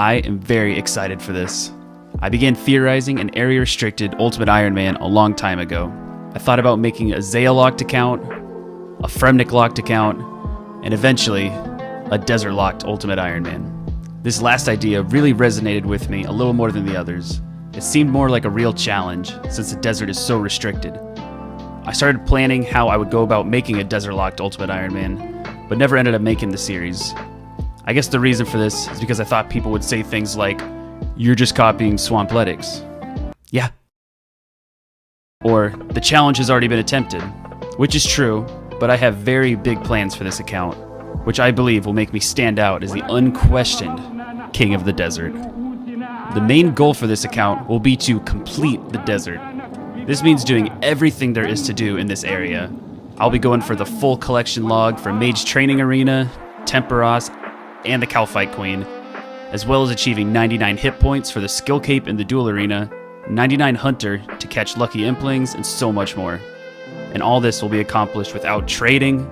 I am very excited for this. I began theorizing an area-restricted Ultimate Iron Man a long time ago. I thought about making a Zaya-locked account, a Fremnik-locked account, and eventually a desert-locked Ultimate Iron Man. This last idea really resonated with me a little more than the others. It seemed more like a real challenge since the desert is so restricted. I started planning how I would go about making a desert-locked Ultimate Iron Man, but never ended up making the series. I guess the reason for this is because I thought people would say things like, "You're just copying Swampletics." Yeah. Or, "The challenge has already been attempted," which is true, but I have very big plans for this account, which I believe will make me stand out as the unquestioned king of the desert. The main goal for this account will be to complete the desert. This means doing everything there is to do in this area. I'll be going for the full collection log for Mage Training Arena, Temperos, and the Calphite Queen, as well as achieving 99 hit points for the Skill Cape in the Duel Arena, 99 Hunter to catch Lucky Implings, and so much more. And all this will be accomplished without trading,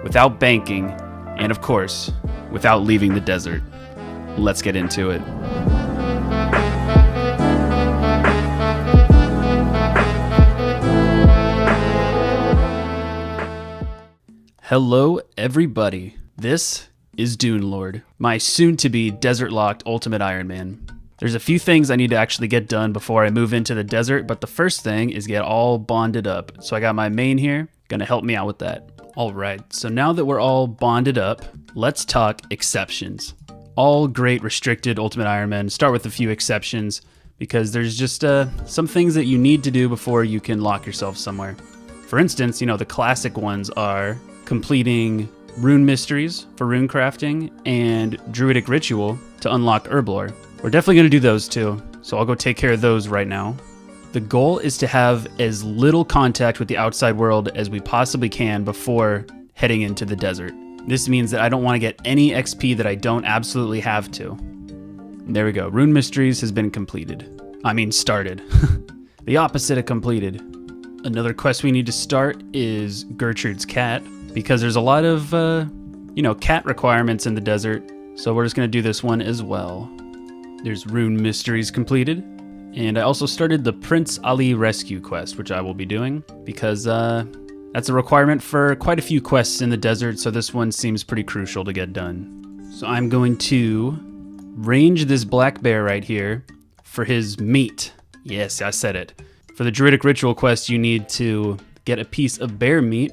without banking, and of course, without leaving the desert. Let's get into it. Hello, everybody. This is Dune Lord, my soon-to-be desert-locked Ultimate Iron Man. There's a few things I need to actually get done before I move into the desert, but the first thing is get all bonded up. So I got my main here, gonna help me out with that. Alright, so now that we're all bonded up, let's talk exceptions. All great restricted Ultimate Iron Men start with a few exceptions, because there's just some things that you need to do before you can lock yourself somewhere. For instance, the classic ones are completing Rune Mysteries for rune crafting and Druidic Ritual to unlock Herblore. We're definitely going to do those too, so I'll go take care of those right now. The goal is to have as little contact with the outside world as we possibly can before heading into the desert. This means that I don't want to get any XP that I don't absolutely have to. There we go. Rune Mysteries has been completed. Started. The opposite of completed. Another quest we need to start is Gertrude's Cat, because there's a lot of, cat requirements in the desert, so we're just going to do this one as well. There's Rune Mysteries completed, and I also started the Prince Ali Rescue quest, which I will be doing, because that's a requirement for quite a few quests in the desert, so this one seems pretty crucial to get done. So I'm going to range this black bear right here for his meat. Yes, I said it. For the Druidic Ritual quest, you need to get a piece of bear meat,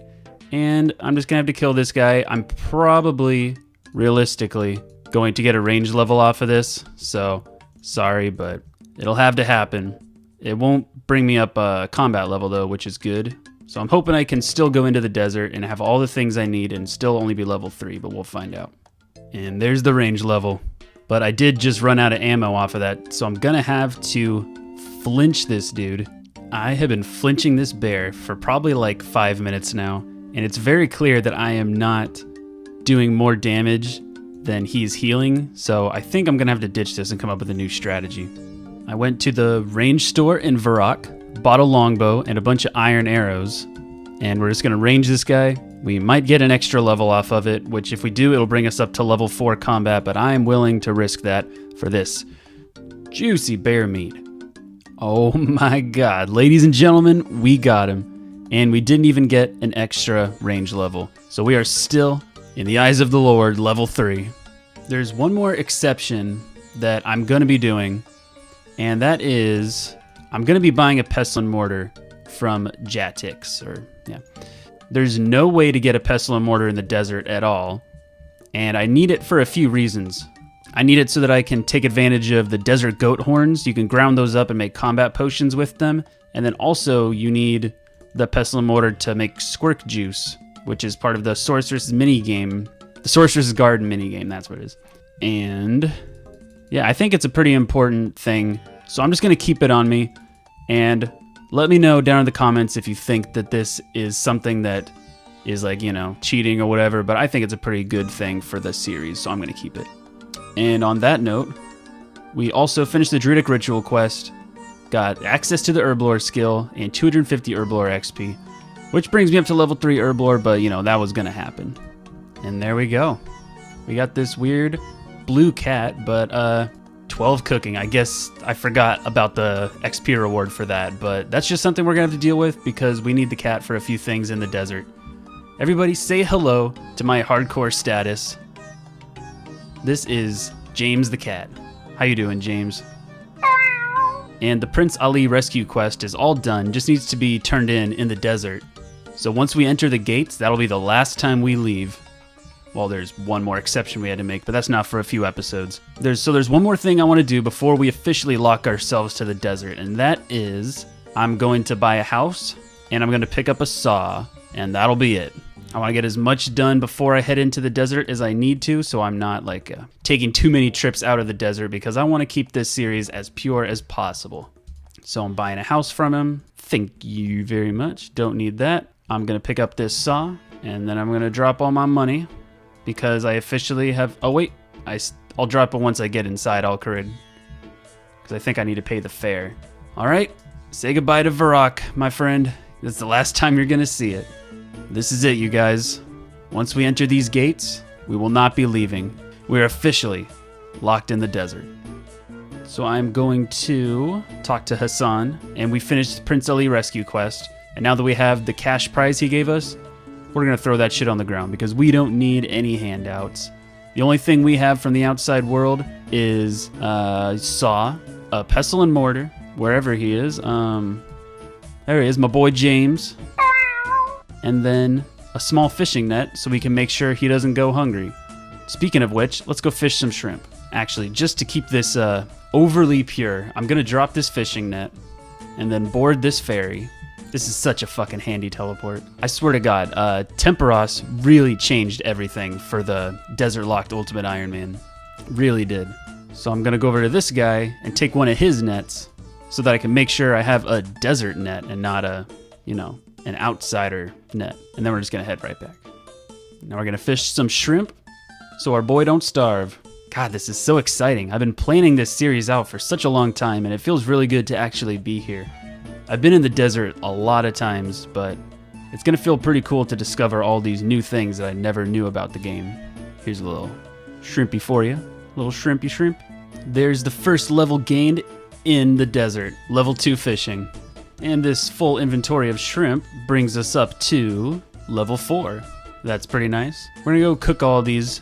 and I'm just gonna have to kill this guy. I'm probably, realistically, going to get a range level off of this, so sorry, but it'll have to happen. It won't bring me up a combat level though, which is good. So I'm hoping I can still go into the desert and have all the things I need and still only be level 3, but we'll find out. And there's the range level. But I did just run out of ammo off of that, so I'm gonna have to flinch this dude. I have been flinching this bear for probably like 5 minutes now, and it's very clear that I am not doing more damage than he's healing, so I think I'm gonna have to ditch this and come up with a new strategy. I went to the range store in Varrock, bought a longbow and a bunch of iron arrows, and we're just gonna range this guy. We might get an extra level off of it, which if we do, it'll bring us up to level 4 combat, but I am willing to risk that for this juicy bear meat. Oh my god, ladies and gentlemen, we got him. And we didn't even get an extra range level. So we are still, in the eyes of the Lord, level 3. There's one more exception that I'm going to be doing, and that is I'm going to be buying a Pestle and Mortar from Jatix. There's no way to get a Pestle and Mortar in the desert at all, and I need it for a few reasons. I need it so that I can take advantage of the desert goat horns. You can ground those up and make combat potions with them, and then also you need the Pestle and Mortar to make squirk juice, which is part of the Sorceress minigame. The Sorceress Garden minigame, that's what it is. And yeah, I think it's a pretty important thing. So I'm just going to keep it on me. And let me know down in the comments if you think that this is something that is like, cheating or whatever. But I think it's a pretty good thing for the series, so I'm going to keep it. And on that note, we also finished the Druidic Ritual quest. Got access to the Herblore skill and 250 Herblore XP, which brings me up to level 3 Herblore, but that was gonna happen. And there we go. We got this weird blue cat, but 12 cooking. I guess I forgot about the XP reward for that, but that's just something we're gonna have to deal with because we need the cat for a few things in the desert. Everybody say hello to my hardcore status. This is James the cat. How you doing, James? And the Prince Ali rescue quest is all done, just needs to be turned in the desert. So once we enter the gates, that'll be the last time we leave. Well, there's one more exception we had to make, but that's not for a few episodes. There's one more thing I want to do before we officially lock ourselves to the desert, and that is I'm going to buy a house, and I'm going to pick up a saw, and that'll be it. I want to get as much done before I head into the desert as I need to, so I'm not like taking too many trips out of the desert because I want to keep this series as pure as possible. So I'm buying a house from him. Thank you very much. Don't need that. I'm going to pick up this saw, and then I'm going to drop all my money because I officially have... Oh, wait. I'll drop it once I get inside Al-Kharid because I think I need to pay the fare. All right. Say goodbye to Varrock, my friend. This is the last time you're going to see it. This is it, you guys. Once we enter these gates, we will not be leaving. We're officially locked in the desert. So I'm going to talk to Hassan, and we finished Prince Ali rescue quest. And now that we have the cash prize he gave us, we're going to throw that shit on the ground because we don't need any handouts. The only thing we have from the outside world is saw, a pestle and mortar, wherever he is. There he is, my boy James. And then a small fishing net so we can make sure he doesn't go hungry. Speaking of which, let's go fish some shrimp. Actually, just to keep this overly pure, I'm going to drop this fishing net and then board this ferry. This is such a fucking handy teleport. I swear to God, Temperos really changed everything for the Desert Locked Ultimate Iron Man. Really did. So I'm going to go over to this guy and take one of his nets so that I can make sure I have a desert net and not a, an outsider net. And then we're just going to head right back. Now we're going to fish some shrimp so our boy don't starve. God, this is so exciting. I've been planning this series out for such a long time, and it feels really good to actually be here. I've been in the desert a lot of times, but it's going to feel pretty cool to discover all these new things that I never knew about the game. Here's a little shrimpy for you. Little shrimpy shrimp. There's the first level gained in the desert. Level 2 fishing. And this full inventory of shrimp brings us up to level 4. That's pretty nice. We're going to go cook all these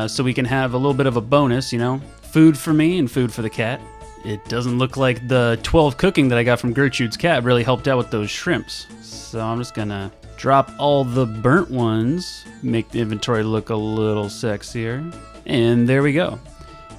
so we can have a little bit of a bonus, Food for me and food for the cat. It doesn't look like the 12 cooking that I got from Gertrude's cat really helped out with those shrimps. So I'm just gonna drop all the burnt ones, make the inventory look a little sexier. And there we go.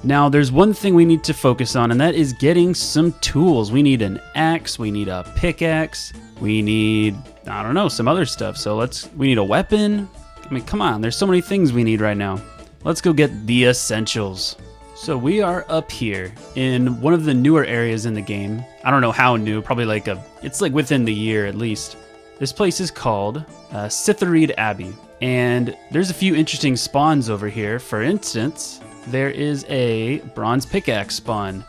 Now there's one thing we need to focus on, and that is getting some tools. We need an axe, we need a pickaxe, we need, I don't know, some other stuff. So we need a weapon. I mean, come on, there's so many things we need right now. Let's go get the essentials. So we are up here in one of the newer areas in the game. I don't know how new, probably it's like within the year at least. This place is called Sitharid Abbey. And there's a few interesting spawns over here. For instance, there is a bronze pickaxe spawn,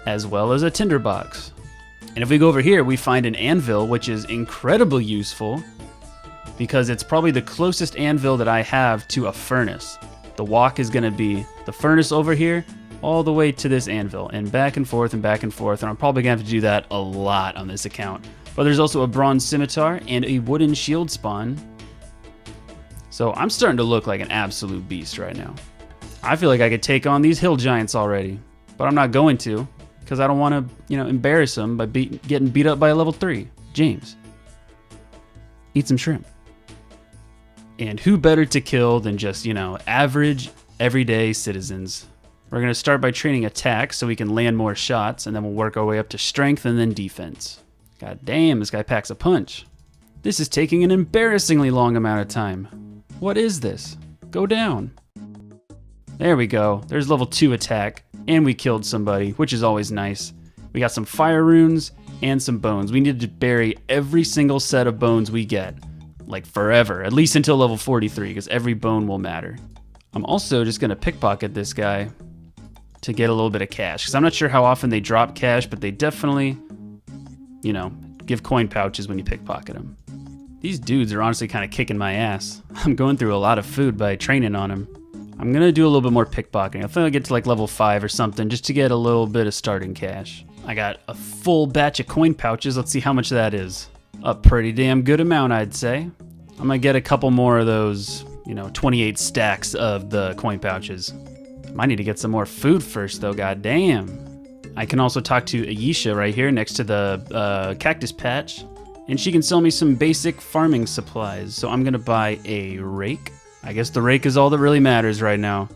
as well as a tinderbox. And if we go over here, we find an anvil, which is incredibly useful because it's probably the closest anvil that I have to a furnace. The walk is going to be the furnace over here all the way to this anvil and back and forth and back and forth. And I'm probably going to have to do that a lot on this account. But there's also a bronze scimitar and a wooden shield spawn. So I'm starting to look like an absolute beast right now. I feel like I could take on these hill giants already, but I'm not going to because I don't want to, embarrass them by getting beat up by a level 3. James, eat some shrimp. And who better to kill than just, average, everyday citizens. We're going to start by training attack so we can land more shots, and then we'll work our way up to strength and then defense. God damn, this guy packs a punch. This is taking an embarrassingly long amount of time. What is this? Go down. There we go. There's level 2 attack, and we killed somebody, which is always nice. We got some fire runes and some bones. We need to bury every single set of bones we get. Like forever, at least until level 43, because every bone will matter. I'm also just going to pickpocket this guy to get a little bit of cash, because I'm not sure how often they drop cash, but they definitely, give coin pouches when you pickpocket them. These dudes are honestly kind of kicking my ass. I'm going through a lot of food by training on them. I'm gonna do a little bit more pickpocketing. I think I'll get to like level 5 or something just to get a little bit of starting cash. I got a full batch of coin pouches. Let's see how much that is. A pretty damn good amount, I'd say. I'm gonna get a couple more of those, 28 stacks of the coin pouches. Might need to get some more food first though, god damn. I can also talk to Ayesha right here next to the cactus patch, and she can sell me some basic farming supplies. So I'm gonna buy a rake. I guess the rake is all that really matters right now,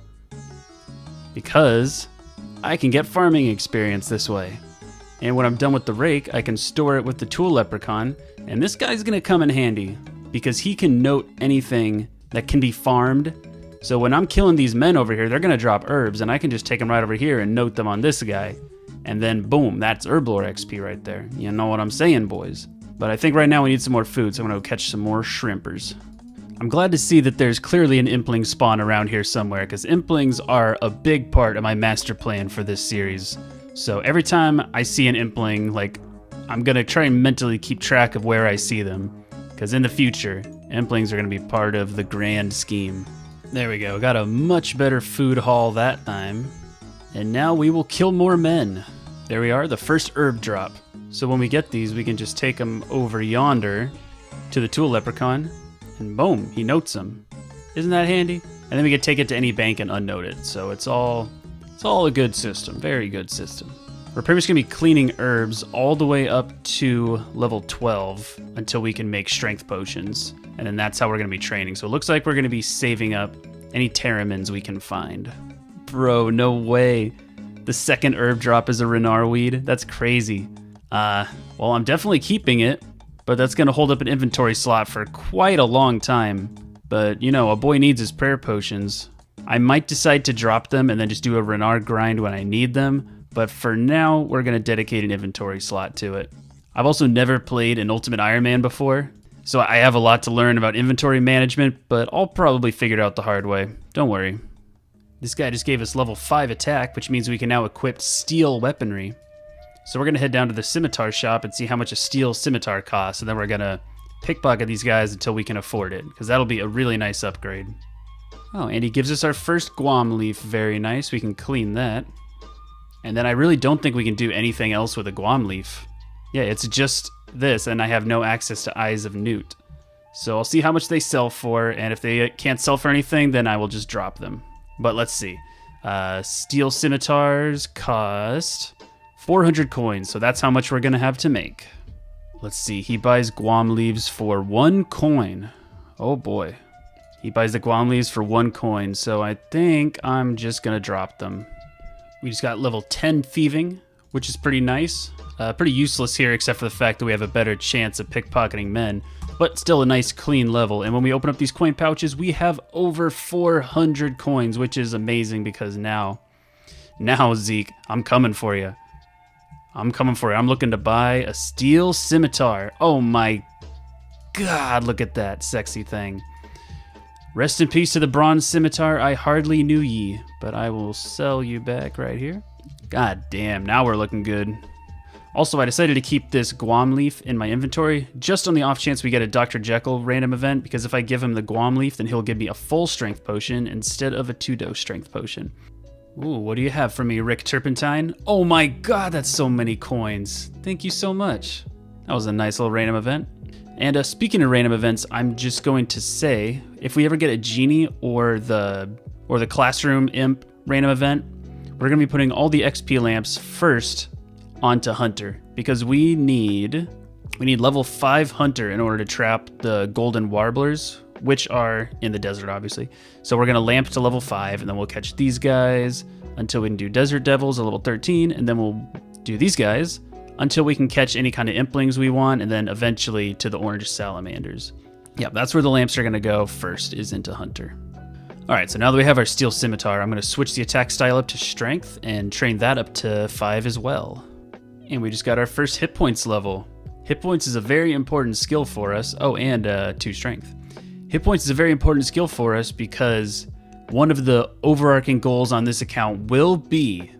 because I can get farming experience this way. And when I'm done with the rake, I can store it with the tool leprechaun, and this guy's gonna come in handy because he can note anything that can be farmed. So when I'm killing these men over here, they're gonna drop herbs, and I can just take them right over here and note them on this guy. And then boom, that's herblore XP right there. You know what I'm saying, boys? But I think right now we need some more food, so I'm gonna go catch some more shrimpers. I'm glad to see that there's clearly an impling spawn around here somewhere, because implings are a big part of my master plan for this series. So every time I see an impling, like, I'm gonna try and mentally keep track of where I see them, because in the future, implings are gonna be part of the grand scheme. There we go, got a much better food haul that time. And now we will kill more men. There we are, the first herb drop. So when we get these, we can just take them over yonder to the tool leprechaun, and boom, he notes them. Isn't that handy? And then we can take it to any bank and unnote it. So it's all a good system, very good system. We're pretty much gonna be cleaning herbs all the way up to level 12 until we can make strength potions. And then that's how we're gonna be training. So it looks like we're gonna be saving up any terramins we can find. Bro, no way. The second herb drop is a Renar weed? That's crazy. Well, I'm definitely keeping it, but that's gonna hold up an inventory slot for quite a long time. But, a boy needs his prayer potions. I might decide to drop them and then just do a Renar grind when I need them, but for now, we're gonna dedicate an inventory slot to it. I've also never played an Ultimate Iron Man before, so I have a lot to learn about inventory management, but I'll probably figure it out the hard way. Don't worry. This guy just gave us level 5 attack, which means we can now equip steel weaponry. So we're gonna head down to the scimitar shop and see how much a steel scimitar costs, and then we're gonna pickpocket these guys until we can afford it, because that'll be a really nice upgrade. Oh, and he gives us our first guam leaf. Very nice. We can clean that. And then I really don't think we can do anything else with a guam leaf. Yeah, it's just this, and I have no access to Eyes of Newt. So I'll see how much they sell for, and if they can't sell for anything, then I will just drop them. But let's see. Steel scimitars cost 400 coins, so that's how much we're gonna have to make. Let's see, he buys guam leaves for 1 coin. Oh boy. He buys the guam leaves for 1 coin, so I think I'm just gonna drop them. We just got level 10 thieving, which is pretty nice. Pretty useless here, except for the fact that we have a better chance of pickpocketing men, but still a nice clean level. And when we open up these coin pouches, we have over 400 coins, which is amazing, because now Zeke, I'm coming for you. I'm coming for you. I'm looking to buy a steel scimitar. Oh my god, look at that sexy thing. Rest in peace to the bronze scimitar. I hardly knew ye, but I will sell you back right here. God damn, now we're looking good. Also, I decided to keep this guam leaf in my inventory just on the off chance we get a Dr. Jekyll random event, because if I give him the guam leaf, then he'll give me a full strength potion instead of a 2-dose strength potion. Ooh, what do you have for me, Rick Turpentine? Oh my god, that's so many coins. Thank you so much. That was a nice little random event. And speaking of random events, I'm just going to say, if we ever get a genie or the classroom imp random event, we're going to be putting all the XP lamps first onto Hunter, because we need level 5 Hunter in order to trap the golden warblers, which are in the desert, obviously. So we're going to lamp to level 5, and then we'll catch these guys until we can do desert devils at level 13, and then we'll do these guys until we can catch any kind of implings we want, and then eventually to the orange salamanders. Yeah, that's where the lamps are going to go first, is into Hunter. All right, so now that we have our steel scimitar, I'm going to switch the attack style up to strength and train that up to 5 as well. And we just got our first hit points level. Hit points is a very important skill for us. Oh, and 2 strength. Hit points is a very important skill for us because one of the overarching goals on this account will be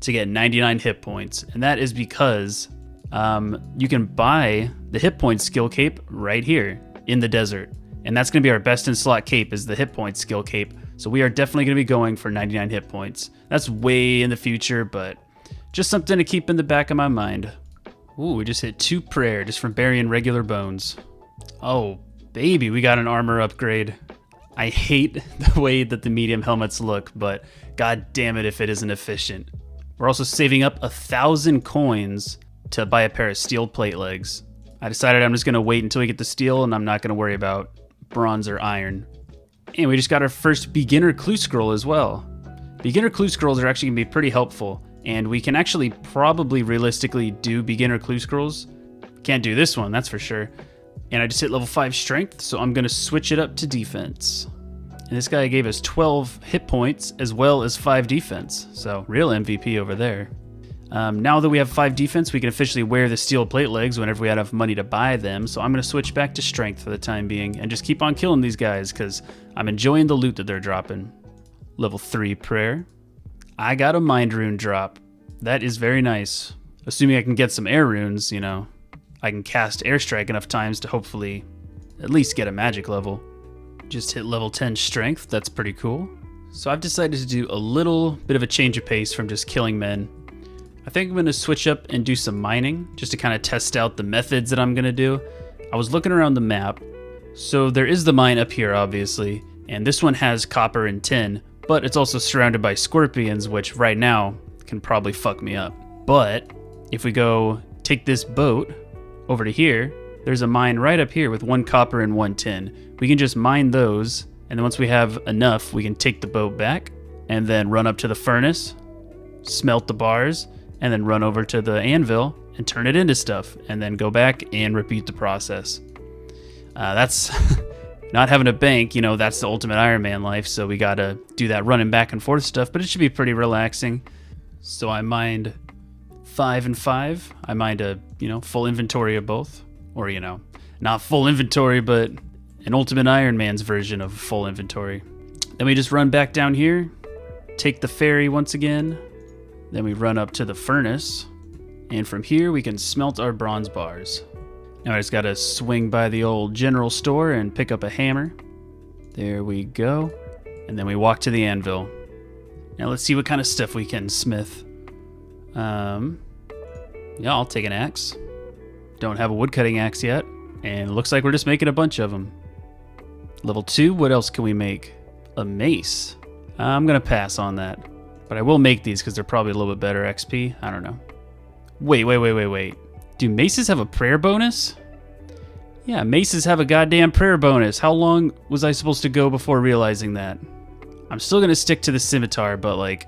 to get 99 hit points. And that is because you can buy the hit points skill cape right here in the desert. And that's going to be our best in slot cape, is the hit points skill cape. So we are definitely going to be going for 99 hit points. That's way in the future, but just something to keep in the back of my mind. Ooh, we just hit 2 prayer just from burying regular bones. Oh, baby, we got an armor upgrade. I hate the way that the medium helmets look, but god damn it if it isn't efficient. We're also saving up 1,000 coins to buy a pair of steel plate legs. I decided I'm just going to wait until we get the steel, and I'm not going to worry about bronze or iron. And we just got our first beginner clue scroll as well. Beginner clue scrolls are actually going to be pretty helpful, and we can actually probably realistically do beginner clue scrolls. Can't do this one, that's for sure. And I just hit level 5 strength, so I'm going to switch it up to defense. And this guy gave us 12 hit points as well as 5 defense, so real MVP over there. Now that we have 5 defense, we can officially wear the steel plate legs whenever we have enough money to buy them, so I'm going to switch back to strength for the time being and just keep on killing these guys because I'm enjoying the loot that they're dropping. Level 3 prayer. I got a mind rune drop. That is very nice. Assuming I can get some air runes, you know, I can cast airstrike enough times to hopefully at least get a magic level. Just hit level 10 strength, that's pretty cool. So I've decided to do a little bit of a change of pace from just killing men. I think I'm going to switch up and do some mining just to kind of test out the methods that I'm going to do. I was looking around the map. So there is the mine up here, obviously, and this one has copper and tin, but it's also surrounded by scorpions, which right now can probably fuck me up. But if we go take this boat over to here, there's a mine right up here with 1 copper and 1 tin. We can just mine those, and then once we have enough, we can take the boat back and then run up to the furnace, smelt the bars, and then run over to the anvil and turn it into stuff, and then go back and repeat the process. That's not having a bank, you know, that's the ultimate Iron Man life, so we gotta do that running back and forth stuff, but it should be pretty relaxing. So I mined 5 and 5. I mined a, you know, full inventory of both. Or, you know, not full inventory, but an ultimate Iron Man's version of full inventory. Then we just run back down here, take the ferry once again, then we run up to the furnace, and from here we can smelt our bronze bars. Now I just gotta swing by the old general store and pick up a hammer. There we go. And then we walk to the anvil. Now let's see what kind of stuff we can smith. Yeah, I'll take an axe. Don't have a woodcutting axe yet, and it looks like we're just making a bunch of them. Level 2, what else can we make? A mace. I'm gonna pass on that. But I will make these because they're probably a little bit better XP. I don't know. Wait. Do maces have a prayer bonus? Yeah, maces have a goddamn prayer bonus. How long was I supposed to go before realizing that? I'm still going to stick to the scimitar, but like,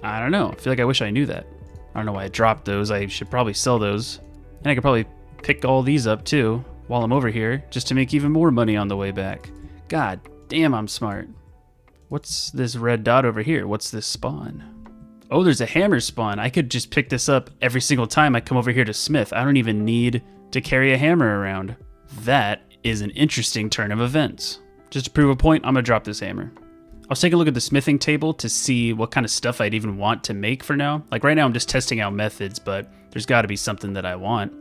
I don't know. I feel like I wish I knew that. I don't know why I dropped those. I should probably sell those. And I could probably pick all these up too while I'm over here just to make even more money on the way back. God damn, I'm smart. What's this red dot over here? What's this spawn? Oh, there's a hammer spawn. I could just pick this up every single time I come over here to smith. I don't even need to carry a hammer around. That is an interesting turn of events. Just to prove a point, I'm gonna drop this hammer. I'll take a look at the smithing table to see what kind of stuff I'd even want to make for now. Like right now I'm just testing out methods, but there's gotta be something that I want.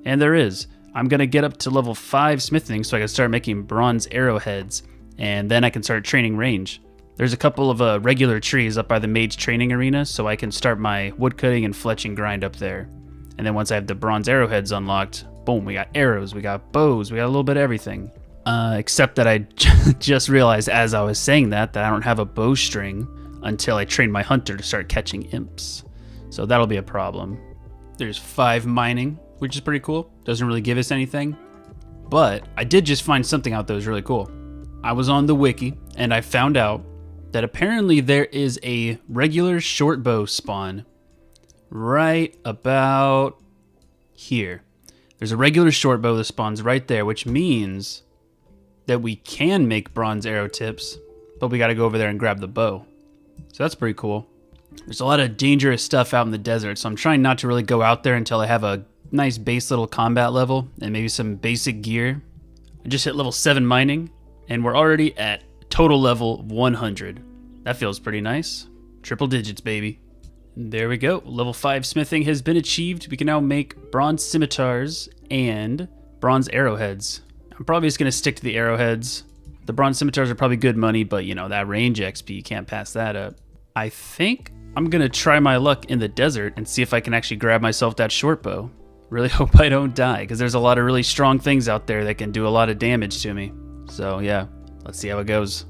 And there is. I'm gonna get up to level 5 smithing so I can start making bronze arrowheads, and then I can start training range. There's a couple of regular trees up by the mage training arena, so I can start my woodcutting and fletching grind up there. And then once I have the bronze arrowheads unlocked, boom, we got arrows, we got bows, we got a little bit of everything. Except that I just realized as I was saying that I don't have a bowstring until I train my hunter to start catching imps. So that'll be a problem. There's 5 mining, which is pretty cool. Doesn't really give us anything. But I did just find something out that was really cool. I was on the wiki and I found out that apparently there is a regular short bow spawn right about here. There's a regular short bow that spawns right there, which means that we can make bronze arrow tips, but we gotta go over there and grab the bow. So that's pretty cool. There's a lot of dangerous stuff out in the desert, so I'm trying not to really go out there until I have a nice base little combat level and maybe some basic gear. I just hit level 7 mining, and we're already at total level 100. That feels pretty nice. Triple digits, baby. And there we go. Level 5 smithing has been achieved. We can now make bronze scimitars and bronze arrowheads. I'm probably just going to stick to the arrowheads The bronze scimitars are probably good money, but you know, that range XP, you can't pass that up. I think I'm gonna try my luck in the desert and see if I can actually grab myself that short bow. Really hope I don't die, because there's a lot of really strong things out there that can do a lot of damage to me. So yeah, let's see how it goes.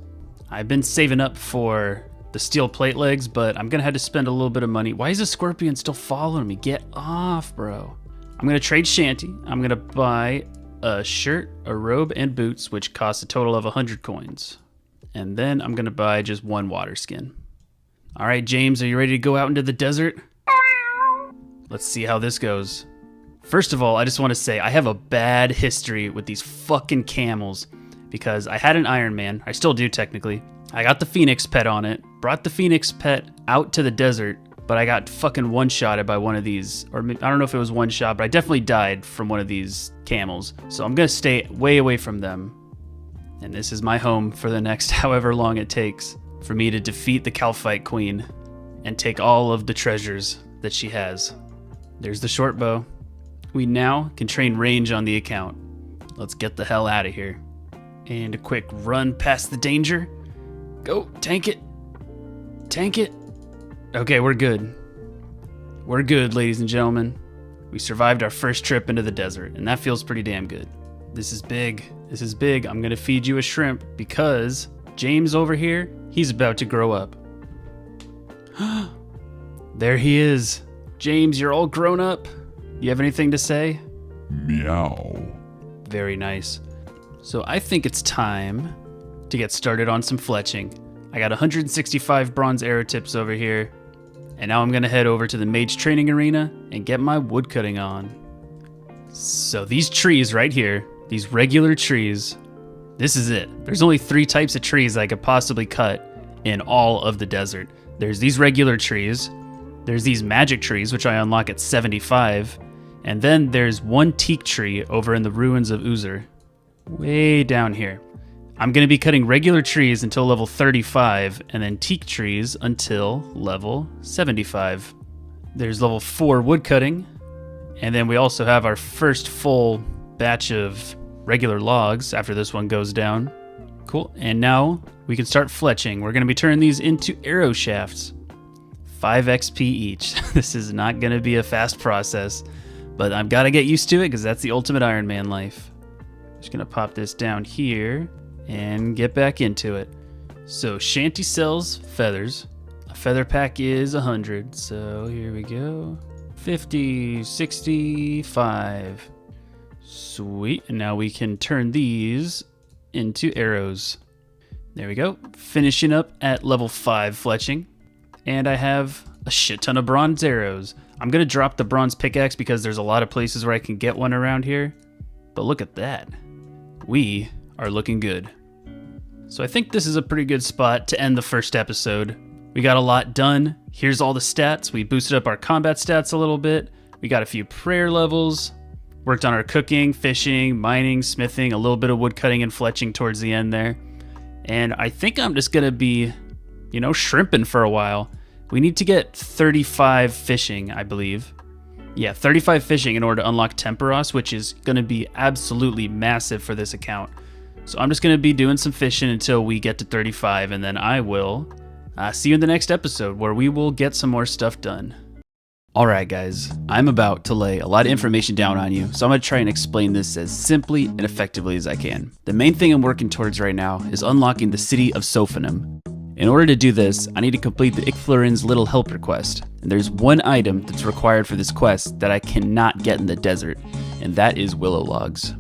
I've been saving up for the steel plate legs, but I'm gonna have to spend a little bit of money. Why is a scorpion still following me? Get off, bro. I'm gonna trade Shanty. I'm gonna buy a shirt, a robe, and boots, which cost a total of 100 coins. And then I'm gonna buy just one water skin. All right, James, are you ready to go out into the desert? Let's see how this goes. First of all, I just want to say I have a bad history with these fucking camels because I had an Iron Man. I still do technically. I got the Phoenix pet on it, brought the Phoenix pet out to the desert, but I got fucking one-shotted by one of these, or I don't know if it was one shot, but I definitely died from one of these camels. So I'm gonna stay way away from them. And this is my home for the next however long it takes for me to defeat the Calphite Queen and take all of the treasures that she has. There's the short bow. We now can train range on the account. Let's get the hell out of here. And a quick run past the danger. Go, tank it. Tank it. Okay, we're good. We're good, ladies and gentlemen. We survived our first trip into the desert, and that feels pretty damn good. This is big. This is big. I'm gonna feed you a shrimp because James over here, he's about to grow up. There he is. James, you're all grown up. You have anything to say? Meow. Very nice. So I think it's time to get started on some fletching. I got 165 bronze arrow tips over here, and now I'm gonna head over to the mage training arena and get my woodcutting on. So these trees right here, these regular trees, this is it. There's only 3 types of trees I could possibly cut in all of the desert. There's these regular trees, there's these magic trees, which I unlock at 75, and then there's one teak tree over in the ruins of Uzur, way down here. I'm going to be cutting regular trees until level 35, and then teak trees until level 75. There's level 4 woodcutting, and then we also have our first full batch of regular logs after this one goes down. Cool, and now we can start fletching. We're going to be turning these into arrow shafts. 5 XP each. This is not going to be a fast process, but I've got to get used to it because that's the ultimate Iron Man life. Just going to pop this down here and get back into it. So Shanty sells feathers. A feather pack is 100, so here we go. 50, 65. Sweet, and now we can turn these into arrows. There we go. Finishing up at level 5 fletching. And I have a shit ton of bronze arrows. I'm gonna drop the bronze pickaxe because there's a lot of places where I can get one around here. But look at that. We are looking good. So I think this is a pretty good spot to end the first episode. We got a lot done. Here's all the stats. We boosted up our combat stats a little bit. We got a few prayer levels. Worked on our cooking, fishing, mining, smithing, a little bit of wood cutting and fletching towards the end there. And I think I'm just gonna be, you know, shrimping for a while. We need to get 35 fishing, I believe. Yeah, 35 fishing in order to unlock Temperos, which is going to be absolutely massive for this account. So I'm just going to be doing some fishing until we get to 35, and then I will see you in the next episode where we will get some more stuff done. Alright guys, I'm about to lay a lot of information down on you, so I'm going to try and explain this as simply and effectively as I can. The main thing I'm working towards right now is unlocking the city of Sophanim. In order to do this, I need to complete the Icflarin's Little Helper quest, and there's one item that's required for this quest that I cannot get in the desert, and that is willow logs.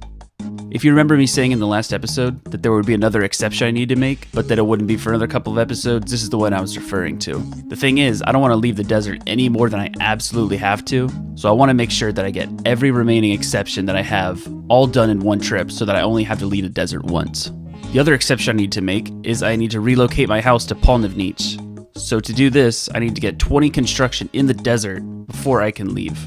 If you remember me saying in the last episode that there would be another exception I need to make, but that it wouldn't be for another couple of episodes, this is the one I was referring to. The thing is, I don't want to leave the desert any more than I absolutely have to, so I want to make sure that I get every remaining exception that I have all done in one trip so that I only have to leave the desert once. The other exception I need to make is I need to relocate my house to Polnivnich. So to do this, I need to get 20 construction in the desert before I can leave.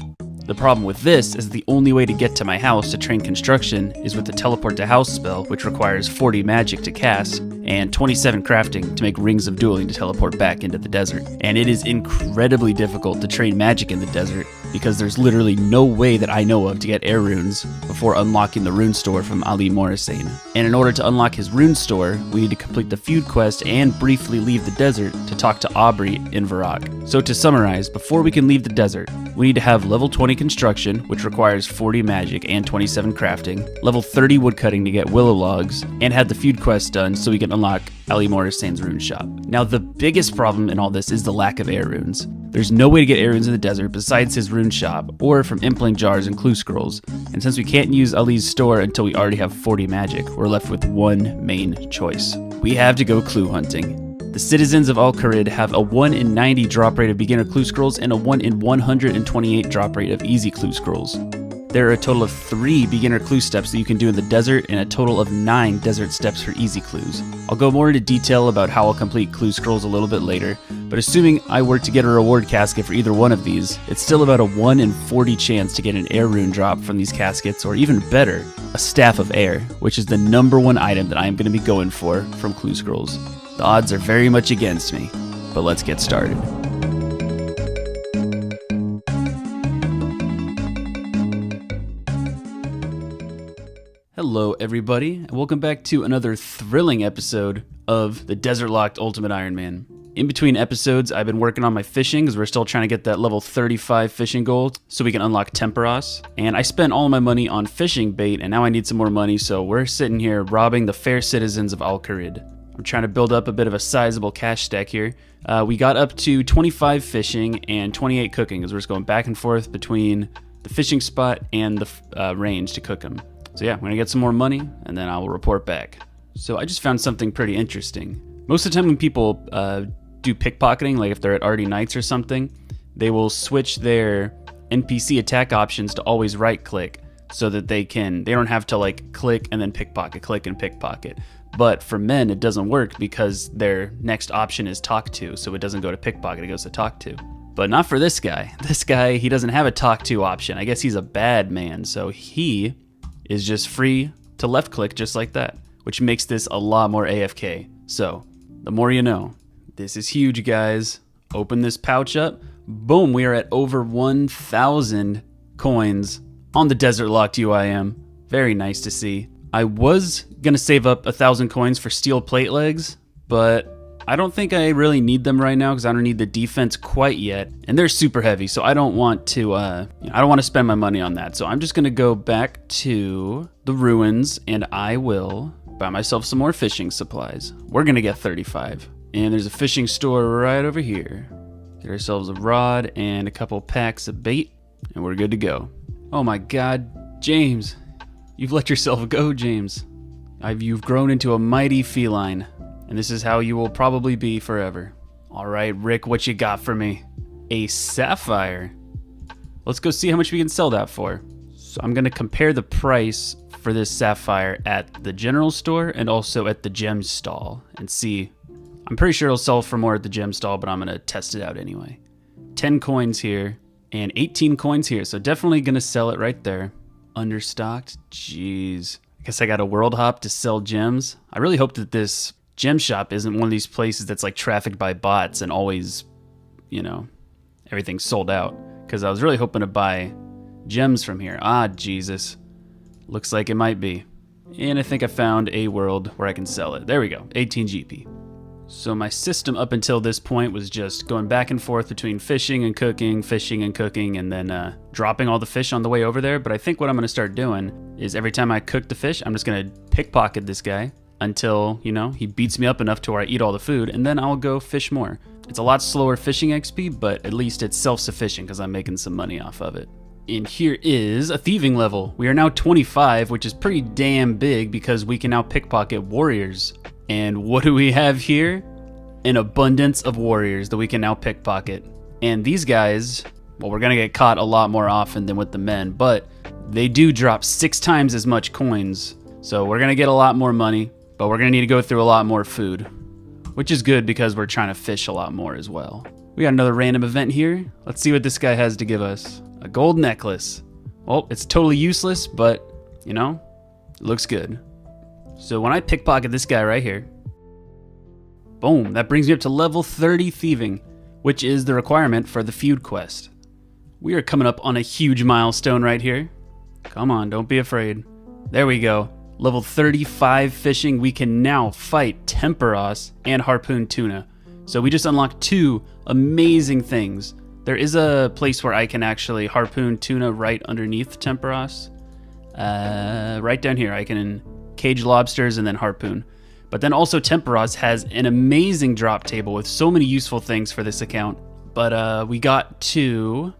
The problem with this is the only way to get to my house to train construction is with the teleport to house spell, which requires 40 magic to cast and 27 crafting to make rings of dueling to teleport back into the desert. And it is incredibly difficult to train magic in the desert because there's literally no way that I know of to get air runes before unlocking the rune store from Ali Morrisane. And in order to unlock his rune store, we need to complete the feud quest and briefly leave the desert to talk to Aubrey in Varrock. So to summarize, before we can leave the desert, we need to have level 20 construction, which requires 40 magic and 27 crafting, level 30 woodcutting to get willow logs, and have the feud quest done so we can unlock Ali Morrisane's rune shop. Now the biggest problem in all this is the lack of air runes. There's no way to get air runes in the desert besides his rune shop, or from impling jars and clue scrolls, and since we can't use Ali's store until we already have 40 magic, we're left with one main choice. We have to go clue hunting. The citizens of Al-Kharid have a 1 in 90 drop rate of beginner clue scrolls and a 1 in 128 drop rate of easy clue scrolls. There are a total of 3 beginner clue steps that you can do in the desert and a total of 9 desert steps for easy clues. I'll go more into detail about how I'll complete clue scrolls a little bit later, but assuming I were to get a reward casket for either one of these, it's still about a 1 in 40 chance to get an air rune drop from these caskets, or even better, a Staff of Air, which is the #1 item that I am going to be going for from clue scrolls. The odds are very much against me, but let's get started. Hello everybody, and welcome back to another thrilling episode of the Desert Locked Ultimate Iron Man. In between episodes, I've been working on my fishing because we're still trying to get that level 35 fishing goal so we can unlock Temperos. And I spent all my money on fishing bait, and now I need some more money, so we're sitting here robbing the fair citizens of Al-Kharid. I'm trying to build up a bit of a sizable cash stack here. We got up to 25 fishing and 28 cooking because we're just going back and forth between the fishing spot and the range to cook them. So yeah, I'm gonna get some more money and then I will report back. So I just found something pretty interesting. Most of the time when people do pickpocketing, like if they're at Artie Knights or something, they will switch their NPC attack options to always right click so that they don't have to like click and then pickpocket, click and pickpocket. But for men, it doesn't work because their next option is talk to, so it doesn't go to pickpocket, it goes to talk to. But not for this guy. This guy, he doesn't have a talk to option. I guess he's a bad man, so he is just free to left click just like that, which makes this a lot more AFK. So, the more you know. This is huge, guys. Open this pouch up. Boom, we are at over 1,000 coins on the Desert Locked UIM. Very nice to see. I was gonna save up 1,000 coins for steel plate legs, but I don't think I really need them right now because I don't need the defense quite yet, and they're super heavy, so I don't want to. I don't want to spend my money on that. So I'm just gonna go back to the ruins, and I will buy myself some more fishing supplies. We're gonna get 35, and there's a fishing store right over here. Get ourselves a rod and a couple packs of bait, and we're good to go. Oh my God, James, you've let yourself go, James. You've grown into a mighty feline. And this is how you will probably be forever. All right, Rick, what you got for me? A sapphire. Let's go see how much we can sell that for. So I'm gonna compare the price for this sapphire at the general store and also at the gem stall and see. I'm pretty sure it'll sell for more at the gem stall, but I'm gonna test it out anyway. 10 coins here and 18 coins here, so definitely gonna sell it right there. Understocked, jeez. I guess I got a world hop to sell gems. I really hope that this gem shop isn't one of these places that's like trafficked by bots and always, everything's sold out. Because I was really hoping to buy gems from here. Ah, Jesus. Looks like it might be. And I think I found a world where I can sell it. There we go, 18 GP. So my system up until this point was just going back and forth between fishing and cooking, and then dropping all the fish on the way over there. But I think what I'm gonna start doing is every time I cook the fish, I'm just gonna pickpocket this guy until, he beats me up enough to where I eat all the food, and then I'll go fish more. It's a lot slower fishing XP, but at least it's self-sufficient because I'm making some money off of it. And here is a thieving level. We are now 25, which is pretty damn big because we can now pickpocket warriors. And what do we have here? An abundance of warriors that we can now pickpocket. And these guys, well, we're gonna get caught a lot more often than with the men, but they do drop 6 times as much coins. So we're gonna get a lot more money, but we're gonna need to go through a lot more food, which is good because we're trying to fish a lot more as well. We got another random event here. Let's see what this guy has to give us. A gold necklace. Well, it's totally useless, but, it looks good. So when I pickpocket this guy right here, boom, that brings me up to level 30 thieving, which is the requirement for the feud quest. We are coming up on a huge milestone right here. Come on, don't be afraid. There we go. Level 35 fishing. We can now fight Temperos and harpoon tuna. So we just unlocked 2 amazing things. There is a place where I can actually harpoon tuna right underneath Temperos. Right down here, I can cage lobsters and then harpoon. But then also Temperos has an amazing drop table with so many useful things for this account. But we got to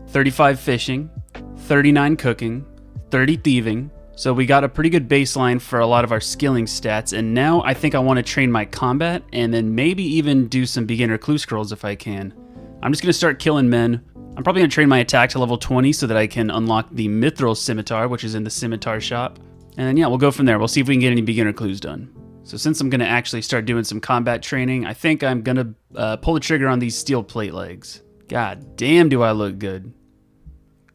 35 fishing, 39 cooking, 30 thieving. So we got a pretty good baseline for a lot of our skilling stats, and now I think I want to train my combat and then maybe even do some beginner clue scrolls if I can. I'm just going to start killing men. I'm probably going to train my attack to level 20 so that I can unlock the Mithril Scimitar, which is in the Scimitar shop. And then yeah, we'll go from there. We'll see if we can get any beginner clues done. So since I'm going to actually start doing some combat training, I think I'm going to pull the trigger on these steel plate legs. God damn, do I look good.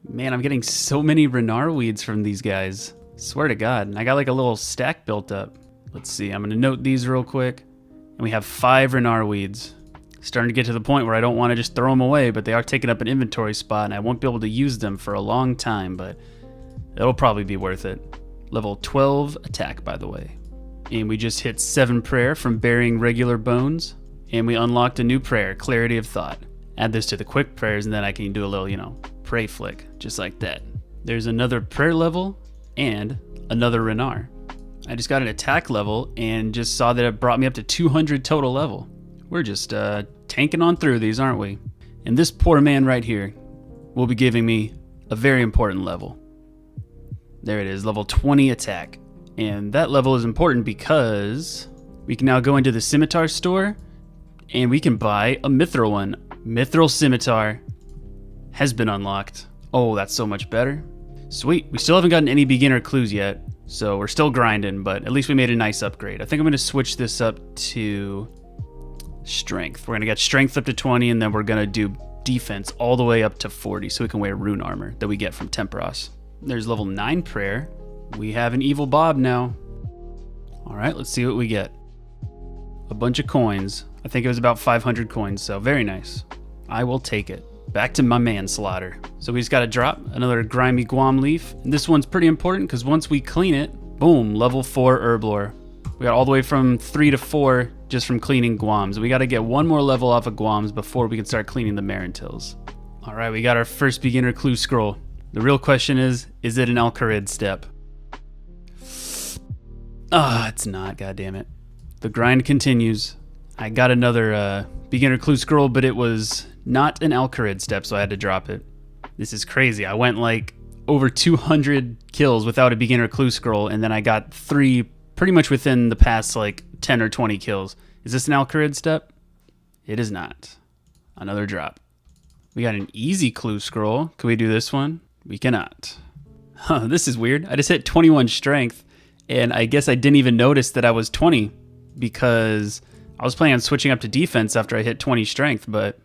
Man, I'm getting so many Renar weeds from these guys. Swear to God. And I got like a little stack built up. Let's see. I'm going to note these real quick. And we have 5 Renar weeds. Starting to get to the point where I don't want to just throw them away, but they are taking up an inventory spot and I won't be able to use them for a long time, but it'll probably be worth it. Level 12 attack, by the way. And we just hit 7 prayer from burying regular bones. And we unlocked a new prayer, clarity of thought. Add this to the quick prayers and then I can do a little, pray flick, just like that. There's another prayer level and another Renar. I just got an attack level and just saw that it brought me up to 200 total level. We're just tanking on through these, aren't we? And this poor man right here will be giving me a very important level. There it is, level 20 attack. And that level is important because we can now go into the Scimitar store and we can buy a Mithril one. Mithril Scimitar has been unlocked. Oh, that's so much better. Sweet. We still haven't gotten any beginner clues yet, so we're still grinding, but at least we made a nice upgrade. I think I'm going to switch this up to strength. We're going to get strength up to 20, and then we're going to do defense all the way up to 40, so we can wear rune armor that we get from Temperos. There's level 9 prayer. We have an evil Bob now. All right, let's see what we get. A bunch of coins. I think it was about 500 coins, so very nice. I will take it. Back to my manslaughter. So we just got to drop another grimy guam leaf. And this one's pretty important because once we clean it, boom, level 4 herblore. We got all the way from 3 to 4 just from cleaning guams. We got to get 1 more level off of guams before we can start cleaning the Marintils. All right, we got our first beginner clue scroll. The real question is it an Alcarid step? Ah, it's not, goddammit. The grind continues. I got another beginner clue scroll, but it was not an Alcarid step, so I had to drop it. This is crazy. I went like over 200 kills without a beginner clue scroll, and then I got 3 pretty much within the past like 10 or 20 kills. Is this an Alcarid step? It is not. Another drop. We got an easy clue scroll. Can we do this one? We cannot. Huh, this is weird. I just hit 21 strength, and I guess I didn't even notice that I was 20 because I was planning on switching up to defense after I hit 20 strength, but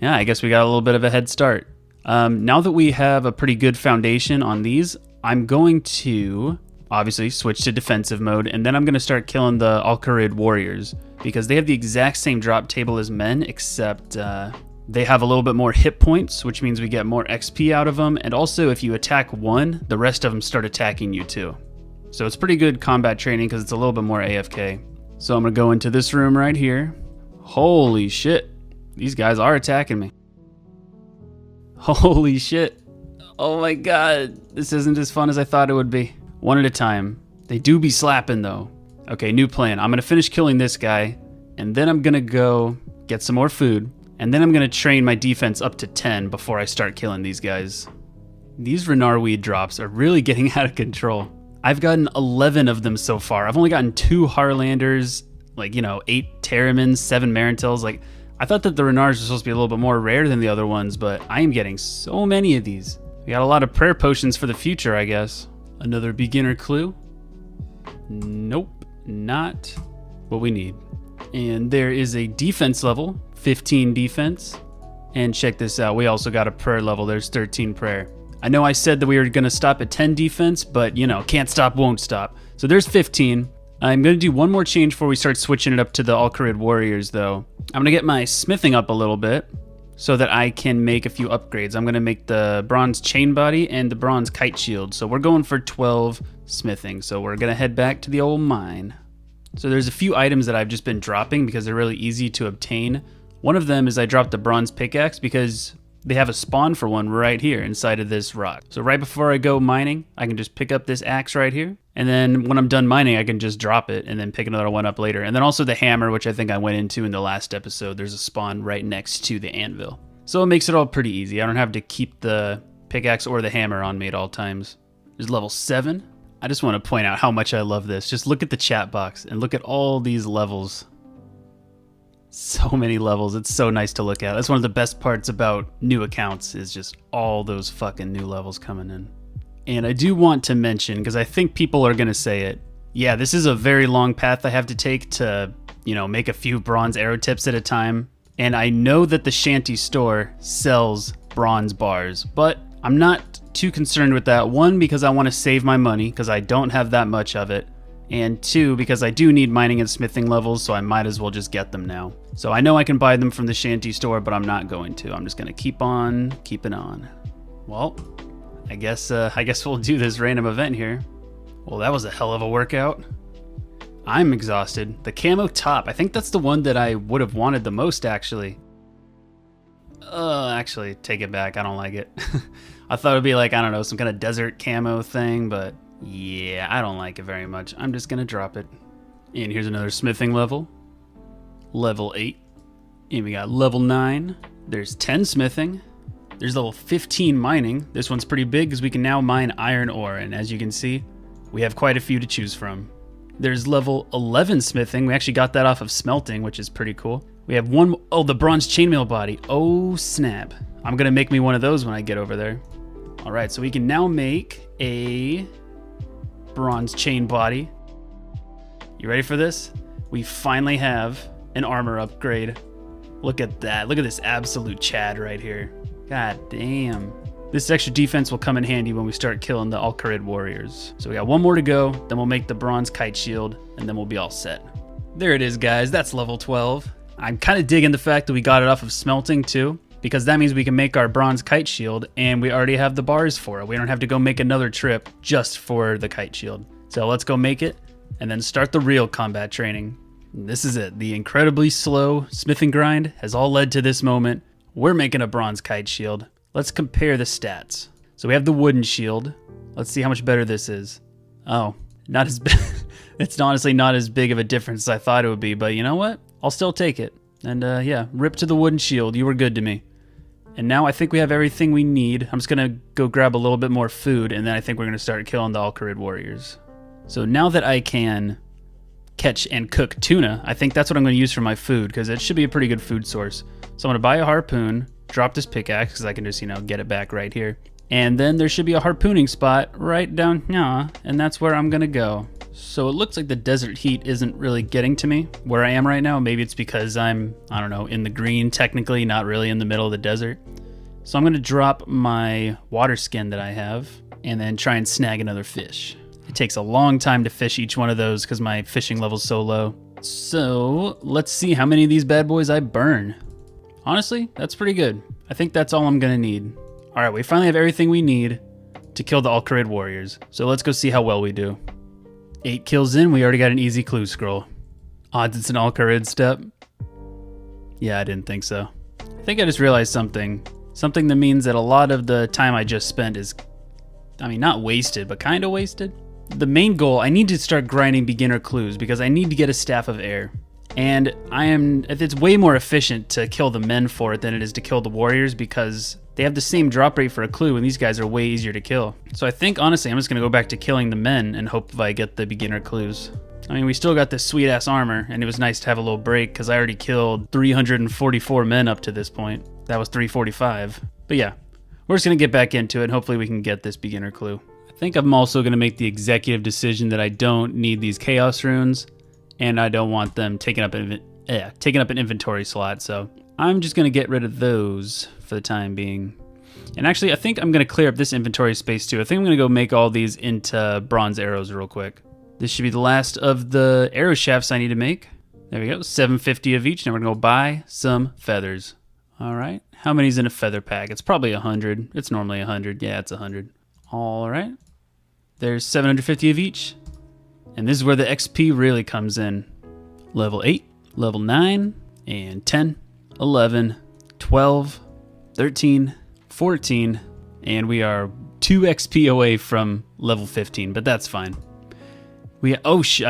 yeah, I guess we got a little bit of a head start. Now that we have a pretty good foundation on these, I'm going to obviously switch to defensive mode, and then I'm going to start killing the Alcarid warriors because they have the exact same drop table as men, except they have a little bit more hit points, which means we get more XP out of them, and also if you attack one, the rest of them start attacking you too. So it's pretty good combat training because it's a little bit more AFK. So I'm going to go into this room right here. Holy shit. These guys are attacking me. Holy shit. Oh my god. This isn't as fun as I thought it would be. One at a time. They do be slapping though. Okay, new plan. I'm going to finish killing this guy, and then I'm going to go get some more food, and then I'm going to train my defense up to 10 before I start killing these guys. These Renar weed drops are really getting out of control. I've gotten 11 of them so far. I've only gotten 2 Harlanders, 8 Terramins, 7 Marintils. I thought that the Renars were supposed to be a little bit more rare than the other ones, but I am getting so many of these. We got a lot of prayer potions for the future, I guess. Another beginner clue. Nope, not what we need. And there is a defense level, 15 defense. And check this out, we also got a prayer level. There's 13 prayer. I know I said that we were going to stop at 10 defense, but can't stop, won't stop. So there's 15. I'm going to do one more change before we start switching it up to the Alcarid warriors though. I'm going to get my smithing up a little bit. so that I can make a few upgrades. I'm gonna make the bronze chain body and the bronze kite shield. So we're going for 12 smithing. So we're gonna head back to the old mine. So there's a few items that I've just been dropping because they're really easy to obtain. One of them is I dropped the bronze pickaxe because they have a spawn for one right here inside of this rock. So right before I go mining, I can just pick up this axe right here. And then when I'm done mining, I can just drop it and then pick another one up later. And then also the hammer, which I think I went into in the last episode. There's a spawn right next to the anvil. So it makes it all pretty easy. I don't have to keep the pickaxe or the hammer on me at all times. There's level 7. I just want to point out how much I love this. Just look at the chat box and look at all these levels. So many levels. It's so nice to look at. That's one of the best parts about new accounts is just all those fucking new levels coming in. And I do want to mention, because I think people are going to say it, yeah, this is a very long path I have to take to, you know, make a few bronze arrow tips at a time. And I know that the shanty store sells bronze bars, but I'm not too concerned with that. One, because I want to save my money, because I don't have that much of it. And 2, because I do need mining and smithing levels, so I might as well just get them now. So I know I can buy them from the shanty store, but I'm not going to. I'm just going to keep on keeping on. Well, I guess we'll do this random event here. Well, that was a hell of a workout. I'm exhausted. The camo top, I think that's the one that I would have wanted the most, actually. Actually, take it back. I don't like it. I thought it would be like, I don't know, some kind of desert camo thing, but yeah, I don't like it very much. I'm just gonna drop it. And here's another smithing level. Level 8. And we got level 9. There's 10 smithing. There's level 15 mining. This one's pretty big because we can now mine iron ore. And as you can see, we have quite a few to choose from. There's level 11 smithing. We actually got that off of smelting, which is pretty cool. We have one, oh, the bronze chainmail body. Oh, snap. I'm gonna make me one of those when I get over there. All right, so we can now make a bronze chain body. You ready for this? We finally have an armor upgrade. Look at that. Look at this absolute Chad right here. God damn. This extra defense will come in handy when we start killing the Alcarid warriors. So we got one more to go, then we'll make the bronze kite shield, and then we'll be all set. There it is, guys. That's level 12. I'm kind of digging the fact that we got it off of smelting too, because that means we can make our bronze kite shield, and we already have the bars for it. We don't have to go make another trip just for the kite shield. So let's go make it, and then start the real combat training. This is it. The incredibly slow smithing grind has all led to this moment. We're making a bronze kite shield. Let's compare the stats. So we have the wooden shield. Let's see how much better this is. Oh, not as big. It's honestly not as big of a difference as I thought it would be, but you know what? I'll still take it. And yeah, rip to the wooden shield. You were good to me. And now I think we have everything we need. I'm just gonna go grab a little bit more food, and then I think we're gonna start killing the Alcarid warriors. So now that I can catch and cook tuna, I think that's what I'm gonna use for my food, because it should be a pretty good food source. So I'm gonna buy a harpoon, drop this pickaxe, because I can just, you know, get it back right here. And then there should be a harpooning spot right down here, and that's where I'm gonna go. So it looks like the desert heat isn't really getting to me where I am right now. Maybe it's because I'm, I don't know, in the green technically, not really in the middle of the desert. So I'm gonna drop my water skin that I have and then try and snag another fish. It takes a long time to fish each one of those because my fishing level's so low. So let's see how many of these bad boys I burn. Honestly, that's pretty good. I think that's all I'm gonna need. All right, we finally have everything we need to kill the Alcarid warriors. So let's go see how well we do. 8 kills in, we already got an easy clue scroll. Odds it's an Alcarid step? Yeah, I didn't think so. I think I just realized something. Something that means that a lot of the time I just spent is, I mean, not wasted, but kind of wasted. The main goal, I need to start grinding beginner clues because I need to get a staff of air. And it's way more efficient to kill the men for it than it is to kill the warriors because they have the same drop rate for a clue and these guys are way easier to kill. So I think, honestly, I'm just gonna go back to killing the men and hope I get the beginner clues. I mean, we still got this sweet ass armor and it was nice to have a little break because I already killed 344 men up to this point. That was 345. But yeah, we're just gonna get back into it and hopefully we can get this beginner clue. I think I'm also gonna make the executive decision that I don't need these chaos runes and I don't want them taking up an inventory slot, so I'm just gonna get rid of those for the time being. And actually, I think I'm gonna clear up this inventory space too. I think I'm gonna go make all these into bronze arrows real quick. This should be the last of the arrow shafts I need to make. There we go, 750 of each. Now we're gonna go buy some feathers. All right. How many's in a feather pack? It's probably 100. It's normally 100. Yeah, it's 100. All right. There's 750 of each. And this is where the XP really comes in. Level 8, level 9, and 10, 11, 12, 13, 14, and we are 2 XP away from level 15, but that's fine. I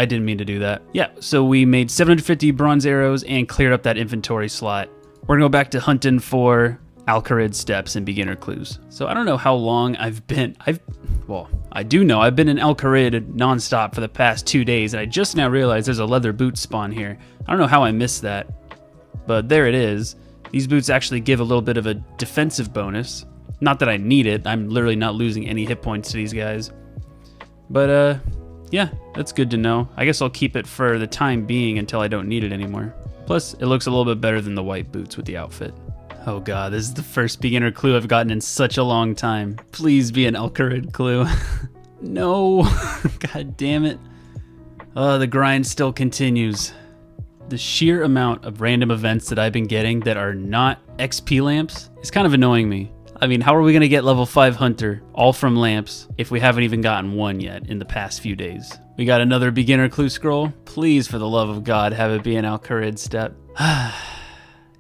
didn't mean to do that. Yeah, so we made 750 bronze arrows and cleared up that inventory slot. We're gonna go back to hunting for Alcarid steps and beginner clues. So I don't know how long I've been, I do know I've been in Alcarid nonstop for the past 2 days, and I just now realized there's a leather boot spawn here. I don't know how I missed that, but there it is. These boots actually give a little bit of a defensive bonus. Not that I need it, I'm literally not losing any hit points to these guys. But yeah, that's good to know. I guess I'll keep it for the time being until I don't need it anymore. Plus, it looks a little bit better than the white boots with the outfit. Oh god, this is the first beginner clue I've gotten in such a long time. Please be an Alcarid clue. No, god damn it. The grind still continues. The sheer amount of random events that I've been getting that are not XP lamps is kind of annoying me. I mean, how are we gonna get level 5 hunter all from lamps if we haven't even gotten one yet in the past few days? We got another beginner clue scroll. Please, for the love of God, have it be an Alcarid step.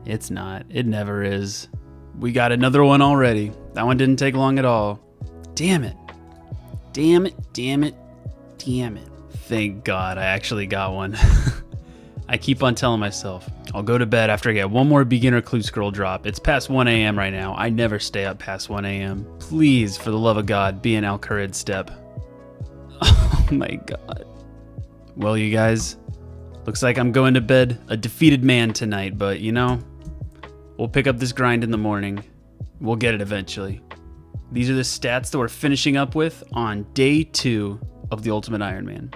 It's not. It never is. We got another one already. That one didn't take long at all. Damn it. Damn it, damn it, damn it. Thank God I actually got one. I keep on telling myself, I'll go to bed after I get one more beginner clue scroll drop. It's past 1 a.m. right now. I never stay up past 1 a.m. Please, for the love of God, be an Alcarid step. Oh my God. Well, you guys, looks like I'm going to bed a defeated man tonight, but you know, we'll pick up this grind in the morning. We'll get it eventually. These are the stats that we're finishing up with on day 2 of the Ultimate Iron Man.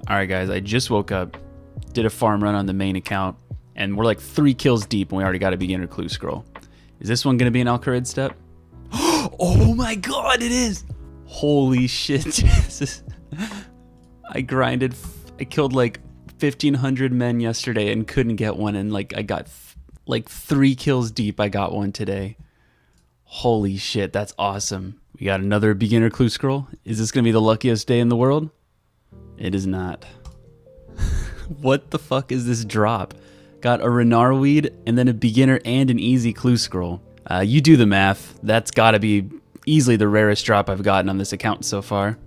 All right, guys, I just woke up, did a farm run on the main account, and we're like 3 kills deep and we already got a beginner clue scroll. Is this one gonna be an Alcarid step? Oh my God, it is! Holy shit, Jesus. I killed like 1,500 men yesterday and couldn't get one, and like I got like 3 kills deep, I got one today. Holy shit, that's awesome. We got another beginner clue scroll. Is this gonna be the luckiest day in the world? It is not. What the fuck is this drop? Got a Renar weed and then a beginner and an easy clue scroll. You do the math. That's gotta be easily the rarest drop I've gotten on this account so far.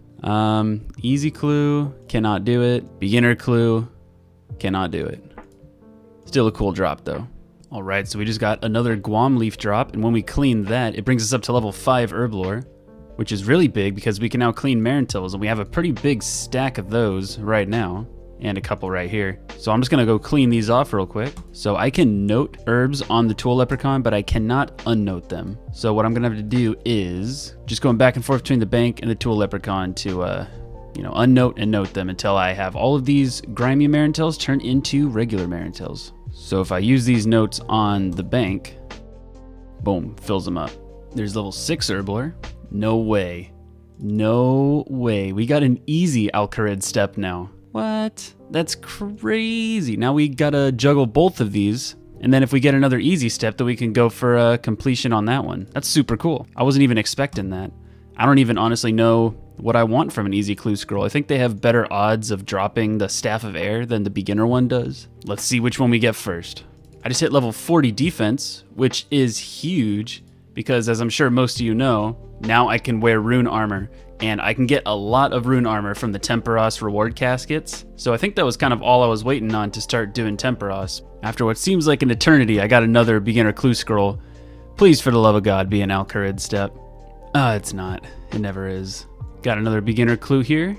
Easy clue, cannot do it. Beginner clue, cannot do it. Still a cool drop though. All right, so we just got another Guam leaf drop, and when we clean that, it brings us up to level 5 herblore, which is really big because we can now clean Marintils, and we have a pretty big stack of those right now, and a couple right here. So I'm just gonna go clean these off real quick. So I can note herbs on the ToA leprechaun, but I cannot unnote them. So what I'm gonna have to do is just going back and forth between the bank and the ToA leprechaun to unnote and note them until I have all of these grimy Marintils turn into regular Marintils. So if I use these notes on the bank, boom, fills them up. There's level 6 herblore. No way. No way. We got an easy Alcarid step now. What? That's crazy. Now we gotta juggle both of these, and then if we get another easy step, then we can go for a completion on that one. That's super cool. I wasn't even expecting that. I don't even honestly know what I want from an easy clue scroll. I think they have better odds of dropping the Staff of Air than the beginner one does. Let's see which one we get first. I just hit level 40 defense, which is huge because, as I'm sure most of you know, now I can wear rune armor, and I can get a lot of rune armor from the Temperos reward caskets. So I think that was kind of all I was waiting on to start doing Temperos. After what seems like an eternity, I got another beginner clue scroll. Please, for the love of God, be an Alcarid step. It's not. It never is. Got another beginner clue here.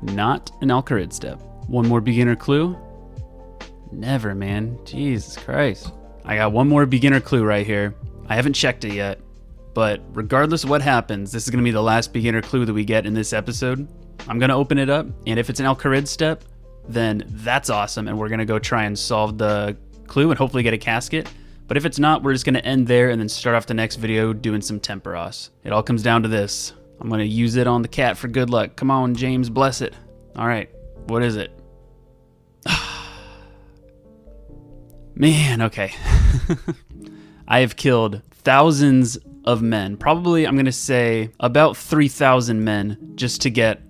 Not an Alcarid step. One more beginner clue. Never, man. Jesus Christ. I got one more beginner clue right here. I haven't checked it yet, but regardless of what happens, this is going to be the last beginner clue that we get in this episode. I'm going to open it up, and if it's an Alcarid step, then that's awesome, and we're going to go try and solve the clue and hopefully get a casket. But if it's not, we're just going to end there and then start off the next video doing some Temperos. It all comes down to this. I'm going to use it on the cat for good luck. Come on, James, bless it. All right, what is it? Man, okay. I have killed thousands of men. Probably, I'm going to say about 3,000 men just to get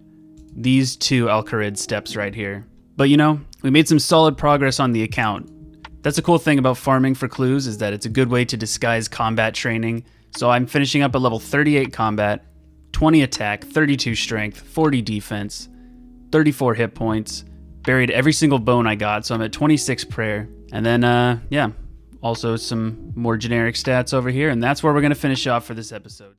these 2 Alcarid steps right here. But you know, we made some solid progress on the account. That's a cool thing about farming for clues, is that it's a good way to disguise combat training. So I'm finishing up at level 38 combat, 20 attack, 32 strength, 40 defense, 34 hit points, buried every single bone I got, so I'm at 26 prayer. And then, yeah, also some more generic stats over here, and that's where we're going to finish off for this episode.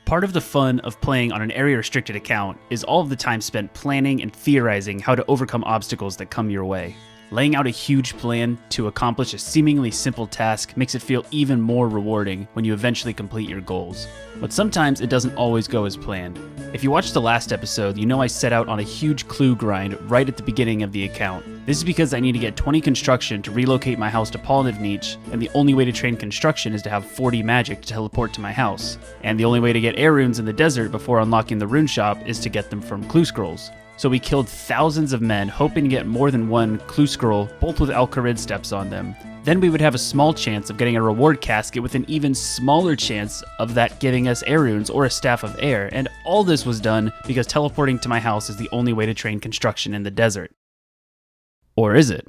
Part of the fun of playing on an area-restricted account is all of the time spent planning and theorizing how to overcome obstacles that come your way. Laying out a huge plan to accomplish a seemingly simple task makes it feel even more rewarding when you eventually complete your goals. But sometimes it doesn't always go as planned. If you watched the last episode, you know I set out on a huge clue grind right at the beginning of the account. This is because I need to get 20 construction to relocate my house to Polnivniche, and the only way to train construction is to have 40 magic to teleport to my house. And the only way to get air runes in the desert before unlocking the rune shop is to get them from clue scrolls. So we killed thousands of men, hoping to get more than one clue scroll, both with Alcarid steps on them. Then we would have a small chance of getting a reward casket with an even smaller chance of that giving us air runes or a staff of air, and all this was done because teleporting to my house is the only way to train construction in the desert. Or is it?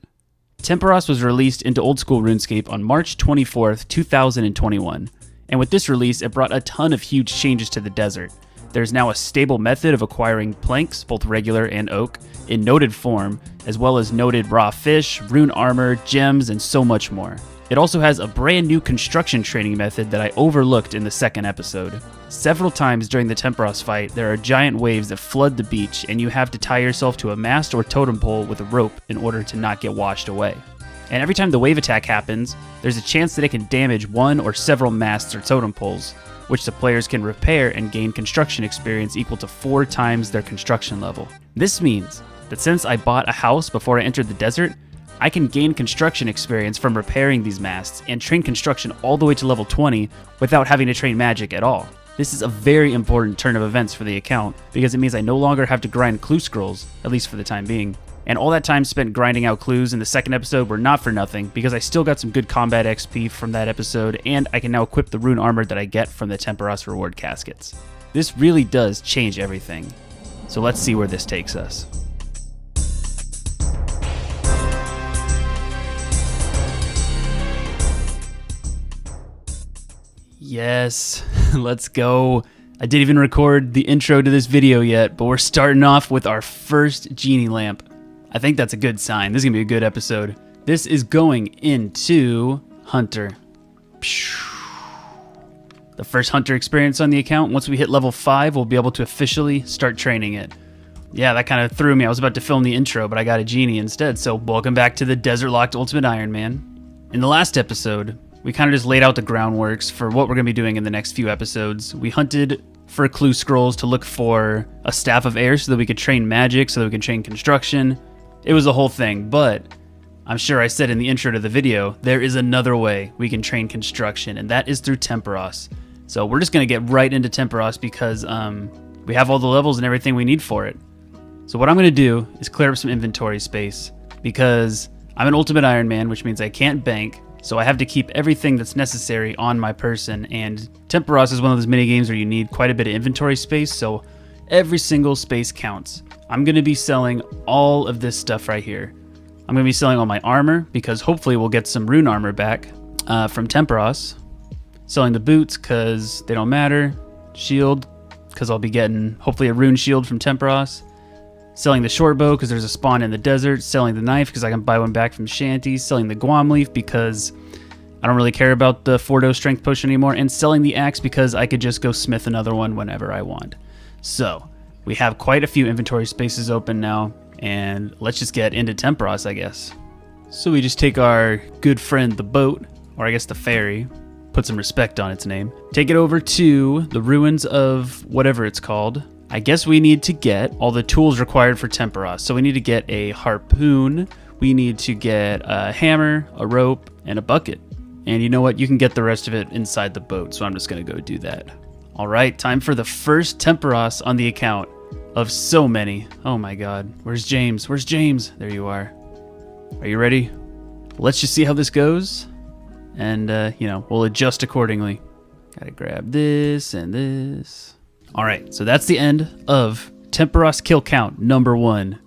Temporos was released into Old School RuneScape on March 24th, 2021, and with this release it brought a ton of huge changes to the desert. There's now a stable method of acquiring planks, both regular and oak, in noted form, as well as noted raw fish, rune armor, gems, and so much more. It also has a brand new construction training method that I overlooked in the second episode. Several times during the Temporos fight, there are giant waves that flood the beach, and you have to tie yourself to a mast or totem pole with a rope in order to not get washed away. And every time the wave attack happens, there's a chance that it can damage one or several masts or totem poles, which the players can repair and gain construction experience equal to 4 times their construction level. This means that since I bought a house before I entered the desert, I can gain construction experience from repairing these masts and train construction all the way to level 20 without having to train magic at all. This is a very important turn of events for the account because it means I no longer have to grind clue scrolls, at least for the time being. And all that time spent grinding out clues in the second episode were not for nothing, because I still got some good combat XP from that episode, and I can now equip the rune armor that I get from the Temporos reward caskets. This really does change everything. So let's see where this takes us. Yes, let's go. I didn't even record the intro to this video yet, but we're starting off with our first genie lamp. I think that's a good sign. This is going to be a good episode. This is going into Hunter. The first Hunter experience on the account. Once we hit level 5, we'll be able to officially start training it. Yeah, that kind of threw me. I was about to film the intro, but I got a genie instead. So welcome back to the Desert Locked Ultimate Iron Man. In the last episode, we kind of just laid out the groundworks for what we're going to be doing in the next few episodes. We hunted for clue scrolls to look for a staff of air so that we could train magic, so that we could train construction. It was a whole thing, but I'm sure I said in the intro to the video, there is another way we can train construction, and that is through Temporos. So we're just going to get right into Temporos because we have all the levels and everything we need for it. So what I'm going to do is clear up some inventory space because I'm an Ultimate Iron Man, which means I can't bank, so I have to keep everything that's necessary on my person, and Temporos is one of those mini games where you need quite a bit of inventory space, so every single space counts. I'm going to be selling all of this stuff right here. I'm going to be selling all my armor because hopefully we'll get some rune armor back from Temporos. Selling the boots because they don't matter. Shield because I'll be getting hopefully a rune shield from Temporos. Selling the short bow because there's a spawn in the desert. Selling the knife because I can buy one back from Shanty. Selling the Guam leaf because I don't really care about the 4-dose strength potion anymore. And selling the axe because I could just go smith another one whenever I want. So we have quite a few inventory spaces open now, and let's just get into Temporos, I guess. So we just take our good friend the boat, or I guess the ferry, put some respect on its name, take it over to the ruins of whatever it's called. I guess we need to get all the tools required for Temporos. So we need to get a harpoon, we need to get a hammer, a rope, and a bucket. And you know what? You can get the rest of it inside the boat, so I'm just going to go do that. All right, time for the first Temporos on the account of so many. Oh my god. Where's James? Where's James? There you are. Are you ready? Let's just see how this goes. and, we'll adjust accordingly. Gotta grab this and this. All right, so that's the end of Temperos kill count number 1.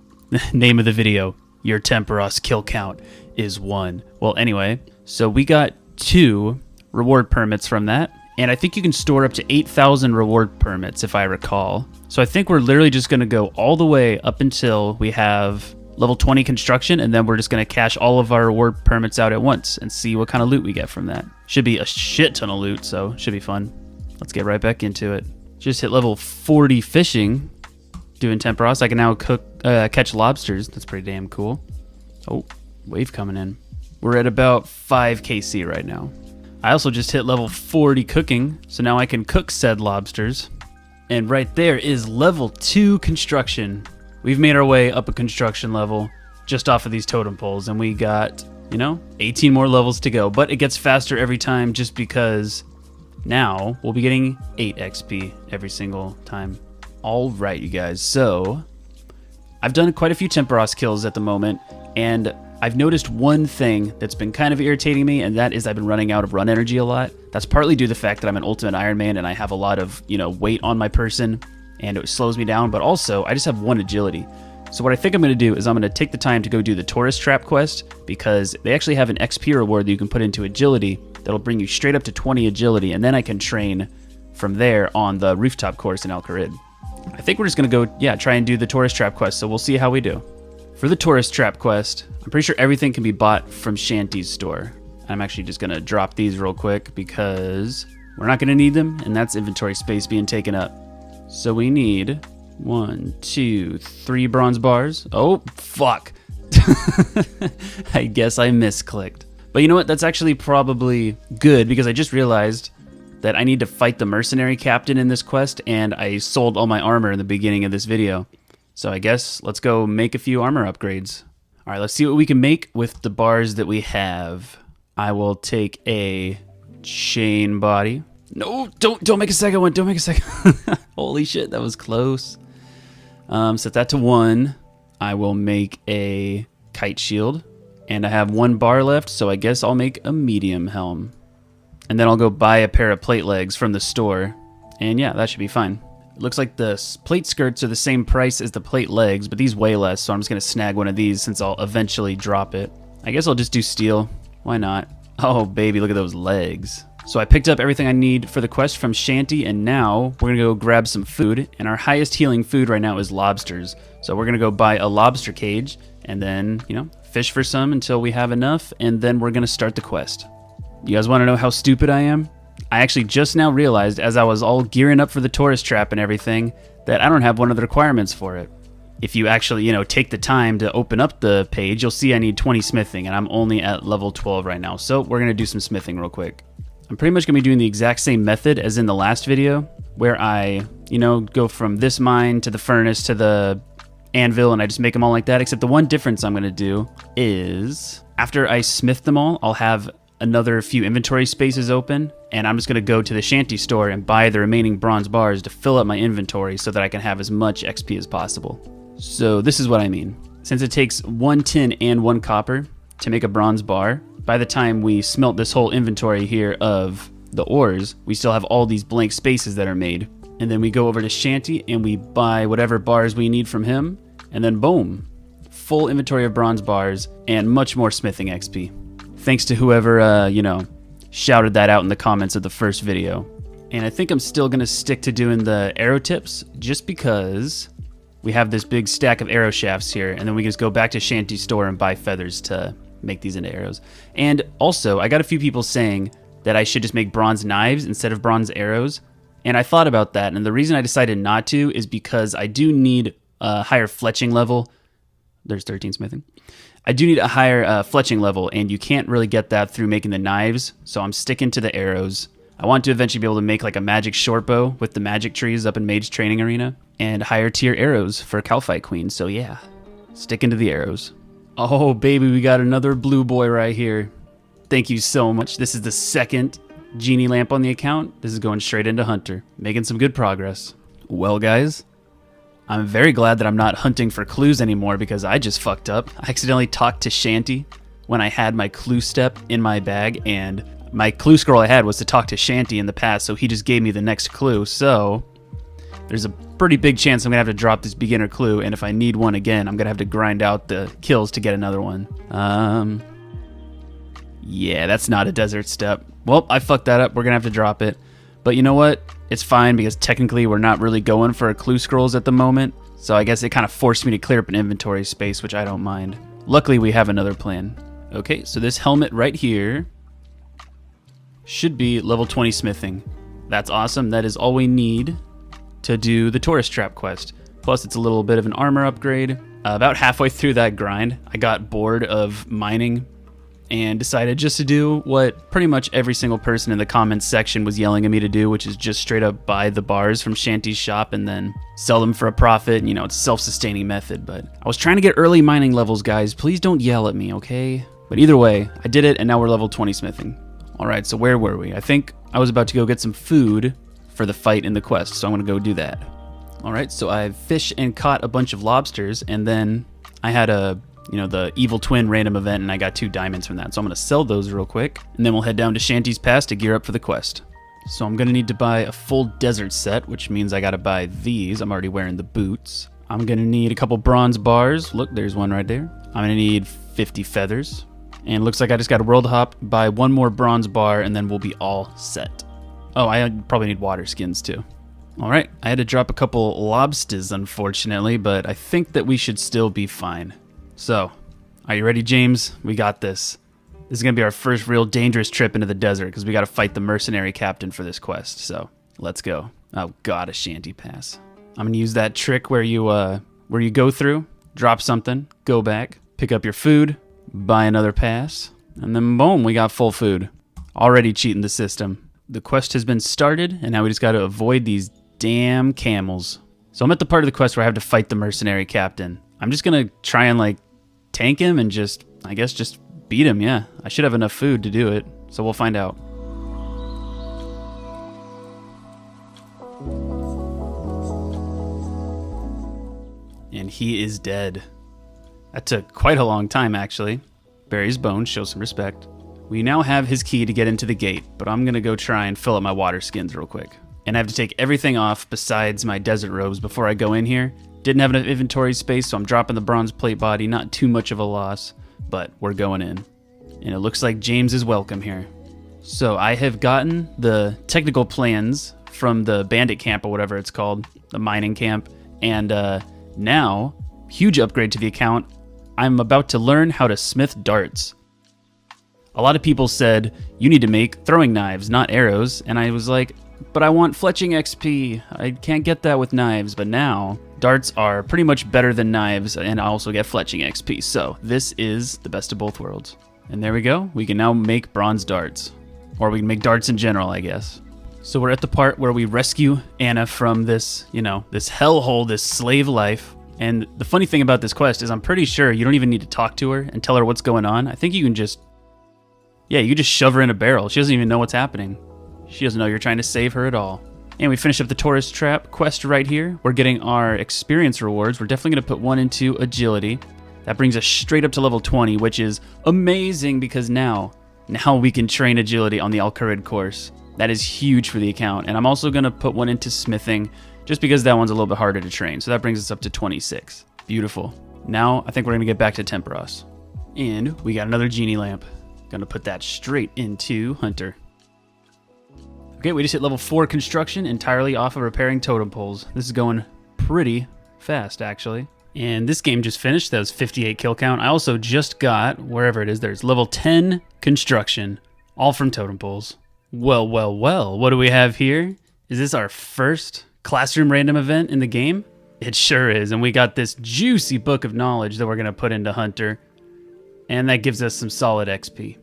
Name of the video, your Temperos kill count is 1. Well, anyway, so we got 2 reward permits from that, and I think you can store up to 8,000 reward permits if I recall. So I think we're literally just gonna go all the way up until we have level 20 construction, and then we're just gonna cash all of our reward permits out at once and see what kind of loot we get from that. Should be a shit ton of loot, so should be fun. Let's get right back into it. Just hit level 40 fishing, doing Temperos. I can now catch lobsters. That's pretty damn cool. Oh, wave coming in. We're at about 5 KC right now. I also just hit level 40 cooking, so now I can cook said lobsters. And right there is level 2 construction. We've made our way up a construction level just off of these totem poles, and we got, 18 more levels to go. But it gets faster every time just because now we'll be getting 8 XP every single time. All right, you guys. So I've done quite a few Temperos kills at the moment, and I've noticed one thing that's been kind of irritating me, and that is I've been running out of run energy a lot. That's partly due to the fact that I'm an Ultimate Iron Man and I have a lot of, weight on my person, and it slows me down, but also I just have 1 agility. So what I think I'm going to do is I'm going to take the time to go do the Tourist Trap quest, because they actually have an XP reward that you can put into agility that'll bring you straight up to 20 agility, and then I can train from there on the rooftop course in Al Kharid. I think we're just going to go, try and do the Tourist Trap quest, so we'll see how we do. For the Tourist Trap quest, I'm pretty sure everything can be bought from Shanty's store. I'm actually just going to drop these real quick because we're not going to need them, and that's inventory space being taken up. So we need 1, 2, 3 bronze bars. Oh, fuck. I guess I misclicked. But you know what? That's actually probably good, because I just realized that I need to fight the mercenary captain in this quest, and I sold all my armor in the beginning of this video. So I guess let's go make a few armor upgrades. All right, let's see what we can make with the bars that we have. I will take a chain body. No, don't make a second one. Don't make a second. Holy shit, that was close. Set that to 1. I will make a kite shield, and I have 1 bar left, so I guess I'll make a medium helm. And then I'll go buy a pair of plate legs from the store, and yeah, that should be fine. It looks like the plate skirts are the same price as the plate legs, but these weigh less, so I'm just gonna snag one of these since I'll eventually drop it. I guess I'll just do steel. Why not? Oh baby, look at those legs. So I picked up everything I need for the quest from Shanty, and now we're gonna go grab some food, and our highest healing food right now is lobsters. So we're gonna go buy a lobster cage, and then, fish for some until we have enough, and then we're gonna start the quest. You guys wanna know how stupid I am? I actually just now realized, as I was all gearing up for the tourist trap and everything, that I don't have one of the requirements for it. If you actually, take the time to open up the page, you'll see I need 20 smithing, and I'm only at level 12 right now. So we're gonna do some smithing real quick. I'm pretty much gonna be doing the exact same method as in the last video, where I, go from this mine to the furnace to the anvil, and I just make them all like that, except the one difference I'm gonna do is, after I smith them all, I'll have another few inventory spaces open, and I'm just gonna go to the Shanty store and buy the remaining bronze bars to fill up my inventory so that I can have as much XP as possible. So this is what I mean. Since it takes 1 tin and 1 copper to make a bronze bar, by the time we smelt this whole inventory here of the ores, we still have all these blank spaces that are made. And then we go over to Shanty and we buy whatever bars we need from him, and then boom, full inventory of bronze bars and much more smithing XP. Thanks to whoever, shouted that out in the comments of the first video. And I think I'm still gonna stick to doing the arrow tips just because we have this big stack of arrow shafts here, and then we can just go back to Shanty's store and buy feathers to make these into arrows. And also, I got a few people saying that I should just make bronze knives instead of bronze arrows. And I thought about that, and the reason I decided not to is because I do need a higher fletching level. There's 13 smithing. I do need a higher fletching level, and you can't really get that through making the knives, so I'm sticking to the arrows. I want to eventually be able to make like a magic short bow with the magic trees up in Mage Training Arena, and higher tier arrows for Calphite Queen, so yeah, sticking to the arrows. Oh baby, we got another blue boy right here. Thank you so much. This is the second genie lamp on the account. This is going straight into Hunter, making some good progress. Well guys, I'm very glad that I'm not hunting for clues anymore because I just fucked up. I accidentally talked to Shanty when I had my clue step in my bag, and my clue scroll I had was to talk to Shanty in the past, so he just gave me the next clue. So there's a pretty big chance I'm gonna have to drop this beginner clue, and if I need one again, I'm gonna have to grind out the kills to get another one. Yeah, that's not a desert step. Well, I fucked that up. We're gonna have to drop it. But you know what? It's fine because technically we're not really going for clue scrolls at the moment. So I guess it kind of forced me to clear up an inventory space, which I don't mind. Luckily, we have another plan. Okay, so this helmet right here should be level 20 smithing. That's awesome. That is all we need to do the tourist trap quest. Plus, it's a little bit of an armor upgrade. About halfway through that grind, I got bored of mining and decided just to do what pretty much every single person in the comments section was yelling at me to do, which is just straight up buy the bars from Shanty's shop and then sell them for a profit. You know, it's a self-sustaining method, but I was trying to get early mining levels, guys. Please don't yell at me, okay? But either way, I did it, and now we're level 20 smithing. All right, so where were we? I think I was about to go get some food for the fight in the quest, so I'm gonna go do that. All right, so I fished and caught a bunch of lobsters, and then I had the evil twin random event, and I got 2 diamonds from that. So I'm gonna sell those real quick, and then we'll head down to Shanty's Pass to gear up for the quest. So I'm gonna need to buy a full desert set, which means I gotta buy these. I'm already wearing the boots. I'm gonna need a couple bronze bars. Look, there's one right there. I'm gonna need 50 feathers. And looks like I just gotta world hop, buy 1 more bronze bar, and then we'll be all set. Oh, I probably need water skins too. All right, I had to drop a couple lobsters, unfortunately, but I think that we should still be fine. So, are you ready, James? We got this. This is going to be our first real dangerous trip into the desert because we got to fight the mercenary captain for this quest. So, let's go. Oh god, a Shanty Pass. I'm going to use that trick where you go through, drop something, go back, pick up your food, buy another pass, and then boom, we got full food. Already cheating the system. The quest has been started, and now we just got to avoid these damn camels. So I'm at the part of the quest where I have to fight the mercenary captain. I'm just going to try and tank him and just beat him, yeah. I should have enough food to do it, so we'll find out. And he is dead. That took quite a long time, actually. Bury his bones, show some respect. We now have his key to get into the gate, but I'm gonna go try and fill up my water skins real quick. And I have to take everything off besides my desert robes before I go in here. Didn't have enough inventory space, so I'm dropping the bronze plate body. Not too much of a loss, but we're going in. And it looks like James is welcome here. So I have gotten the technical plans from the bandit camp or whatever it's called, the mining camp. And now, huge upgrade to the account, I'm about to learn how to smith darts. A lot of people said, you need to make throwing knives, not arrows. And I was like, but I want fletching XP. I can't get that with knives, but now darts are pretty much better than knives, and I also get fletching XP. So this is the best of both worlds. And there we go. We can now make bronze darts. Or we can make darts in general, I guess. So we're at the part where we rescue Anna from this, this hellhole, this slave life. And the funny thing about this quest is I'm pretty sure you don't even need to talk to her and tell her what's going on. I think you can just shove her in a barrel. She doesn't even know what's happening. She doesn't know you're trying to save her at all. And we finished up the tourist trap quest right here. We're getting our experience rewards. We're definitely going to put 1 into agility. That brings us straight up to level 20, which is amazing because now we can train agility on the Al-Kharid course. That is huge for the account. And I'm also going to put 1 into smithing just because that one's a little bit harder to train. So that brings us up to 26. Beautiful. Now I think we're going to get back to Temperos. And we got another genie lamp. Going to put that straight into Hunter. Okay, we just hit level 4 construction entirely off of repairing totem poles. This is going pretty fast, actually. And this game just finished. That was 58 kill count. I also just got, wherever it is, there's level 10 construction, all from totem poles. Well, what do we have here? Is this our first classroom random event in the game? It sure is, and we got this juicy book of knowledge that we're going to put into Hunter, and that gives us some solid XP.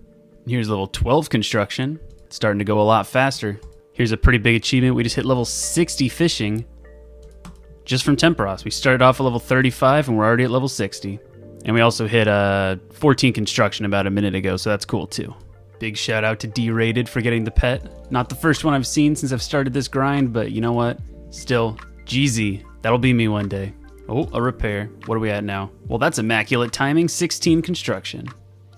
Here's level 12 construction. It's starting to go a lot faster. Here's a pretty big achievement. We just hit level 60 fishing just from Temperos. We started off at level 35 and we're already at level 60. And we also hit 14 construction about a minute ago, so that's cool too. Big shout out to D-Rated for getting the pet. Not the first one I've seen since I've started this grind, but you know what? Still, Jeezy. That'll be me one day. Oh, a repair. What are we at now? Well, that's immaculate timing. 16 construction.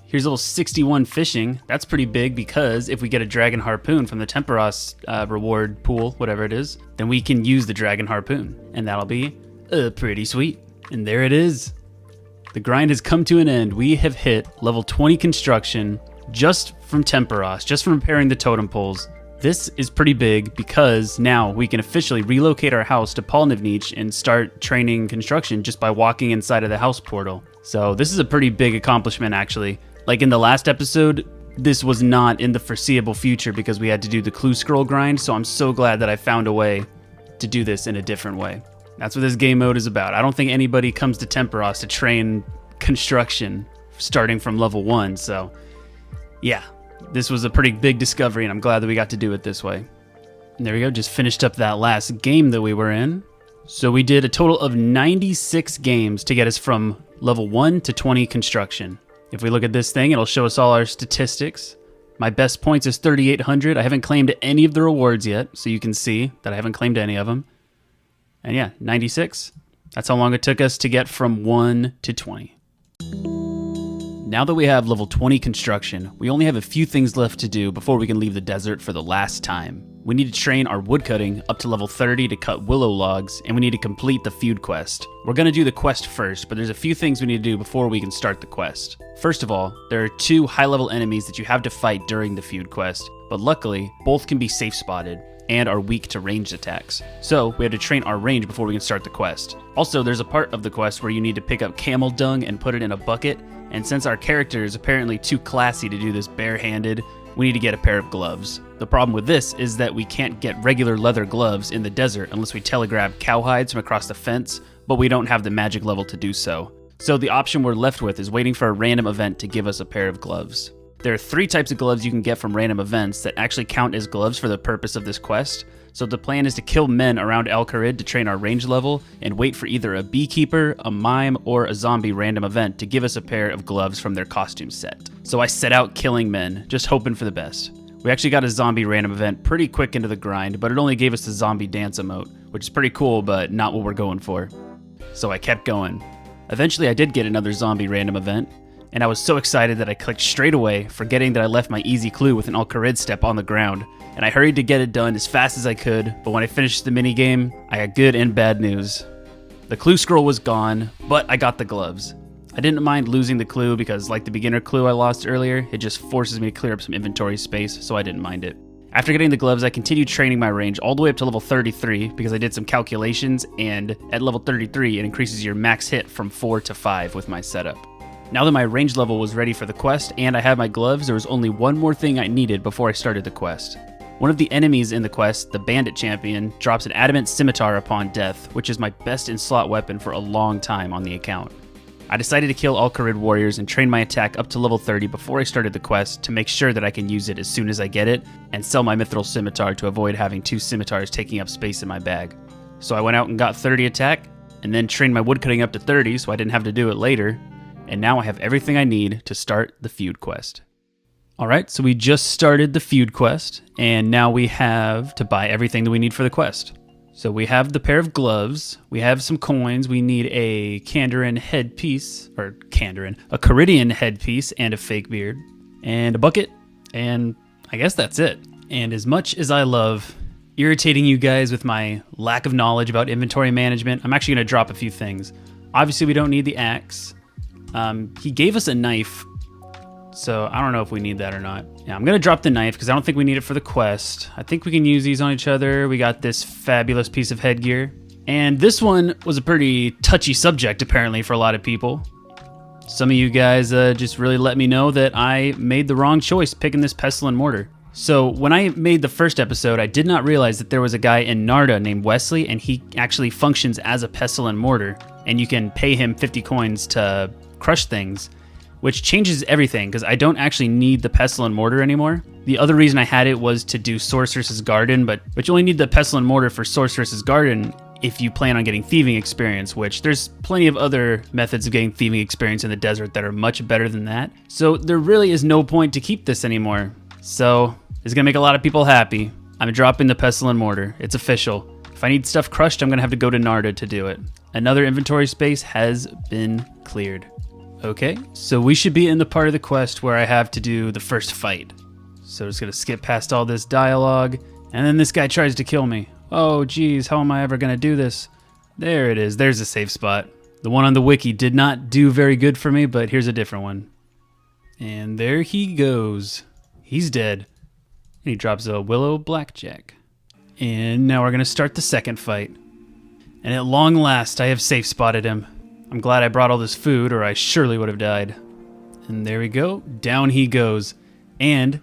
Here's a little 61 fishing. That's pretty big because if we get a dragon harpoon from the Temperos reward pool, whatever it is, then we can use the dragon harpoon. And that'll be pretty sweet. And there it is. The grind has come to an end. We have hit level 20 construction just from Temperos, just from repairing the totem poles. This is pretty big because now we can officially relocate our house to Polnivnich and start training construction just by walking inside of the house portal. So this is a pretty big accomplishment actually. Like in the last episode, this was not in the foreseeable future because we had to do the clue scroll grind, so I'm so glad that I found a way to do this in a different way. That's what this game mode is about. I don't think anybody comes to Temperos to train construction starting from level 1, so yeah. This was a pretty big discovery, and I'm glad that we got to do it this way. And there we go, just finished up that last game that we were in. So we did a total of 96 games to get us from level 1 to 20 construction. If we look at this thing, it'll show us all our statistics. My best points is 3,800. I haven't claimed any of the rewards yet, so you can see that I haven't claimed any of them. And yeah, 96. That's how long it took us to get from 1 to 20. Now that we have level 20 construction, we only have a few things left to do before we can leave the desert for the last time. We need to train our woodcutting up to level 30 to cut willow logs, and we need to complete the feud quest. We're going to do the quest first, but there's a few things we need to do before we can start the quest. First of all, there are 2 high-level enemies that you have to fight during the feud quest, but luckily, both can be safe spotted and are weak to ranged attacks. So we have to train our range before we can start the quest. Also, there's a part of the quest where you need to pick up camel dung and put it in a bucket, and since our character is apparently too classy to do this barehanded, we need to get a pair of gloves. The problem with this is that we can't get regular leather gloves in the desert unless we telegrab cowhides from across the fence, but we don't have the magic level to do so. So the option we're left with is waiting for a random event to give us a pair of gloves. There are 3 types of gloves you can get from random events that actually count as gloves for the purpose of this quest. So the plan is to kill men around Al-Kharid to train our range level and wait for either a beekeeper, a mime, or a zombie random event to give us a pair of gloves from their costume set. So I set out killing men, just hoping for the best. We actually got a zombie random event pretty quick into the grind, but it only gave us the zombie dance emote, which is pretty cool, but not what we're going for. So I kept going. Eventually I did get another zombie random event, and I was so excited that I clicked straight away, forgetting that I left my easy clue with an Al-Kharid step on the ground, and I hurried to get it done as fast as I could, but when I finished the minigame, I got good and bad news. The clue scroll was gone, but I got the gloves. I didn't mind losing the clue because, like the beginner clue I lost earlier, it just forces me to clear up some inventory space, so I didn't mind it. After getting the gloves, I continued training my range all the way up to level 33 because I did some calculations, and at level 33 it increases your max hit from 4 to 5 with my setup. Now that my range level was ready for the quest and I had my gloves, there was only one more thing I needed before I started the quest. One of the enemies in the quest, the bandit champion, drops an adamant scimitar upon death, which is my best in slot weapon for a long time on the account. I decided to kill Al-Kharid warriors and train my attack up to level 30 before I started the quest to make sure that I can use it as soon as I get it and sell my mithril scimitar to avoid having 2 scimitars taking up space in my bag. So I went out and got 30 attack and then trained my woodcutting up to 30 so I didn't have to do it later. And now I have everything I need to start the feud quest. Alright, so we just started the feud quest, and now we have to buy everything that we need for the quest. So we have the pair of gloves, we have some coins, we need a Kandarian headpiece, a Kharidian headpiece and a fake beard, and a bucket, and I guess that's it. And as much as I love irritating you guys with my lack of knowledge about inventory management, I'm actually going to drop a few things. Obviously we don't need the axe. He gave us a knife, so I don't know if we need that or not. Yeah, I'm going to drop the knife because I don't think we need it for the quest. I think we can use these on each other. We got this fabulous piece of headgear. And this one was a pretty touchy subject, apparently, for a lot of people. Some of you guys just really let me know that I made the wrong choice picking this pestle and mortar. So when I made the first episode, I did not realize that there was a guy in Narda named Wesley, and he actually functions as a pestle and mortar. And you can pay him 50 coins to crush things, which changes everything because I don't actually need the pestle and mortar anymore. The other reason I had it was to do Sorceress's Garden, but you only need the pestle and mortar for Sorceress's Garden if you plan on getting thieving experience, which there's plenty of other methods of getting thieving experience in the desert that are much better than that. So there really is no point to keep this anymore. So it's gonna make a lot of people happy. I'm dropping the pestle and mortar. It's official. If I need stuff crushed, I'm gonna have to go to Narda to do it. Another inventory space has been cleared. Okay, so we should be in the part of the quest where I have to do the first fight. So just gonna skip past all this dialogue, and then this guy tries to kill me. Oh geez, how am I ever gonna do this? There it is, there's a safe spot. The one on the wiki did not do very good for me, but here's a different one. And there he goes. He's dead. And he drops a willow blackjack. And now we're gonna start the second fight. And at long last, I have safe spotted him. I'm glad I brought all this food, or I surely would have died. And there we go, down he goes. And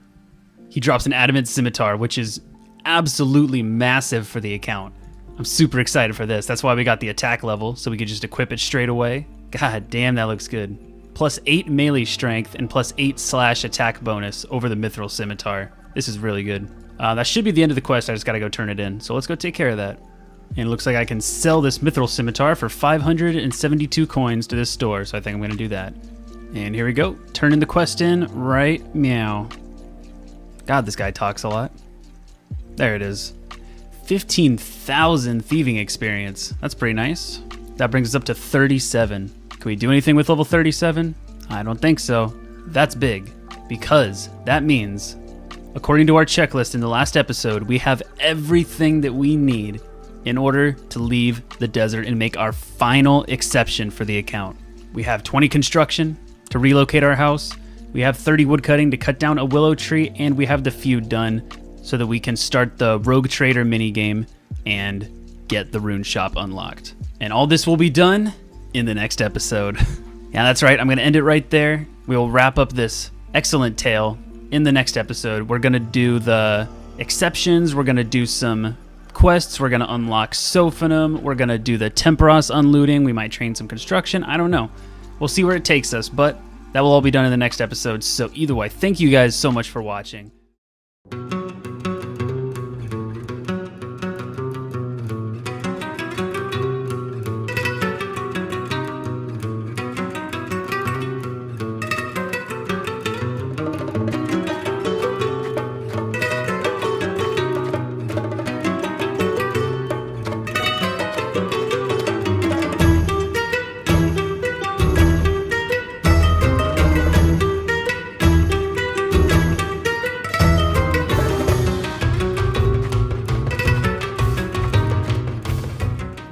he drops an adamant scimitar, which is absolutely massive for the account. I'm super excited for this. That's why we got the attack level, so we could just equip it straight away. God damn, that looks good. Plus 8 melee strength and plus 8 slash attack bonus over the mithril scimitar. This is really good. That should be the end of the quest. I just gotta go turn it in. So let's go take care of that. And it looks like I can sell this mithril scimitar for 572 coins to this store, so I think I'm gonna do that. And here we go, turning the quest in right meow. God, this guy talks a lot. There it is. 15,000 thieving experience. That's pretty nice. That brings us up to 37. Can we do anything with level 37? I don't think so. That's big, because that means, according to our checklist in the last episode, we have everything that we need in order to leave the desert and make our final exception for the account. We have 20 construction to relocate our house, we have 30 woodcutting to cut down a willow tree, and we have the feud done so that we can start the rogue trader minigame and get the rune shop unlocked. And all this will be done in the next episode. Yeah, that's right, I'm gonna end it right there. We'll wrap up this excellent tale in the next episode. We're gonna do the exceptions, we're gonna do some quests, we're gonna unlock Sophanum, we're gonna do the Temperos unlooting, we might train some construction, I don't know. We'll see where it takes us, but that will all be done in the next episode. So either way, thank you guys so much for watching.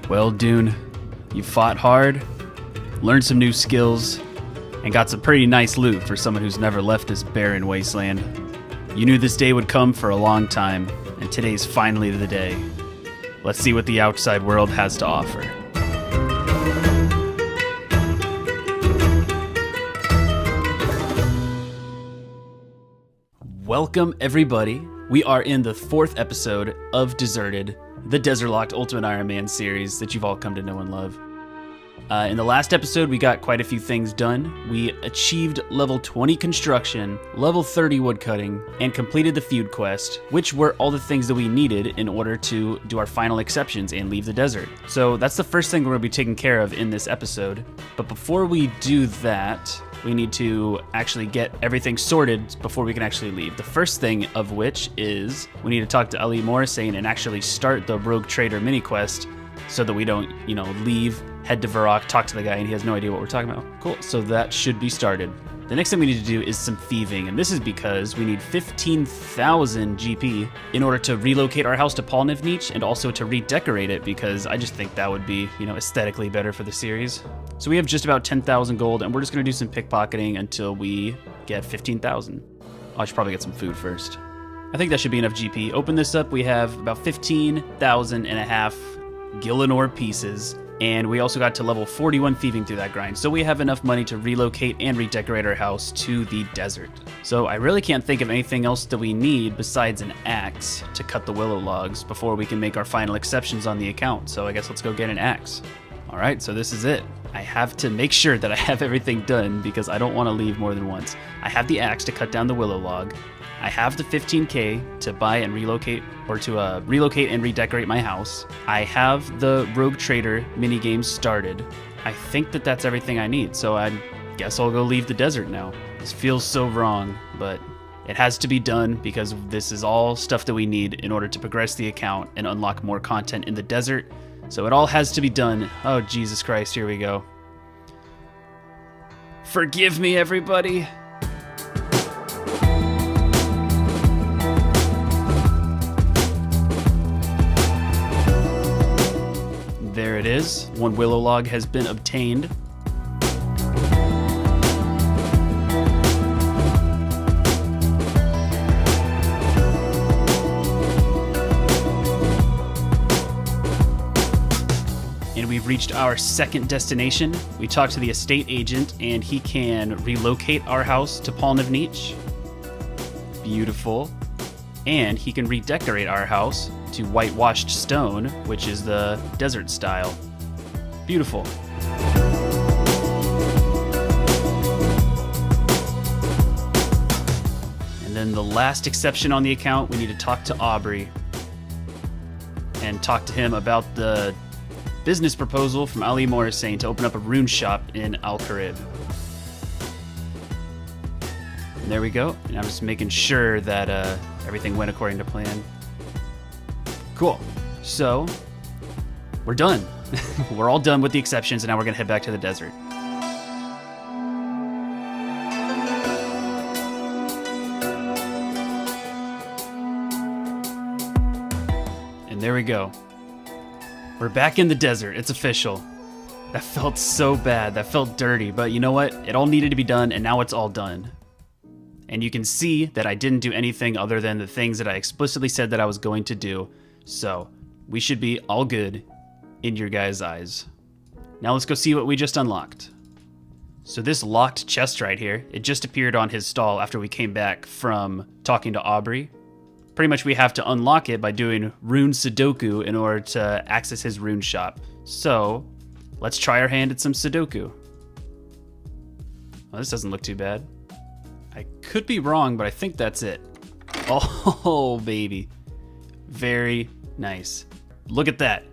Well, Dune, you fought hard, learned some new skills, and got some pretty nice loot for someone who's never left this barren wasteland. You knew this day would come for a long time, and today's finally the day. Let's see what the outside world has to offer. Welcome, everybody. We are in the 4th episode of Deserted, the Desert-Locked Ultimate Iron Man series that you've all come to know and love. In the last episode, we got quite a few things done. We achieved level 20 construction, level 30 woodcutting, and completed the feud quest, which were all the things that we needed in order to do our final exceptions and leave the desert. So that's the first thing we're going to be taking care of in this episode. But before we do that, we need to actually get everything sorted before we can actually leave. The first thing of which is we need to talk to Ali Morrisane and actually start the Rogue Trader mini quest so that we don't, leave, head to Varrock, talk to the guy, and he has no idea what we're talking about. Cool, so that should be started. The next thing we need to do is some thieving, and this is because we need 15,000 GP in order to relocate our house to Polnivnich and also to redecorate it, because I just think that would be, aesthetically better for the series. So we have just about 10,000 gold, and we're just going to do some pickpocketing until we get 15,000. I should probably get some food first. I think that should be enough GP. Open this up, we have about 15,000 and a half Gillinor pieces, and we also got to level 41 thieving through that grind, so we have enough money to relocate and redecorate our house to the desert. So I really can't think of anything else that we need besides an axe to cut the willow logs before we can make our final exceptions on the account, so I guess let's go get an axe. Alright, so this is it. I have to make sure that I have everything done because I don't want to leave more than once. I have the axe to cut down the willow log. I have the 15k to buy and relocate, or to relocate and redecorate my house. I have the Rogue Trader minigame started. I think that that's everything I need, so I guess I'll go leave the desert now. This feels so wrong, but it has to be done because this is all stuff that we need in order to progress the account and unlock more content in the desert. So it all has to be done. Oh, Jesus Christ, here we go. Forgive me, everybody. There it is. One willow log has been obtained. And we've reached our second destination. We talked to the estate agent, and he can relocate our house to Palnivnic. Beautiful. And he can redecorate our house to whitewashed stone, which is the desert style. Beautiful. And then the last exception on the account, we need to talk to Aubrey and talk to him about the business proposal from Ali Morrisane to open up a rune shop in Al-Kharib. And there we go. And I'm just making sure that everything went according to plan. Cool. So, we're done. We're all done with the exceptions, and now we're going to head back to the desert. And there we go. We're back in the desert. It's official. That felt so bad. That felt dirty. But you know what? It all needed to be done, and now it's all done. And you can see that I didn't do anything other than the things that I explicitly said that I was going to do. So, we should be all good in your guys' eyes. Now let's go see what we just unlocked. So this locked chest right here, it just appeared on his stall after we came back from talking to Aubrey. Pretty much we have to unlock it by doing rune Sudoku in order to access his rune shop. So, let's try our hand at some Sudoku. Well, this doesn't look too bad. I could be wrong, but I think that's it. Oh, baby. Very nice. Look at that.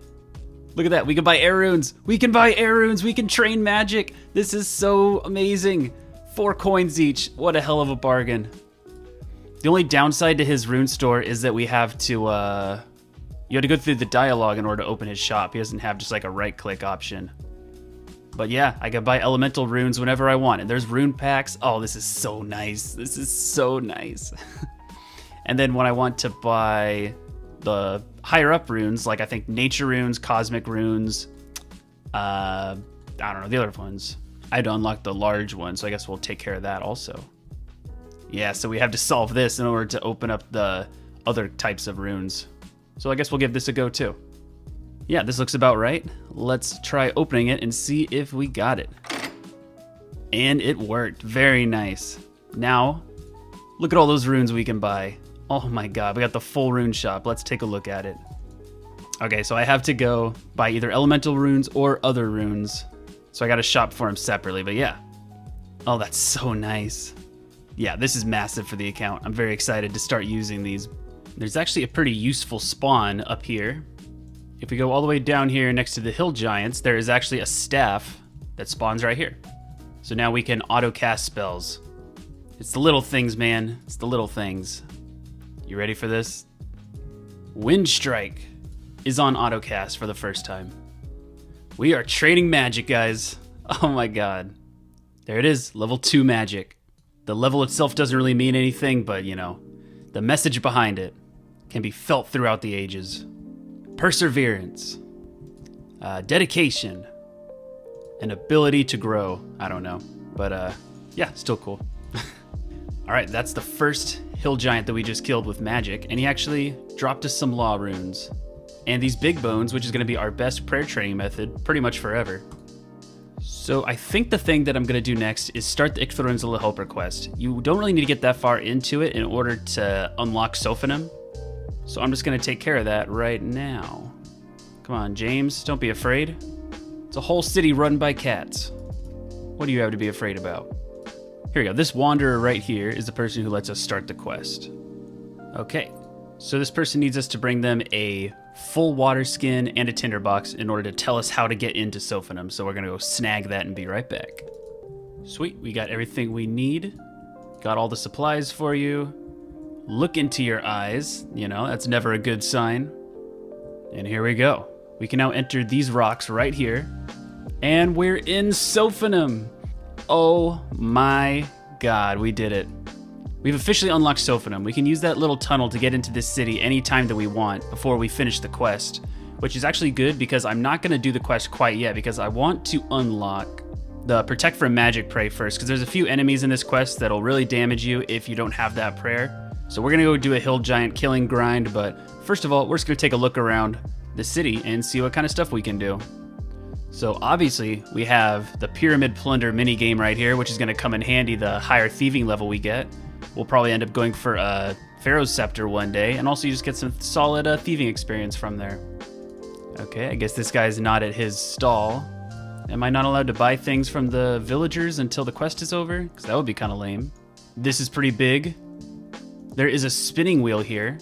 Look at that. We can buy air runes. We can buy air runes. We can train magic. This is so amazing. 4 coins each. What a hell of a bargain. The only downside to his rune store is that we have to, you have to go through the dialogue in order to open his shop. He doesn't have just like a right click option. But yeah, I can buy elemental runes whenever I want. And there's rune packs. Oh, this is so nice. This is so nice. And then when I want to buy the higher up runes, like I think nature runes, cosmic runes, I don't know, the other ones. I had to unlock the large one, so I guess we'll take care of that also. Yeah, so we have to solve this in order to open up the other types of runes. So I guess we'll give this a go too. Yeah, this looks about right. Let's try opening it and see if we got it. And it worked. Very nice. Now, look at all those runes we can buy. Oh my god, we got the full rune shop. Let's take a look at it. Okay, so I have to go buy either elemental runes or other runes. So I got to shop for them separately, but yeah. Oh, that's so nice. Yeah, this is massive for the account. I'm very excited to start using these. There's actually a pretty useful spawn up here. If we go all the way down here next to the hill giants, there is actually a staff that spawns right here. So now we can auto cast spells. It's the little things, man. It's the little things. You ready for this? Wind Strike is on autocast for the first time. We are trading magic, guys. Oh my god. There it is, level 2 magic. The level itself doesn't really mean anything, but you know, the message behind it can be felt throughout the ages. Perseverance, dedication, and ability to grow. I don't know, but yeah, still cool. All right, that's the first hill giant that we just killed with magic, and he actually dropped us some law runes. And these big bones, which is gonna be our best prayer training method pretty much forever. So I think the thing that I'm gonna do next is start the Icthrenzel Helper quest. You don't really need to get that far into it in order to unlock Sophanim. So I'm just gonna take care of that right now. Come on, James, don't be afraid. It's a whole city run by cats. What do you have to be afraid about? Here we go, this wanderer right here is the person who lets us start the quest. Okay, so this person needs us to bring them a full water skin and a tinderbox in order to tell us how to get into Sophanim. So we're gonna go snag that and be right back. Sweet, we got everything we need. Got all the supplies for you. Look into your eyes, you know, that's never a good sign. And here we go. We can now enter these rocks right here. And we're in Sophanim. Oh my god, we did it. We've officially unlocked Sophanum. We can use that little tunnel to get into this city anytime that we want before we finish the quest, which is actually good because I'm not going to do the quest quite yet because I want to unlock the Protect from Magic Prayer first, because there's a few enemies in this quest that'll really damage you if you don't have that prayer. So we're going to go do a hill giant killing grind, but first of all, we're just going to take a look around the city and see what kind of stuff we can do. So obviously we have the Pyramid Plunder minigame right here, which is going to come in handy the higher thieving level we get. We'll probably end up going for a Pharaoh's Scepter one day, and also you just get some solid thieving experience from there. Okay, I guess this guy's not at his stall. Am I not allowed to buy things from the villagers until the quest is over? Because that would be kind of lame. This is pretty big. There is a spinning wheel here,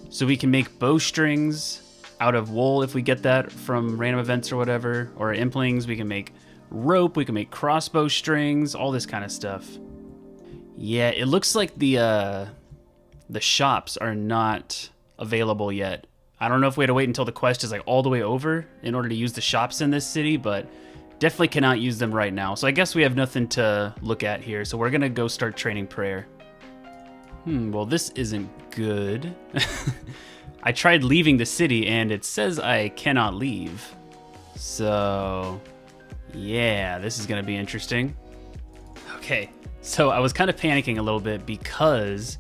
so we can make bowstrings out of wool if we get that from random events or whatever, or implings. We can make rope, we can make crossbow strings, all this kind of stuff. Yeah, it looks like the shops are not available yet. I don't know if we had to wait until the quest is like all the way over in order to use the shops in this city, but definitely cannot use them right now. So I guess we have nothing to look at here. So we're gonna go start training prayer. Well, this isn't good. I tried leaving the city and it says I cannot leave. So yeah, this is gonna be interesting. Okay, so I was kind of panicking a little bit because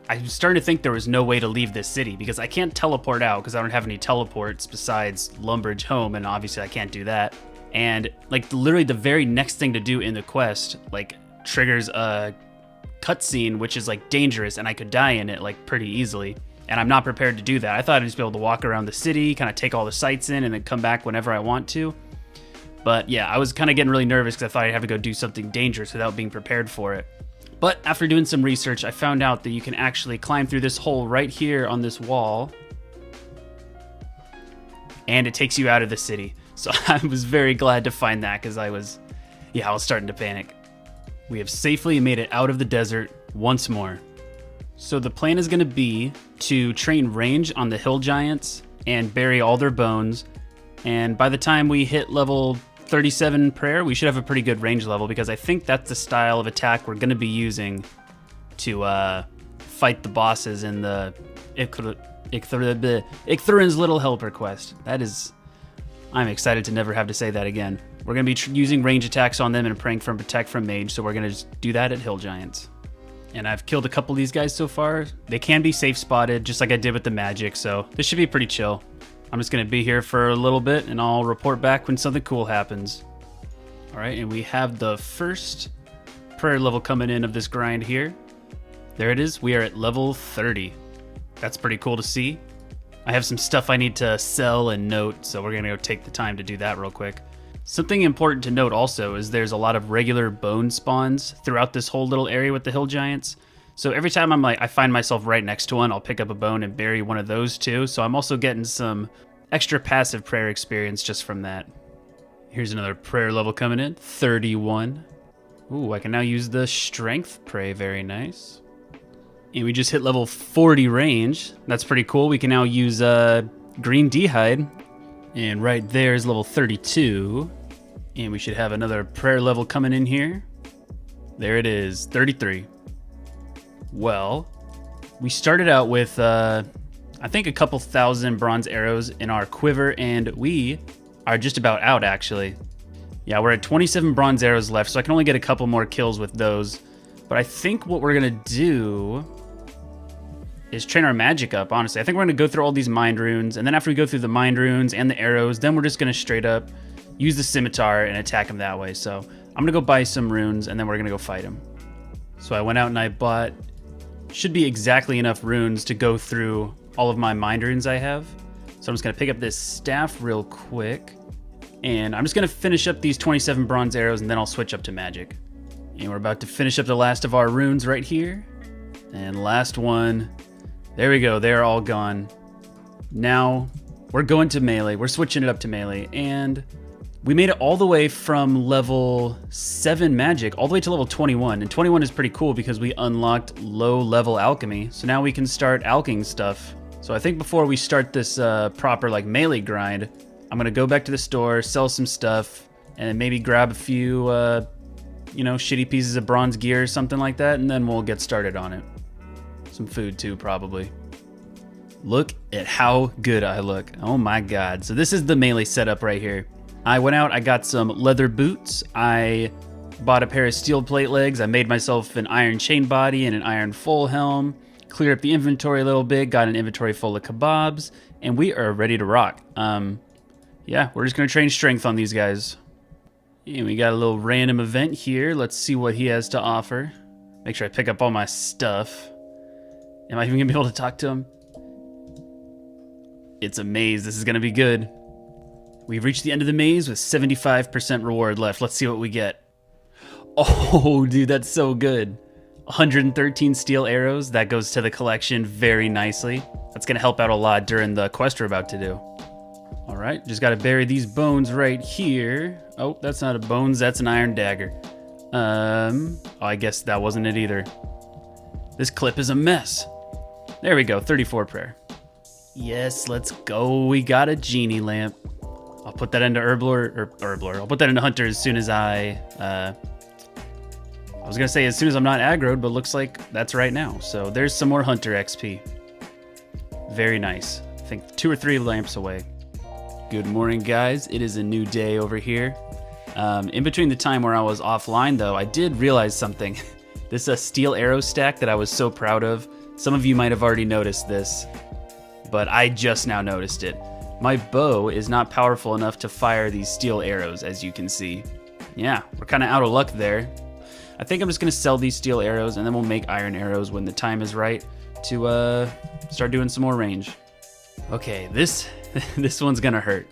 I was starting to think there was no way to leave this city because I can't teleport out because I don't have any teleports besides Lumbridge Home, and obviously I can't do that. And like literally the very next thing to do in the quest like triggers a cutscene which is like dangerous, and I could die in it like pretty easily. And I'm not prepared to do that. I thought I'd just be able to walk around the city, kind of take all the sights in, and then come back whenever I want to. But yeah, I was kind of getting really nervous because I thought I'd have to go do something dangerous without being prepared for it. But after doing some research, I found out that you can actually climb through this hole right here on this wall, and it takes you out of the city. So I was very glad to find that because I was starting to panic. We have safely made it out of the desert once more. So the plan is going to be to train range on the hill giants and bury all their bones. And by the time we hit level 37 prayer, we should have a pretty good range level because I think that's the style of attack we're going to be using to fight the bosses in the Icthurin's Little Helper quest. I'm excited to never have to say that again. We're going to be using range attacks on them and praying for Protect from Mage, so we're going to just do that at hill giants. And I've killed a couple of these guys so far. They can be safe spotted, just like I did with the magic, so this should be pretty chill. I'm just going to be here for a little bit, and I'll report back when something cool happens. All right, and we have the first prayer level coming in of this grind here. There it is. We are at level 30. That's pretty cool to see. I have some stuff I need to sell and note, so we're going to go take the time to do that real quick. Something important to note also is there's a lot of regular bone spawns throughout this whole little area with the hill giants. So every time I find myself right next to one, I'll pick up a bone and bury one of those too. So I'm also getting some extra passive prayer experience just from that. Here's another prayer level coming in, 31. Ooh, I can now use the strength pray, very nice. And we just hit level 40 range. That's pretty cool. We can now use green D'hide. And right there is level 32. And we should have another prayer level coming in here. There it is, 33. Well, we started out with, I think a couple thousand bronze arrows in our quiver, and we are just about out, actually. Yeah, we're at 27 bronze arrows left, so I can only get a couple more kills with those. But I think what we're going to do is train our magic up, honestly. I think we're going to go through all these mind runes, and then after we go through the mind runes and the arrows, then we're just going to straight up use the scimitar and attack him that way. So I'm going to go buy some runes, and then we're going to go fight him. So I went out and I bought, should be exactly enough runes to go through all of my mind runes I have. So I'm just going to pick up this staff real quick, and I'm just going to finish up these 27 bronze arrows, and then I'll switch up to magic. And we're about to finish up the last of our runes right here. And last one. There we go, they're all gone. Now, we're going to melee. We're switching it up to melee, and we made it all the way from level 7 magic all the way to level 21. And 21 is pretty cool because we unlocked low-level alchemy. So now we can start alching stuff. So I think before we start this proper like melee grind, I'm gonna go back to the store, sell some stuff, and maybe grab a few you know, shitty pieces of bronze gear or something like that, and then we'll get started on it. Some food too, probably. Look at how good I look. Oh my god. So this is the melee setup right here. I went out, I got some leather boots, I bought a pair of steel plate legs, I made myself an iron chain body and an iron full helm, cleared up the inventory a little bit, got an inventory full of kebabs, and we are ready to rock. Yeah, we're just gonna train strength on these guys. And we got a little random event here. Let's see what he has to offer. Make sure I pick up all my stuff. Am I even gonna be able to talk to him? It's a maze, this is gonna be good. We've reached the end of the maze with 75% reward left. Let's see what we get. Oh, dude, that's so good. 113 steel arrows, that goes to the collection very nicely. That's gonna help out a lot during the quest we're about to do. All right, just gotta bury these bones right here. Oh, that's not a bones, that's an iron dagger. Oh, I guess that wasn't it either. This clip is a mess. There we go, 34 prayer. Yes, let's go, we got a genie lamp. I'll put that into Herblore. I'll put that into Hunter as soon as I was gonna say as soon as I'm not aggroed, but looks like that's right now. So there's some more Hunter XP. Very nice. I think 2 or 3 lamps away. Good morning, guys. It is a new day over here. In between the time where I was offline, though, I did realize something. This steel arrow stack that I was so proud of. Some of you might have already noticed this, but I just now noticed it. My bow is not powerful enough to fire these steel arrows, as you can see. Yeah, we're kind of out of luck there. I think I'm just going to sell these steel arrows, and then we'll make iron arrows when the time is right to start doing some more range. Okay, this one's going to hurt.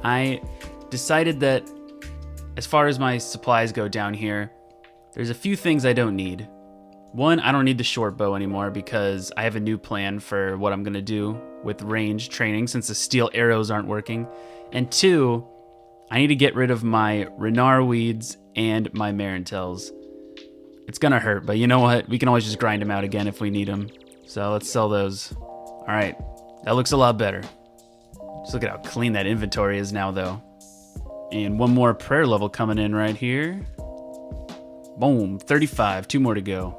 I decided that as far as my supplies go down here, there's a few things I don't need. One, I don't need the short bow anymore because I have a new plan for what I'm going to do with range training since the steel arrows aren't working. And 2, I need to get rid of my Renar weeds and my Marintels. It's going to hurt, but you know what? We can always just grind them out again if we need them. So let's sell those. All right, that looks a lot better. Just look at how clean that inventory is now, though. And one more prayer level coming in right here. Boom, 35, 2 more to go.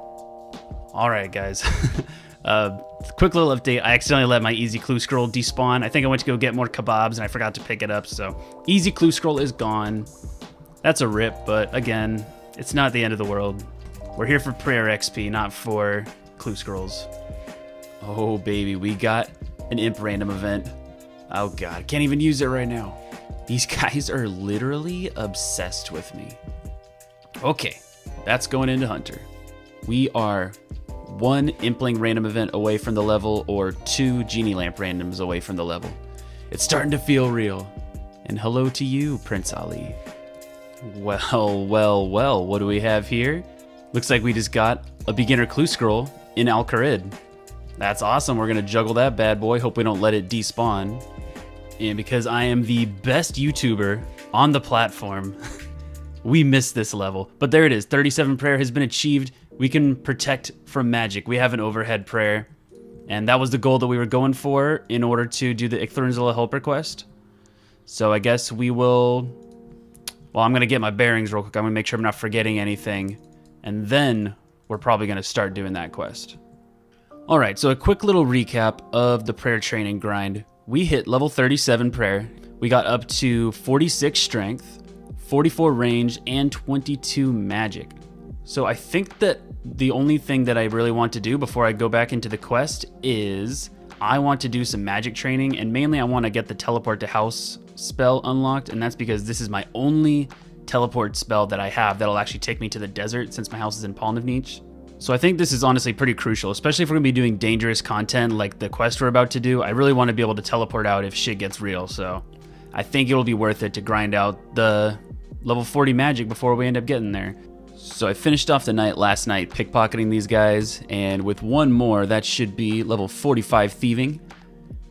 All right, guys. Quick little update. I accidentally let my easy clue scroll despawn. I think I went to go get more kebabs and I forgot to pick it up. So easy clue scroll is gone. That's a rip, but again, it's not the end of the world. We're here for prayer XP, not for clue scrolls. Oh, baby, we got an imp random event. Oh, God, I can't even use it right now. These guys are literally obsessed with me. Okay, that's going into Hunter. We are 1 Impling random event away from the level or 2 Genie Lamp randoms away from the level. It's starting to feel real. And hello to you, Prince Ali. Well, what do we have here? Looks like we just got a beginner clue scroll in Al-Kharid. That's awesome. We're going to juggle that bad boy. Hope we don't let it despawn. And because I am the best YouTuber on the platform, we missed this level. But there it is. 37 prayer has been achieved. We can protect from magic. We have an overhead prayer. And that was the goal that we were going for in order to do the Icthrinzilla helper quest. So I guess we will... Well, I'm going to get my bearings real quick. I'm going to make sure I'm not forgetting anything. And then we're probably going to start doing that quest. All right, so a quick little recap of the prayer training grind. We hit level 37 prayer. We got up to 46 strength, 44 range, and 22 magic. So I think that the only thing that I really want to do before I go back into the quest is I want to do some magic training, and mainly I want to get the teleport to house spell unlocked, and that's because this is my only teleport spell that I have that'll actually take me to the desert since my house is in Palnavnic. So I think this is honestly pretty crucial, especially if we're gonna be doing dangerous content like the quest we're about to do. I really want to be able to teleport out if shit gets real, so I think it'll be worth it to grind out the level 40 magic before we end up getting there. So I finished off the night last night pickpocketing these guys, and with one more, that should be level 45 thieving,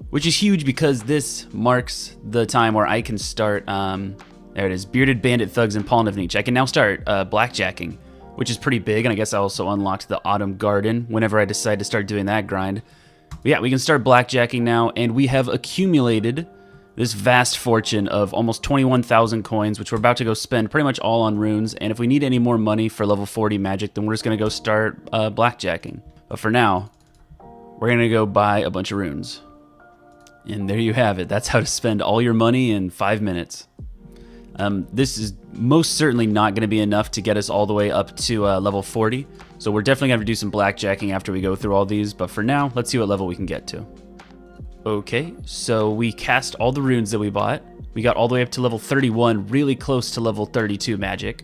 which is huge because this marks the time where I can start, there it is, Bearded Bandit Thugs in Palnavnic. I can now start blackjacking, which is pretty big, and I guess I also unlocked the Autumn Garden whenever I decide to start doing that grind. But yeah, we can start blackjacking now, and we have accumulated this vast fortune of almost 21,000 coins, which we're about to go spend pretty much all on runes. And if we need any more money for level 40 magic, then we're just going to go start blackjacking. But for now, we're going to go buy a bunch of runes. And there you have it. That's how to spend all your money in 5 minutes. This is most certainly not going to be enough to get us all the way up to level 40. So we're definitely going to have to do some blackjacking after we go through all these. But for now, let's see what level we can get to. Okay, so we cast all the runes that we bought. We got all the way up to level 31, really close to level 32 magic.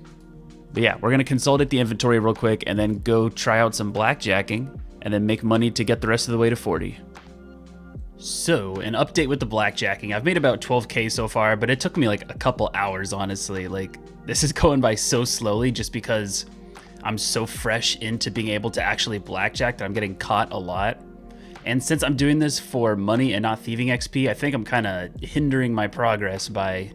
But yeah, we're going to consolidate the inventory real quick and then go try out some blackjacking and then make money to get the rest of the way to 40. So, an update with the blackjacking. I've made about 12k so far, but it took me like a couple hours, honestly. Like, this is going by so slowly just because I'm so fresh into being able to actually blackjack that I'm getting caught a lot. And since I'm doing this for money and not thieving XP, I think I'm kind of hindering my progress by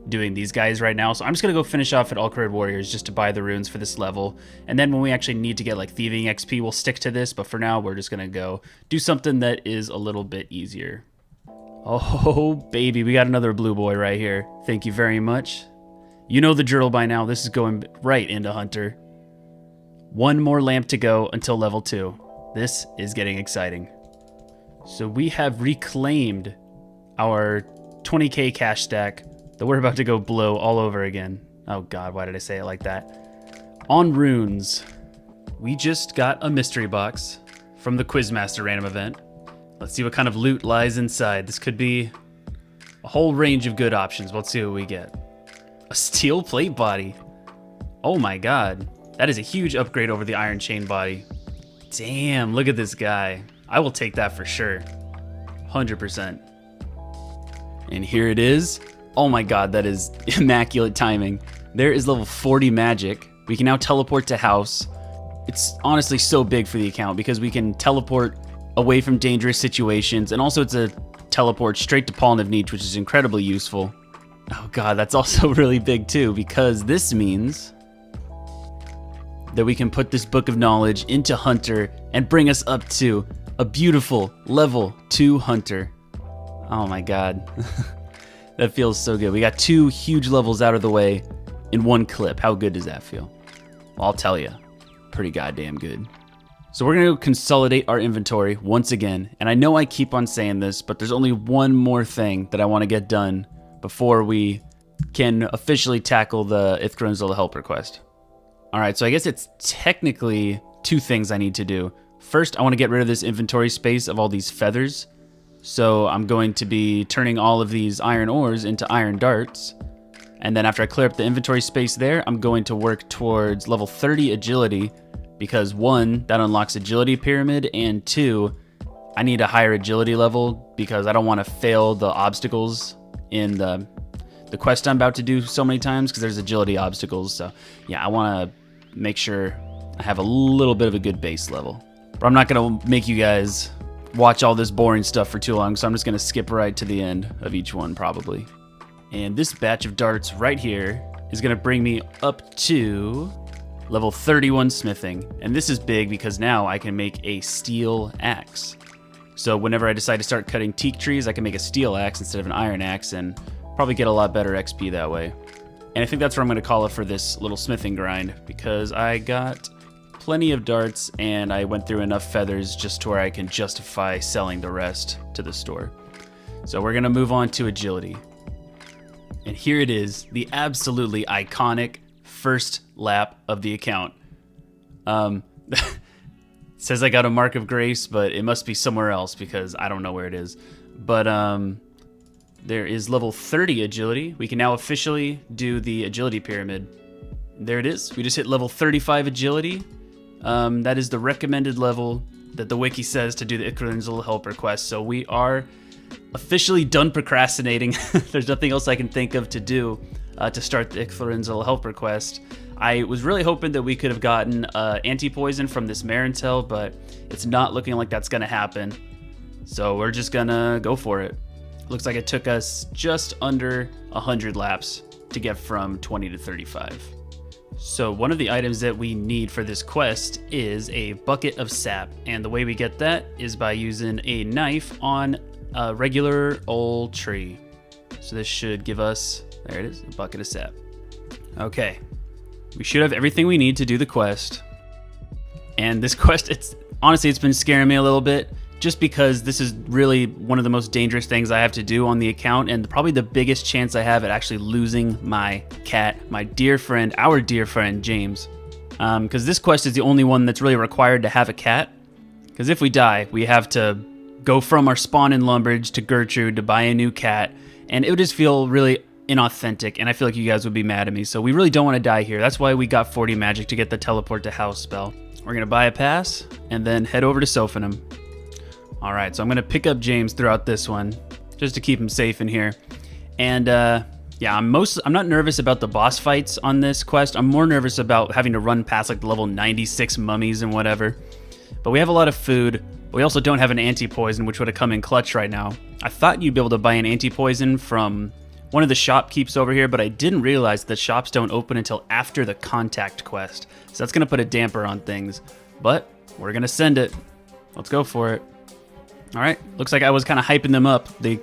doing these guys right now. So I'm just going to go finish off at All Career Warriors just to buy the runes for this level. And then when we actually need to get like thieving XP, we'll stick to this. But for now, we're just going to go do something that is a little bit easier. Oh, baby, we got another blue boy right here. Thank you very much. You know the drill by now. This is going right into Hunter. One more lamp to go until level 2. This is getting exciting. So we have reclaimed our 20k cash stack that we're about to go blow all over again. Oh god, why did I say it like that? On runes, we just got a mystery box from the Quizmaster random event. Let's see what kind of loot lies inside. This could be a whole range of good options. Let's see what we get. A steel plate body. Oh my god. That is a huge upgrade over the iron chain body. Damn, look at this guy. I will take that for sure. 100%. And here it is. Oh my god, that is immaculate timing. There is level 40 magic. We can now teleport to house. It's honestly so big for the account because we can teleport away from dangerous situations, and also it's a teleport straight to Pollen of Niche, which is incredibly useful. Oh god, that's also really big too, because this means that we can put this book of knowledge into Hunter and bring us up to a beautiful level 2 Hunter. Oh my god. That feels so good. We got 2 huge levels out of the way in one clip. How good does that feel? Well, I'll tell you, pretty goddamn good. So we're gonna consolidate our inventory once again. And I know I keep on saying this, but there's only one more thing that I wanna get done before we can officially tackle the xRakine help request. All right, so I guess it's technically 2 things I need to do. First, I want to get rid of this inventory space of all these feathers. So I'm going to be turning all of these iron ores into iron darts. And then after I clear up the inventory space there, I'm going to work towards level 30 agility because 1, that unlocks agility pyramid, and 2, I need a higher agility level because I don't want to fail the obstacles in the quest I'm about to do so many times because there's agility obstacles. So yeah, I want to make sure I have a little bit of a good base level. But I'm not going to make you guys watch all this boring stuff for too long, so I'm just going to skip right to the end of each one probably. And this batch of darts right here is going to bring me up to level 31 smithing. And this is big because now I can make a steel axe. So whenever I decide to start cutting teak trees, I can make a steel axe instead of an iron axe and probably get a lot better XP that way. And I think that's what I'm going to call it for this little smithing grind, because I got plenty of darts and I went through enough feathers just to where I can justify selling the rest to the store. So we're going to move on to agility. And here it is, the absolutely iconic first lap of the account. It says I got a mark of grace, but it must be somewhere else because I don't know where it is. But there is level 30 agility. We can now officially do the agility pyramid. There it is. We just hit level 35 agility. That is the recommended level that the wiki says to do the xRakine help request. So we are officially done procrastinating. There's nothing else I can think of to do to start the xRakine help request. I was really hoping that we could have gotten anti-poison from this Marintel, but it's not looking like that's gonna happen. So we're just gonna go for it. Looks like it took us just under 100 laps to get from 20 to 35. So one of the items that we need for this quest is a bucket of sap, and the way we get that is by using a knife on a regular old tree. So this should give us, there it is, a bucket of sap. Okay, we should have everything we need to do the quest. And this quest, honestly, it's been scaring me a little bit, just because this is really one of the most dangerous things I have to do on the account, and probably the biggest chance I have at actually losing my cat, my dear friend, our dear friend, James. Because this quest is the only one that's really required to have a cat. Because if we die, we have to go from our spawn in Lumbridge to Gertrude to buy a new cat, and it would just feel really inauthentic, and I feel like you guys would be mad at me, so we really don't want to die here. That's why we got 40 magic to get the teleport to house spell. We're going to buy a pass, and then head over to Sophanum. Alright, so I'm going to pick up James throughout this one, just to keep him safe in here. And, yeah, I'm not nervous about the boss fights on this quest. I'm more nervous about having to run past, like, the level 96 mummies and whatever. But we have a lot of food. But we also don't have an anti-poison, which would have come in clutch right now. I thought you'd be able to buy an anti-poison from one of the shopkeepers over here, but I didn't realize that shops don't open until after the contact quest. So that's going to put a damper on things. But we're going to send it. Let's go for it. All right. Looks like I was kind of hyping them up. They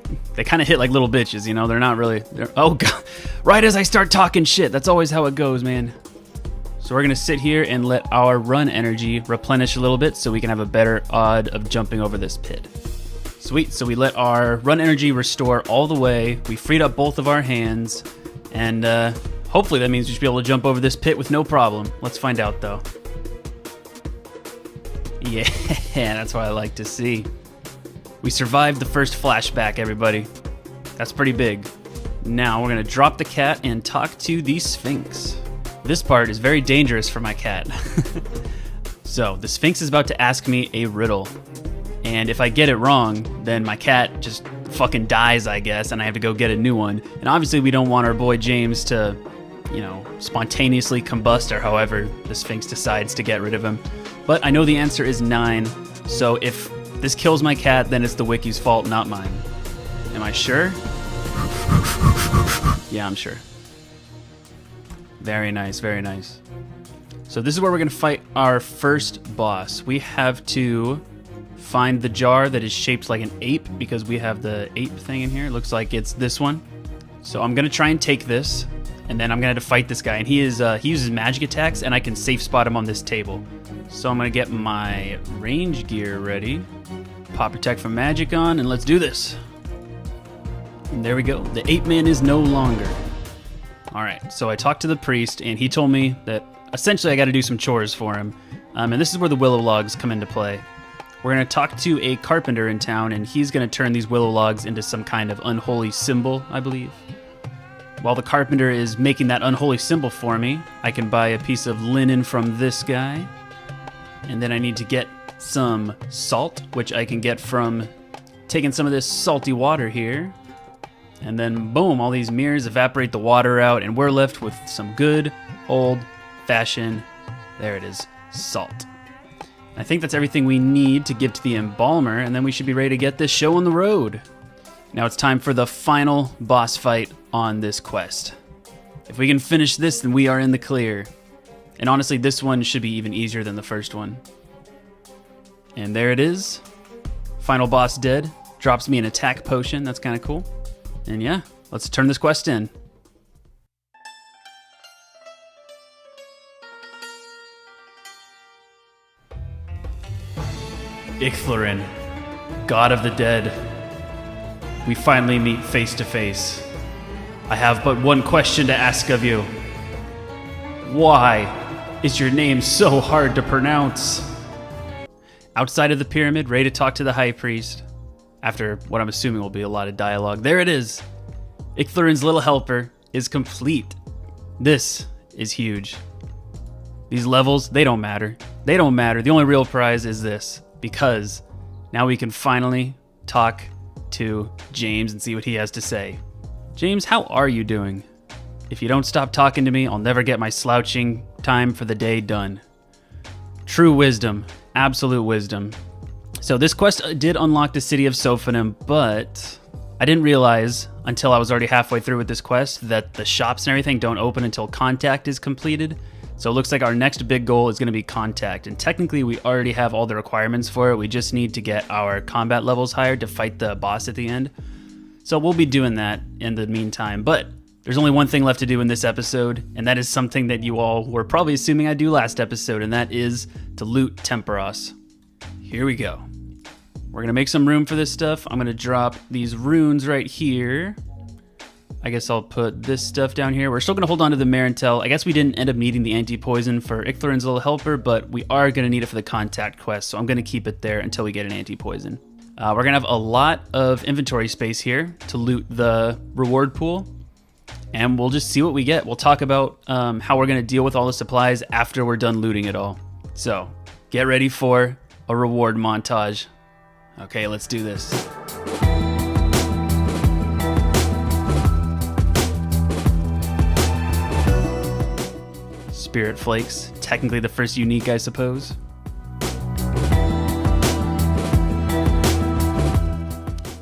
kind of hit like little bitches, you know? They're not really... oh, God. Right as I start talking shit. That's always how it goes, man. So we're going to sit here and let our run energy replenish a little bit so we can have a better odd of jumping over this pit. Sweet, so we let our run energy restore all the way. We freed up both of our hands, and hopefully that means we should be able to jump over this pit with no problem. Let's find out, though. Yeah, that's what I like to see. We survived the first flashback, everybody. That's pretty big. Now we're going to drop the cat and talk to the Sphinx. This part is very dangerous for my cat. So, the Sphinx is about to ask me a riddle. And if I get it wrong, then my cat just fucking dies, I guess, and I have to go get a new one. And obviously we don't want our boy James to, you know, spontaneously combust or however the Sphinx decides to get rid of him. But I know the answer is 9, so if this kills my cat, then it's the Wiki's fault, not mine. Am I sure? Yeah, I'm sure. Very nice, very nice. So this is where we're going to fight our first boss. We have to find the jar that is shaped like an ape because we have the ape thing in here. It looks like it's this one. So I'm going to try and take this, and then I'm going to have to fight this guy. And he uses magic attacks, and I can safe spot him on this table. So I'm going to get my range gear ready. Pop Protect from magic on, and let's do this. And there we go. The ape man is no longer. Alright, so I talked to the priest, and he told me that essentially I got to do some chores for him. And this is where the willow logs come into play. We're going to talk to a carpenter in town, and he's going to turn these willow logs into some kind of unholy symbol, I believe. While the carpenter is making that unholy symbol for me, I can buy a piece of linen from this guy. And then I need to get some salt, which I can get from taking some of this salty water here. And then, boom, all these mirrors evaporate the water out, and we're left with some good, old-fashioned, there it is, salt. I think that's everything we need to give to the embalmer, and then we should be ready to get this show on the road. Now it's time for the final boss fight on this quest. If we can finish this, then we are in the clear. And honestly, this one should be even easier than the first one. And there it is. Final boss dead. Drops me an attack potion. That's kind of cool. And yeah, let's turn this quest in. Ixthlarin, God of the Dead. We finally meet face to face. I have but one question to ask of you. Why is your name so hard to pronounce? Outside of the pyramid, ready to talk to the high priest. After what I'm assuming will be a lot of dialogue. There it is. Ixthlarin's little helper is complete. This is huge. These levels, they don't matter. They don't matter. The only real prize is this. Because now we can finally talk to James and see what he has to say. James, how are you doing? If you don't stop talking to me, I'll never get my slouching time for the day done. True wisdom. Absolute wisdom. So this quest did unlock the city of Sophanum, but I didn't realize until I was already halfway through with this quest that the shops and everything don't open until contact is completed. So it looks like our next big goal is going to be contact, and technically we already have all the requirements for it. We just need to get our combat levels higher to fight the boss at the end. So we'll be doing that in the meantime. But there's only one thing left to do in this episode, and that is something that you all were probably assuming I'd do last episode, and that is to loot Temperos. Here we go. We're gonna make some room for this stuff. I'm gonna drop these runes right here. I guess I'll put this stuff down here. We're still gonna hold on to the Marintel. I guess we didn't end up needing the anti-poison for xRakine's little helper, but we are gonna need it for the contact quest, so I'm gonna keep it there until we get an anti-poison. We're gonna have a lot of inventory space here to loot the reward pool, and we'll just see what we get. We'll talk about how we're gonna deal with all the supplies after we're done looting it all. So get ready for a reward montage. Okay, let's do this. Spirit Flakes, technically the first unique, I suppose.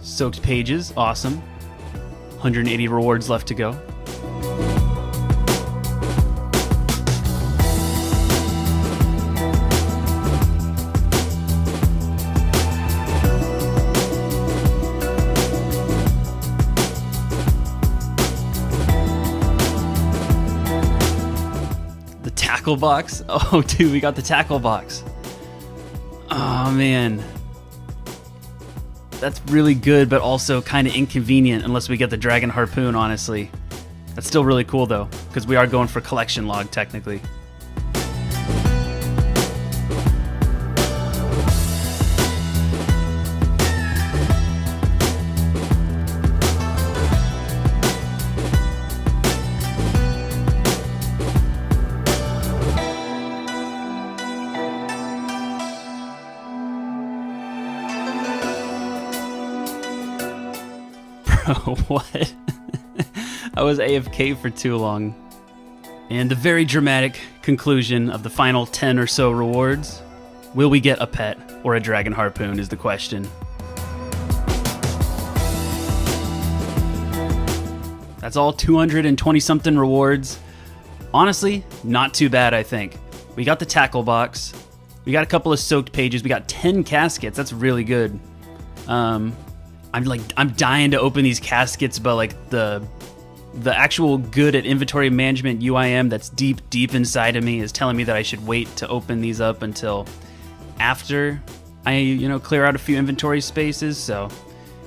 Soaked pages, awesome. 180 rewards left to go. Tackle box. Oh, dude, we got the tackle box. Oh, man. That's really good, but also kind of inconvenient unless we get the dragon harpoon, honestly. That's still really cool, though, because we are going for collection log, technically. What? I was AFK for too long. And the very dramatic conclusion of the final 10 or so rewards. Will we get a pet or a dragon harpoon is the question. That's all 220 something rewards. Honestly, not too bad, I think. We got the tackle box. We got a couple of soaked pages. We got 10 caskets. That's really good. I'm dying to open these caskets, but like the actual good at inventory management UIM that's deep inside of me is telling me that I should wait to open these up until after I, clear out a few inventory spaces. So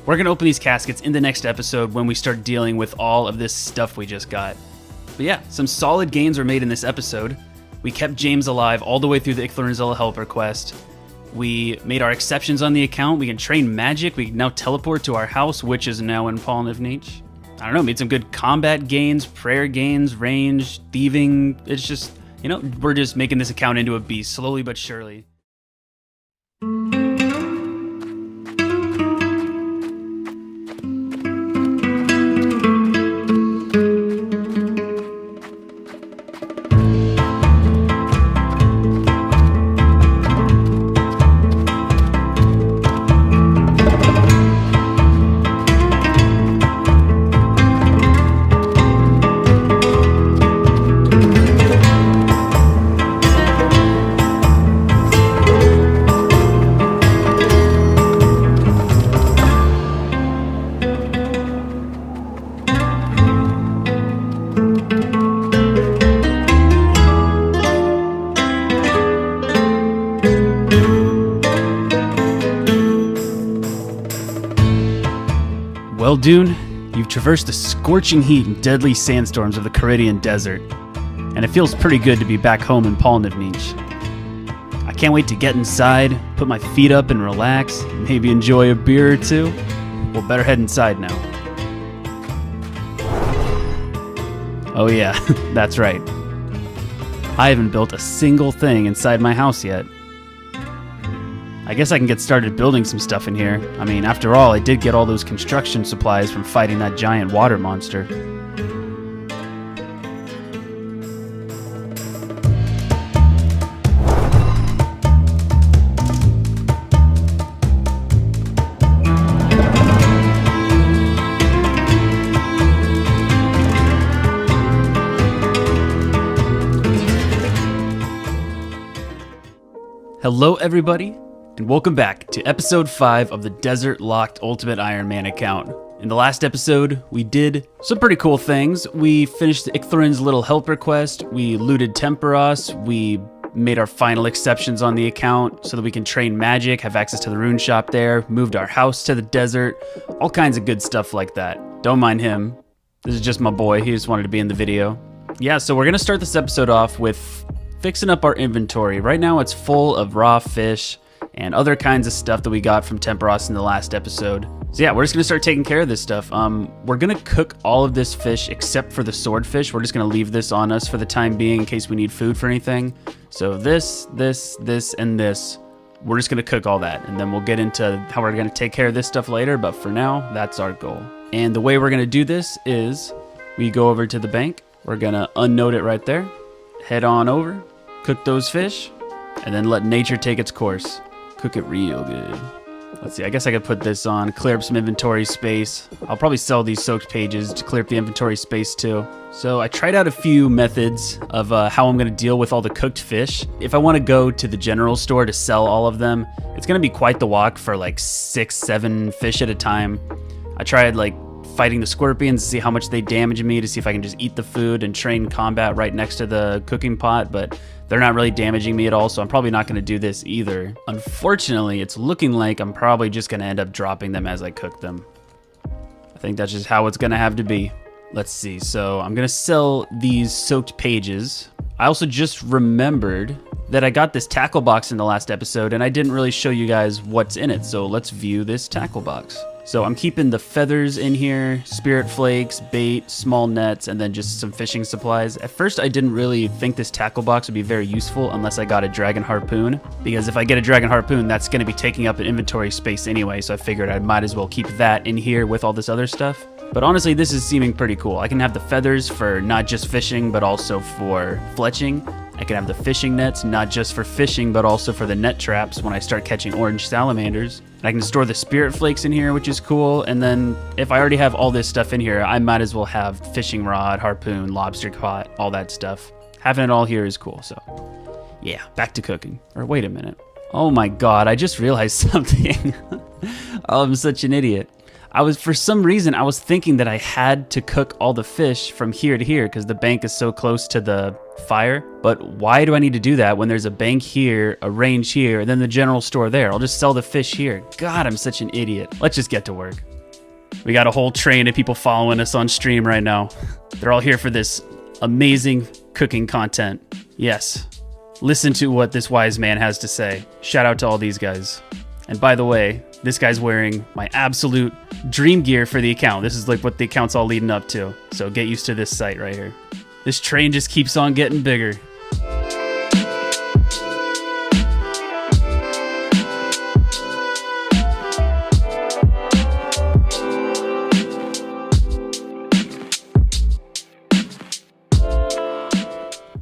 we're gonna open these caskets in the next episode when we start dealing with all of this stuff we just got. But yeah, some solid gains were made in this episode. We kept James alive all the way through the xRakine helper quest. We made our exceptions on the account. We can train magic. We can now teleport to our house, which is now in Polnivnich. I don't know, made some good combat gains, prayer gains, range, thieving. It's just, we're just making this account into a beast, slowly but surely. Well, Dune, you've traversed the scorching heat and deadly sandstorms of the Caridian Desert, and it feels pretty good to be back home in Polnivnich. I can't wait to get inside, put my feet up and relax, maybe enjoy a beer or two. We'll better head inside now. Oh yeah, that's right. I haven't built a single thing inside my house yet. I guess I can get started building some stuff in here. I mean, after all, I did get all those construction supplies from fighting that giant water monster. Hello everybody, and welcome back to episode 5 of the Desert Locked Ultimate Iron Man account. In the last episode, we did some pretty cool things. We finished Icthrin's little helper quest, we looted Temperos, we made our final exceptions on the account so that we can train magic, have access to the rune shop there, moved our house to the desert, all kinds of good stuff like that. Don't mind him. This is just my boy. He just wanted to be in the video. Yeah, so we're going to start this episode off with fixing up our inventory. Right now it's full of raw fish and other kinds of stuff that we got from Temperos in the last episode. So yeah, we're just going to start taking care of this stuff. We're going to cook all of this fish except for the swordfish. We're just going to leave this on us for the time being in case we need food for anything. So this, and this, we're just going to cook all that. And then we'll get into how we're going to take care of this stuff later. But for now, that's our goal. And the way we're going to do this is we go over to the bank. We're going to unnote it right there. Head on over, cook those fish, and then let nature take its course. Cook it real good. Let's see, I guess I could put this on, clear up some inventory space. I'll probably sell these soaked pages to clear up the inventory space too. So I tried out a few methods of how I'm gonna deal with all the cooked fish. If I wanna go to the general store to sell all of them, it's gonna be quite the walk for like 6, 7 fish at a time. I tried like fighting the scorpions to see how much they damage me, to see if I can just eat the food and train combat right next to the cooking pot, but they're not really damaging me at all, so I'm probably not going to do this either. Unfortunately, it's looking like I'm probably just going to end up dropping them as I cook them. I think that's just how it's going to have to be. Let's see, so I'm going to sell these soaked pages. I also just remembered that I got this tackle box in the last episode, and I didn't really show you guys what's in it, so let's view this tackle box. So I'm keeping the feathers in here, spirit flakes, bait, small nets, and then just some fishing supplies. At first, I didn't really think this tackle box would be very useful unless I got a dragon harpoon, because if I get a dragon harpoon, that's going to be taking up an inventory space anyway, so I figured I might as well keep that in here with all this other stuff. But honestly, this is seeming pretty cool. I can have the feathers for not just fishing, but also for fletching. I can have the fishing nets, not just for fishing, but also for the net traps when I start catching orange salamanders. And I can store the spirit flakes in here, which is cool. And then if I already have all this stuff in here, I might as well have fishing rod, harpoon, lobster pot, all that stuff. Having it all here is cool, so yeah, back to cooking. Or wait a minute. Oh my God, I just realized something. Oh, I'm such an idiot. For some reason, I was thinking that I had to cook all the fish from here to here because the bank is so close to the fire. But why do I need to do that when there's a bank here, a range here, and then the general store there? I'll just sell the fish here. God, I'm such an idiot. Let's just get to work. We got a whole train of people following us on stream right now. They're all here for this amazing cooking content. Yes, listen to what this wise man has to say. Shout out to all these guys. And by the way, this guy's wearing my absolute dream gear for the account. This is like what the account's all leading up to. So get used to this site right here. This train just keeps on getting bigger.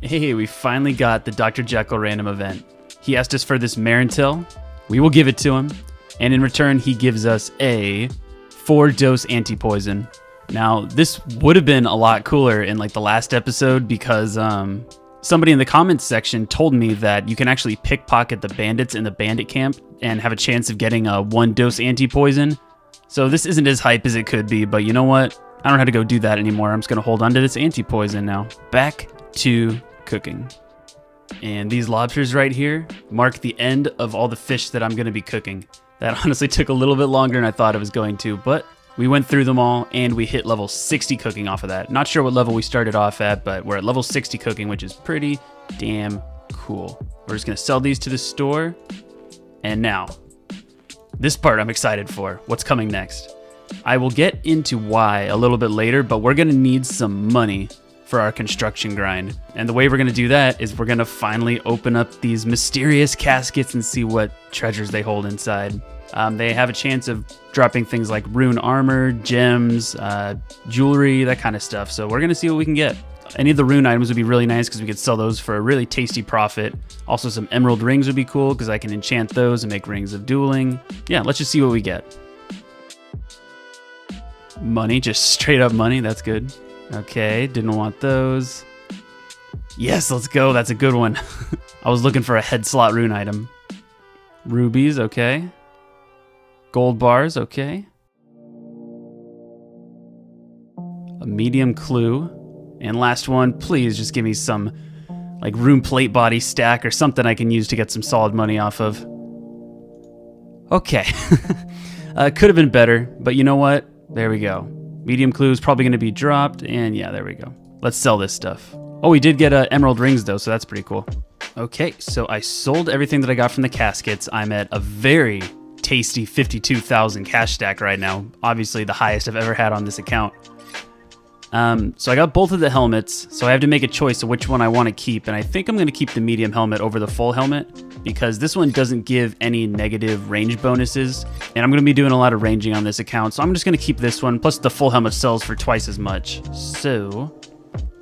Hey, we finally got the Dr. Jekyll random event. He asked us for this Marintil. We will give it to him. And in return, he gives us a 4-dose anti-poison. Now, this would have been a lot cooler in like the last episode because somebody in the comments section told me that you can actually pickpocket the bandits in the bandit camp and have a chance of getting a 1-dose anti-poison. So this isn't as hype as it could be, but you know what? I don't have to go do that anymore. I'm just going to hold on to this anti-poison now. Back to cooking. And these lobsters right here mark the end of all the fish that I'm going to be cooking. That honestly took a little bit longer than I thought it was going to, but we went through them all and we hit level 60 cooking off of that. Not sure what level we started off at, but we're at level 60 cooking, which is pretty damn cool. We're just going to sell these to the store. And now, this part I'm excited for. What's coming next? I will get into why a little bit later, but we're going to need some money for our construction grind. And the way we're going to do that is we're going to finally open up these mysterious caskets and see what treasures they hold inside. They have a chance of dropping things like rune armor, gems, jewelry, that kind of stuff. So we're going to see what we can get. Any of the rune items would be really nice because we could sell those for a really tasty profit. Also, some emerald rings would be cool because I can enchant those and make rings of dueling. Yeah, let's just see what we get. Money, just straight up money. That's good. Okay, didn't want those. Yes, let's go. That's a good one. I was looking for a head slot rune item. Rubies, okay. Gold bars, okay. medium clue. And last one, please just give me some like room plate body stack or something I can use to get some solid money off of. Okay. Could have been better, but you know what? There we go. Medium clue is probably going to be dropped, and yeah, there we go. Let's sell this stuff. Oh, we did get emerald rings though, so that's pretty cool. Okay, so I sold everything that I got from the caskets. I'm at a very tasty 52,000 cash stack right now. Obviously the highest I've ever had on this account. So I got both of the helmets, so I have to make a choice of which one I want to keep, and I think I'm going to keep the medium helmet over the full helmet because this one doesn't give any negative range bonuses, and I'm going to be doing a lot of ranging on this account, so I'm just going to keep this one, plus the full helmet sells for twice as much. So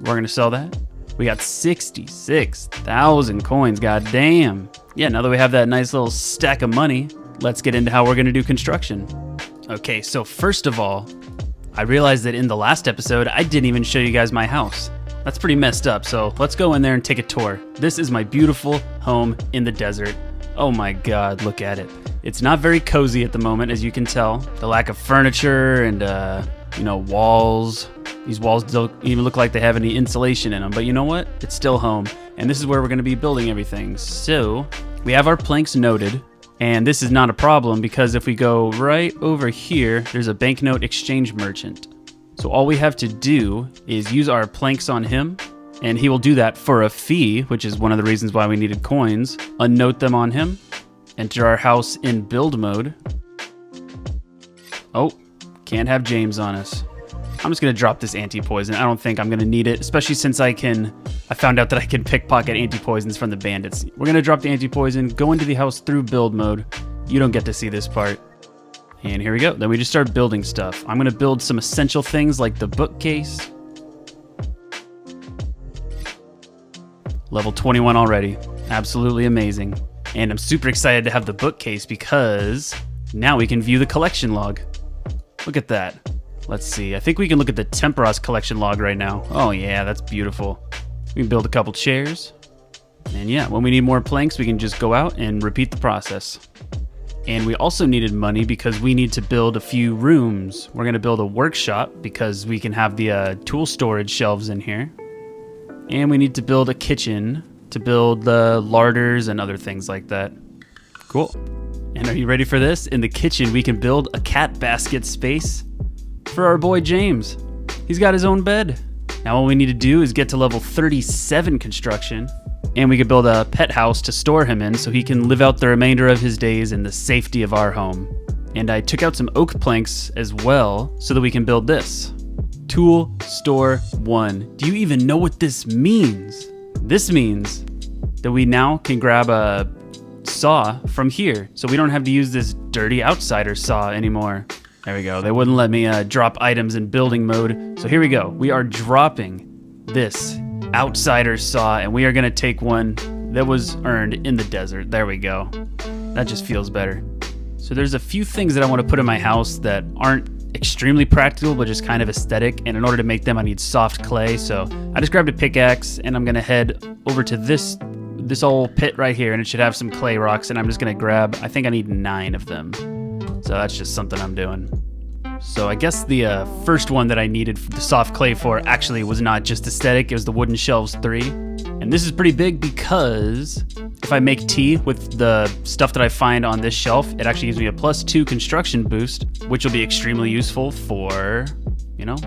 we're going to sell that. We got 66,000 coins, goddamn. Yeah, now that we have that nice little stack of money, let's get into how we're going to do construction. Okay, so first of all, I realized that in the last episode, I didn't even show you guys my house. That's pretty messed up, so let's go in there and take a tour. This is my beautiful home in the desert. Oh my god, look at it. It's not very cozy at the moment, as you can tell. The lack of furniture and, walls. These walls don't even look like they have any insulation in them, but you know what? It's still home, and this is where we're going to be building everything. So, we have our planks noted. And this is not a problem because if we go right over here, there's a banknote exchange merchant. So all we have to do is use our planks on him, and he will do that for a fee, which is one of the reasons why we needed coins. Unnote them on him, enter our house in build mode. Oh, can't have James on us. I'm just gonna drop this anti-poison. I don't think I'm gonna need it, especially since I found out that I can pickpocket anti-poisons from the bandits. We're gonna drop the anti-poison, go into the house through build mode. You don't get to see this part. And here we go. Then we just start building stuff. I'm gonna build some essential things like the bookcase. Level 21 already. Absolutely amazing. And I'm super excited to have the bookcase because now we can view the collection log. Look at that. Let's see, I think we can look at the Temperos collection log right now. Oh yeah, that's beautiful. We can build a couple chairs. And yeah, when we need more planks, we can just go out and repeat the process. And we also needed money because we need to build a few rooms. We're gonna build a workshop because we can have the tool storage shelves in here. And we need to build a kitchen to build the larders and other things like that. Cool. And are you ready for this? In the kitchen, we can build a cat basket space for our boy James. He's got his own bed. Now all we need to do is get to level 37 construction, and we could build a pet house to store him in so he can live out the remainder of his days in the safety of our home. And I took out some oak planks as well so that we can build this. Tool Store 1. Do you even know what this means? This means that we now can grab a saw from here, so we don't have to use this dirty outsider saw anymore. There we go. They wouldn't let me drop items in building mode. So here we go. We are dropping this outsider saw, and we are going to take one that was earned in the desert. There we go. That just feels better. So there's a few things that I want to put in my house that aren't extremely practical, but just kind of aesthetic. And in order to make them, I need soft clay. So I just grabbed a pickaxe, and I'm going to head over to this old pit right here, and it should have some clay rocks. And I'm just going to grab, I think I need 9 of them. So that's just something I'm doing. So I guess the first one that I needed the soft clay for actually was not just aesthetic, it was the wooden shelves 3. And this is pretty big because if I make tea with the stuff that I find on this shelf, it actually gives me a +2 construction boost, which will be extremely useful for,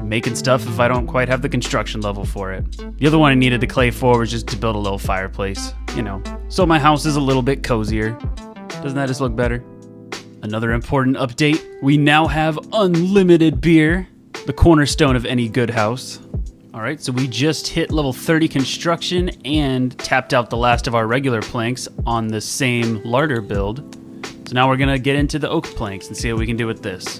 making stuff if I don't quite have the construction level for it. The other one I needed the clay for was just to build a little fireplace, So my house is a little bit cozier. Doesn't that just look better? Another important update, we now have unlimited beer, the cornerstone of any good house. All right, so we just hit level 30 construction and tapped out the last of our regular planks on the same larder build. So now we're gonna get into the oak planks and see what we can do with this.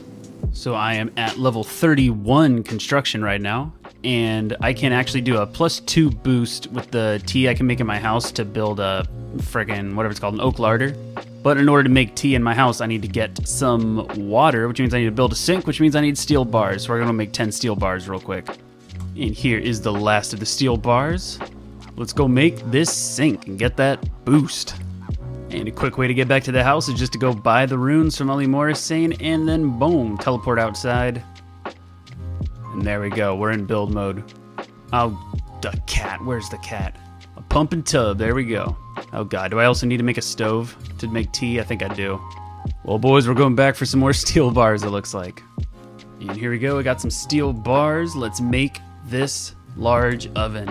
So I am at level 31 construction right now, and I can actually do a +2 boost with the tea I can make in my house to build a friggin' whatever it's called, an oak larder. But in order to make tea in my house, I need to get some water, which means I need to build a sink, which means I need steel bars. So we're gonna make 10 steel bars real quick. And here is the last of the steel bars. Let's go make this sink and get that boost. And a quick way to get back to the house is just to go buy the runes from Ellie Morris saying, and then boom, teleport outside. And And there we go. We're in build mode. Oh, the cat. Where's the cat? A pump and tub. There we go. Oh, God. Do I also need to make a stove to make tea? I think I do. Well, boys, we're going back for some more steel bars, it looks like. And here we go. We got some steel bars. Let's make this large oven.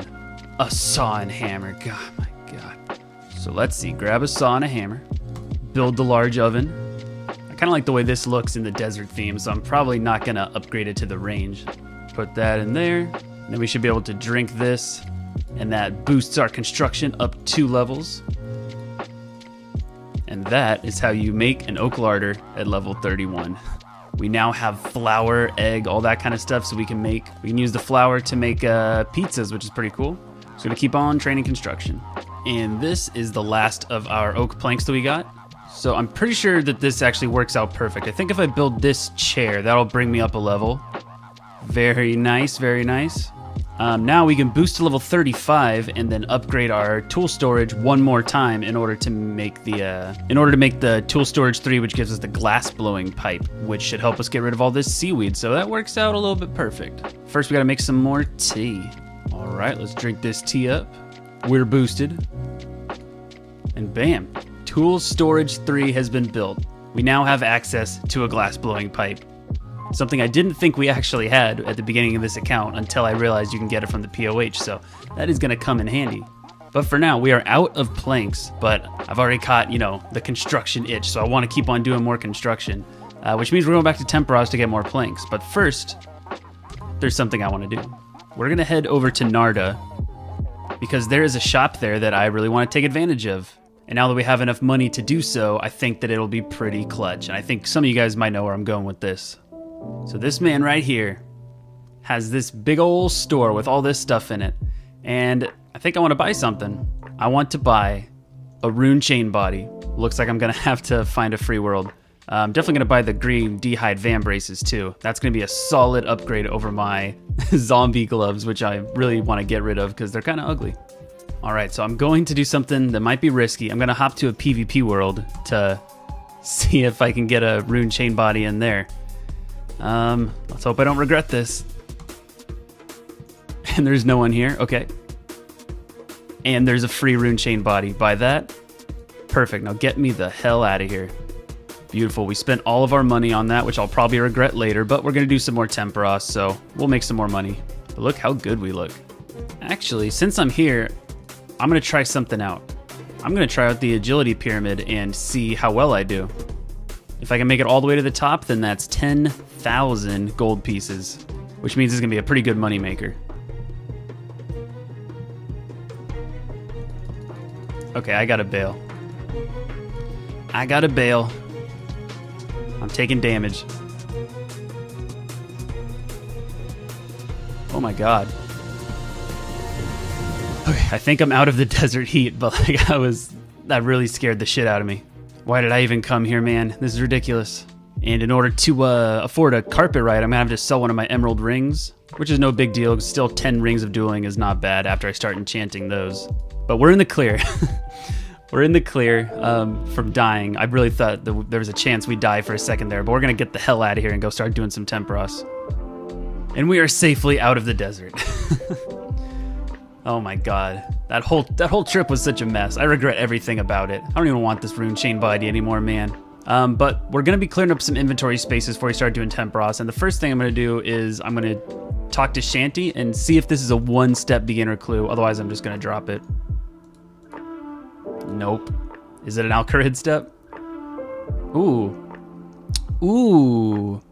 A saw and hammer. God, my God. So let's see. Grab a saw and a hammer. Build the large oven. I kind of like the way this looks in the desert theme, so I'm probably not going to upgrade it to the range. Put that in there. And then we should be able to drink this. And that boosts our construction up 2 levels. And that is how you make an oak larder at level 31. We now have flour, egg, all that kind of stuff, so we can use the flour to make pizzas, which is pretty cool. So we're gonna keep on training construction. And this is the last of our oak planks that we got. So I'm pretty sure that this actually works out perfect. I think if I build this chair, that'll bring me up a level. Very nice, very nice. Now we can boost to level 35 and then upgrade our tool storage one more time in order to make the tool storage 3, which gives us the glass blowing pipe, which should help us get rid of all this seaweed. So that works out a little bit perfect. First, we gotta make some more tea. All right, let's drink this tea up. We're boosted. And bam, tool storage 3 has been built. We now have access to a glass blowing pipe. Something I didn't think we actually had at the beginning of this account until I realized you can get it from the POH, so that is going to come in handy. But for now, we are out of planks, but I've already caught, the construction itch, so I want to keep on doing more construction, which means we're going back to Temperos to get more planks. But first, there's something I want to do. We're going to head over to Narda, because there is a shop there that I really want to take advantage of. And now that we have enough money to do so, I think that it'll be pretty clutch. And I think some of you guys might know where I'm going with this. So this man right here has this big old store with all this stuff in it. And I think I want to buy something. I want to buy a rune chain body. Looks like I'm going to have to find a free world. I'm definitely going to buy the green D-hide van braces too. That's going to be a solid upgrade over my zombie gloves, which I really want to get rid of because they're kind of ugly. All right, so I'm going to do something that might be risky. I'm going to hop to a PvP world to see if I can get a rune chain body in there. Let's hope I don't regret this. And there's no one here. Okay. And there's a free rune chain body. Buy that. Perfect. Now get me the hell out of here. Beautiful. We spent all of our money on that, which I'll probably regret later, but we're going to do some more Temperos, so we'll make some more money. But look how good we look. Actually, since I'm here, I'm going to try something out. I'm going to try out the agility pyramid and see how well I do. If I can make it all the way to the top, then that's 10,000 gold pieces, which means it's going to be a pretty good money maker. Okay, I gotta bail. I gotta bail. I'm taking damage. Oh my god. Okay, I think I'm out of the desert heat, but that really scared the shit out of me. Why did I even come here, man? This is ridiculous. And in order to afford a carpet ride, I'm gonna have to sell one of my emerald rings, which is no big deal. Still, 10 rings of dueling is not bad after I start enchanting those. But we're in the clear. We're in the clear from dying. I really thought there was a chance we'd die for a second there, but we're gonna get the hell out of here and go start doing some Temperos. And we are safely out of the desert. Oh my god. That whole trip was such a mess. I regret everything about it. I don't even want this rune chain body anymore, man. But we're gonna be clearing up some inventory spaces before we start doing Temperos. And the first thing I'm gonna do is I'm gonna talk to Shanty and see if this is a one-step beginner clue. Otherwise, I'm just gonna drop it. Nope. Is it an Alcarid step? Ooh. Ooh.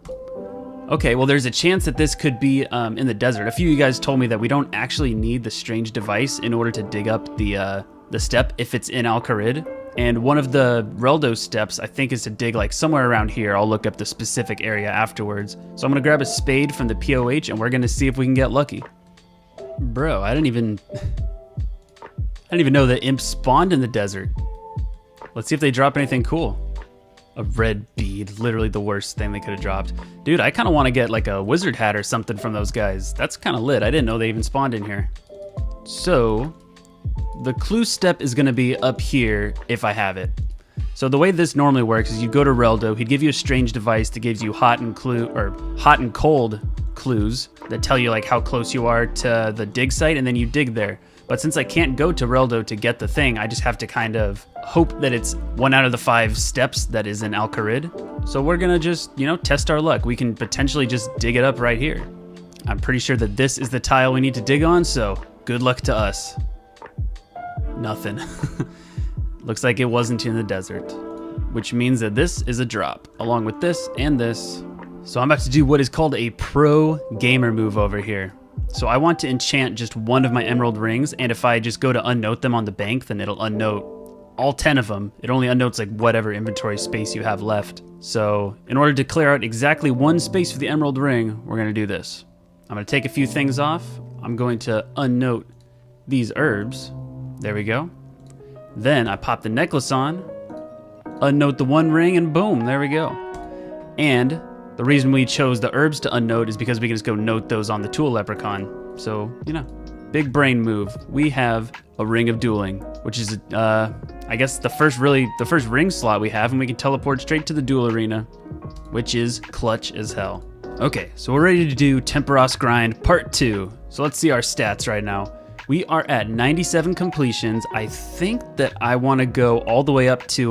Okay, well, there's a chance that this could be in the desert. A few of you guys told me that we don't actually need the strange device in order to dig up the step if it's in Alcarid. And one of the Reldo steps, I think, is to dig like somewhere around here. I'll look up the specific area afterwards. So I'm gonna grab a spade from the POH and we're gonna see if we can get lucky. Bro, I didn't even know that imps spawned in the desert. Let's see if they drop anything cool. A red bead, literally the worst thing they could have dropped. Dude, I kind of want to get like a wizard hat or something from those guys. That's kind of lit. I didn't know they even spawned in here. So, the clue step is going to be up here if I have it. So the way this normally works is you go to Reldo, he'd give you a strange device that gives you hot and cold clues that tell you like how close you are to the dig site, and then you dig there. But since I can't go to Reldo to get the thing, I just have to kind of hope that it's 1 out of the 5 steps that is in Al Kharid. So we're gonna just, you know, test our luck. We can potentially just dig it up right here. I'm pretty sure that this is the tile we need to dig on, so good luck to us. Nothing. Looks like it wasn't in the desert, which means that this is a drop, along with this and this. So I'm about to do what is called a pro gamer move over here. So I want to enchant just one of my emerald rings, and if I just go to unnote them on the bank, then it'll unnote all 10 of them. It only unnotes like whatever inventory space you have left. So in order to clear out exactly 1 space for the emerald ring, we're gonna do this. I'm gonna take a few things off. I'm going to unnote these herbs. There we go. Then I pop the necklace on, unnote the 1 ring, and boom, there we go. And the reason we chose the herbs to unnote is because we can just go note those on the tool leprechaun. So, you know, big brain move. We have a ring of dueling, which is, I guess the first ring slot we have, and we can teleport straight to the duel arena, which is clutch as hell. Okay, so we're ready to do Temperos Grind Part 2. So let's see our stats right now. We are at 97 completions. I think that I want to go all the way up to,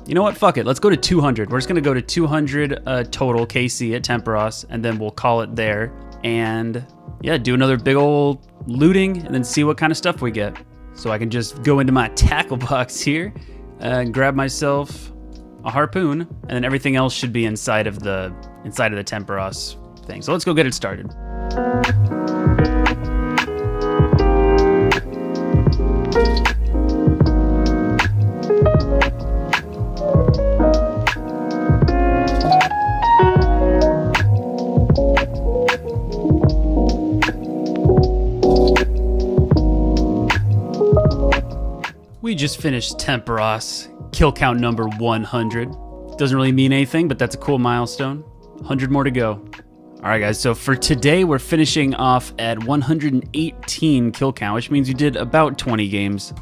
you know what, fuck it. Let's go to 200. We're just going to go to 200 total KC at Temperos, and then we'll call it there. And yeah, do another big old looting, and then see what kind of stuff we get. So I can just go into my tackle box here and grab myself a harpoon, and then everything else should be inside of the Temperos thing. So let's go get it started. We just finished Temperos, kill count number 100. Doesn't really mean anything, but that's a cool milestone. 100 more to go. All right, guys, so for today, we're finishing off at 118 kill count, which means you did about 20 games.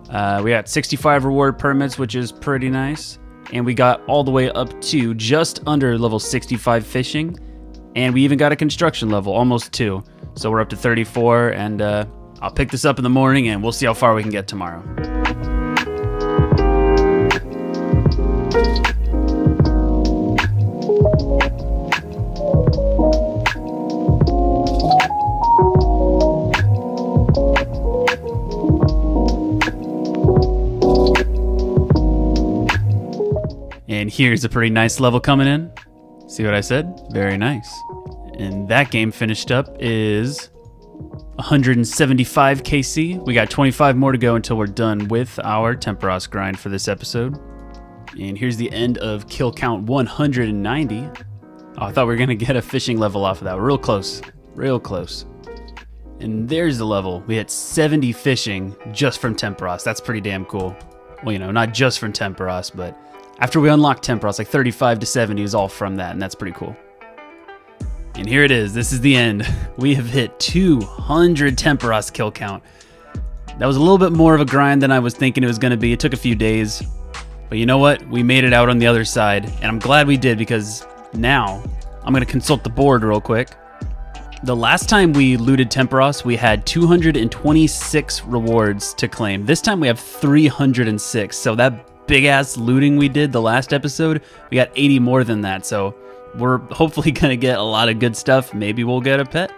We got 65 reward permits, which is pretty nice. And we got all the way up to just under level 65 fishing. And we even got a construction level, almost 2. So we're up to 34, and I'll pick this up in the morning, and we'll see how far we can get tomorrow. And here's a pretty nice level coming in. See what I said? Very nice. And that game finished up is 175 KC. We got 25 more to go until we're done with our Temperos grind for this episode. And here's the end of kill count 190. Oh, I thought we were gonna get a fishing level off of that. We're real close, real close. And there's the level. We had 70 fishing just from Temperos. That's pretty damn cool. Well, you know, not just from Temperos, but after we unlocked Temperos, like 35 to 70 is all from that, and that's pretty cool. And here it is. This is the end. We have hit 200 Temperos kill count. That was a little bit more of a grind than I was thinking it was going to be. It took a few days. But you know what? We made it out on the other side. And I'm glad we did, because now I'm going to consult the board real quick. The last time we looted Temperos, we had 226 rewards to claim. This time we have 306. So that big ass looting we did the last episode, we got 80 more than that. So we're hopefully gonna get a lot of good stuff. Maybe we'll get a pet,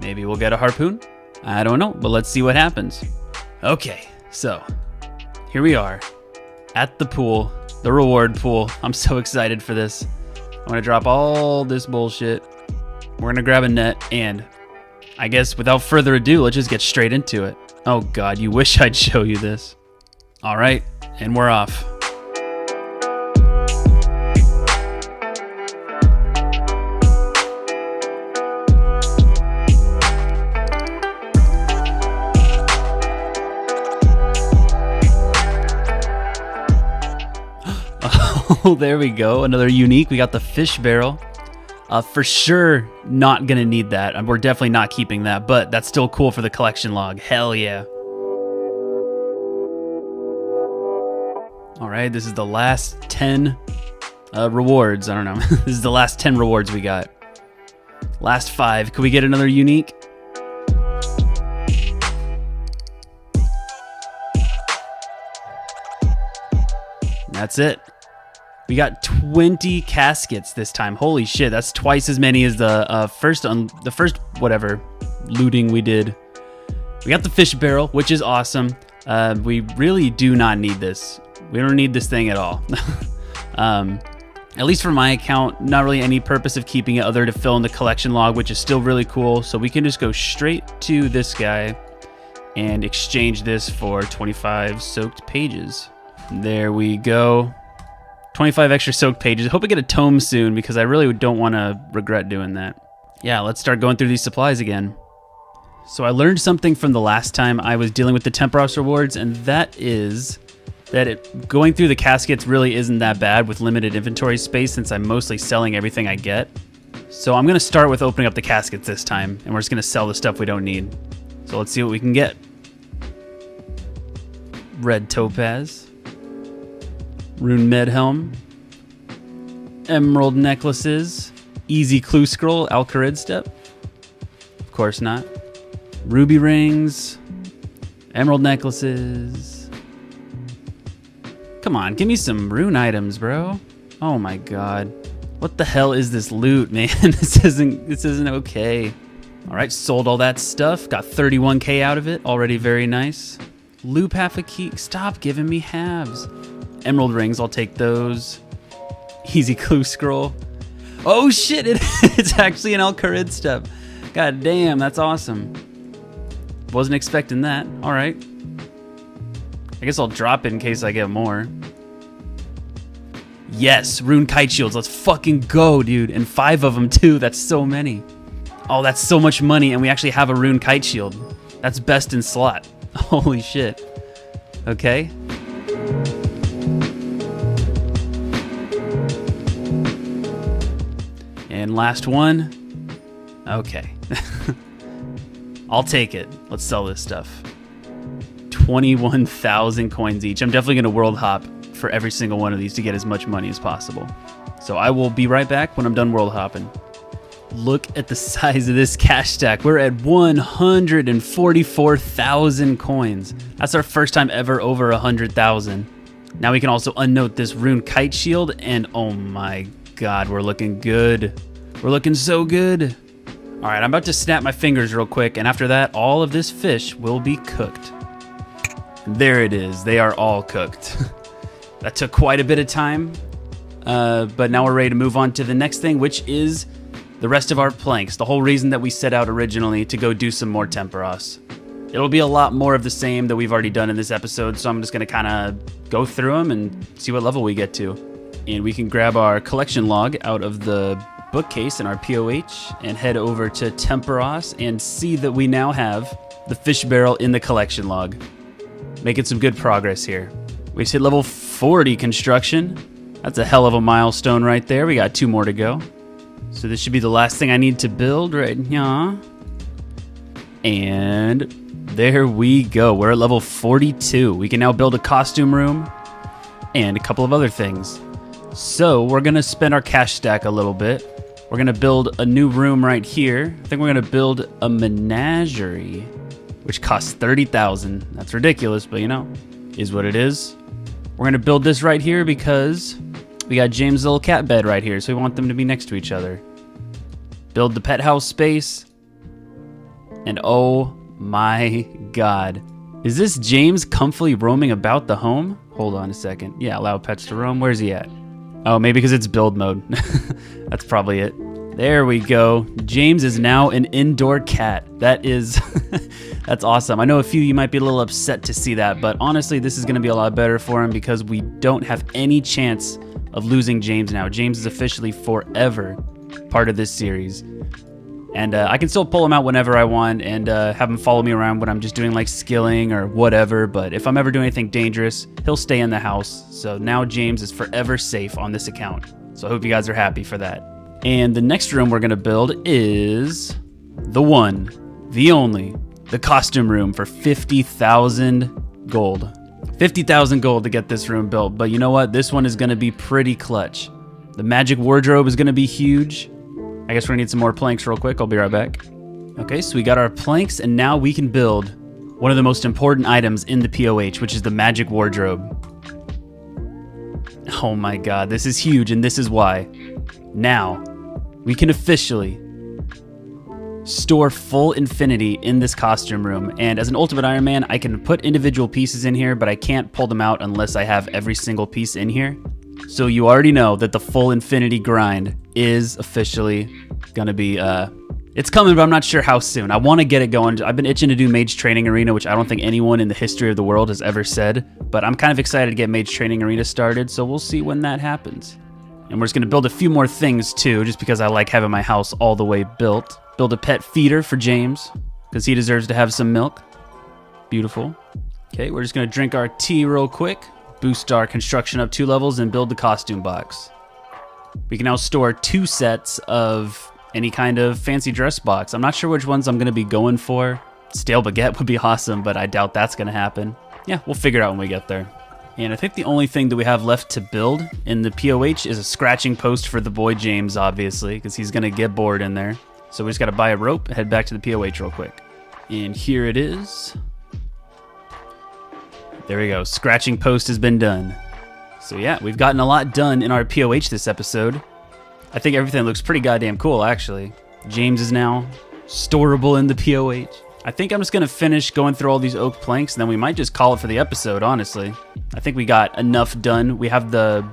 maybe we'll get a harpoon, I don't know, but let's see what happens. Okay, so here we are at the pool, the reward pool. I'm so excited for this. I'm gonna drop all this bullshit. We're gonna grab a net, and I guess without further ado, let's just get straight into it. Oh god, you wish I'd show you this. All right, and we're off. Oh, there we go. Another unique. We got the fish barrel. For sure not gonna need that. We're definitely not keeping that, but that's still cool for the collection log. Hell yeah. All right, this is the last 10 rewards. I don't know. This is the last 10 rewards we got. Last 5. Can we get another unique? That's it. We got 20 caskets this time. Holy shit, that's twice as many as the first whatever looting we did. We got the fish barrel, which is awesome. We really do not need this. We don't need this thing at all. At least for my account, not really any purpose of keeping it other to fill in the collection log, which is still really cool. So we can just go straight to this guy and exchange this for 25 soaked pages. There we go. 25 extra soaked pages. I hope I get a tome soon because I really don't want to regret doing that. Yeah, let's start going through these supplies again. So I learned something from the last time I was dealing with the Temporos rewards, and that is that going through the caskets really isn't that bad with limited inventory space since I'm mostly selling everything I get. So I'm going to start with opening up the caskets this time, and we're just going to sell the stuff we don't need. So let's see what we can get. Red topaz. Rune medhelm. Emerald necklaces. Easy clue scroll. Alcarid step. Of course not. Ruby rings. Emerald necklaces. Come on, give me some rune items, bro. Oh my god. What the hell is this loot, man? This isn't okay. All right, sold all that stuff. Got 31k out of it. Already very nice. Loop half a key. Stop giving me halves. Emerald rings, I'll take those. Easy clue scroll. Oh shit, it's actually an Alcarid step. God damn, that's awesome. Wasn't expecting that. All right. I guess I'll drop it in case I get more. Yes, rune kite shields. Let's fucking go, dude. And 5 of them too. That's so many. Oh, that's so much money, and we actually have a rune kite shield. That's best in slot. Holy shit. Okay. And last one. Okay. I'll take it. Let's sell this stuff. 21,000 coins each. I'm definitely going to world hop for every single one of these to get as much money as possible. So I will be right back when I'm done world hopping. Look at the size of this cash stack. We're at 144,000 coins. That's our first time ever over 100,000. Now we can also unnote this rune kite shield, and oh my god, we're looking good. We're looking so good. All right, I'm about to snap my fingers real quick, and after that, all of this fish will be cooked. There it is. They are all cooked. That took quite a bit of time, but now we're ready to move on to the next thing, which is the rest of our planks. The whole reason that we set out originally to go do some more Temporos. It'll be a lot more of the same that we've already done in this episode, so I'm just going to kind of go through them and see what level we get to. And we can grab our collection log out of the bookcase in our POH and head over to Temporos and see that we now have the fish barrel in the collection log. Making some good progress here. We just hit level 40 construction. That's a hell of a milestone right there. We got 2 more to go. So this should be the last thing I need to build right here. And there we go. We're at level 42. We can now build a costume room and a couple of other things. So we're going to spend our cash stack a little bit. We're going to build a new room right here. I think we're going to build a menagerie, which costs 30,000. That's ridiculous, but you know, is what it is. We're going to build this right here because we got James' little cat bed right here, so we want them to be next to each other. Build the pet house space. And oh my god. Is this James comfily roaming about the home? Hold on a second. Yeah, allow pets to roam. Where's he at? Oh, maybe because it's build mode. That's probably it. There we go. James is now an indoor cat. That is, that's awesome. I know a few of you might be a little upset to see that, but honestly, this is going to be a lot better for him because we don't have any chance of losing James now. James is officially forever part of this series. And I can still pull him out whenever I want and have him follow me around when I'm just doing like skilling or whatever. But if I'm ever doing anything dangerous, he'll stay in the house. So now James is forever safe on this account. So I hope you guys are happy for that. And the next room we're going to build is the one, the only, the costume room for 50,000 gold. 50,000 gold to get this room built. But you know what? This one is going to be pretty clutch. The magic wardrobe is going to be huge. I I guess we're gonna need some more planks real quick. I'll be right back. Okay, so we got our planks, and now we can build one of the most important items in the POH, which is the magic wardrobe. Oh my god, this is huge, and this is why. Now, we can officially store full infinity in this costume room, and as an Ultimate Iron Man, I can put individual pieces in here, but I can't pull them out unless I have every single piece in here. So you already know that the full infinity grind is officially gonna be, it's coming, but I'm not sure how soon. I want to get it going. I've been itching to do Mage Training Arena, which I don't think anyone in the history of the world has ever said, but I'm kind of excited to get Mage Training Arena started, so we'll see when that happens. And we're just gonna build a few more things too, just because I like having my house all the way built. Build a pet feeder for James, because he deserves to have some milk. Beautiful. Okay, we're just gonna drink our tea real quick, boost our construction up 2 levels, and build the costume box. We can now store 2 sets of any kind of fancy dress box. I'm not sure which ones I'm gonna be going for. Stale baguette would be awesome, but I doubt that's gonna happen. Yeah, we'll figure it out when we get there. And I think the only thing that we have left to build in the POH is a scratching post for the boy James, obviously, because he's gonna get bored in there. So we just gotta buy a rope and head back to the POH real quick. And here it is. There we go, scratching post has been done. So yeah, we've gotten a lot done in our POH this episode. I think everything looks pretty goddamn cool, actually. James is now storable in the POH. I think I'm just gonna finish going through all these oak planks, and then we might just call it for the episode, honestly. I think we got enough done. We have the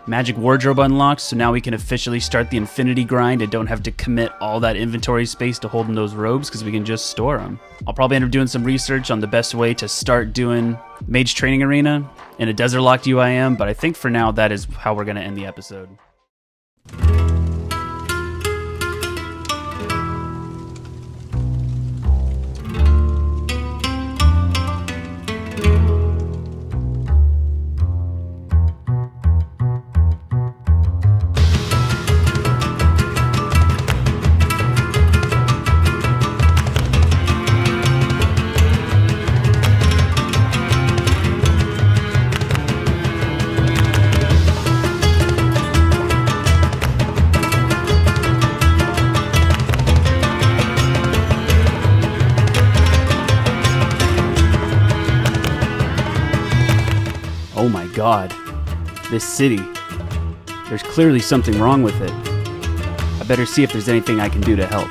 magic wardrobe unlocked, so now we can officially start the infinity grind and don't have to commit all that inventory space to holding those robes, because we can just store them. I'll probably end up doing some research on the best way to start doing Mage Training Arena in a desert locked UIM, but I think for now that is how we're gonna end the episode. Oh my god, this city. There's clearly something wrong with it. I better see if there's anything I can do to help.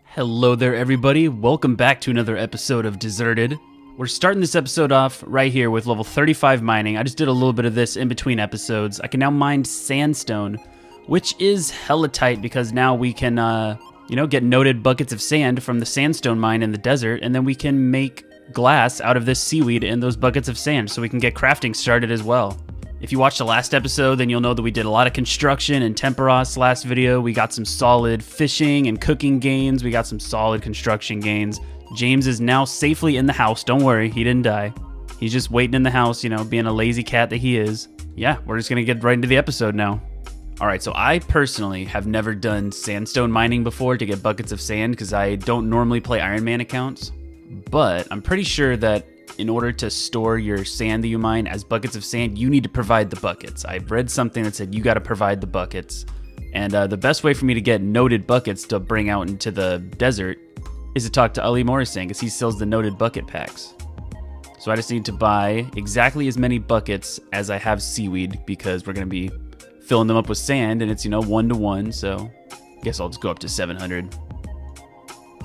Hello there everybody, welcome back to another episode of Deserted. We're starting this episode off right here with level 35 mining. I just did a little bit of this in between episodes. I can now mine sandstone, which is hella tight because now we can get noted buckets of sand from the sandstone mine in the desert, and then we can make glass out of this seaweed in those buckets of sand, so we can get crafting started as well. If you watched the last episode, then you'll know that we did a lot of construction in Temperos last video. We got some solid fishing and cooking gains. We got some solid construction gains. James is now safely in the house. Don't worry, he didn't die. He's just waiting in the house, being a lazy cat that he is. Yeah, we're just gonna get right into the episode now. Alright, so I personally have never done sandstone mining before to get buckets of sand because I don't normally play Iron Man accounts. But I'm pretty sure that in order to store your sand that you mine as buckets of sand, you need to provide the buckets. I read something that said you got to provide the buckets. And the best way for me to get noted buckets to bring out into the desert is to talk to Ali Morrison because he sells the noted bucket packs. So I just need to buy exactly as many buckets as I have seaweed because we're going to be filling them up with sand, and it's 1-to-1, so I guess I'll just go up to 700.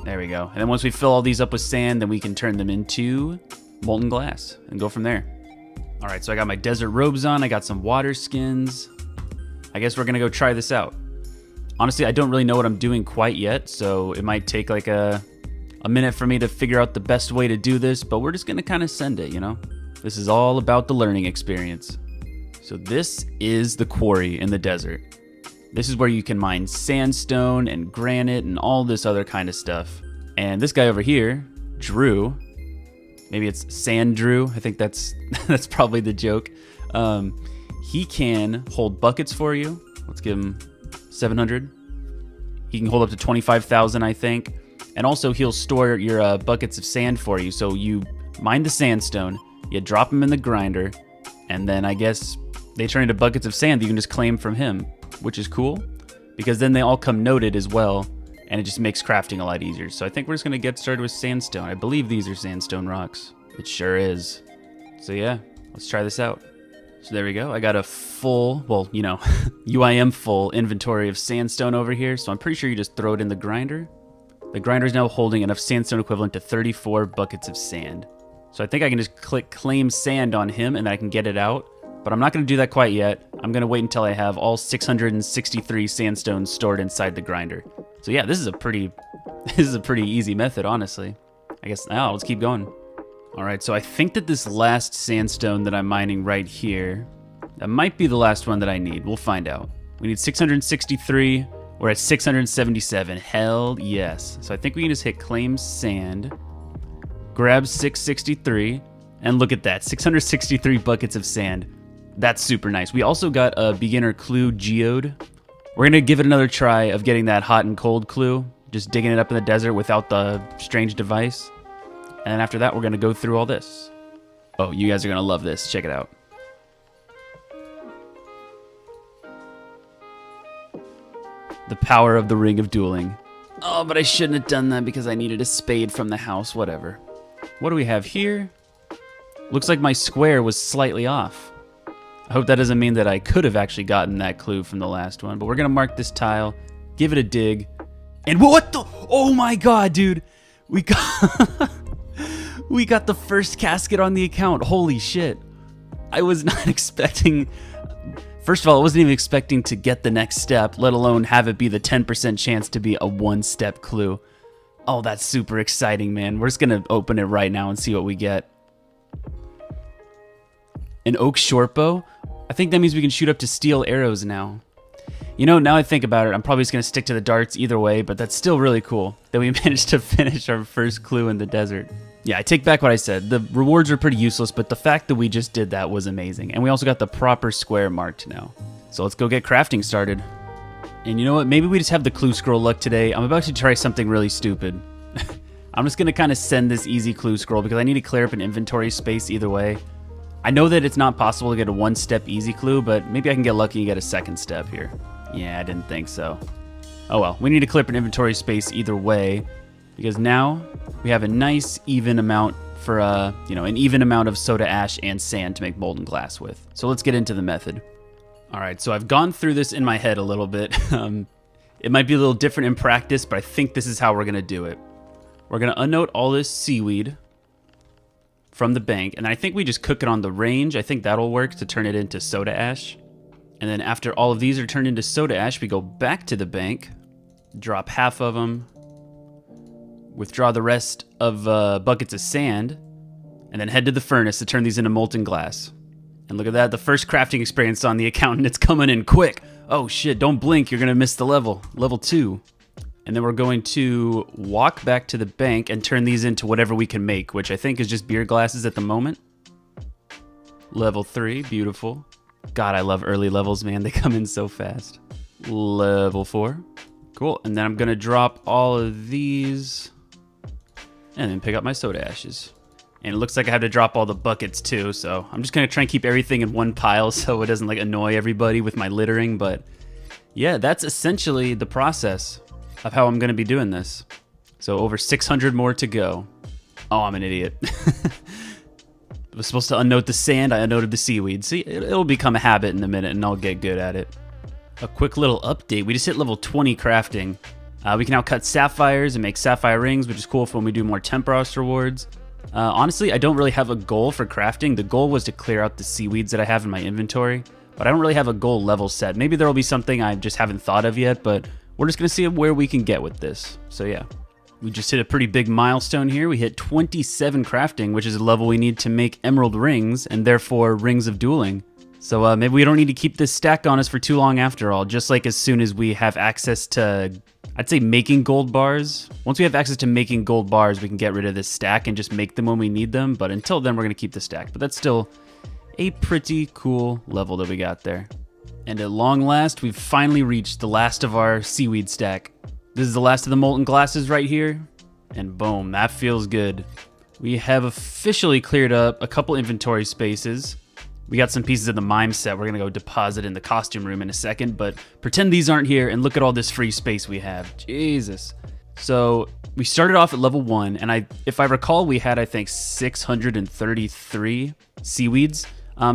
There we go. And then once we fill all these up with sand, then we can turn them into molten glass and go from there. All right, so I got my desert robes on. I got some water skins. I guess we're gonna go try this out. Honestly, I don't really know what I'm doing quite yet, so it might take like a minute for me to figure out the best way to do this, but we're just gonna kind of send it, This is all about the learning experience. So this is the quarry in the desert. This is where you can mine sandstone and granite and all this other kind of stuff. And this guy over here, Drew, maybe it's Sand Drew, I think that's probably the joke. He can hold buckets for you. Let's give him 700. He can hold up to 25,000, I think. And also he'll store your buckets of sand for you. So you mine the sandstone, you drop them in the grinder, and then I guess they turn into buckets of sand that you can just claim from him, which is cool because then they all come noted as well, and it just makes crafting a lot easier. So I think we're just gonna get started with sandstone. I believe these are sandstone rocks. It sure is. So yeah, let's try this out. So there we go. I got a full, well, you know, UIM full inventory of sandstone over here. So I'm pretty sure you just throw it in the grinder. The grinder is now holding enough sandstone equivalent to 34 buckets of sand. So I think I can just click claim sand on him and then I can get it out. But I'm not going to do that quite yet. I'm going to wait until I have all 663 sandstones stored inside the grinder. So yeah, this is a pretty easy method, honestly. I guess now let's keep going. All right, so I think that this last sandstone that I'm mining right here, that might be the last one that I need. We'll find out. We need 663. We're at 677. Hell yes. So I think we can just hit claim sand, grab 663, and look at that, 663 buckets of sand. That's super nice. We also got a beginner clue geode. We're gonna give it another try of getting that hot and cold clue, just digging it up in the desert without the strange device. And then after that, we're gonna go through all this. Oh, you guys are gonna love this. Check it out. The power of the Ring of Dueling. Oh, but I shouldn't have done that because I needed a spade from the house, whatever. What do we have here? Looks like my square was slightly off. I hope that doesn't mean that I could have actually gotten that clue from the last one, but we're gonna mark this tile, give it a dig, and what the, oh my god, dude. We got, we got the first casket on the account, holy shit. I was not expecting, first of all, I wasn't even expecting to get the next step, let alone have it be the 10% chance to be a one-step clue. Oh, that's super exciting, man. We're just gonna open it right now and see what we get. An oak shortbow? I think that means we can shoot up to steel arrows now. You know, now I think about it, I'm probably just gonna stick to the darts either way, but that's still really cool that we managed to finish our first clue in the desert. Yeah, I take back what I said. The rewards are pretty useless, but the fact that we just did that was amazing. And we also got the proper square marked now. So let's go get crafting started. And you know what? Maybe we just have the clue scroll luck today. I'm about to try something really stupid. I'm just gonna kind of send this easy clue scroll because I need to clear up an inventory space either way. I know that it's not possible to get a one-step easy clue, but maybe I can get lucky and get a second step here. Yeah, I didn't think so. Oh well, we need to clear up an inventory space either way, because now we have a nice even amount for, you know, an even amount of soda ash and sand to make molten glass with. So let's get into the method. All right, so I've gone through this in my head a little bit. It might be a little different in practice, but I think this is how we're gonna do it. We're gonna unnote all this seaweed from the bank, and I think we just cook it on the range. I think that'll work to turn it into soda ash. And then after all of these are turned into soda ash, we go back to the bank, drop half of them, withdraw the rest of buckets of sand, and then head to the furnace to turn these into molten glass. And look at that, the first crafting experience on the account, and it's coming in quick. Oh shit, don't blink, you're gonna miss the level. Level 2. And then we're going to walk back to the bank and turn these into whatever we can make, which I think is just beer glasses at the moment. Level 3, beautiful. God, I love early levels, man. They come in so fast. Level 4. Cool, and then I'm gonna drop all of these and then pick up my soda ashes. And it looks like I have to drop all the buckets too, so I'm just gonna try and keep everything in one pile so it doesn't like annoy everybody with my littering, but yeah, that's essentially the process of how I'm gonna be doing this. So over 600 more to go. Oh, I'm an idiot. I was supposed to unnote the sand, I unnoted the seaweed. See, it'll become a habit in a minute and I'll get good at it. A quick little update, we just hit level 20 crafting. We can now cut sapphires and make sapphire rings, which is cool for when we do more Temperos rewards. Honestly, I don't really have a goal for crafting. The goal was to clear out the seaweeds that I have in my inventory, but I don't really have a goal level set. Maybe there will be something I just haven't thought of yet, but we're just gonna see where we can get with this. So yeah, we just hit a pretty big milestone here. We hit 27 crafting, which is a level we need to make emerald rings and therefore rings of dueling. So maybe we don't need to keep this stack on us for too long after all, just like as soon as we have access to, I'd say making gold bars. Once we have access to making gold bars, we can get rid of this stack and just make them when we need them. But until then, we're gonna keep the stack. But that's still a pretty cool level that we got there. And at long last, we've finally reached the last of our seaweed stack. This is the last of the molten glasses right here. And boom, that feels good. We have officially cleared up a couple inventory spaces. We got some pieces of the mime set we're gonna go deposit in the costume room in a second, but pretend these aren't here and look at all this free space we have. Jesus. So we started off at level 1, and if I recall, we had, I think, 633 seaweeds.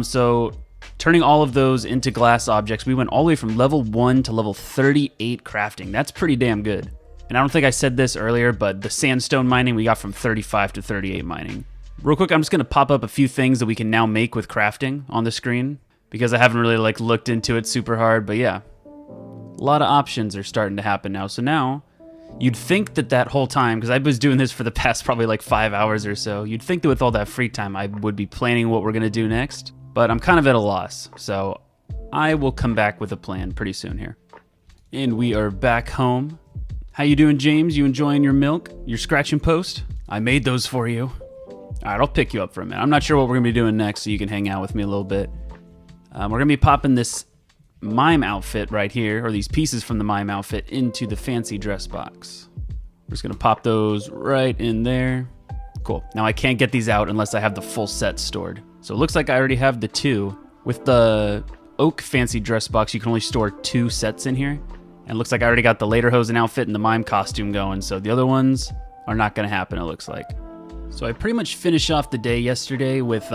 So turning all of those into glass objects, we went all the way from level 1 to level 38 crafting. That's pretty damn good. And I don't think I said this earlier, but the sandstone mining we got from 35 to 38 mining. Real quick, I'm just gonna pop up a few things that we can now make with crafting on the screen, because I haven't really looked into it super hard, but yeah. A lot of options are starting to happen now. So now, you'd think that whole time, because I was doing this for the past probably 5 hours or so, you'd think that with all that free time I would be planning what we're gonna do next, but I'm kind of at a loss, so I will come back with a plan pretty soon here. And we are back home. How you doing, James? You enjoying your milk? Your scratch and post? I made those for you. All right, I'll pick you up for a minute. I'm not sure what we're gonna be doing next, so you can hang out with me a little bit. We're gonna be popping this mime outfit right here, or these pieces from the mime outfit, into the fancy dress box. We're just gonna pop those right in there. Cool. Now I can't get these out unless I have the full set stored. So it looks like I already have the 2. With the oak fancy dress box, you can only store 2 sets in here. And it looks like I already got the lederhosen outfit and the mime costume going, so the other ones are not gonna happen, it looks like. So I pretty much finished off the day yesterday with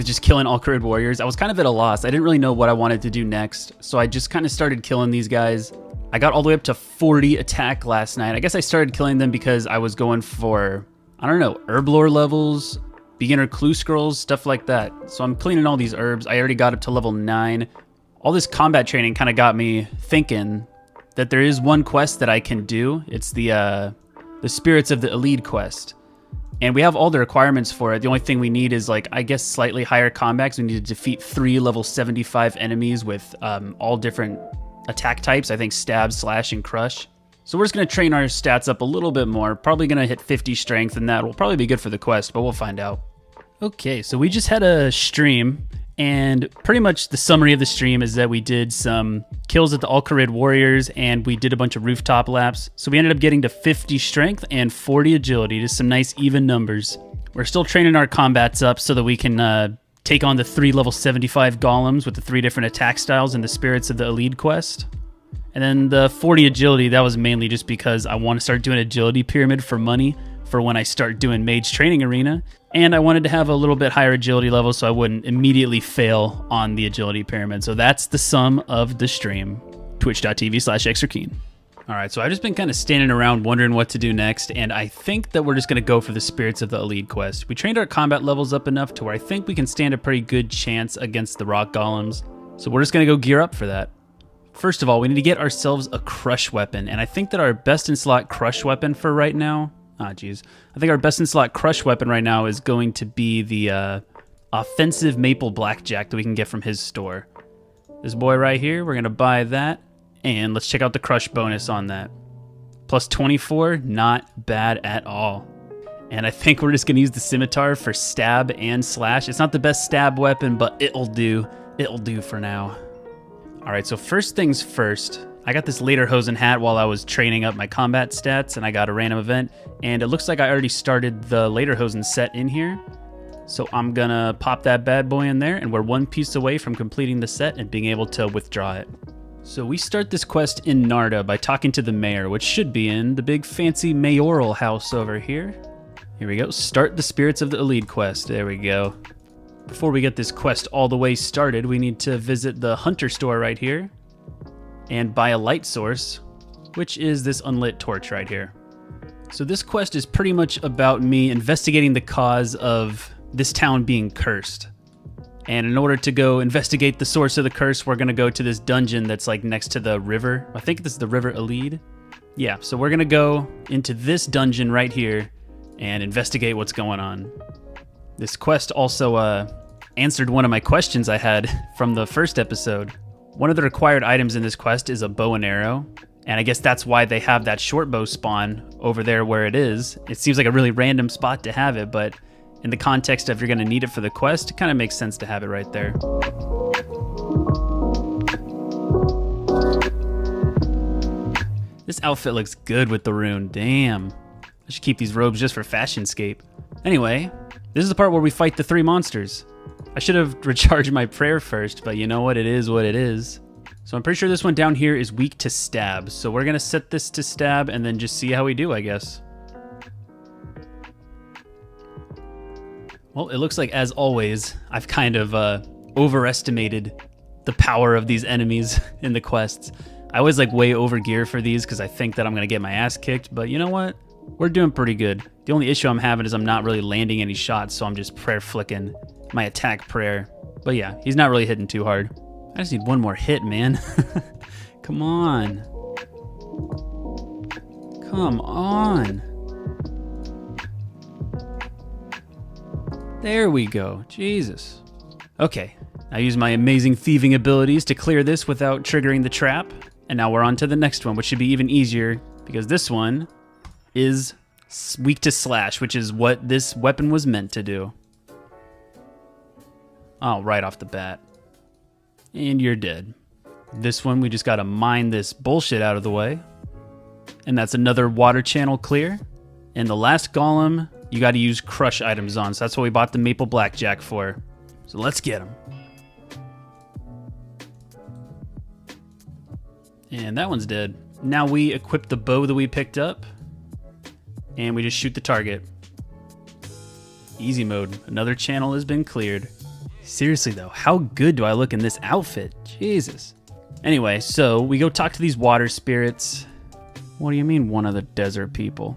just killing all crit warriors. I was kind of at a loss. I didn't really know what I wanted to do next, so I just kind of started killing these guys. I got all the way up to 40 attack last night. I guess I started killing them because I was going for, I don't know, herb lore levels, beginner clue scrolls, stuff like that. So I'm cleaning all these herbs. I already got up to level 9. All this combat training kind of got me thinking that there is one quest that I can do. It's the Spirits of the Elite quest. And we have all the requirements for it. The only thing we need is, I guess, slightly higher combats. We need to defeat 3 level 75 enemies with all different attack types. I think stab, slash, and crush. So we're just going to train our stats up a little bit more. Probably going to hit 50 strength, and that will probably be good for the quest, but we'll find out. Okay, so we just had a stream, and pretty much the summary of the stream is that we did some kills at the Al-Kharid warriors, and we did a bunch of rooftop laps. So we ended up getting to 50 strength and 40 agility, just some nice even numbers. We're still training our combats up so that we can take on the 3 level 75 golems with the 3 different attack styles in the Spirits of the Elite quest. And then the 40 agility, that was mainly just because I want to start doing agility pyramid for money for when I start doing Mage Training Arena. And I wanted to have a little bit higher agility level so I wouldn't immediately fail on the agility pyramid. So that's the sum of the stream. Twitch.tv/xRakine. All right, so I've just been kind of standing around wondering what to do next, and I think that we're just going to go for the Spirits of the Elite quest. We trained our combat levels up enough to where I think we can stand a pretty good chance against the rock golems. So we're just going to go gear up for that. First of all, we need to get ourselves a crush weapon, and I think that our best in slot crush weapon for right now, I think our best in slot crush weapon right now is going to be the offensive maple blackjack that we can get from his store. This boy right here, we're gonna buy that, and let's check out the crush bonus on that. Plus 24, not bad at all. And I think we're just gonna use the scimitar for stab and slash. It's not the best stab weapon, but it'll do. It'll do for now. All right, so first things first, I got this lederhosen hat while I was training up my combat stats, and I got a random event, and it looks like I already started the lederhosen set in here. So I'm gonna pop that bad boy in there, and we're 1 piece away from completing the set and being able to withdraw it. So we start this quest in Narda by talking to the mayor, which should be in the big fancy mayoral house over here. Here we go, start the Spirits of the Elite quest, there we go. Before we get this quest all the way started, we need to visit the hunter store right here and buy a light source, which is this unlit torch right here. So this quest is pretty much about me investigating the cause of this town being cursed. And in order to go investigate the source of the curse, we're gonna go to this dungeon that's next to the river. I think this is the River Elide. Yeah, so we're gonna go into this dungeon right here and investigate what's going on. This quest also answered one of my questions I had from the first episode. One of the required items in this quest is a bow and arrow, and I guess that's why they have that short bow spawn over there where it is. It seems like a really random spot to have it, but in the context of you're going to need it for the quest, it kind of makes sense to have it right there. This outfit looks good with the rune, damn. I should keep these robes just for fashionscape. Anyway, this is the part where we fight the 3 monsters. I should have recharged my prayer first, but you know what? It is what it is. So I'm pretty sure this one down here is weak to stab. So we're going to set this to stab and then just see how we do, I guess. Well, it looks like, as always, I've kind of overestimated the power of these enemies in the quests. I always like way over gear for these because I think that I'm going to get my ass kicked. But you know what? We're doing pretty good. The only issue I'm having is I'm not really landing any shots, so I'm just prayer flicking my attack prayer. But yeah, he's not really hitting too hard. I just need one more hit, man. Come on. Come on. There we go. Jesus. Okay. I use my amazing thieving abilities to clear this without triggering the trap. And now we're on to the next one, which should be even easier because this one is weak to slash, which is what this weapon was meant to do. Oh, right off the bat. And you're dead. This one, we just gotta mine this bullshit out of the way. And that's another water channel clear. And the last golem, you gotta use crush items on. So that's what we bought the maple blackjack for. So let's get him. And that one's dead. Now we equip the bow that we picked up. And we just shoot the target. Easy mode. Another channel has been cleared. Seriously though, how good do I look in this outfit? Jesus. Anyway, so we go talk to these water spirits. What do you mean, one of the desert people?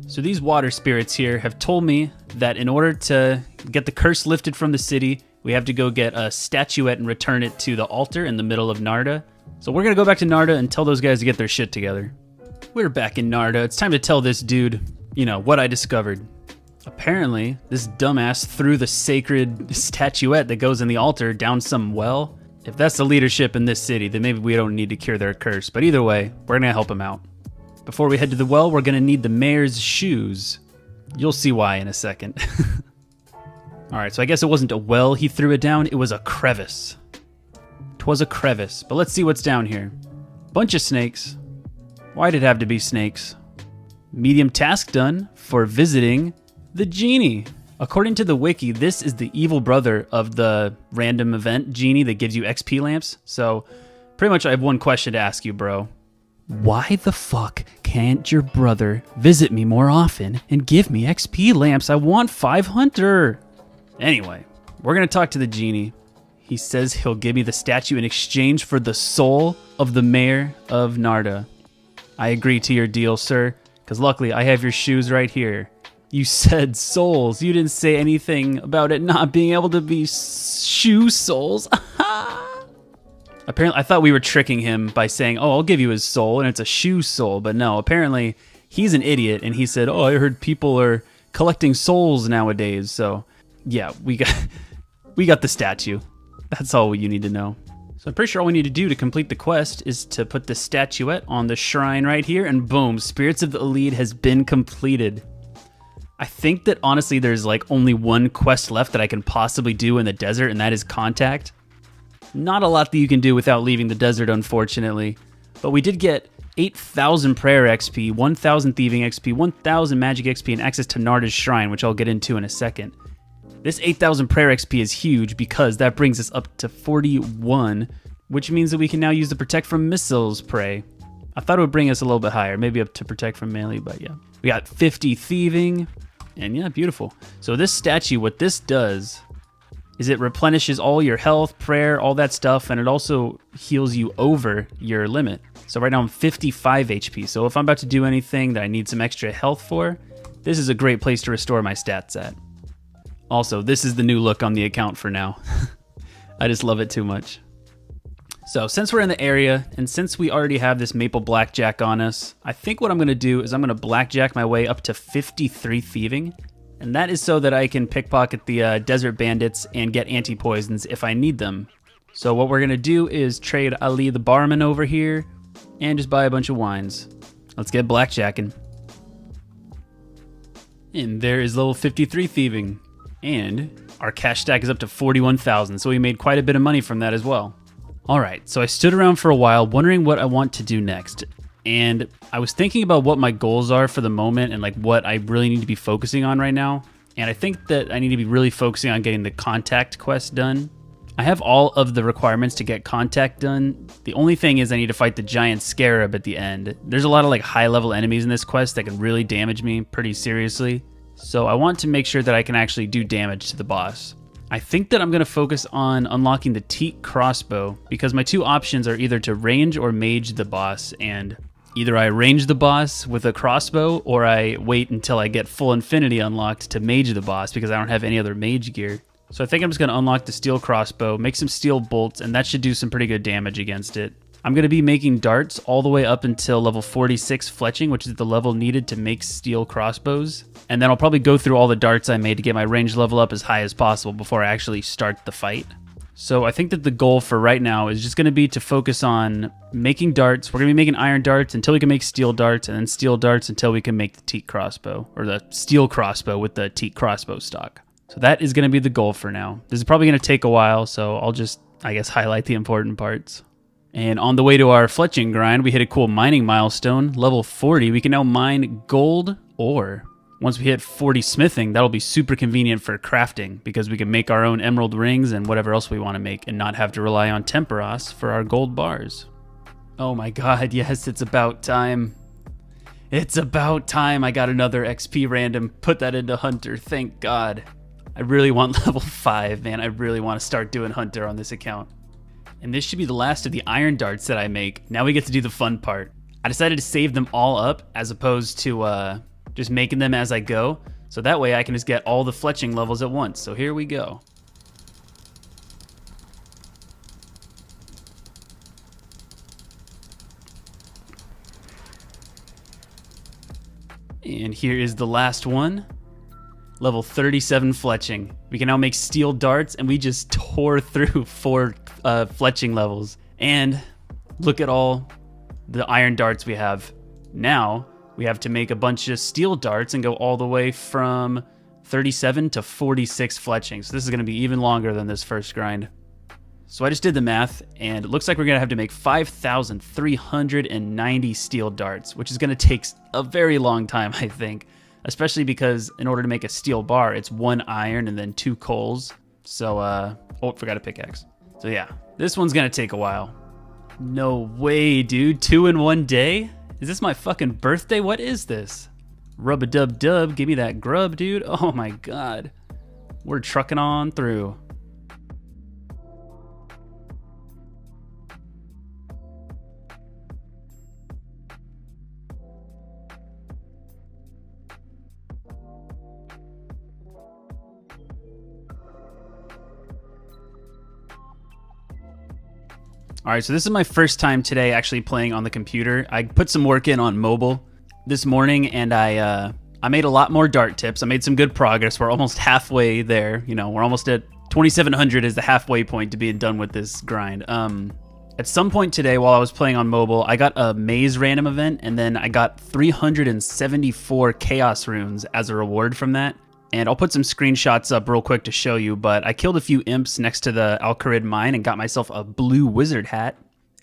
So these water spirits here have told me that in order to get the curse lifted from the city, we have to go get a statuette and return it to the altar in the middle of Narda. So we're gonna go back to Narda and tell those guys to get their shit together. We're back in Narda. It's time to tell this dude, you know, what I discovered. Apparently, this dumbass threw the sacred statuette that goes in the altar down some well. If that's the leadership in this city, then maybe we don't need to cure their curse. But either way, we're gonna help him out. Before we head to the well, we're gonna need the mayor's shoes. You'll see why in a second. Alright, so I guess it wasn't a well he threw it down, it was a crevice. 'Twas a crevice, but let's see what's down here. Bunch of snakes. Why'd it have to be snakes? Medium task done for visiting the genie. According to the wiki, this is the evil brother of the random event genie that gives you XP lamps. So pretty much I have one question to ask you, bro. Why the fuck can't your brother visit me more often and give me XP lamps? I want 500. Anyway, we're gonna talk to the genie. He says he'll give me the statue in exchange for the soul of the mayor of Narda. I agree to your deal, sir, because luckily I have your shoes right here. You said souls. You didn't say anything about it not being able to be shoe souls. Apparently, I thought we were tricking him by saying, oh, I'll give you his soul, and it's a shoe soul. But no, apparently he's an idiot, and he said, oh, I heard people are collecting souls nowadays. So yeah, we got the statue. That's all you need to know. So I'm pretty sure all we need to do to complete the quest is to put the statuette on the shrine right here, and boom, Spirits of the Elite has been completed. I think that honestly there's like only one quest left that I can possibly do in the desert, and that is Contact. Not a lot that you can do without leaving the desert, unfortunately. But we did get 8,000 prayer XP, 1,000 thieving XP, 1,000 magic XP, and access to Narda's shrine, which I'll get into in a second. This 8,000 prayer XP is huge because that brings us up to 41, which means that we can now use the Protect from Missiles pray. I thought it would bring us a little bit higher, maybe up to Protect from Melee, but yeah. We got 50 thieving, and yeah, beautiful. So this statue, what this does is it replenishes all your health, prayer, all that stuff, and it also heals you over your limit. So right now I'm 55 HP, so if I'm about to do anything that I need some extra health for, this is a great place to restore my stats at. Also, this is the new look on the account for now. I just love it too much. So since we're in the area, and since we already have this maple blackjack on us, I think what I'm gonna do is I'm gonna blackjack my way up to 53 thieving. And that is so that I can pickpocket the desert bandits and get anti-poisons if I need them. So what we're gonna do is trade Ali the barman over here and just buy a bunch of wines. Let's get blackjacking. And there is level 53 thieving. And our cash stack is up to 41,000, so we made quite a bit of money from that as well. Alright, so I stood around for a while wondering what I want to do next. And I was thinking about what my goals are for the moment and like what I really need to be focusing on right now. And I think that I need to be really focusing on getting the contact quest done. I have all of the requirements to get contact done. The only thing is I need to fight the giant scarab at the end. There's a lot of like high level enemies in this quest that can really damage me pretty seriously. So I want to make sure that I can actually do damage to the boss. I think that I'm going to focus on unlocking the teak crossbow because my two options are either to range or mage the boss, and either I range the boss with a crossbow or I wait until I get full infinity unlocked to mage the boss because I don't have any other mage gear. So I think I'm just going to unlock the steel crossbow, make some steel bolts, and that should do some pretty good damage against it. I'm going to be making darts all the way up until level 46 fletching, which is the level needed to make steel crossbows. And then I'll probably go through all the darts I made to get my range level up as high as possible before I actually start the fight. So I think that the goal for right now is just going to be to focus on making darts. We're going to be making iron darts until we can make steel darts, and then steel darts until we can make the teak crossbow, or the steel crossbow with the teak crossbow stock. So that is going to be the goal for now. This is probably going to take a while, so I'll just, I guess, highlight the important parts. And on the way to our fletching grind, we hit a cool mining milestone. Level 40, we can now mine gold ore. Once we hit 40 smithing, that'll be super convenient for crafting because we can make our own emerald rings and whatever else we want to make and not have to rely on temperos for our gold bars. Oh my god, yes, it's about time. It's about time I got another XP random. Put that into Hunter, thank god. I really want level 5, man. I really want to start doing Hunter on this account. And this should be the last of the iron darts that I make. Now we get to do the fun part. I decided to save them all up as opposed to just making them as I go. So that way I can just get all the fletching levels at once. So here we go. And here is the last one. Level 37 fletching. We can now make steel darts, and we just tore through 4 fletching levels. And look at all the iron darts we have. Now we have to make a bunch of steel darts and go all the way from 37 to 46 fletching. So this is going to be even longer than this first grind. So I just did the math, and it looks like we're going to have to make 5,390 steel darts, which is going to take a very long time, I think. Especially because in order to make a steel bar, it's 1 iron and then 2 coals. So, oh, forgot a pickaxe. So yeah, this one's gonna take a while. No way, dude, 2 in 1 day? Is this my fucking birthday? What is this? Rub-a-dub-dub, give me that grub, dude. Oh my god. We're trucking on through. All right, so this is my first time today actually playing on the computer. I put some work in on mobile this morning, and I made a lot more dart tips. I made some good progress. We're almost halfway there. You know, we're almost at 2,700 is the halfway point to being done with this grind. At some point today while I was playing on mobile, I got a maze random event, and then I got 374 chaos runes as a reward from that. And I'll put some screenshots up real quick to show you, but I killed a few imps next to the Al-Kharid mine and got myself a blue wizard hat.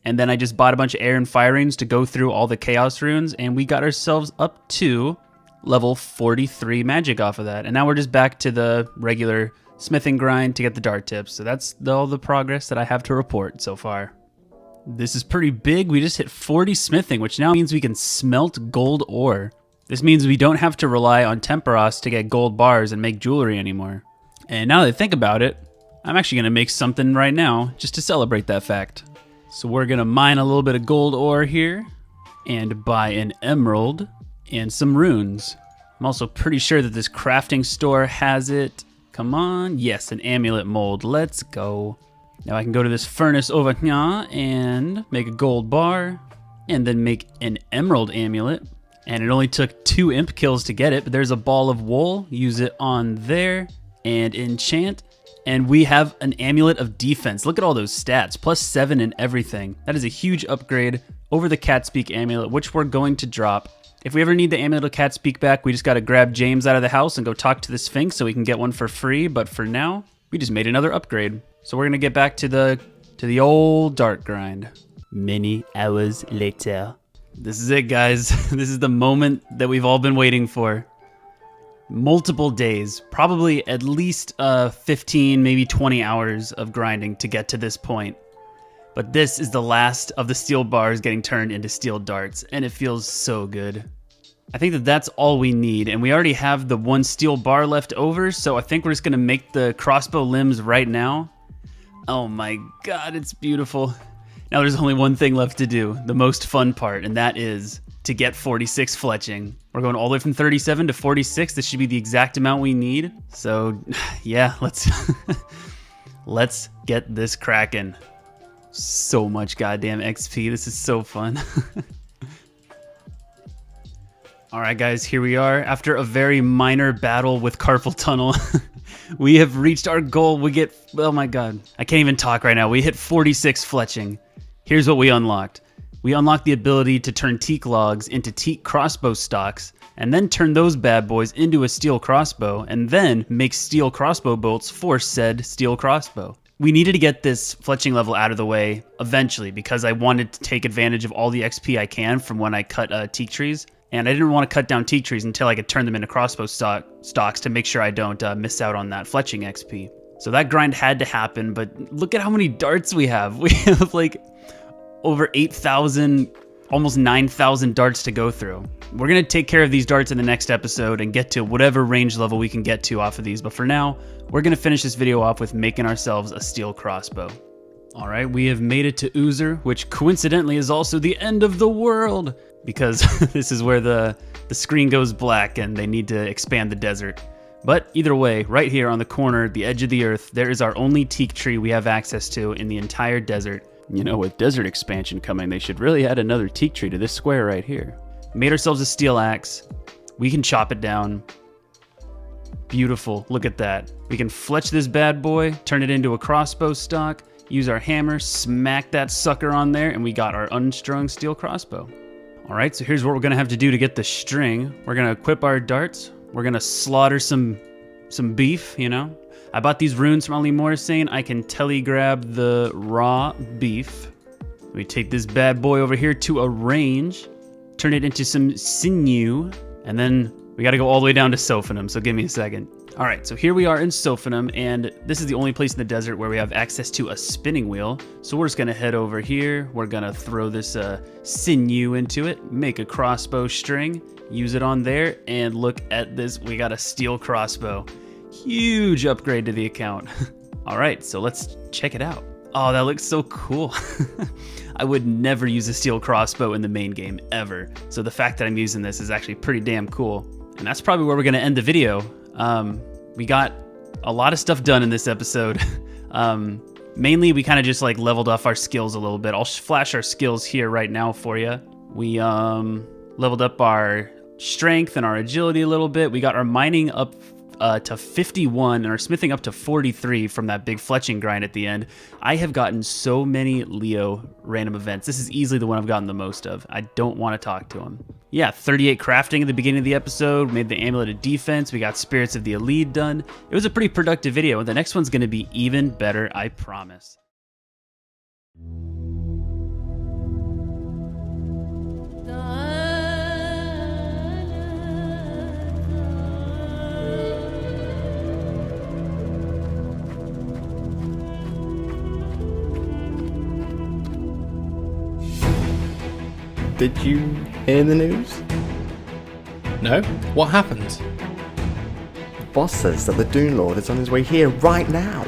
And then I just bought a bunch of air and fire runes to go through all the chaos runes, and we got ourselves up to level 43 magic off of that. And now we're just back to the regular smithing grind to get the dart tips. So that's all the progress that I have to report so far. This is pretty big. We just hit 40 smithing, which now means we can smelt gold ore. This means we don't have to rely on temperos to get gold bars and make jewelry anymore. And now that I think about it, I'm actually going to make something right now just to celebrate that fact. So we're going to mine a little bit of gold ore here and buy an emerald and some runes. I'm also pretty sure that this crafting store has it. Come on. Yes, an amulet mold. Let's go. Now I can go to this furnace over here and make a gold bar and then make an emerald amulet. And it only took 2 imp kills to get it, but there's a ball of wool. Use it on there and enchant. And we have an amulet of defense. Look at all those stats, +7 in everything. That is a huge upgrade over the Catspeak amulet, which we're going to drop. If we ever need the amulet of Catspeak back, we just got to grab James out of the house and go talk to the Sphinx so we can get one for free. But for now, we just made another upgrade. So we're going to get back to the old dart grind. Many hours later. This is it, guys. This is the moment that we've all been waiting for. multiple days, probably at least 15, maybe 20 hours of grinding to get to this point. But this is the last of the steel bars getting turned into steel darts, and it feels so good. I think that that's all we need, and we already have the one steel bar left over, so I think we're just gonna make the crossbow limbs right now. Oh my god, it's beautiful. Now there's only one thing left to do, the most fun part, and that is to get 46 fletching. We're going all the way from 37 to 46. This should be the exact amount we need. So yeah, let's let's get this cracking. So much goddamn XP. This is so fun. All right, guys, here we are. After a very minor battle with Carpal Tunnel, we have reached our goal. We get, oh my god, I can't even talk right now. We hit 46 fletching. Here's what we unlocked. We unlocked the ability to turn teak logs into teak crossbow stocks, and then turn those bad boys into a steel crossbow, and then make steel crossbow bolts for said steel crossbow. We needed to get this fletching level out of the way eventually because I wanted to take advantage of all the XP I can from when I cut teak trees. And I didn't want to cut down teak trees until I could turn them into crossbow stocks to make sure I don't miss out on that fletching XP. So that grind had to happen, but look at how many darts we have. We have like over 8,000, almost 9,000 darts to go through. We're going to take care of these darts in the next episode and get to whatever range level we can get to off of these. But for now, we're going to finish this video off with making ourselves a steel crossbow. All right, we have made it to Uzur, which coincidentally is also the end of the world, because this is where the screen goes black and they need to expand the desert. But either way, right here on the corner, the edge of the earth, there is our only teak tree we have access to in the entire desert. You know, with desert expansion coming, they should really add another teak tree to this square right here. Made ourselves a steel axe. We can chop it down. Beautiful, look at that. We can fletch this bad boy, turn it into a crossbow stock, use our hammer, smack that sucker on there, and we got our unstrung steel crossbow. All right, so here's what we're gonna have to do to get the string. We're gonna equip our darts. We're gonna slaughter some beef, you know. I bought these runes from Ali Moore saying I can telegrab the raw beef. We take this bad boy over here to a range, turn it into some sinew, and then we gotta go all the way down to Sophanum, so give me a second. All right, so here we are in Sophanum, and this is the only place in the desert where we have access to a spinning wheel. So we're just gonna head over here. We're gonna throw this sinew into it, make a crossbow string, use it on there, and look at this, we got a steel crossbow. Huge upgrade to the account. All right, so let's check it out. Oh, that looks so cool. I would never use a steel crossbow in the main game, ever. So the fact that I'm using this is actually pretty damn cool. And that's probably where we're gonna end the video. We got a lot of stuff done in this episode. Mainly, we kind of just like leveled up our skills a little bit. I'll flash our skills here right now for you. We leveled up our strength and our agility a little bit. We got our mining up to 51 and our smithing up to 43 from that big fletching grind at the end. I have gotten so many Leo random events. This is easily the one I've gotten the most of. I don't want to talk to him. Yeah, 38 crafting at the beginning of the episode, made the Amulet of Defense, we got Spirits of the Elite done. It was a pretty productive video, and the next one's going to be even better, I promise. Did you hear the news? No? What happened? The boss says that the Dune Lord is on his way here right now.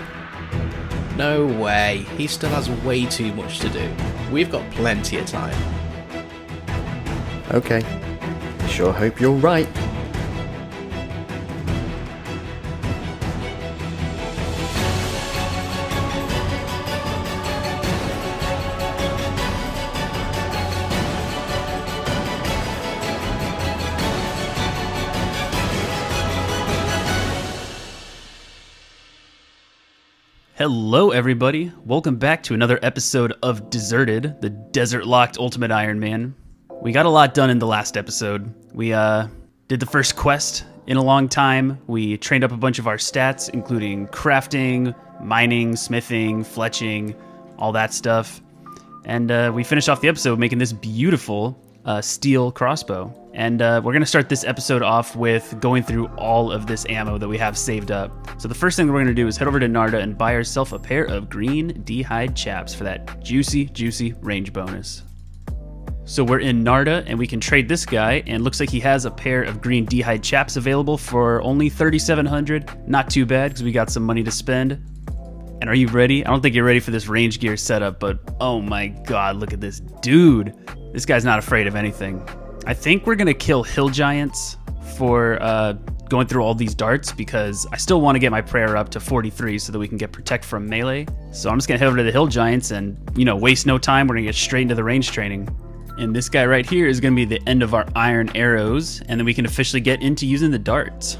No way. He still has way too much to do. We've got plenty of time. Okay. I sure hope you're right. Hello everybody, welcome back to another episode of Deserted, the desert-locked Ultimate Iron Man. We got a lot done in the last episode. We did the first quest in a long time. We trained up a bunch of our stats, including crafting, mining, smithing, fletching, all that stuff. And we finished off the episode making this beautiful steel crossbow. And we're going to start this episode off with going through all of this ammo that we have saved up. So the first thing that we're going to do is head over to Narda and buy ourselves a pair of green D-hide chaps for that juicy, juicy range bonus. So we're in Narda, and we can trade this guy, and looks like he has a pair of green D-hide chaps available for only 3,700. Not too bad, because we got some money to spend. And are you ready? I don't think you're ready for this range gear setup, but oh my god, look at this dude. This guy's not afraid of anything. I think we're gonna kill hill giants for going through all these darts, because I still want to get my prayer up to 43 so that we can get protect from melee. So I'm just gonna head over to the hill giants and, you know, waste no time. We're gonna get straight into the range training. And this guy right here is gonna be the end of our iron arrows, and then we can officially get into using the darts.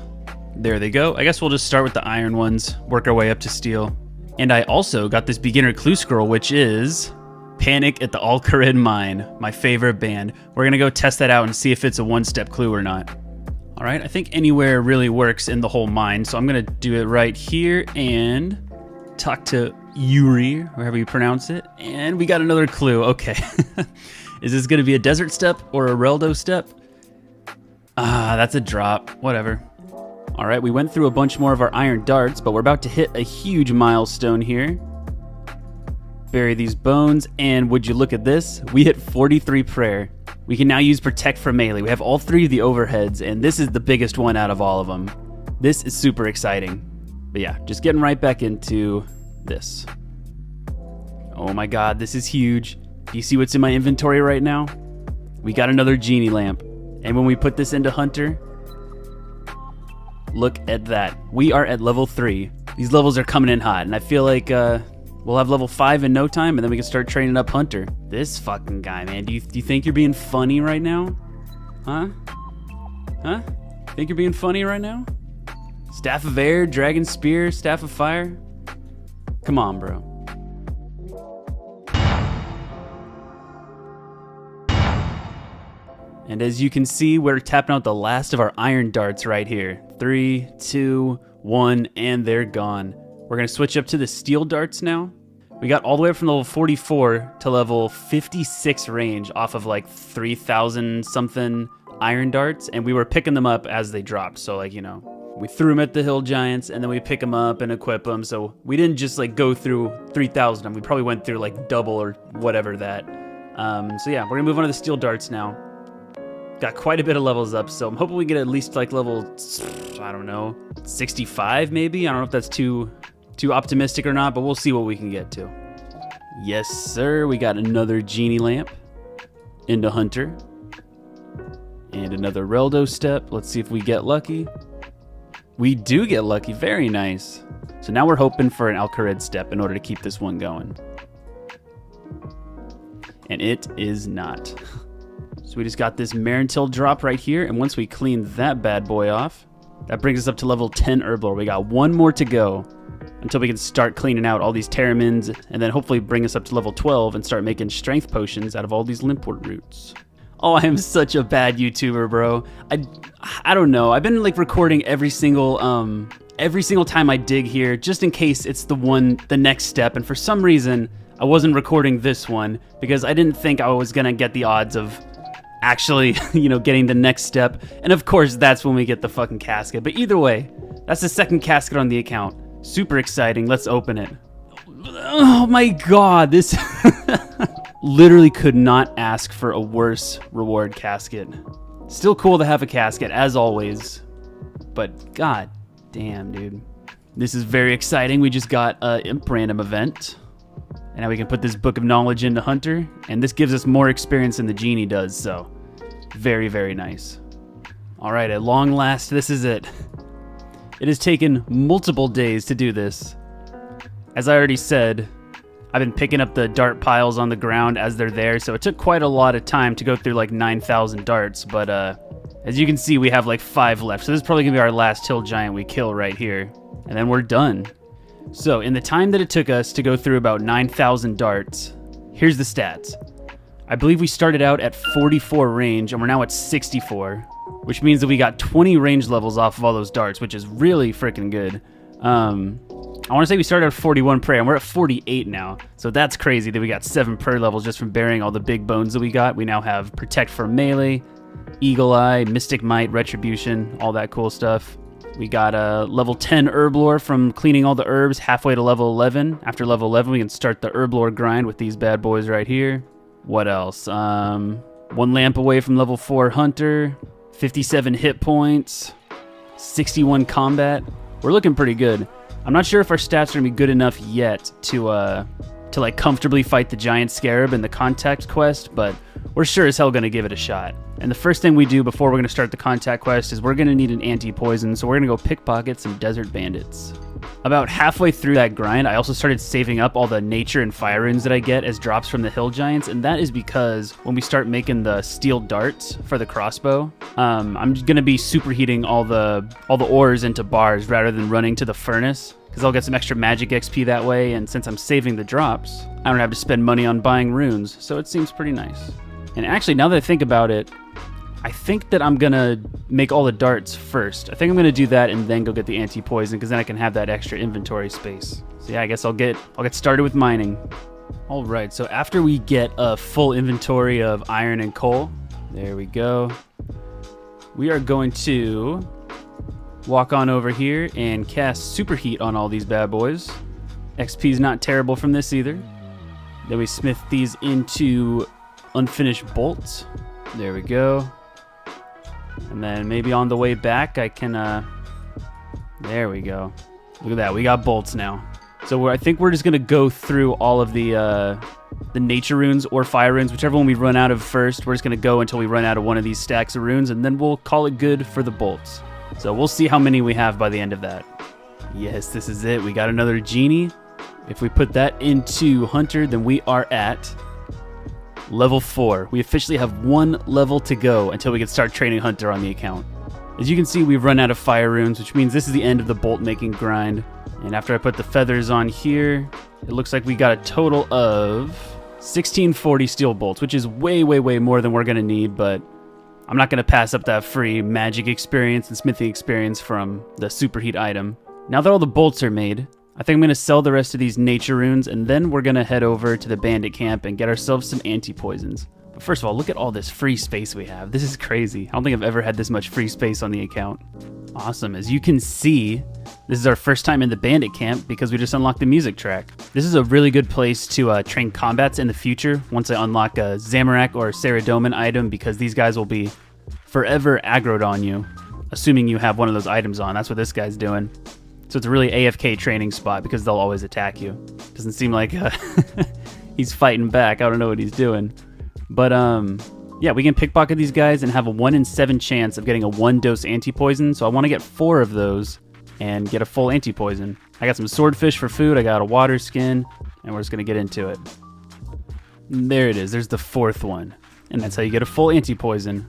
There they go. I guess we'll just start with the iron ones, work our way up to steel. And I also got this beginner clue scroll, which is Panic at the Al-Qarid Mine, my favorite band. We're gonna go test that out and see if it's a one-step clue or not. All right, I think anywhere really works in the whole mine, so I'm gonna do it right here and talk to Yuri, or however you pronounce it, and we got another clue. Okay. Is this gonna be a desert step or a reldo step? Ah, that's a drop, whatever. All right, we went through a bunch more of our iron darts, but we're about to hit a huge milestone here. Bury these bones, and would you look at this? We hit 43 prayer. We can now use protect for melee. We have all three of the overheads, and this is the biggest one out of all of them. This is super exciting. But yeah, just getting right back into this. Oh my god, this is huge. Do you see what's in my inventory right now? We got another genie lamp. And when we put this into Hunter, look at that. We are at level 3. These levels are coming in hot, and I feel like we'll have level 5 in no time, and then we can start training up Hunter. This fucking guy, man. Do you think you're being funny right now? Huh? Huh? Think you're being funny right now? Staff of Air, Dragon Spear, Staff of Fire? Come on, bro. And as you can see, we're tapping out the last of our iron darts right here. 3, 2, 1, and they're gone. We're gonna switch up to the steel darts now. We got all the way up from level 44 to level 56 range off of like 3,000 something iron darts, and we were picking them up as they dropped. So like, you know, we threw them at the hill giants, and then we pick them up and equip them. So we didn't just like go through 3,000 of them. We probably went through like double or whatever that. So yeah, we're gonna move on to the steel darts now. Got quite a bit of levels up, so I'm hoping we get at least like level, I don't know, 65 maybe? I don't know if that's too optimistic or not, but we'll see what we can get to. Yes, sir. We got another genie lamp into Hunter. And another reldo step. Let's see if we get lucky. We do get lucky. Very nice. So now we're hoping for an Al-Qarid step in order to keep this one going. And it is not. So we just got this Marintil drop right here, and once we clean that bad boy off, that brings us up to level 10 Herblore. We got one more to go until we can start cleaning out all these Terramins, and then hopefully bring us up to level 12 and start making strength potions out of all these Limpwort roots. Oh, I am such a bad YouTuber, bro. I don't know. I've been like recording every single time I dig here, just in case it's the next step, and for some reason I wasn't recording this one because I didn't think I was gonna get the odds of actually, you know, getting the next step. And of course, that's when we get the fucking casket. But either way, that's the second casket on the account. Super exciting. Let's open it. Oh my god, this literally could not ask for a worse reward casket. Still cool to have a casket, as always. But god damn, dude. This is very exciting. We just got an Imp random event. And now we can put this Book of Knowledge into Hunter, and this gives us more experience than the Genie does, so very, very nice. All right, at long last, this is it. It has taken multiple days to do this. As I already said, I've been picking up the dart piles on the ground as they're there, so it took quite a lot of time to go through like 9,000 darts, but as you can see, we have like 5 left, so this is probably gonna be our last hill giant we kill right here, and then we're done. So in the time that it took us to go through about 9,000 darts, here's the stats. I believe we started out at 44 range, and we're now at 64, which means that we got 20 range levels off of all those darts, which is really freaking good. I want to say we started at 41 prayer, and we're at 48 now. So that's crazy that we got 7 prayer levels just from burying all the big bones that we got. We now have protect for melee, Eagle Eye, Mystic Might, Retribution, all that cool stuff. We got a level 10 herb lore from cleaning all the herbs halfway to level 11. After level 11, we can start the herb lore grind with these bad boys right here. What else? 1 lamp away from level 4 hunter, 57 hit points, 61 combat. We're looking pretty good. I'm not sure if our stats are gonna be good enough yet to like comfortably fight the giant scarab in the contact quest, but we're sure as hell gonna give it a shot. And the first thing we do before we're gonna start the contact quest is we're gonna need an anti-poison, so we're gonna go pickpocket some desert bandits. About halfway through that grind, I also started saving up all the nature and fire runes that I get as drops from the hill giants, and that is because when we start making the steel darts for the crossbow, I'm gonna be superheating all the ores into bars rather than running to the furnace, because I'll get some extra magic XP that way, and since I'm saving the drops, I don't have to spend money on buying runes, so it seems pretty nice. And actually, now that I think about it, I think that I'm gonna make all the darts first. I think I'm gonna do that and then go get the anti-poison, because then I can have that extra inventory space. So yeah, I guess I'll get started with mining. All right, so after we get a full inventory of iron and coal, there we go. We are going to walk on over here and cast superheat on all these bad boys. XP's not terrible from this either. Then we smith these into unfinished bolts. There we go. And then maybe on the way back I can, there we go. Look at that, we got bolts now. So I think we're just gonna go through all of the nature runes or fire runes, whichever one we run out of first. We're just gonna go until we run out of one of these stacks of runes, and then we'll call it good for the bolts. So we'll see how many we have by the end of that. Yes, this is it. We got another genie. If we put that into Hunter, then we are at level 4. We officially have 1 level to go until we can start training Hunter on the account. As you can see, we've run out of fire runes, which means this is the end of the bolt making grind. And after I put the feathers on here, it looks like we got a total of 1640 steel bolts, which is way, way, way more than we're gonna need, but I'm not gonna pass up that free magic experience and smithing experience from the superheat item. Now that all the bolts are made, I think I'm gonna sell the rest of these nature runes, and then we're gonna head over to the bandit camp and get ourselves some anti-poisons. But first of all, look at all this free space we have. This is crazy. I don't think I've ever had this much free space on the account. Awesome. As you can see, this is our first time in the bandit camp because we just unlocked the music track. This is a really good place to train combats in the future once I unlock a Xamarak or Saradomin item, because these guys will be forever aggroed on you, assuming you have one of those items on. That's what this guy's doing. So it's a really AFK training spot because they'll always attack you. Doesn't seem like he's fighting back. I don't know what he's doing. But yeah, we can pickpocket these guys and have a 1 in 7 chance of getting a 1-dose anti-poison. So I want to get 4 of those and get a full anti-poison. I got some swordfish for food. I got a water skin, and we're just going to get into it. There it is. There's the 4th one. And that's how you get a full anti-poison.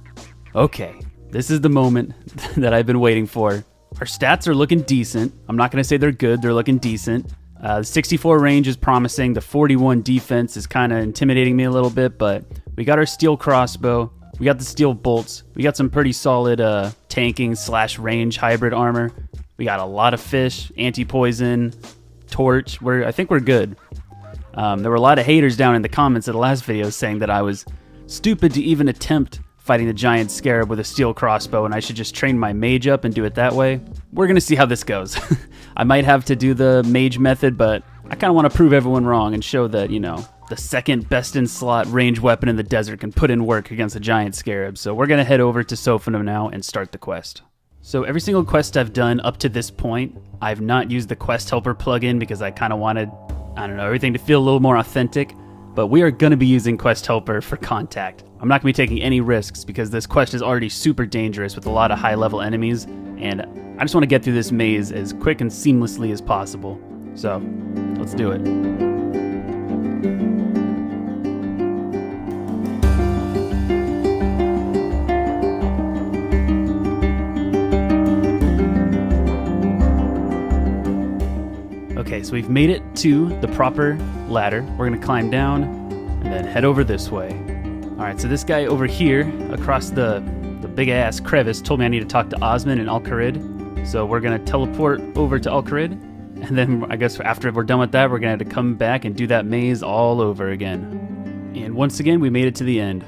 Okay, this is the moment that I've been waiting for. Our stats are looking decent. I'm not going to say they're good. They're looking decent. The 64 range is promising. The 41 defense is kind of intimidating me a little bit, but we got our steel crossbow. We got the steel bolts. We got some pretty solid tanking / range hybrid armor. We got a lot of fish, anti-poison, torch. I think we're good. There were a lot of haters down in the comments of the last video saying that I was stupid to even attempt fighting the giant scarab with a steel crossbow, and I should just train my mage up and do it that way. We're gonna see how this goes. I might have to do the mage method, but I kind of want to prove everyone wrong and show that, you know, the second best in slot range weapon in the desert can put in work against a giant scarab. So we're gonna head over to Sophanum now and start the quest. So every single quest I've done up to this point, I've not used the quest helper plugin because I kind of wanted, I don't know, everything to feel a little more authentic. But we are going to be using Quest Helper for contact. I'm not going to be taking any risks because this quest is already super dangerous with a lot of high-level enemies, and I just want to get through this maze as quick and seamlessly as possible. So, let's do it. Okay, so we've made it to the proper ladder. We're gonna climb down and then head over this way. All right, so this guy over here across the big ass crevice told me I need to talk to Osmond and Al-Kharid. So we're gonna teleport over to Al-Kharid, and then I guess after we're done with that, we're gonna have to come back and do that maze all over again. And once again, we made it to the end.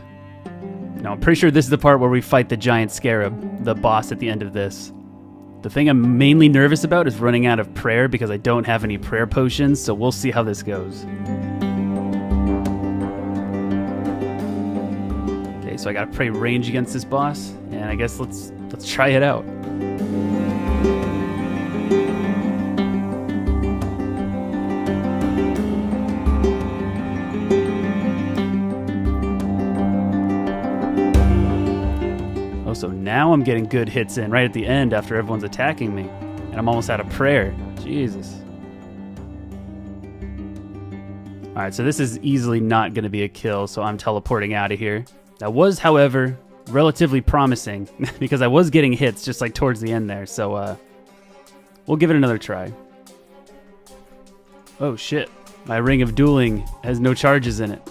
Now, I'm pretty sure this is the part where we fight the giant scarab, the boss at the end of this. The thing I'm mainly nervous about is running out of prayer because I don't have any prayer potions, so we'll see how this goes. Okay, so I gotta pray range against this boss, and I guess let's try it out. So now I'm getting good hits in right at the end after everyone's attacking me. And I'm almost out of prayer. Jesus. Alright, so this is easily not going to be a kill, so I'm teleporting out of here. That was, however, relatively promising, because I was getting hits just like towards the end there, so we'll give it another try. Oh shit, my ring of dueling has no charges in it.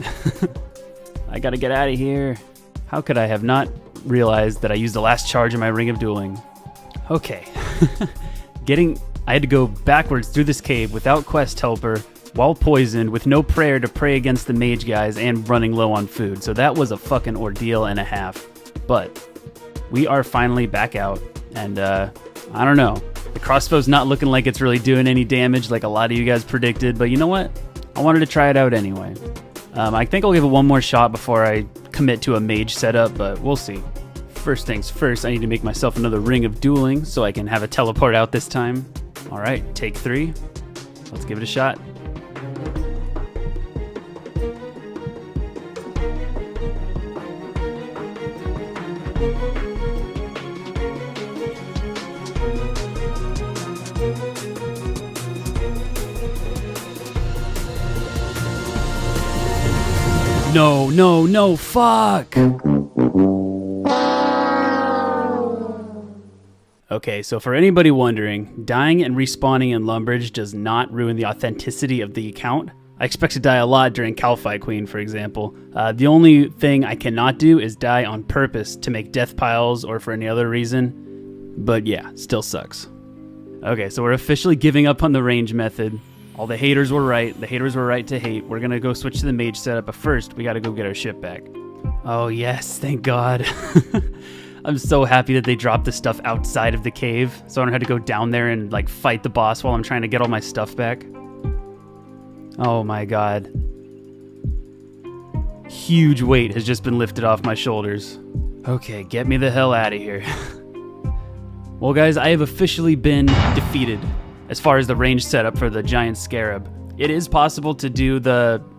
I gotta get out of here. How could I have not realized that I used the last charge of my ring of dueling? Okay. I had to go backwards through this cave without quest helper, while poisoned, with no prayer to pray against the mage guys, and running low on food. So that was a fucking ordeal and a half. But we are finally back out, and I don't know. The crossbow's not looking like it's really doing any damage like a lot of you guys predicted, but you know what? I wanted to try it out anyway. I think I'll give it one more shot before I commit to a mage setup, but we'll see. First things first, I need to make myself another ring of dueling so I can have a teleport out this time. All right, take 3. Let's give it a shot. No, fuck! Okay, so for anybody wondering, dying and respawning in Lumbridge does not ruin the authenticity of the account. I expect to die a lot during Calify Queen, for example. The only thing I cannot do is die on purpose to make death piles or for any other reason. But yeah, still sucks. Okay, so we're officially giving up on the range method. All the haters were right. The haters were right to hate. We're gonna go switch to the mage setup, but first we gotta go get our ship back. Oh yes, thank God. I'm so happy that they dropped the stuff outside of the cave, so I don't have to go down there and like fight the boss while I'm trying to get all my stuff back. Oh my God. Huge weight has just been lifted off my shoulders. Okay, get me the hell out of here. Well guys, I have officially been defeated as far as the range setup for the giant scarab. It is possible to do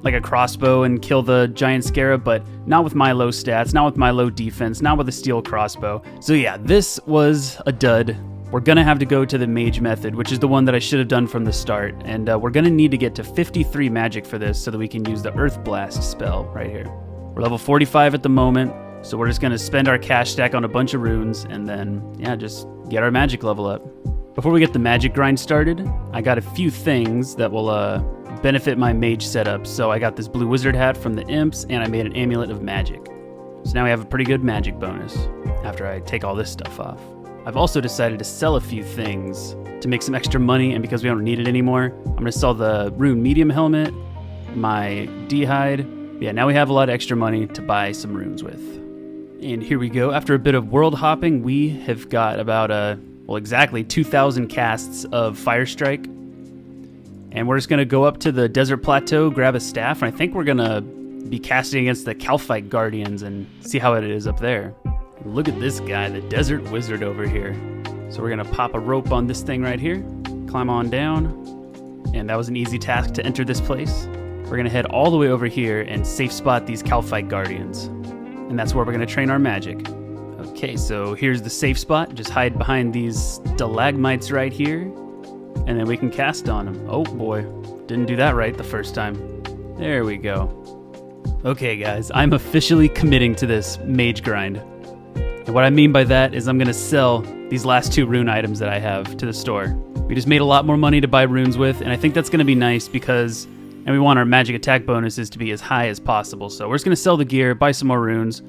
like a crossbow and kill the giant scarab, but not with my low stats, not with my low defense, not with a steel crossbow. So yeah, this was a dud. We're gonna have to go to the mage method, which is the one that I should have done from the start. And we're gonna need to get to 53 magic for this so that we can use the Earth Blast spell right here. We're level 45 at the moment, so we're just gonna spend our cash stack on a bunch of runes and then, yeah, just get our magic level up. Before we get the magic grind started, I got a few things that will benefit my mage setup. So I got this blue wizard hat from the imps, and I made an amulet of magic. So now we have a pretty good magic bonus after I take all this stuff off. I've also decided to sell a few things to make some extra money, and because we don't need it anymore, I'm gonna sell the rune medium helmet, my D-hide. Yeah, now we have a lot of extra money to buy some runes with. And here we go. After a bit of world hopping, we have got about exactly 2,000 casts of Fire Strike. And we're just going to go up to the desert plateau, grab a staff, and I think we're going to be casting against the Calphite Guardians and see how it is up there. Look at this guy, the desert wizard over here. So we're going to pop a rope on this thing right here, climb on down, and that was an easy task to enter this place. We're going to head all the way over here and safe spot these Calphite Guardians. And that's where we're going to train our magic. Okay, so here's the safe spot. Just hide behind these stalagmites right here, and then we can cast on them. Oh boy, didn't do that right the first time. There we go. Okay guys, I'm officially committing to this mage grind. And what I mean by that is I'm gonna sell these last 2 rune items that I have to the store. We just made a lot more money to buy runes with, and I think that's gonna be nice because, and we want our magic attack bonuses to be as high as possible. So we're just gonna sell the gear, buy some more runes.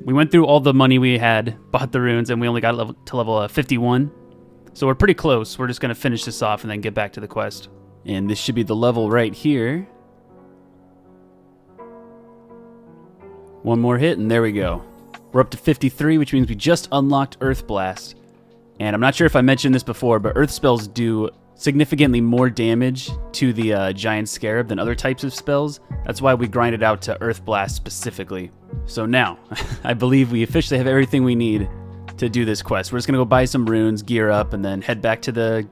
We went through all the money we had, bought the runes, and we only got to level 51. So we're pretty close. We're just going to finish this off and then get back to the quest. And this should be the level right here. One more hit, and there we go. We're up to 53, which means we just unlocked Earth Blast. And I'm not sure if I mentioned this before, but Earth spells do significantly more damage to the giant scarab than other types of spells. That's why we grinded out to Earth Blast specifically. So now, I believe we officially have everything we need to do this quest. We're just gonna go buy some runes, gear up, and then head back to the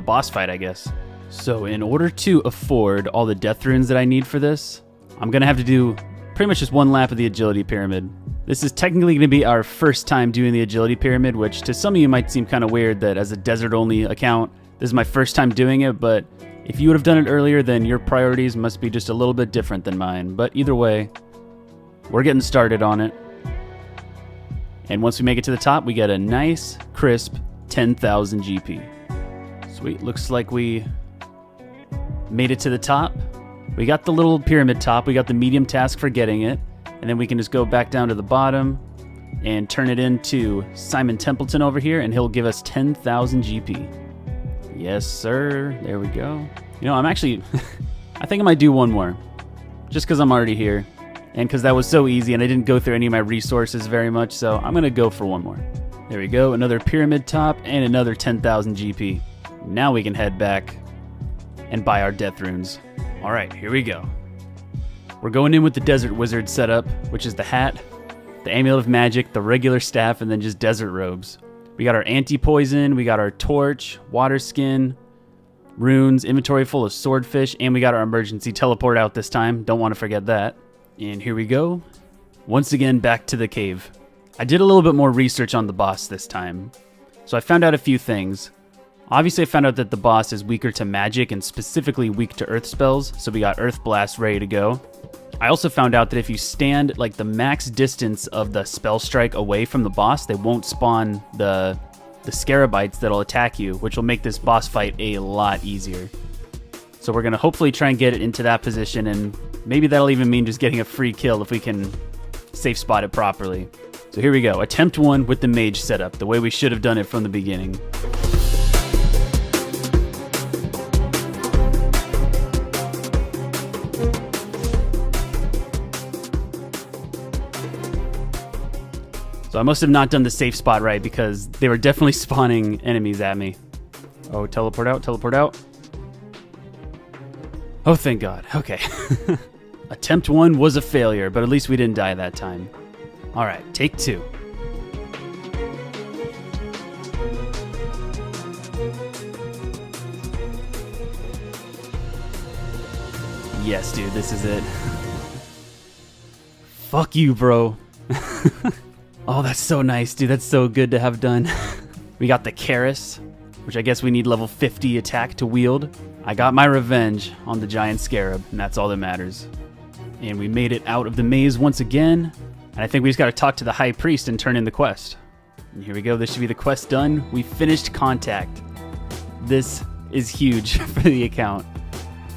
boss fight, I guess. So in order to afford all the death runes that I need for this, I'm gonna have to do pretty much just one lap of the agility pyramid. This is technically gonna be our first time doing the agility pyramid, which to some of you might seem kind of weird that as a desert only account, this is my first time doing it, but if you would have done it earlier, then your priorities must be just a little bit different than mine. But either way, we're getting started on it. And once we make it to the top, we get a nice, crisp 10,000 GP. Sweet, looks like we made it to the top. We got the little pyramid top, we got the medium task for getting it, and then we can just go back down to the bottom and turn it into Simon Templeton over here, and he'll give us 10,000 GP. Yes, sir. There we go. You know, I'm actually... I think I might do one more. Just because I'm already here. And because that was so easy and I didn't go through any of my resources very much, so I'm going to go for one more. There we go. Another pyramid top and another 10,000 GP. Now we can head back and buy our death runes. Alright, here we go. We're going in with the Desert Wizard setup, which is the hat, the Amulet of Magic, the regular staff, and then just desert robes. We got our anti-poison, we got our torch, water skin, runes, inventory full of swordfish, and we got our emergency teleport out this time. Don't want to forget that. And here we go. Once again, back to the cave. I did a little bit more research on the boss this time. So I found out a few things. Obviously, I found out that the boss is weaker to magic and specifically weak to earth spells, so we got Earth Blast ready to go. I also found out that if you stand like the max distance of the spell strike away from the boss, they won't spawn the scarabites that'll attack you, which will make this boss fight a lot easier. So we're gonna hopefully try and get it into that position, and maybe that'll even mean just getting a free kill if we can safe spot it properly. So here we go, attempt 1 with the mage setup, the way we should have done it from the beginning. So I must have not done the safe spot right because they were definitely spawning enemies at me. Oh, teleport out, teleport out. Oh, thank God. Okay. Attempt 1 was a failure, but at least we didn't die that time. All right, take 2. Yes, dude, this is it. Fuck you, bro. Oh, that's so nice, dude. That's so good to have done. We got the Karis, which I guess we need level 50 attack to wield. I got my revenge on the giant scarab, and that's all that matters. And we made it out of the maze once again. And I think we just got to talk to the high priest and turn in the quest. And here we go. This should be the quest done. We finished contact. This is huge for the account.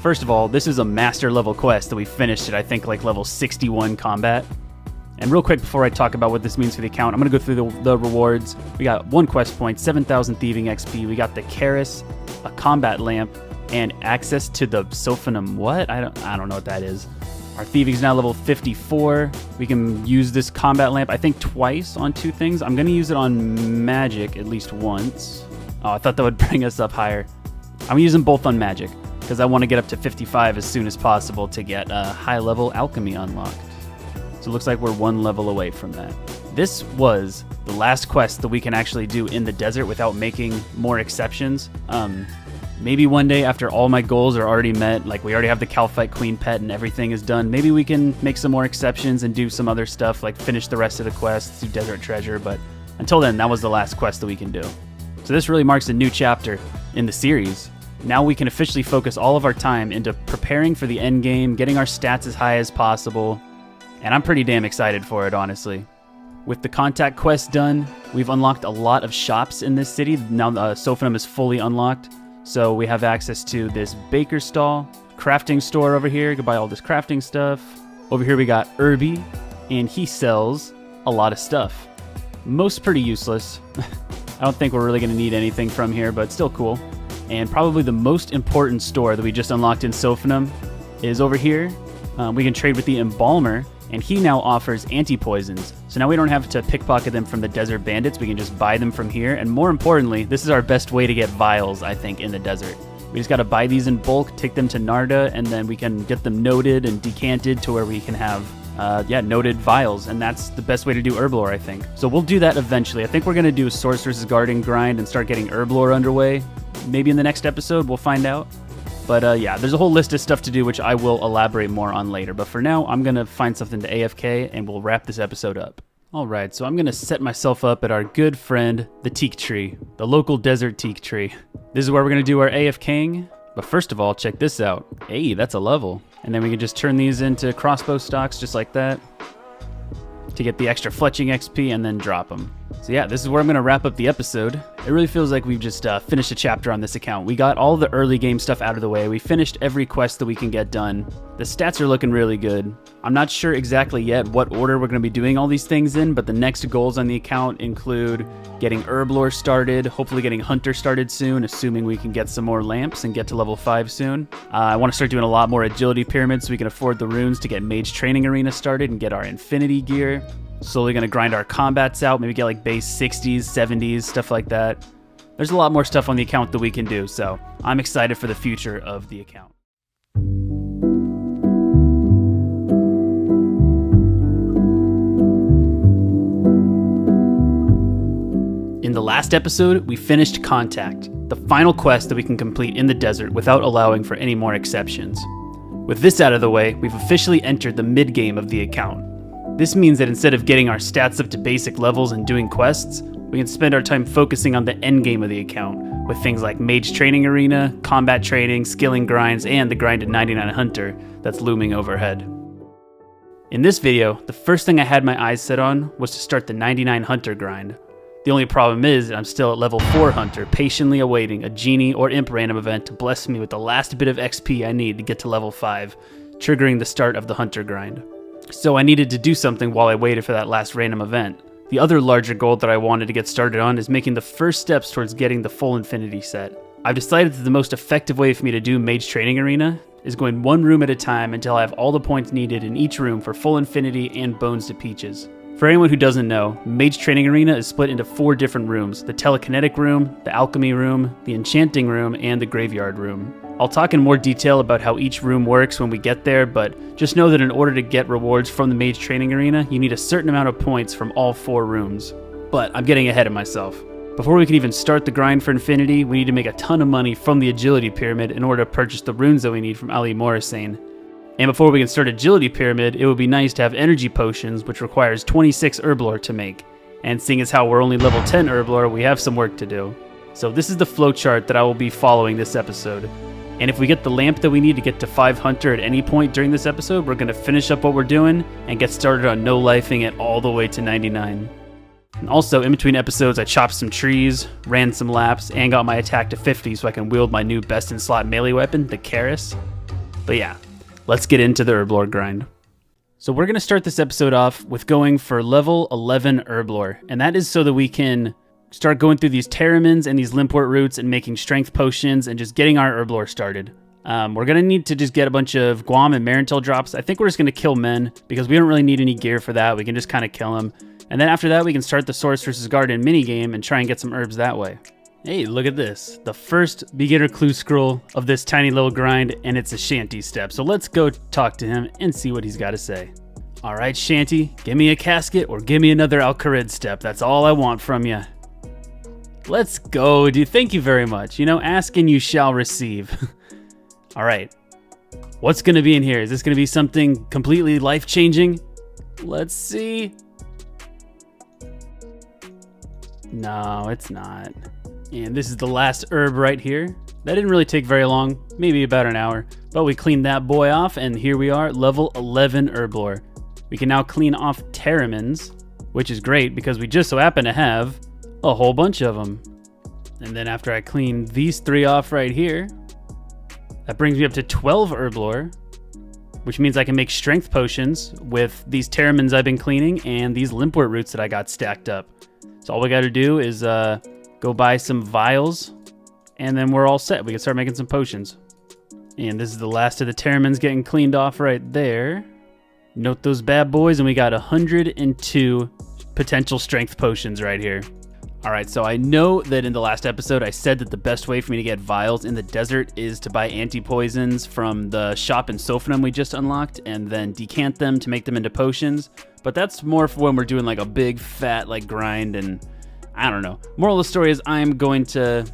First of all, this is a master level quest that we finished at, I think, like level 61 combat. And real quick, before I talk about what this means for the account, I'm going to go through the rewards. We got 1 quest point, 7,000 thieving XP. We got the Karis, a combat lamp, and access to the Sophanum. What? I don't know what that is. Our thieving is now level 54. We can use this combat lamp, I think, twice on 2 things. I'm going to use it on magic at least once. Oh, I thought that would bring us up higher. I'm going to use them both on magic because I want to get up to 55 as soon as possible to get a high-level alchemy unlocked. So it looks like we're 1 level away from that. This was the last quest that we can actually do in the desert without making more exceptions. Maybe one day after all my goals are already met, like we already have the Calphite Queen pet and everything is done, maybe we can make some more exceptions and do some other stuff, like finish the rest of the quests, do Desert Treasure, but until then, that was the last quest that we can do. So this really marks a new chapter in the series. Now we can officially focus all of our time into preparing for the end game, getting our stats as high as possible, and I'm pretty damn excited for it, honestly. With the contact quest done, we've unlocked a lot of shops in this city. Now Sophanum is fully unlocked, so we have access to this baker stall, crafting store over here. You can buy all this crafting stuff. Over here we got Irby, and he sells a lot of stuff. Most pretty useless. I don't think we're really going to need anything from here, but still cool. And probably the most important store that we just unlocked in Sophanum is over here We can trade with the Embalmer, and he now offers anti-poisons. So now we don't have to pickpocket them from the desert bandits. We can just buy them from here. And more importantly, this is our best way to get vials, I think, in the desert. We just got to buy these in bulk, take them to Narda, and then we can get them noted and decanted to where we can have noted vials, and that's the best way to do herb lore, I think. So we'll do that eventually. I think we're going to do a Sorcerer's Garden grind and start getting herb lore underway. Maybe in the next episode, we'll find out. But yeah, there's a whole list of stuff to do, which I will elaborate more on later. But for now, I'm going to find something to AFK, and we'll wrap this episode up. Alright, so I'm going to set myself up at our good friend, the teak tree, the local desert teak tree. This is where we're going to do our AFKing. But first of all, check this out. Hey, that's a level. And then we can just turn these into crossbow stocks just like that to get the extra fletching XP and then drop them. So yeah, this is where I'm going to wrap up the episode. It really feels like we've just finished a chapter on this account. We got all the early game stuff out of the way. We finished every quest that we can get done. The stats are looking really good. I'm not sure exactly yet what order we're going to be doing all these things in, but the next goals on the account include getting herb lore started, hopefully getting hunter started soon, assuming we can get some more lamps and get to level 5 soon. I want to start doing a lot more agility pyramids so we can afford the runes to get mage training arena started and get our infinity gear. Slowly going to grind our combats out, maybe get like base 60s, 70s, stuff like that. There's a lot more stuff on the account that we can do, so I'm excited for the future of the account. In the last episode, we finished Contact, the final quest that we can complete in the desert without allowing for any more exceptions. With this out of the way, we've officially entered the mid-game of the account. This means that instead of getting our stats up to basic levels and doing quests, we can spend our time focusing on the end game of the account, with things like Mage Training Arena, combat training, skilling grinds, and the grind at 99 Hunter that's looming overhead. In this video, the first thing I had my eyes set on was to start the 99 Hunter grind. The only problem is I'm still at level 4 Hunter, patiently awaiting a Genie or Imp random event to bless me with the last bit of XP I need to get to level 5, triggering the start of the Hunter grind. So I needed to do something while I waited for that last random event. The other larger goal that I wanted to get started on is making the first steps towards getting the full Infinity set. I've decided that the most effective way for me to do Mage Training Arena is going one room at a time until I have all the points needed in each room for full Infinity and Bones to Peaches. For anyone who doesn't know, Mage Training Arena is split into 4 different rooms: the Telekinetic Room, the Alchemy Room, the Enchanting Room, and the Graveyard Room. I'll talk in more detail about how each room works when we get there, but just know that in order to get rewards from the Mage Training Arena, you need a certain amount of points from all 4 rooms. But I'm getting ahead of myself. Before we can even start the grind for Infinity, we need to make a ton of money from the Agility Pyramid in order to purchase the runes that we need from Ali Morrisane. And before we can start Agility Pyramid, it would be nice to have Energy Potions, which requires 26 herb lore to make. And seeing as how we're only level 10 herb lore, we have some work to do. So this is the flowchart that I will be following this episode. And if we get the lamp that we need to get to 5 Hunter at any point during this episode, we're going to finish up what we're doing and get started on no-lifing it all the way to 99. And also, in between episodes, I chopped some trees, ran some laps, and got my attack to 50 so I can wield my new best-in-slot melee weapon, the Karis. But yeah, let's get into the herb lore grind. So we're going to start this episode off with going for level 11 herb lore, and that is so that we can start going through these Terramins and these Limport roots and making strength potions and just getting our herb lore started. We're going to need to just get a bunch of Guam and Marintel drops. I think we're just going to kill men because we don't really need any gear for that. We can just kind of kill them. And then after that, we can start the Sorcerer's Garden minigame and try and get some herbs that way. Hey, look at this. The first beginner clue scroll of this tiny little grind, and it's a Shanty step. So let's go talk to him and see what he's got to say. All right, Shanty, give me a casket or give me another Alcarid step. That's all I want from you. Let's go, dude. Thank you very much. You know, ask and you shall receive. All right. What's going to be in here? Is this going to be something completely life-changing? Let's see. No, it's not. And this is the last herb right here. That didn't really take very long, maybe about an hour. But we cleaned that boy off, and here we are, level 11 herb lore. We can now clean off Terramins, which is great because we just so happen to have a whole bunch of them. And then after I clean these 3 off right here, that brings me up to 12 herb lore, which means I can make strength potions with these Terramins I've been cleaning and these Limport roots that I got stacked up. So all we got to do is go buy some vials, and then we're all set. We can start making some potions. And this is the last of the Terramins getting cleaned off right there. Note those bad boys, and we got 102 potential strength potions right here. All right, so I know that in the last episode I said that the best way for me to get vials in the desert is to buy anti-poisons from the shop in Sophanum we just unlocked and then decant them to make them into potions. But that's more for when we're doing like a big fat like grind, and I don't know. Moral of the story is I'm going to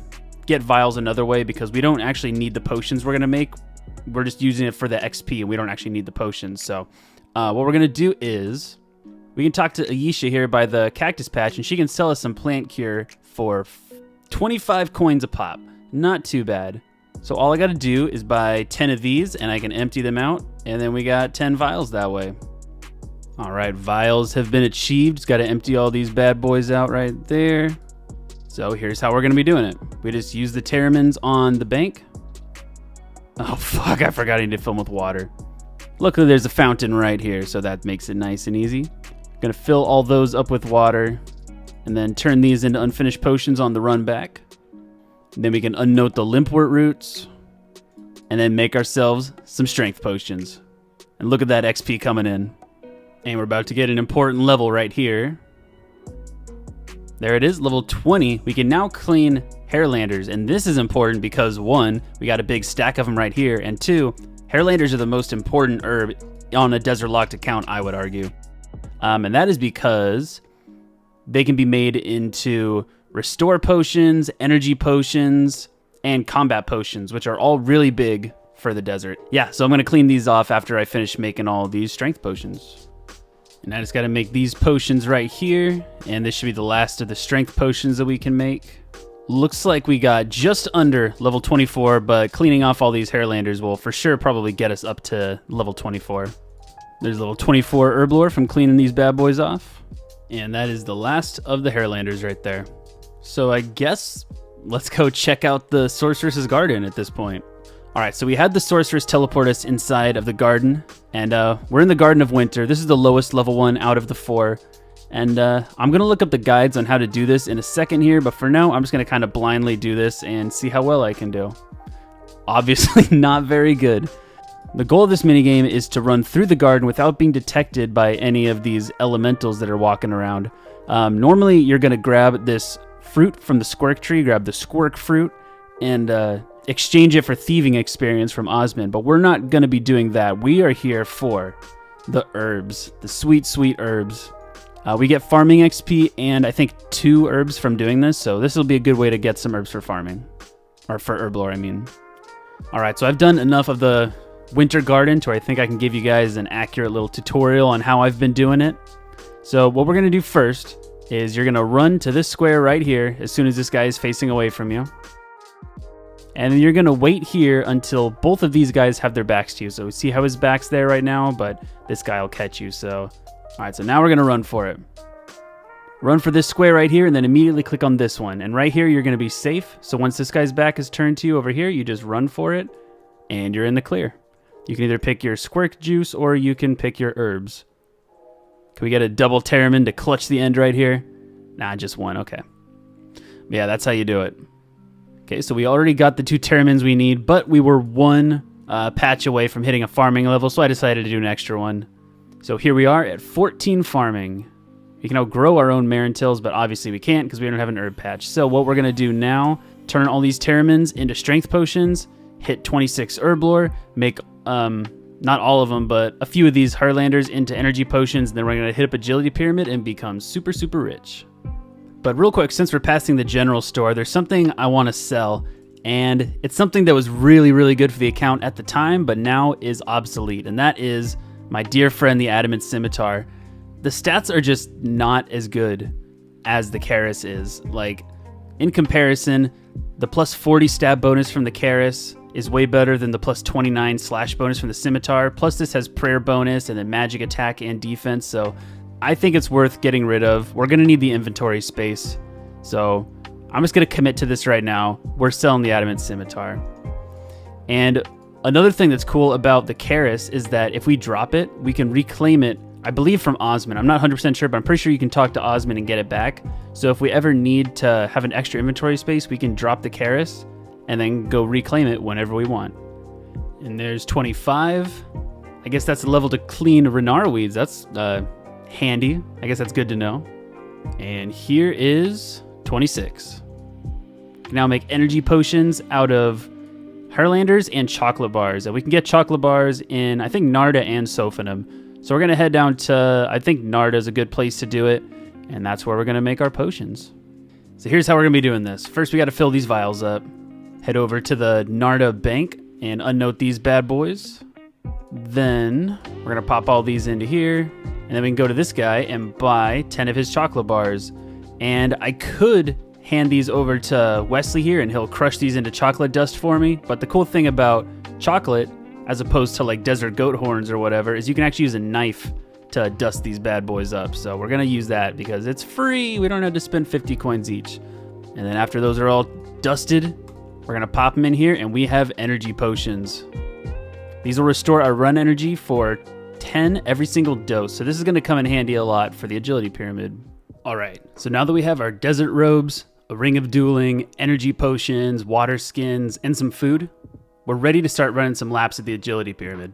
get vials another way because we don't actually need the potions we're gonna make. We're just using it for the XP and we don't actually need the potions. So what we're gonna do is we can talk to Ayesha here by the cactus patch, and she can sell us some plant cure for 25 coins a pop. Not too bad. So all I gotta do is buy 10 of these and I can empty them out, and then we got 10 vials that way. All right, vials have been achieved. Just gotta empty all these bad boys out right there. So here's how we're gonna be doing it. We just use the Terramins on the bank. Oh fuck, I forgot I need to fill them with water. Luckily there's a fountain right here, so that makes it nice and easy. Gonna fill all those up with water and then turn these into unfinished potions on the run back. And then we can unnote the limpwort roots and then make ourselves some strength potions. And look at that XP coming in. And we're about to get an important level right here. There it is, level 20. We can now clean Hairlanders, and this is important because 1, we got a big stack of them right here, and 2, Hairlanders are the most important herb on a desert locked account, I would argue. And that is because they can be made into restore potions, energy potions, and combat potions, which are all really big for the desert. Yeah, so I'm going to clean these off after I finish making all these strength potions. And I just got to make these potions right here, and this should be the last of the strength potions that we can make. Looks like we got just under level 24, but cleaning off all these Hairlanders will for sure probably get us up to level 24. There's level 24 herb lore from cleaning these bad boys off. And that is the last of the Hairlanders right there. So I guess let's go check out the Sorceress's Garden at this point. All right, so we had the Sorceress teleport us inside of the garden, and we're in the Garden of Winter. This is the lowest level one out of the 4. And I'm gonna look up the guides on how to do this in a second here, but for now, I'm just gonna kind of blindly do this and see how well I can do. Obviously not very good. The goal of this minigame is to run through the garden without being detected by any of these elementals that are walking around. Normally, you're going to grab this fruit from the squirk tree, grab the squirk fruit, and exchange it for thieving experience from Osmond, but we're not going to be doing that. We are here for the herbs, the sweet, sweet herbs. We get farming XP and I think 2 herbs from doing this, so this will be a good way to get some herbs for farming. Or for herb lore, I mean. Alright, so I've done enough of the Winter Garden to where I think I can give you guys an accurate little tutorial on how I've been doing it. So what we're going to do first is you're going to run to this square right here as soon as this guy is facing away from you. And then you're going to wait here until both of these guys have their backs to you. So see how his back's there right now, but this guy will catch you. So, all right, so now we're going to run for it. Run for this square right here and then immediately click on this one. And right here, you're going to be safe. So once this guy's back is turned to you over here, you just run for it and you're in the clear. You can either pick your squirk juice or you can pick your herbs. Can we get a double Terramin to clutch the end right here? Nah, just one. Okay. Yeah, that's how you do it. Okay, so we already got the 2 Terramins we need, but we were 1 patch away from hitting a farming level, so I decided to do an extra one. So here we are at 14 farming. We can now grow our own Marintils, but obviously we can't because we don't have an herb patch. So what we're going to do now, turn all these Terramins into strength potions, hit 26 herb lore, make not all of them, but a few of these Hairlanders into energy potions, and then we're going to hit up Agility Pyramid and become super, super rich. But real quick, since we're passing the general store, there's something I want to sell, and it's something that was really, really good for the account at the time, but now is obsolete, and that is my dear friend, the Adamant Scimitar. The stats are just not as good as the Karis is. Like, in comparison, the plus 40 stab bonus from the Karis is way better than the plus 29 slash bonus from the Scimitar. Plus this has prayer bonus and then magic attack and defense, so I think it's worth getting rid of. We're going to need the inventory space, so I'm just going to commit to this right now. We're selling the Adamant Scimitar. And another thing that's cool about the Karis is that if we drop it, we can reclaim it, I believe from Osmond. I'm not 100% sure, but I'm pretty sure you can talk to Osmond and get it back. So if we ever need to have an extra inventory space, we can drop the Karis and then go reclaim it whenever we want. And there's 25. I guess that's the level to clean Renar weeds. That's handy. I guess that's good to know. And here is 26. We can now make energy potions out of Herlanders and chocolate bars. And we can get chocolate bars in, I think, Narda and Sophanum. So we're going to head down to, I think Narda is a good place to do it. And that's where we're going to make our potions. So here's how we're going to be doing this. First, we got to fill these vials up. Head over to the Narda bank and unnote these bad boys. Then we're going to pop all these into here. And then we can go to this guy and buy 10 of his chocolate bars. And I could hand these over to Wesley here and he'll crush these into chocolate dust for me. But the cool thing about chocolate, as opposed to like desert goat horns or whatever, is you can actually use a knife to dust these bad boys up. So we're going to use that because it's free. We don't have to spend 50 coins each. And then after those are all dusted, we're going to pop them in here and we have energy potions. These will restore our run energy for 10 every single dose. So this is going to come in handy a lot for the agility pyramid. All right. So now that we have our desert robes, a ring of dueling, energy potions, water skins, and some food, we're ready to start running some laps at the agility pyramid.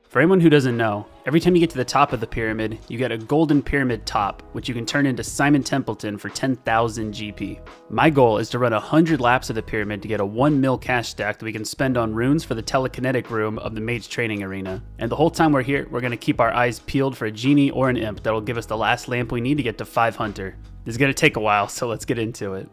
For anyone who doesn't know, every time you get to the top of the pyramid, you get a golden pyramid top, which you can turn into Simon Templeton for 10,000 GP. My goal is to run 100 laps of the pyramid to get a 1 mil cash stack that we can spend on runes for the telekinetic room of the mage training arena. And the whole time we're here, we're going to keep our eyes peeled for a genie or an imp that will give us the last lamp we need to get to 5 hunter. This is going to take a while, so let's get into it.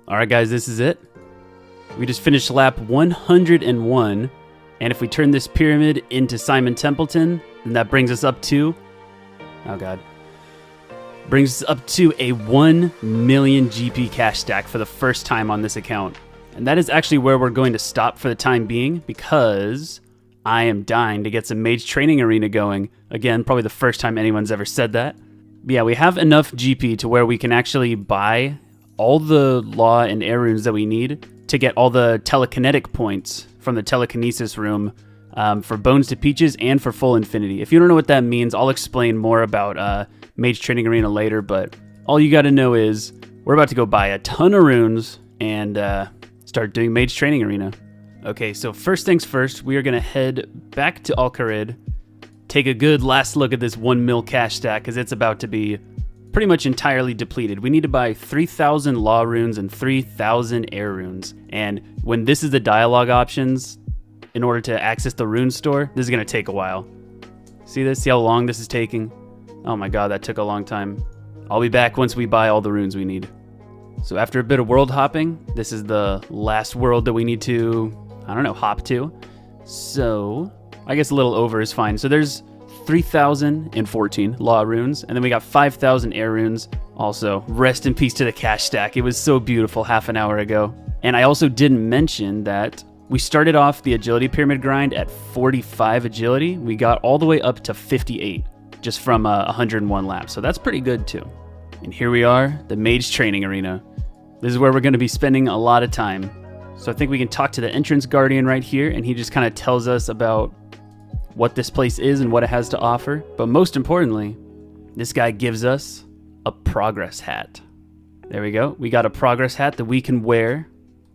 All right, guys, this is it. We just finished lap 101, and if we turn this pyramid into Simon Templeton, then that brings us up to, brings us up to a 1 million GP cash stack for the first time on this account. And that is actually where we're going to stop for the time being because I am dying to get some mage training arena going. Again, probably the first time anyone's ever said that. But yeah, we have enough GP to where we can actually buy all the law and air runes that we need to get all the telekinetic points from the telekinesis room for Bones to Peaches and for full infinity. If you don't know what that means, I'll explain more about Mage Training Arena later, but all you got to know is we're about to go buy a ton of runes and start doing Mage Training Arena. Okay, so first things first, we are going to head back to Al-Kharid, take a good last look at this 1 mil cash stack because it's about to be pretty much entirely depleted. We need to buy 3,000 law runes and 3,000 air runes. And when this is the dialogue options, in order to access the rune store, this is going to take a while. See this? See how long this is taking? Oh my god, that took a long time. I'll be back once we buy all the runes we need. So after a bit of world hopping, this is the last world that we need to, hop to. So I guess a little over is fine. So there's 3,014 law runes, and then we got 5,000 air runes. Also, rest in peace to the cash stack. It was so beautiful half an hour ago. And I also didn't mention that we started off the agility pyramid grind at 45 agility. We got all the way up to 58 just from 101 laps. So that's pretty good too. And here we are, the Mage Training Arena. This is where we're going to be spending a lot of time. So I think we can talk to the entrance guardian right here, and he just kind of tells us about what this place is and what it has to offer. But most importantly, this guy gives us a progress hat. There we go. We got a progress hat that we can wear.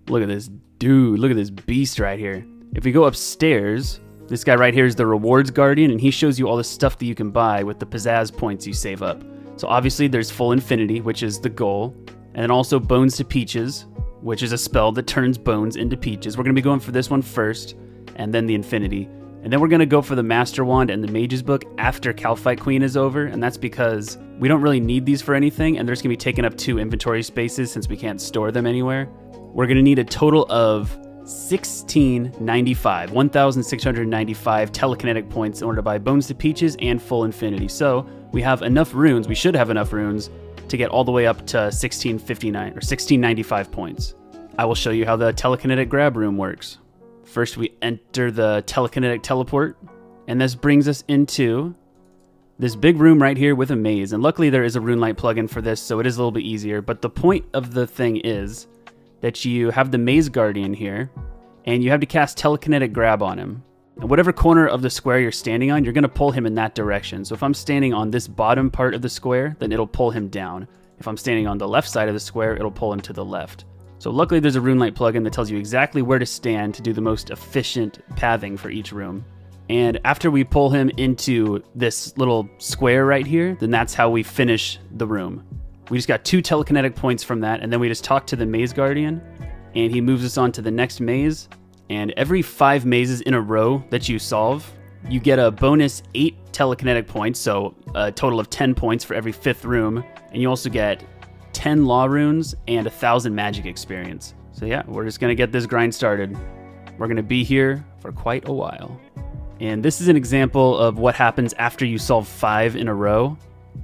Look at this dude. Look at this beast right here. If we go upstairs, this guy right here is the rewards guardian, and he shows you all the stuff that you can buy with the pizzazz points you save up. So obviously there's full infinity, which is the goal. And then also bones to peaches, which is a spell that turns bones into peaches. We're going to be going for this one first, and then the infinity. And then we're going to go for the Master Wand and the Mage's Book after Calphite Queen is over, and that's because we don't really need these for anything, and they're just going to be taking up 2 inventory spaces since we can't store them anywhere. We're going to need a total of 1,695 telekinetic points in order to buy bones to peaches and full infinity. So we have enough runes, we should have enough runes, to get all the way up to 1659 or 1695 points. I will show you how the telekinetic grab room works. First, we enter the telekinetic teleport, and this brings us into this big room right here with a maze. And luckily, there is a RuneLite plugin for this, so it is a little bit easier. But the point of the thing is that you have the Maze Guardian here, and you have to cast telekinetic grab on him. And whatever corner of the square you're standing on, you're going to pull him in that direction. So if I'm standing on this bottom part of the square, then it'll pull him down. If I'm standing on the left side of the square, it'll pull him to the left. So luckily there's a RuneLite plugin that tells you exactly where to stand to do the most efficient pathing for each room. And after we pull him into this little square right here, then that's how we finish the room. We just got 2 telekinetic points from that, and then we just talk to the Maze Guardian, and he moves us on to the next maze. And every 5 mazes in a row that you solve, you get a bonus 8 telekinetic points, so a total of 10 points for every 5th room. And you also get 10 law runes and 1,000 magic experience. So yeah, we're just going to get this grind started. We're going to be here for quite a while. And this is an example of what happens after you solve 5 in a row.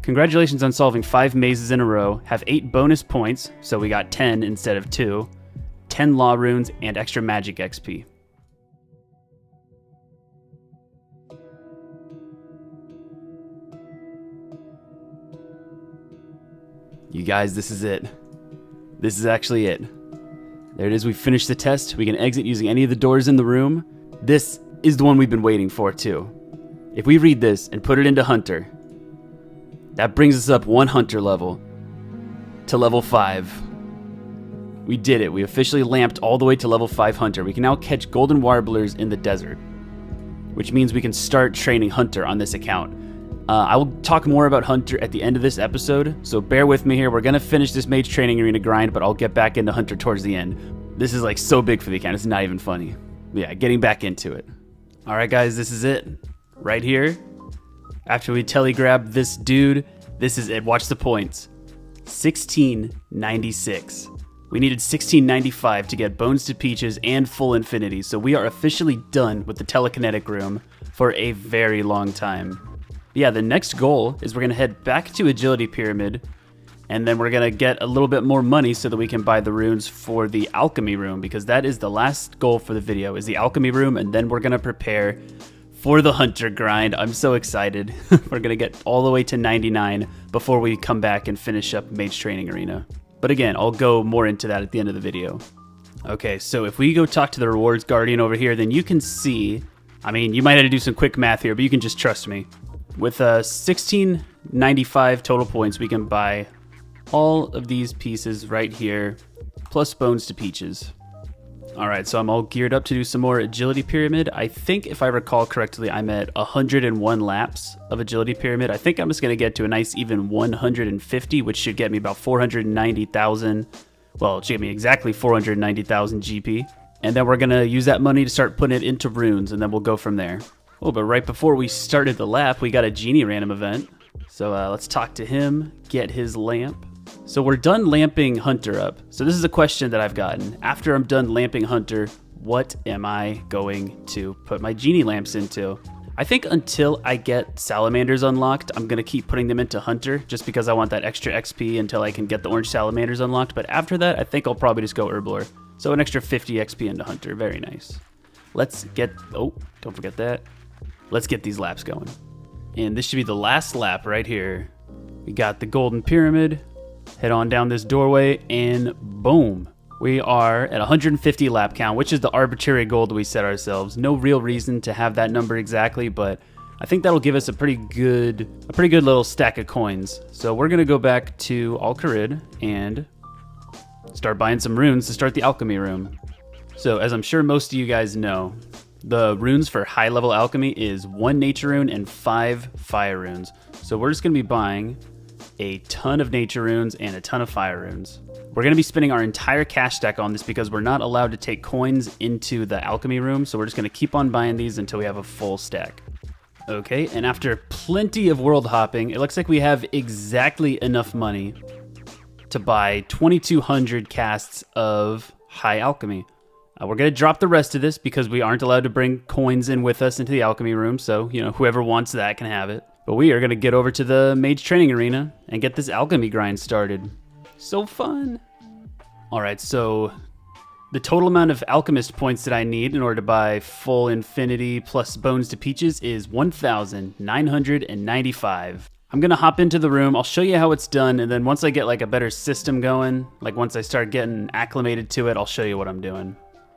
Congratulations on solving 5 mazes in a row. Have 8 bonus points, so we got 10 instead of 2. 10 law runes, and extra magic XP. You guys, this is it. This is actually it. There it is, we finished the test. We can exit using any of the doors in the room. This is the one we've been waiting for too. If we read this and put it into Hunter, that brings us up 1 Hunter level to level 5. We did it. We officially lamped all the way to level 5 Hunter. We can now catch golden warblers in the desert, which means we can start training Hunter on this account. I will talk more about Hunter at the end of this episode, so bear with me here. We're going to finish this Mage Training Arena grind, but I'll get back into Hunter towards the end. This is like so big for the account, it's not even funny. But yeah, getting back into it. Alright guys, this is it. Right here. After we telegrab this dude, this is it. Watch the points. 1696. We needed 1695 to get Bones to Peaches and full infinity, so we are officially done with the telekinetic room for a very long time. Yeah, the next goal is we're going to head back to Agility Pyramid, and then we're going to get a little bit more money so that we can buy the runes for the Alchemy Room, because that is the last goal for the video, is the Alchemy Room, and then we're going to prepare for the Hunter grind. I'm so excited. We're going to get all the way to 99 before we come back and finish up Mage Training Arena. But again, I'll go more into that at the end of the video. Okay, so if we go talk to the Rewards Guardian over here, then you can see, I mean, you might have to do some quick math here, but you can just trust me. With 1695 total points, we can buy all of these pieces right here, plus Bones to Peaches. Alright, so I'm all geared up to do some more Agility Pyramid. I think, if I recall correctly, I'm at 101 laps of Agility Pyramid. I think I'm just going to get to a nice even 150, which should get me about 490,000. Well, it should get me exactly 490,000 GP. And then we're going to use that money to start putting it into runes, and then we'll go from there. Oh, but right before we started the lap, we got a Genie random event. So let's talk to him, get his lamp. So we're done lamping Hunter up. So this is a question that I've gotten. After I'm done lamping Hunter, what am I going to put my Genie lamps into? I think until I get Salamanders unlocked, I'm going to keep putting them into Hunter, just because I want that extra XP until I can get the orange Salamanders unlocked. But after that, I think I'll probably just go Herblore. So an extra 50 XP into Hunter. Very nice. Let's get... Oh, don't forget that. Let's get these laps going. And this should be the last lap right here. We got the Golden Pyramid. Head on down this doorway and boom. We are at 150 lap count, which is the arbitrary goal that we set ourselves. No real reason to have that number exactly, but I think that'll give us a pretty good little stack of coins. So we're gonna go back to Al-Kharid and start buying some runes to start the alchemy room. So as I'm sure most of you guys know, the runes for high level alchemy is 1 nature rune and 5 fire runes. So we're just gonna be buying a ton of nature runes and a ton of fire runes. We're gonna be spending our entire cash stack on this because we're not allowed to take coins into the alchemy room. So we're just gonna keep on buying these until we have a full stack. Okay, and after plenty of world hopping, it looks like we have exactly enough money to buy 2,200 casts of high alchemy. We're going to drop the rest of this because we aren't allowed to bring coins in with us into the alchemy room, so, you know, whoever wants that can have it. But we are going to get over to the mage training arena and get this alchemy grind started. So fun! Alright, so the total amount of alchemist points that I need in order to buy full infinity plus bones to peaches is 1,995. I'm gonna hop into the room, I'll show you how it's done, and then once I get like a better system going, like once I start getting acclimated to it, I'll show you what I'm doing.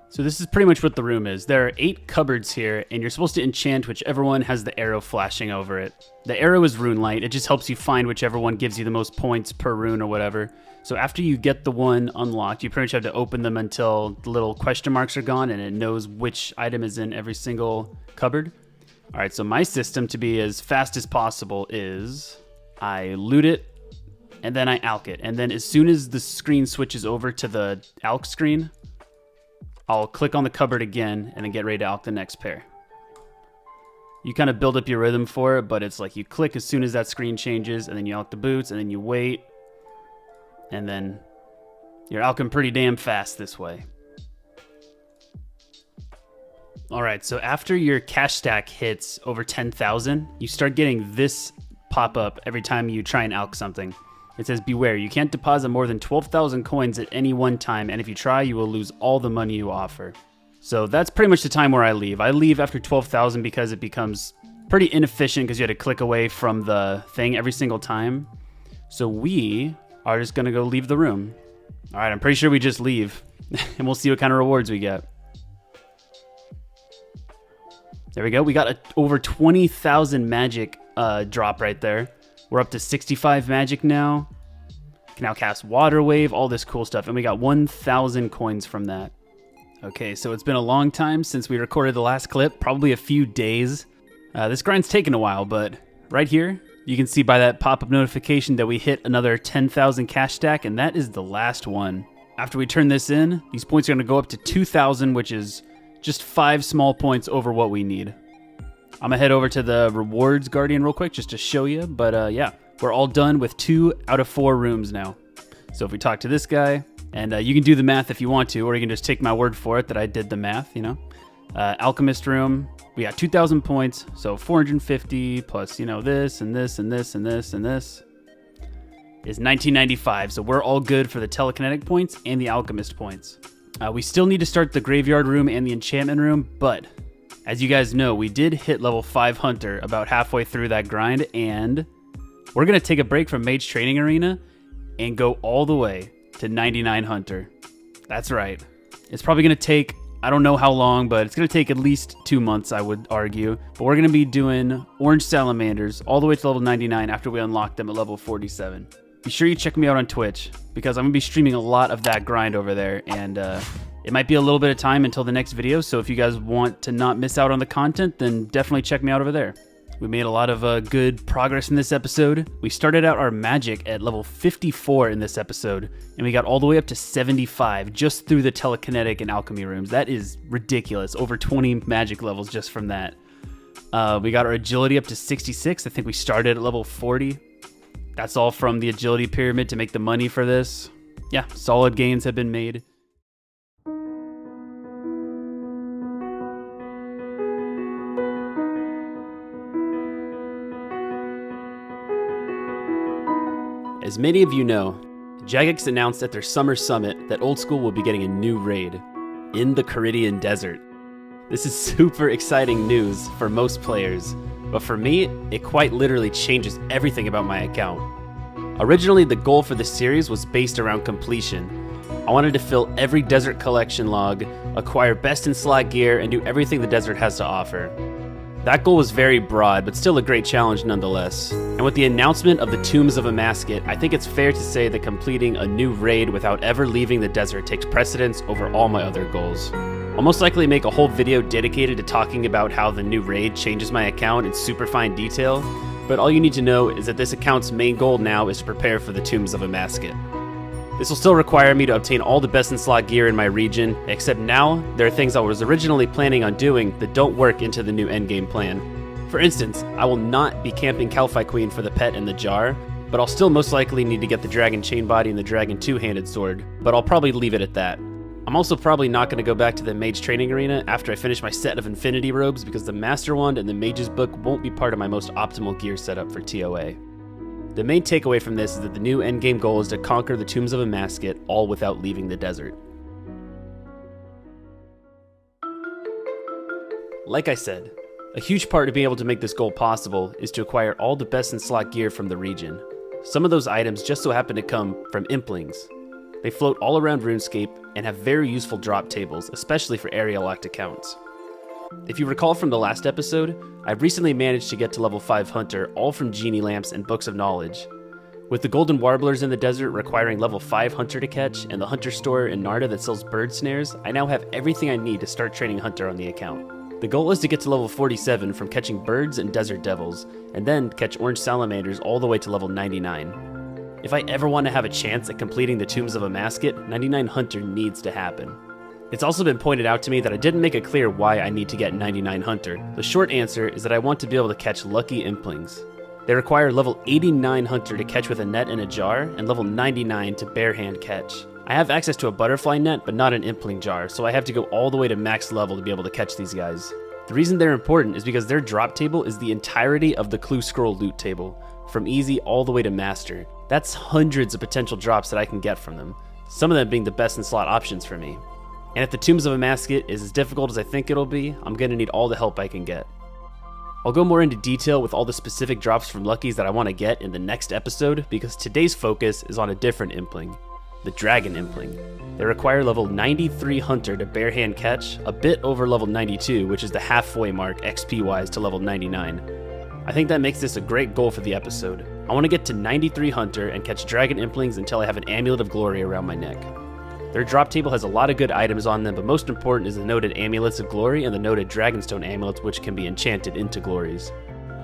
So this is pretty much what the room is. There are 8 cupboards here, and you're supposed to enchant whichever one has the arrow flashing over it. The arrow is rune light, it just helps you find whichever one gives you the most points per rune or whatever. So after you get the one unlocked, you pretty much have to open them until the little question marks are gone and it knows which item is in every single cupboard. All right, so my system to be as fast as possible is I loot it and then I alch it. And then as soon as the screen switches over to the alch screen, I'll click on the cupboard again and then get ready to alch the next pair. You kind of build up your rhythm for it, but it's like you click as soon as that screen changes and then you alch the boots and then you wait. And then you're alching pretty damn fast this way. All right, so after your cash stack hits over 10,000, you start getting this pop up every time you try and alch something. It says, beware, you can't deposit more than 12,000 coins at any one time, and if you try, you will lose all the money you offer. So that's pretty much the time where I leave. I leave after 12,000 because it becomes pretty inefficient because you had to click away from the thing every single time. So we are just gonna go leave the room. All right, I'm pretty sure we just leave and we'll see what kind of rewards we get. There we go. We got over 20,000 magic drop right there. We're up to 65 magic now. Can now cast water wave, all this cool stuff. And we got 1,000 coins from that. Okay, so it's been a long time since we recorded the last clip, probably a few days. This grind's taken a while, but right here, you can see by that pop-up notification that we hit another 10,000 cash stack, and that is the last one. After we turn this in, these points are going to go up to 2,000, which is just 5 small points over what we need. I'm going to head over to the rewards guardian real quick just to show you, but yeah, we're all done with 2 out of 4 rooms now. So if we talk to this guy, and you can do the math if you want to, or you can just take my word for it that I did the math, you know. Alchemist room, we got 2,000 points, so 450 plus, you know, this and this and this and this and this is 1995. So we're all good for the telekinetic points and the alchemist points. We still need to start the graveyard room and the enchantment room, but as you guys know, we did hit level 5 hunter about halfway through that grind, and we're gonna take a break from mage training arena and go all the way to 99 hunter. That's right. It's probably gonna take, I don't know how long, but it's going to take at least 2 months, I would argue. But we're going to be doing orange salamanders all the way to level 99 after we unlock them at level 47. Be sure you check me out on Twitch because I'm going to be streaming a lot of that grind over there. And it might be a little bit of time until the next video. So if you guys want to not miss out on the content, then definitely check me out over there. We made a lot of good progress in this episode. We started out our magic at level 54 in this episode, and we got all the way up to 75 just through the telekinetic and alchemy rooms. That is ridiculous. Over 20 magic levels just from that. We got our agility up to 66. I think we started at level 40. That's all from the agility pyramid to make the money for this. Yeah, solid gains have been made. As many of you know, Jagex announced at their summer summit that Old School will be getting a new raid in the Caridian Desert. This is super exciting news for most players, but for me, it quite literally changes everything about my account. Originally, the goal for this series was based around completion. I wanted to fill every desert collection log, acquire best in slot gear, and do everything the desert has to offer. That goal was very broad, but still a great challenge nonetheless. And with the announcement of the Tombs of Amascut, I think it's fair to say that completing a new raid without ever leaving the desert takes precedence over all my other goals. I'll most likely make a whole video dedicated to talking about how the new raid changes my account in super fine detail, but all you need to know is that this account's main goal now is to prepare for the Tombs of Amascut. This will still require me to obtain all the best in slot gear in my region, except now there are things I was originally planning on doing that don't work into the new endgame plan. For instance, I will not be camping Calphi Queen for the pet and the jar, but I'll still most likely need to get the dragon chain body and the dragon two-handed sword, but I'll probably leave it at that. I'm also probably not going to go back to the mage training arena after I finish my set of infinity robes because the master wand and the mage's book won't be part of my most optimal gear setup for ToA. The main takeaway from this is that the new endgame goal is to conquer the Tombs of Amascut, all without leaving the desert. Like I said, a huge part of being able to make this goal possible is to acquire all the best in slot gear from the region. Some of those items just so happen to come from implings. They float all around RuneScape and have very useful drop tables, especially for area locked accounts. If you recall from the last episode, I've recently managed to get to level 5 Hunter, all from Genie Lamps and Books of Knowledge. With the Golden Warblers in the desert requiring level 5 Hunter to catch, and the Hunter store in Narda that sells bird snares, I now have everything I need to start training Hunter on the account. The goal is to get to level 47 from catching birds and desert devils, and then catch orange salamanders all the way to level 99. If I ever want to have a chance at completing the Tombs of Amascut, 99 Hunter needs to happen. It's also been pointed out to me that I didn't make it clear why I need to get 99 Hunter. The short answer is that I want to be able to catch lucky implings. They require level 89 Hunter to catch with a net in a jar, and level 99 to barehand catch. I have access to a butterfly net, but not an impling jar, so I have to go all the way to max level to be able to catch these guys. The reason they're important is because their drop table is the entirety of the Clue Scroll loot table, from easy all the way to master. That's hundreds of potential drops that I can get from them, some of them being the best in slot options for me. And if the Tombs of Amascut is as difficult as I think it'll be, I'm going to need all the help I can get. I'll go more into detail with all the specific drops from Luckies that I want to get in the next episode, because today's focus is on a different impling, the Dragon Impling. They require level 93 Hunter to barehand catch, a bit over level 92, which is the halfway mark XP-wise to level 99. I think that makes this a great goal for the episode. I want to get to 93 Hunter and catch Dragon Implings until I have an Amulet of Glory around my neck. Their drop table has a lot of good items on them, but most important is the noted Amulets of Glory and the noted Dragonstone Amulets, which can be enchanted into glories.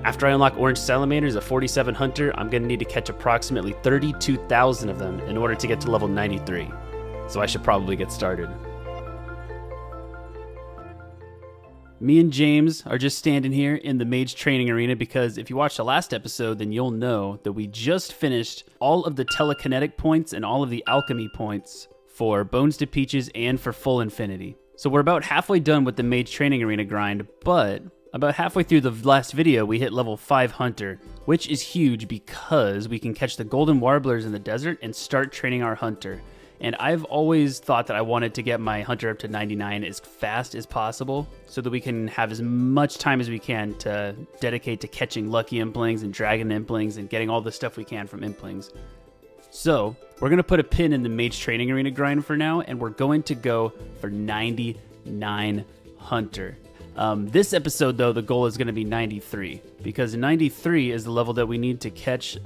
After I unlock Orange Salamanders at 47 Hunter, I'm going to need to catch approximately 32,000 of them in order to get to level 93. So I should probably get started. Me and James are just standing here in the Mage Training Arena because if you watched the last episode, then you'll know that we just finished all of the telekinetic points and all of the alchemy points for Bones to Peaches and for Full Infinity. So we're about halfway done with the Mage Training Arena grind, but about halfway through the last video, we hit level 5 Hunter, which is huge because we can catch the Golden Warblers in the desert and start training our Hunter. And I've always thought that I wanted to get my Hunter up to 99 as fast as possible so that we can have as much time as we can to dedicate to catching Lucky Implings and Dragon Implings and getting all the stuff we can from Implings. So we're going to put a pin in the Mage Training Arena grind for now, and we're going to go for 99 Hunter. This episode, though, the goal is going to be 93, because 93 is the level that we need to catch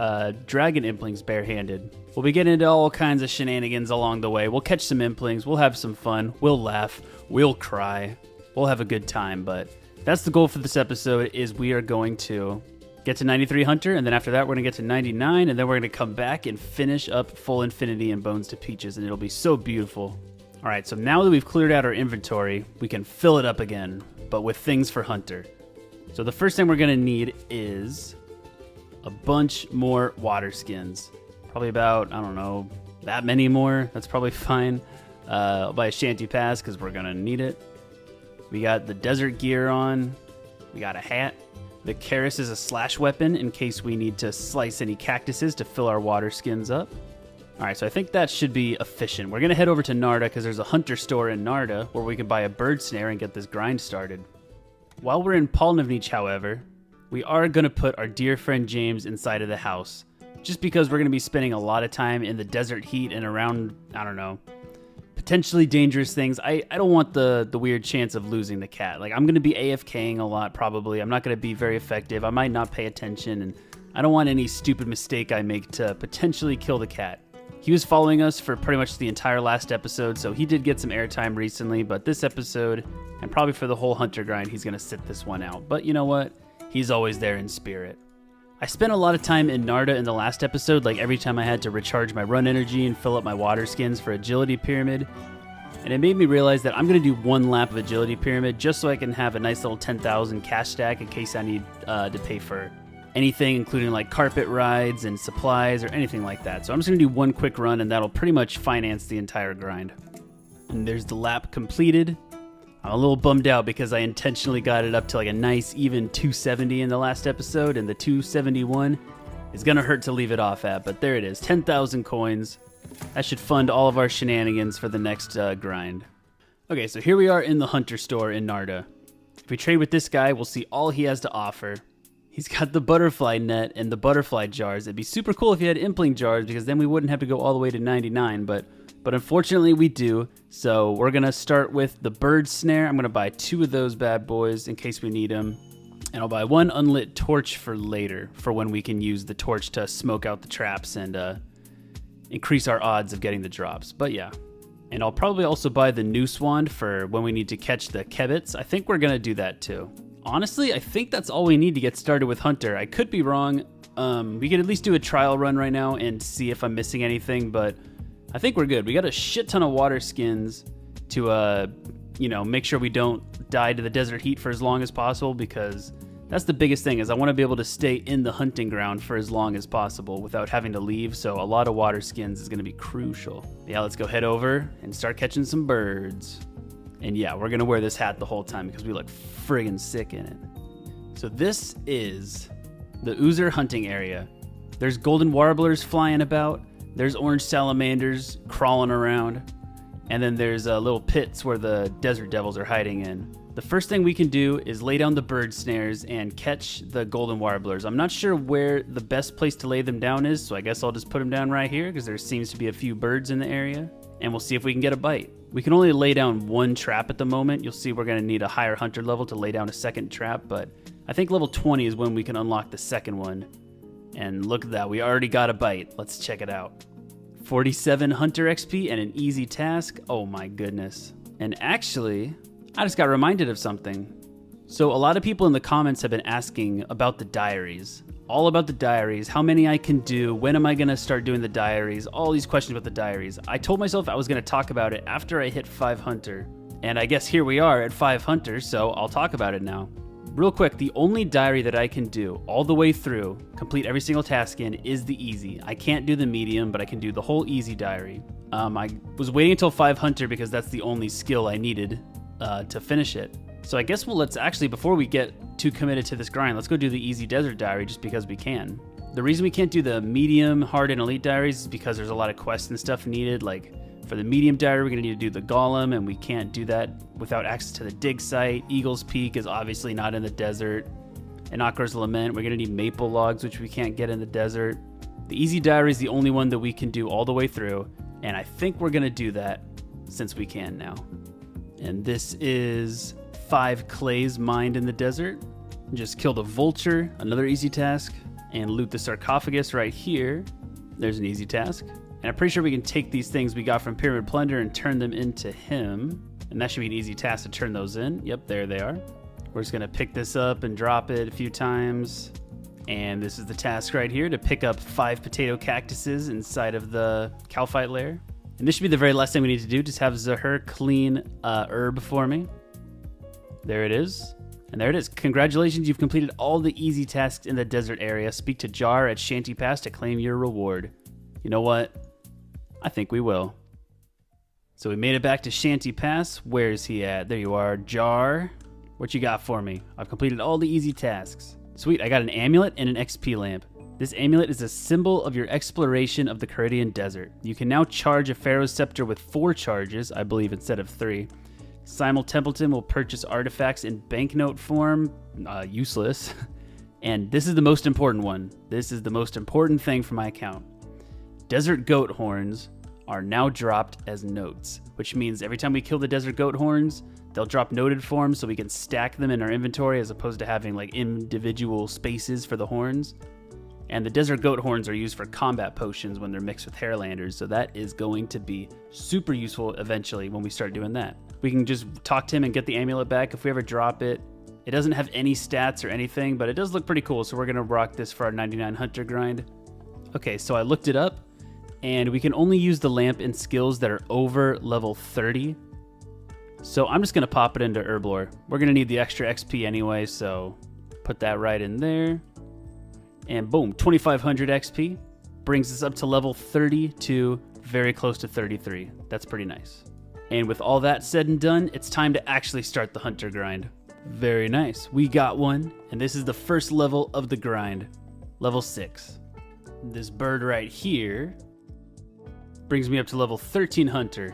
Dragon Implings barehanded. We'll be getting into all kinds of shenanigans along the way. We'll catch some Implings, we'll have some fun, we'll laugh, we'll cry, we'll have a good time, but that's the goal for this episode, is we are going to get to 93 Hunter, and then after that we're going to get to 99, and then we're going to come back and finish up Full Infinity and Bones to Peaches, and it'll be so beautiful. Alright, so now that we've cleared out our inventory, we can fill it up again, but with things for Hunter. So the first thing we're going to need is a bunch more water skins. Probably about, I don't know, that many more. That's probably fine. I'll buy a Shanty Pass because we're going to need it. We got the desert gear on. We got a hat. The Karis is a slash weapon in case we need to slice any cactuses to fill our water skins up. Alright, so I think that should be efficient. We're going to head over to Narda because there's a Hunter store in Narda where we can buy a bird snare and get this grind started. While we're in Polnivnich, however, we are going to put our dear friend James inside of the house just because we're going to be spending a lot of time in the desert heat and around, I don't know, potentially dangerous things. I don't want the weird chance of losing the cat. Like, I'm going to be AFKing a lot probably. I'm not going to be very effective. I might not pay attention, and I don't want any stupid mistake I make to potentially kill the cat. He was following us for pretty much the entire last episode, so he did get some airtime recently, but this episode, and probably for the whole hunter grind, he's going to sit this one out. But you know what? He's always there in spirit. I spent a lot of time in Narda in the last episode, like every time I had to recharge my run energy and fill up my water skins for Agility Pyramid. And it made me realize that I'm going to do one lap of Agility Pyramid just so I can have a nice little 10,000 cash stack in case I need to pay for anything, including like carpet rides and supplies or anything like that. So I'm just going to do one quick run and that'll pretty much finance the entire grind. And there's the lap completed. I'm a little bummed out because I intentionally got it up to like a nice even 270 in the last episode, and the 271 is going to hurt to leave it off at, but there it is, 10,000 coins. That should fund all of our shenanigans for the next grind. Okay, so here we are in the Hunter store in Narda. If we trade with this guy, we'll see all he has to offer. He's got the butterfly net and the butterfly jars. It'd be super cool if he had impling jars because then we wouldn't have to go all the way to 99, but unfortunately we do. So we're going to start with the bird snare. I'm going to buy 2 of those bad boys in case we need them. And I'll buy 1 unlit torch for later, for when we can use the torch to smoke out the traps and increase our odds of getting the drops. But yeah. And I'll probably also buy the noose wand for when we need to catch the kebits. I think we're going to do that too. Honestly, I think that's all we need to get started with Hunter. I could be wrong. We could at least do a trial run right now and see if I'm missing anything, but I think we're good. We got a shit ton of water skins to, make sure we don't die to the desert heat for as long as possible, because that's the biggest thing, is I want to be able to stay in the hunting ground for as long as possible without having to leave, so a lot of water skins is going to be crucial. Yeah, let's go head over and start catching some birds. And yeah, we're going to wear this hat the whole time because we look friggin' sick in it. So this is the Oozer hunting area. There's golden warblers flying about. There's orange salamanders crawling around. And then there's little pits where the desert devils are hiding in. The first thing we can do is lay down the bird snares and catch the golden warblers. I'm not sure where the best place to lay them down is, so I guess I'll just put them down right here because there seems to be a few birds in the area. And we'll see if we can get a bite. We can only lay down 1 trap at the moment. You'll see we're going to need a higher hunter level to lay down a second trap, but I think level 20 is when we can unlock the second one. And look at that, we already got a bite. Let's check it out. 47 hunter XP and an easy task. Oh my goodness. And actually, I just got reminded of something. So a lot of people in the comments have been asking about the diaries. All about the diaries, how many I can do, when am I going to start doing the diaries, all these questions about the diaries. I told myself I was going to talk about it after I hit 5 hunter. And I guess here we are at 5 hunter, so I'll talk about it now. Real quick, the only diary that I can do all the way through, complete every single task in, is the easy. I can't do the medium, but I can do the whole easy diary. I was waiting until 5 hunter because that's the only skill I needed to finish it. So I guess let's actually, before we get too committed to this grind, let's go do the easy desert diary just because we can. The reason we can't do the medium, hard, and elite diaries is because there's a lot of quests and stuff needed. Like for the medium diary, we're gonna need to do the golem, and we can't do that without access to the dig site. Eagle's Peak is obviously not in the desert. And Akr's Lament, we're gonna need maple logs, which we can't get in the desert. The easy diary is the only one that we can do all the way through, and I think we're gonna do that since we can now. And this is 5 clays mined in the desert. Just kill the vulture, another easy task, and loot the sarcophagus right here. There's an easy task. And I'm pretty sure we can take these things we got from Pyramid Plunder and turn them into him. And that should be an easy task to turn those in. Yep, there they are. We're just gonna pick this up and drop it a few times. And this is the task right here, to pick up 5 potato cactuses inside of the Calphite lair. And this should be the very last thing we need to do. Just have Zahir clean herb for me. There it is. And there it is. Congratulations, you've completed all the easy tasks in the desert area. Speak to Jar at Shanty Pass to claim your reward. You know what? I think we will. So we made it back to Shanty Pass. Where is he at? There you are, Jar. What you got for me? I've completed all the easy tasks. Sweet, I got an amulet and an XP lamp. This amulet is a symbol of your exploration of the Caridian Desert. You can now charge a Pharaoh's Scepter with 4 charges, I believe, instead of 3. Simul Templeton will purchase artifacts in banknote form. Useless. And this is the most important one. This is the most important thing for my account. Desert goat horns are now dropped as notes, which means every time we kill the desert goat horns, they'll drop noted forms so we can stack them in our inventory as opposed to having like individual spaces for the horns. And the desert goat horns are used for combat potions when they're mixed with Hairlanders, so that is going to be super useful eventually when we start doing that. We can just talk to him and get the amulet back if we ever drop it. It doesn't have any stats or anything, but it does look pretty cool, so we're gonna rock this for our 99 hunter grind. Okay, so I looked it up, and we can only use the lamp in skills that are over level 30. So I'm just gonna pop it into Herblore. We're gonna need the extra XP anyway, so put that right in there. And boom, 2500 XP brings us up to level 32, very close to 33. That's pretty nice. And with all that said and done, it's time to actually start the hunter grind. Very nice. We got one, and this is the first level of the grind, level 6. This bird right here brings me up to level 13 hunter.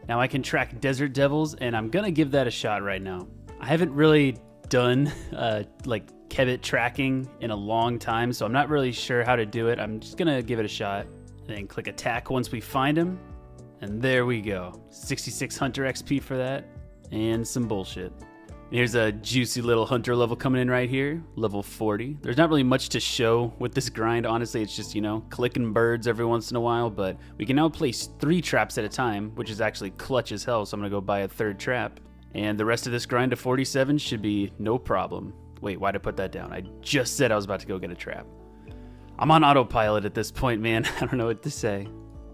Now I can track desert devils, and I'm gonna give that a shot right now. I haven't really done like Kebbit tracking in a long time, so I'm not really sure how to do it. I'm just gonna give it a shot. And then click attack once we find him. And there we go. 66 hunter XP for that. And some bullshit. Here's a juicy little hunter level coming in right here. Level 40. There's not really much to show with this grind, honestly. It's just, you know, clicking birds every once in a while. But we can now place 3 traps at a time, which is actually clutch as hell. So I'm gonna go buy a 3rd trap. And the rest of this grind to 47 should be no problem. Wait, why'd I put that down? I just said I was about to go get a trap. I'm on autopilot at this point, man. I don't know what to say.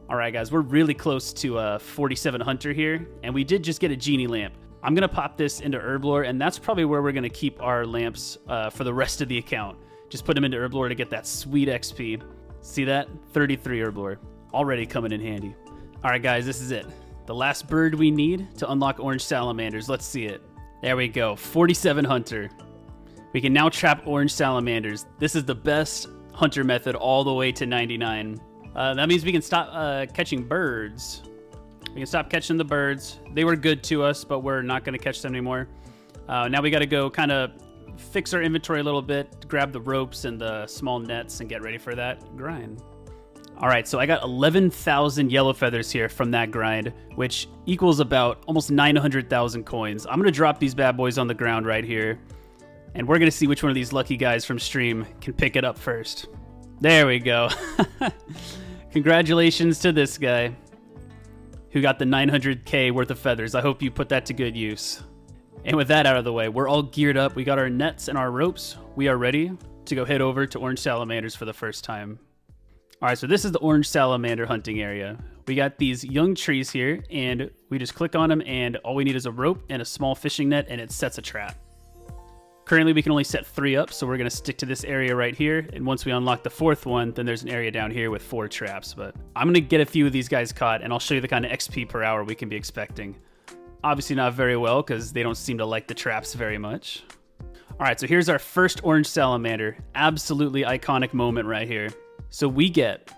All right, guys, we're really close to 47 hunter here, and we did just get a genie lamp. I'm gonna pop this into Herblore, and that's probably where we're gonna keep our lamps for the rest of the account. Just put them into Herblore to get that sweet XP. See that? 33 Herblore. Already coming in handy. All right, guys, this is it. The last bird we need to unlock orange salamanders. Let's see it. There we go, 47 hunter. We can now trap orange salamanders. This is the best hunter method all the way to 99. That means we can stop catching birds. We can stop catching the birds. They were good to us, but we're not going to catch them anymore. Now we got to go kind of fix our inventory a little bit, grab the ropes and the small nets, and get ready for that grind. All right, so I got 11,000 yellow feathers here from that grind, which equals about almost 900,000 coins. I'm going to drop these bad boys on the ground right here, and we're going to see which one of these lucky guys from stream can pick it up first. There we go. Congratulations to this guy who got the 900k worth of feathers. I hope you put that to good use. And with that out of the way, we're all geared up. We got our nets and our ropes. We are ready to go head over to orange salamanders for the first time. All right, so this is the orange salamander hunting area. We got these young trees here, and we just click on them, and all we need is a rope and a small fishing net, and it sets a trap. Currently, we can only set 3 up, so we're going to stick to this area right here. And once we unlock the 4th one, then there's an area down here with 4 traps. But I'm going to get a few of these guys caught, and I'll show you the kind of XP per hour we can be expecting. Obviously not very well, because they don't seem to like the traps very much. All right, so here's our first orange salamander. Absolutely iconic moment right here. So we get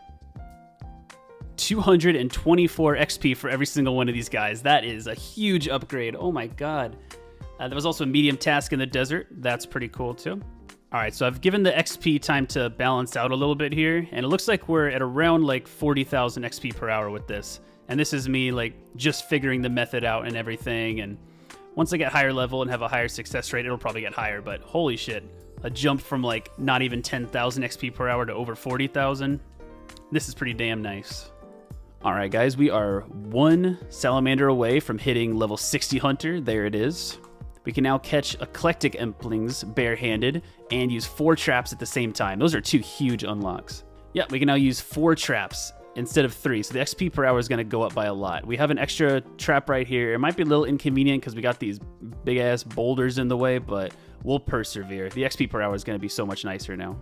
224 XP for every single one of these guys. That is a huge upgrade. Oh my god. There was also a medium task in the desert. That's pretty cool too. All right, so I've given the XP time to balance out a little bit here, and it looks like we're at around like 40,000 XP per hour with this. And this is me like just figuring the method out and everything. And once I get higher level and have a higher success rate, it'll probably get higher. But holy shit, a jump from like not even 10,000 XP per hour to over 40,000. This is pretty damn nice. All right, guys, we are 1 salamander away from hitting level 60 hunter. There it is. We can now catch eclectic emplings barehanded and use 4 traps at the same time. Those are 2 huge unlocks. Yeah, we can now use 4 traps instead of 3. So the XP per hour is going to go up by a lot. We have an extra trap right here. It might be a little inconvenient because we got these big ass boulders in the way, but we'll persevere. The XP per hour is going to be so much nicer now.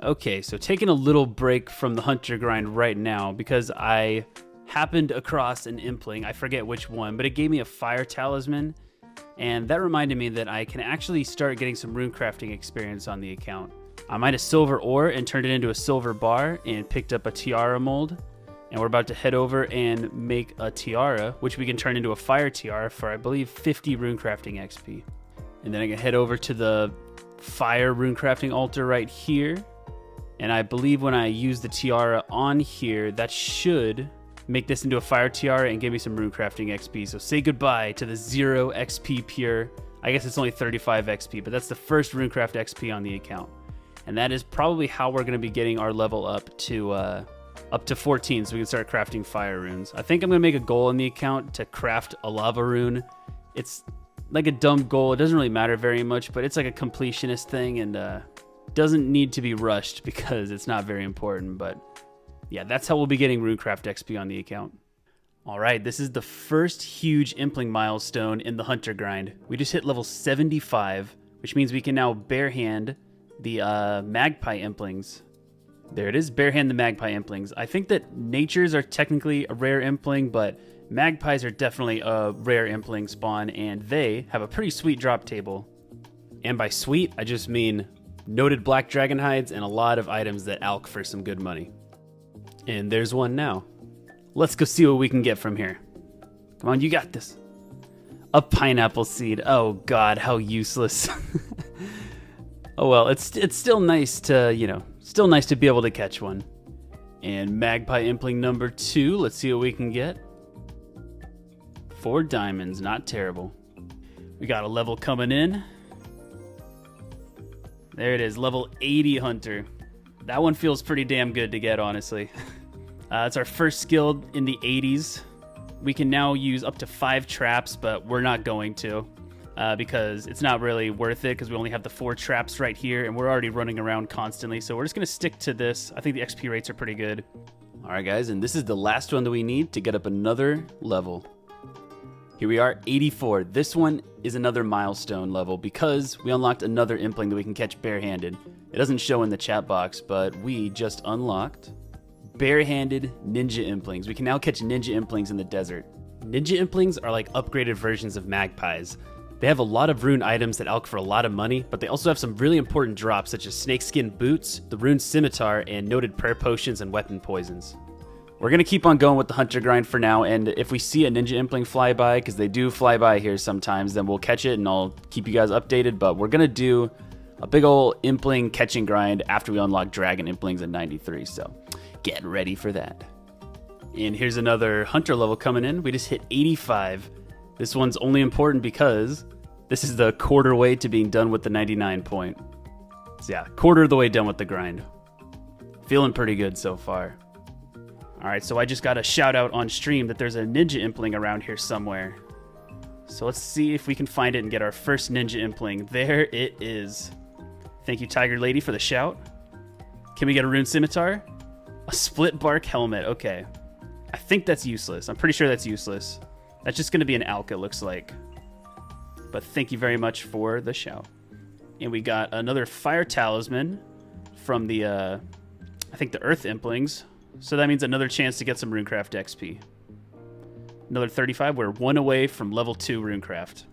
Okay, so taking a little break from the hunter grind right now because I happened across an impling. I forget which one, but it gave me a fire talisman. And that reminded me that I can actually start getting some rune crafting experience on the account. I mined a silver ore and turned it into a silver bar and picked up a tiara mold. And we're about to head over and make a tiara, which we can turn into a fire tiara for, I believe, 50 rune crafting XP. And then I can head over to the fire runecrafting altar right here. And I believe when I use the tiara on here, that should make this into a fire tiara and give me some runecrafting XP. So say goodbye to the 0 XP pure. I guess it's only 35 XP, but that's the first runecraft XP on the account. And that is probably how we're going to be getting our level up to 14, so we can start crafting fire runes. I think I'm going to make a goal in the account to craft a lava rune. It's like a dumb goal. It doesn't really matter very much, but it's like a completionist thing, and doesn't need to be rushed because it's not very important. But yeah, that's how we'll be getting runecraft XP on the account. All right, this is the first huge impling milestone in the hunter grind. We just hit level 75, which means we can now barehand the magpie implings. There it is, barehand the magpie implings. I think that natures are technically a rare impling, but magpies are definitely a rare impling spawn, and they have a pretty sweet drop table. And by sweet, I just mean noted black dragon hides and a lot of items that alch for some good money. And there's one now. Let's go see what we can get from here. Come on, you got this. A pineapple seed. Oh god, how useless. Oh well, it's still nice to, still nice to be able to catch one. And magpie impling number 2, let's see what we can get. 4 diamonds, not terrible. We got a level coming in. There it is, level 80 hunter. That one feels pretty damn good to get, honestly. It's our first skill in the 80s. We can now use up to 5 traps, but we're not going to. Because it's not really worth it because we only have the 4 traps right here and we're already running around constantly. So we're just going to stick to this. I think the XP rates are pretty good. All right, guys, and this is the last one that we need to get up another level. Here we are, 84. This one is another milestone level because we unlocked another impling that we can catch barehanded. It doesn't show in the chat box, but we just unlocked barehanded ninja implings. We can now catch ninja implings in the desert. Ninja implings are like upgraded versions of magpies. They have a lot of rune items that alch for a lot of money, but they also have some really important drops such as snakeskin boots, the rune scimitar, and noted prayer potions and weapon poisons. We're going to keep on going with the hunter grind for now, and if we see a ninja impling fly by, because they do fly by here sometimes, then we'll catch it and I'll keep you guys updated, but we're going to do a big ol' impling catching grind after we unlock dragon implings at 93, so get ready for that. And here's another hunter level coming in. We just hit 85. This one's only important because this is the quarter way to being done with the 99 point. So yeah, quarter of the way done with the grind. Feeling pretty good so far. All right, so I just got a shout out on stream that there's a ninja impling around here somewhere. So let's see if we can find it and get our first ninja impling. There it is. Thank you, Tiger Lady, for the shout. Can we get a rune scimitar? A split bark helmet, okay. I think that's useless. I'm pretty sure that's useless. That's just gonna be an alch, it looks like. But thank you very much for the shout. And we got another fire talisman from the, I think the earth implings. So that means another chance to get some runecraft XP. Another 35, we're 1 away from level 2 runecraft.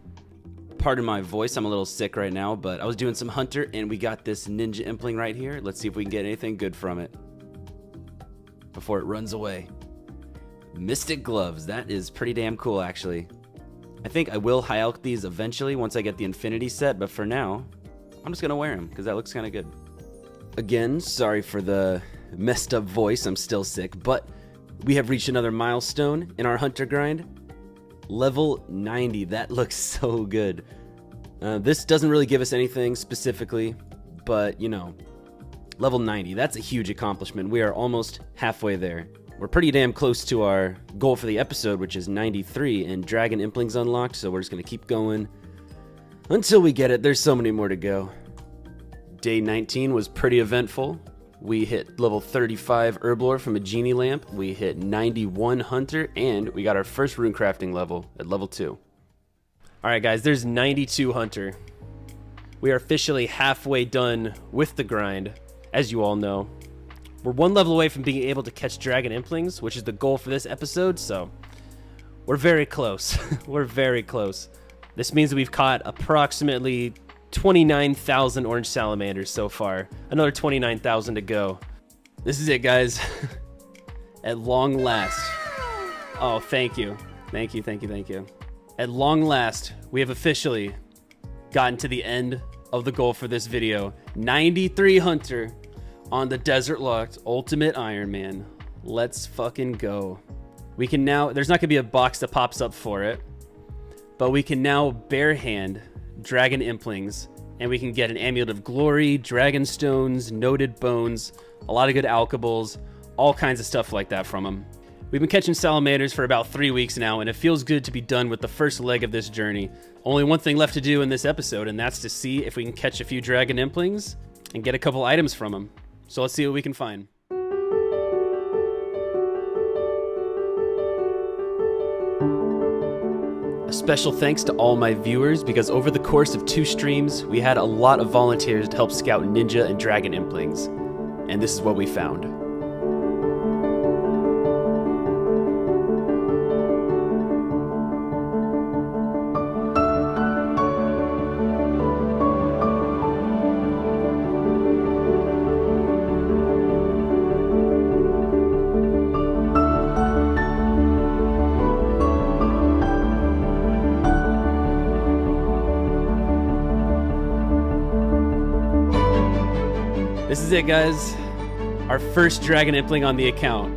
Pardon my voice, I'm a little sick right now, but I was doing some hunter and we got this ninja impling right here. Let's see if we can get anything good from it before it runs away. Mystic gloves, that is pretty damn cool actually. I think I will high alch these eventually once I get the infinity set, but for now, I'm just gonna wear them because that looks kind of good. Again, sorry for the messed up voice, I'm still sick, but we have reached another milestone in our hunter grind. Level 90, that looks so good. This doesn't really give us anything specifically, but level 90, that's a huge accomplishment. We are almost halfway there. We're pretty damn close to our goal for the episode, which is 93, and Dragon Impling's unlocked, so we're just going to keep going until we get it. There's so many more to go. Day 19 was pretty eventful. We hit level 35 Herblore from a Genie Lamp, we hit 91 Hunter, and we got our first rune crafting level at level 2. Alright guys, there's 92 Hunter. We are officially halfway done with the grind, as you all know. We're 1 level away from being able to catch Dragon Implings, which is the goal for this episode, so we're very close. We're very close. This means that we've caught approximately 29,000 orange salamanders so far. Another 29,000 to go. This is it, guys. At long last. Oh, thank you. Thank you, thank you, thank you. At long last, we have officially gotten to the end of the goal for this video. 93 Hunter on the Desert Locked Ultimate Iron Man. Let's fucking go. We can now, there's not gonna be a box that pops up for it, but we can now bare hand Dragon Implings, and we can get an Amulet of Glory, Dragon Stones, Noted Bones, a lot of good alkables, all kinds of stuff like that from them. We've been catching salamanders for about 3 weeks now, and it feels good to be done with the first leg of this journey. Only one thing left to do in this episode, and that's to see if we can catch a few Dragon Implings and get a couple items from them. So let's see what we can find. A special thanks to all my viewers, because over the course of 2 streams, we had a lot of volunteers to help scout Ninja and Dragon Implings. And this is what we found. This is it, guys. Our first Dragon Impling on the account.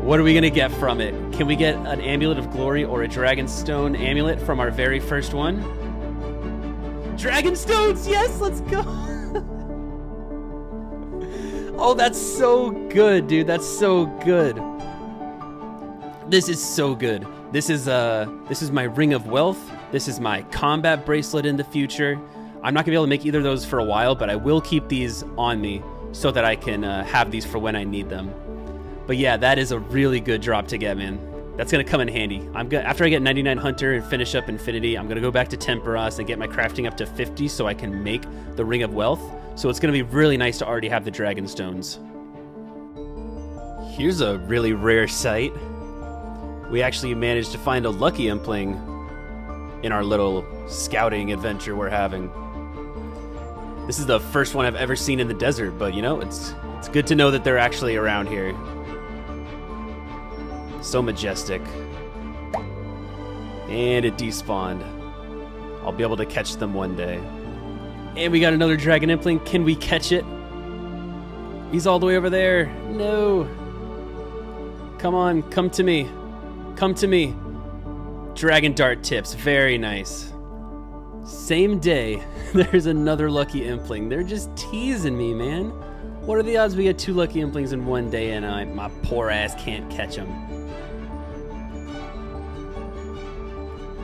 What are we gonna get from it? Can we get an Amulet of Glory or a Dragon Stone amulet from our very first one? Dragon Stones! Yes, let's go! Oh, that's so good, dude. That's so good. This is so good. This is my Ring of Wealth. This is my combat bracelet in the future. I'm not gonna be able to make either of those for a while, but I will keep these on me so that I can have these for when I need them. But yeah, that is a really good drop to get, man. That's gonna come in handy. After I get 99 Hunter and finish up Infinity, I'm gonna go back to Temperos and get my crafting up to 50 so I can make the Ring of Wealth. So it's gonna be really nice to already have the Dragon Stones. Here's a really rare sight. We actually managed to find a lucky Impling in our little scouting adventure we're having. This is the first one I've ever seen in the desert, but you know, it's good to know that they're actually around here. So majestic. And it despawned. I'll be able to catch them one day. And we got another Dragon Impling. Can we catch it? He's all the way over there. No. Come on, come to me. Come to me. Dragon Dart tips, very nice. Same day, there's another lucky Impling. They're just teasing me, man. What are the odds we get 2 lucky Implings in one day and my poor ass can't catch them?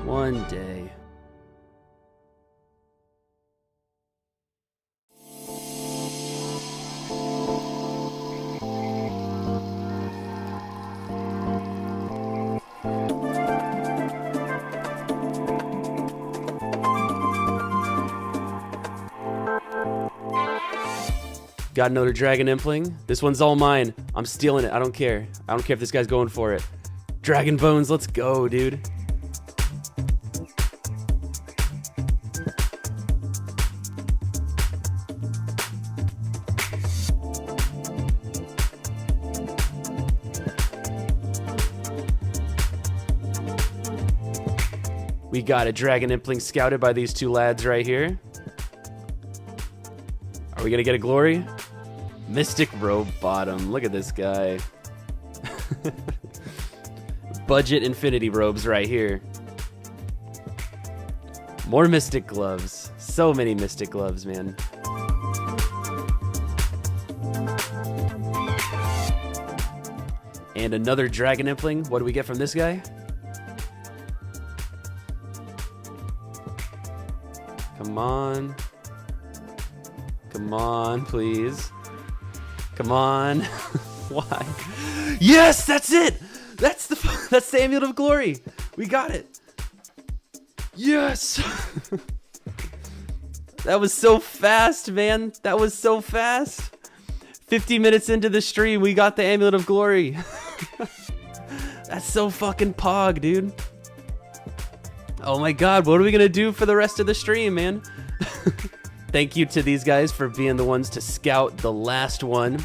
One day. Got another Dragon Impling. This one's all mine. I'm stealing it. I don't care. I don't care if this guy's going for it. Dragon Bones, let's go, dude. We got a Dragon Impling scouted by these 2 lads right here. Are we gonna get a glory? Mystic Robe Bottom. Look at this guy. Budget Infinity Robes right here. More Mystic Gloves. So many Mystic Gloves, man. And another Dragon Impling. What do we get from this guy? Come on. Come on, please. Come on. Why? Yes, that's it. That's the Amulet of Glory. We got it. Yes. That was so fast, man. That was so fast. 50 minutes into the stream, we got the Amulet of Glory. That's so fucking pog, dude. Oh my god, what are we gonna do for the rest of the stream, man? Thank you to these guys for being the ones to scout the last one,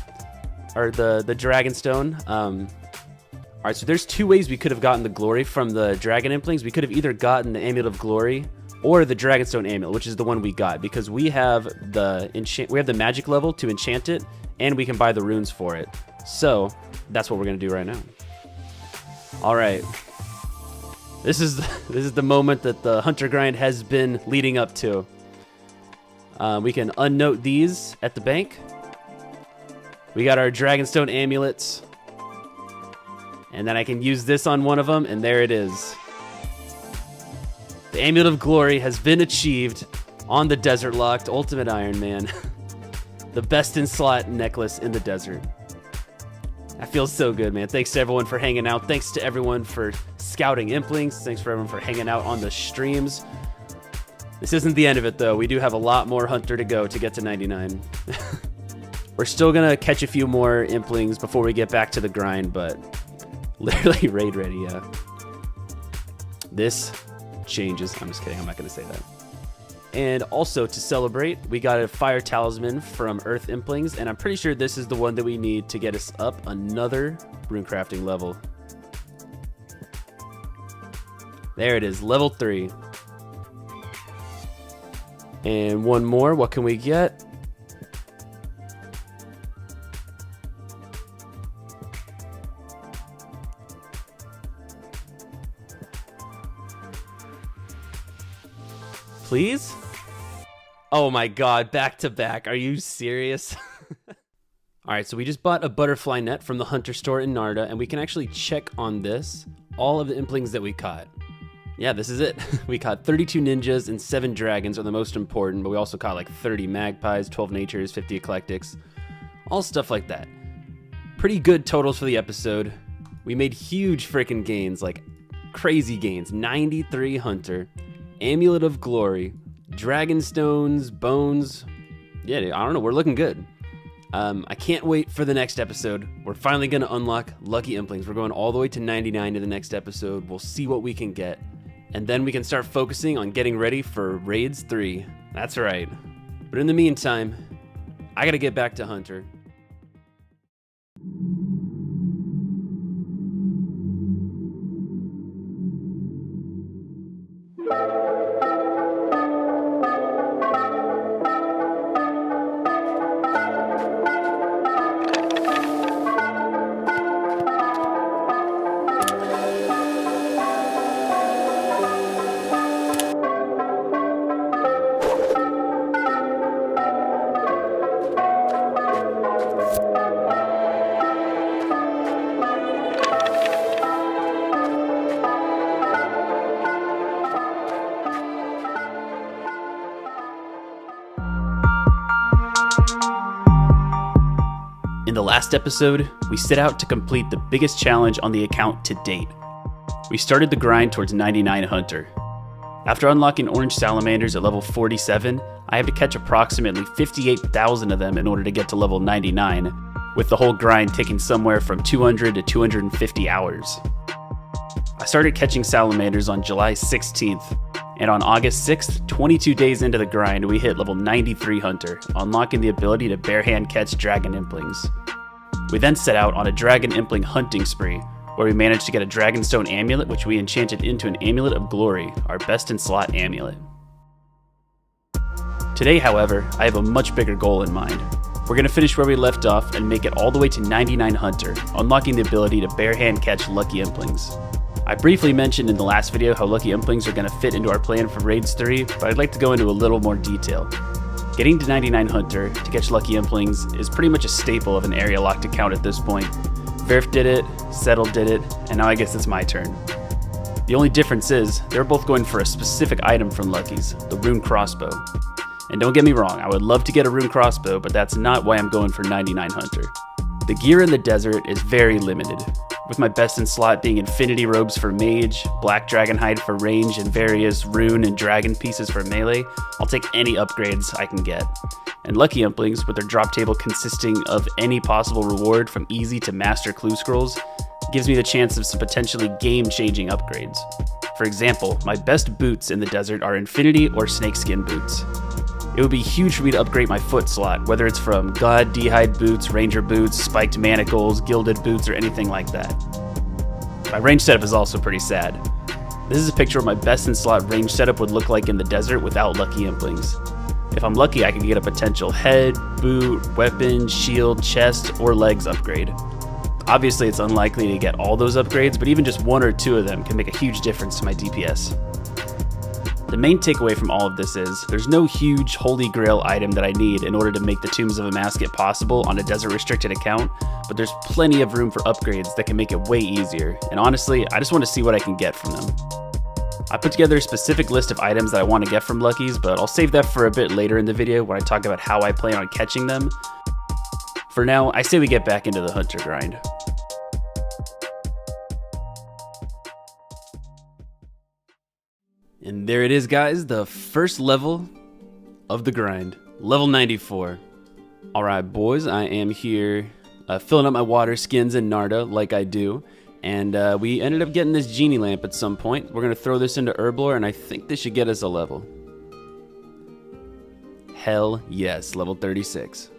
or the Dragonstone. Alright, so there's 2 ways we could have gotten the glory from the Dragon Implings. We could have either gotten the Amulet of Glory or the Dragonstone Amulet, which is the one we got, because we have the magic level to enchant it, and we can buy the runes for it. So that's what we're gonna do right now. All right, this is the moment that the hunter grind has been leading up to. We can unnote these at the bank. We got our Dragonstone amulets, and then I can use this on one of them, and there it is. The Amulet of Glory has been achieved on the Desert Locked Ultimate Iron Man. The best in slot necklace in the desert. That feels so good, man. Thanks to everyone for hanging out. Thanks to everyone for scouting Implings. Thanks for everyone for hanging out on the streams. This isn't the end of it, though. We do have a lot more Hunter to go to get to 99. We're still going to catch a few more Implings before we get back to the grind, but literally raid ready, yeah. This changes. I'm just kidding. I'm not going to say that. And also to celebrate, we got a Fire Talisman from Earth Implings, and I'm pretty sure this is the one that we need to get us up another runecrafting level. There it is, level 3. And one more, what can we get? Please? Oh my god, back to back. Are you serious? Alright, so we just bought a butterfly net from the Hunter store in Narda, and we can actually check on this all of the Implings that we caught. Yeah, this is it. We caught 32 ninjas and 7 dragons are the most important, but we also caught like 30 magpies, 12 natures, 50 eclectics, all stuff like that. Pretty good totals for the episode. We made huge freaking gains, like crazy gains. 93 Hunter, Amulet of Glory, Dragonstones, Bones. Yeah, I don't know, we're looking good. I can't wait for the next episode. We're finally going to unlock Lucky Implings. We're going all the way to 99 to the next episode. We'll see what we can get. And then we can start focusing on getting ready for Raids 3. That's right. But in the meantime, I got to get back to Hunter. In the last episode, we set out to complete the biggest challenge on the account to date. We started the grind towards 99 Hunter. After unlocking orange salamanders at level 47, I have to catch approximately 58,000 of them in order to get to level 99, with the whole grind taking somewhere from 200 to 250 hours. I started catching salamanders on July 16th, and on August 6th, 22 days into the grind, we hit level 93 Hunter, unlocking the ability to barehand catch dragon implings. We then set out on a dragon impling hunting spree, where we managed to get a Dragonstone amulet, which we enchanted into an Amulet of Glory, our best in slot amulet. Today, however, I have a much bigger goal in mind. We're going to finish where we left off and make it all the way to 99 Hunter, unlocking the ability to barehand catch Lucky Implings. I briefly mentioned in the last video how Lucky Implings are going to fit into our plan for Raids 3, but I'd like to go into a little more detail. Getting to 99 Hunter to catch Lucky Implings is pretty much a staple of an area locked account at this point. Verf did it, Settle did it, and now I guess it's my turn. The only difference is, they're both going for a specific item from Lucky's, the Rune Crossbow. And don't get me wrong, I would love to get a Rune Crossbow, but that's not why I'm going for 99 Hunter. The gear in the desert is very limited, with my best in slot being Infinity Robes for Mage, Black Dragon Hide for range, and various Rune and Dragon pieces for melee. I'll take any upgrades I can get. And Lucky Implings, with their drop table consisting of any possible reward from easy to master clue scrolls, gives me the chance of some potentially game-changing upgrades. For example, my best boots in the desert are Infinity or Snakeskin boots. It would be huge for me to upgrade my foot slot, whether it's from God, D-Hide boots, Ranger boots, spiked manacles, gilded boots, or anything like that. My range setup is also pretty sad. This is a picture of my best in slot range setup would look like in the desert without lucky implings. If I'm lucky, I can get a potential head, boot, weapon, shield, chest, or legs upgrade. Obviously, it's unlikely to get all those upgrades, but even just one or two of them can make a huge difference to my DPS. The main takeaway from all of this is, there's no huge holy grail item that I need in order to make the Tombs of Amascut possible on a desert restricted account, but there's plenty of room for upgrades that can make it way easier, and honestly, I just want to see what I can get from them. I put together a specific list of items that I want to get from Luckies, but I'll save that for a bit later in the video when I talk about how I plan on catching them. For now, I say we get back into the hunter grind. And there it is, guys, the first level of the grind, level 94. All right, boys, I am here filling up my water skins in Narda like I do. And we ended up getting this genie lamp at some point. We're going to throw this into Herblore, and I think this should get us a level. Hell yes, level 36.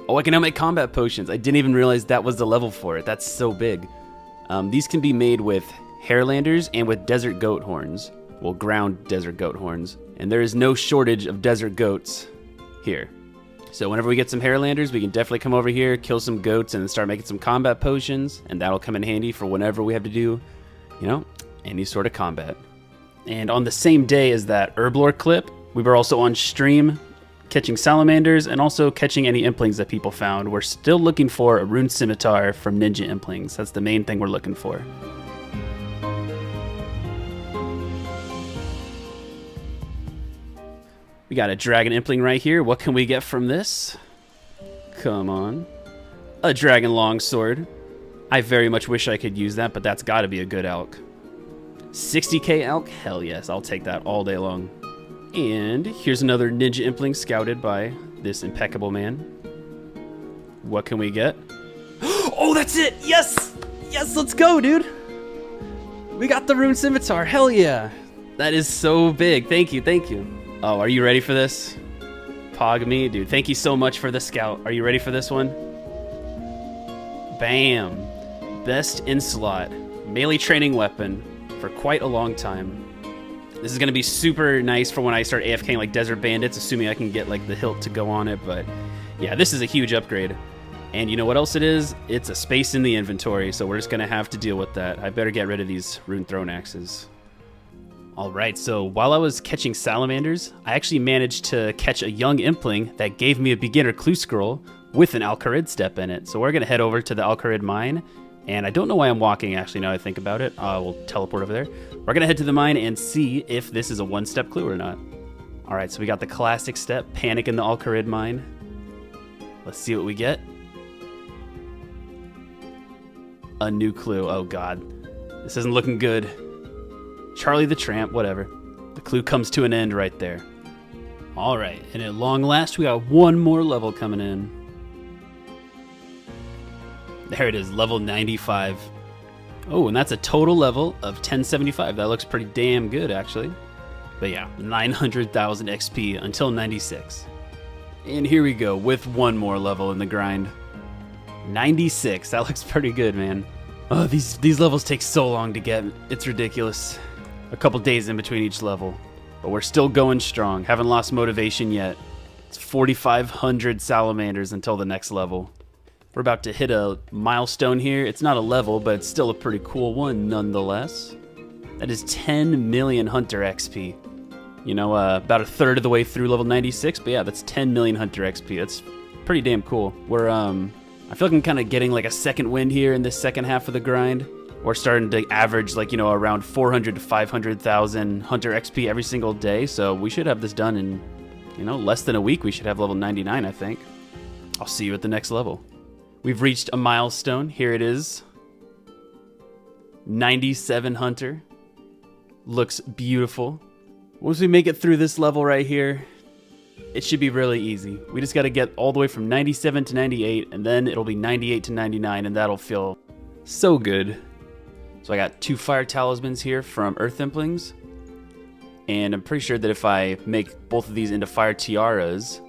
Oh, I can now make combat potions. I didn't even realize that was the level for it. That's so big. These can be made with Hairlanders and with desert goat horns. Well, ground desert goat horns. And there is no shortage of desert goats here. So whenever we get some Hairlanders, we can definitely come over here, kill some goats, and then start making some combat potions, and that'll come in handy for whenever we have to do, you know, any sort of combat. And on the same day as that Herblore clip, we were also on stream catching salamanders and also catching any implings that people found. We're still looking for a rune scimitar from ninja implings. That's the main thing we're looking for. We got a dragon impling right here. What can we get from this? Come on. A dragon longsword. I very much wish I could use that, but that's got to be a good elk. 60k elk? Hell yes, I'll take that all day long. And here's another ninja impling scouted by this impeccable man. What can we get? Oh, that's it! Yes! Yes, let's go, dude! We got the rune scimitar. Hell yeah! That is so big. Thank you, thank you. Oh, are you ready for this? Pog me, dude. Thank you so much for the scout. Are you ready for this one? Bam. Best in slot. Melee training weapon for quite a long time. This is going to be super nice for when I start AFKing like Desert Bandits, assuming I can get like the hilt to go on it. But yeah, this is a huge upgrade. And you know what else it is? It's a space in the inventory, so we're just going to have to deal with that. I better get rid of these rune throne axes. Alright, so while I was catching salamanders, I actually managed to catch a young impling that gave me a beginner clue scroll with an Alcarid step in it. So we're going to head over to the Alcarid mine, and I don't know why I'm walking actually now I think about it. We'll teleport over there. We're going to head to the mine and see if this is a one-step clue or not. Alright, so we got the classic step, panic in the Alcarid mine. Let's see what we get. A new clue, oh god. This isn't looking good. Charlie the Tramp, whatever. The clue comes to an end right there. Alright, and at long last, we got one more level coming in. There it is, level 95. Oh, and that's a total level of 1075. That looks pretty damn good, actually. But yeah, 900,000 XP until 96. And here we go, with one more level in the grind. 96, that looks pretty good, man. Oh, these levels take so long to get. It's ridiculous. A couple days in between each level, but we're still going strong. Haven't lost motivation yet. It's 4,500 salamanders until the next level. We're about to hit a milestone here. It's not a level, but it's still a pretty cool one nonetheless. That is 10 million hunter XP. You know, about a third of the way through level 96, but yeah, that's 10 million hunter XP. That's pretty damn cool. We're, I feel like I'm kind of getting like a second wind here in this second half of the grind. We're starting to average like, you know, around 400 to 500,000 hunter XP every single day. So we should have this done in, you know, less than a week. We should have level 99, I think. I'll see you at the next level. We've reached a milestone. Here it is. 97 hunter. Looks beautiful. Once we make it through this level right here, it should be really easy. We just got to get all the way from 97 to 98, and then it'll be 98 to 99, and that'll feel so good. So I got 2 fire talismans here from Earth Implings. And I'm pretty sure that if I make both of these into fire tiaras,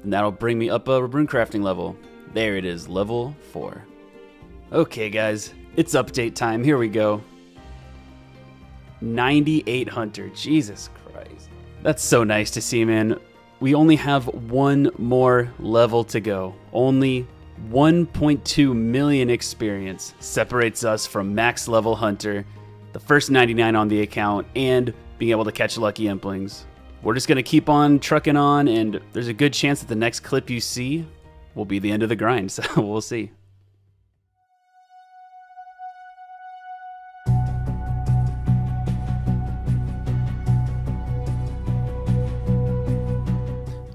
then that'll bring me up a rune crafting level. There it is, level 4. Okay guys, it's update time, here we go. 98 hunter. Jesus Christ. That's so nice to see, man. We only have one more level to go. Only 1.2 million experience separates us from max level hunter, the first 99 on the account, and being able to catch lucky implings. We're just going to keep on trucking on, and there's a good chance that the next clip you see will be the end of the grind, so we'll see.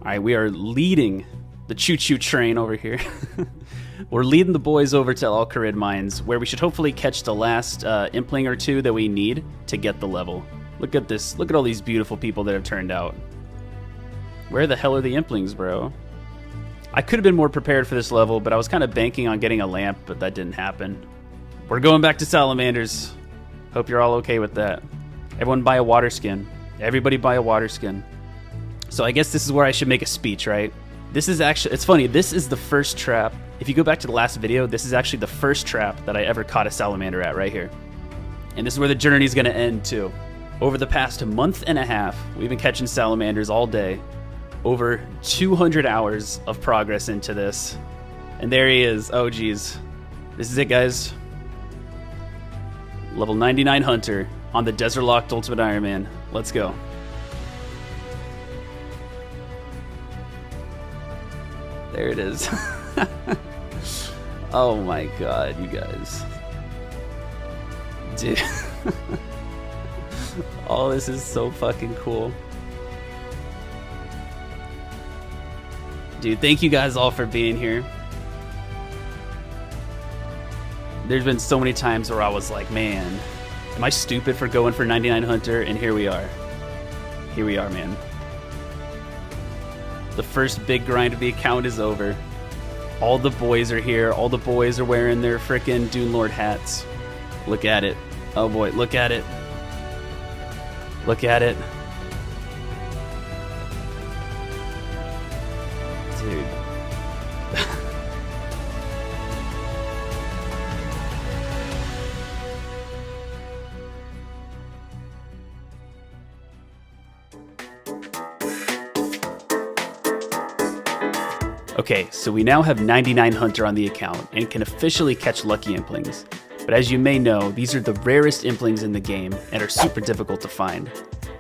All right, we are leading the choo-choo train over here. We're leading the boys over to Al-Kharid Mines, where we should hopefully catch the last impling or two that we need to get the level. Look at this. Look at all these beautiful people that have turned out. Where the hell are the implings, bro? I could have been more prepared for this level, but I was kind of banking on getting a lamp, but that didn't happen. We're going back to salamanders. Hope you're all okay with that. Everyone buy a water skin. Everybody buy a water skin. So I guess this is where I should make a speech, right? This is actually, it's funny, this is the first trap. If you go back to the last video, this is actually the first trap that I ever caught a salamander at right here. And this is where the journey's gonna end too. Over the past month and a half, we've been catching salamanders all day. Over 200 hours of progress into this. And there he is. Oh geez. This is it, guys. Level 99 hunter on the Desert Locked Ultimate Iron Man. Let's go. There it is. Oh my god, you guys. Dude. Oh, this is so fucking cool. Dude, thank you guys all for being here. There's been so many times where I was like, man, am I stupid for going for 99 hunter? And here we are. Here we are, man. The first big grind of the account is over. All the boys are here. All the boys are wearing their frickin' Dune Lord hats. Look at it. Oh boy, look at it. Look at it. Dude. Okay, so we now have 99 hunter on the account and can officially catch lucky implings. But as you may know, these are the rarest implings in the game and are super difficult to find.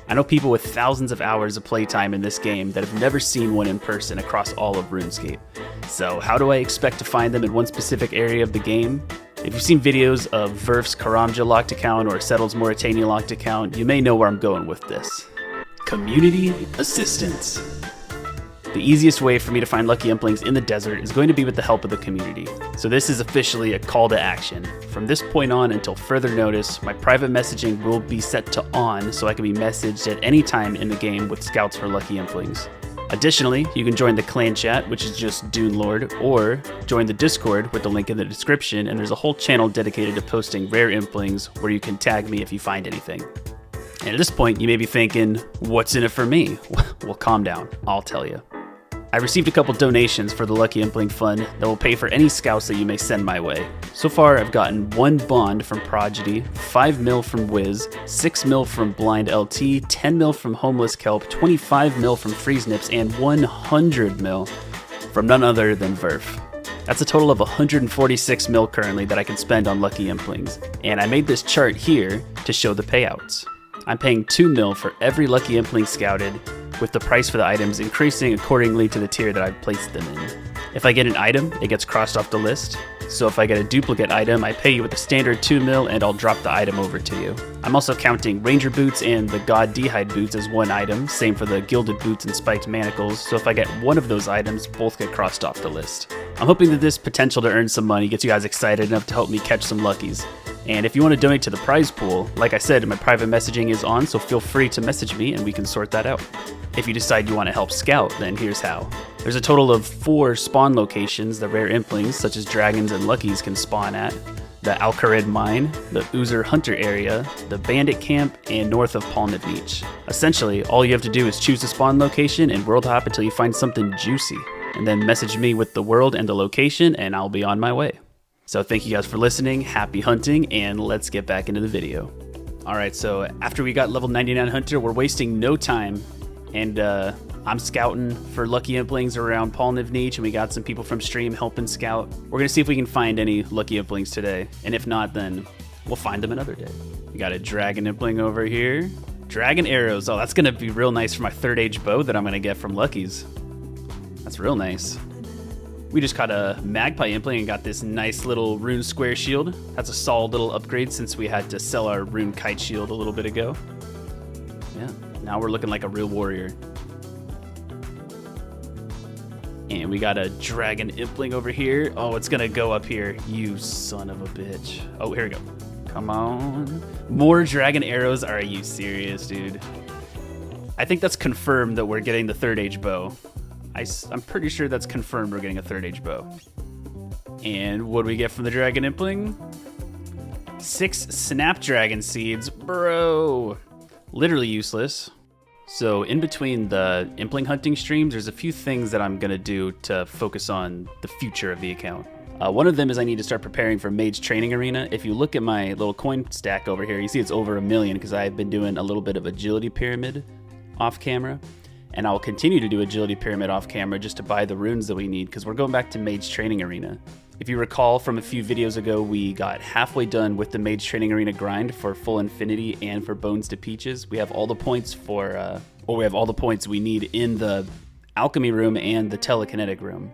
I know people with thousands of hours of playtime in this game that have never seen one in person across all of RuneScape. So how do I expect to find them in one specific area of the game? If you've seen videos of Verf's Karamja locked account or Settle's Mauritania locked account, you may know where I'm going with this. Community assistance. The easiest way for me to find lucky implings in the desert is going to be with the help of the community. So this is officially a call to action. From this point on until further notice, my private messaging will be set to on so I can be messaged at any time in the game with scouts for lucky implings. Additionally, you can join the clan chat, which is just Dune Lord, or join the Discord with the link in the description, and there's a whole channel dedicated to posting rare implings where you can tag me if you find anything. And at this point, you may be thinking, what's in it for me? Well, calm down, I'll tell you. I received a couple donations for the Lucky Impling Fund that will pay for any scouts that you may send my way. So far, I've gotten 1 bond from Prodigy, 5 mil from Wiz, 6 mil from Blind LT, 10 mil from Homeless Kelp, 25 mil from Freeze Nips, and 100 mil from none other than Verf. That's a total of 146 mil currently that I can spend on Lucky Implings, and I made this chart here to show the payouts. I'm paying 2 mil for every Lucky Impling scouted, with the price for the items increasing accordingly to the tier that I've placed them in. If I get an item, it gets crossed off the list. So if I get a duplicate item, I pay you with the standard 2 mil and I'll drop the item over to you. I'm also counting Ranger Boots and the God D'hide Boots as one item, same for the Gilded Boots and Spiked Manacles, so if I get one of those items, both get crossed off the list. I'm hoping that this potential to earn some money gets you guys excited enough to help me catch some luckies. And if you want to donate to the prize pool, like I said, my private messaging is on, so feel free to message me and we can sort that out. If you decide you want to help scout, then here's how. There's a total of 4 spawn locations that rare implings, such as dragons and luckies, can spawn at. The Al-Kharid Mine, the Uzer Hunter area, the Bandit Camp, and north of Palnit Beach. Essentially, all you have to do is choose a spawn location and world hop until you find something juicy. And then message me with the world and the location, and I'll be on my way. So thank you guys for listening, happy hunting, and let's get back into the video. All right, so after we got level 99 Hunter, we're wasting no time. And I'm scouting for lucky implings around Paul Nivneach, and we got some people from stream helping scout. We're gonna see if we can find any lucky implings today. And if not, then we'll find them another day. We got a dragon impling over here. Dragon arrows. Oh, that's gonna be real nice for my 3rd age bow that I'm gonna get from Lucky's. That's real nice. We just caught a magpie impling and got this nice little rune square shield. That's a solid little upgrade since we had to sell our rune kite shield a little bit ago. Yeah, now we're looking like a real warrior. And we got a dragon impling over here. Oh, it's gonna go up here. You son of a bitch. Oh, here we go. Come on. More dragon arrows. Are you serious, dude? I think that's confirmed that we're getting the 3rd age bow. I'm pretty sure that's confirmed we're getting a 3rd age bow. And what do we get from the dragon impling? 6 snapdragon seeds. Bro. Literally useless. So in between the impling hunting streams, there's a few things that I'm going to do to focus on the future of the account. One of them is I need to start preparing for Mage Training Arena. If you look at my little coin stack over here, you see it's over 1 million because I've been doing a little bit of agility pyramid off camera. And I'll continue to do agility pyramid off camera just to buy the runes that we need because we're going back to Mage Training Arena. If you recall from a few videos ago, we got halfway done with the Mage Training Arena grind for full infinity and for Bones to Peaches. We have all the points we have all the points we need in the alchemy room and the telekinetic room.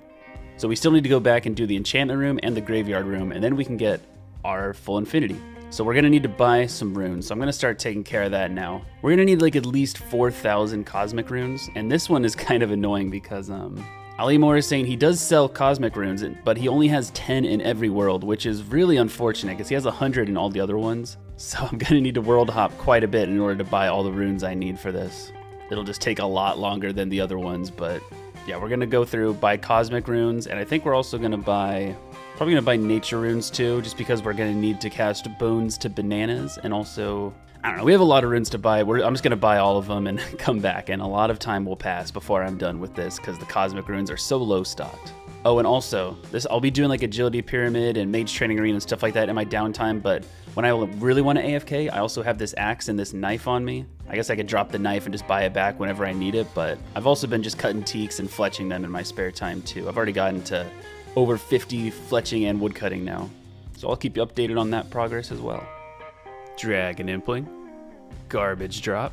So we still need to go back and do the enchantment room and the graveyard room, and then we can get our full infinity. So we're gonna need to buy some runes. So I'm gonna start taking care of that now. We're gonna need like at least 4,000 cosmic runes. And this one is kind of annoying because Ali Moore is saying he does sell cosmic runes, but he only has 10 in every world, which is really unfortunate because he has 100 in all the other ones. So I'm gonna need to world hop quite a bit in order to buy all the runes I need for this. It'll just take a lot longer than the other ones, but yeah, we're gonna go through, buy cosmic runes, and I think we're also gonna probably gonna buy nature runes too, just because we're gonna need to cast Bones to Bananas, and also, I don't know, we have a lot of runes to buy. I'm just gonna buy all of them and come back, and a lot of time will pass before I'm done with this, because the cosmic runes are so low stocked. Oh, and also, I'll be doing like agility pyramid and mage training arena and stuff like that in my downtime, but when I really want to AFK, I also have this axe and this knife on me. I guess I could drop the knife and just buy it back whenever I need it, but I've also been just cutting teaks and fletching them in my spare time too. I've already gotten to over 50 fletching and woodcutting now, so I'll keep you updated on that progress as well. Dragon Impling, garbage drop,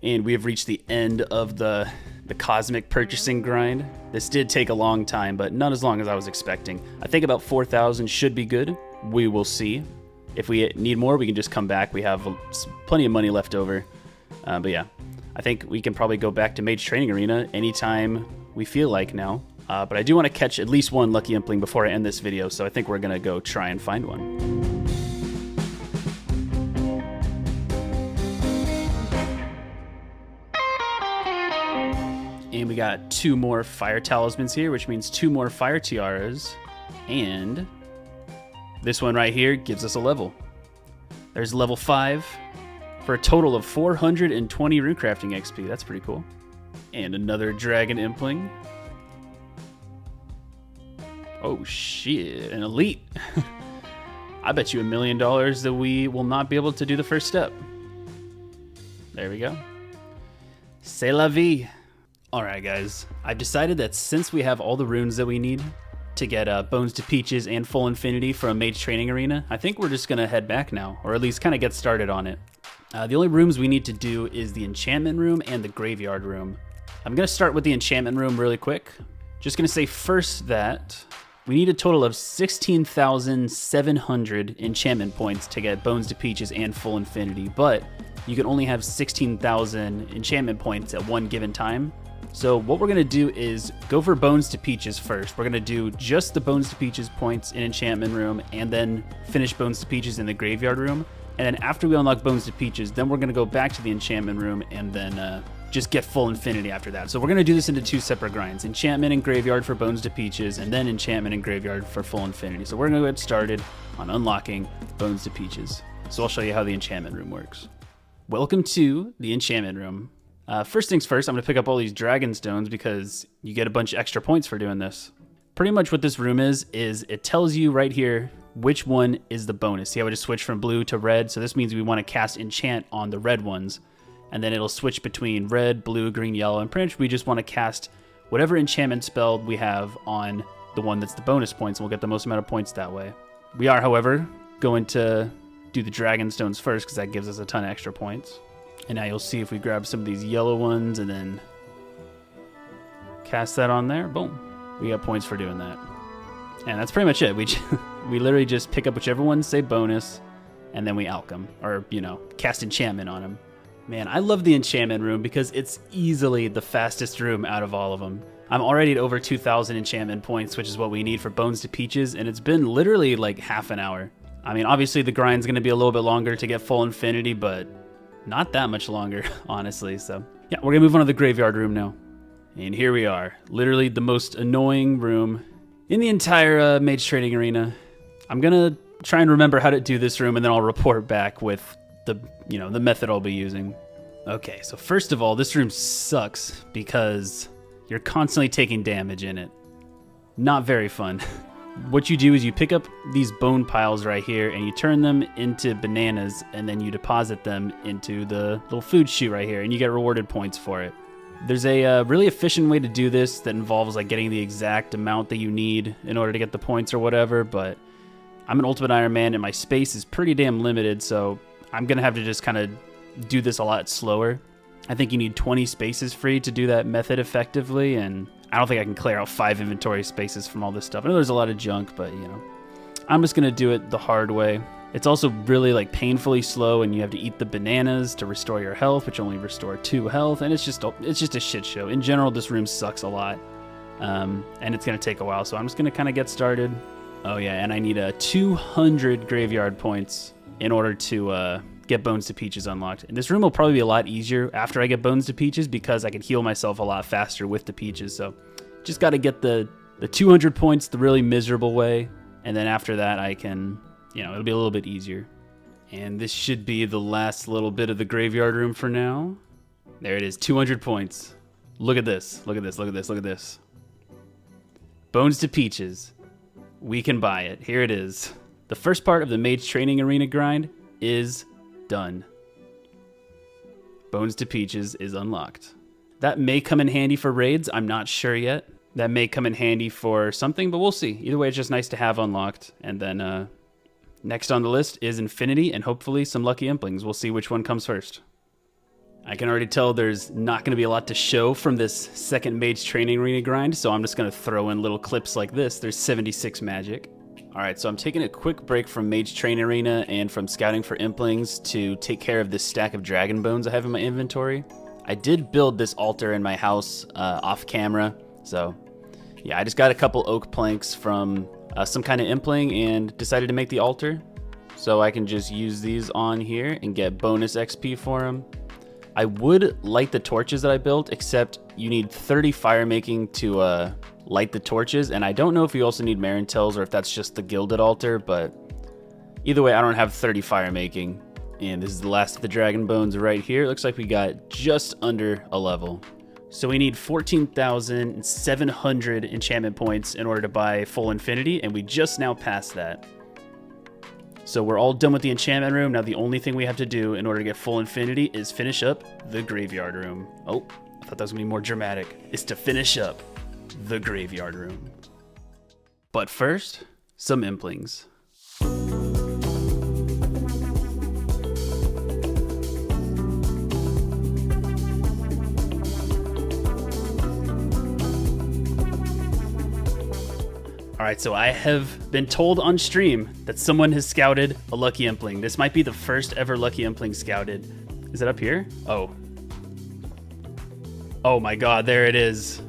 and we have reached the end of the cosmic purchasing grind. This did take a long time, but not as long as I was expecting. I think about 4,000 should be good. We will see. If we need more, we can just come back. We have plenty of money left over. But yeah, I think we can probably go back to Mage Training Arena anytime we feel like now. But I do want to catch at least one Lucky Impling before I end this video, so I think we're going to go try and find one. And we got 2 more fire talismans here, which means 2 more fire tiaras. And this one right here gives us a level. There's level 5 for a total of 420 runecrafting XP. That's pretty cool. And another dragon impling. Oh shit, an elite. I bet you $1 million that we will not be able to do the first step. There we go. C'est la vie. Alright guys, I've decided that since we have all the runes that we need to get Bones to Peaches and Full Infinity for a Mage Training Arena, I think we're just going to head back now, or at least kind of get started on it. The only rooms we need to do is the Enchantment Room and the Graveyard Room. I'm going to start with the Enchantment Room really quick. Just going to say first that we need a total of 16,700 enchantment points to get Bones to Peaches and Full Infinity, but you can only have 16,000 enchantment points at one given time. So what we're going to do is go for Bones to Peaches first. We're going to do just the Bones to Peaches points in Enchantment Room and then finish Bones to Peaches in the Graveyard Room. And then after we unlock Bones to Peaches, then we're going to go back to the Enchantment Room and then just get Full Infinity after that. So we're going to do this into 2 separate grinds. Enchantment and Graveyard for Bones to Peaches, and then Enchantment and Graveyard for Full Infinity. So we're going to get started on unlocking Bones to Peaches. So I'll show you how the Enchantment Room works. Welcome to the Enchantment Room. First things first, I'm going to pick up all these dragon stones because you get a bunch of extra points for doing this. Pretty much what this room is it tells you right here which one is the bonus. See how I just switched from blue to red? So this means we want to cast enchant on the red ones, and then it'll switch between red, blue, green, yellow, and pretty much we just want to cast whatever enchantment spell we have on the one that's the bonus points, and we'll get the most amount of points that way. We are, however, going to do the dragon stones first because that gives us a ton of extra points. And now you'll see if we grab some of these yellow ones and then cast that on there, boom. We got points for doing that. And that's pretty much it. We literally just pick up whichever ones say bonus, and then we alch them, or, you know, cast enchantment on them. Man, I love the enchantment room because it's easily the fastest room out of all of them. I'm already at over 2,000 enchantment points, which is what we need for Bones to Peaches, and it's been literally like half an hour. I mean, obviously the grind's going to be a little bit longer to get full infinity, but not that much longer, honestly. So yeah, we're going to move on to the graveyard room now. And here we are, literally the most annoying room in the entire Mage Training Arena. I'm going to try and remember how to do this room, and then I'll report back with the method I'll be using. Okay, so first of all, this room sucks because you're constantly taking damage in it. Not very fun. What you do is you pick up these bone piles right here and you turn them into bananas, and then you deposit them into the little food chute right here, and you get rewarded points for it. There's a really efficient way to do this that involves like getting the exact amount that you need in order to get the points or whatever, but I'm an Ultimate Iron Man and my space is pretty damn limited, so I'm gonna have to just kind of do this a lot slower. I think you need 20 spaces free to do that method effectively, and I don't think I can clear out 5 inventory spaces from all this stuff. I know there's a lot of junk, but you know, I'm just gonna do it the hard way. It's also really like painfully slow, and you have to eat the bananas to restore your health, which only restore 2 health, and it's just a shit show. In general, this room sucks a lot, and it's gonna take a while, so I'm just gonna kind of get started. Oh yeah, and I need 200 graveyard points in order to get Bones to Peaches unlocked. And this room will probably be a lot easier after I get Bones to Peaches because I can heal myself a lot faster with the Peaches. So just got to get the 200 points the really miserable way, and then after that I can, you know, it'll be a little bit easier. And this should be the last little bit of the graveyard room for now. There it is, 200 points. Look at this, look at this, look at this, look at this. Bones to Peaches. We can buy it. Here it is. The first part of the Mage Training Arena grind is done. Bones to Peaches is unlocked. That may come in handy for raids. I'm not sure yet. That may come in handy for something, but we'll see. Either way, it's just nice to have unlocked. And then next on the list is Infinity and hopefully some Lucky Implings. We'll see which one comes first. I can already tell there's not going to be a lot to show from this second Mage Training Arena grind, so I'm just going to throw in little clips like this. There's 76 magic. Alright, so I'm taking a quick break from Mage Training Arena and from scouting for Implings to take care of this stack of dragon bones I have in my inventory. I did build this altar in my house off camera, so yeah, I just got a couple oak planks from some kind of Impling and decided to make the altar. So I can just use these on here and get bonus XP for them. I would light the torches that I built, except you need 30 fire making to light the torches, and I don't know if you also need Marintels or if that's just the gilded altar, but either way, I don't have 30 fire making. And this is the last of the dragon bones right here. It looks like we got just under a level. So we need 14,700 enchantment points in order to buy full infinity, and we just now passed that. So we're all done with the enchantment room. Now the only thing we have to do in order to get full infinity is finish up the graveyard room. Oh, I thought that was gonna be more dramatic. It's to finish up the graveyard room. But first, some Implings. Alright, so I have been told on stream that someone has scouted a Lucky Impling. This might be the first ever Lucky Impling scouted. Is it up here? Oh. Oh my god, there it is.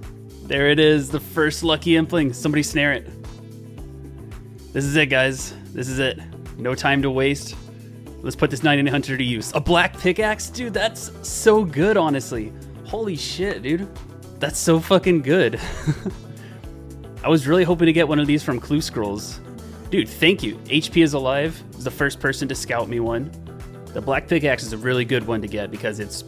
There it is, the first Lucky Impling. Somebody snare it. This is it, guys. This is it. No time to waste. Let's put this 99 Hunter to use. A black pickaxe? Dude, that's so good, honestly. Holy shit, dude. That's so fucking good. I was really hoping to get one of these from Clue Scrolls. Dude, thank you. HP is Alive is the first person to scout me one. The black pickaxe is a really good one to get because it's,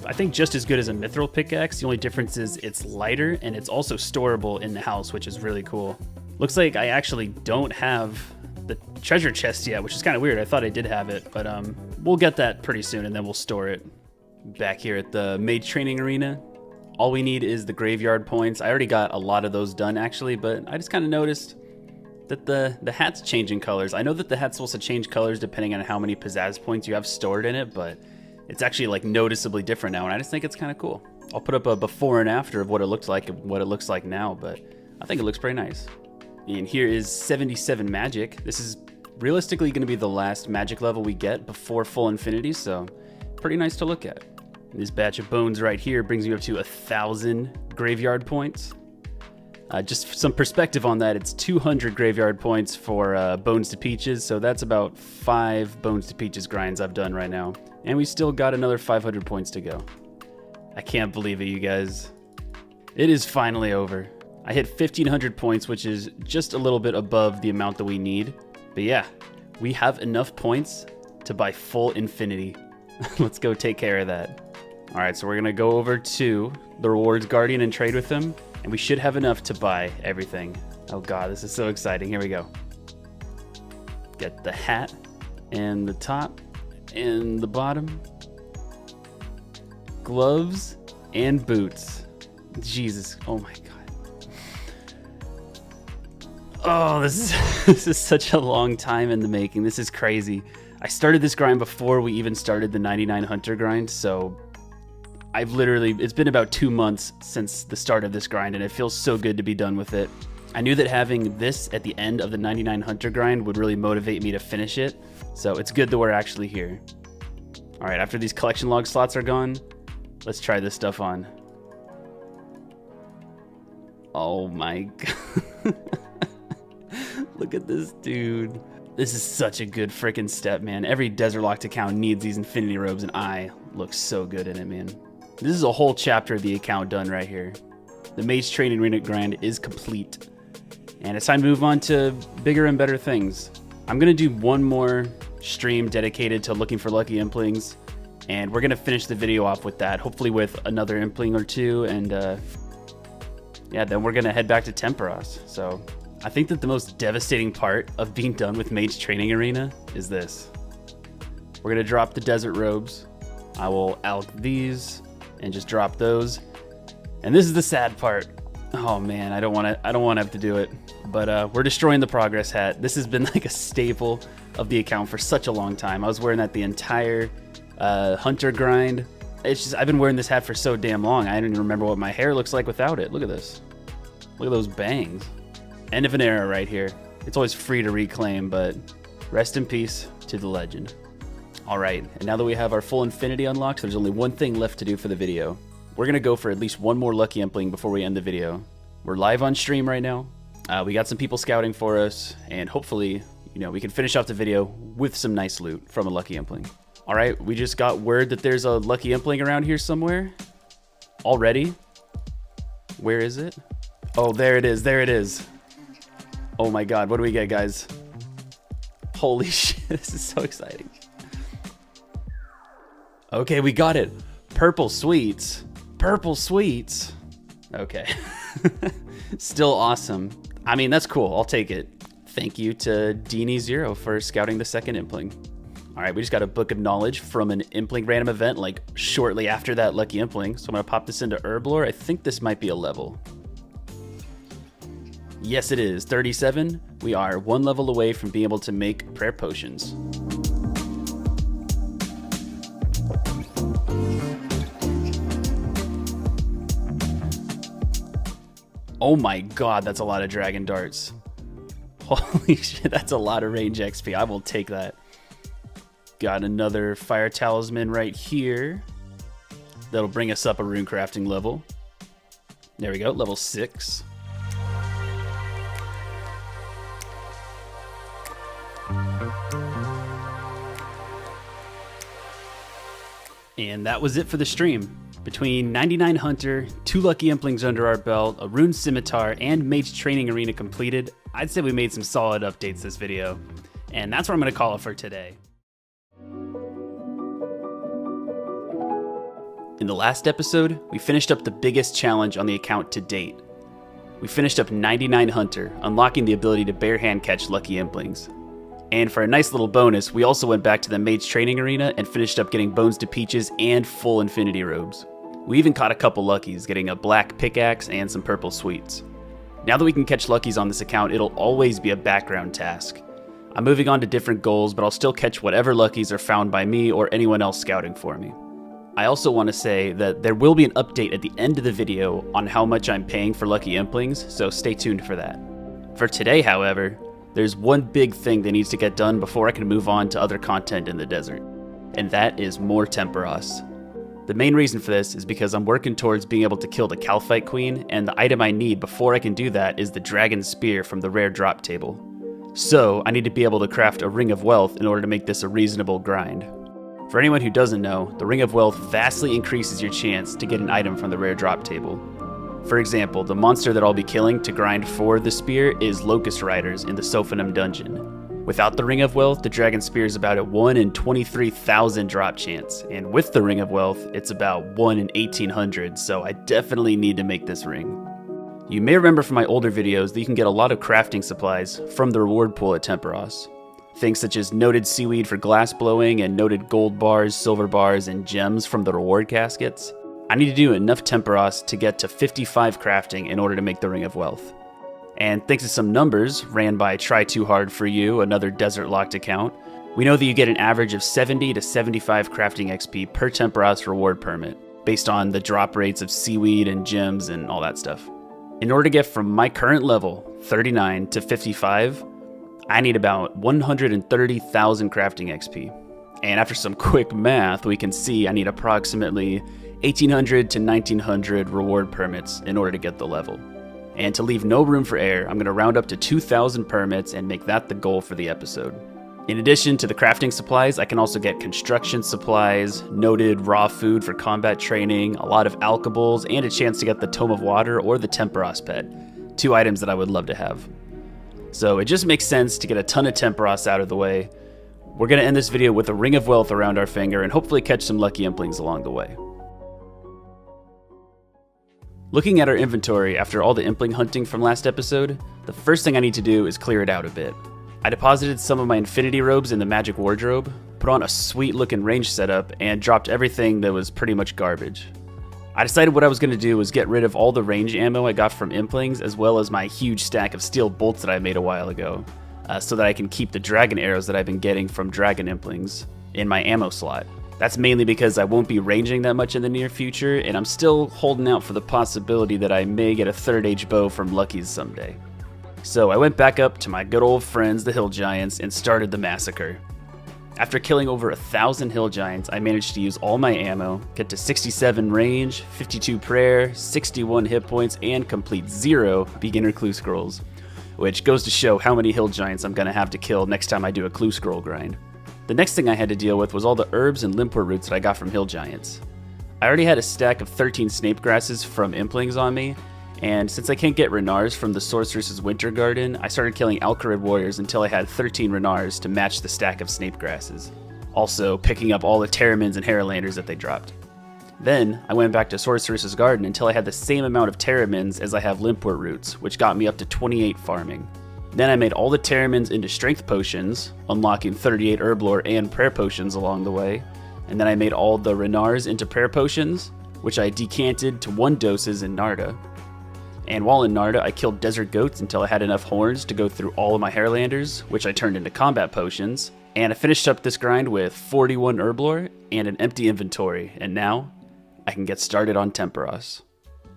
I think, just as good as a mithril pickaxe. The only difference is it's lighter and it's also storable in the house, which is really cool. Looks like I actually don't have the treasure chest yet, which is kind of weird. I thought I did have it, but we'll get that pretty soon, and then we'll store it. Back here at the mage training arena, all we need is the graveyard points. I already got a lot of those done, actually, but I just kind of noticed that the hat's changing colors. I know that the hat's supposed to change colors depending on how many pizzazz points you have stored in it, but it's actually like noticeably different now, and I just think it's kind of cool. I'll put up a before and after of what it looked like and what it looks like now, but I think it looks pretty nice. And here is 77 magic. This is realistically going to be the last magic level we get before full infinity, so pretty nice to look at. This batch of bones right here brings you up to 1,000 graveyard points. Just some perspective on that, it's 200 graveyard points for Bones to Peaches, so that's about 5 Bones to Peaches grinds I've done right now. And we still got another 500 points to go. I can't believe it, you guys. It is finally over. I hit 1,500 points, which is just a little bit above the amount that we need. But yeah, we have enough points to buy full infinity. Let's go take care of that. All right, so we're gonna go over to the rewards guardian and trade with him, and we should have enough to buy everything. Oh God, this is so exciting. Here we go. Get the hat and the top and the bottom. Gloves and boots. Jesus, oh my God. Oh, this is such a long time in the making. This is crazy. I started this grind before we even started the 99 Hunter grind, so it's been about 2 months since the start of this grind, and it feels so good to be done with it. I knew that having this at the end of the 99 Hunter grind would really motivate me to finish it, so it's good that we're actually here. All right, after these collection log slots are gone, let's try this stuff on. Oh my God. Look at this dude. This is such a good freaking step, man. Every Desert Locked account needs these infinity robes, and I look so good in it, man. This is a whole chapter of the account done right here. The Mage Training Arena grind is complete, and it's time to move on to bigger and better things. I'm gonna do one more stream dedicated to looking for lucky implings, and we're gonna finish the video off with that, hopefully with another impling or two, and yeah, then we're gonna head back to Temperos. So I think that the most devastating part of being done with Mage Training Arena is this. We're gonna drop the desert robes. I will alch these and just drop those. And this is the sad part. Oh man, I don't want to have to do it. But we're destroying the progress hat. This has been like a staple of the account for such a long time. I was wearing that the entire hunter grind. It's just I've been wearing this hat for so damn long. I don't even remember what my hair looks like without it. Look at this. Look at those bangs. End of an era right here. It's always free to reclaim, but rest in peace to the legend. All right, and now that we have our full infinity unlocked, there's only one thing left to do for the video. We're gonna go for at least one more lucky impling before we end the video. We're live on stream right now. We got some people scouting for us, and hopefully, we can finish off the video with some nice loot from a lucky impling. All right, we just got word that there's a lucky impling around here somewhere already. Where is it? Oh, there it is. There it is. Oh my God, what do we get, guys? Holy shit, this is so exciting. Okay, we got it. Purple sweets. Purple sweets. Okay. Still awesome. I mean, that's cool. I'll take it. Thank you to Deanie0 for scouting the second impling. All right, we just got a book of knowledge from an impling random event like shortly after that lucky impling. So I'm gonna pop this into Herblore. I think this might be a level. Yes, it is. 37. We are one level away from being able to make prayer potions. Oh my God, that's a lot of dragon darts. Holy shit, that's a lot of range XP. I will take that. Got another fire talisman right here. That'll bring us up a rune crafting level. There we go, level 6. And that was it for the stream. Between 99 Hunter, 2 lucky implings under our belt, a rune scimitar, and Mage Training Arena completed, I'd say we made some solid updates this video. And that's what I'm going to call it for today. In the last episode, we finished up the biggest challenge on the account to date. We finished up 99 Hunter, unlocking the ability to bare hand catch lucky implings. And for a nice little bonus, we also went back to the Mage's Training Arena and finished up getting Bones to Peaches and full Infinity Robes. We even caught a couple luckies, getting a black pickaxe and some purple sweets. Now that we can catch luckies on this account, it'll always be a background task. I'm moving on to different goals, but I'll still catch whatever luckies are found by me or anyone else scouting for me. I also want to say that there will be an update at the end of the video on how much I'm paying for Lucky Implings, so stay tuned for that. For today, however, there's one big thing that needs to get done before I can move on to other content in the desert, and that is more Temporos. The main reason for this is because I'm working towards being able to kill the Calphite Queen, and the item I need before I can do that is the Dragon Spear from the rare drop table. So I need to be able to craft a Ring of Wealth in order to make this a reasonable grind. For anyone who doesn't know, the Ring of Wealth vastly increases your chance to get an item from the rare drop table. For example, the monster that I'll be killing to grind for the spear is Locust Riders in the Sophanum dungeon. Without the Ring of Wealth, the Dragon Spear is about a 1 in 23,000 drop chance, and with the Ring of Wealth, it's about 1 in 1,800, so I definitely need to make this ring. You may remember from my older videos that you can get a lot of crafting supplies from the reward pool at Temporos. Things such as noted seaweed for glass blowing and noted gold bars, silver bars, and gems from the reward caskets. I need to do enough Temporos to get to 55 crafting in order to make the Ring of Wealth. And thanks to some numbers ran by Try Too Hard For You, another desert locked account, we know that you get an average of 70 to 75 crafting XP per Temporos reward permit, based on the drop rates of seaweed and gems and all that stuff. In order to get from my current level, 39, to 55, I need about 130,000 crafting XP. And after some quick math, we can see I need approximately 1,800 to 1,900 reward permits in order to get the level. And to leave no room for error, I'm going to round up to 2,000 permits and make that the goal for the episode. In addition to the crafting supplies, I can also get construction supplies, noted raw food for combat training, a lot of alkables, and a chance to get the Tome of Water or the Temporos Pet, 2 items that I would love to have. So it just makes sense to get a ton of Temporos out of the way. We're going to end this video with a Ring of Wealth around our finger and hopefully catch some lucky implings along the way. Looking at our inventory after all the impling hunting from last episode, the first thing I need to do is clear it out a bit. I deposited some of my Infinity Robes in the Magic Wardrobe, put on a sweet looking range setup, and dropped everything that was pretty much garbage. I decided what I was going to do was get rid of all the range ammo I got from implings, as well as my huge stack of steel bolts that I made a while ago, so that I can keep the dragon arrows that I've been getting from dragon implings in my ammo slot. That's mainly because I won't be ranging that much in the near future, and I'm still holding out for the possibility that I may get a 3rd age bow from Lucky's someday. So I went back up to my good old friends, the Hill Giants, and started the massacre. After killing over 1,000 Hill Giants, I managed to use all my ammo, get to 67 range, 52 prayer, 61 hit points, and complete 0 beginner clue scrolls, which goes to show how many Hill Giants I'm going to have to kill next time I do a clue scroll grind. The next thing I had to deal with was all the herbs and limpwort roots that I got from Hill Giants. I already had a stack of 13 snape grasses from implings on me, and since I can't get Renars from the Sorceress's Winter Garden, I started killing Alcarid warriors until I had 13 Renars to match the stack of snape grasses. Also, picking up all the Terramins and Harrowlanders that they dropped. Then, I went back to Sorceress's Garden until I had the same amount of Terramins as I have limpwort roots, which got me up to 28 farming. Then I made all the Terramins into strength potions, unlocking 38 herblore and prayer potions along the way. And then I made all the Renars into prayer potions, which I decanted to 1 doses in Narda. And while in Narda, I killed desert goats until I had enough horns to go through all of my Harrowlanders, which I turned into combat potions. And I finished up this grind with 41 herblore and an empty inventory, and now I can get started on Temporos.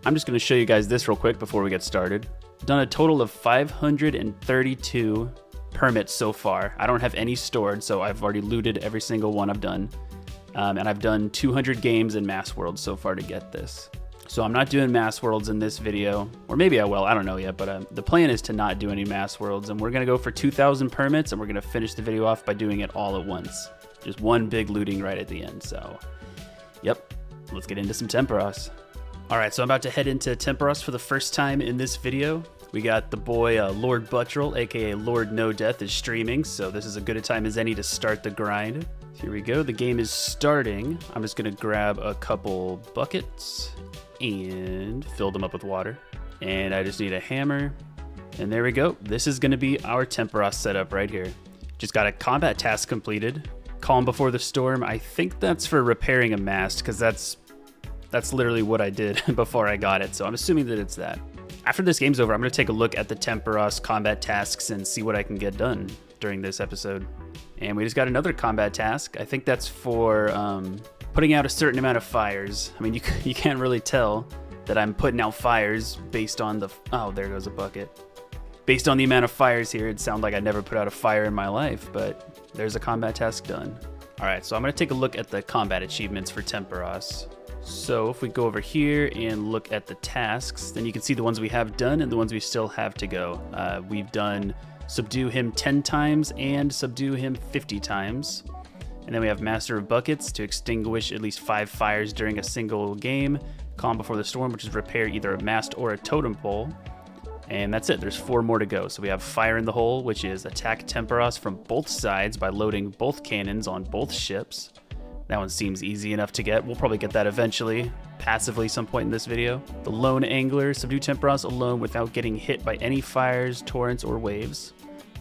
I'm just going to show you guys this real quick before we get started. Done a total of 532 permits so far. I don't have any stored, so I've already looted every single one I've done. And I've done 200 games in Mass Worlds so far to get this. So I'm not doing Mass Worlds in this video, or maybe I will, I don't know yet, but the plan is to not do any Mass Worlds, and we're going to go for 2,000 permits, and we're going to finish the video off by doing it all at once. Just one big looting right at the end, so yep, let's get into some Temporos. Alright, so I'm about to head into Temporos for the first time in this video. We got the boy Lord Buttrell, aka Lord No Death, is streaming, so this is as good a time as any to start the grind. Here we go, the game is starting. I'm just going to grab a couple buckets and fill them up with water. And I just need a hammer. And there we go. This is going to be our Temporos setup right here. Just got a combat task completed. Calm Before the Storm. I think that's for repairing a mast, because that's literally what I did before I got it. So I'm assuming that it's that. After this game's over, I'm going to take a look at the Temperos combat tasks and see what I can get done during this episode. And we just got another combat task. I think that's for putting out a certain amount of fires. I mean, you can't really tell that I'm putting out fires based on the... Oh, there goes a bucket. Based on the amount of fires here, it sounds like I never put out a fire in my life, but there's a combat task done. All right, so I'm going to take a look at the combat achievements for Temperos. So if we go over here and look at the tasks, then you can see the ones we have done and the ones we still have to go. We've done subdue him 10 times and subdue him 50 times. And then we have Master of Buckets to extinguish at least 5 fires during a single game. Calm Before the Storm, which is repair either a mast or a totem pole. And that's it. There's 4 more to go. So we have Fire in the Hole, which is attack Temperos from both sides by loading both cannons on both ships. That one seems easy enough to get. We'll probably get that eventually, passively some point in this video. The Lone Angler, subdue Temperos alone without getting hit by any fires, torrents, or waves.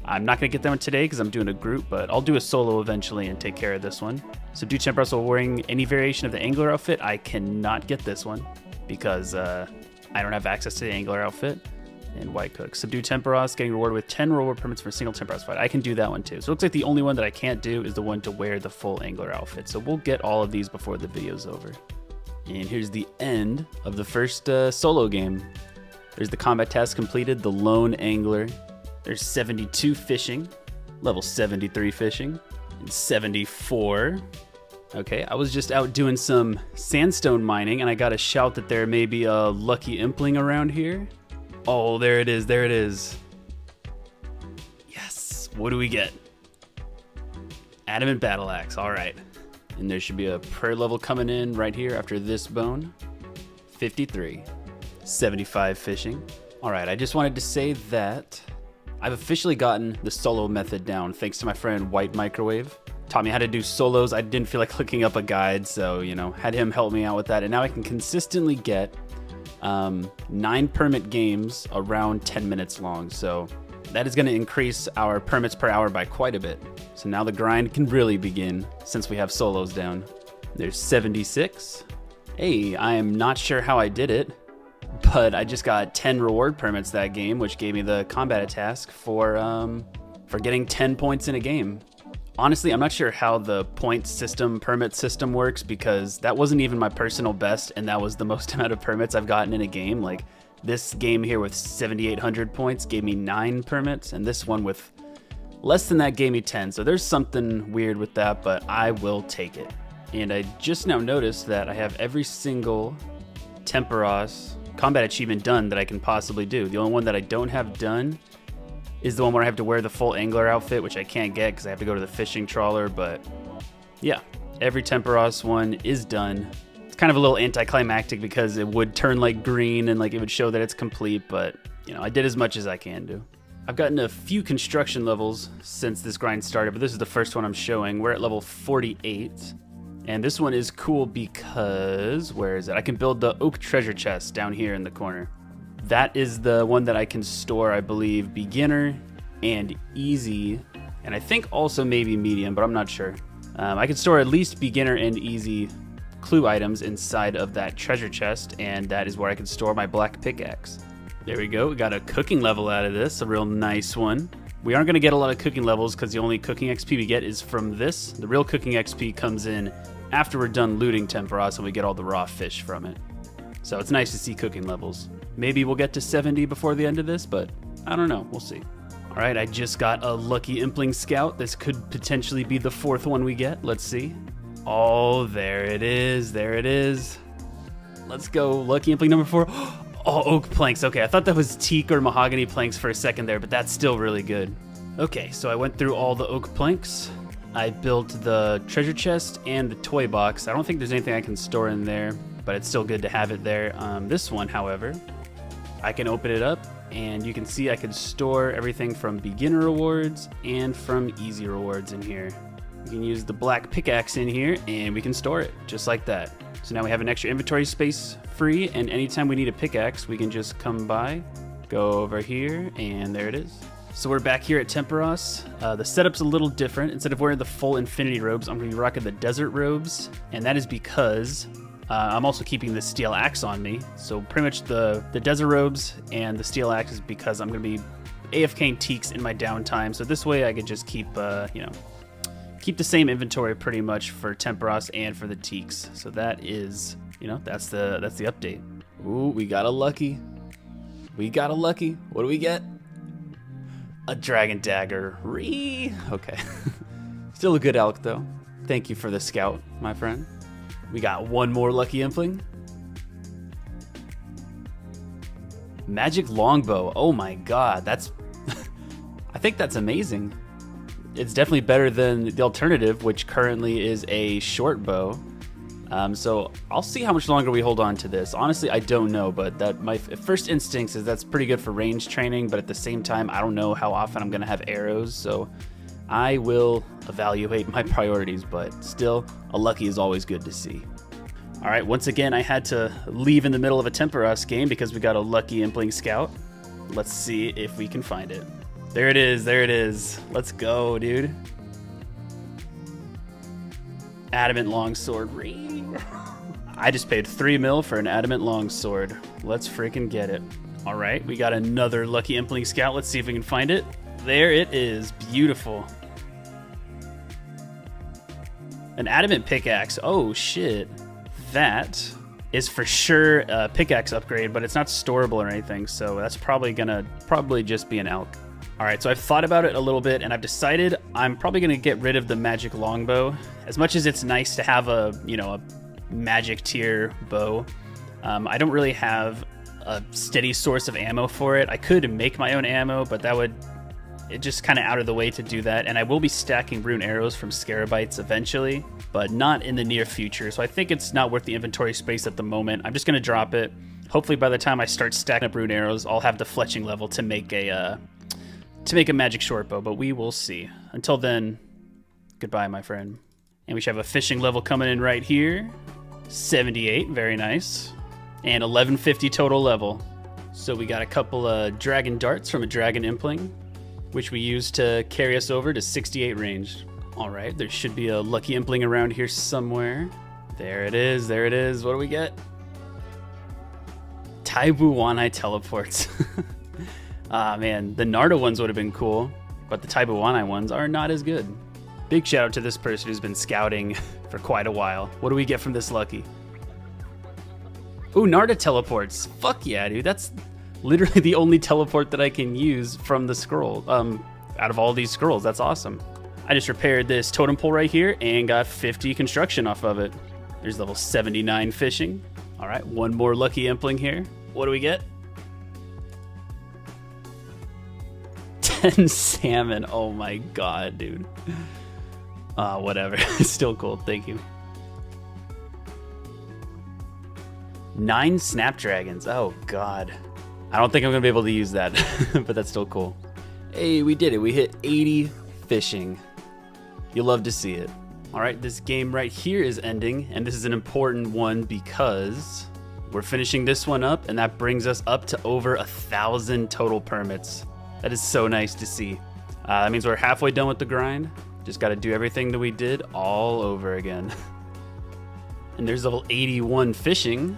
I'm not going to get that one today because I'm doing a group, but I'll do a solo eventually and take care of this one. Subdue Temperos while wearing any variation of the Angler outfit. I cannot get this one because I don't have access to the Angler outfit. And White Cook. Subdue Temperos, getting rewarded with 10 reward permits for a single Temperos fight. I can do that one too. So it looks like the only one that I can't do is the one to wear the full Angler outfit. So we'll get all of these before the video's over. And here's the end of the first solo game. There's the combat task completed, the Lone Angler. There's 72 fishing, level 73 fishing, and 74. Okay, I was just out doing some sandstone mining and I got a shout that there may be a lucky impling around here. Oh, there it is. There it is. Yes. What do we get? Adamant Battle Axe. All right. And there should be a prayer level coming in right here after this bone. 53. 75 fishing. All right. I just wanted to say that I've officially gotten the solo method down thanks to my friend White Microwave. Taught me how to do solos. I didn't feel like looking up a guide, so, had him help me out with that. And now I can consistently get 9 permit games around 10 minutes long. So that is going to increase our permits per hour by quite a bit. So now the grind can really begin since we have solos down. There's 76. Hey, I am not sure how I did it, but I just got 10 reward permits that game, which gave me the combat task for getting 10 points in a game. Honestly, I'm not sure how the point system, permit system works because that wasn't even my personal best and that was the most amount of permits I've gotten in a game. Like this game here with 7,800 points gave me 9 permits and this one with less than that gave me 10. So there's something weird with that, but I will take it. And I just now noticed that I have every single Temperos combat achievement done that I can possibly do. The only one that I don't have done is the one where I have to wear the full Angler outfit, which I can't get because I have to go to the fishing trawler, but yeah, every Temperos one is done. It's kind of a little anticlimactic because it would turn like green and like it would show that it's complete, but I did as much as I can do. I've gotten a few construction levels since this grind started, but this is the first one I'm showing. We're at level 48, and this one is cool because, where is it? I can build the oak treasure chest down here in the corner. That is the one that I can store, I believe, beginner and easy, and I think also maybe medium, but I'm not sure. I can store at least beginner and easy clue items inside of that treasure chest, and that is where I can store my black pickaxe. There we go. We got a cooking level out of this, a real nice one. We aren't going to get a lot of cooking levels because the only cooking XP we get is from this. The real cooking XP comes in after we're done looting Temperos and we get all the raw fish from it. So it's nice to see cooking levels. Maybe we'll get to 70 before the end of this, but I don't know. We'll see. All right, I just got a lucky impling scout. This could potentially be the 4th one we get. Let's see. Oh, there it is. There it is. Let's go. Lucky impling number 4. Oh, oak planks. Okay, I thought that was teak or mahogany planks for a second there, but that's still really good. Okay, so I went through all the oak planks. I built the treasure chest and the toy box. I don't think there's anything I can store in there, but it's still good to have it there. This one, however, I can open it up and you can see I can store everything from beginner rewards and from easy rewards in here. You can use the black pickaxe in here and we can store it just like that. So now we have an extra inventory space free, and anytime we need a pickaxe, we can just come by, go over here, and there it is. So we're back here at Temperos. The setup's a little different. Instead of wearing the full infinity robes, I'm going to be rocking the desert robes. And that is because I'm also keeping the steel axe on me. So pretty much the desert robes and the steel axe is because I'm going to be AFKing teaks in my downtime. So this way I could just keep, keep the same inventory pretty much for Temperos and for the teaks. So that is, that's the update. Ooh, we got a lucky. What do we get? A dragon dagger. Okay. Still a good elk, though. Thank you for the scout, my friend. We got one more lucky impling. Magic longbow. Oh my god, that's... I think that's amazing. It's definitely better than the alternative, which currently is a short bow. So I'll see how much longer we hold on to this. Honestly, I don't know, but my first instinct is that's pretty good for range training, but at the same time, I don't know how often I'm going to have arrows, so I will evaluate my priorities, but still, a lucky is always good to see. All right, once again, I had to leave in the middle of a Temperos game because we got a lucky impling scout. Let's see if we can find it. There it is. Let's go, dude. Adamant longsword. I just paid 3 mil for an adamant longsword. Let's freaking get it. All right, we got another lucky impling scout. Let's see if we can find it. There it is. Beautiful. An adamant pickaxe. Oh shit. That is for sure a pickaxe upgrade, but it's not storable or anything, so that's probably gonna just be an elk. All right, so I've thought about it a little bit, and I've decided I'm probably gonna get rid of the magic longbow. As much as it's nice to have a magic tier bow, I don't really have a steady source of ammo for it. I could make my own ammo, but it's just kind of out of the way to do that. And I will be stacking rune arrows from Scarabites eventually, but not in the near future. So I think it's not worth the inventory space at the moment. I'm just gonna drop it. Hopefully by the time I start stacking up rune arrows, I'll have the fletching level to make a magic short bow, but we will see. Until then, goodbye, my friend. And we should have a fishing level coming in right here. 78, very nice. And 1150 total level. So we got a couple of dragon darts from a dragon impling, which we use to carry us over to 68 range. All right, there should be a lucky impling around here somewhere. There it is. What do we get? Taibuwanai teleports. Ah, man, the Narda ones would have been cool, but the Taibuwanai ones are not as good. Big shout out to this person who's been scouting for quite a while. What do we get from this lucky? Ooh, Narda teleports. Fuck yeah, dude. That's literally the only teleport that I can use from the scroll. Out of all these scrolls, that's awesome. I just repaired this totem pole right here and got 50 construction off of it. There's level 79 fishing. All right, one more lucky impling here. What do we get? 10 salmon. Oh my god, dude. Whatever. Still cool. Thank you. 9 snapdragons. Oh god. I don't think I'm gonna be able to use that, but that's still cool. Hey, we did it. We hit 80 fishing. You'll love to see it. All right, this game right here is ending, and this is an important one because we're finishing this one up, and that brings us up to over 1,000 total permits. That is so nice to see. That means we're halfway done with the grind. Just got to do everything that we did all over again. And there's level 81 fishing.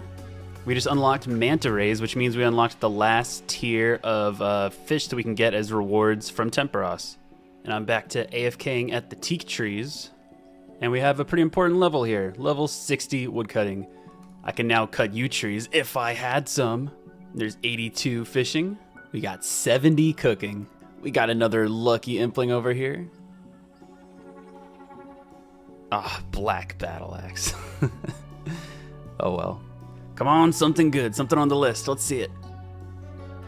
We just unlocked manta rays, which means we unlocked the last tier of fish that we can get as rewards from Temperos. And I'm back to AFKing at the teak trees. And we have a pretty important level here. Level 60 woodcutting. I can now cut yew trees if I had some. There's 82 fishing. We got 70 cooking. We got another lucky impling over here. Ah, black battle axe. Oh well. Come on, something good, something on the list. Let's see it.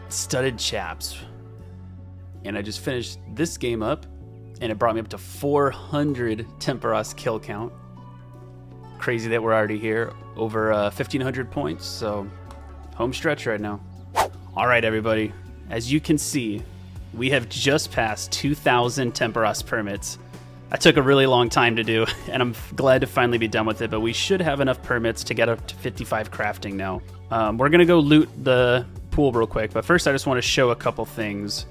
Studded chaps. And I just finished this game up, and it brought me up to 400 Temperos kill count. Crazy that we're already here, over 1,500 points, so home stretch right now. All right, everybody. As you can see, we have just passed 2,000 Temperos permits. That took a really long time to do, and I'm glad to finally be done with it, but we should have enough permits to get up to 55 crafting now. We're going to go loot the pool real quick, but first I just want to show a couple things.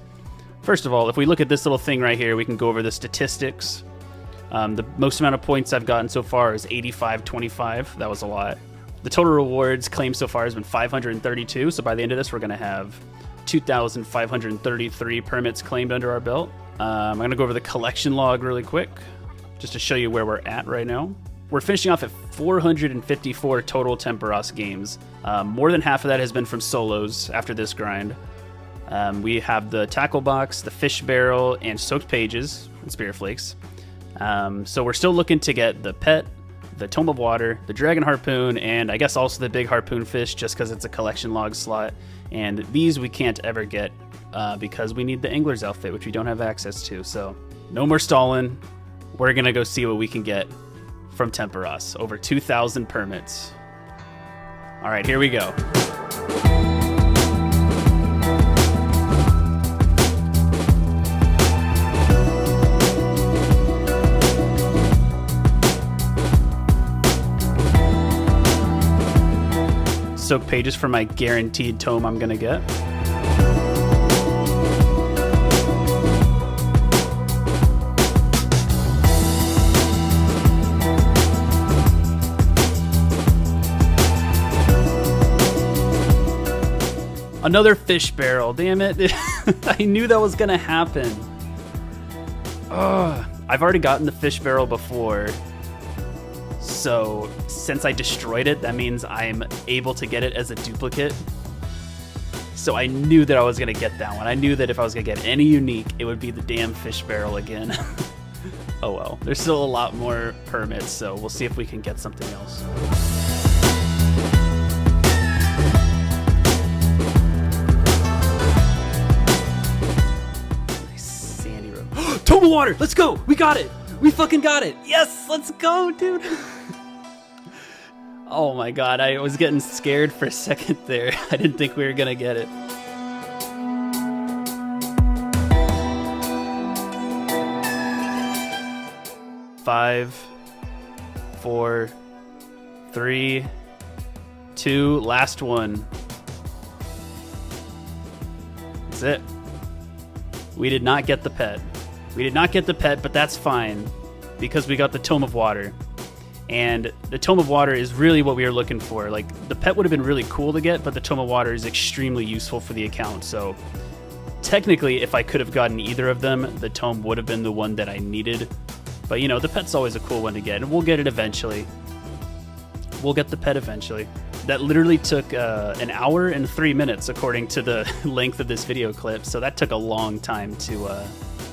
First of all, if we look at this little thing right here, we can go over the statistics. The most amount of points I've gotten so far is 85.25. That was a lot. The total rewards claimed so far has been 532. So by the end of this, we're going to have 2,533 permits claimed under our belt. I'm going to go over the collection log really quick, just to show you where we're at right now. We're finishing off at 454 total Temporos games. More than half of that has been from solos after this grind. We have the tackle box, the fish barrel, and soaked pages and spirit flakes. So we're still looking to get the pet, the Tome of Water, the dragon harpoon, and I guess also the big harpoon fish, just because it's a collection log slot. And these we can't ever get because we need the angler's outfit, which we don't have access to. So no more stalling. We're gonna go see what we can get from Temporos. Over 2,000 permits. All right, here we go. Soak pages for my guaranteed tome I'm gonna get. Another fish barrel, damn it. I knew that was gonna happen. I've already gotten the fish barrel before. So since I destroyed it, that means I'm able to get it as a duplicate. So I knew that I was gonna get that one. I knew that if I was gonna get any unique, it would be the damn fish barrel again. Oh well, there's still a lot more permits, so we'll see if we can get something else. Nice sandy road. Tome of Water, let's go! We got it! We fucking got it! Yes, let's go, dude! Oh my god, I was getting scared for a second there. I didn't think we were gonna get it. Five, 4, 3, 2, last one. That's it. We did not get the pet. We did not get the pet, but that's fine because we got the Tome of Water. And the Tome of Water is really what we were looking for. Like, the pet would have been really cool to get, but the Tome of Water is extremely useful for the account. So technically, if I could have gotten either of them, the Tome would have been the one that I needed. But, you know, the pet's always a cool one to get, and we'll get it eventually. We'll get the pet eventually. That literally took an hour and 3 minutes, according to the length of this video clip. So that took a long time to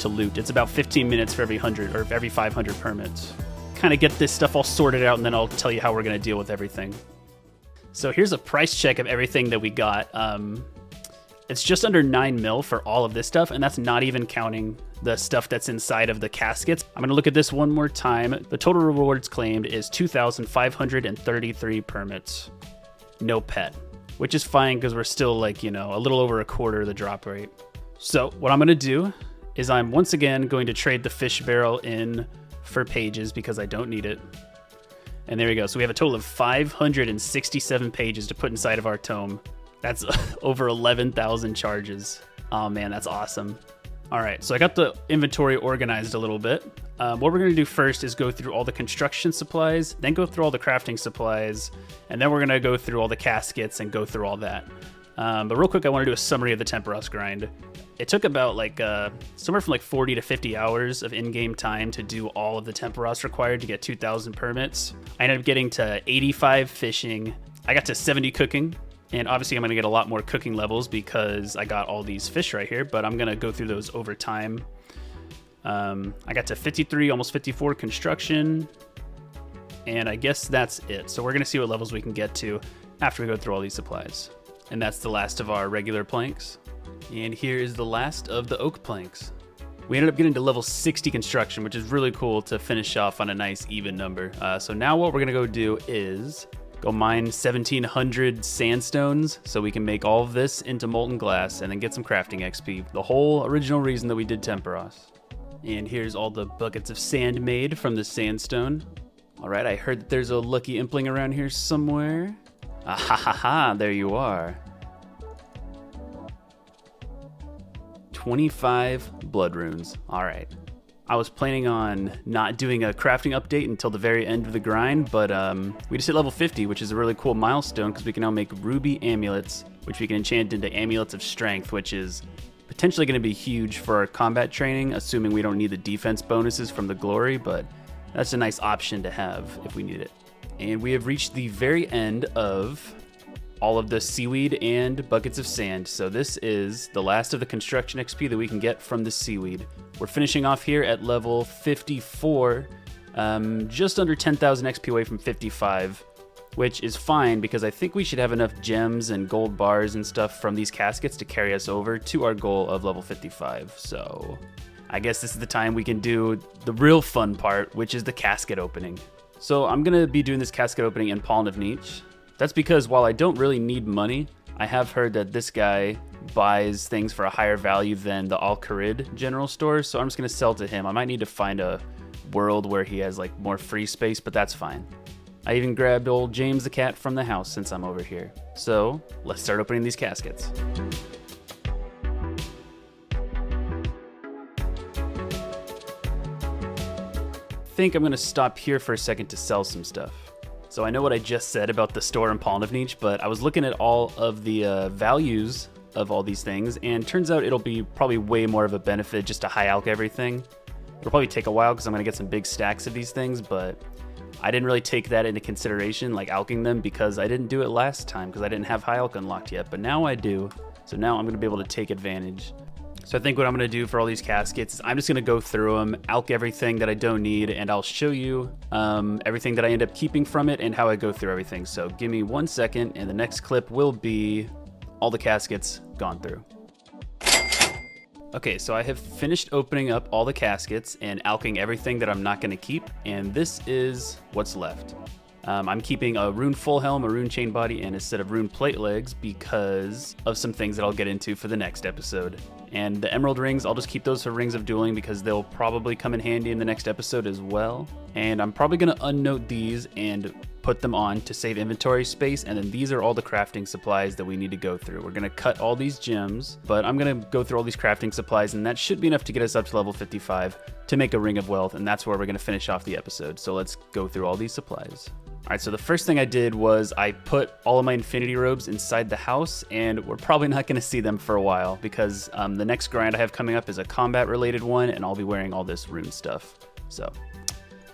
loot. It's about 15 minutes for every 100 or every 500 permits. Kind of get this stuff all sorted out, and then I'll tell you how we're going to deal with everything. So here's a price check of everything that we got. It's just under 9 mil for all of this stuff, and that's not even counting the stuff that's inside of the caskets. I'm going to look at this one more time. The total rewards claimed is 2,533 permits. No pet, which is fine because we're still, like, you know, a little over a quarter of the drop rate. So what I'm going to do is I'm once again going to trade the fish barrel in for pages because I don't need it. And there we go. So we have a total of 567 pages to put inside of our tome. That's over 11,000 charges. Oh man, that's awesome. All right, so I got the inventory organized a little bit. What we're gonna do first is go through all the construction supplies, then go through all the crafting supplies, and then we're gonna go through all the caskets and go through all that. But real quick, I wanna do a summary of the Temporos grind. It took about like somewhere from like 40 to 50 hours of in-game time to do all of the Temporos required to get 2,000 permits. I ended up getting to 85 fishing. I got to 70 cooking. And obviously I'm going to get a lot more cooking levels because I got all these fish right here, but I'm going to go through those over time. I got to 53, almost 54 construction. And I guess that's it. So we're going to see what levels we can get to after we go through all these supplies. And that's the last of our regular planks. And here is the last of the oak planks. We ended up getting to level 60 construction, which is really cool to finish off on a nice even number. So now what we're going to go do is go mine 1,700 sandstones so we can make all of this into molten glass and then get some crafting XP. The whole original reason that we did Temporos. And here's all the buckets of sand made from the sandstone. All right, I heard that there's a lucky impling around here somewhere. Ah ha ha ha, there you are. 25 blood runes. All right. I was planning on not doing a crafting update until the very end of the grind, but we just hit level 50, which is a really cool milestone because we can now make ruby amulets, which we can enchant into amulets of strength, which is potentially going to be huge for our combat training, assuming we don't need the defense bonuses from the glory, but that's a nice option to have if we need it. And we have reached the very end of all of the seaweed and buckets of sand. So this is the last of the construction XP that we can get from the seaweed. We're finishing off here at level 54, just under 10,000 XP away from 55, which is fine because I think we should have enough gems and gold bars and stuff from these caskets to carry us over to our goal of level 55. So I guess this is the time we can do the real fun part, which is the casket opening. So I'm gonna be doing this casket opening in Pawn of Nietzsche. That's because while I don't really need money, I have heard that this guy buys things for a higher value than the Al-Kharid general store, so I'm just gonna sell to him. I might need to find a world where he has like more free space, but that's fine. I even grabbed old James the cat from the house since I'm over here. So let's start opening these caskets. I think I'm gonna stop here for a second to sell some stuff. So I know what I just said about the store in Pawn of Nietzsche, but I was looking at all of the values of all these things, and turns out it'll be probably way more of a benefit just to high alch everything. It'll probably take a while because I'm gonna get some big stacks of these things, but I didn't really take that into consideration, like alching them, because I didn't do it last time because I didn't have high alch unlocked yet, but now I do. So now I'm gonna be able to take advantage. So I think what I'm gonna do for all these caskets is I'm just gonna go through them, alch everything that I don't need, and I'll show you everything that I end up keeping from it and how I go through everything. So give me 1 second, and the next clip will be all the caskets gone through. Okay, so I have finished opening up all the caskets and alching everything that I'm not gonna keep, and this is what's left. I'm keeping a rune full helm, a rune chain body, and a set of rune plate legs because of some things that I'll get into for the next episode. And the emerald rings, I'll just keep those for rings of dueling because they'll probably come in handy in the next episode as well. And I'm probably gonna unnote these and put them on to save inventory space, and then these are all the crafting supplies that we need to go through. We're gonna cut all these gems, but I'm gonna go through all these crafting supplies, and that should be enough to get us up to level 55 to make a ring of wealth, and that's where we're gonna finish off the episode. So let's go through all these supplies. All right, so the first thing I did was I put all of my infinity robes inside the house, and we're probably not gonna see them for a while because the next grind I have coming up is a combat related one, and I'll be wearing all this rune stuff. So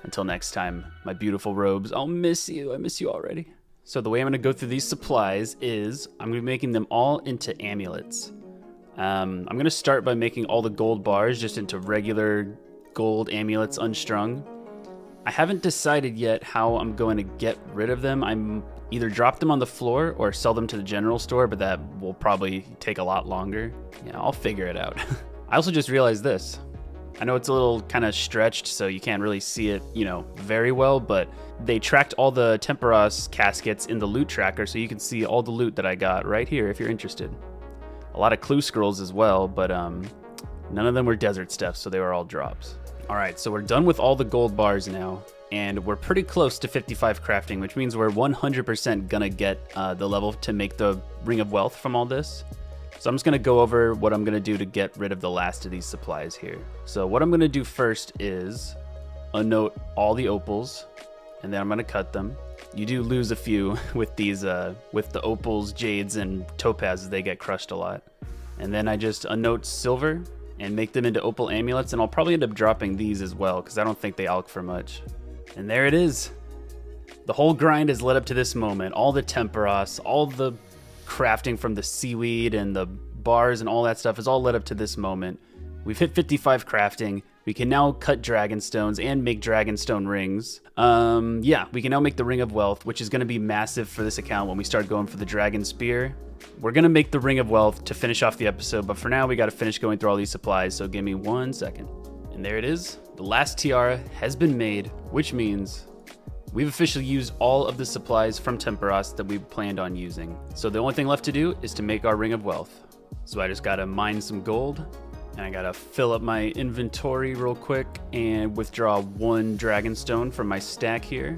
until next time, my beautiful robes, I'll miss you. I miss you already. So the way I'm gonna go through these supplies is I'm gonna be making them all into amulets. I'm gonna start by making all the gold bars just into regular gold amulets unstrung. I haven't decided yet how I'm going to get rid of them. I'm either drop them on the floor or sell them to the general store, but that will probably take a lot longer. Yeah, I'll figure it out. I also just realized this. I know it's a little kind of stretched, so you can't really see it, very well, but they tracked all the Temperos caskets in the loot tracker, so you can see all the loot that I got right here if you're interested. A lot of clue scrolls as well, but none of them were desert stuff, so they were all drops. All right, so we're done with all the gold bars now, and we're pretty close to 55 crafting, which means we're 100% gonna get the level to make the Ring of Wealth from all this. So I'm just gonna go over what I'm gonna do to get rid of the last of these supplies here. So what I'm gonna do first is unnote all the opals, and then I'm gonna cut them. You do lose a few with these, with the opals, jades, and topazes, they get crushed a lot. And then I just unnote silver and make them into opal amulets, and I'll probably end up dropping these as well because I don't think they alch for much. And there it is. The whole grind has led up to this moment. All the Temperos, all the crafting from the seaweed and the bars and all that stuff has all led up to this moment. We've hit 55 crafting. We can now cut dragonstones and make dragonstone rings. Yeah, we can now make the Ring of Wealth, which is going to be massive for this account when we start going for the dragon spear. We're going to make the Ring of Wealth to finish off the episode, but for now we got to finish going through all these supplies, so give me 1 second. And there it is. The last tiara has been made, which means we've officially used all of the supplies from Temperos that we planned on using. So the only thing left to do is to make our Ring of Wealth. So I just got to mine some gold, and I got to fill up my inventory real quick and withdraw 1 dragonstone from my stack here.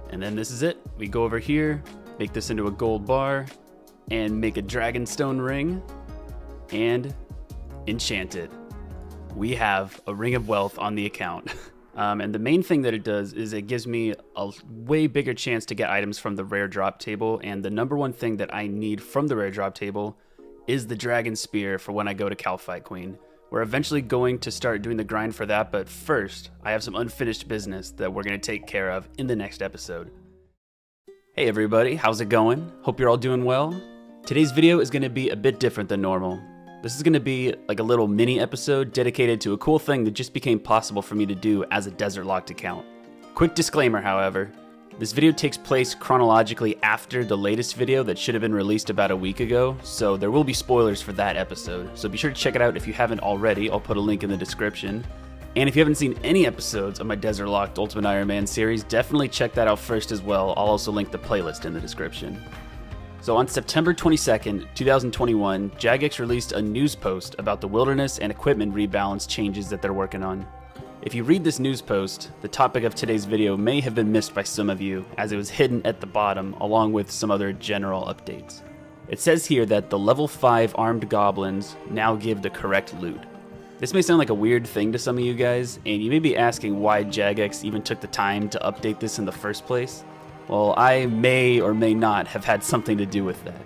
And then this is it. We go over here, make this into a gold bar, and make a dragonstone ring, and enchant it, we have a Ring of Wealth on the account. And the main thing that it does is it gives me a way bigger chance to get items from the rare drop table. And the number one thing that I need from the rare drop table is the Dragon Spear for when I go to Calcite Queen. We're eventually going to start doing the grind for that, but first, I have some unfinished business that we're going to take care of in the next episode. Hey everybody, how's it going? Hope you're all doing well. Today's video is going to be a bit different than normal. This is going to be like a little mini episode dedicated to a cool thing that just became possible for me to do as a Desert Locked account. Quick disclaimer, however, this video takes place chronologically after the latest video that should have been released about a week ago, so there will be spoilers for that episode. So be sure to check it out if you haven't already. I'll put a link in the description. And if you haven't seen any episodes of my Desert Locked Ultimate Iron Man series, definitely check that out first as well. I'll also link the playlist in the description. So on September 22nd, 2021, Jagex released a news post about the wilderness and equipment rebalance changes that they're working on. If you read this news post, the topic of today's video may have been missed by some of you, as it was hidden at the bottom along with some other general updates. It says here that the level 5 armed goblins now give the correct loot. This may sound like a weird thing to some of you guys, and you may be asking why Jagex even took the time to update this in the first place. Well, I may or may not have had something to do with that.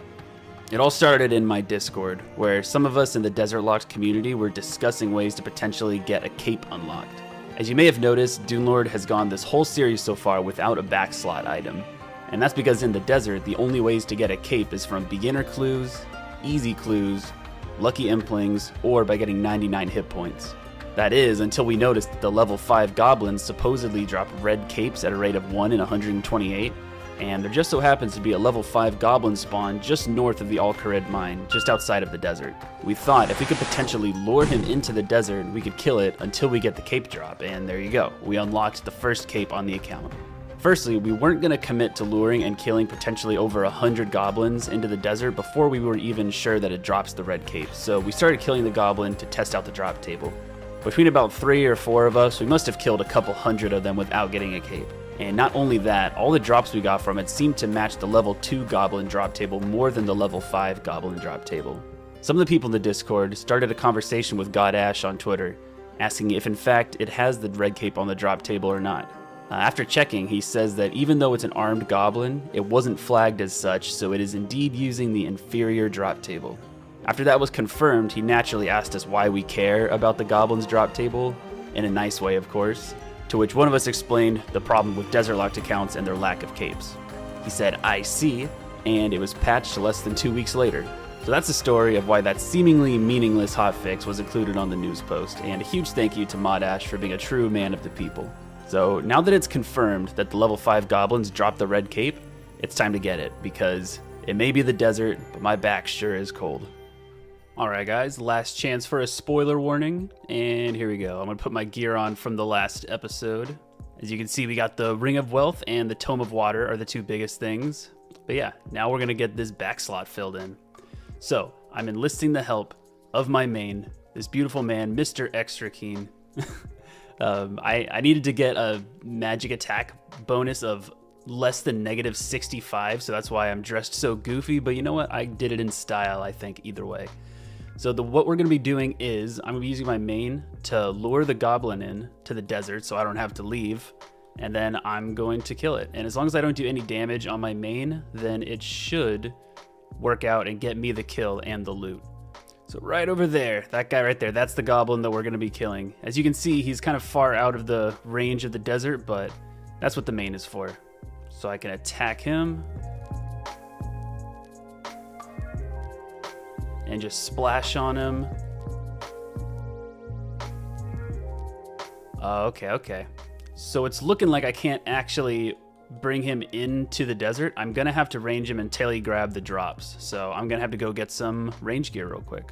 It all started in my Discord, where some of us in the Desert Locked community were discussing ways to potentially get a cape unlocked. As you may have noticed, Dune Lord has gone this whole series so far without a backslot item. And that's because in the desert, the only ways to get a cape is from beginner clues, easy clues, lucky implings, or by getting 99 hit points. That is, until we noticed that the level 5 goblins supposedly drop red capes at a rate of 1 in 128, and there just so happens to be a level 5 goblin spawn just north of the Al-Kharid mine, just outside of the desert. We thought if we could potentially lure him into the desert, we could kill it until we get the cape drop, and there you go, we unlocked the first cape on the account. Firstly, we weren't going to commit to luring and killing potentially over 100 goblins into the desert before we were even sure that it drops the red cape, so we started killing the goblin to test out the drop table. Between about 3 or 4 of us, we must have killed a couple hundred of them without getting a cape. And not only that, all the drops we got from it seemed to match the level 2 goblin drop table more than the level 5 goblin drop table. Some of the people in the Discord started a conversation with God Ash on Twitter, asking if in fact it has the red cape on the drop table or not. After checking, he says that even though it's an armed goblin, it wasn't flagged as such, so it is indeed using the inferior drop table. After that was confirmed, he naturally asked us why we care about the goblin's drop table, in a nice way of course, to which one of us explained the problem with Desert Locked accounts and their lack of capes. He said, "I see," and it was patched less than 2 weeks later. So that's the story of why that seemingly meaningless hotfix was included on the news post, and a huge thank you to Modash for being a true man of the people. So now that it's confirmed that the level 5 goblins dropped the red cape, it's time to get it, because it may be the desert, but my back sure is cold. Alright guys, last chance for a spoiler warning, and here we go. I'm going to put my gear on from the last episode. As you can see, we got the Ring of Wealth and the Tome of Water are the two biggest things. But yeah, now we're going to get this back slot filled in. So, I'm enlisting the help of my main, this beautiful man, Mr. xRakine. I needed to get a magic attack bonus of less than negative 65, so that's why I'm dressed so goofy, but you know what? I did it in style, I think, either way. So what we're going to be doing is I'm going to be using my main to lure the goblin in to the desert so I don't have to leave, and then I'm going to kill it. And as long as I don't do any damage on my main, then it should work out and get me the kill and the loot. So right over there, that guy right there, that's the goblin that we're going to be killing. As you can see, he's kind of far out of the range of the desert, but that's what the main is for. So I can attack him and just splash on him. Okay. So it's looking like I can't actually bring him into the desert. I'm gonna have to range him until he grab the drops. So I'm gonna have to go get some range gear real quick.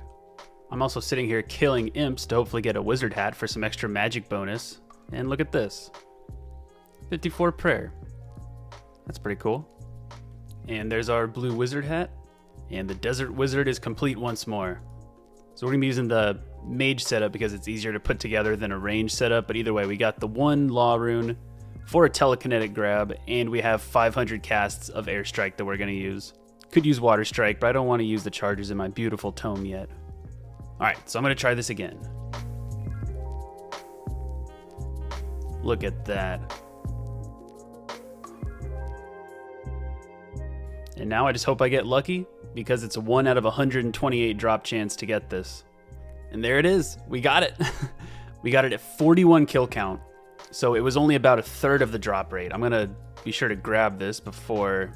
I'm also sitting here killing imps to hopefully get a wizard hat for some extra magic bonus. And look at this. 54 prayer. That's pretty cool. And there's our blue wizard hat. And the desert wizard is complete once more. So we're gonna be using the mage setup because it's easier to put together than a range setup. But either way, we got the 1 law rune for a telekinetic grab, and we have 500 casts of airstrike that we're gonna use. Could use water strike, but I don't want to use the charges in my beautiful tome yet. right, so I'm gonna try this again. Look at that. And now I just hope I get lucky, because it's a 1 out of 128 drop chance to get this. And there it is. We got it. We got it at 41 kill count. So it was only about a third of the drop rate. I'm going to be sure to grab this before,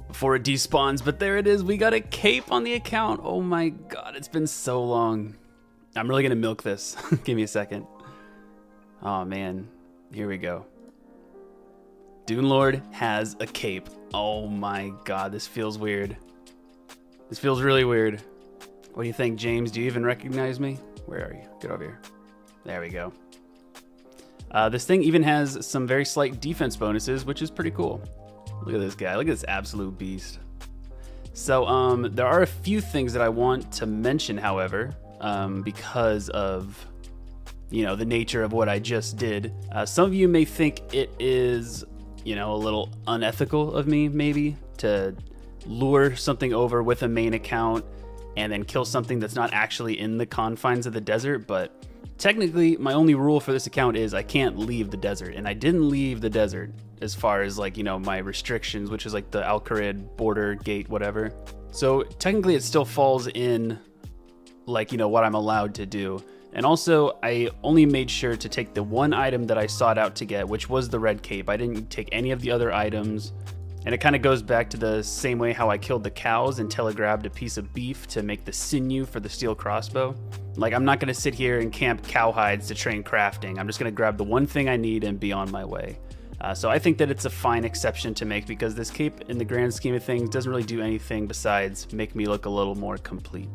before it despawns. But there it is. We got a cape on the account. Oh my God, it's been so long. I'm really going to milk this. Give me a second. Oh man, here we go. Dune Lord has a cape. Oh my God, this feels weird. This feels really weird. What do you think, James? Do you even recognize me? Where are you? Get over here. There we go. This thing even has some very slight defense bonuses, which is pretty cool. Look at this guy. Look at this absolute beast. So there are a few things that I want to mention, however, because of the nature of what I just did. Some of you may think it is a little unethical of me, maybe, to lure something over with a main account and then kill something that's not actually in the confines of the desert. But technically, my only rule for this account is I can't leave the desert, and I didn't leave the desert as far as my restrictions, which is like the Al-Kharid border gate, whatever. So technically it still falls in what I'm allowed to do. And also, I only made sure to take the one item that I sought out to get, which was the red cape. I didn't take any of the other items. And it kind of goes back to the same way how I killed the cows until I grabbed a piece of beef to make the sinew for the steel crossbow. I'm not going to sit here and camp cow hides to train crafting. I'm just going to grab the one thing I need and be on my way. So I think that it's a fine exception to make, because this cape, in the grand scheme of things, doesn't really do anything besides make me look a little more complete.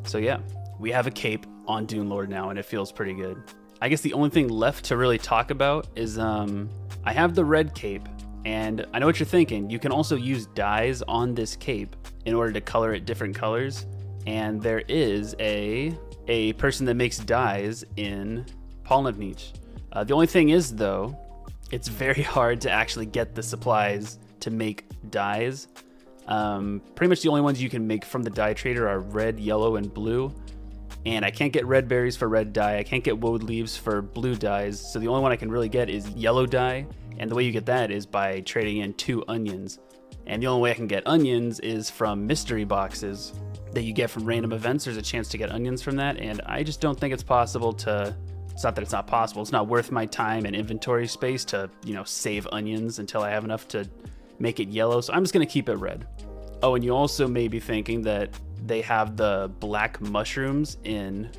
So yeah, we have a cape on Dune Lord now, and it feels pretty good. I guess the only thing left to really talk about is I have the red cape, and I know what you're thinking. You can also use dyes on this cape in order to color it different colors, and there is a person that makes dyes in Polnavnic. The only thing is, though, it's very hard to actually get the supplies to make dyes. Pretty much the only ones you can make from the dye trader are red, yellow, and blue. And I can't get red berries for red dye. I can't get woad leaves for blue dyes. So the only one I can really get is yellow dye. And the way you get that is by trading in 2 onions. And the only way I can get onions is from mystery boxes that you get from random events. There's a chance to get onions from that. And I just don't think it's possible to... It's not that it's not possible. It's not worth my time and inventory space to, save onions until I have enough to make it yellow. So I'm just going to keep it red. Oh, and you also may be thinking that they have the black mushrooms in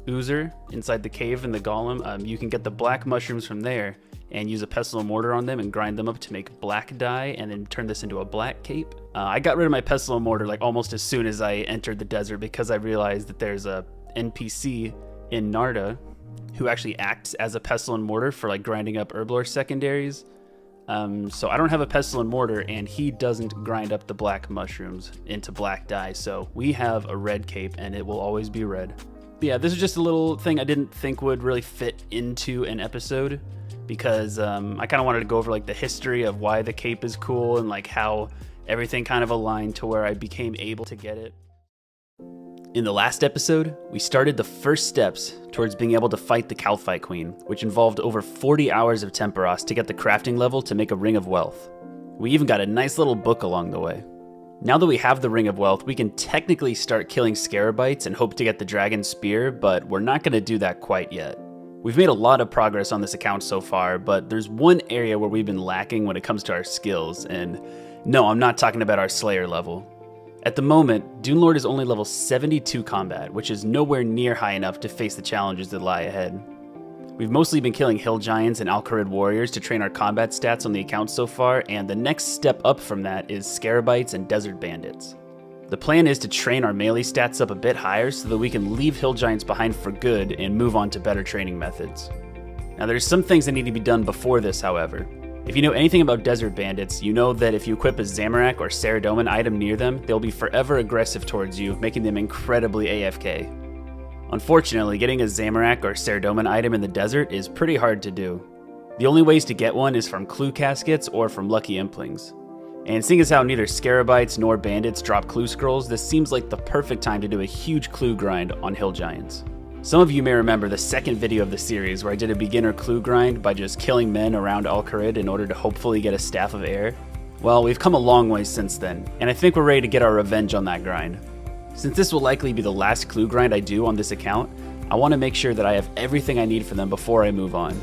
Uzur inside the cave in the golem. You can get the black mushrooms from there and use a pestle and mortar on them and grind them up to make black dye and then turn this into a black cape. I got rid of my pestle and mortar almost as soon as I entered the desert, because I realized that there's a NPC in Narda who actually acts as a pestle and mortar for grinding up herblore secondaries. So I don't have a pestle and mortar, and he doesn't grind up the black mushrooms into black dye. So we have a red cape, and it will always be red. But yeah, this is just a little thing I didn't think would really fit into an episode, because I kind of wanted to go over the history of why the cape is cool and how everything kind of aligned to where I became able to get it. In the last episode, we started the first steps towards being able to fight the Kalphite Queen, which involved over 40 hours of Temporos to get the crafting level to make a Ring of Wealth. We even got a nice little book along the way. Now that we have the Ring of Wealth, we can technically start killing Scarabites and hope to get the Dragon Spear, but we're not going to do that quite yet. We've made a lot of progress on this account so far, but there's one area where we've been lacking when it comes to our skills, and no, I'm not talking about our Slayer level. At the moment, Dune Lord is only level 72 combat, which is nowhere near high enough to face the challenges that lie ahead. We've mostly been killing hill giants and Al-Kharid warriors to train our combat stats on the account so far, and the next step up from that is Scarabites and desert bandits. The plan is to train our melee stats up a bit higher so that we can leave hill giants behind for good and move on to better training methods. Now there's some things that need to be done before this, however. If you know anything about desert bandits, you know that if you equip a Xamarak or Saradomin item near them, they'll be forever aggressive towards you, making them incredibly AFK. Unfortunately, getting a Xamarak or Saradomin item in the desert is pretty hard to do. The only ways to get one is from clue caskets or from lucky implings. And seeing as how neither Scarabites nor Bandits drop clue scrolls, this seems like the perfect time to do a huge clue grind on Hill Giants. Some of you may remember the second video of the series where I did a beginner clue grind by just killing men around Al-Kharid in order to hopefully get a Staff of Air. Well, we've come a long way since then, and I think we're ready to get our revenge on that grind. Since this will likely be the last clue grind I do on this account, I want to make sure that I have everything I need for them before I move on.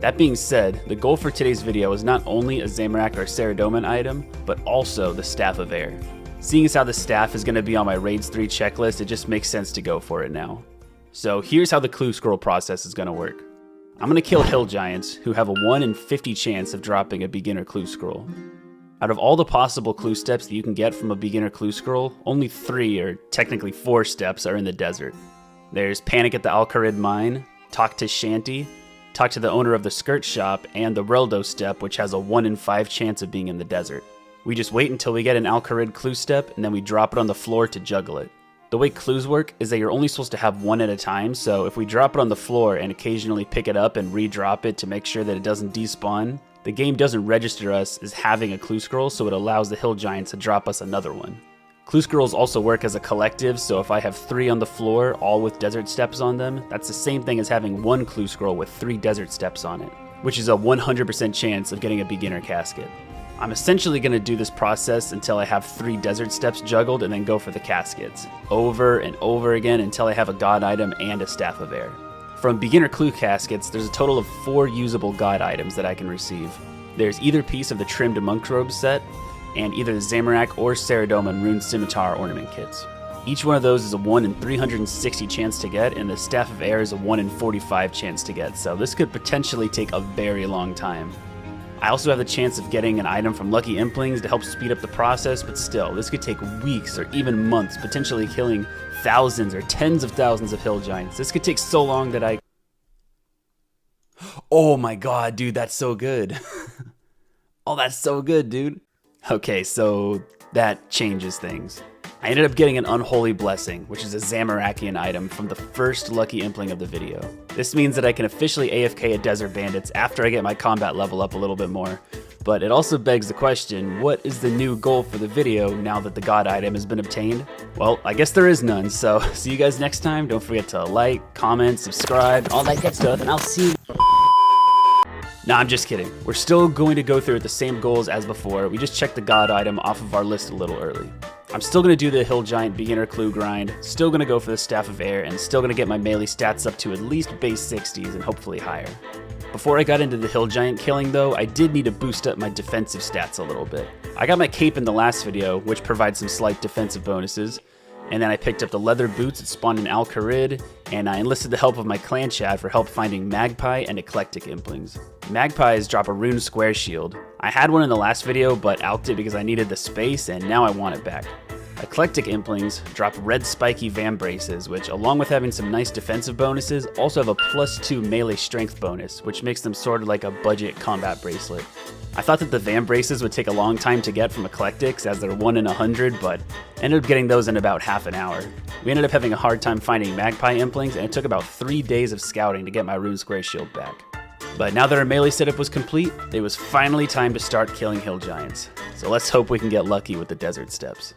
That being said, the goal for today's video is not only a Xamarak or Saradomin item, but also the Staff of Air. Seeing as how the staff is going to be on my Raids 3 checklist, it just makes sense to go for it now. So here's how the clue scroll process is going to work. I'm going to kill Hill Giants, who have a 1 in 50 chance of dropping a beginner clue scroll. Out of all the possible clue steps that you can get from a beginner clue scroll, only 3, or technically 4 steps are in the desert. There's Panic at the Al-Kharid Mine, Talk to Shanty, talk to the owner of the skirt shop, and the Reldo step, which has a 1 in 5 chance of being in the desert. We just wait until we get an Al-Kharid clue step, and then we drop it on the floor to juggle it. The way clues work is that you're only supposed to have 1 at a time, so if we drop it on the floor and occasionally pick it up and re-drop it to make sure that it doesn't despawn, the game doesn't register us as having a clue scroll, so it allows the Hill Giants to drop us another one. Clue scrolls also work as a collective, so if I have 3 on the floor, all with desert steps on them, that's the same thing as having 1 clue scroll with 3 desert steps on it, which is a 100% chance of getting a beginner casket. I'm essentially going to do this process until I have 3 desert steps juggled and then go for the caskets, over and over again until I have a god item and a Staff of Air. From beginner clue caskets, there's a total of 4 usable god items that I can receive. There's either piece of the Trimmed Monk's Robe set, and either the Xamarak or Saradomin Rune Scimitar ornament kits. Each one of those is a 1 in 360 chance to get, and the Staff of Air is a 1 in 45 chance to get, so this could potentially take a very long time. I also have the chance of getting an item from Lucky Implings to help speed up the process, but still, this could take weeks or even months, potentially killing thousands or tens of thousands of Hill Giants. This could take so long that I... Oh my god, dude, that's so good. Oh, that's so good, dude. Okay, so that changes things. I ended up getting an Unholy Blessing, which is a Xamarakian item from the first Lucky Impling of the video. This means that I can officially AFK at Desert Bandits after I get my combat level up a little bit more. But it also begs the question, what is the new goal for the video now that the god item has been obtained? Well, I guess there is none, so see you guys next time. Don't forget to like, comment, subscribe, all that good stuff, and I'll see you. Nah, I'm just kidding. We're still going to go through the same goals as before. We just checked the god item off of our list a little early. I'm still going to do the Hill Giant beginner clue grind, still going to go for the Staff of Air, and still going to get my melee stats up to at least base 60s and hopefully higher. Before I got into the Hill Giant killing though, I did need to boost up my defensive stats a little bit. I got my cape in the last video, which provides some slight defensive bonuses, and then I picked up the leather boots that spawned in Al-Kharid, and I enlisted the help of my clan chat for help finding Magpie and Eclectic Implings. Magpies drop a rune square shield. I had one in the last video, but alked it because I needed the space, and now I want it back. Eclectic Implings drop red spiky Vam Braces, which along with having some nice defensive bonuses, also have a +2 melee strength bonus, which makes them sort of like a budget combat bracelet. I thought that the Vam Braces would take a long time to get from Eclectics as they're 1 in 100, but ended up getting those in about half an hour. We ended up having a hard time finding Magpie Implings, and it took about 3 days of scouting to get my rune square shield back. But now that our melee setup was complete, it was finally time to start killing Hill Giants. So let's hope we can get lucky with the desert steps.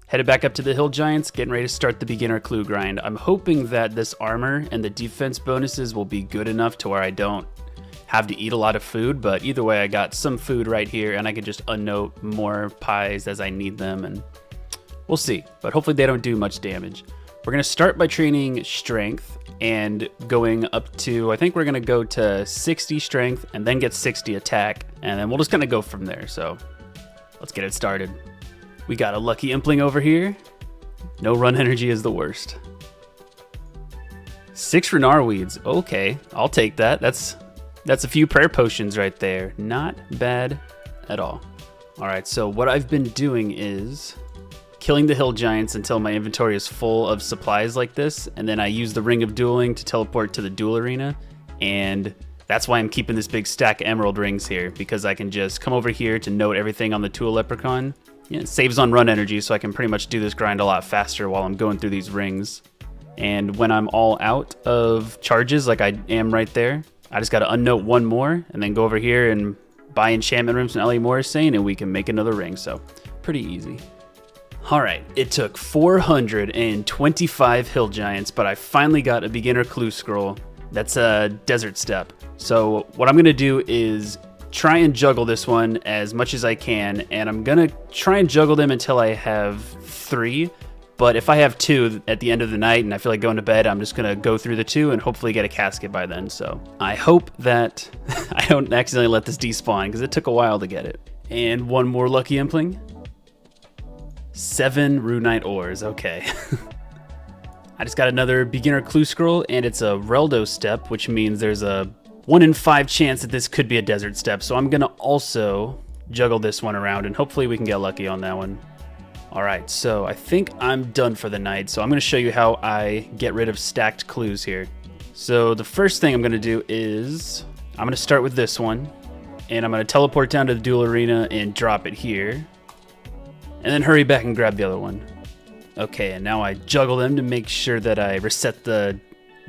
Headed back up to the Hill Giants, getting ready to start the beginner clue grind. I'm hoping that this armor and the defense bonuses will be good enough to where I don't have to eat a lot of food, but either way I got some food right here and I can just unnote more pies as I need them, and we'll see. But hopefully they don't do much damage. We're going to start by training strength and going up to, I think we're going to go to 60 strength and then get 60 attack, and then we'll just kind of go from there. So let's get it started. We got a Lucky Impling over here. No run energy is the worst. 6 Renar Weeds. Okay, I'll take that. That's a few prayer potions right there. Not bad at all. All right, so what I've been doing is killing the Hill Giants until my inventory is full of supplies like this, and then I use the Ring of Dueling to teleport to the duel arena, and that's why I'm keeping this big stack of emerald rings here, because I can just come over here to note everything on the Tool Leprechaun. Yeah, it saves on run energy, so I can pretty much do this grind a lot faster while I'm going through these rings. And when I'm all out of charges, like I am right there, I just got to unnote one more and then go over here and buy enchantment rooms from Ellie Morrisane and we can make another ring. So pretty easy. All right, it took 425 hill giants, but I finally got a beginner clue scroll. That's a desert step. So what I'm gonna do is try and juggle this one as much as I can, and I'm gonna try and juggle them until I have 3. But if I have 2 at the end of the night and I feel like going to bed, I'm just gonna go through the 2 and hopefully get a casket by then. So I hope that I don't accidentally let this despawn because it took a while to get it. And one more lucky impling. 7 Runite ores, okay. I just got another beginner clue scroll, and it's a Reldo step, which means there's a 1 in 5 chance that this could be a desert step. So I'm gonna also juggle this one around, and hopefully we can get lucky on that one. All right, so I think I'm done for the night. So I'm gonna show you how I get rid of stacked clues here. So the first thing I'm gonna do is, I'm gonna start with this one, and I'm gonna teleport down to the duel arena and drop it here. And then hurry back and grab the other one. Okay, and now I juggle them to make sure that I reset the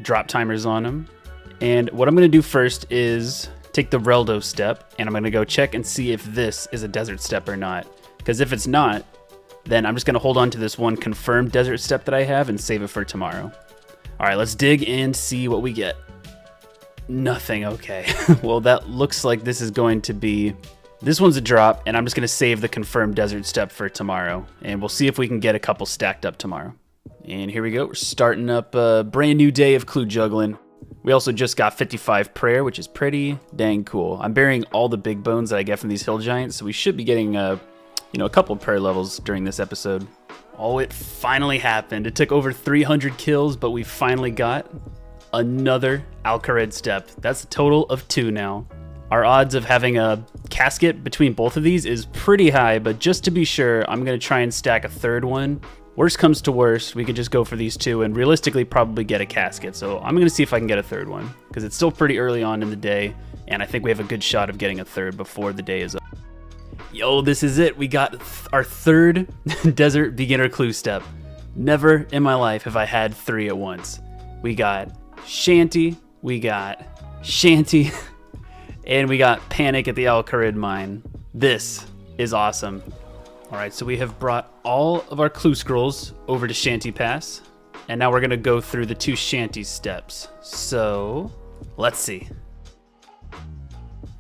drop timers on them. And what I'm gonna do first is take the Reldo step, and I'm gonna go check and see if this is a desert step or not. Because if it's not, then I'm just gonna hold on to this one confirmed desert step that I have and save it for tomorrow. All right, let's dig and see what we get. Nothing, okay. Well, that looks like this is going to be, this one's a drop, and I'm just gonna save the confirmed desert step for tomorrow, and we'll see if we can get a couple stacked up tomorrow. And here we go, we're starting up a brand new day of clue juggling. We also just got 55 prayer, which is pretty dang cool. I'm burying all the big bones that I get from these hill giants, so we should be getting a couple prayer levels during this episode. Oh, it finally happened. It took over 300 kills, but we finally got another Alcarid step. That's a total of 2 now. Our odds of having a casket between both of these is pretty high, but just to be sure, I'm gonna try and stack a 3rd one. Worst comes to worst, we could just go for these 2 and realistically probably get a casket. So I'm gonna see if I can get a 3rd one, because it's still pretty early on in the day, and I think we have a good shot of getting a 3rd before the day is up. Yo, this is it. We got our 3rd desert beginner clue step. Never in my life have I had 3 at once. We got Shanty, we got Shanty, and we got Panic at the Alcarid Mine. This is awesome. All right, so we have brought all of our clue scrolls over to Shanty Pass, and now we're gonna go through the 2 Shanty steps. So, let's see.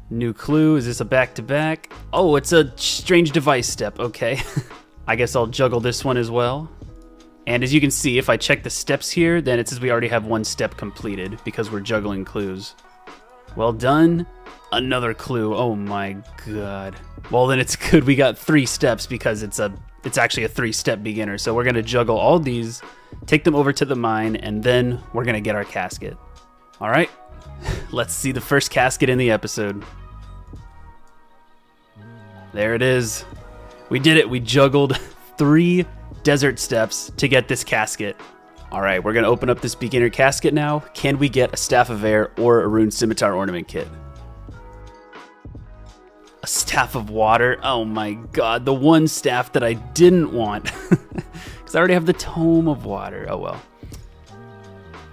New clue, is this a back-to-back? Oh, it's a strange device step, okay. I guess I'll juggle this one as well. And as you can see, if I check the steps here, then it says we already have 1 step completed because we're juggling clues. Well done. Another clue. Oh my god. Well, then it's good we got 3 steps because it's actually a 3-step beginner. So we're gonna juggle all these, take them over to the mine, and then we're gonna get our casket. All right, let's see the first casket in the episode. There it is. We did it. We juggled 3 desert steps to get this casket. All right, we're gonna open up this beginner casket now. Can we get a Staff of Air or a Rune Scimitar ornament kit? A Staff of Water. Oh my god, the one staff that I didn't want. Because I already have the Tome of Water. Oh well.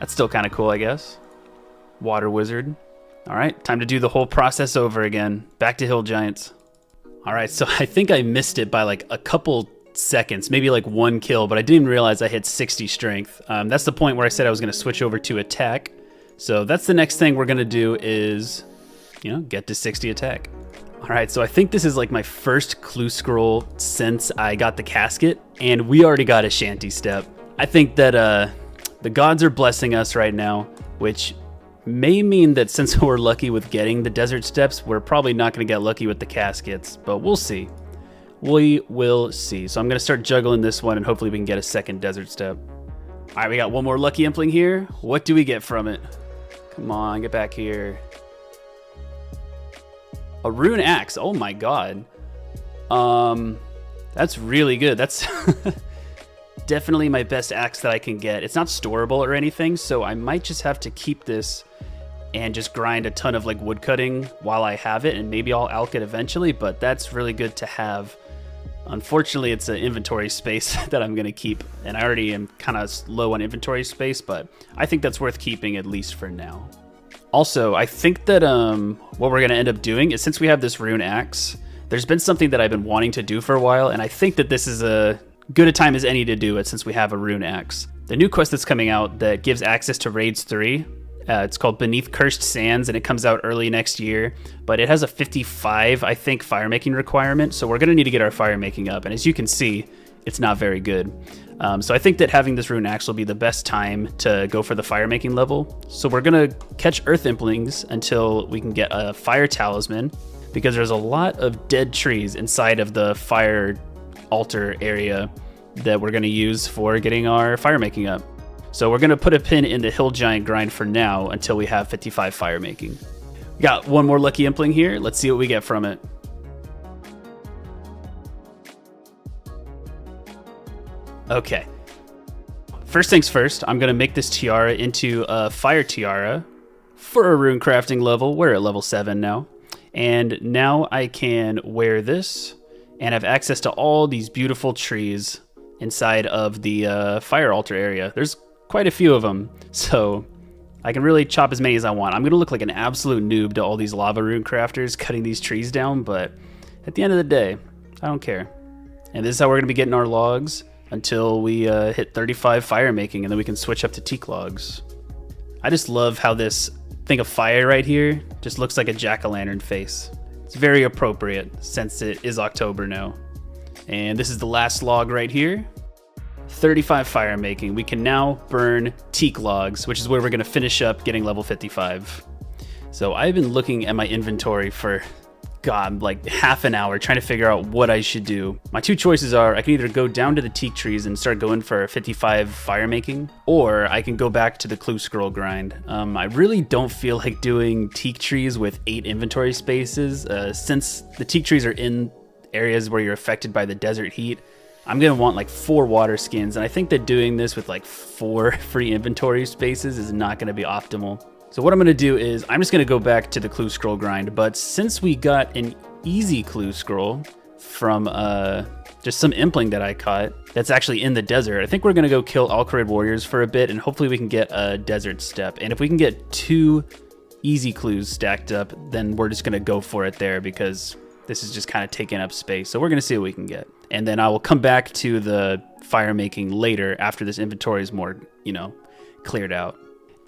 That's still kind of cool, I guess. Water Wizard. All right, time to do the whole process over again. Back to Hill Giants. All right, so I think I missed it by like a couple seconds, maybe like 1 kill, but I didn't realize I hit 60 strength. That's the point where I said I was gonna switch over to attack. So that's the next thing we're gonna do is, get to 60 attack. All right, so I think this is like my first clue scroll since I got the casket, and we already got a Shanty step. I think that the gods are blessing us right now, which may mean that since we're lucky with getting the desert steps, we're probably not gonna get lucky with the caskets, but we'll see. We will see. So I'm gonna start juggling this one and hopefully we can get a 2nd desert step. All right, we got 1 more lucky impling here. What do we get from it? Come on, get back here. A rune axe. Oh my god. That's really good. That's definitely my best axe that I can get. It's not storable or anything, so I might just have to keep this and just grind a ton of like wood cutting while I have it, and maybe I'll alch it eventually, but that's really good to have. Unfortunately, it's an inventory space that I'm gonna keep, and I already am kind of low on inventory space, but I think that's worth keeping at least for now. Also, I think that what we're going to end up doing is, since we have this rune axe, there's been something that I've been wanting to do for a while, and I think that this is a good a time as any to do it since we have a rune axe. The new quest that's coming out that gives access to Raids 3, it's called Beneath Cursed Sands, and it comes out early next year, but it has a 55, I think, fire making requirement, so we're going to need to get our fire making up, and as you can see, it's not very good. So I think that having this rune axe will be the best time to go for the fire making level. So we're going to catch earth implings until we can get a fire talisman, because there's a lot of dead trees inside of the fire altar area that we're going to use for getting our fire making up. So we're going to put a pin in the hill giant grind for now until we have 55 fire making. We got one more lucky impling here. Let's see what we get from it. Okay. First things first, I'm going to make this tiara into a fire tiara for a rune crafting level. We're at level 7 now. And now I can wear this and have access to all these beautiful trees inside of the fire altar area. There's quite a few of them, so I can really chop as many as I want. I'm going to look like an absolute noob to all these lava rune crafters cutting these trees down, but at the end of the day, I don't care. And this is how we're going to be getting our logs until we hit 35 fire making, and then we can switch up to teak logs. I just love how this thing of fire right here just looks like a jack-o'-lantern face. It's very appropriate since it is October now. And this is the last log right here. 35 fire making. We can now burn teak logs, which is where we're going to finish up getting level 55. So I've been looking at my inventory for like half an hour trying to figure out what I should do. My two choices are I can either go down to the teak trees and start going for 55 fire making, or I can go back to the clue scroll grind. I really don't feel like doing teak trees with 8 inventory spaces. Since the teak trees are in areas where you're affected by the desert heat, I'm gonna want like 4 water skins, and I think that doing this with like 4 free inventory spaces is not gonna be optimal. So what I'm going to do is I'm just going to go back to the clue scroll grind, but since we got an easy clue scroll from just some impling that I caught that's actually in the desert, I think we're going to go kill Alcarid warriors for a bit, and hopefully we can get a desert step. And if we can get 2 easy clues stacked up, then we're just going to go for it there, because this is just kind of taking up space. So we're going to see what we can get. And then I will come back to the fire making later after this inventory is more, cleared out.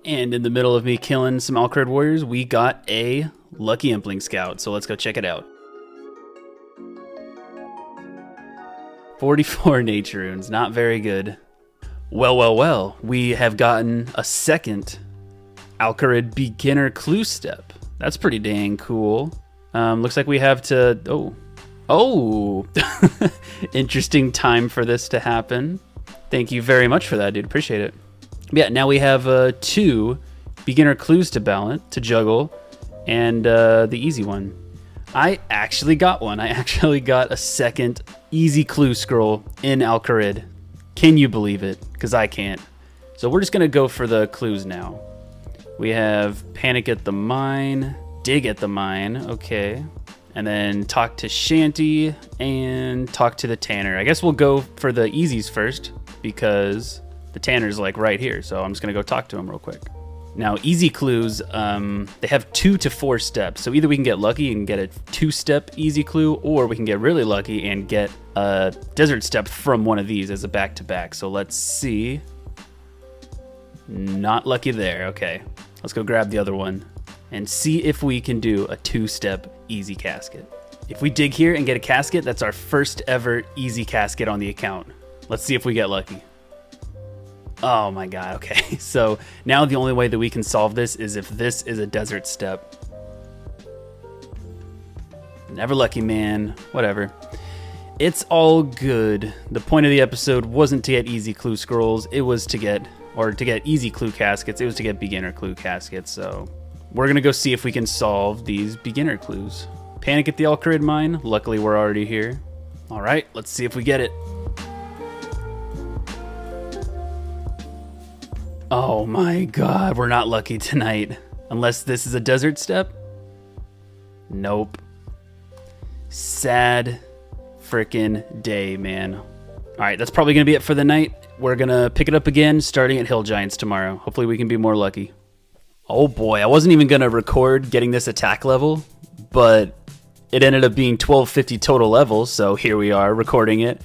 And in the middle of me killing some Alcarid warriors, we got a lucky impling scout. So let's go check it out. 44 nature runes, not very good. Well. We have gotten a second Alcarid beginner clue step. That's pretty dang cool. Looks like we have to... Oh! Interesting time for this to happen. Thank you very much for that, dude. Appreciate it. Yeah, now we have 2 beginner clues to juggle, and the easy one. I actually got one. I actually got a second easy clue scroll in Alcarid. Can you believe it? Because I can't. So we're just going to go for the clues now. We have Panic at the Mine, Dig at the Mine, okay. And then Talk to Shanty, and Talk to the Tanner. I guess we'll go for the easies first, because the Tanner's like right here, so I'm just gonna go talk to him real quick. Now, easy clues, they have 2 to 4 steps. So either we can get lucky and get a 2-step easy clue, or we can get really lucky and get a desert step from one of these as a back-to-back. So let's see. Not lucky there. Okay, let's go grab the other one and see if we can do a 2-step easy casket. If we dig here and get a casket, that's our first ever easy casket on the account. Let's see if we get lucky. Oh my god, okay. So now the only way that we can solve this is if this is a desert step. Never lucky, man. Whatever. It's all good. The point of the episode wasn't to get easy clue scrolls. It was to get easy clue caskets. It was to get beginner clue caskets. So we're going to go see if we can solve these beginner clues. Panic at the Alcarid Mine. Luckily, we're already here. All right, let's see if we get it. Oh my god, we're not lucky tonight. Unless this is a desert step? Nope. Sad frickin' day, man. Alright, that's probably gonna be it for the night. We're gonna pick it up again starting at Hill Giants tomorrow. Hopefully we can be more lucky. Oh boy, I wasn't even going to record getting this attack level, but it ended up being 1250 total levels, so here we are recording it.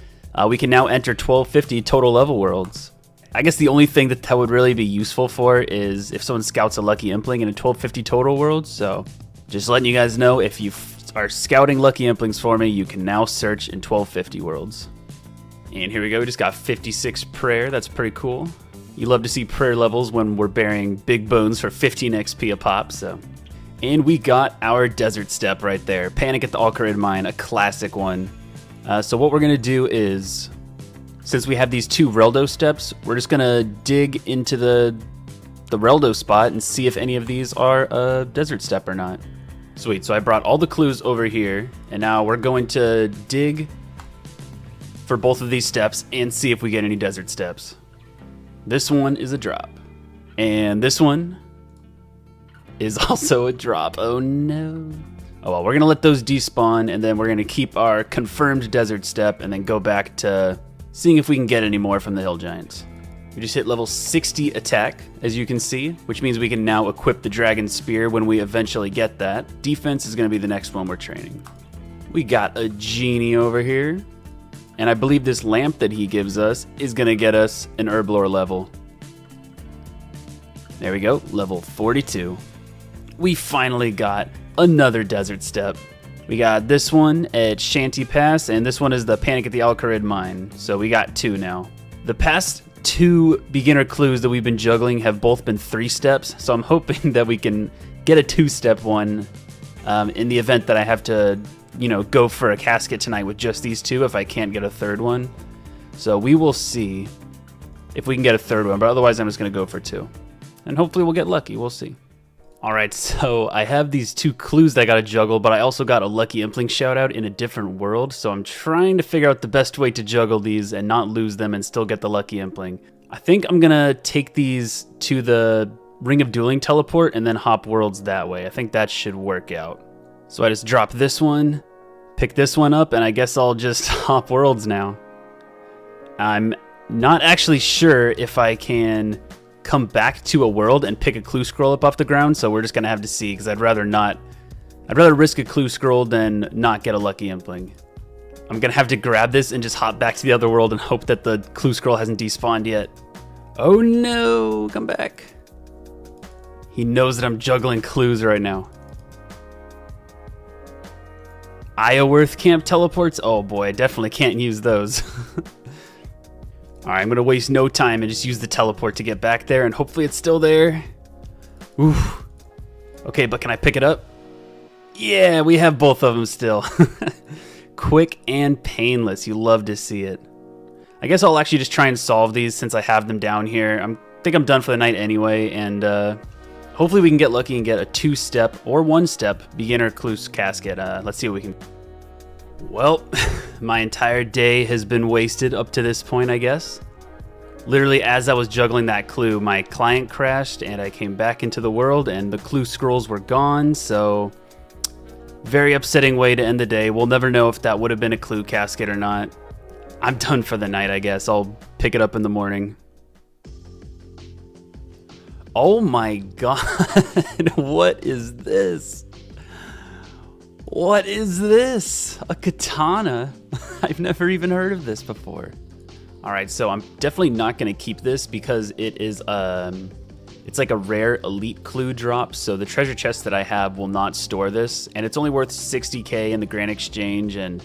We can now enter 1250 total level worlds. I guess the only thing that would really be useful for is if someone scouts a Lucky Impling in a 1250 total world, so just letting you guys know, if you are scouting Lucky Implings for me, you can now search in 1250 worlds. And here we go, we just got 56 prayer, that's pretty cool. You love to see prayer levels when we're bearing big bones for 15 XP a pop, so. And we got our desert step right there. Panic at the Alcarid Mine, a classic one. So what we're gonna do is, since we have these two Reldo steps, we're just gonna dig into the Reldo spot and see if any of these are a desert step or not. Sweet, so I brought all the clues over here, and now we're going to dig for both of these steps and see if we get any desert steps. This one is a drop. And this one is also a drop. Oh no. Oh well, we're gonna let those despawn, and then we're gonna keep our confirmed desert step and then go back to seeing if we can get any more from the hill giants. We just hit level 60 attack, as you can see, which means we can now equip the dragon spear when we eventually get that. Defense is gonna be the next one we're training. We got a genie over here. And I believe this lamp that he gives us is going to get us an Herblore level. There we go, level 42. We finally got another desert step. We got this one at Shanty Pass, and this one is the Panic at the Alcarid Mine. So we got two now. The past two beginner clues that we've been juggling have both been 3 steps, so I'm hoping that we can get a 2-step one in the event that I have to, you know, go for a casket tonight with just these two if I can't get a third one. So we will see if we can get a third one, but otherwise I'm just going to go for 2. And hopefully we'll get lucky, we'll see. Alright, so I have these 2 clues that I got to juggle, but I also got a Lucky Impling shoutout in a different world, so I'm trying to figure out the best way to juggle these and not lose them and still get the Lucky Impling. I think I'm going to take these to the Ring of Dueling teleport and then hop worlds that way. I think that should work out. So I just drop this one, pick this one up, and I guess I'll just hop worlds now. I'm not actually sure if I can come back to a world and pick a clue scroll up off the ground, so we're just gonna have to see, because I'd rather risk a clue scroll than not get a Lucky Impling. I'm gonna have to grab this and just hop back to the other world and hope that the clue scroll hasn't despawned yet. Oh no, come back. He knows that I'm juggling clues right now. Ioworth camp teleports? Oh boy, I definitely can't use those. Alright, I'm gonna waste no time and just use the teleport to get back there, and hopefully it's still there. Oof. Okay, but can I pick it up? Yeah, we have both of them still. Quick and painless, you love to see it. I guess I'll actually just try and solve these since I have them down here. I think I'm done for the night anyway, and hopefully we can get lucky and get a 2-step or 1-step beginner clue casket. Let's see what we can. Well, my entire day has been wasted up to this point, I guess. Literally, as I was juggling that clue, my client crashed and I came back into the world and the clue scrolls were gone, so very upsetting way to end the day. We'll never know if that would have been a clue casket or not. I'm done for the night, I guess. I'll pick it up in the morning. Oh my god, what is this? What is this? A katana? I've never even heard of this before. Alright, so I'm definitely not going to keep this because it is, it's like a rare elite clue drop, so the treasure chest that I have will not store this, and it's only worth 60k in the Grand Exchange, and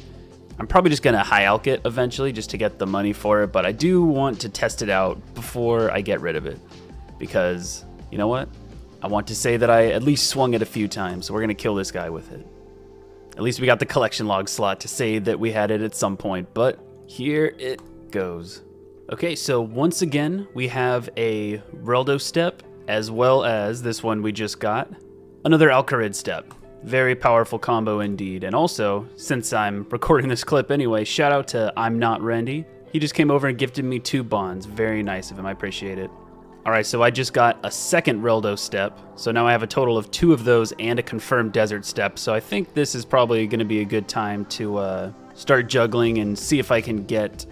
I'm probably just going to high alch it eventually just to get the money for it, but I do want to test it out before I get rid of it. Because, you know what? I want to say that I at least swung it a few times, so we're going to kill this guy with it. At least we got the collection log slot to say that we had it at some point, but here it goes. Okay, so once again, we have a Reldo step, as well as this one we just got, another Alcarid step. Very powerful combo indeed. And also, since I'm recording this clip anyway, shout out to I'm Not Randy. He just came over and gifted me 2 bonds. Very nice of him, I appreciate it. Alright, so I just got a second Reldo step, so now I have a total of 2 of those and a confirmed desert step, so I think this is probably going to be a good time to start juggling and see if I can get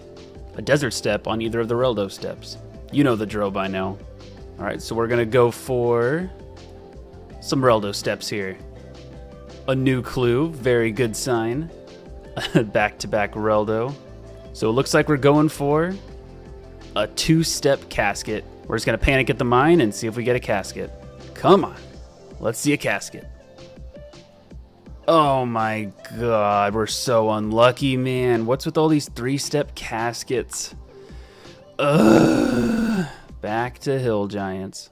a desert step on either of the Reldo steps. You know the drill by now. Alright, so we're going to go for some Reldo steps here. A new clue, very good sign. Back-to-back Reldo. So it looks like we're going for a 2-step casket. We're just gonna panic at the mine and see if we get a casket. Come on, let's see a casket. Oh my god, we're so unlucky, man. What's with all these 3-step caskets? Ugh. Back to Hill Giants.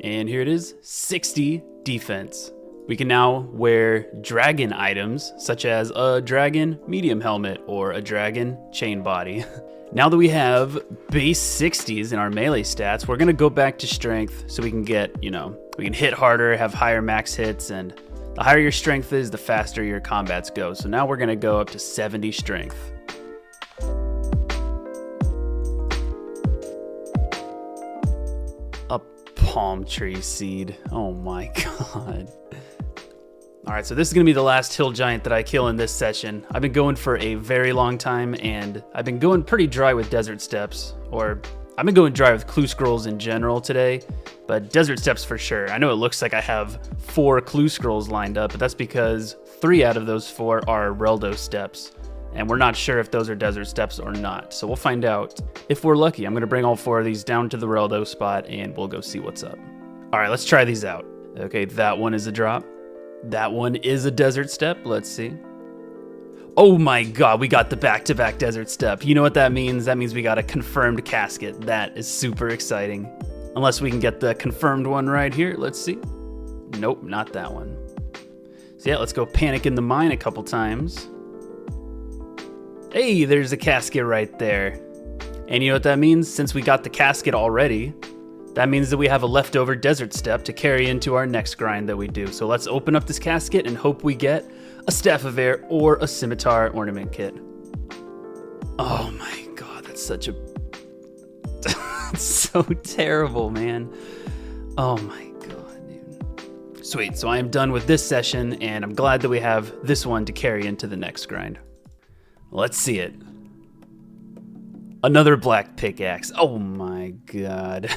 And here it is, 60 defense. We can now wear dragon items, such as a dragon medium helmet or a dragon chain body. Now that we have base 60s in our melee stats, we're gonna go back to strength so we can get, we can hit harder, have higher max hits, and the higher your strength is, the faster your combats go. So now we're gonna go up to 70 strength. A palm tree seed, oh my god. All right, so this is gonna be the last hill giant that I kill in this session. I've been going for a very long time, and I've been going pretty dry with desert steps, or I've been going dry with clue scrolls in general today, but desert steps for sure. I know it looks like I have 4 clue scrolls lined up, but that's because 3 out of those 4 are Reldo steps, and we're not sure if those are desert steps or not. So we'll find out if we're lucky. I'm gonna bring all 4 of these down to the Reldo spot, and we'll go see what's up. All right, let's try these out. Okay, that one is a drop. That one is a desert step. Let's see. Oh my god, we got the back-to-back desert step. You know what that means? That means we got a confirmed casket. That is super exciting. Unless we can get the confirmed one right here. Let's see. Nope, not that one. So yeah, let's go panic in the mine a couple times. Hey, there's a casket right there. And you know what that means? Since we got the casket already, that means that we have a leftover desert step to carry into our next grind that we do. So let's open up this casket and hope we get a Staff of Air or a Scimitar ornament kit. Oh my god, that's such a... It's so terrible, man. Oh my god, dude. Sweet, so I am done with this session, and I'm glad that we have this one to carry into the next grind. Let's see it. Another black pickaxe. Oh my god.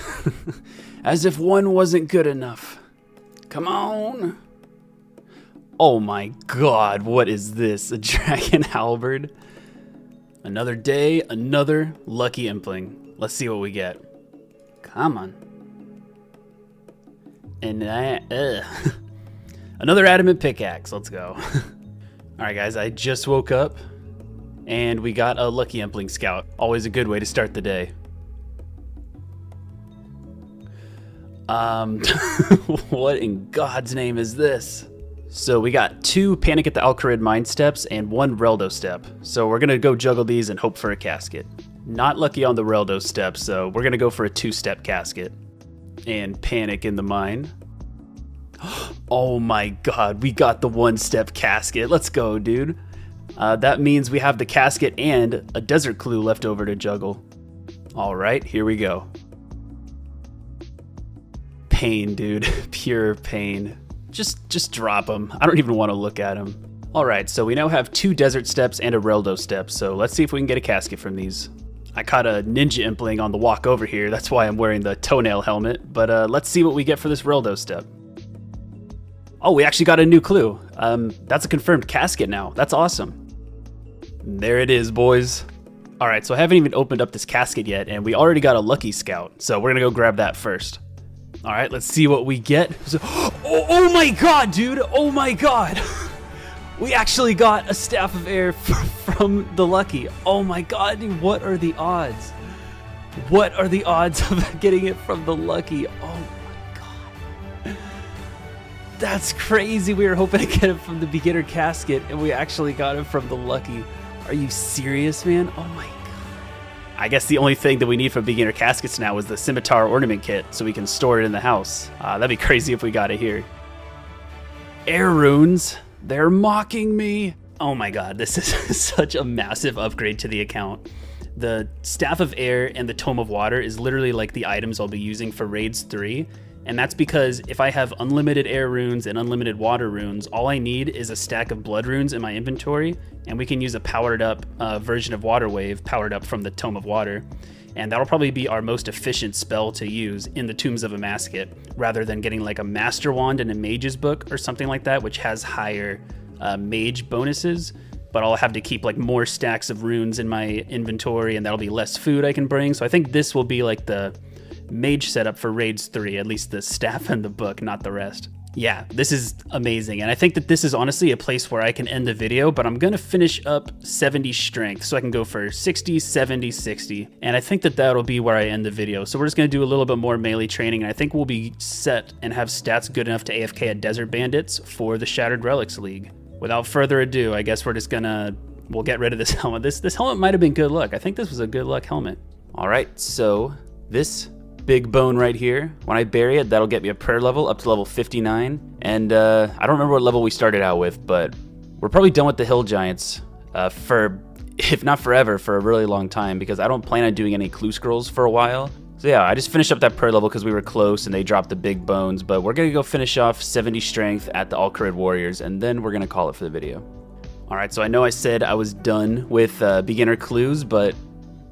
As if one wasn't good enough. Come on. Oh my god, what is this? A dragon halberd? Another day, another lucky impling. Let's see what we get. Come on. And another adamant pickaxe. Let's go. Alright guys, I just woke up. And we got a lucky impling scout. Always a good way to start the day. What in God's name is this? So we got 2 Panic at the Alcarid mine steps and 1 Reldo step. So we're gonna go juggle these and hope for a casket. Not lucky on the Reldo step, so we're gonna go for a 2-step casket. And panic in the mine. Oh my god, we got the 1-step casket. Let's go, dude. That means we have the casket and a desert clue left over to juggle. All right, here we go. Pain, dude. Pure pain. Just drop them. I don't even want to look at them. All right, so we now have 2 desert steps and a Reldo step, so let's see if we can get a casket from these. I caught a ninja impling on the walk over here. That's why I'm wearing the toenail helmet, but let's see what we get for this Reldo step. Oh, we actually got a new clue. That's a confirmed casket now. That's awesome. There it is, boys. All right, so I haven't even opened up this casket yet, and we already got a lucky scout, so we're gonna go grab that first. All right, let's see what we get. Oh my god, dude! Oh my god! We actually got a Staff of Air from the lucky. Oh my god, dude, what are the odds? What are the odds of getting it from the lucky? Oh my god. That's crazy. We were hoping to get it from the beginner casket, and we actually got it from the lucky. Are you serious, man? Oh my god. I guess the only thing that we need from beginner caskets now is the Scimitar ornament kit, so we can store it in the house. That'd be crazy if we got it here. Air runes. They're mocking me. Oh my god, this is such a massive upgrade to the account. The Staff of Air and the Tome of Water is literally like the items I'll be using for Raids 3. And that's because if I have unlimited air runes and unlimited water runes, all I need is a stack of blood runes in my inventory, and we can use a powered up version of Water Wave, powered up from the Tome of Water. and that'll probably be our most efficient spell to use in the Tombs of Amascut, rather than getting like a Master Wand in a Mage's Book or something like that, which has higher Mage bonuses, but I'll have to keep like more stacks of runes in my inventory, and that'll be less food I can bring. So I think this will be like the Mage setup for Raids 3, at least the staff and the book, not the rest. Yeah, this is amazing, and I think that this is honestly a place where I can end the video, but I'm gonna finish up 70 strength, so I can go for 60, 70, 60, and I think that that'll be where I end the video. So we're just gonna do a little bit more melee training, and I think we'll be set and have stats good enough to AFK at Desert Bandits for the Shattered Relics League. Without further ado, I guess we'll get rid of this helmet. This helmet might have been good luck. I think this was a good luck helmet. All right, so this big bone right here, when I bury it, that'll get me a prayer level up to level 59. And I don't remember what level we started out with, but we're probably done with the hill giants for, if not forever, for a really long time, because I don't plan on doing any clue scrolls for a while. So yeah, I just finished up that prayer level because we were close and they dropped the big bones, but we're gonna go finish off 70 strength at the Al-Kharid Warriors, and then we're gonna call it for the video. All right, so I know I said I was done with beginner clues, but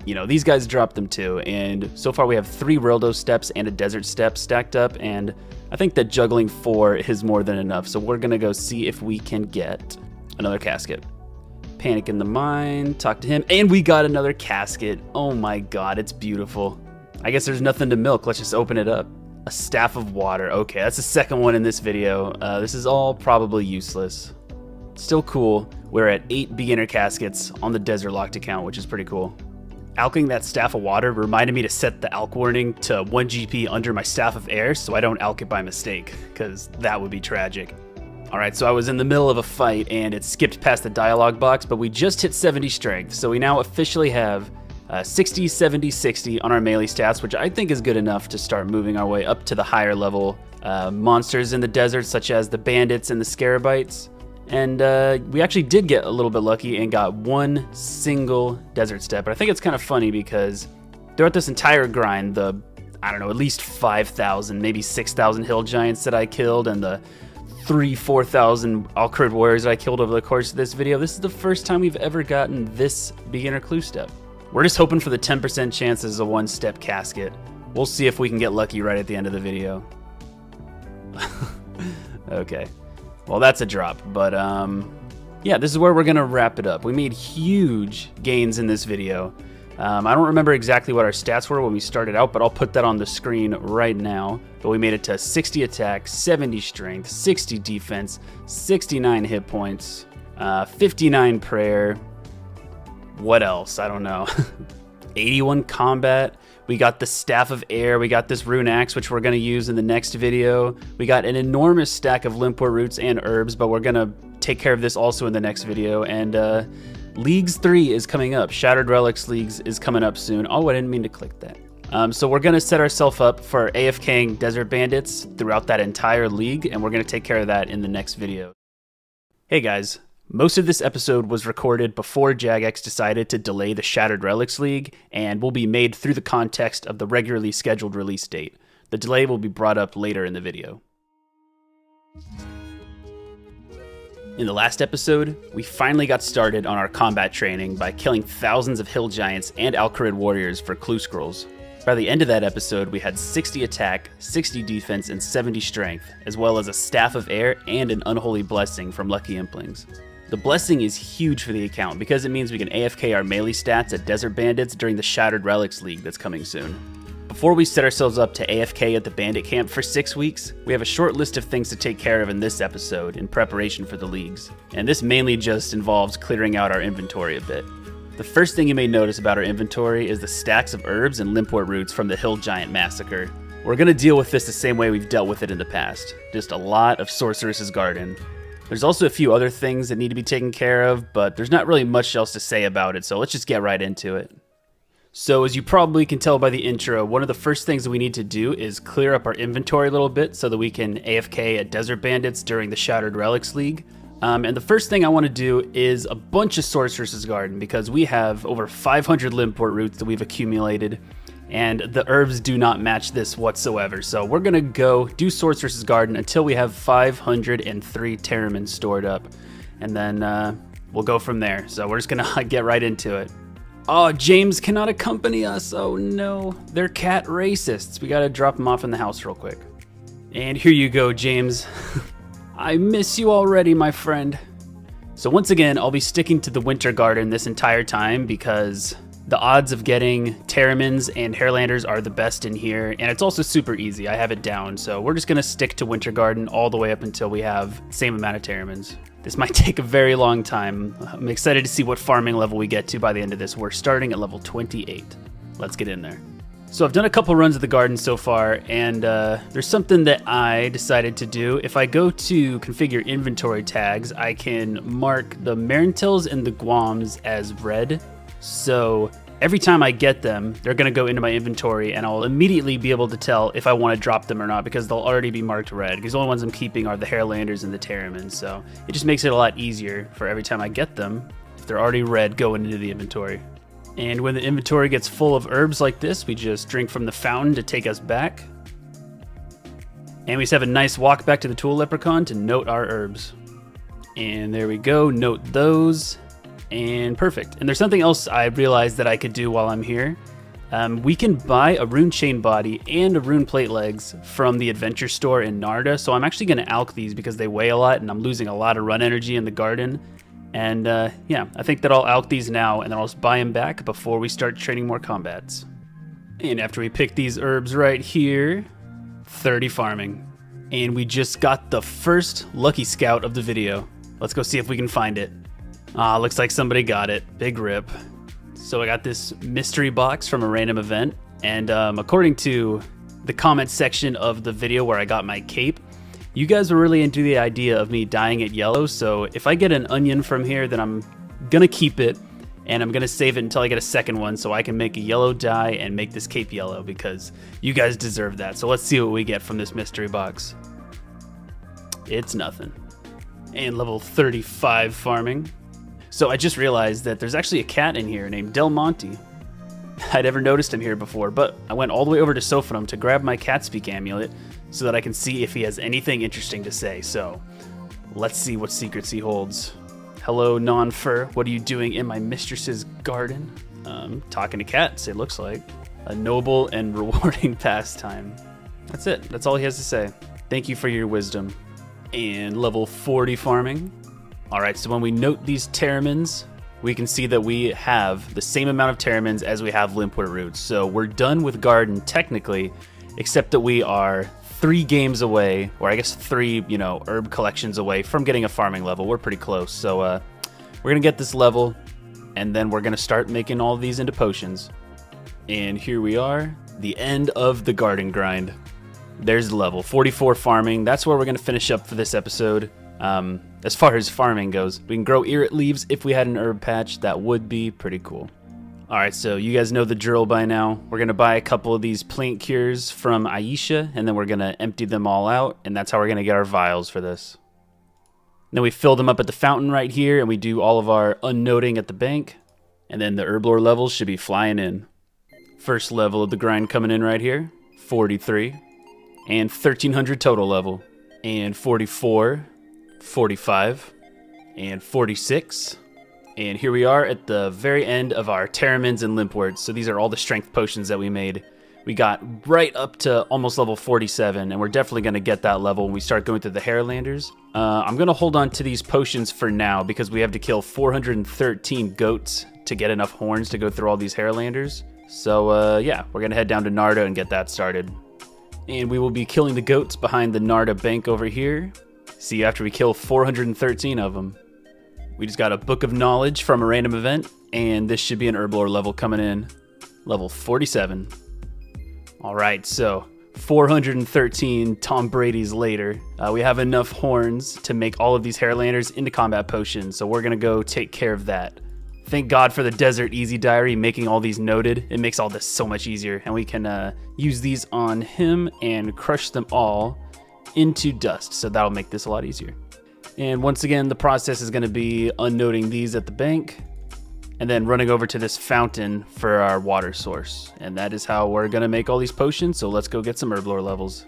you know, these guys dropped them too, and so far we have 3 Rildo steps and a desert step stacked up, and I think that juggling 4 is more than enough, so we're gonna go see if we can get another casket. Panic in the mine, talk to him, and we got another casket. Oh my god, it's beautiful. I guess there's nothing to milk, let's just open it up. A staff of water, okay, that's the second one in this video. This is all probably useless. Still cool, we're at 8 beginner caskets on the Desert Locked account, which is pretty cool. Alking that Staff of Water reminded me to set the alk warning to 1 GP under my Staff of Air so I don't alk it by mistake, because that would be tragic. Alright, so I was in the middle of a fight and it skipped past the dialogue box, but we just hit 70 strength, so we now officially have 60, 70, 60 on our melee stats, which I think is good enough to start moving our way up to the higher level monsters in the desert, such as the bandits and the scarabites. And we actually did get a little bit lucky and got 1 single desert step. But I think it's kind of funny because throughout this entire grind, the, I don't know, at least 5,000, maybe 6,000 hill giants that I killed, and the 4,000 Al-Kharid warriors that I killed over the course of this video, this is the first time we've ever gotten this beginner clue step. We're just hoping for the 10% chances of a 1-step casket. We'll see if we can get lucky right at the end of the video. Okay. Well, that's a drop, but yeah, this is where we're gonna wrap it up. We made huge gains in this video. I don't remember exactly what our stats were when we started out, but I'll put that on the screen right now. But we made it to 60 attack, 70 strength, 60 defense, 69 hit points, 59 prayer. What else? I don't know. 81 combat. We got the Staff of Air, we got this Rune Axe, which we're going to use in the next video. We got an enormous stack of Limport roots and herbs, but we're going to take care of this also in the next video. And Leagues 3 is coming up. Shattered Relics Leagues is coming up soon. Oh, I didn't mean to click that. So we're going to set ourselves up for AFKing Desert Bandits throughout that entire league, and we're going to take care of that in the next video. Hey guys. Most of this episode was recorded before Jagex decided to delay the Shattered Relics League, and will be made through the context of the regularly scheduled release date. The delay will be brought up later in the video. In the last episode, we finally got started on our combat training by killing thousands of hill giants and Al-Kharid warriors for clue scrolls. By the end of that episode, we had 60 attack, 60 defense, and 70 strength, as well as a Staff of Air and an Unholy Blessing from Lucky Implings. The blessing is huge for the account because it means we can AFK our melee stats at Desert Bandits during the Shattered Relics League that's coming soon. Before we set ourselves up to AFK at the Bandit Camp for 6 weeks, we have a short list of things to take care of in this episode in preparation for the leagues, and this mainly just involves clearing out our inventory a bit. The first thing you may notice about our inventory is the stacks of herbs and Limport roots from the Hill Giant Massacre. We're going to deal with this the same way we've dealt with it in the past, just a lot of Sorceress's Garden. There's also a few other things that need to be taken care of, but there's not really much else to say about it, so let's just get right into it. So as you probably can tell by the intro, one of the first things that we need to do is clear up our inventory a little bit so that we can AFK at Desert Bandits during the Shattered Relics League. And the first thing I want to do is a bunch of Sorceress's Garden, because we have over 500 Limport roots that we've accumulated, and the herbs do not match this whatsoever. So we're going to go do Sorceress's Garden until we have 503 Terramins stored up, and then we'll go from there. So we're just going to get right into it. Oh, James cannot accompany us. Oh no, they're cat racists. We gotta drop him off in the house real quick. And here you go, James. I miss you already, my friend. So once again, I'll be sticking to the winter garden this entire time because the odds of getting Terramins and Hairlanders are the best in here, and it's also super easy. I have it down, so we're just gonna stick to winter garden all the way up until we have the same amount of Terramins. This might take a very long time. I'm excited to see what farming level we get to by the end of this. We're starting at level 28. Let's get in there. So I've done a couple runs of the garden so far, and there's something that I decided to do. If I go to configure inventory tags, I can mark the Marintils and the Guams as red. So every time I get them, they're gonna go into my inventory, and I'll immediately be able to tell if I wanna drop them or not because they'll already be marked red. Because the only ones I'm keeping are the Hairlanders and the Terramins. So it just makes it a lot easier for every time I get them, if they're already red, going into the inventory. And when the inventory gets full of herbs like this, we just drink from the fountain to take us back. And we just have a nice walk back to the Tool Leprechaun to note our herbs. And there we go, note those, and perfect. And there's something else I realized that I could do while I'm here. We can buy a rune chain body and a rune plate legs from the adventure store in Narda. So I'm actually gonna alch these because they weigh a lot and I'm losing a lot of run energy in the garden. And yeah, I think that I'll alch these now and then I'll just buy them back before we start training more combats. And after we pick these herbs right here, 30 farming. And we just got the first lucky scout of the video. Let's go see if we can find it. Ah, looks like somebody got it. Big rip. So I got this mystery box from a random event. And according to the comment section of the video where I got my cape, you guys were really into the idea of me dyeing it yellow, so if I get an onion from here, then I'm gonna keep it, and I'm gonna save it until I get a second one so I can make a yellow dye and make this cape yellow, because you guys deserve that. So let's see what we get from this mystery box. It's nothing. And level 35 farming. So I just realized that there's actually a cat in here named Del Monte. I'd never noticed him here before, but I went all the way over to Sophanum to grab my cat speak amulet so that I can see if he has anything interesting to say. So let's see what secrets he holds. Hello, non-fur. What are you doing in my mistress's garden? Talking to cats, it looks like. A noble and rewarding pastime. That's it. That's all he has to say. Thank you for your wisdom. And level 40 farming. All right, so when we note these Terramins, we can see that we have the same amount of Terramins as we have Limpwort roots. So we're done with garden technically, except that we are 3 games away, or I guess 3, herb collections away from getting a farming level. We're pretty close. So we're gonna get this level, and then we're gonna start making all of these into potions. And here we are, the end of the garden grind. There's the level, 44 farming. That's where we're gonna finish up for this episode. As far as farming goes, we can grow irrit leaves if we had an herb patch. That would be pretty cool. Alright, so you guys know the drill by now. We're going to buy a couple of these plant cures from Aisha, and then we're going to empty them all out, and that's how we're going to get our vials for this. Then we fill them up at the fountain right here, and we do all of our unnoting at the bank, and then the herblore levels should be flying in. First level of the grind coming in right here, 43, and 1300 total level, and 44, 45, and 46. And here we are at the very end of our Terramins and Limpworts. So these are all the strength potions that we made. We got right up to almost level 47, and we're definitely going to get that level when we start going through the Hairlanders. I'm going to hold on to these potions for now because we have to kill 413 goats to get enough horns to go through all these Hairlanders. So yeah, we're going to head down to Narda and get that started. And we will be killing the goats behind the Narda bank over here. See you after we kill 413 of them. We just got a book of knowledge from a random event, and this should be an herblore level coming in. Level 47. Alright, so 413 Tom Brady's later. We have enough horns to make all of these Hairlanders into combat potions, so we're going to go take care of that. Thank God for the Desert Easy Diary making all these noted. It makes all this so much easier, and we can use these on him and crush them all into dust, so that'll make this a lot easier. And once again, the process is going to be unnoting these at the bank and then running over to this fountain for our water source. And that is how we're going to make all these potions. So let's go get some herblore levels.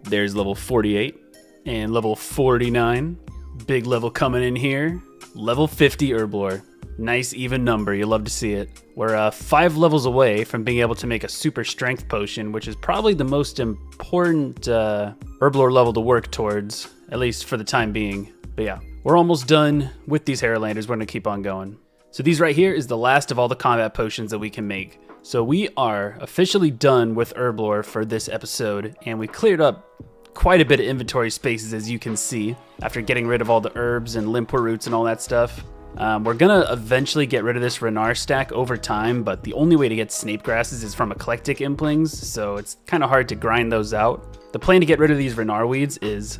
There's level 48 and level 49. Big level coming in here. Level 50 herblore. Nice even number, you love to see it. We're 5 levels away from being able to make a super strength potion, which is probably the most important herblore level to work towards, at least for the time being. But yeah, we're almost done with these Harrowlanders. We're gonna keep on going. So these right here is the last of all the combat potions that we can make. So we are officially done with herblore for this episode, and we cleared up quite a bit of inventory spaces, as you can see, after getting rid of all the herbs and limpor roots and all that stuff. We're gonna eventually get rid of this Renar stack over time, but the only way to get snape grasses is from eclectic implings, so it's kind of hard to grind those out. The plan to get rid of these Renar weeds is,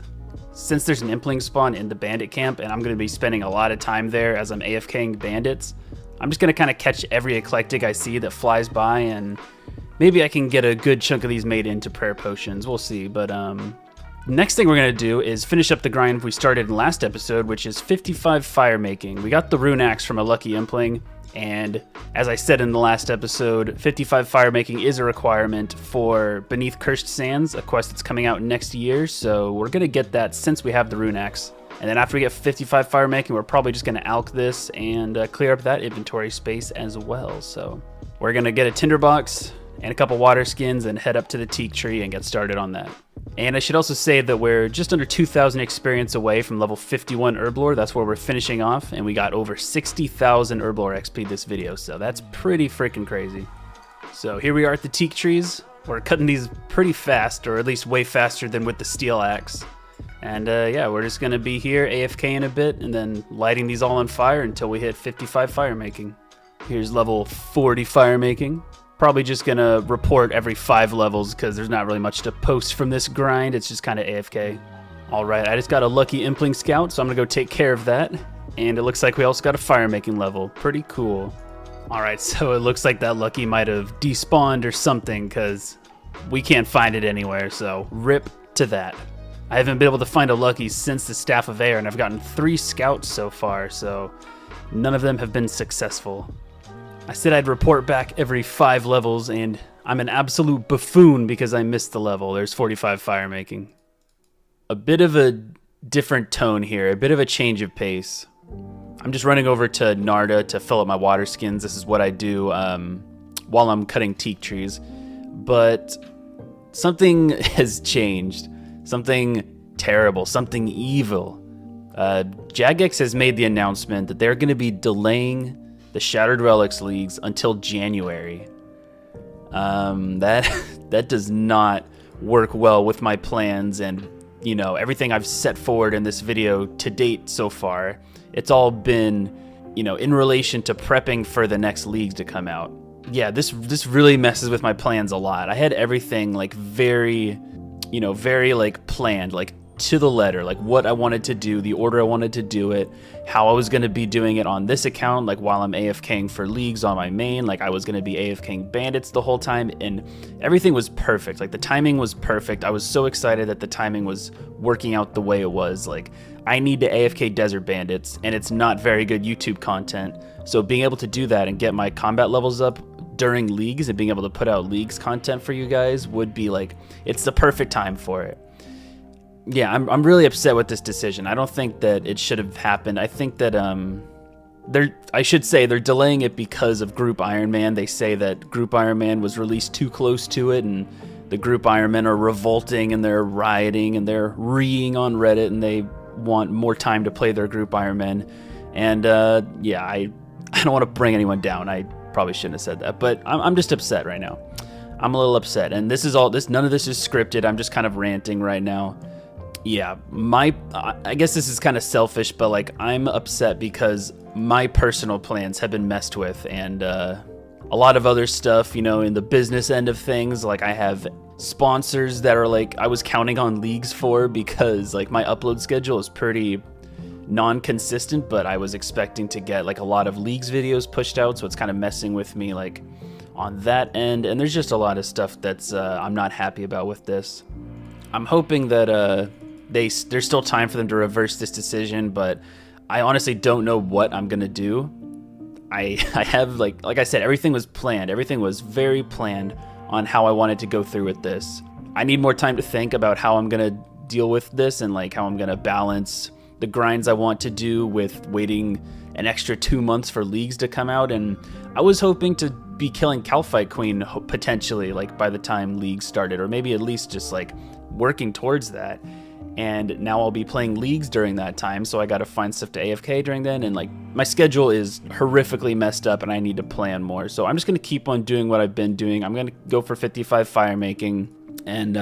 since there's an impling spawn in the bandit camp, and I'm gonna be spending a lot of time there as I'm AFKing bandits, I'm just gonna kind of catch every eclectic I see that flies by, and maybe I can get a good chunk of these made into prayer potions. We'll see, but next thing we're going to do is finish up the grind we started in last episode, which is 55 fire making. We got the rune axe from a lucky impling, and as I said in the last episode, 55 fire making is a requirement for Beneath Cursed Sands, a quest that's coming out next year, so we're going to get that since we have the rune axe. And then after we get 55 fire making, we're probably just going to alch this and clear up that inventory space as well. So we're going to get a tinderbox and a couple water skins and head up to the teak tree and get started on that. And I should also say that we're just under 2,000 experience away from level 51 herblore. That's where we're finishing off, and we got over 60,000 herblore XP this video, so that's pretty freaking crazy. So here we are at the teak trees. We're cutting these pretty fast, or at least way faster than with the steel axe. And yeah, we're just gonna be here AFKing a bit and then lighting these all on fire until we hit 55 fire making. Here's level 40 fire making. Probably just gonna report every 5 levels because there's not really much to post from this grind. It's just kind of AFK. All right, I just got a lucky impling scout, so I'm gonna go take care of that. And it looks like we also got a fire making level. Pretty cool. All right, so it looks like that lucky might have despawned or something because we can't find it anywhere, so rip to that. I haven't been able to find a lucky since the Staff of Air, and I've gotten 3 scouts so far, so none of them have been successful. I said I'd report back every 5 levels, and I'm an absolute buffoon because I missed the level. There's 45 fire making. A bit of a different tone here, a bit of a change of pace. I'm just running over to Narda to fill up my water skins. This is what I do while I'm cutting teak trees. But something has changed. Something terrible, something evil. Jagex has made the announcement that they're going to be delaying the Shattered Relics Leagues until January. That does not work well with my plans and, you know, everything I've set forward in this video to date so far. It's all been, you know, in relation to prepping for the next leagues to come out. Yeah, this really messes with my plans a lot. I had everything like very like planned, like to the letter, like what I wanted to do, the order I wanted to do it, how I was going to be doing it on this account, like while I'm AFKing for leagues on my main, like I was going to be AFKing bandits the whole time, and everything was perfect. Like the timing was perfect. I was so excited that the timing was working out the way it was. Like I need to AFK desert bandits, and it's not very good YouTube content, so being able to do that and get my combat levels up during leagues and being able to put out leagues content for you guys would be like, it's the perfect time for it. Yeah, I'm really upset with this decision. I don't think that it should have happened. I think that I should say they're delaying it because of Group Iron Man. They say that Group Iron Man was released too close to it, and the Group Iron Men are revolting and they're rioting and they're reeing on Reddit, and they want more time to play their Group Iron Men. And yeah, I don't want to bring anyone down. I probably shouldn't have said that, but I'm just upset right now. I'm a little upset, and none of this is scripted. I'm just kind of ranting right now. Yeah, I guess this is kind of selfish, but like I'm upset because my personal plans have been messed with, and a lot of other stuff, you know, in the business end of things. Like I have sponsors that are like I was counting on leagues for, because like my upload schedule is pretty non-consistent, but I was expecting to get like a lot of leagues videos pushed out, so it's kind of messing with me like on that end, and there's just a lot of stuff that's I'm not happy about with this. I'm hoping that there's still time for them to reverse this decision, but I honestly don't know what I'm gonna do. I have like I said, everything was planned. Everything was very planned on how I wanted to go through with this. I need more time to think about how I'm gonna deal with this and like how I'm gonna balance the grinds I want to do with waiting an extra 2 months for leagues to come out, and I was hoping to be killing Calphite Queen potentially like by the time leagues started, or maybe at least just like working towards that. And now I'll be playing leagues during that time, so I gotta find stuff to AFK during then, and like my schedule is horrifically messed up and I need to plan more. So I'm just gonna keep on doing what I've been doing. I'm gonna go for 55 fire making, and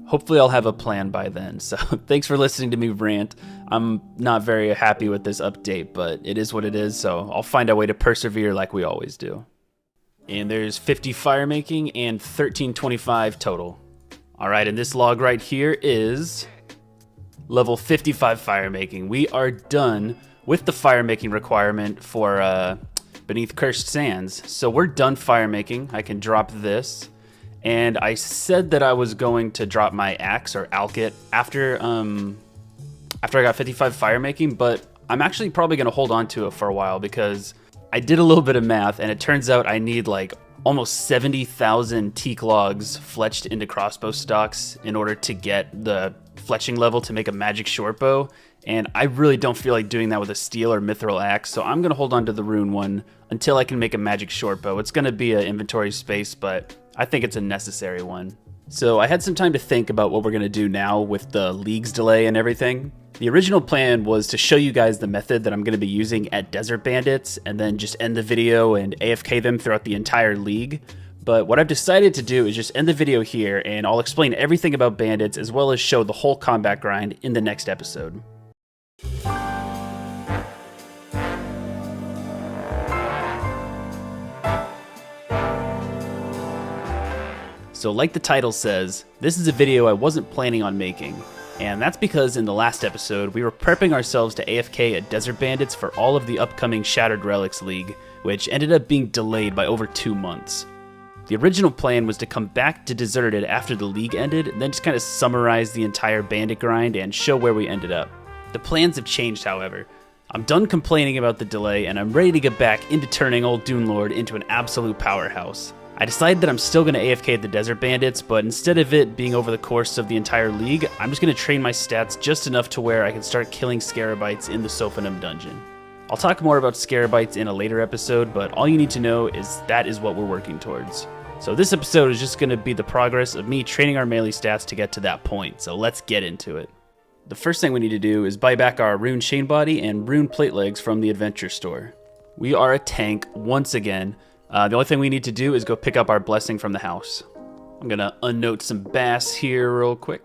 hopefully I'll have a plan by then. So thanks for listening to me rant. I'm not very happy with this update, but it is what it is, so I'll find a way to persevere like we always do. And there's 50 fire making and 1325 total. All right, and this log right here is level 55 fire making. We are done with the fire making requirement for Beneath Cursed Sands. So we're done fire making. I can drop this. And I said that I was going to drop my axe or alkit after I got 55 fire making, but I'm actually probably gonna hold on to it for a while because I did a little bit of math and it turns out I need like almost 70,000 teak logs fletched into crossbow stocks in order to get the fletching level to make a magic short bow, and I really don't feel like doing that with a steel or mithril axe, so I'm gonna hold on to the rune one until I can make a magic short bow. It's gonna be an inventory space, but I think it's a necessary one. So I had some time to think about what we're gonna do now with the leagues delay and everything. The original plan was to show you guys the method that I'm gonna be using at Desert Bandits and then just end the video and AFK them throughout the entire league. But what I've decided to do is just end the video here, and I'll explain everything about bandits as well as show the whole combat grind in the next episode. So like the title says, this is a video I wasn't planning on making, and that's because in the last episode we were prepping ourselves to AFK at Desert Bandits for all of the upcoming Shattered Relics League, which ended up being delayed by over 2 months. The original plan was to come back to Deserted after the league ended, and then just kind of summarize the entire bandit grind and show where we ended up. The plans have changed, however. I'm done complaining about the delay, and I'm ready to get back into turning old Dune Lord into an absolute powerhouse. I decided that I'm still going to AFK at the Desert Bandits, but instead of it being over the course of the entire league, I'm just going to train my stats just enough to where I can start killing Scarabites in the Sophanum dungeon. I'll talk more about Scarabites in a later episode, but all you need to know is that is what we're working towards. So this episode is just going to be the progress of me training our melee stats to get to that point, so let's get into it. The first thing we need to do is buy back our Rune Chain Body and Rune Plate Legs from the Adventure Store. We are a tank once again. The only thing we need to do is go pick up our blessing from the house. I'm going to unnote some bass here real quick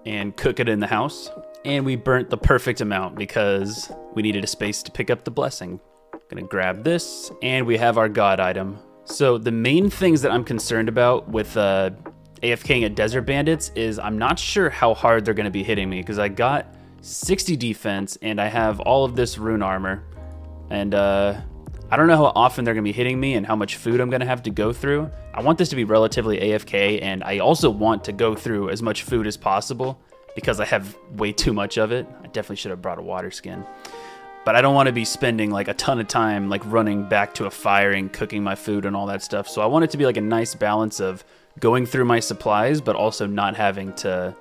and cook it in the house. And we burnt the perfect amount because we needed a space to pick up the blessing. Gonna grab this, and we have our god item. So the main things that I'm concerned about with AFKing at Desert Bandits is I'm not sure how hard they're gonna be hitting me because I got 60 defense and I have all of this rune armor. And I don't know how often they're gonna be hitting me and how much food I'm gonna have to go through. I want this to be relatively AFK, and I also want to go through as much food as possible because I have way too much of it. I definitely should have brought a water skin. But I don't want to be spending like a ton of time like running back to a fire and cooking my food and all that stuff. So I want it to be like a nice balance of going through my supplies, but also not having to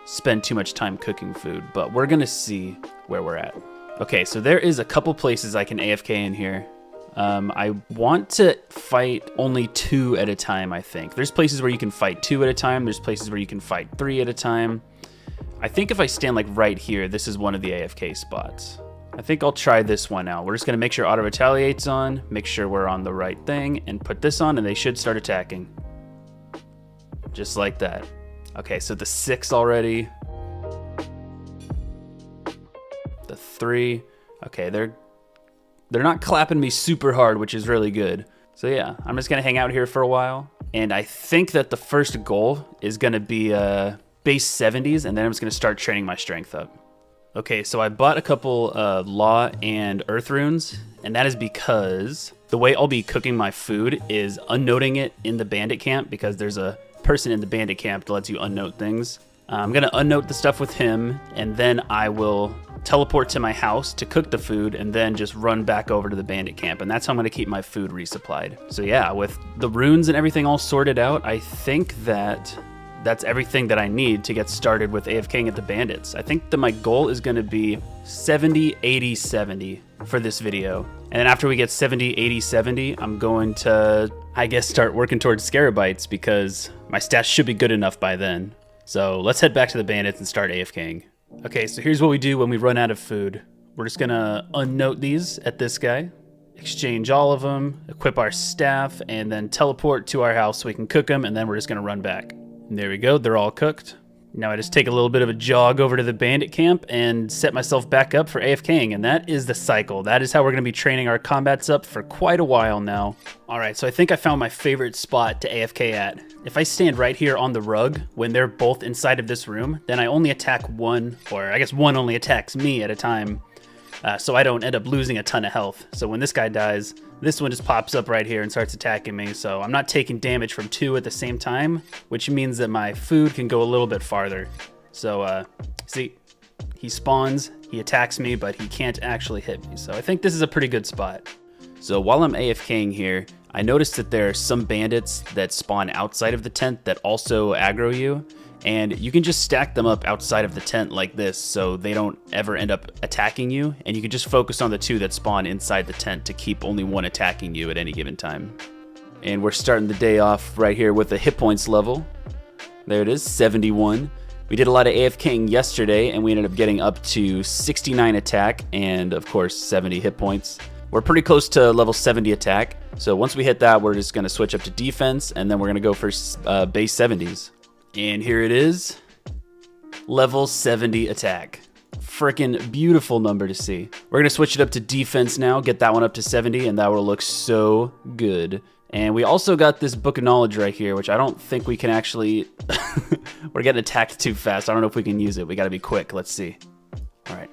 spend too much time cooking food. But we're gonna see where we're at. Okay, so there is a couple places I can AFK in here. I want to fight only 2 at a time, I think. There's places where you can fight 2 at a time. There's places where you can fight 3 at a time. I think if I stand like right here, this is one of the AFK spots. I think I'll try this one out. We're just gonna make sure auto retaliate's on, make sure we're on the right thing, and put this on, and they should start attacking. Just like that. Okay, so the 6 already. The 3. Okay, they're not clapping me super hard, which is really good. So yeah, I'm just gonna hang out here for a while. And I think that the first goal is gonna be base 70s, and then I'm just gonna start training my strength up. Okay, so I bought a couple Law and Earth runes, and that is because the way I'll be cooking my food is unnoting it in the bandit camp, because there's a person in the bandit camp that lets you unnote things. I'm gonna unnote the stuff with him, and then I will teleport to my house to cook the food, and then just run back over to the bandit camp, and that's how I'm gonna keep my food resupplied. So yeah, with the runes and everything all sorted out, I think that that's everything that I need to get started with AFKing at the bandits. I think that my goal is gonna be 70, 80, 70. for this video. And then after we get 70, 80, 70, I'm going to, I guess, start working towards Scarabites because my stats should be good enough by then. So let's head back to the bandits and start AFKing. Okay, so here's what we do when we run out of food. We're just gonna unnote these at this guy, exchange all of them, equip our staff, and then teleport to our house so we can cook them, and then we're just gonna run back. And there we go, they're all cooked. Now I just take a little bit of a jog over to the bandit camp and set myself back up for AFKing, and that is the cycle. That is how we're going to be training our combats up for quite a while now. Alright, so I think I found my favorite spot to AFK at. If I stand right here on the rug when they're both inside of this room, then I only attack one, or I guess one only attacks me at a time, so I don't end up losing a ton of health. So when this guy dies, this one just pops up right here and starts attacking me, so I'm not taking damage from two at the same time, which means that my food can go a little bit farther. So, see, he spawns, he attacks me, but he can't actually hit me, so I think this is a pretty good spot. So while I'm AFKing here, I noticed that there are some bandits that spawn outside of the tent that also aggro you, and you can just stack them up outside of the tent like this so they don't ever end up attacking you, and you can just focus on the two that spawn inside the tent to keep only one attacking you at any given time. And we're starting the day off right here with a hit points level. There it is, 71. We did a lot of AFKing yesterday and we ended up getting up to 69 attack and of course 70 hit points. We're pretty close to level 70 attack, so once we hit that we're just going to switch up to defense and then we're going to go for base 70s. And here it is, level 70 attack. Freaking beautiful number to see. We're gonna switch it up to defense now, get that one up to 70, and that will look so good. And we also got this Book of Knowledge right here, which I don't think we can actually, we're getting attacked too fast. I don't know if we can use it. We gotta be quick, let's see. All right.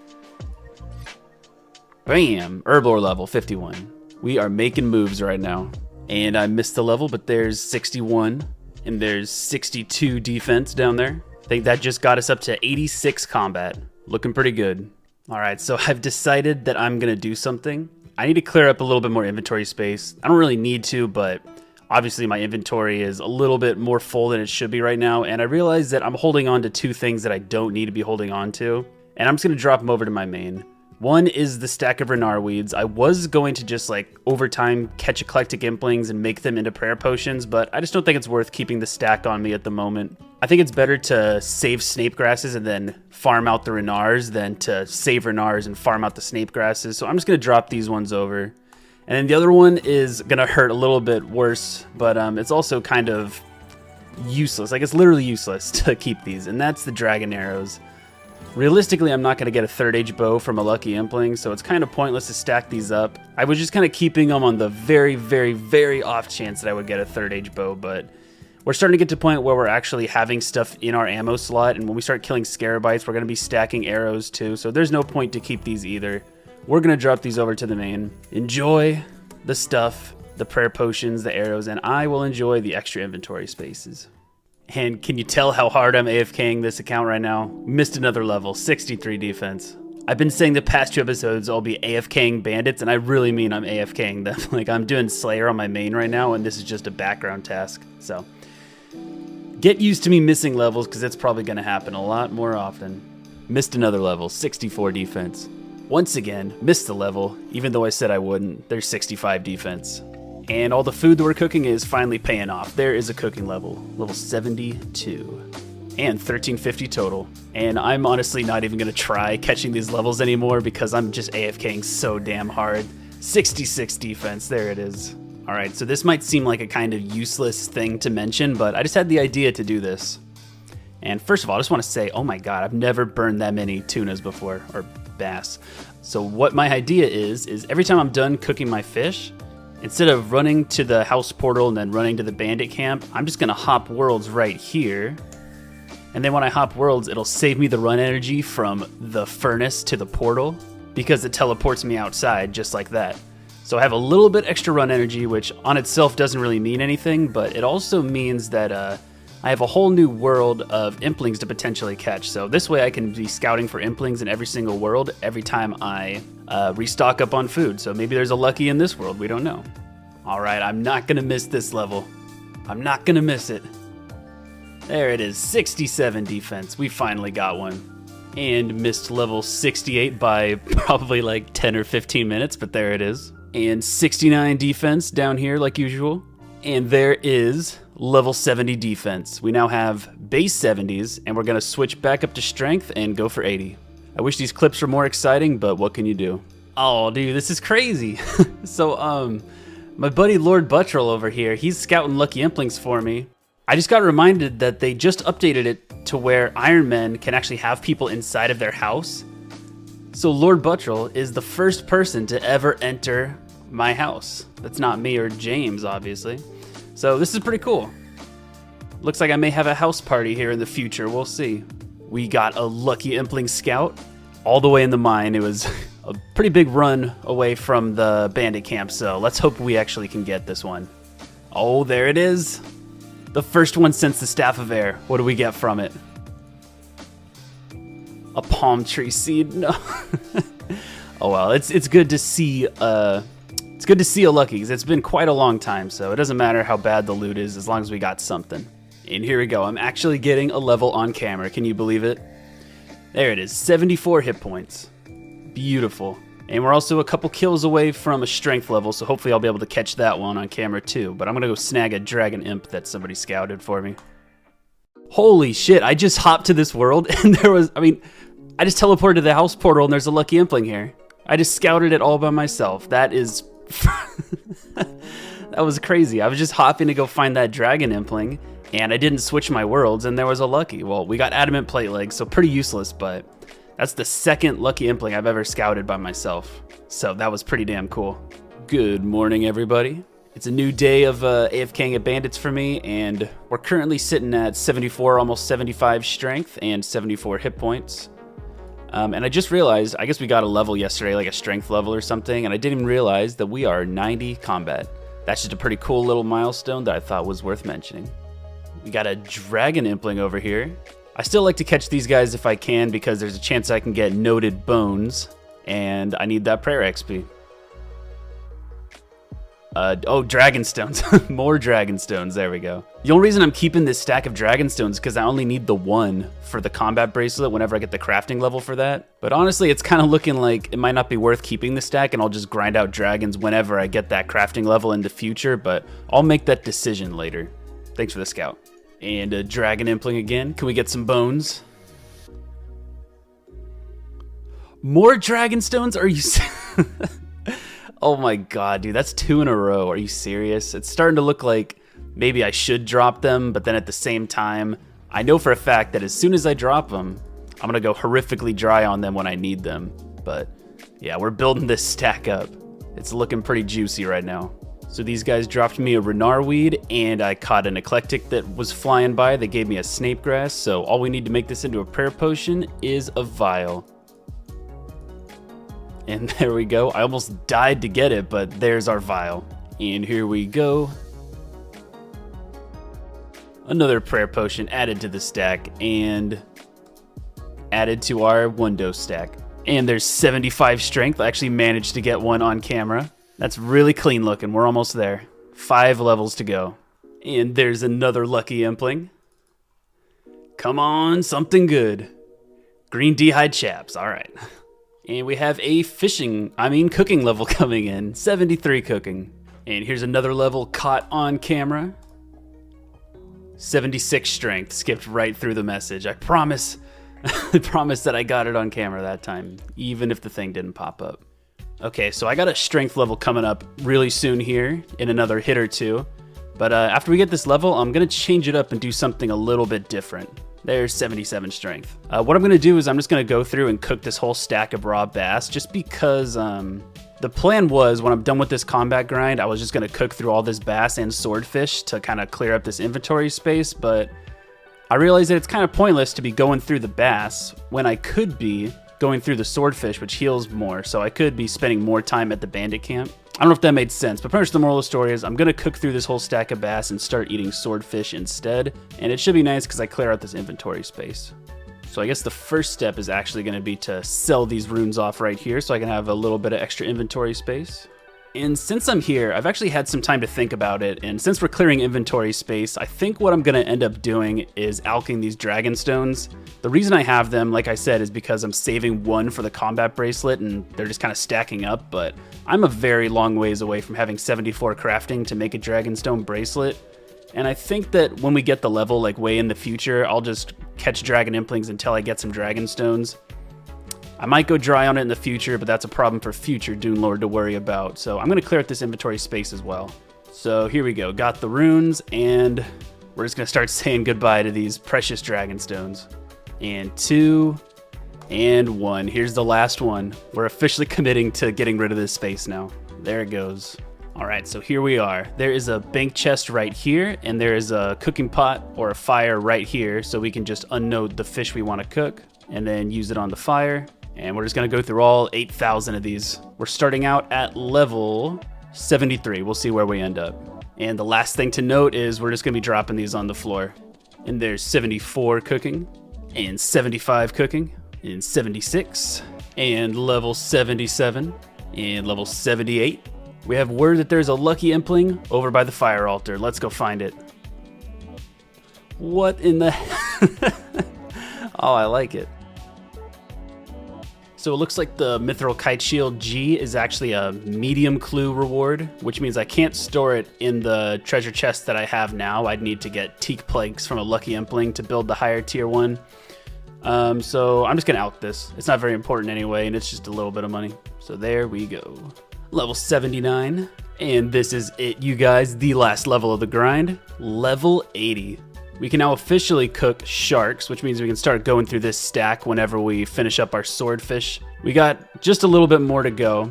Bam, Herblore level 51. We are making moves right now. And I missed the level, but there's 61. And there's 62 defense down there. I think that just got us up to 86 combat. Looking pretty good. All right, so I've decided that I'm gonna do something. I need to clear up a little bit more inventory space. I don't really need to, but obviously my inventory is a little bit more full than it should be right now. And I realize that I'm holding on to two things that I don't need to be holding on to. And I'm just gonna drop them over to my main. One is the stack of Renar weeds. I was going to just like over time catch eclectic implings and make them into prayer potions, but I just don't think it's worth keeping the stack on me at the moment. I think it's better to save snape grasses and then farm out the Renars than to save Renars and farm out the snape grasses. So I'm just gonna drop these ones over. And then the other one is gonna hurt a little bit worse, but it's also kind of useless. Like it's literally useless to keep these, and that's the dragon arrows. Realistically, I'm not going to get a third age bow from a lucky impling, so it's kind of pointless to stack these up. I was just kind of keeping them on the very, very, very off chance that I would get a third age bow, but we're starting to get to a point where we're actually having stuff in our ammo slot, and when we start killing Scarabites, we're going to be stacking arrows too, so there's no point to keep these either. We're going to drop these over to the main. Enjoy the stuff, the prayer potions, the arrows, and I will enjoy the extra inventory spaces. And can you tell how hard I'm AFKing this account right now? Missed another level, 63 defense. I've been saying the past two episodes I'll be AFKing bandits, and I really mean I'm AFKing them. Like, I'm doing Slayer on my main right now, and this is just a background task. So, get used to me missing levels, because it's probably going to happen a lot more often. Missed another level, 64 defense. Once again, missed the level, even though I said I wouldn't. There's 65 defense. And all the food that we're cooking is finally paying off. There is a cooking level, level 72, and 1350 total. And I'm honestly not even gonna try catching these levels anymore because I'm just AFKing so damn hard. 66 defense, there it is. All right, so this might seem like a kind of useless thing to mention, but I just had the idea to do this. And first of all, I just wanna say, oh my God, I've never burned that many tunas before, or bass. So what my idea is every time I'm done cooking my fish, instead of running to the house portal and then running to the bandit camp, I'm just gonna hop worlds right here. And then when I hop worlds, it'll save me the run energy from the furnace to the portal because it teleports me outside just like that. So I have a little bit extra run energy, which on itself doesn't really mean anything, but it also means that I have a whole new world of implings to potentially catch. So this way I can be scouting for implings in every single world every time I restock up on food. So maybe there's a lucky in this world, we don't know. All right, I'm not gonna miss this level. I'm not gonna miss it. There it is, 67 defense. We finally got one. and missed level 68 by probably like 10 or 15 minutes, but there it is. And 69 defense down here like usual. And there is level 70 defense. We now have base 70s, and we're gonna switch back up to strength and go for 80. I wish these clips were more exciting, but what can you do? Oh, dude, this is crazy. So, my buddy Lord Buttrell over here, he's scouting lucky implings for me. I just got reminded that they just updated it to where Iron Men can actually have people inside of their house. So Lord Buttrell is the first person to ever enter my house. That's not me or James, obviously. So this is pretty cool. Looks like I may have a house party here in the future. We'll see. We got a lucky impling scout all the way in the mine. It was a pretty big run away from the bandit camp, so let's hope we actually can get this one. Oh, there it is. The first one since the Staff of Air. What do we get from it? A palm tree seed? No. Oh well, it's good to see it's good to see a lucky, because it's been quite a long time, so it doesn't matter how bad the loot is as long as we got something. And here we go. I'm actually getting a level on camera. Can you believe it? There it is. 74 hit points. Beautiful. And we're also a couple kills away from a strength level, so hopefully I'll be able to catch that one on camera too. But I'm going to go snag a dragon imp that somebody scouted for me. Holy shit, I just hopped to this world and I just teleported to the house portal and there's a lucky impling here. I just scouted it all by myself. That is... that was crazy. I was just hopping to go find that dragon impling and I didn't switch my worlds and there was a lucky. Well, we got adamant plate legs, so pretty useless, but that's the second lucky impling I've ever scouted by myself. So that was pretty damn cool. Good morning, everybody. It's a new day of AFKing at bandits for me, and we're currently sitting at 74, almost 75 strength and 74 hit points. And I just realized, I guess we got a level yesterday, like a strength level or something, and I didn't even realize that we are 90 combat. That's just a pretty cool little milestone that I thought was worth mentioning. We got a dragon impling over here. I still like to catch these guys if I can because there's a chance I can get noted bones, and I need that prayer XP. Oh, dragon stones. More dragon stones. There we go. The only reason I'm keeping this stack of dragon stones is because I only need the one for the combat bracelet whenever I get the crafting level for that. But honestly, it's kind of looking like it might not be worth keeping the stack, and I'll just grind out dragons whenever I get that crafting level in the future, but I'll make that decision later. Thanks for the scout. And a dragon impling again. Can we get some bones? More dragon stones? Are you... Oh my god, dude, that's 2 in a row. Are you serious? It's starting to look like maybe I should drop them, but then at the same time, I know for a fact that as soon as I drop them, I'm gonna go horrifically dry on them when I need them. But yeah, we're building this stack up. It's looking pretty juicy right now. So these guys dropped me a Renar weed, and I caught an eclectic that was flying by. They gave me a snape grass, so all we need to make this into a prayer potion is a vial. And there we go. I almost died to get it, but there's our vial. And here we go. Another prayer potion added to the stack and added to our 1 dose stack. And there's 75 strength. I actually managed to get one on camera. That's really clean looking. We're almost there. 5 levels to go. And there's another lucky impling. Come on, something good. Green d'hide chaps. All right. And we have a cooking level coming in. 73 cooking. And here's another level caught on camera. 76 strength. Skipped right through the message. I promise. I promise that I got it on camera that time, even if the thing didn't pop up. Okay, so I got a strength level coming up really soon here in another hit or two. But after we get this level, I'm going to change it up and do something a little bit different. There's 77 strength. What I'm going to do is I'm just going to go through and cook this whole stack of raw bass just because the plan was when I'm done with this combat grind, I was just going to cook through all this bass and swordfish to kind of clear up this inventory space, but I realized that it's kind of pointless to be going through the bass when I could be going through the swordfish, which heals more, so I could be spending more time at the bandit camp. I don't know if that made sense, but pretty much the moral of the story is I'm going to cook through this whole stack of bass and start eating swordfish instead, and it should be nice because I clear out this inventory space. So I guess the first step is actually going to be to sell these runes off right here so I can have a little bit of extra inventory space. And since I'm here, I've actually had some time to think about it, and since we're clearing inventory space, I think what I'm gonna end up doing is alching these dragon stones. The reason I have them, like I said, is because I'm saving one for the combat bracelet, and they're just kind of stacking up, but I'm a very long ways away from having 74 crafting to make a dragonstone bracelet. And I think that when we get the level, like way in the future, I'll just catch dragon implings until I get some dragon stones. I might go dry on it in the future, but that's a problem for future Dune Lord to worry about. So I'm gonna clear out this inventory space as well. So here we go, got the runes, and we're just gonna start saying goodbye to these precious dragon stones. And 2, and 1. Here's the last one. We're officially committing to getting rid of this space now. There it goes. All right, so here we are. There is a bank chest right here, and there is a cooking pot or a fire right here, so we can just unload the fish we wanna cook, and then use it on the fire. And we're just gonna go through all 8,000 of these. We're starting out at level 73. We'll see where we end up. And the last thing to note is we're just gonna be dropping these on the floor. And there's 74 cooking, and 75 cooking, and 76, and level 77, and level 78. We have word that there's a lucky impling over by the fire altar. Let's go find it. What in the Oh, I like it. So it looks like the Mithril Kite Shield G is actually a medium clue reward, which means I can't store it in the treasure chest that I have now. I'd need to get teak planks from a lucky impling to build the higher tier one. So I'm just gonna out this. It's not very important anyway, and it's just a little bit of money. So there we go. Level 79. And this is it, you guys, the last level of the grind. Level 80. We can now officially cook sharks, which means we can start going through this stack whenever we finish up our swordfish. We got just a little bit more to go.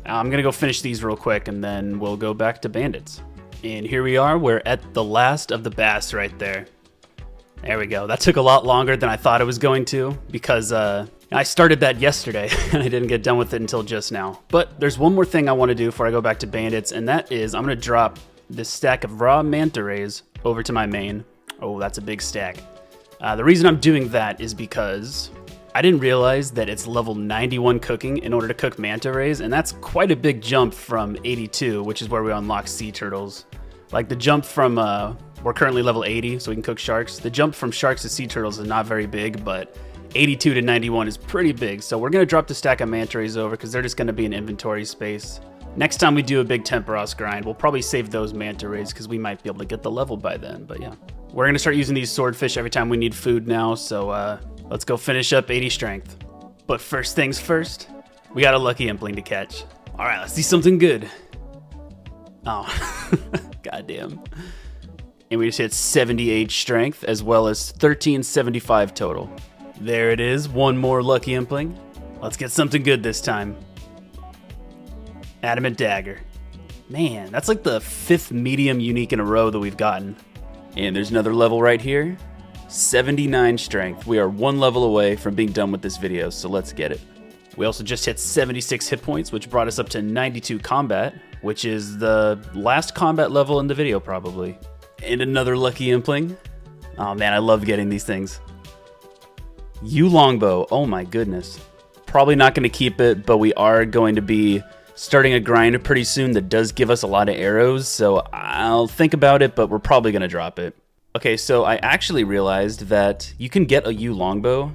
I'm gonna go finish these real quick and then we'll go back to bandits. And here we are, we're at the last of the bass right there. There we go. That took a lot longer than I thought it was going to because I started that yesterday and I didn't get done with it until just now. But there's one more thing I wanna do before I go back to bandits, and that is I'm gonna drop this stack of raw manta rays over to my main. Oh, that's a big stack. The reason I'm doing that is because I didn't realize that it's level 91 cooking in order to cook manta rays, and that's quite a big jump from 82, which is where we unlock sea turtles. Like the jump from, we're currently level 80, so we can cook sharks. The jump from sharks to sea turtles is not very big, but 82 to 91 is pretty big. So we're gonna drop the stack of manta rays over because they're just gonna be in inventory space. Next time we do a big Temperos grind, we'll probably save those manta rays because we might be able to get the level by then, but yeah. We're gonna start using these swordfish every time we need food now, so let's go finish up 80 strength. But first things first, we got a lucky impling to catch. All right, let's see something good. Oh, goddamn. And we just hit 78 strength as well as 1375 total. There it is, one more lucky impling. Let's get something good this time. Adamant dagger. Man, that's like the 5th medium unique in a row that we've gotten. And there's another level right here. 79 strength. We are one level away from being done with this video, so let's get it. We also just hit 76 hit points, which brought us up to 92 combat, which is the last combat level in the video probably. And another lucky impling. Oh man, I love getting these things. Yew longbow, oh my goodness. Probably not going to keep it, but we are going to be starting a grind pretty soon that does give us a lot of arrows, so I'll think about it, but we're probably going to drop it. Okay, so I actually realized that you can get a yew longbow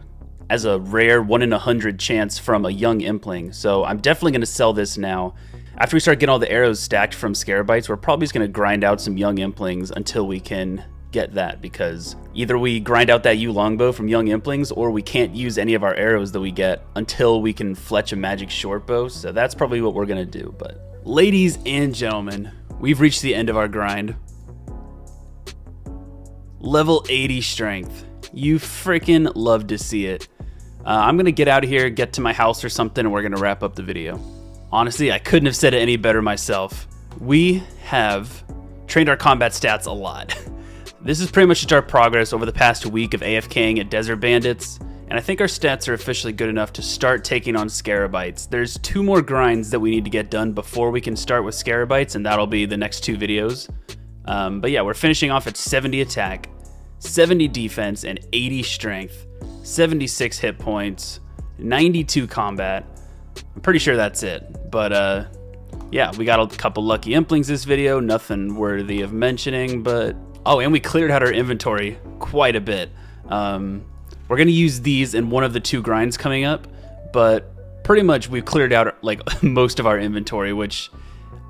as a rare 1 in 100 chance from a young impling, so I'm definitely going to sell this now. After we start getting all the arrows stacked from Scarabites, we're probably just going to grind out some young implings until we can get that, because either we grind out that yew longbow from young implings or we can't use any of our arrows that we get until we can fletch a magic shortbow, so that's probably what we're gonna do. But ladies and gentlemen, we've reached the end of our grind. Level 80 strength. You freaking love to see it. I'm gonna get out of here, get to my house or something, and we're gonna wrap up the video. Honestly, I couldn't have said it any better myself. We have trained our combat stats a lot. This is pretty much just our progress over the past week of AFKing at Desert Bandits, and I think our stats are officially good enough to start taking on Scarabites. There's 2 more grinds that we need to get done before we can start with Scarabites, and that'll be the next 2 videos. But yeah, we're finishing off at 70 attack, 70 defense, and 80 strength, 76 hit points, 92 combat. I'm pretty sure that's it, but yeah, we got a couple lucky implings this video, nothing worthy of mentioning, but... Oh, and we cleared out our inventory quite a bit. We're gonna use these in one of the 2 grinds coming up, but pretty much we've cleared out like most of our inventory, which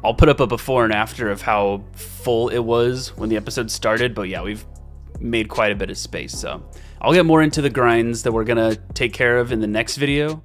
I'll put up a before and after of how full it was when the episode started, but yeah, we've made quite a bit of space, so I'll get more into the grinds that we're gonna take care of in the next video.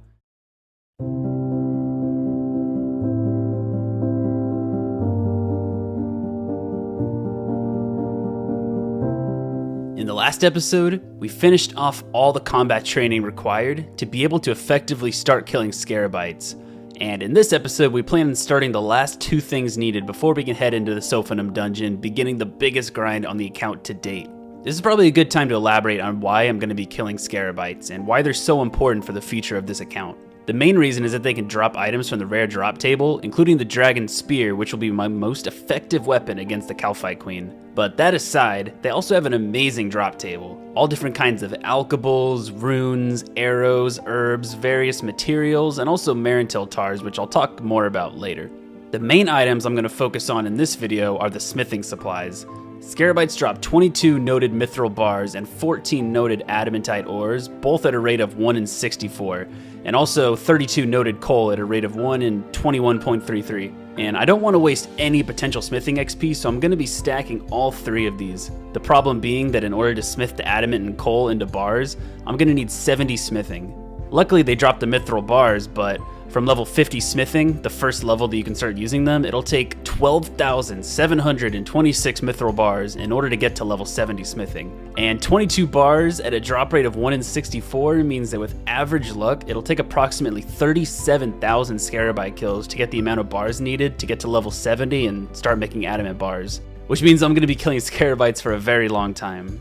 In the last episode, we finished off all the combat training required to be able to effectively start killing Scarabites. And in this episode, we plan on starting the last 2 things needed before we can head into the Sophanum dungeon, beginning the biggest grind on the account to date. This is probably a good time to elaborate on why I'm going to be killing Scarabites and why they're so important for the future of this account. The main reason is that they can drop items from the rare drop table, including the Dragon Spear, which will be my most effective weapon against the Calphite Queen. But that aside, they also have an amazing drop table. All different kinds of alkables, runes, arrows, herbs, various materials, and also Marintil tars, which I'll talk more about later. The main items I'm going to focus on in this video are the smithing supplies. Scarabites drop 22 noted mithril bars and 14 noted adamantite ores, both at a rate of 1 in 64, and also 32 noted coal at a rate of 1 in 21.33. And I don't want to waste any potential smithing XP, so I'm going to be stacking all 3 of these. The problem being that in order to smith the adamant and coal into bars, I'm going to need 70 smithing. Luckily they dropped the mithril bars, but from level 50 smithing, the first level that you can start using them, it'll take 12,726 mithril bars in order to get to level 70 smithing. And 22 bars at a drop rate of 1 in 64 means that with average luck, it'll take approximately 37,000 Scarabite kills to get the amount of bars needed to get to level 70 and start making adamant bars. Which means I'm going to be killing Scarabites for a very long time.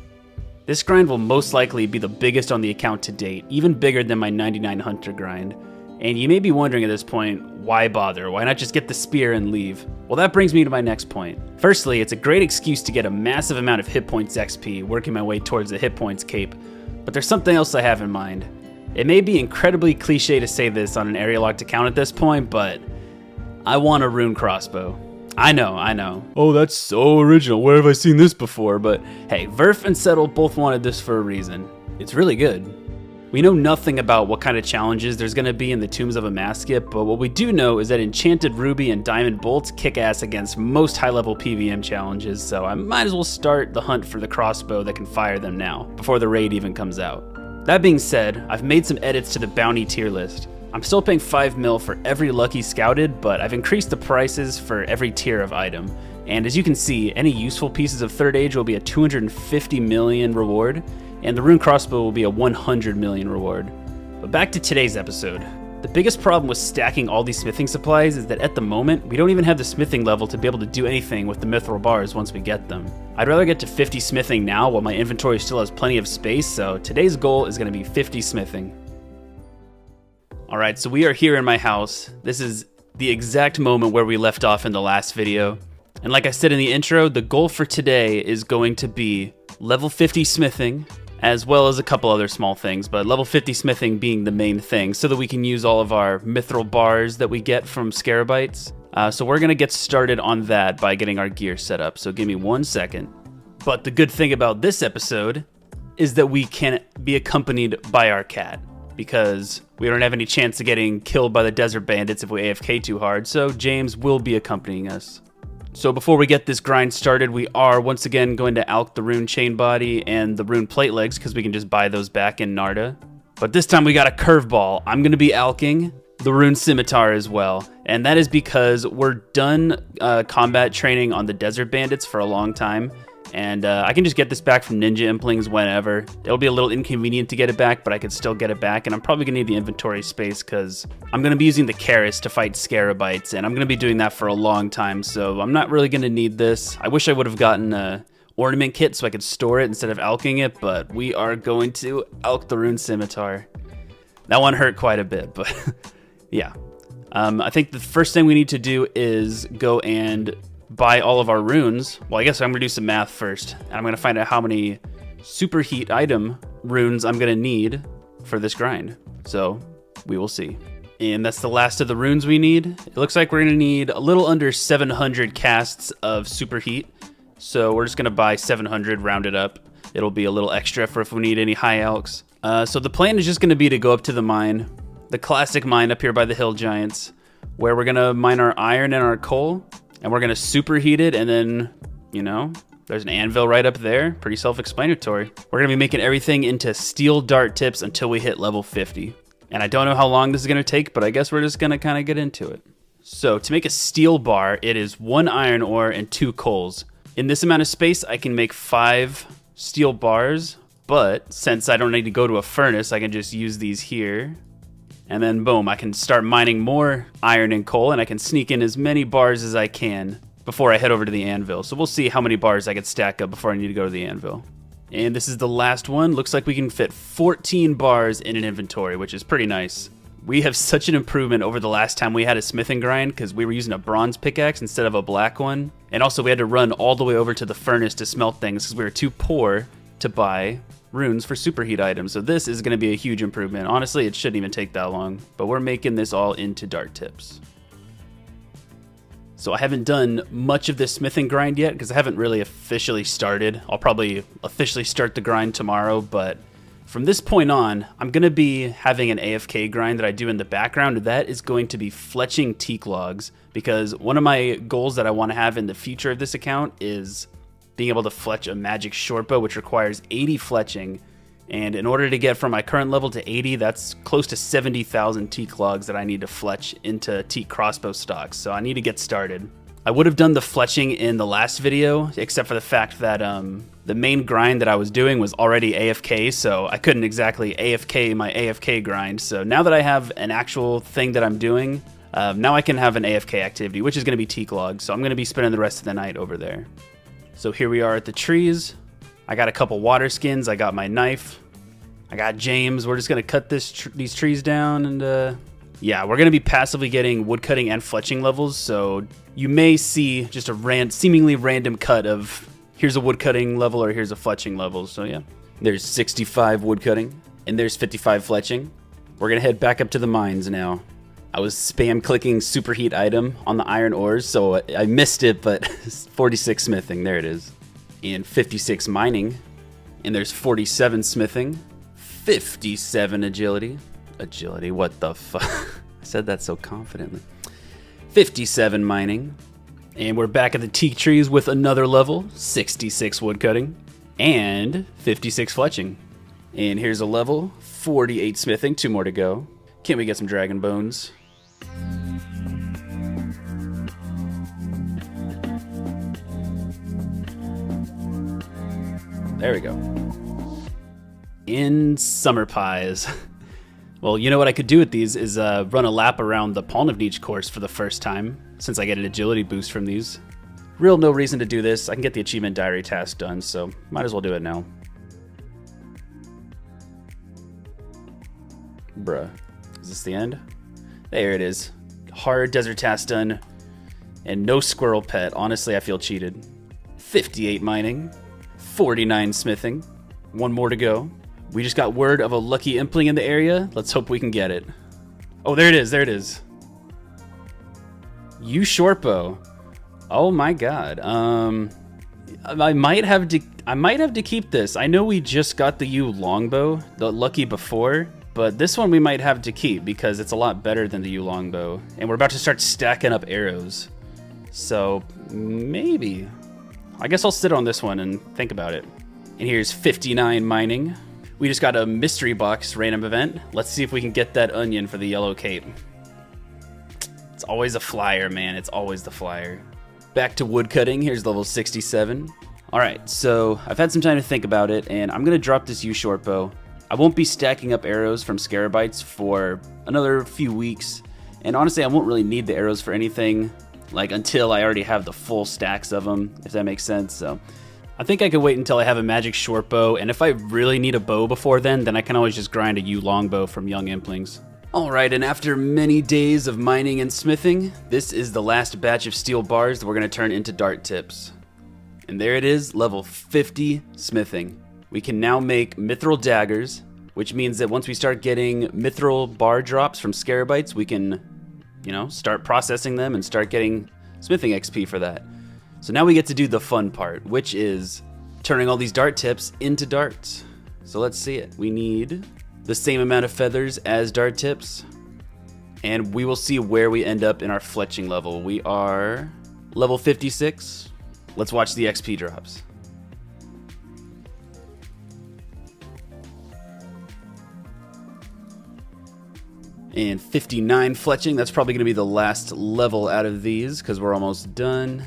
This grind will most likely be the biggest on the account to date, even bigger than my 99 Hunter grind. And you may be wondering at this point, why bother? Why not just get the spear and leave? Well, that brings me to my next point. Firstly, it's a great excuse to get a massive amount of hit points XP, working my way towards the hit points cape. But there's something else I have in mind. It may be incredibly cliche to say this on an area locked account at this point, but I want a rune crossbow. I know. Oh, that's so original. Where have I seen this before? But hey, Verf and Settle both wanted this for a reason. It's really good. We know nothing about what kind of challenges there's going to be in the Tombs of Amascut, but what we do know is that Enchanted Ruby and Diamond Bolts kick ass against most high-level PvM challenges, so I might as well start the hunt for the crossbow that can fire them now, before the raid even comes out. That being said, I've made some edits to the bounty tier list. I'm still paying 5 mil for every lucky scouted, but I've increased the prices for every tier of item. And as you can see, any useful pieces of 3rd Age will be a 250 million reward, and the rune crossbow will be a 100 million reward. But back to today's episode. The biggest problem with stacking all these smithing supplies is that at the moment, we don't even have the smithing level to be able to do anything with the mithril bars once we get them. I'd rather get to 50 smithing now while my inventory still has plenty of space, so today's goal is going to be 50 smithing. Alright, so we are here in my house. This is the exact moment where we left off in the last video. And like I said in the intro, the goal for today is going to be level 50 smithing, as well as a couple other small things, but level 50 smithing being the main thing, so that we can use all of our mithril bars that we get from Scarabites. So we're gonna get started on that by getting our gear set up, so give me 1 second. But the good thing about this episode is that we can be accompanied by our cat, because we don't have any chance of getting killed by the desert bandits if we AFK too hard, so James will be accompanying us. So before we get this grind started, we are once again going to alch the rune chain body and the rune plate legs because we can just buy those back in Narda. But this time we got a curveball. I'm going to be alching the rune scimitar as well. And that is because we're done combat training on the desert bandits for a long time. And I can just get this back from Ninja Implings whenever. It'll be a little inconvenient to get it back, but I could still get it back. And I'm probably going to need the inventory space because I'm going to be using the Karis to fight Scarabites. And I'm going to be doing that for a long time, so I'm not really going to need this. I wish I would have gotten a ornament kit so I could store it instead of alching it, but we are going to alch the rune scimitar. That one hurt quite a bit, but yeah. I think the first thing we need to do is go and buy all of our runes. Well, I guess I'm gonna do some math first. And I'm gonna find out how many superheat item runes I'm gonna need for this grind. So we will see. And that's the last of the runes we need. It looks like we're gonna need a little under 700 casts of superheat. So we're just gonna buy 700, round it up. It'll be a little extra for if we need any high alks. So the plan is just gonna be to go up to the mine, the classic mine up here by the hill giants, where we're gonna mine our iron and our coal, and we're gonna superheat it, and then, you know, there's an anvil right up there. Pretty self-explanatory. We're gonna be making everything into steel dart tips until we hit level 50. And I don't know how long this is gonna take, but I guess we're just gonna kind of get into it. So to make a steel bar, it is 1 iron ore and 2 coals. In this amount of space, I can make 5 steel bars, but since I don't need to go to a furnace, I can just use these here. And then boom, I can start mining more iron and coal, and I can sneak in as many bars as I can before I head over to the anvil. So we'll see how many bars I can stack up before I need to go to the anvil. And this is the last one. Looks like we can fit 14 bars in an inventory, which is pretty nice. We have such an improvement over the last time we had a smithing grind because we were using a bronze pickaxe instead of a black one. And also we had to run all the way over to the furnace to smelt things because we were too poor to buy runes for superheat items. So this is going to be a huge improvement. Honestly, it shouldn't even take that long, but we're making this all into dart tips. So I haven't done much of this smithing grind yet because I haven't really officially started. I'll probably officially start the grind tomorrow, but from this point on, I'm going to be having an AFK grind that I do in the background. That is going to be fletching teak logs because one of my goals that I want to have in the future of this account is being able to fletch a magic shortbow, which requires 80 fletching. And in order to get from my current level to 80, that's close to 70,000 teak logs that I need to fletch into teak crossbow stocks. So I need to get started. I would have done the fletching in the last video, except for the fact that the main grind that I was doing was already AFK, so I couldn't exactly AFK my AFK grind. So now that I have an actual thing that I'm doing, now I can have an AFK activity, which is going to be teak logs. So I'm going to be spending the rest of the night over there. So here we are at the trees. I got a couple water skins. I got my knife. I got James. We're just going to cut these trees down. And yeah, we're going to be passively getting woodcutting and fletching levels. So you may see just a seemingly random cut of here's a woodcutting level or here's a fletching level. So yeah, there's 65 woodcutting and there's 55 fletching. We're going to head back up to the mines now. I was spam clicking superheat item on the iron ores, so I missed it, but 46 smithing. There it is. And 56 mining, and there's 47 smithing, 57 agility. Agility, what the fuck? I said that so confidently. 57 mining, and we're back at the teak trees with another level, 66 woodcutting, and 56 fletching. And here's a level, 48 smithing, 2 more to go. Can't we get some dragon bones? There we go. In summer pies. Well, you know what I could do with these is run a lap around the Polnivniche course for the first time, since I get an agility boost from these. Real no reason to do this. I can get the achievement diary task done, so might as well do it now. Bruh. Is this the end? There it is. Hard desert task done. And no squirrel pet. Honestly, I feel cheated. 58 mining. 49 smithing. 1 more to go. We just got word of a lucky impling in the area. Let's hope we can get it. Oh, there it is. There it is. U shortbow. Oh my god. I might have to keep this. I know we just got the U longbow, the lucky before, but this one we might have to keep because it's a lot better than the U longbow. And we're about to start stacking up arrows. So maybe. I guess I'll sit on this one and think about it. And here's 59 mining. We just got a mystery box random event. Let's see if we can get that onion for the yellow cape. It's always a flyer, man. It's always the flyer. Back to woodcutting. Here's level 67. All right, so I've had some time to think about it, and I'm gonna drop this U shortbow. I won't be stacking up arrows from Scarabites for another few weeks, and honestly, I won't really need the arrows for anything, like until I already have the full stacks of them, if that makes sense. So I think I could wait until I have a magic short bow, and if I really need a bow before then I can always just grind a U longbow from young implings. Alright, and after many days of mining and smithing, this is the last batch of steel bars that we're going to turn into dart tips. And there it is, level 50 smithing. We can now make mithril daggers, which means that once we start getting mithril bar drops from Scarabites, we can, you know, start processing them and start getting smithing XP for that. So now we get to do the fun part, which is turning all these dart tips into darts. So let's see it. We need the same amount of feathers as dart tips, and we will see where we end up in our fletching level. We are level 56. Let's watch the XP drops. And 59 fletching. That's probably going to be the last level out of these because we're almost done.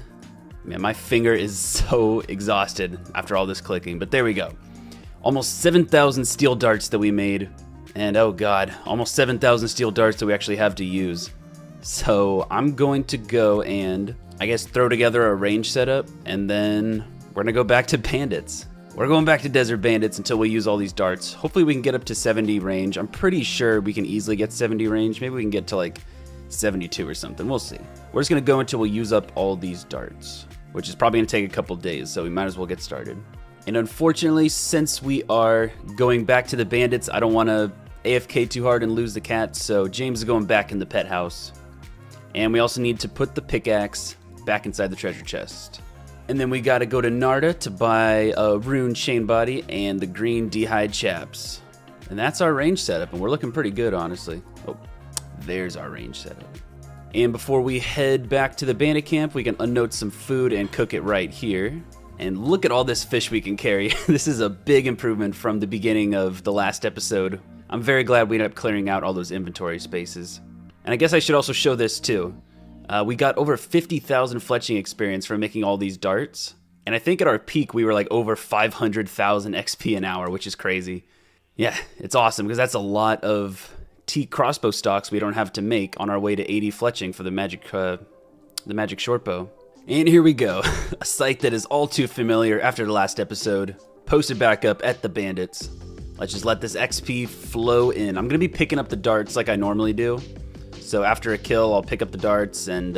Man, my finger is so exhausted after all this clicking, but there we go. Almost 7,000 steel darts that we made, and oh god, almost 7,000 steel darts that we actually have to use. So I'm going to go and, I guess, throw together a range setup, and then we're going to go back to bandits. We're going back to desert bandits until we use all these darts. Hopefully we can get up to 70 range. I'm pretty sure we can easily get 70 range. Maybe we can get to like 72 or something. We'll see. We're just going to go until we use up all these darts, which is probably going to take a couple days, so we might as well get started. And unfortunately, since we are going back to the bandits, I don't want to AFK too hard and lose the cat, so James is going back in the pet house. And we also need to put the pickaxe back inside the treasure chest. And then we got to go to Narda to buy a rune chain body and the green d'hide chaps. And that's our range setup, and we're looking pretty good, honestly. Oh, there's our range setup. And before we head back to the bandit camp, we can unnote some food and cook it right here. And look at all this fish we can carry. This is a big improvement from the beginning of the last episode. I'm very glad we ended up clearing out all those inventory spaces. And I guess I should also show this too. We got over 50,000 fletching experience from making all these darts. And I think at our peak, we were like over 500,000 XP an hour, which is crazy. Yeah, it's awesome because that's a lot of teak crossbow stocks we don't have to make on our way to 80 fletching for the magic shortbow. And here we go, a sight that is all too familiar after the last episode, posted back up at the bandits. Let's just let this XP flow in. I'm gonna be picking up the darts like I normally do. So after a kill, I'll pick up the darts and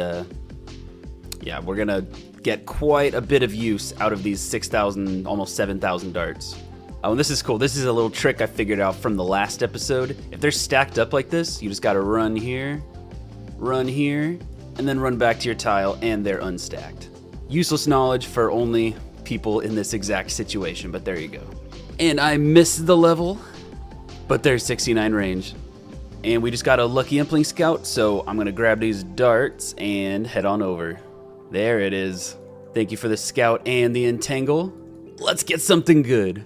yeah, we're gonna get quite a bit of use out of these 6,000, almost 7,000 darts. Oh, and this is cool. This is a little trick I figured out from the last episode. If they're stacked up like this, you just gotta run here, and then run back to your tile, and they're unstacked. Useless knowledge for only people in this exact situation, but there you go. And I missed the level, but there's 69 range. And we just got a lucky impling scout, so I'm gonna grab these darts and head on over. There it is. Thank you for the scout and the entangle. Let's get something good.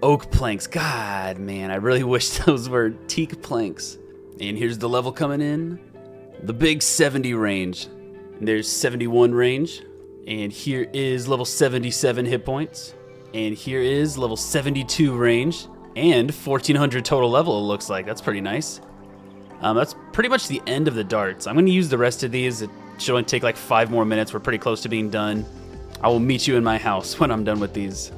Oak planks. God, man, I really wish those were teak planks. And here's the level coming in. The big 70 range. And there's 71 range. And here is level 77 hit points. And here is level 72 range. And 1400 total level, it looks like. That's pretty nice. That's pretty much the end of the darts. I'm going to use the rest of these. It should only take like 5 more minutes. We're pretty close to being done. I will meet you in my house when I'm done with these.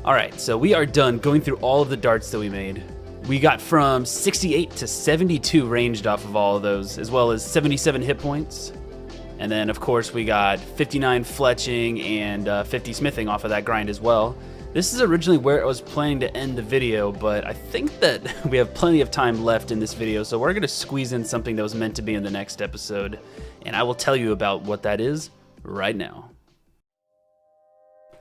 Alright, so we are done going through all of the darts that we made. We got from 68 to 72 ranged off of all of those, as well as 77 hit points. And then, of course, we got 59 fletching and 50 smithing off of that grind as well. This is originally where I was planning to end the video, but I think that we have plenty of time left in this video, so we're going to squeeze in something that was meant to be in the next episode, and I will tell you about what that is right now.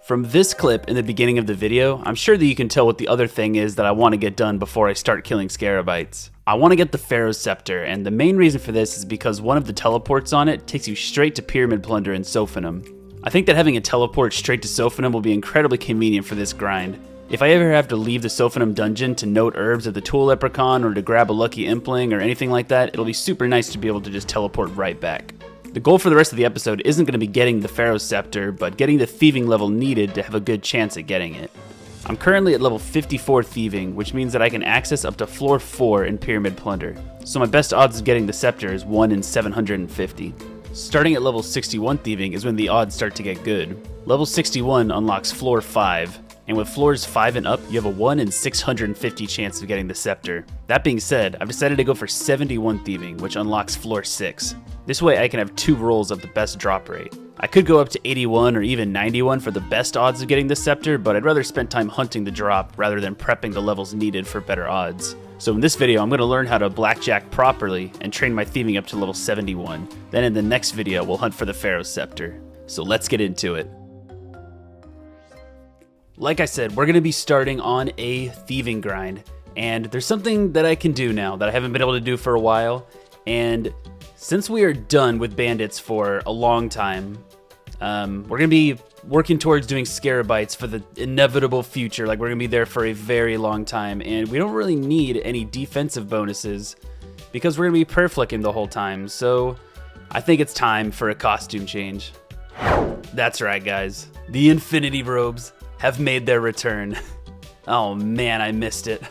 From this clip in the beginning of the video, I'm sure that you can tell what the other thing is that I want to get done before I start killing Scarabites. I want to get the Pharaoh's Scepter, and the main reason for this is because one of the teleports on it takes you straight to Pyramid Plunder in Sophanum. I think that having a teleport straight to Sophanum will be incredibly convenient for this grind. If I ever have to leave the Sophanum dungeon to note herbs at the Tool Leprechaun or to grab a lucky impling or anything like that, it'll be super nice to be able to just teleport right back. The goal for the rest of the episode isn't going to be getting the Pharaoh's Scepter, but getting the thieving level needed to have a good chance at getting it. I'm currently at level 54 thieving, which means that I can access up to floor 4 in Pyramid Plunder, so my best odds of getting the scepter is 1 in 750. Starting at level 61 thieving is when the odds start to get good. Level 61 unlocks floor 5, And with floors 5 and up, you have a 1 in 650 chance of getting the scepter. That being said, I've decided to go for 71 thieving, which unlocks floor 6. This way I can have 2 rolls of the best drop rate. I could go up to 81 or even 91 for the best odds of getting the scepter, but I'd rather spend time hunting the drop rather than prepping the levels needed for better odds. So in this video, I'm going to learn how to blackjack properly and train my thieving up to level 71. Then in the next video, we'll hunt for the Pharaoh's Scepter. So let's get into it. Like I said, we're going to be starting on a thieving grind, and there's something that I can do now that I haven't been able to do for a while, and since we are done with bandits for a long time, we're going to be working towards doing Scarabites for the inevitable future. Like, we're going to be there for a very long time, and we don't really need any defensive bonuses because we're going to be perflicking the whole time, so I think it's time for a costume change. That's right, guys. The Infinity Robes have made their return. Oh man, I missed it.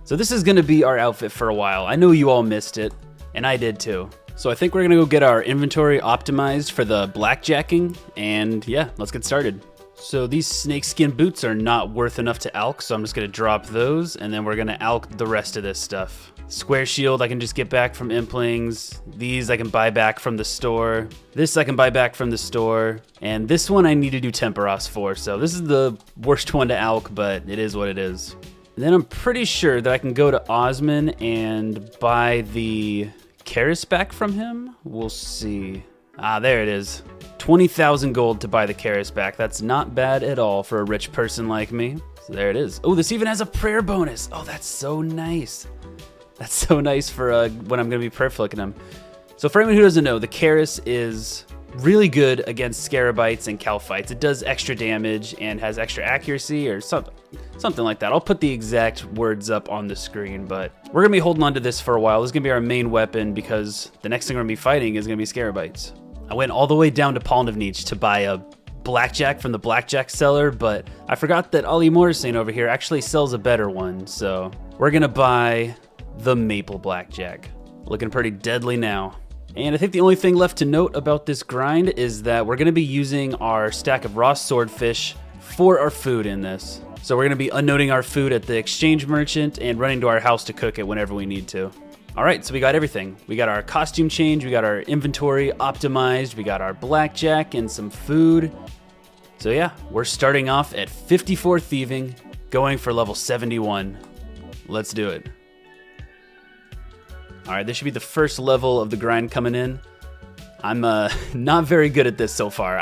So this is gonna be our outfit for a while. I know you all missed it, and I did too. So I think we're gonna go get our inventory optimized for the blackjacking, and yeah, let's get started. So these snakeskin boots are not worth enough to alch, so I'm just gonna drop those, and then we're gonna alch the rest of this stuff. Square shield I can just get back from Implings. These I can buy back from the store. This I can buy back from the store. And this one I need to do Temperos for, so this is the worst one to alch, but it is what it is. And then I'm pretty sure that I can go to Osman and buy the Karis back from him. We'll see. Ah, there it is. 20,000 gold to buy the Karis back. That's not bad at all for a rich person like me. So there it is. Oh, this even has a prayer bonus. Oh, that's so nice. That's so nice for when I'm going to be perflicking them. So for anyone who doesn't know, the Karis is really good against Scarabites and Calphites. It does extra damage and has extra accuracy or something like that. I'll put the exact words up on the screen, but we're going to be holding on to this for a while. This is going to be our main weapon because the next thing we're going to be fighting is going to be Scarabites. I went all the way down to Polnivnich to buy a blackjack from the blackjack seller, but I forgot that Ali Morrison over here actually sells a better one. So we're going to buy the maple blackjack. Looking pretty deadly now. And I think the only thing left to note about this grind is that we're going to be using our stack of raw swordfish for our food in this. So we're going to be unloading our food at the exchange merchant and running to our house to cook it whenever we need to. All right, so we got everything. We got our costume change, we got our inventory optimized, we got our blackjack and some food. So yeah, we're starting off at 54 thieving, going for level 71. Let's do it. All right, this should be the first level of the grind coming in. I'm not very good at this so far.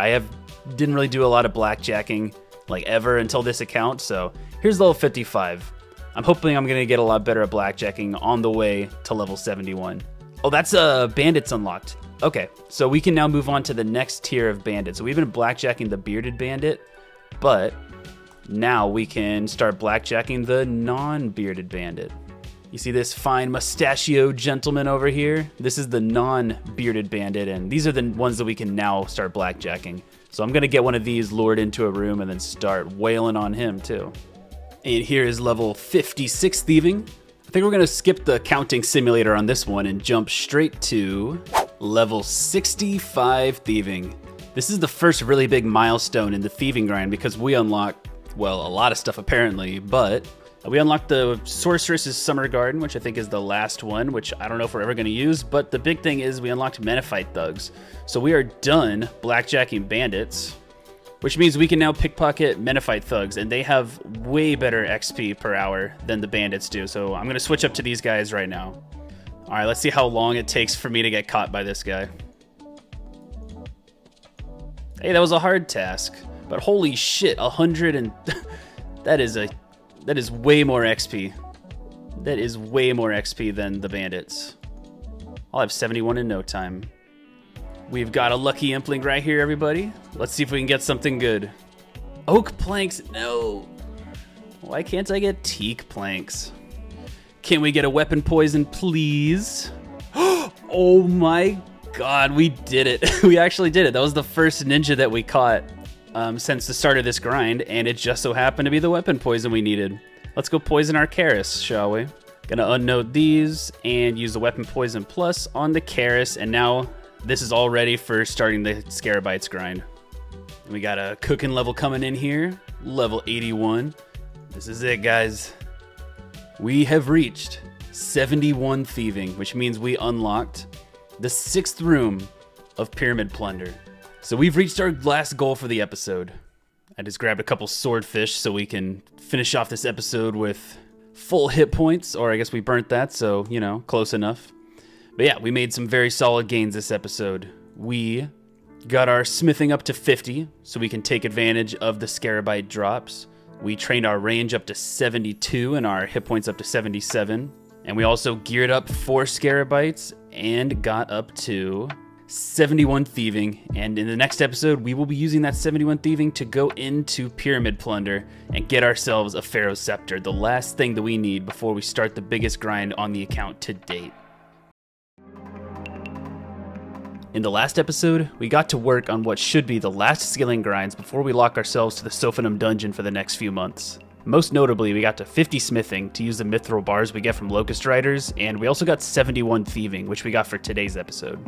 Didn't really do a lot of blackjacking like ever until this account, so here's level 55. I'm hoping I'm gonna get a lot better at blackjacking on the way to level 71. Oh, that's bandits unlocked. Okay, so we can now move on to the next tier of bandits. So we've been blackjacking the bearded bandit, but now we can start blackjacking the non-bearded bandit. You see this fine mustachioed gentleman over here? This is the non-bearded bandit, and these are the ones that we can now start blackjacking. So I'm gonna get one of these lured into a room and then start wailing on him too. And here is level 56 thieving. I think we're gonna skip the counting simulator on this one and jump straight to level 65 thieving. This is the first really big milestone in the thieving grind because we unlock, well, a lot of stuff apparently, but we unlocked the Sorceress's Summer Garden, which I think is the last one, which I don't know if we're ever going to use, but the big thing is we unlocked Menophyte Thugs. So we are done blackjacking bandits, which means we can now pickpocket Menophyte Thugs, and they have way better XP per hour than the bandits do. So I'm going to switch up to these guys right now. All right, let's see how long it takes for me to get caught by this guy. Hey, that was a hard task, but holy shit, 100 and... that is way more XP. That is way more XP than the bandits. I'll have 71 in no time. We've got a lucky impling right here, everybody. Let's see if we can get something good. Oak planks, no. Why can't I get teak planks? Can we get a weapon poison, please? Oh my god, we did it. We actually did it. That was the first ninja that we caught since the start of this grind, and it just so happened to be the weapon poison we needed. Let's go poison our Karis, shall we? Gonna unload these and use the weapon poison plus on the Karis, and now this is all ready for starting the Scarabites grind. And we got a cooking level coming in here. level 81. This is it, guys. We have reached 71 thieving, which means we unlocked the 6th room of Pyramid Plunder. So we've reached our last goal for the episode. I just grabbed a couple swordfish so we can finish off this episode with full hit points, or I guess we burnt that, so, you know, close enough. But yeah, we made some very solid gains this episode. We got our smithing up to 50, so we can take advantage of the scarabite drops. We trained our range up to 72 and our hit points up to 77. And we also geared up 4 scarabites and got up to 71 thieving. And in the next episode, we will be using that 71 thieving to go into Pyramid Plunder and get ourselves a Pharaoh's Scepter, the last thing that we need before we start the biggest grind on the account to date. In the last episode, we got to work on what should be the last skilling grinds before we lock ourselves to the Sophanum dungeon for the next few months. Most notably, we got to 50 smithing to use the mithril bars we get from Locust Riders, and we also got 71 thieving, which we got for today's episode.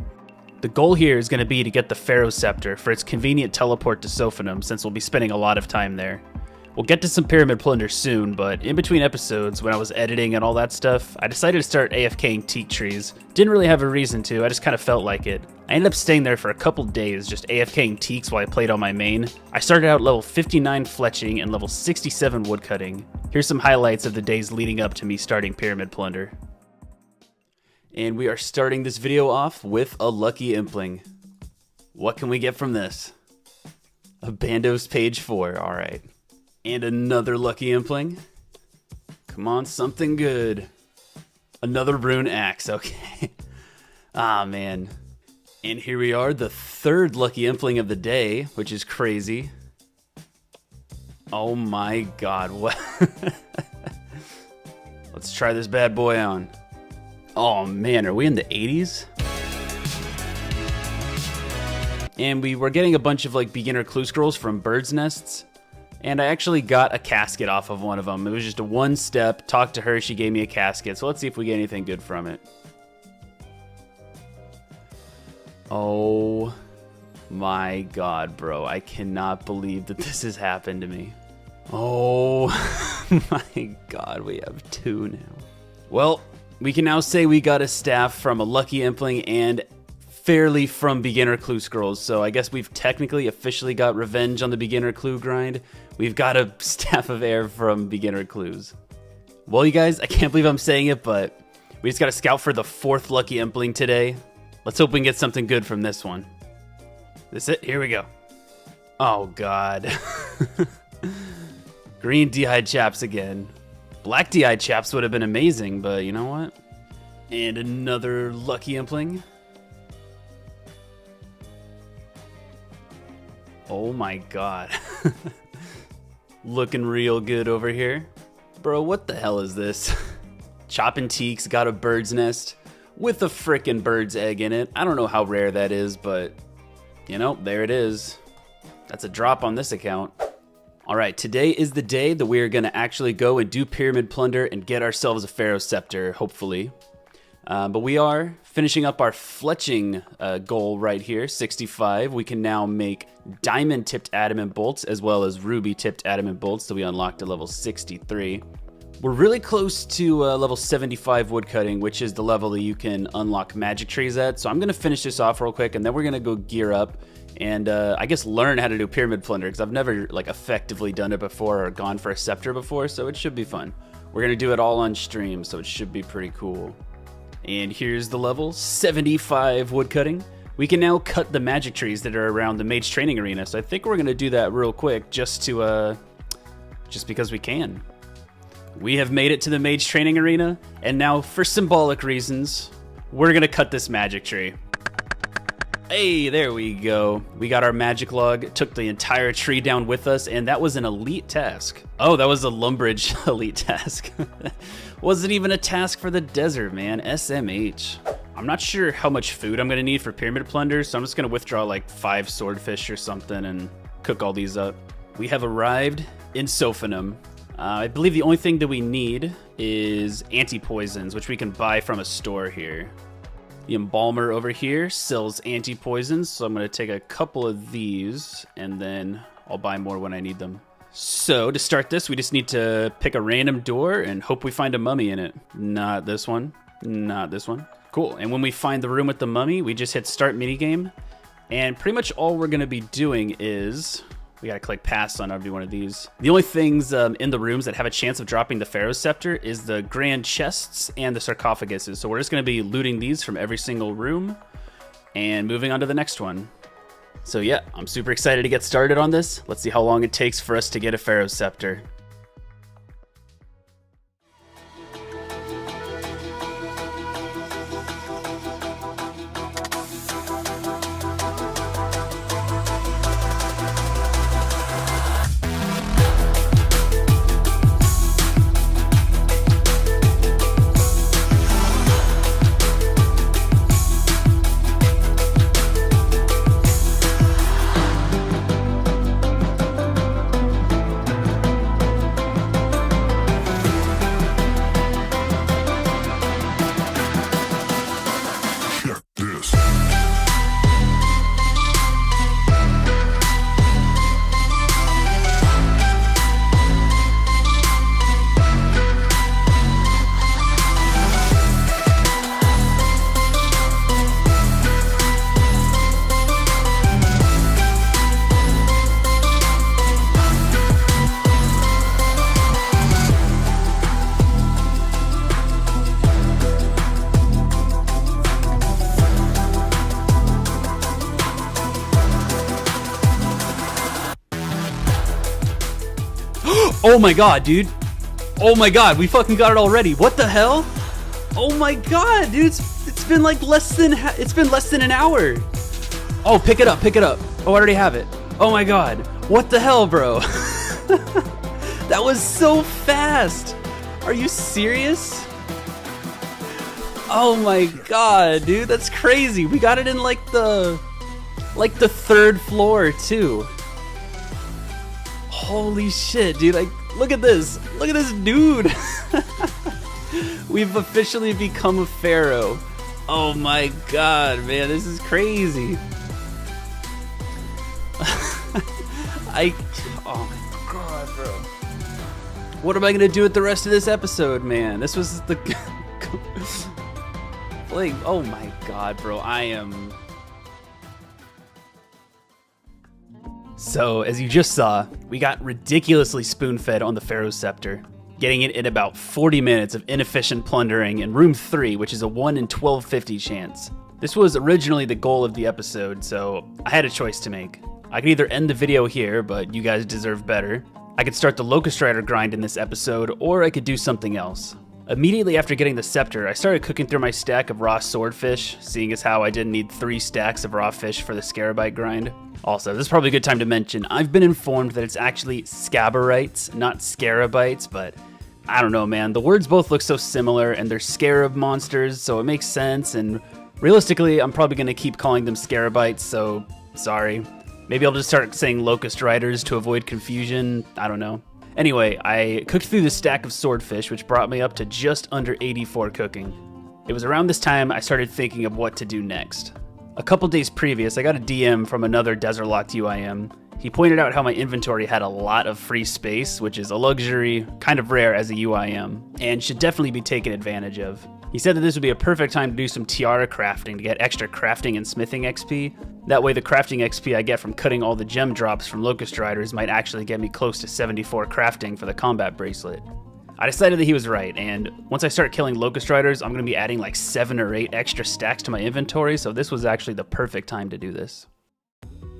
The goal here is going to be to get the Pharaoh's Scepter for its convenient teleport to Sophanum, since we'll be spending a lot of time there. We'll get to some Pyramid Plunder soon, but in between episodes, when I was editing and all that stuff, I decided to start AFKing teak trees. Didn't really have a reason to, I just kind of felt like it. I ended up staying there for a couple days, just AFKing teaks while I played on my main. I started out level 59 fletching and level 67 woodcutting. Here's some highlights of the days leading up to me starting Pyramid Plunder. And we are starting this video off with a lucky impling. What can we get from this? A Bandos page 4, alright. And another lucky impling. Come on, something good. Another rune axe, okay. Ah, man. And here we are, the 3rd lucky impling of the day, which is crazy. Oh my god, what? Let's try this bad boy on. Oh man, are we in the 80s? And we were getting a bunch of like beginner clue scrolls from birds' nests. And I actually got a casket off of one of them. It was just a 1-step, talked to her, she gave me a casket. So let's see if we get anything good from it. Oh my god, bro. I cannot believe that this has happened to me. Oh my god, we have 2 now. Well, we can now say we got a staff from a lucky impling and fairly from beginner clue scrolls. So I guess we've technically officially got revenge on the beginner clue grind. We've got a staff of air from beginner clues. Well, you guys, I can't believe I'm saying it, but we just got to scout for the 4th lucky impling today. Let's hope we can get something good from this one. This it? Here we go. Oh, God. Green D-eyed chaps again. Black D-eyed chaps would have been amazing, but you know what? And another lucky impling. Oh my god. Looking real good over here. Bro, what the hell is this? Choppin' Teaks got a bird's nest with a frickin' bird's egg in it. I don't know how rare that is, but you know, there it is. That's a drop on this account. Alright, today is the day that we are going to actually go and do Pyramid Plunder and get ourselves a Pharaoh's Scepter, hopefully. But we are finishing up our fletching goal right here, 65. We can now make diamond-tipped adamant bolts as well as ruby-tipped adamant bolts that we unlocked at level 63. We're really close to level 75 woodcutting, which is the level that you can unlock magic trees at. So I'm going to finish this off real quick, and then we're going to go gear up and I guess learn how to do Pyramid Plunder, because I've never like effectively done it before or gone for a scepter before, so it should be fun. We're going to do it all on stream, so it should be pretty cool. And here's the level, 75 woodcutting. We can now cut the magic trees that are around the Mage Training Arena, so I think we're going to do that real quick just because we can. We have made it to the Mage Training Arena, and now for symbolic reasons, we're going to cut this magic tree. Hey, there we go. We got our magic log, took the entire tree down with us, and that was an elite task. Oh, that was a Lumbridge elite task. Wasn't even a task for the desert, man. SMH. I'm not sure how much food I'm gonna need for Pyramid Plunder, so I'm just gonna withdraw like 5 swordfish or something and cook all these up. We have arrived in Sophanum. I believe the only thing that we need is anti-poisons, which we can buy from a store here. The embalmer over here sells anti-poisons, so I'm going to take a couple of these, and then I'll buy more when I need them. So to start this, we just need to pick a random door and hope we find a mummy in it. Not this one. Not this one. Cool. And when we find the room with the mummy, we just hit start minigame. And pretty much all we're going to be doing is... We got to click pass on every one of these. The only things in the rooms that have a chance of dropping the Pharaoh's Scepter is the grand chests and the sarcophaguses. So we're just going to be looting these from every single room and moving on to the next one. So yeah, I'm super excited to get started on this. Let's see how long it takes for us to get a Pharaoh's Scepter. Oh my god, dude. Oh my god, we fucking got it already. What the hell? Oh my god, dude. It's been like less than an hour. Oh, pick it up, pick it up. Oh, I already have it. Oh my god. What the hell, bro? That was so fast. Are you serious? Oh my god, dude. That's crazy. We got it in like the third floor too. Holy shit, dude. Look at this. Look at this dude. We've officially become a pharaoh. Oh my god, man. This is crazy. Oh my god, bro. What am I gonna do with the rest of this episode, man? This was the... like, oh my god, bro. I am... So, as you just saw, we got ridiculously spoon-fed on the Pharaoh's Scepter, getting it in about 40 minutes of inefficient plundering in room 3, which is a 1 in 1250 chance. This was originally the goal of the episode, so I had a choice to make. I could either end the video here, but you guys deserve better. I could start the Locust Rider grind in this episode, or I could do something else. Immediately after getting the scepter, I started cooking through my stack of raw swordfish, seeing as how I didn't need 3 stacks of raw fish for the scarabite grind. Also, this is probably a good time to mention, I've been informed that it's actually scabarites, not scarabites, but I don't know, man. The words both look so similar, and they're scarab monsters, so it makes sense, and realistically, I'm probably going to keep calling them scarabites, so sorry. Maybe I'll just start saying locust riders to avoid confusion. I don't know. Anyway, I cooked through the stack of swordfish, which brought me up to just under 84 cooking. It was around this time I started thinking of what to do next. A couple days previous, I got a DM from another Desert Locked UIM. He pointed out how my inventory had a lot of free space, which is a luxury, kind of rare as a UIM, and should definitely be taken advantage of. He said that this would be a perfect time to do some tiara crafting to get extra crafting and smithing XP. That way the crafting XP I get from cutting all the gem drops from Locust Riders might actually get me close to 74 crafting for the combat bracelet. I decided that he was right, and once I start killing Locust Riders, I'm going to be adding like 7 or 8 extra stacks to my inventory, so this was actually the perfect time to do this.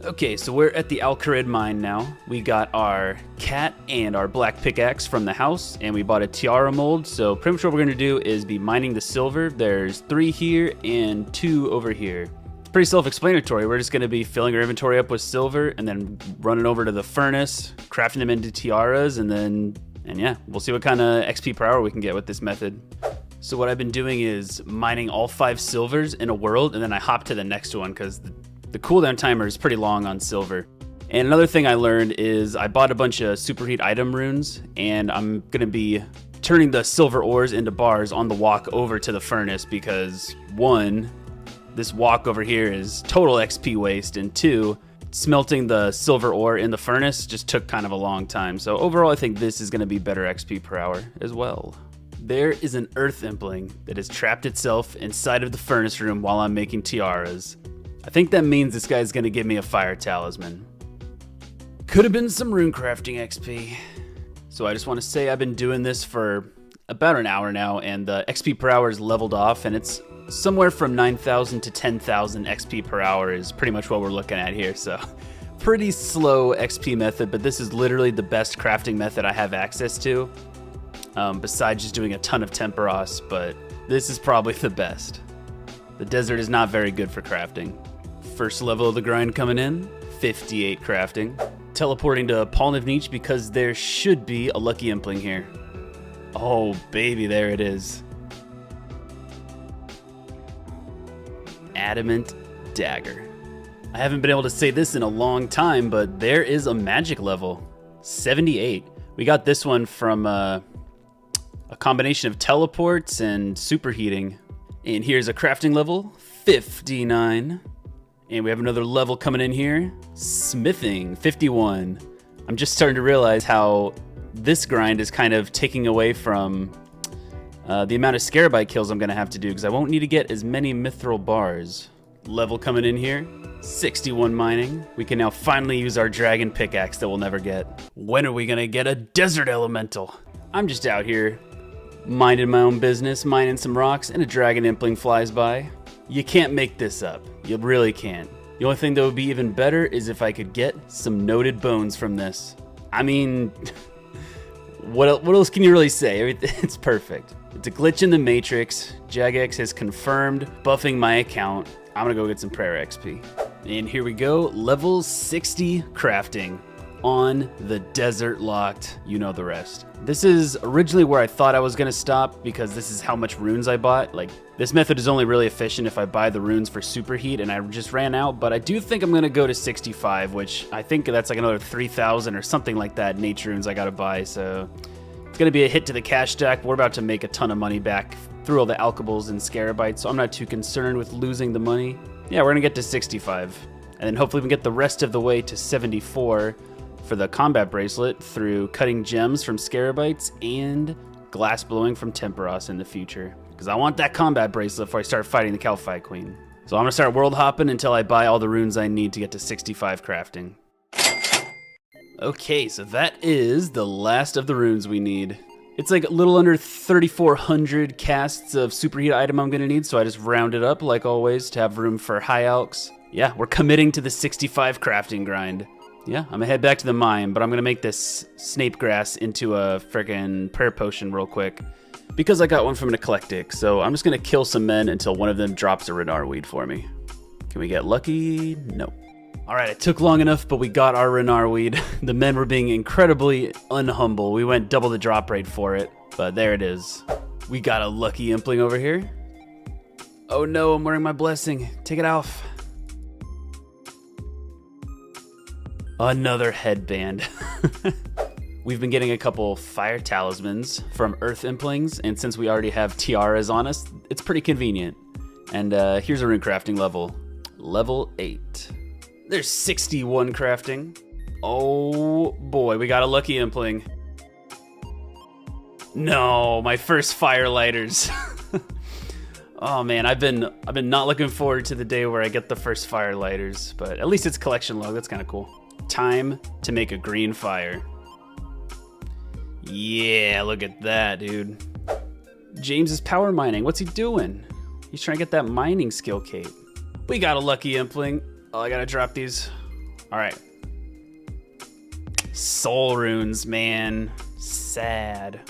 Okay, so we're at the Alcarid mine now. We got our cat and our black pickaxe from the house, and we bought a tiara mold, so pretty much what we're going to do is be mining the silver. There's 3 here and 2 over here. It's pretty self-explanatory. We're just going to be filling our inventory up with silver and then running over to the furnace, crafting them into tiaras, and yeah, we'll see what kind of XP per hour we can get with this method. So what I've been doing is mining all 5 silvers in a world, and then I hop to the next one because the cooldown timer is pretty long on silver. And another thing I learned is I bought a bunch of superheat item runes, and I'm gonna be turning the silver ores into bars on the walk over to the furnace because 1, this walk over here is total XP waste, and 2, smelting the silver ore in the furnace just took kind of a long time. So overall, I think this is going to be better XP per hour as well. There is an earth impling that has trapped itself inside of the furnace room while I'm making tiaras. I think that means this guy's going to give me a fire talisman. Could have been some rune crafting XP. So I just want to say I've been doing this for about an hour now, and the XP per hour is leveled off, and it's somewhere from 9,000 to 10,000 XP per hour is pretty much what we're looking at here. So pretty slow XP method, but this is literally the best crafting method I have access to. Besides just doing a ton of temperos, but this is probably the best. The desert is not very good for crafting. First level of the grind coming in, 58 crafting. Teleporting to Polnivniche because there should be a lucky impling here. Oh baby, there it is. Adamant dagger. I haven't been able to say this in a long time, but there is a magic level, 78. We got this one from a combination of teleports and superheating. And here's a crafting level, 59. And we have another level coming in here, smithing, 51. I'm just starting to realize how this grind is kind of taking away from the amount of scarabite kills I'm gonna have to do, because I won't need to get as many mithril bars. Level coming in here, 61 mining. We can now finally use our dragon pickaxe that we'll never get. When are we gonna get a desert elemental? I'm just out here minding my own business, mining some rocks, and a dragon impling flies by. You can't make this up. You really can't. The only thing that would be even better is if I could get some noted bones from this. I mean, what else can you really say? It's perfect. It's a glitch in the Matrix. Jagex has confirmed buffing my account. I'm gonna go get some prayer XP. And here we go, level 60 crafting on the desert locked, you know the rest. This is originally where I thought I was gonna stop because this is how much runes I bought. Like, this method is only really efficient if I buy the runes for superheat, and I just ran out, but I do think I'm gonna go to 65, which I think that's like another 3,000 or something like that nature runes I gotta buy, so it's gonna be a hit to the cash stack. We're about to make a ton of money back through all the alkables and scarabites, so I'm not too concerned with losing the money. Yeah, we're gonna get to 65, and then hopefully we can get the rest of the way to 74 for the combat bracelet through cutting gems from scarabites and glass blowing from temperos in the future, because I want that combat bracelet before I start fighting the Calphi Queen. So I'm gonna start world hopping until I buy all the runes I need to get to 65 crafting. Okay, so that is the last of the runes we need. It's like a little under 3,400 casts of superheat item I'm gonna need, so I just round it up like always to have room for high alks. Yeah, we're committing to the 65 crafting grind. Yeah, I'm gonna head back to the mine, but I'm gonna make this snape grass into a frickin' prayer potion real quick because I got one from an eclectic. So I'm just gonna kill some men until one of them drops a Renar weed for me. Can we get lucky? No. All right, it took long enough, but we got our Renar weed. The men were being incredibly unhumble. We went double the drop rate for it, but there it is. We got a lucky impling over here. Oh no, I'm wearing my blessing. Take it off. Another headband. We've been getting a couple fire talismans from earth implings, and since we already have tiaras on us, it's pretty convenient. And here's a rune crafting level. Level 8. There's 61 crafting. Oh boy, we got a lucky impling. No, my first fire lighters. Oh man, I've been not looking forward to the day where I get the first fire lighters, but at least it's collection log. That's kind of cool. Time to make a green fire. Yeah, look at that, dude. James is power mining. What's he doing? He's trying to get that mining skill cape. We got a lucky impling. Oh, I gotta drop these. All right. Soul runes, man. Sad.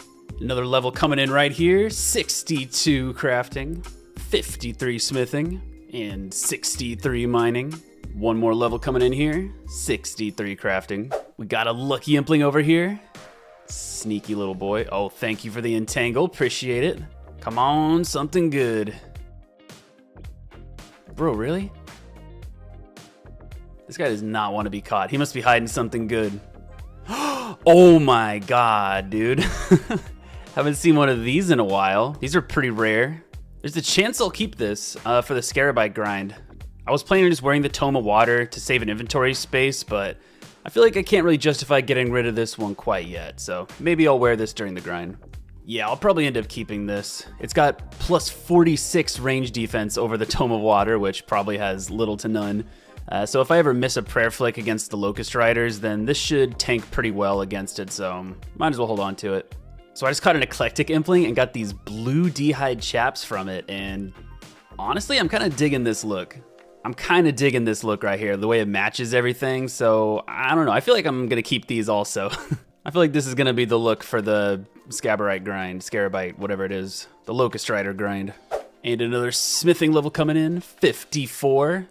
Another level coming in right here. 62 crafting, 53 smithing, and 63 mining. One more level coming in here, 63 crafting. We got a lucky impling over here. Sneaky little boy. Oh, thank you for the entangle, appreciate it. Come on, something good. Bro, really? This guy does not want to be caught. He must be hiding something good. Oh my god, dude. Haven't seen one of these in a while. These are pretty rare. There's a chance I'll keep this for the scarabite grind. I was planning on just wearing the Tome of Water to save an inventory space, but I feel like I can't really justify getting rid of this one quite yet, so maybe I'll wear this during the grind. Yeah, I'll probably end up keeping this. It's got plus 46 range defense over the Tome of Water, which probably has little to none. So if I ever miss a prayer flick against the Locust Riders, then this should tank pretty well against it, so might as well hold on to it. So I just caught an Eclectic Impling and got these blue D'hide chaps from it, and honestly, I'm kind of digging this look. Right here, the way it matches everything, so I don't know. I feel like I'm going to keep these also. I feel like this is going to be the look for the Scarabite, whatever it is, the Locust Rider grind. And another smithing level coming in, 54.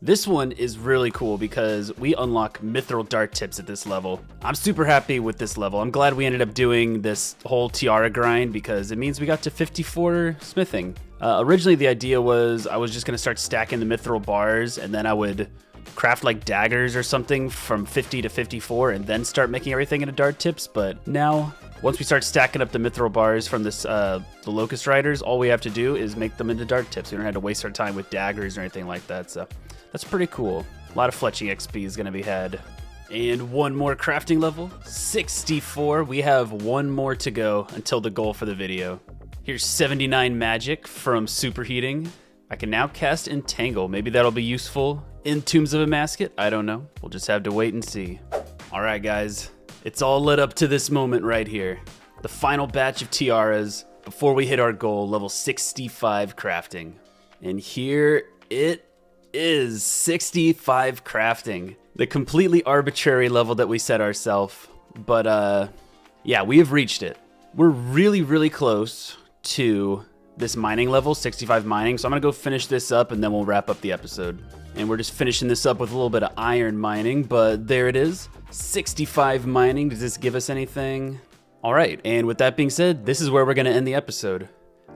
This one is really cool because we unlock mithril dart tips at this level. I'm super happy with this level. I'm glad we ended up doing this whole tiara grind because it means we got to 54 smithing. Originally the idea was I was just gonna start stacking the mithril bars and then I would craft like daggers or something from 50 to 54 and then start making everything into dart tips. But now, once we start stacking up the mithril bars from this the Locust Riders, all we have to do is make them into dart tips. We don't have to waste our time with daggers or anything like that, so that's pretty cool. A lot of fletching XP is gonna be had. And one more crafting level, 64. We have one more to go until the goal for the video. Here's 79 magic from superheating. I can now cast Entangle. Maybe that'll be useful in Tombs of Amascut. I don't know. We'll just have to wait and see. All right, guys. It's all led up to this moment right here. The final batch of tiaras before we hit our goal, level 65 crafting. And here it is, 65 crafting. The completely arbitrary level that we set ourselves. But yeah, we have reached it. We're really, really close to this mining level, 65 mining. So I'm gonna go finish this up and then we'll wrap up the episode. And we're just finishing this up with a little bit of iron mining, but there it is, 65 mining. Does this give us anything? All right, and with that being said, this is where we're gonna end the episode.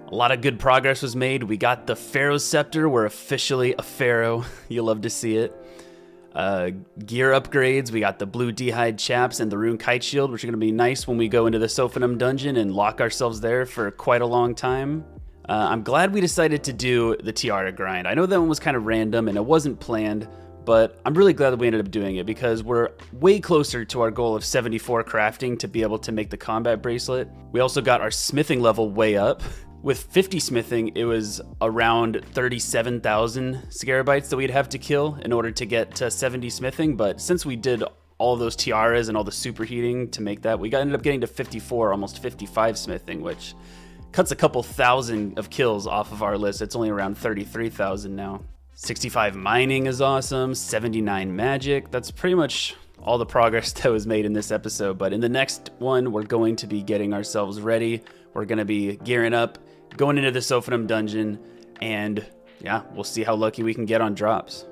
A lot of good progress was made. We got the Pharaoh's Scepter. We're officially a Pharaoh. You'll love to see it. Gear upgrades. We got the blue D'hide chaps and the rune kite shield, which are going to be nice when we go into the Sophanum dungeon and lock ourselves there for quite a long time. I'm glad we decided to do the tiara grind. I know that one was kind of random and it wasn't planned, but I'm really glad that we ended up doing it because we're way closer to our goal of 74 crafting to be able to make the combat bracelet. We also got our smithing level way up. With 50 smithing, it was around 37,000 Scarabites that we'd have to kill in order to get to 70 smithing, but since we did all those tiaras and all the superheating to make that, we ended up getting to 54, almost 55 smithing, which cuts a couple thousand of kills off of our list. It's only around 33,000 now. 65 mining is awesome, 79 magic. That's pretty much all the progress that was made in this episode, but in the next one, we're going to be getting ourselves ready. We're going to be gearing up, going into the Sophanum dungeon, and yeah, we'll see how lucky we can get on drops.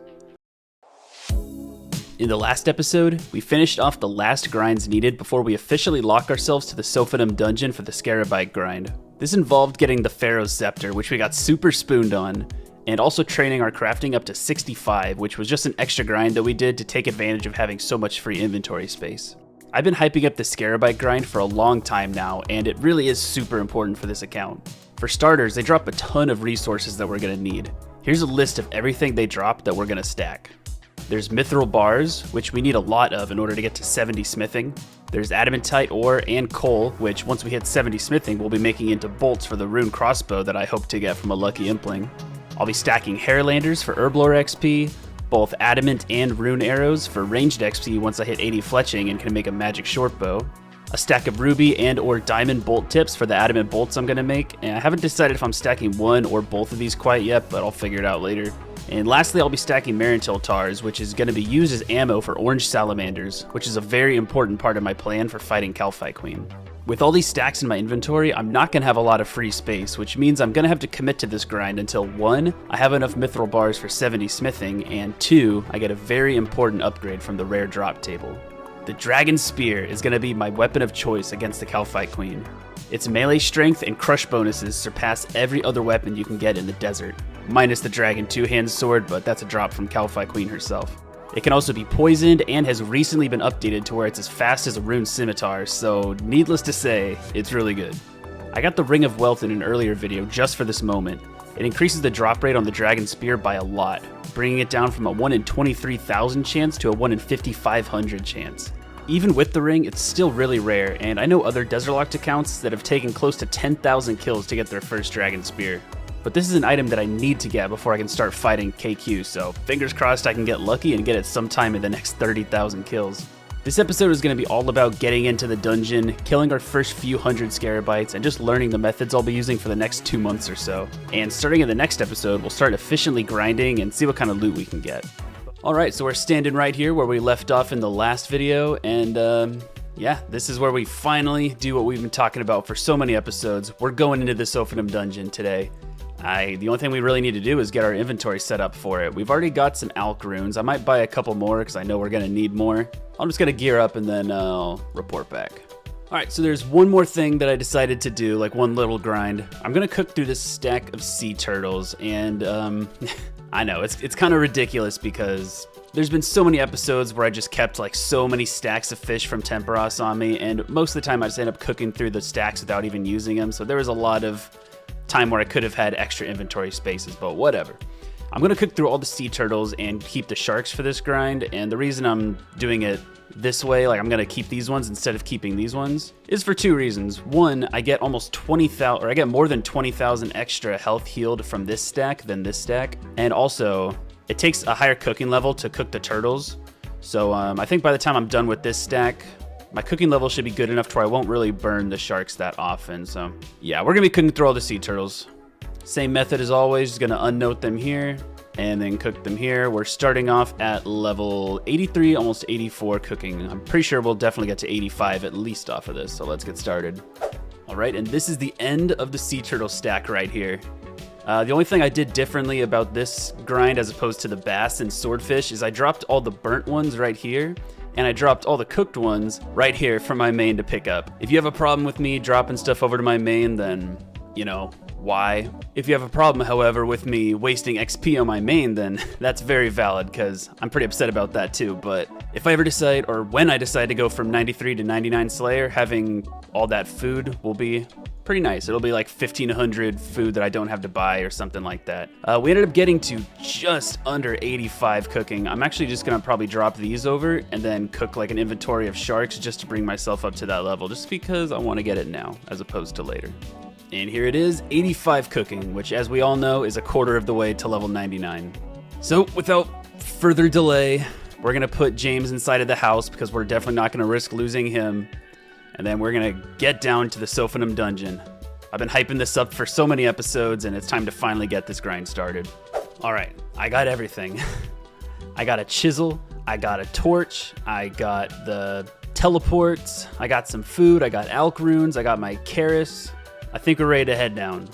In the last episode, we finished off the last grinds needed before we officially lock ourselves to the Sophanum dungeon for the Scarabite grind. This involved getting the Pharaoh's Scepter, which we got super spooned on, and also training our crafting up to 65, which was just an extra grind that we did to take advantage of having so much free inventory space. I've been hyping up the Scarabite grind for a long time now, and it really is super important for this account. For starters, they drop a ton of resources that we're going to need. Here's a list of everything they drop that we're going to stack. There's mithril bars, which we need a lot of in order to get to 70 smithing. There's adamantite ore and coal, which once we hit 70 smithing, we'll be making into bolts for the rune crossbow that I hope to get from a lucky impling. I'll be stacking Hairlanders for herblore XP, both adamant and rune arrows for ranged XP once I hit 80 fletching and can make a magic short bow. A stack of ruby and or diamond bolt tips for the adamant bolts I'm going to make, and I haven't decided if I'm stacking one or both of these quite yet, but I'll figure it out later. And lastly, I'll be stacking Marintil Tars, which is going to be used as ammo for orange salamanders, which is a very important part of my plan for fighting Calcite Queen. With all these stacks in my inventory, I'm not going to have a lot of free space, which means I'm going to have to commit to this grind until 1, I have enough mithril bars for 70 smithing, and 2, I get a very important upgrade from the rare drop table. The Dragon Spear is going to be my weapon of choice against the Calcite Queen. Its melee strength and crush bonuses surpass every other weapon you can get in the desert, minus the Dragon Two-Hand Sword, but that's a drop from Calcite Queen herself. It can also be poisoned and has recently been updated to where it's as fast as a rune scimitar, so needless to say, it's really good. I got the Ring of Wealth in an earlier video just for this moment. It increases the drop rate on the dragon spear by a lot, bringing it down from a 1 in 23,000 chance to a 1 in 5,500 chance. Even with the ring, it's still really rare, and I know other Desert Locked accounts that have taken close to 10,000 kills to get their first dragon spear. But this is an item that I need to get before I can start fighting KQ, so fingers crossed I can get lucky and get it sometime in the next 30,000 kills. This episode is going to be all about getting into the dungeon, killing our first few hundred Scarabites, and just learning the methods I'll be using for the next 2 months or so. And starting in the next episode, we'll start efficiently grinding and see what kind of loot we can get. Alright, so we're standing right here where we left off in the last video, and yeah, this is where we finally do what we've been talking about for so many episodes. We're going into the Sophanum dungeon today. The only thing we really need to do is get our inventory set up for it. We've already got some alk runes. I might buy a couple more because I know we're going to need more. I'm just going to gear up and then I'll report back. Alright, so there's one more thing that I decided to do, like one little grind. I'm going to cook through this stack of sea turtles, and I know, it's kind of ridiculous because there's been so many episodes where I just kept like so many stacks of fish from Temperos on me, and most of the time I just end up cooking through the stacks without even using them, so there was a lot of time where I could have had extra inventory spaces, but whatever. I'm going to cook through all the sea turtles and keep the sharks for this grind, and the reason I'm doing it this way, like I'm going to keep these ones instead of keeping these ones, is for two reasons. One, I get almost 20,000, or I get more than 20,000 extra health healed from this stack than this stack, and also it takes a higher cooking level to cook the turtles, so I think by the time I'm done with this stack, my cooking level should be good enough to where I won't really burn the sharks that often. So yeah, we're gonna be cooking through all the sea turtles. Same method as always, just gonna unnote them here and then cook them here. We're starting off at level 83, almost 84 cooking. I'm pretty sure we'll definitely get to 85 at least off of this, so let's get started. All right, and this is the end of the sea turtle stack right here. The only thing I did differently about this grind as opposed to the bass and swordfish is I dropped all the burnt ones right here, and I dropped all the cooked ones right here for my main to pick up. If you have a problem with me dropping stuff over to my main, then, you know, why? If you have a problem, however, with me wasting XP on my main, then that's very valid, because I'm pretty upset about that too. But if I ever decide, or when I decide to go from 93 to 99 Slayer, having all that food will be pretty nice. It'll be like 1,500 food that I don't have to buy or something like that. We ended up getting to just under 85 cooking. I'm actually just gonna probably drop these over and then cook like an inventory of sharks just to bring myself up to that level, just because I want to get it now as opposed to later. And here it is, 85 cooking, which as we all know is a quarter of the way to level 99. So without further delay, we're gonna put James inside of the house because we're definitely not gonna risk losing him. And then we're gonna get down to the Sophanum dungeon. I've been hyping this up for so many episodes, and it's time to finally get this grind started. All right, I got everything. I got a chisel, I got a torch, I got the teleports, I got some food, I got alk runes, I got my Karis. I think we're ready to head down.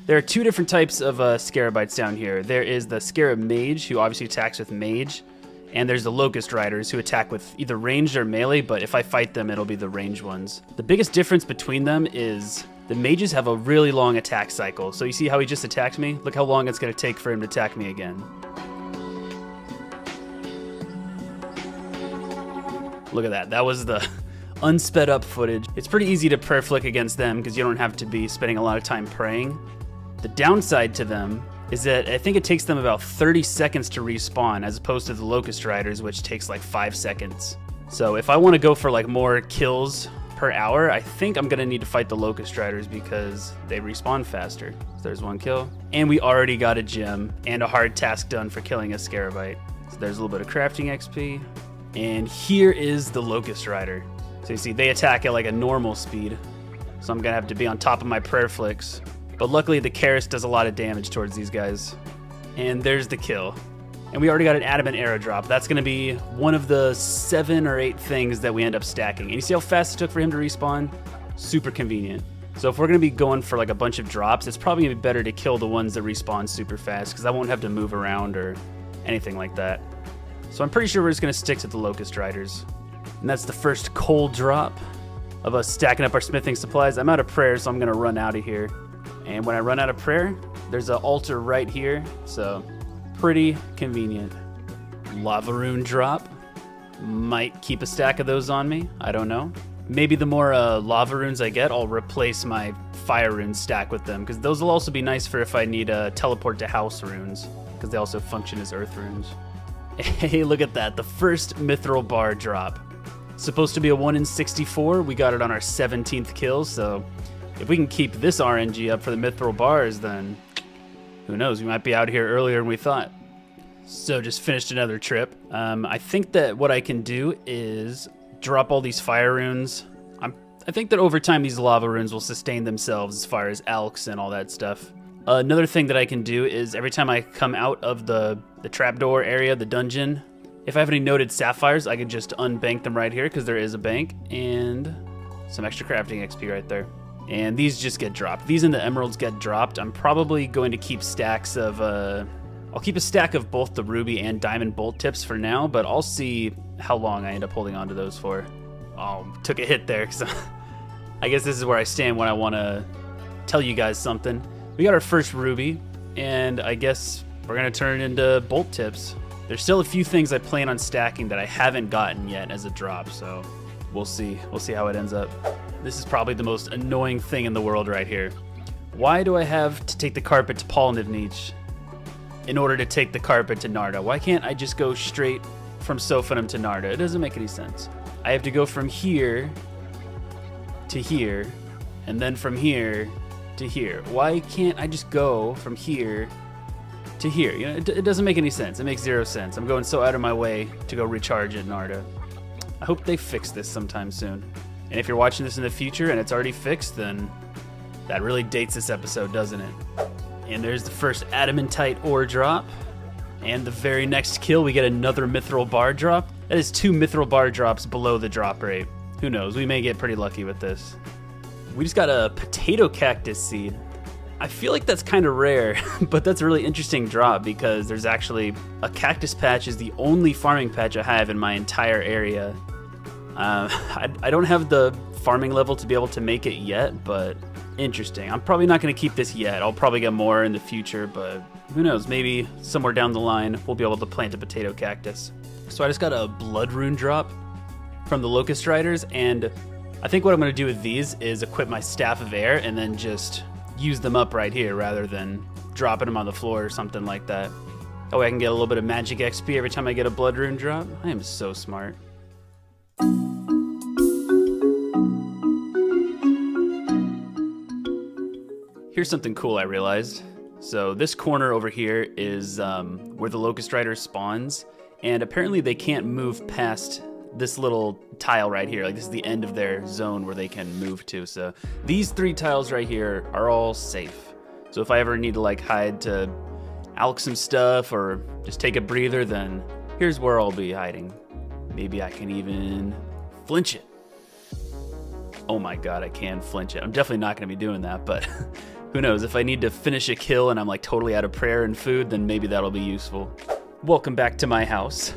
There are two different types of Scarabites down here. There is the Scarab Mage, who obviously attacks with Mage, and there's the Locust Riders, who attack with either ranged or melee, but if I fight them, it'll be the ranged ones. The biggest difference between them is the Mages have a really long attack cycle. So you see how he just attacked me? Look how long it's going to take for him to attack me again. Look at that. That was the unsped up footage. It's pretty easy to prayer flick against them because you don't have to be spending a lot of time praying. The downside to them is that I think it takes them about 30 seconds to respawn as opposed to the Locust Riders, which takes like 5 seconds. So if I want to go for like more kills per hour, I think I'm going to need to fight the Locust Riders because they respawn faster. So there's one kill. And we already got a gem and a hard task done for killing a Scarabite. So there's a little bit of crafting XP. And here is the Locust Rider. So you see, they attack at like a normal speed. So I'm going to have to be on top of my prayer flicks. But luckily the Karis does a lot of damage towards these guys. And there's the kill. And we already got an adamant arrow drop. That's going to be one of the 7 or 8 things that we end up stacking. And you see how fast it took for him to respawn? Super convenient. So if we're going to be going for like a bunch of drops, it's probably going to be better to kill the ones that respawn super fast because I won't have to move around or anything like that. So I'm pretty sure we're just going to stick to the Locust Riders. And that's the first cold drop of us stacking up our smithing supplies. I'm out of prayer, so I'm going to run out of here. And when I run out of prayer, there's an altar right here, so pretty convenient. lava rune drop. Might keep a stack of those on me. I don't know. Maybe the more lava runes I get, I'll replace my fire rune stack with them, because those will also be nice for if I need teleport to house runes, because they also function as earth runes. Hey, look at that. The first mithril bar drop. Supposed to be a 1 in 64. We got it on our 17th kill, so if we can keep this RNG up for the mithril bars, then who knows? We might be out here earlier than we thought. So just finished another trip. I think that what I can do is drop all these fire runes. I think that over time these lava runes will sustain themselves as far as alks and all that stuff. Another thing that I can do is every time I come out of the trapdoor area, the dungeon, if I have any noted sapphires, I can just unbank them right here because there is a bank, and some extra crafting XP right there. And these just get dropped. These and the emeralds get dropped. I'm probably going to keep stacks of, I'll keep a stack of both the ruby and diamond bolt tips for now, but I'll see how long I end up holding on to those for. Oh, took a hit there, because I guess this is where I stand when I want to tell you guys something. We got our first ruby, and I guess we're going to turn it into bolt tips. There's still a few things I plan on stacking that I haven't gotten yet as a drop, so we'll see. We'll see how it ends up. This is probably the most annoying thing in the world right here. Why do I have to take the carpet to Polnivnich in order to take the carpet to Narda? Why can't I just go straight from Sophanum to Narda? It doesn't make any sense. I have to go from here to here, and then from here to here. Why can't I just go from here to here? You know, it doesn't make any sense. It makes zero sense. I'm going so out of my way to go recharge at Narda. I hope they fix this sometime soon. And if you're watching this in the future and it's already fixed, then that really dates this episode, doesn't it? And there's the first adamantite ore drop. And the very next kill, we get another mithril bar drop. That is 2 mithril bar drops below the drop rate. Who knows? We may get pretty lucky with this. We just got a potato cactus seed. I feel like that's kind of rare, but that's a really interesting drop because there's actually a cactus patch is the only farming patch I have in my entire area. I don't have the farming level to be able to make it yet, but interesting. I'm probably not going to keep this yet. I'll probably get more in the future, but who knows? Maybe somewhere down the line we'll be able to plant a potato cactus. So I just got a blood rune drop from the Locust Riders, and I think what I'm going to do with these is equip my Staff of Air and then just use them up right here rather than dropping them on the floor or something like that. That way I can get a little bit of magic XP every time I get a blood rune drop. I am so smart. Here's something cool I realized. So this corner over here is where the Locust Rider spawns, and apparently they can't move past this little tile right here. Like, this is the end of their zone where they can move to. So these 3 tiles right here are all safe. So if I ever need to like hide to alk some stuff or just take a breather, then here's where I'll be hiding. Maybe I can even flinch it. Oh my god, I can flinch it. I'm definitely not going to be doing that, but who knows? If I need to finish a kill and I'm like totally out of prayer and food, then maybe that'll be useful. Welcome back to my house.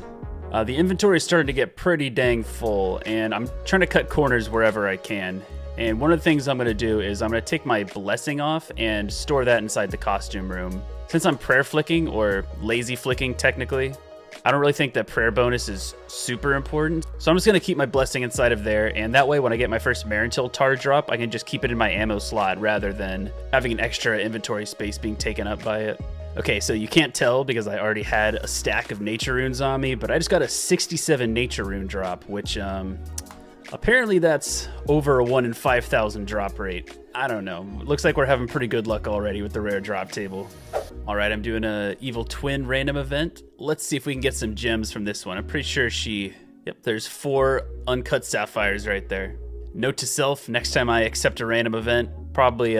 The inventory is starting to get pretty dang full, and I'm trying to cut corners wherever I can. And one of the things I'm going to do is I'm going to take my blessing off and store that inside the costume room. Since I'm prayer flicking, or lazy flicking technically, I don't really think that prayer bonus is super important. So I'm just going to keep my blessing inside of there, and that way when I get my first Marintil tar drop, I can just keep it in my ammo slot rather than having an extra inventory space being taken up by it. Okay, so you can't tell because I already had a stack of nature runes on me, but I just got a 67 nature rune drop, which apparently that's over a 1 in 5,000 drop rate. I don't know. Looks like we're having pretty good luck already with the rare drop table. All right, I'm doing a evil twin random event. Let's see if we can get some gems from this one. I'm pretty sure yep, there's 4 uncut sapphires right there. Note to self, next time I accept a random event, probably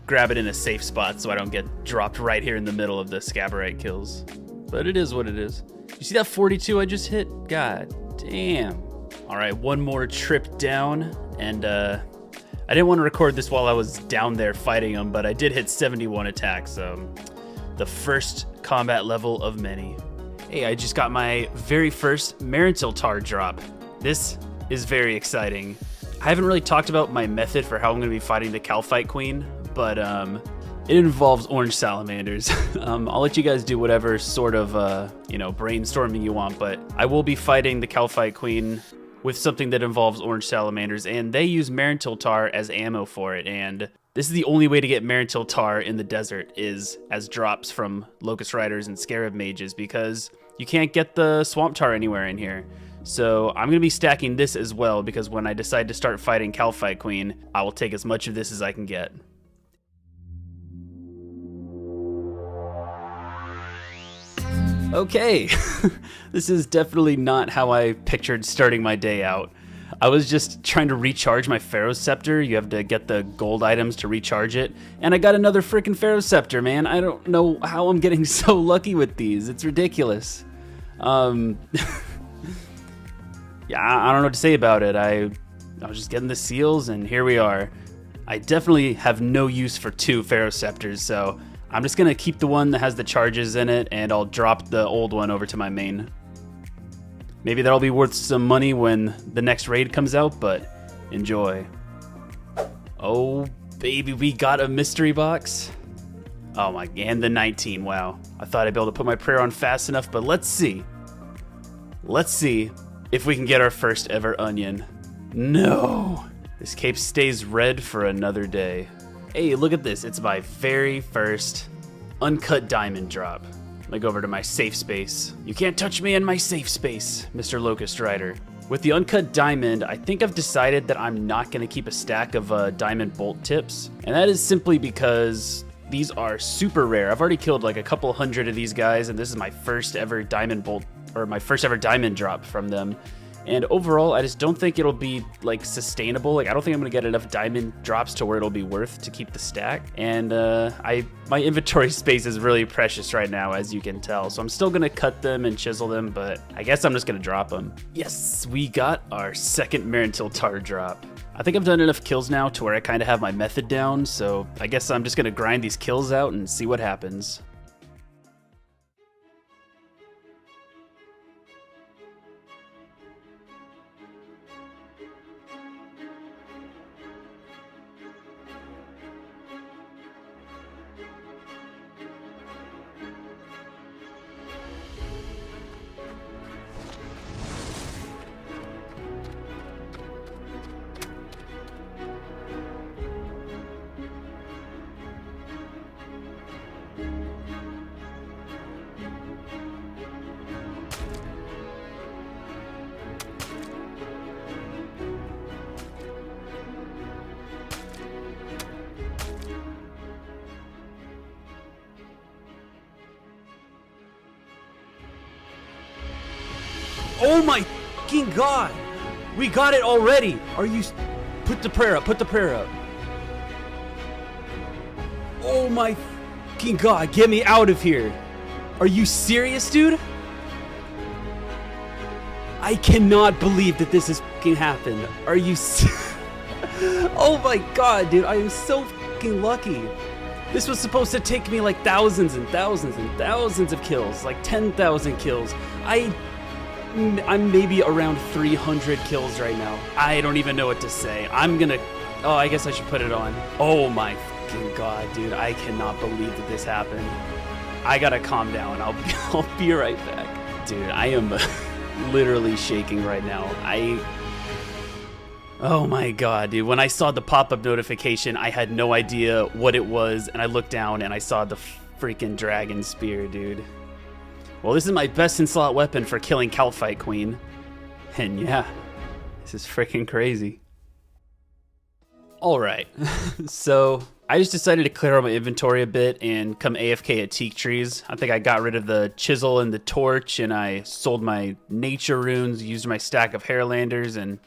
grab it in a safe spot so I don't get dropped right here in the middle of the Scabarite kills. But it is what it is. You see that 42 I just hit? God damn. All right, one more trip down, and I didn't want to record this while I was down there fighting them, but I did hit 71 attacks, so the first combat level of many. Hey, I just got my very first Marintil tar drop. This is very exciting. I haven't really talked about my method for how I'm going to be fighting the Calphite Queen, but It involves orange salamanders. I'll let you guys do whatever sort of, brainstorming you want, but I will be fighting the Calphite Queen with something that involves orange salamanders, and they use Marintil tar as ammo for it, and this is the only way to get Marintil tar in the desert is as drops from Locust Riders and Scarab Mages, because you can't get the swamp tar anywhere in here. So I'm going to be stacking this as well, because when I decide to start fighting Calphite Queen, I will take as much of this as I can get. Okay, this is definitely not how I pictured starting my day out. I was just trying to recharge my Pharaoh's Scepter. You have to get the gold items to recharge it. And I got another freaking Pharaoh's Scepter, man. I don't know how I'm getting so lucky with these. It's ridiculous. Yeah, I don't know what to say about it. I was just getting the seals, and here we are. I definitely have no use for 2 Pharaoh's Scepters, so I'm just gonna keep the one that has the charges in it, and I'll drop the old one over to my main. Maybe that'll be worth some money when the next raid comes out, but enjoy. Oh, baby, we got a mystery box. Oh my, and the 19, wow. I thought I'd be able to put my prayer on fast enough, but let's see. Let's see if we can get our first ever onion. No! This cape stays red for another day. Hey, look at this. It's my very first uncut diamond drop. Let me go over to my safe space. You can't touch me in my safe space, Mr. Locust Rider. With the uncut diamond, I think I've decided that I'm not going to keep a stack of diamond bolt tips. And that is simply because these are super rare. I've already killed like a couple hundred of these guys, and this is my first ever diamond bolt, or my first ever diamond drop from them. And overall, I just don't think it'll be like sustainable. Like, I don't think I'm gonna get enough diamond drops to where it'll be worth to keep the stack. And my inventory space is really precious right now, as you can tell. So I'm still gonna cut them and chisel them, but I guess I'm just gonna drop them. Yes, we got our second Marintil tar drop. I think I've done enough kills now to where I kind of have my method down. So I guess I'm just gonna grind these kills out and see what happens. Oh my fucking god! We got it already! Are you... Put the prayer up, put the prayer up. Oh my fucking god, get me out of here! Are you serious, dude? I cannot believe that this has fucking happened. Are you Oh my god, dude, I am so fucking lucky. This was supposed to take me like thousands and thousands and thousands of kills, like 10,000 kills. I'm maybe around 300 kills right now. I don't even know what to say. Oh, I guess I should put it on. Oh my fucking god, dude. I cannot believe that this happened. I gotta calm down. I'll be right back. Dude, I am literally shaking right now. Oh my god, dude. When I saw the pop-up notification, I had no idea what it was, and I looked down and I saw the freaking dragon spear, dude. Well, this is my best in slot weapon for killing Calphite Queen. And yeah, this is freaking crazy. Alright, so I just decided to clear out my inventory a bit and come AFK at Teak Trees. I think I got rid of the chisel and the torch, and I sold my nature runes, used my stack of Hairlanders, and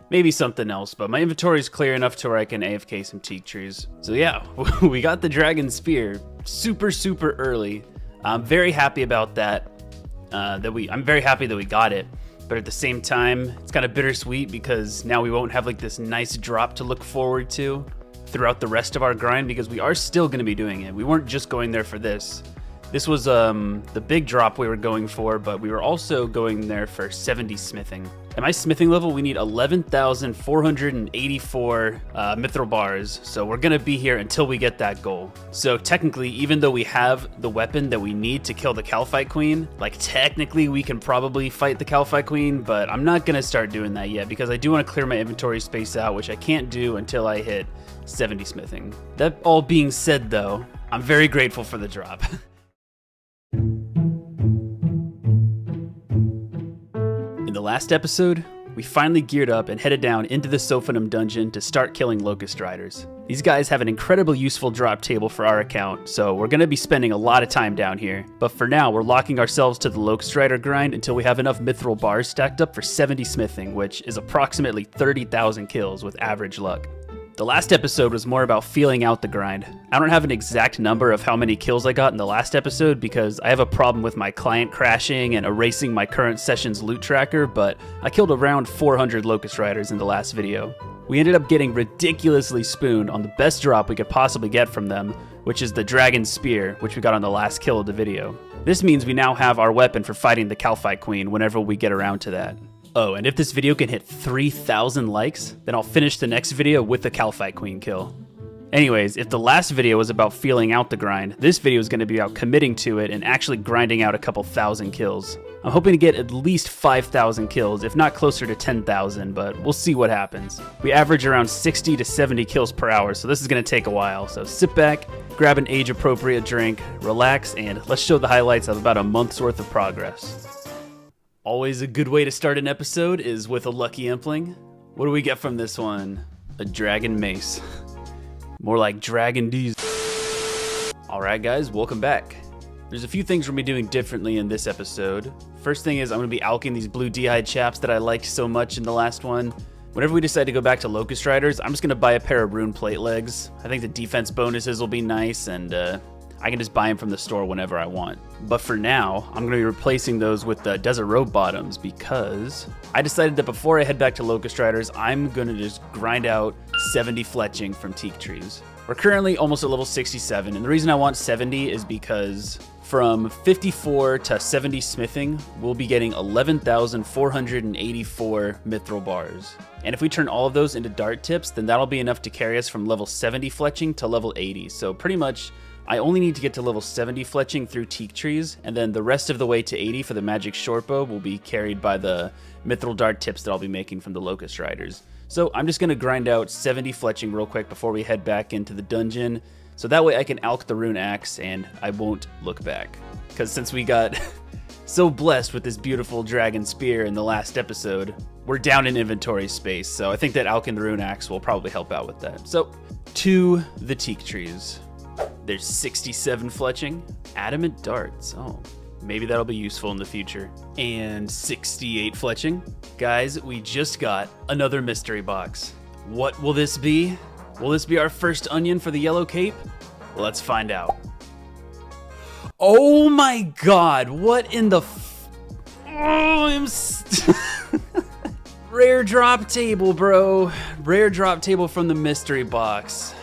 maybe something else. But my inventory is clear enough to where I can AFK some Teak Trees. So yeah, we got the Dragon Spear super, super early. I'm very happy about that. I'm very happy that we got it, but at the same time, it's kind of bittersweet because now we won't have like this nice drop to look forward to throughout the rest of our grind, because we are still going to be doing it. We weren't just going there for this. This was the big drop we were going for, but we were also going there for 70 smithing. At my smithing level, we need 11,484 mithril bars, so we're gonna be here until we get that goal. So technically, even though we have the weapon that we need to kill the Calphite Queen, like technically we can probably fight the Calphite Queen, but I'm not gonna start doing that yet because I do want to clear my inventory space out, which I can't do until I hit 70 smithing. That all being said though, I'm very grateful for the drop. In the last episode, we finally geared up and headed down into the Sophanum dungeon to start killing Locust Riders. These guys have an incredibly useful drop table for our account, so we're going to be spending a lot of time down here. But for now, we're locking ourselves to the Locust Rider grind until we have enough mithril bars stacked up for 70 smithing, which is approximately 30,000 kills with average luck. The last episode was more about feeling out the grind. I don't have an exact number of how many kills I got in the last episode because I have a problem with my client crashing and erasing my current session's loot tracker, but I killed around 400 Locust Riders in the last video. We ended up getting ridiculously spooned on the best drop we could possibly get from them, which is the Dragon Spear, which we got on the last kill of the video. This means we now have our weapon for fighting the Calphite Queen whenever we get around to that. Oh, and if this video can hit 3,000 likes, then I'll finish the next video with the Calphite Queen kill. Anyways, if the last video was about feeling out the grind, this video is going to be about committing to it and actually grinding out a couple thousand kills. I'm hoping to get at least 5,000 kills, if not closer to 10,000, but we'll see what happens. We average around 60 to 70 kills per hour, so this is going to take a while. So sit back, grab an age-appropriate drink, relax, and let's show the highlights of about a month's worth of progress. Always a good way to start an episode is with a lucky impling. What do we get from this one? A dragon mace. More like Dragon D's. Alright guys, welcome back. There's a few things we're going to be doing differently in this episode. First thing is I'm going to be alching these blue d'hide chaps that I liked so much in the last one. Whenever we decide to go back to Locust Riders, I'm just going to buy a pair of rune plate legs. I think the defense bonuses will be nice, and I can just buy them from the store whenever I want. But for now, I'm going to be replacing those with the desert robe bottoms because I decided that before I head back to Locust Riders, I'm going to just grind out 70 fletching from teak trees. We're currently almost at level 67, and the reason I want 70 is because from 54 to 70 smithing, we'll be getting 11,484 mithril bars. And if we turn all of those into dart tips, then that'll be enough to carry us from level 70 fletching to level 80. So pretty much, I only need to get to level 70 fletching through teak trees, and then the rest of the way to 80 for the magic shortbow will be carried by the mithril dart tips that I'll be making from the Locust Riders. So I'm just going to grind out 70 fletching real quick before we head back into the dungeon, so that way I can alch the rune axe and I won't look back. Because since we got so blessed with this beautiful dragon spear in the last episode, we're down in inventory space, so I think that alching the rune axe will probably help out with that. So, to the teak trees. There's 67 fletching, adamant darts, oh, maybe that'll be useful in the future, and 68 fletching. Guys, we just got another mystery box. What will this be? Will this be our first onion for the yellow cape? Let's find out. Oh my god, what in the Rare drop table, bro. Rare drop table from the mystery box.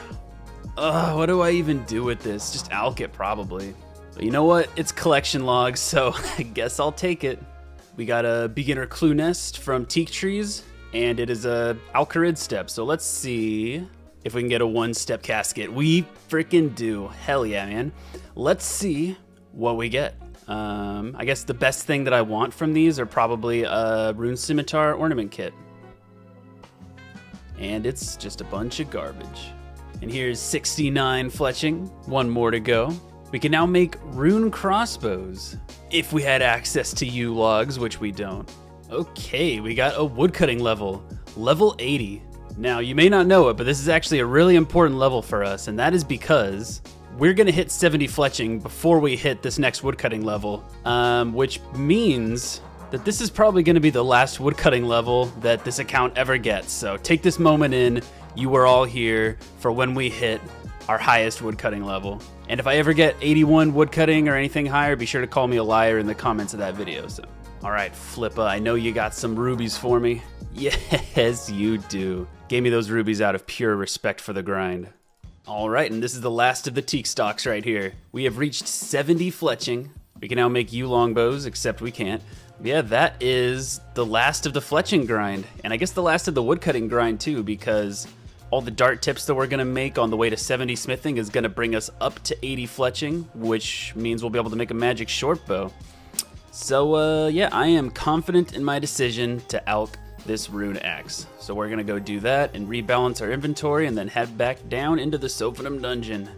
What do I even do with this? Just alch it, probably. But you know what? It's collection logs, so I guess I'll take it. We got a beginner clue nest from teak trees, and it is a Alcarid step. So let's see if we can get a one-step casket. We freaking do. Hell yeah, man. Let's see what we get. I guess the best thing that I want from these are probably a rune scimitar ornament kit. And it's just a bunch of garbage. And here's 69 fletching, one more to go. We can now make rune crossbows, if we had access to U logs, which we don't. Okay, we got a woodcutting level, level 80. Now, you may not know it, but this is actually a really important level for us, and that is because we're gonna hit 70 fletching before we hit this next woodcutting level, which means that this is probably gonna be the last woodcutting level that this account ever gets. So take this moment in. You were all here for when we hit our highest woodcutting level. And if I ever get 81 woodcutting or anything higher, be sure to call me a liar in the comments of that video. So, all right, Flippa, I know you got some rubies for me. Yes, you do. Gave me those rubies out of pure respect for the grind. All right, and this is the last of the teak stalks right here. We have reached 70 fletching. We can now make yew longbows, except we can't. Yeah, that is the last of the fletching grind. And I guess the last of the woodcutting grind too, because all the dart tips that we're gonna make on the way to 70 smithing is gonna bring us up to 80 fletching, which means we'll be able to make a magic short bow. So yeah, I am confident in my decision to alch this rune axe. So we're gonna go do that and rebalance our inventory and then head back down into the Sophanum dungeon.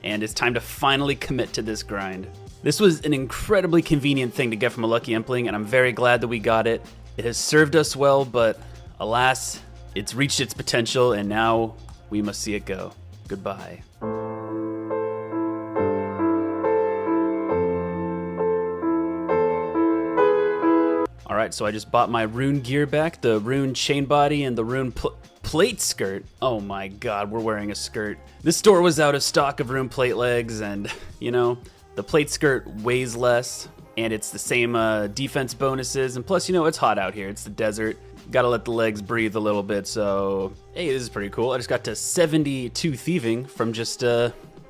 And it's time to finally commit to this grind. This was an incredibly convenient thing to get from a Lucky Impling, and I'm very glad that we got it. It has served us well, but alas, it's reached its potential, and now we must see it go. Goodbye. Alright, so I just bought my rune gear back, the rune chain body and the rune plate skirt. Oh my god, we're wearing a skirt. This store was out of stock of rune plate legs, and you know, the plate skirt weighs less, and it's the same defense bonuses, and plus, you know, it's hot out here. It's the desert. Gotta let the legs breathe a little bit, so hey, this is pretty cool. I just got to 72 thieving from just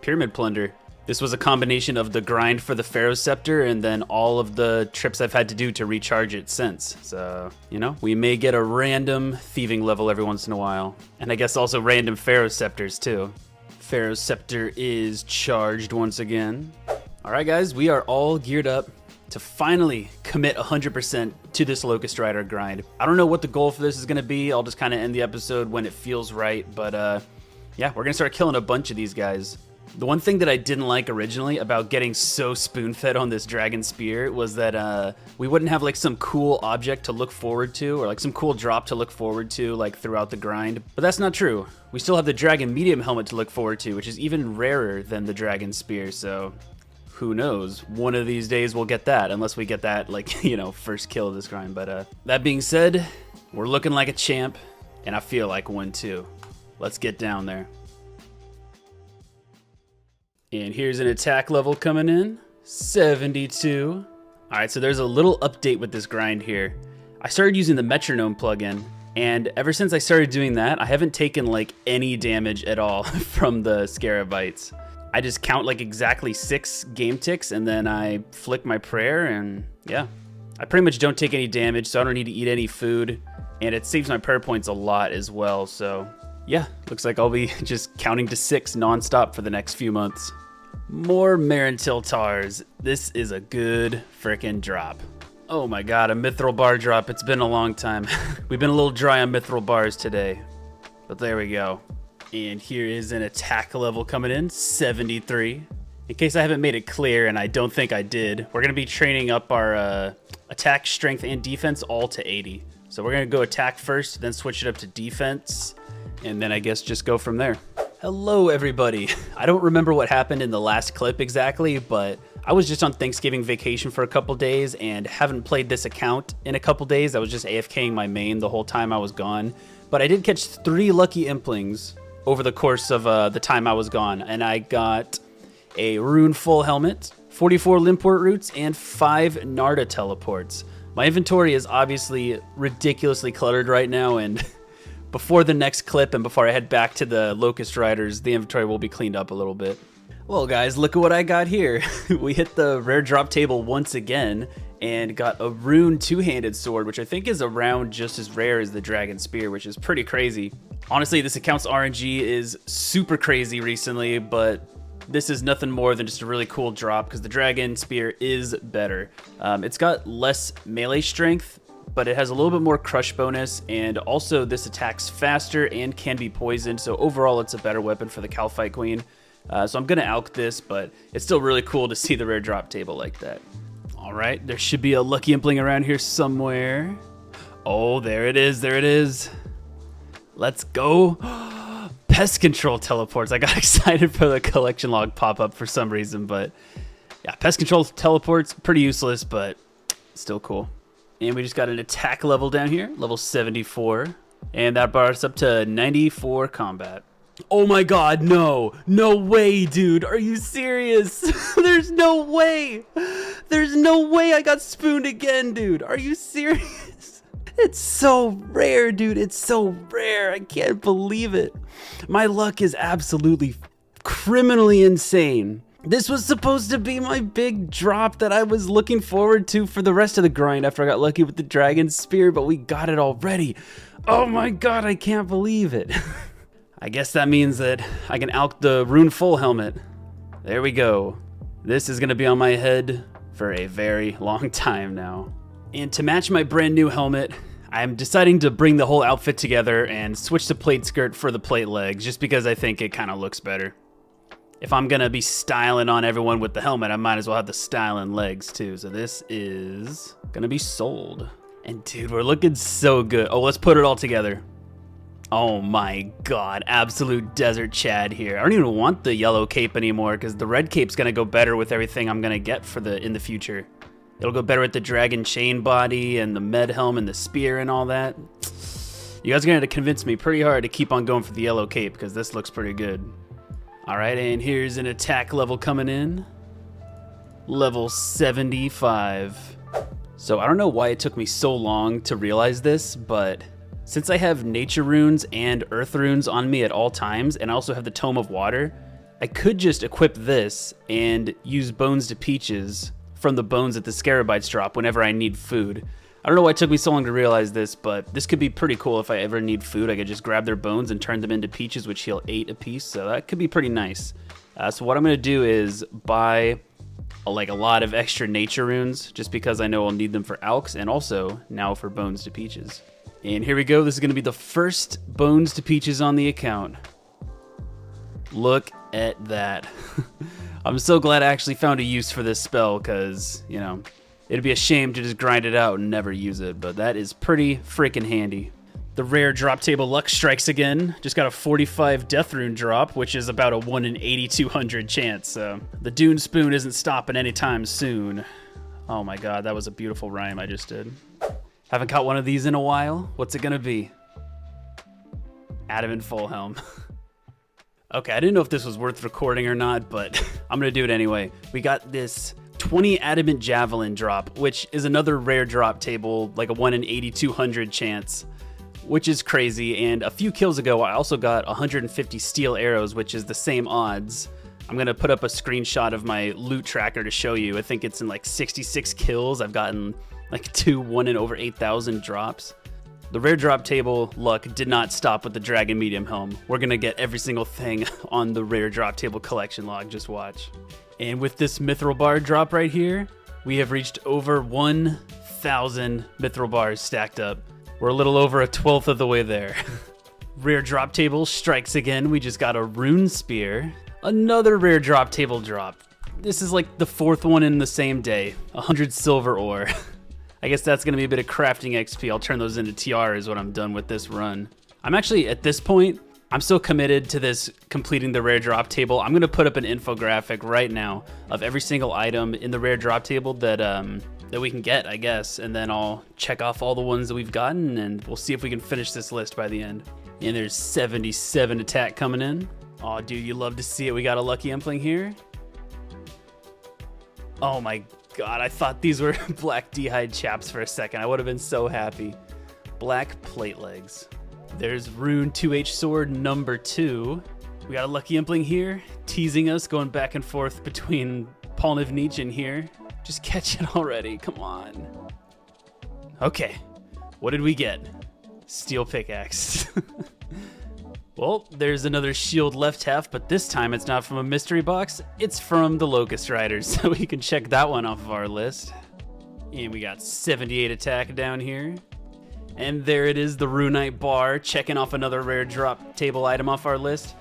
pyramid plunder. This was a combination of the grind for the Pharaoh Scepter and then all of the trips I've had to do to recharge it since. So, you know, we may get a random thieving level every once in a while. And I guess also random Pharaoh Scepters too. Pharaoh Scepter is charged once again. Alright guys, we are all geared up to finally commit 100% to this Locust Rider grind. I don't know what the goal for this is going to be. I'll just kind of end the episode when it feels right. But yeah, we're going to start killing a bunch of these guys. The one thing that I didn't like originally about getting so spoon-fed on this dragon spear was that we wouldn't have like some cool object to look forward to or like some cool drop to look forward to like throughout the grind. But that's not true. We still have the dragon medium helmet to look forward to, which is even rarer than the dragon spear. So who knows? One of these days we'll get that, unless we get that like, you know, first kill of this grind. But that being said, we're looking like a champ, and I feel like one too. Let's get down there. And here's an attack level coming in, 72. All right, so there's a little update with this grind here. I started using the metronome plugin, and ever since I started doing that, I haven't taken like any damage at all from the scarab bites. I just count like exactly 6 game ticks, and then I flick my prayer, and yeah. I pretty much don't take any damage, so I don't need to eat any food, and it saves my prayer points a lot as well, so yeah, looks like I'll be just counting to 6 nonstop for the next few months. More Marintil Tars. This is a good frickin' drop. Oh my god, a mithril bar drop. It's been a long time. We've been a little dry on mithril bars today, but there we go. And here is an attack level coming in, 73. In case I haven't made it clear, and I don't think I did, we're gonna be training up our attack, strength, and defense all to 80. So we're gonna go attack first, then switch it up to defense, and then I guess just go from there. Hello everybody. I don't remember what happened in the last clip exactly, but I was just on Thanksgiving vacation for a couple days and haven't played this account in a couple days. I was just AFKing my main the whole time I was gone, but I did catch 3 lucky implings over the course of the time I was gone, and I got a rune full helmet, 44 limport roots, and 5 Narda teleports. My inventory is obviously ridiculously cluttered right now, and before the next clip and before I head back to the Locust Riders, the inventory will be cleaned up a little bit. Well guys, look at what I got here. We hit the rare drop table once again and got a rune two-handed sword, which I think is around just as rare as the dragon spear, which is pretty crazy. Honestly, this account's RNG is super crazy recently, but this is nothing more than just a really cool drop because the dragon spear is better. It's got less melee strength, but it has a little bit more crush bonus, and also this attacks faster and can be poisoned, so overall it's a better weapon for the Calphite Queen. So I'm gonna alch this, but it's still really cool to see the rare drop table like that. All right, there should be a lucky impling around here somewhere. Oh, there it is, there it is. Let's go. Pest control teleports. I got excited for the collection log pop-up for some reason, but yeah, pest control teleports, pretty useless, but still cool. And we just got an attack level down here, level 74. And that brought us up to 94 combat. Oh my god, no. No way, dude. Are you serious? There's no way. There's no way I got spooned again, dude. Are you serious? It's so rare, dude. It's so rare. I can't believe it. My luck is absolutely criminally insane. This was supposed to be my big drop that I was looking forward to for the rest of the grind after I got lucky with the dragon spear, but we got it already. Oh my god, I can't believe it. I guess that means that I can alch the rune full helmet. There we go. This is gonna be on my head for a very long time now. And to match my brand new helmet, I'm deciding to bring the whole outfit together and switch to plate skirt for the plate legs, just because I think it kind of looks better. If I'm gonna be styling on everyone with the helmet, I might as well have the styling legs too. So this is gonna be sold. And dude, we're looking so good. Oh, let's put it all together. Oh my god, absolute desert Chad here. I don't even want the yellow cape anymore because the red cape's gonna go better with everything I'm gonna get for in the future. It'll go better with the dragon chain body and the med helm and the spear and all that. You guys are gonna have to convince me pretty hard to keep on going for the yellow cape because this looks pretty good. All right, and here's an attack level coming in. Level 75. So I don't know why it took me so long to realize this, but since I have nature runes and earth runes on me at all times, and I also have the Tome of Water, I could just equip this and use Bones to Peaches from the bones that the Scarabites drop whenever I need food. I don't know why it took me so long to realize this, but this could be pretty cool if I ever need food. I could just grab their bones and turn them into peaches, which heal 8 apiece, so that could be pretty nice. So what I'm going to do is buy a lot of extra nature runes, just because I know I'll need them for alchs, and also now for bones to peaches. And here we go, this is going to be the first bones to peaches on the account. Look at that. I'm so glad I actually found a use for this spell, because, you know, it'd be a shame to just grind it out and never use it, but that is pretty freaking handy. The rare drop table luck strikes again. Just got a 45 death rune drop, which is about a 1 in 8,200 chance. So the Dune Spoon isn't stopping anytime soon. Oh my god, that was a beautiful rhyme I just did. Haven't caught one of these in a while. What's it gonna be? Adamant full helm. Okay, I didn't know if this was worth recording or not, but I'm gonna do it anyway. We got this 20 adamant javelin drop, which is another rare drop table, like a 1 in 8,200 chance, which is crazy. And a few kills ago, I also got 150 steel arrows, which is the same odds. I'm gonna put up a screenshot of my loot tracker to show you. I think it's in like 66 kills. I've gotten like 2 1 in over 8,000 drops. The rare drop table luck did not stop with the dragon medium helm. We're gonna get every single thing on the rare drop table collection log, just watch. And with this mithril bar drop right here, we have reached over 1,000 mithril bars stacked up. We're a little over a 12th of the way there. Rare drop table strikes again. We just got a rune spear. Another rare drop table drop. This is like the 4th one in the same day. 100 silver ore. I guess that's gonna be a bit of crafting XP. I'll turn those into tiaras when I'm done with this run. I'm actually, at this point, I'm so committed to this completing the rare drop table. I'm gonna put up an infographic right now of every single item in the rare drop table that we can get, I guess. And then I'll check off all the ones that we've gotten, and we'll see if we can finish this list by the end. And there's 77 attack coming in. Oh, dude, you love to see it. We got a lucky impling here. Oh my god, I thought these were black d'hide chaps for a second. I would have been so happy. Black plate legs. There's rune 2H sword number 2. We got a lucky impling here, teasing us, going back and forth between Polnivnich and here. Just catch it already, come on. Okay, what did we get? Steel pickaxe. Well, there's another shield left half, but this time it's not from a mystery box, it's from the Locust Riders, so we can check that one off of our list. And we got 78 attack down here. And there it is, the Runite bar, checking off another rare drop table item off our list.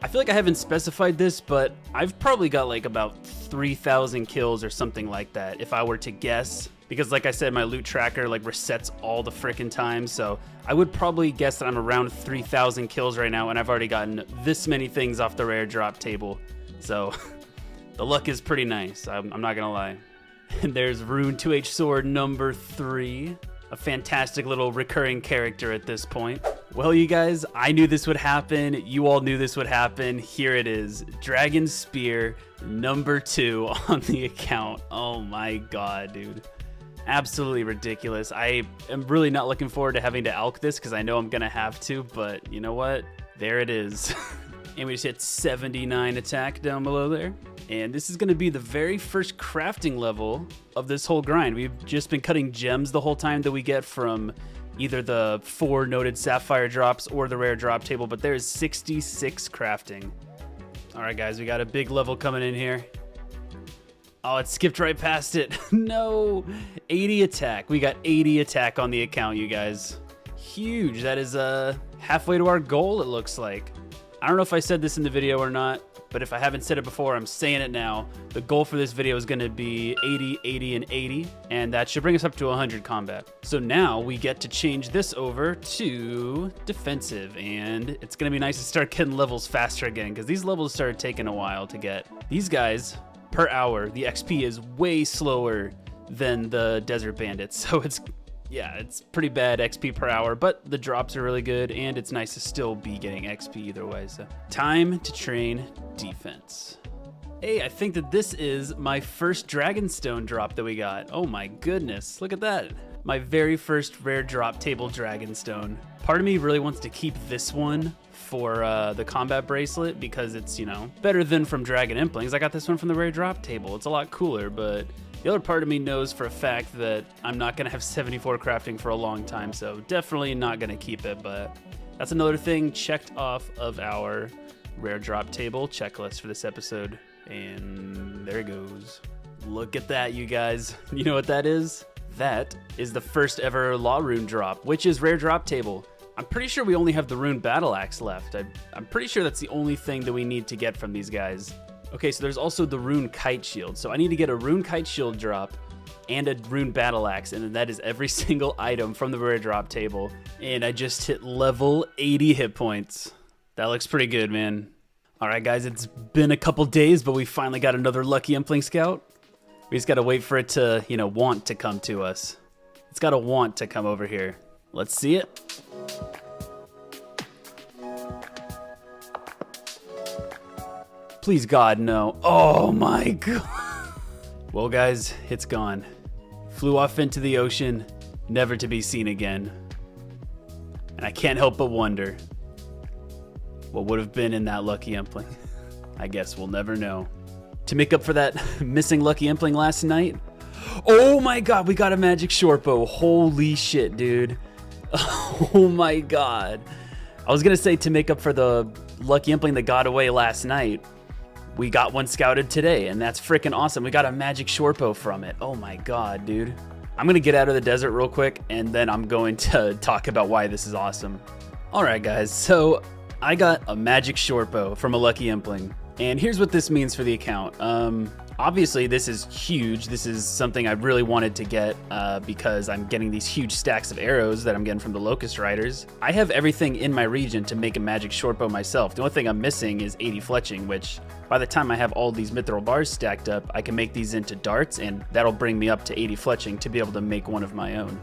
I feel like I haven't specified this, but I've probably got like about 3,000 kills or something like that, if I were to guess. Because like I said, my loot tracker like resets all the frickin' time, so I would probably guess that I'm around 3,000 kills right now, and I've already gotten this many things off the rare drop table. So the luck is pretty nice, I'm not gonna lie. And there's rune 2H sword number 3. A fantastic little recurring character at this point. Well, you guys, I knew this would happen. You all knew this would happen. Here it is. Dragon Spear number 2 on the account. Oh my god, dude. Absolutely ridiculous. I am really not looking forward to having to alch this because I know I'm going to have to, but you know what? There it is. And we just hit 79 attack down below there. And this is going to be the very first crafting level of this whole grind. We've just been cutting gems the whole time that we get from either the 4 noted sapphire drops or the rare drop table, but there's 66 crafting. All right, guys, we got a big level coming in here. Oh, it skipped right past it. No, 80 attack. We got 80 attack on the account, you guys. Huge. That is halfway to our goal, it looks like. I don't know if I said this in the video or not, but if I haven't said it before, I'm saying it now. The goal for this video is going to be 80, 80, and 80, and that should bring us up to 100 combat. So now we get to change this over to defensive, and it's going to be nice to start getting levels faster again, because these levels started taking a while to get. These guys, per hour, the XP is way slower than the desert bandits, so it's pretty bad XP per hour, but the drops are really good, and it's nice to still be getting XP either way. So time to train defense. Hey, I think that this is my first Dragonstone drop that we got. Oh my goodness, look at that. My very first rare drop table Dragonstone. Part of me really wants to keep this one for the combat bracelet because it's, you know, better than from Dragon Implings. I got this one from the rare drop table. It's a lot cooler, but the other part of me knows for a fact that I'm not going to have 74 crafting for a long time, so definitely not going to keep it, but that's another thing checked off of our rare drop table checklist for this episode. And there it goes. Look at that, you guys. You know what that is? That is the first ever Law Rune drop, which is rare drop table. I'm pretty sure we only have the Rune Battle Axe left. I'm pretty sure that's the only thing that we need to get from these guys. Okay, so there's also the Rune Kite Shield. So I need to get a Rune Kite Shield drop and a Rune Battle Axe, and that is every single item from the rare drop table. And I just hit level 80 hit points. That looks pretty good, man. All right, guys, it's been a couple days, but we finally got another Lucky Impling Scout. We just gotta wait for it to, you know, want to come to us. It's gotta want to come over here. Let's see it. Please, God, no. Oh my God. Well, guys, it's gone. Flew off into the ocean, never to be seen again. And I can't help but wonder what would have been in that Lucky Impling. I guess we'll never know. To make up for that missing Lucky Impling last night, oh my God, we got a magic short bow. Holy shit, dude. Oh my God. I was gonna say to make up for the Lucky Impling that got away last night, we got one scouted today, and that's freaking awesome. We got a magic short bow from it. Oh my God, dude. I'm gonna get out of the desert real quick, and then I'm going to talk about why this is awesome. All right, guys, so I got a magic short bow from a Lucky Impling, and here's what this means for the account. Obviously, this is huge. This is something I really wanted to get because I'm getting these huge stacks of arrows that I'm getting from the Locust Riders. I have everything in my region to make a magic short bow myself. The only thing I'm missing is 80 fletching, which by the time I have all these mithril bars stacked up, I can make these into darts, and that'll bring me up to 80 fletching to be able to make one of my own.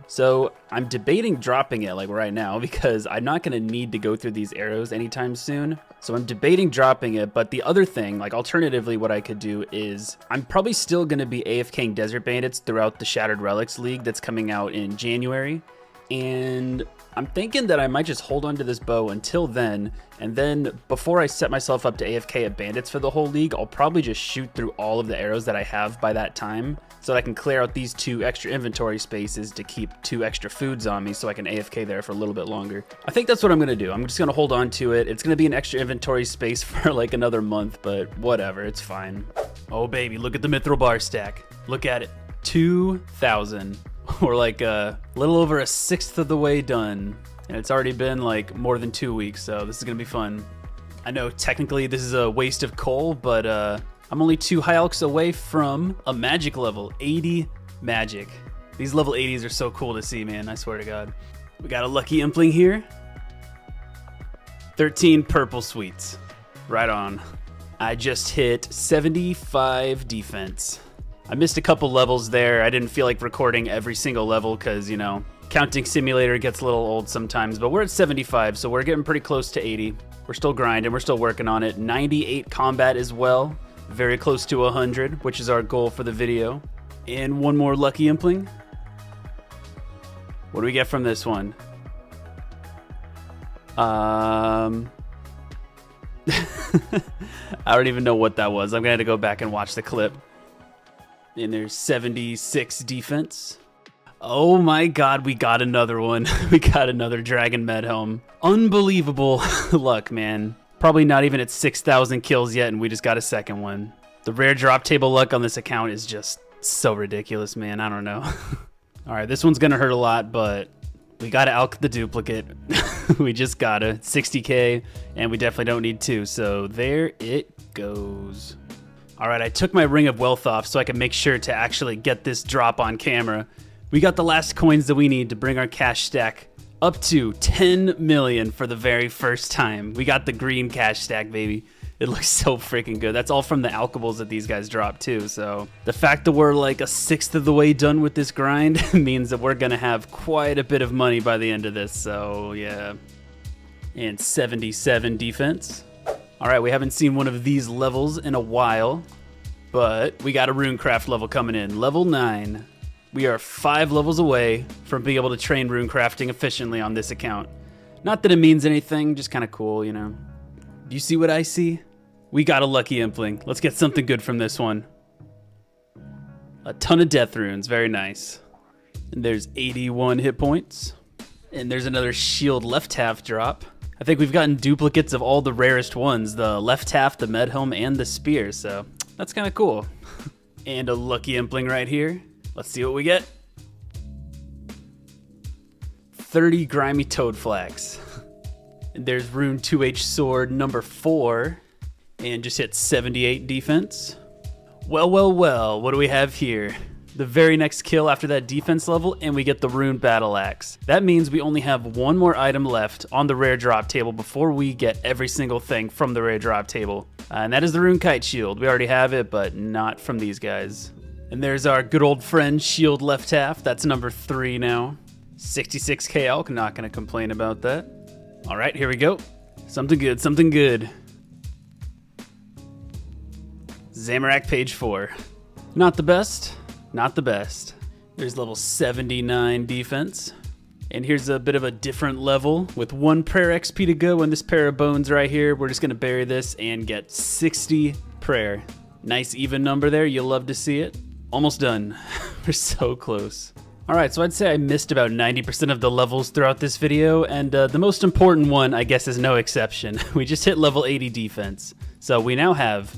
So I'm debating dropping it like right now because I'm not going to need to go through these arrows anytime soon. So I'm debating dropping it, but the other thing, like alternatively what I could do is I'm probably still going to be AFKing Desert Bandits throughout the Shattered Relics League that's coming out in January. And I'm thinking that I might just hold on to this bow until then, and then before I set myself up to AFK at Bandits for the whole league, I'll probably just shoot through all of the arrows that I have by that time, so that I can clear out these 2 extra inventory spaces to keep 2 extra foods on me so I can AFK there for a little bit longer. I think that's what I'm going to do. I'm just going to hold on to it. It's going to be an extra inventory space for like another month, but whatever, it's fine. Oh baby, look at the mithril bar stack. Look at it. 2,000. We're like a little over a sixth of the way done, and it's already been like more than 2 weeks, so this is gonna be fun. I know technically this is a waste of coal, but I'm only 2 high alchs away from a magic level, 80 magic. These level 80s are so cool to see, man, I swear to God. We got a Lucky Impling here. 13 purple sweets, right on. I just hit 75 defense. I missed a couple levels there. I didn't feel like recording every single level because, you know, Counting Simulator gets a little old sometimes, but we're at 75, so we're getting pretty close to 80. We're still grinding, we're still working on it. 98 combat as well, very close to 100, which is our goal for the video. And one more Lucky Impling. What do we get from this one? I don't even know what that was. I'm going to have to go back and watch the clip. And there's 76 defense. Oh my god, we got another one. We got another Dragon Med Helm. Unbelievable luck, man. Probably not even at 6,000 kills yet, and we just got a second one. The rare drop table luck on this account is just so ridiculous, man. I don't know. All right, this one's going to hurt a lot, but we got to alch the duplicate. We just got to 60k, and we definitely don't need two, so there it goes. All right, I took my Ring of Wealth off so I could make sure to actually get this drop on camera. We got the last coins that we need to bring our cash stack up to 10 million for the very first time. We got the green cash stack, baby. It looks so freaking good. That's all from the alchables that these guys drop too. So the fact that we're like a sixth of the way done with this grind means that we're gonna have quite a bit of money by the end of this. So yeah, and 77 defense. All right, we haven't seen one of these levels in a while, but we got a runecraft level coming in, level 9. We are 5 levels away from being able to train runecrafting efficiently on this account. Not that it means anything, just kind of cool, you know. Do you see what I see? We got a lucky impling. Let's get something good from this one. A ton of death runes, very nice. And there's 81 hit points. And there's another shield left half drop. I think we've gotten duplicates of all the rarest ones, the left half, the med helm, and the spear, so that's kind of cool. And a lucky impling right here. Let's see what we get. 30 grimy toad flags. And there's rune 2H sword number 4. And just hit 78 defense. Well, what do we have here? The very next kill after that defense level, and we get the rune battle axe. That means we only have one more item left on the rare drop table before we get every single thing from the rare drop table. And that is the rune kite shield. We already have it, but not from these guys. And there's our good old friend, shield left half. That's number 3 now. 66k elk, not gonna complain about that. All right, here we go. Something good, something good. Zamorak page 4. Not the best, not the best. There's level 79 defense. And here's a bit of a different level with 1 prayer XP to go and this pair of bones right here. We're just gonna bury this and get 60 prayer. Nice even number there, you'll love to see it. Almost done. We're so close. All right, so I'd say I missed about 90% of the levels throughout this video, and the most important one, I guess, is no exception. We just hit level 80 defense. So we now have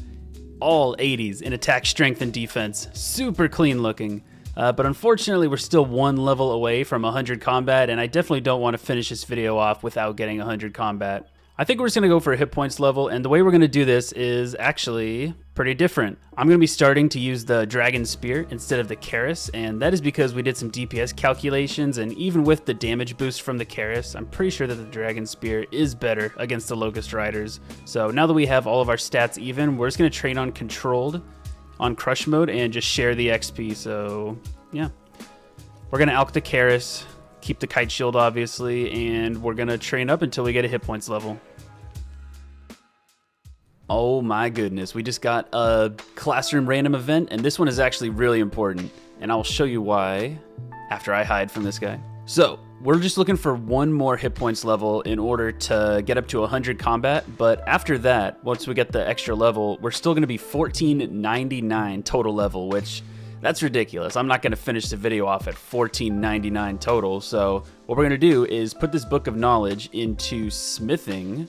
all 80s in attack, strength, and defense. Super clean looking. But unfortunately, we're still 1 level away from 100 combat, and I definitely don't want to finish this video off without getting 100 combat. I think we're just going to go for a hit points level, and the way we're going to do this is actually pretty different. I'm going to be starting to use the Dragon Spear instead of the Karis, and that is because we did some DPS calculations, and even with the damage boost from the Karis, I'm pretty sure that the Dragon Spear is better against the Locust Riders. So now that we have all of our stats even, we're just going to train on Controlled, on Crush mode, and just share the XP, so yeah. We're going to alch the Karis, keep the Kite Shield obviously, and we're going to train up until we get a hit points level. Oh my goodness, we just got a classroom random event, and this one is actually really important, and I'll show you why after I hide from this guy. So, we're just looking for 1 more hit points level in order to get up to 100 combat, but after that, once we get the extra level, we're still going to be 1499 total level, which that's ridiculous. I'm not going to finish the video off at 1499 total, so what we're going to do is put this book of knowledge into smithing,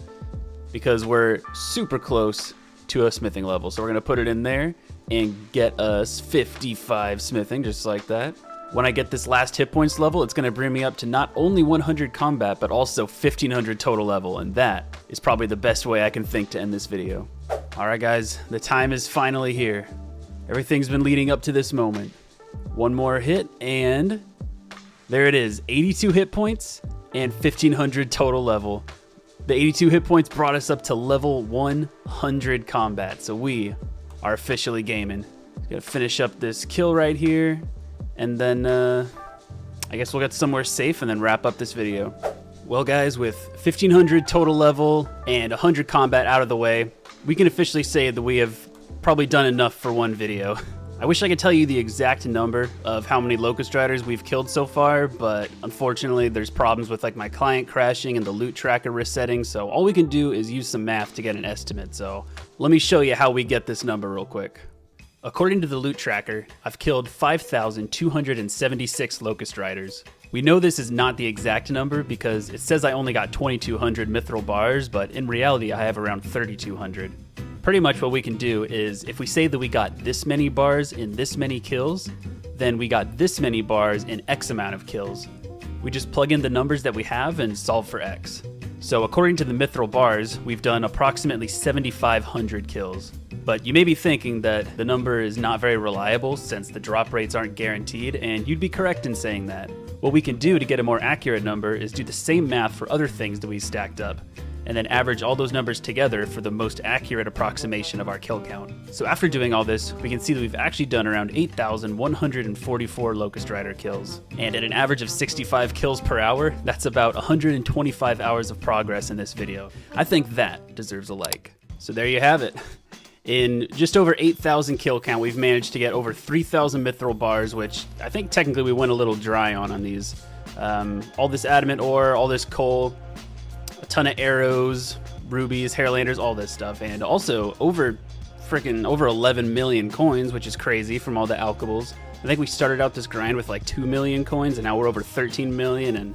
because we're super close to a smithing level. So we're gonna put it in there and get us 55 smithing, just like that. When I get this last hit points level, it's gonna bring me up to not only 100 combat, but also 1500 total level, and that is probably the best way I can think to end this video. All right, guys, the time is finally here. Everything's been leading up to this moment. 1 more hit, and there it is, 82 hit points and 1500 total level. The 82 hit points brought us up to level 100 combat, so we are officially gaming. Gonna finish up this kill right here, and then I guess we'll get somewhere safe and then wrap up this video. Well guys, with 1500 total level and 100 combat out of the way, we can officially say that we have probably done enough for one video. I wish I could tell you the exact number of how many Locust Riders we've killed so far, but unfortunately there's problems with like my client crashing and the loot tracker resetting, so all we can do is use some math to get an estimate. So let me show you how we get this number real quick. According to the loot tracker, I've killed 5,276 Locust Riders. We know this is not the exact number because it says I only got 2,200 mithril bars, but in reality I have around 3,200. Pretty much what we can do is if we say that we got this many bars in this many kills, then we got this many bars in X amount of kills. We just plug in the numbers that we have and solve for X. So according to the mithril bars, we've done approximately 7,500 kills. But you may be thinking that the number is not very reliable since the drop rates aren't guaranteed, and you'd be correct in saying that. What we can do to get a more accurate number is do the same math for other things that we stacked up, and then average all those numbers together for the most accurate approximation of our kill count. So after doing all this, we can see that we've actually done around 8,144 Locust Rider kills. And at an average of 65 kills per hour, that's about 125 hours of progress in this video. I think that deserves a like. So there you have it. In just over 8,000 kill count, we've managed to get over 3,000 mithril bars, which I think technically we went a little dry on these. All this adamant ore, all this coal, a ton of arrows, rubies, hairlanders, all this stuff, and also over 11 million coins, which is crazy from all the alchables. I think we started out this grind with like 2 million coins, and now we're over 13 million, and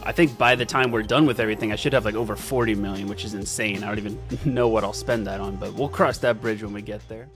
I think by the time we're done with everything, I should have like over 40 million, which is insane. I don't even know what I'll spend that on, but we'll cross that bridge when we get there.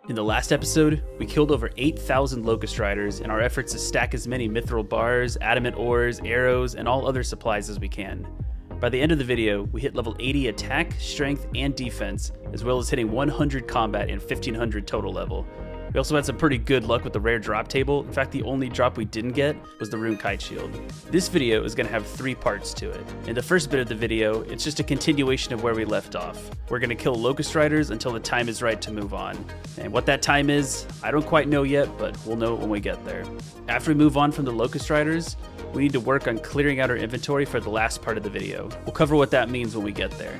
In the last episode, we killed over 8,000 Locust Riders in our efforts to stack as many mithril bars, adamant ores, arrows, and all other supplies as we can. By the end of the video, we hit level 80 attack, strength, and defense, as well as hitting 100 combat and 1500 total level. We also had some pretty good luck with the rare drop table. In fact, the only drop we didn't get was the rune kite shield. This video is going to have 3 parts to it. In the first bit of the video, it's just a continuation of where we left off. We're going to kill Locust Riders until the time is right to move on. And what that time is, I don't quite know yet, but we'll know it when we get there. After we move on from the Locust Riders, we need to work on clearing out our inventory for the last part of the video. We'll cover what that means when we get there.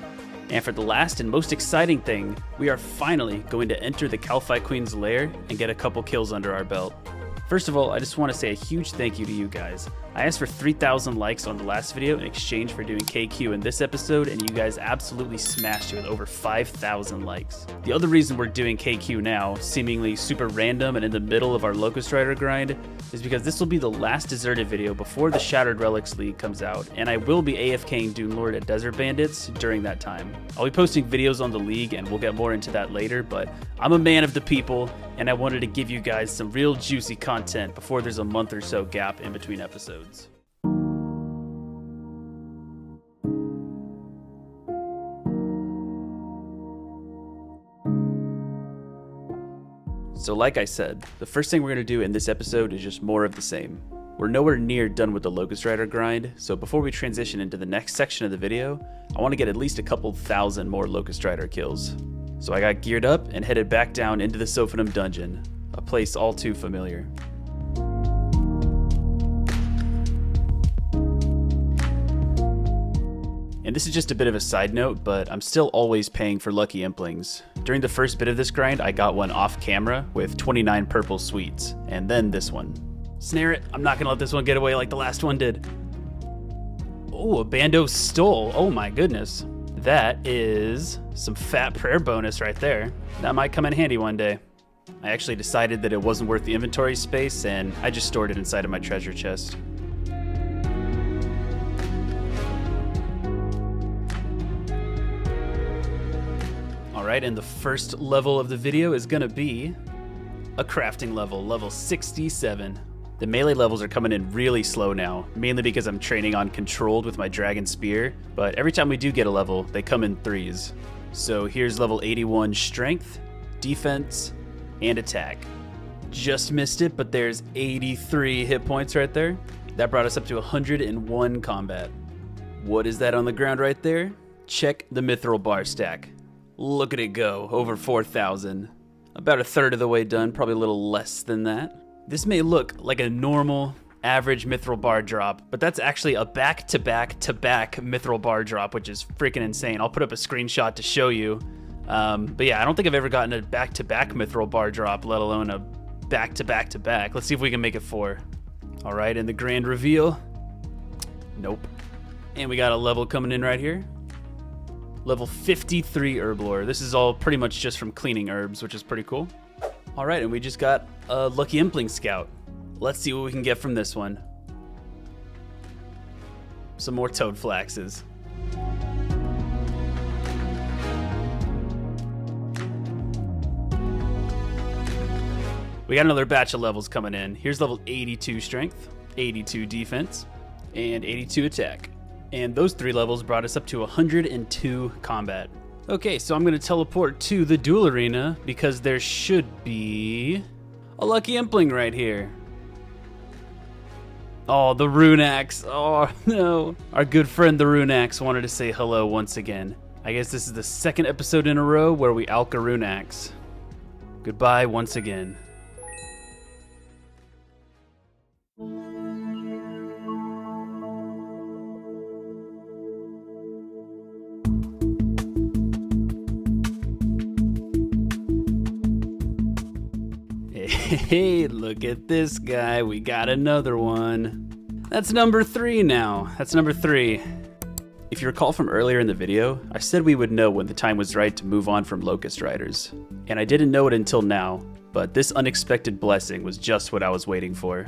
And for the last and most exciting thing, we are finally going to enter the Calphite Queen's lair and get a couple kills under our belt. First of all, I just want to say a huge thank you to you guys. I asked for 3,000 likes on the last video in exchange for doing KQ in this episode, and you guys absolutely smashed it with over 5,000 likes. The other reason we're doing KQ now, seemingly super random and in the middle of our Locust Rider grind, is because this will be the last deserted video before the Shattered Relics League comes out, and I will be AFKing Dune Lord at Desert Bandits during that time. I'll be posting videos on the league, and we'll get more into that later, but I'm a man of the people, and I wanted to give you guys some real juicy content before there's a month or so gap in between episodes. So like I said, the first thing we're going to do in this episode is just more of the same. We're nowhere near done with the Locust Rider grind, so before we transition into the next section of the video, I want to get at least a couple thousand more Locust Rider kills. So I got geared up and headed back down into the Sophanum dungeon, a place all too familiar. And this is just a bit of a side note, but I'm still always paying for lucky implings. During the first bit of this grind, I got one off camera with 29 purple sweets, and then this one. Snare it, I'm not gonna let this one get away like the last one did. Oh, a Bando stole, oh my goodness. That is some fat prayer bonus right there. That might come in handy one day. I actually decided that it wasn't worth the inventory space, and I just stored it inside of my treasure chest. Alright, and the first level of the video is gonna be a crafting level, level 67. The melee levels are coming in really slow now, mainly because I'm training on controlled with my dragon spear, but every time we do get a level, they come in threes. So here's level 81 strength, defense, and attack. Just missed it, but there's 83 hit points right there. That brought us up to 101 combat. What is that on the ground right there? Check the mithril bar stack. Look at it go, over 4,000. About a third of the way done, probably a little less than that. This may look like a normal, average mithril bar drop, but that's actually a back-to-back-to-back mithril bar drop, which is freaking insane. I'll put up a screenshot to show you. But yeah, I don't think I've ever gotten a back-to-back mithril bar drop, let alone a back-to-back-to-back. Let's see if we can make it 4. All right, and the grand reveal. Nope. And we got a level coming in right here. Level 53 Herblore. This is all pretty much just from cleaning herbs, which is pretty cool. All right, and we just got a Lucky Impling Scout. Let's see what we can get from this one. Some more toad flaxes. We got another batch of levels coming in. Here's level 82 strength, 82 defense, and 82 attack. And those 3 levels brought us up to 102 combat. Okay, so I'm gonna teleport to the duel arena because there should be a Lucky Impling right here. Oh, the Rune Axe. Oh no. Our good friend the Rune Axe wanted to say hello once again. I guess this is the second episode in a row where we alch a Rune Axe. Goodbye once again. Hey, look at this guy. We got another one. That's number 3 now. That's number 3. If you recall from earlier in the video, I said we would know when the time was right to move on from Locust Riders. And I didn't know it until now, but this unexpected blessing was just what I was waiting for.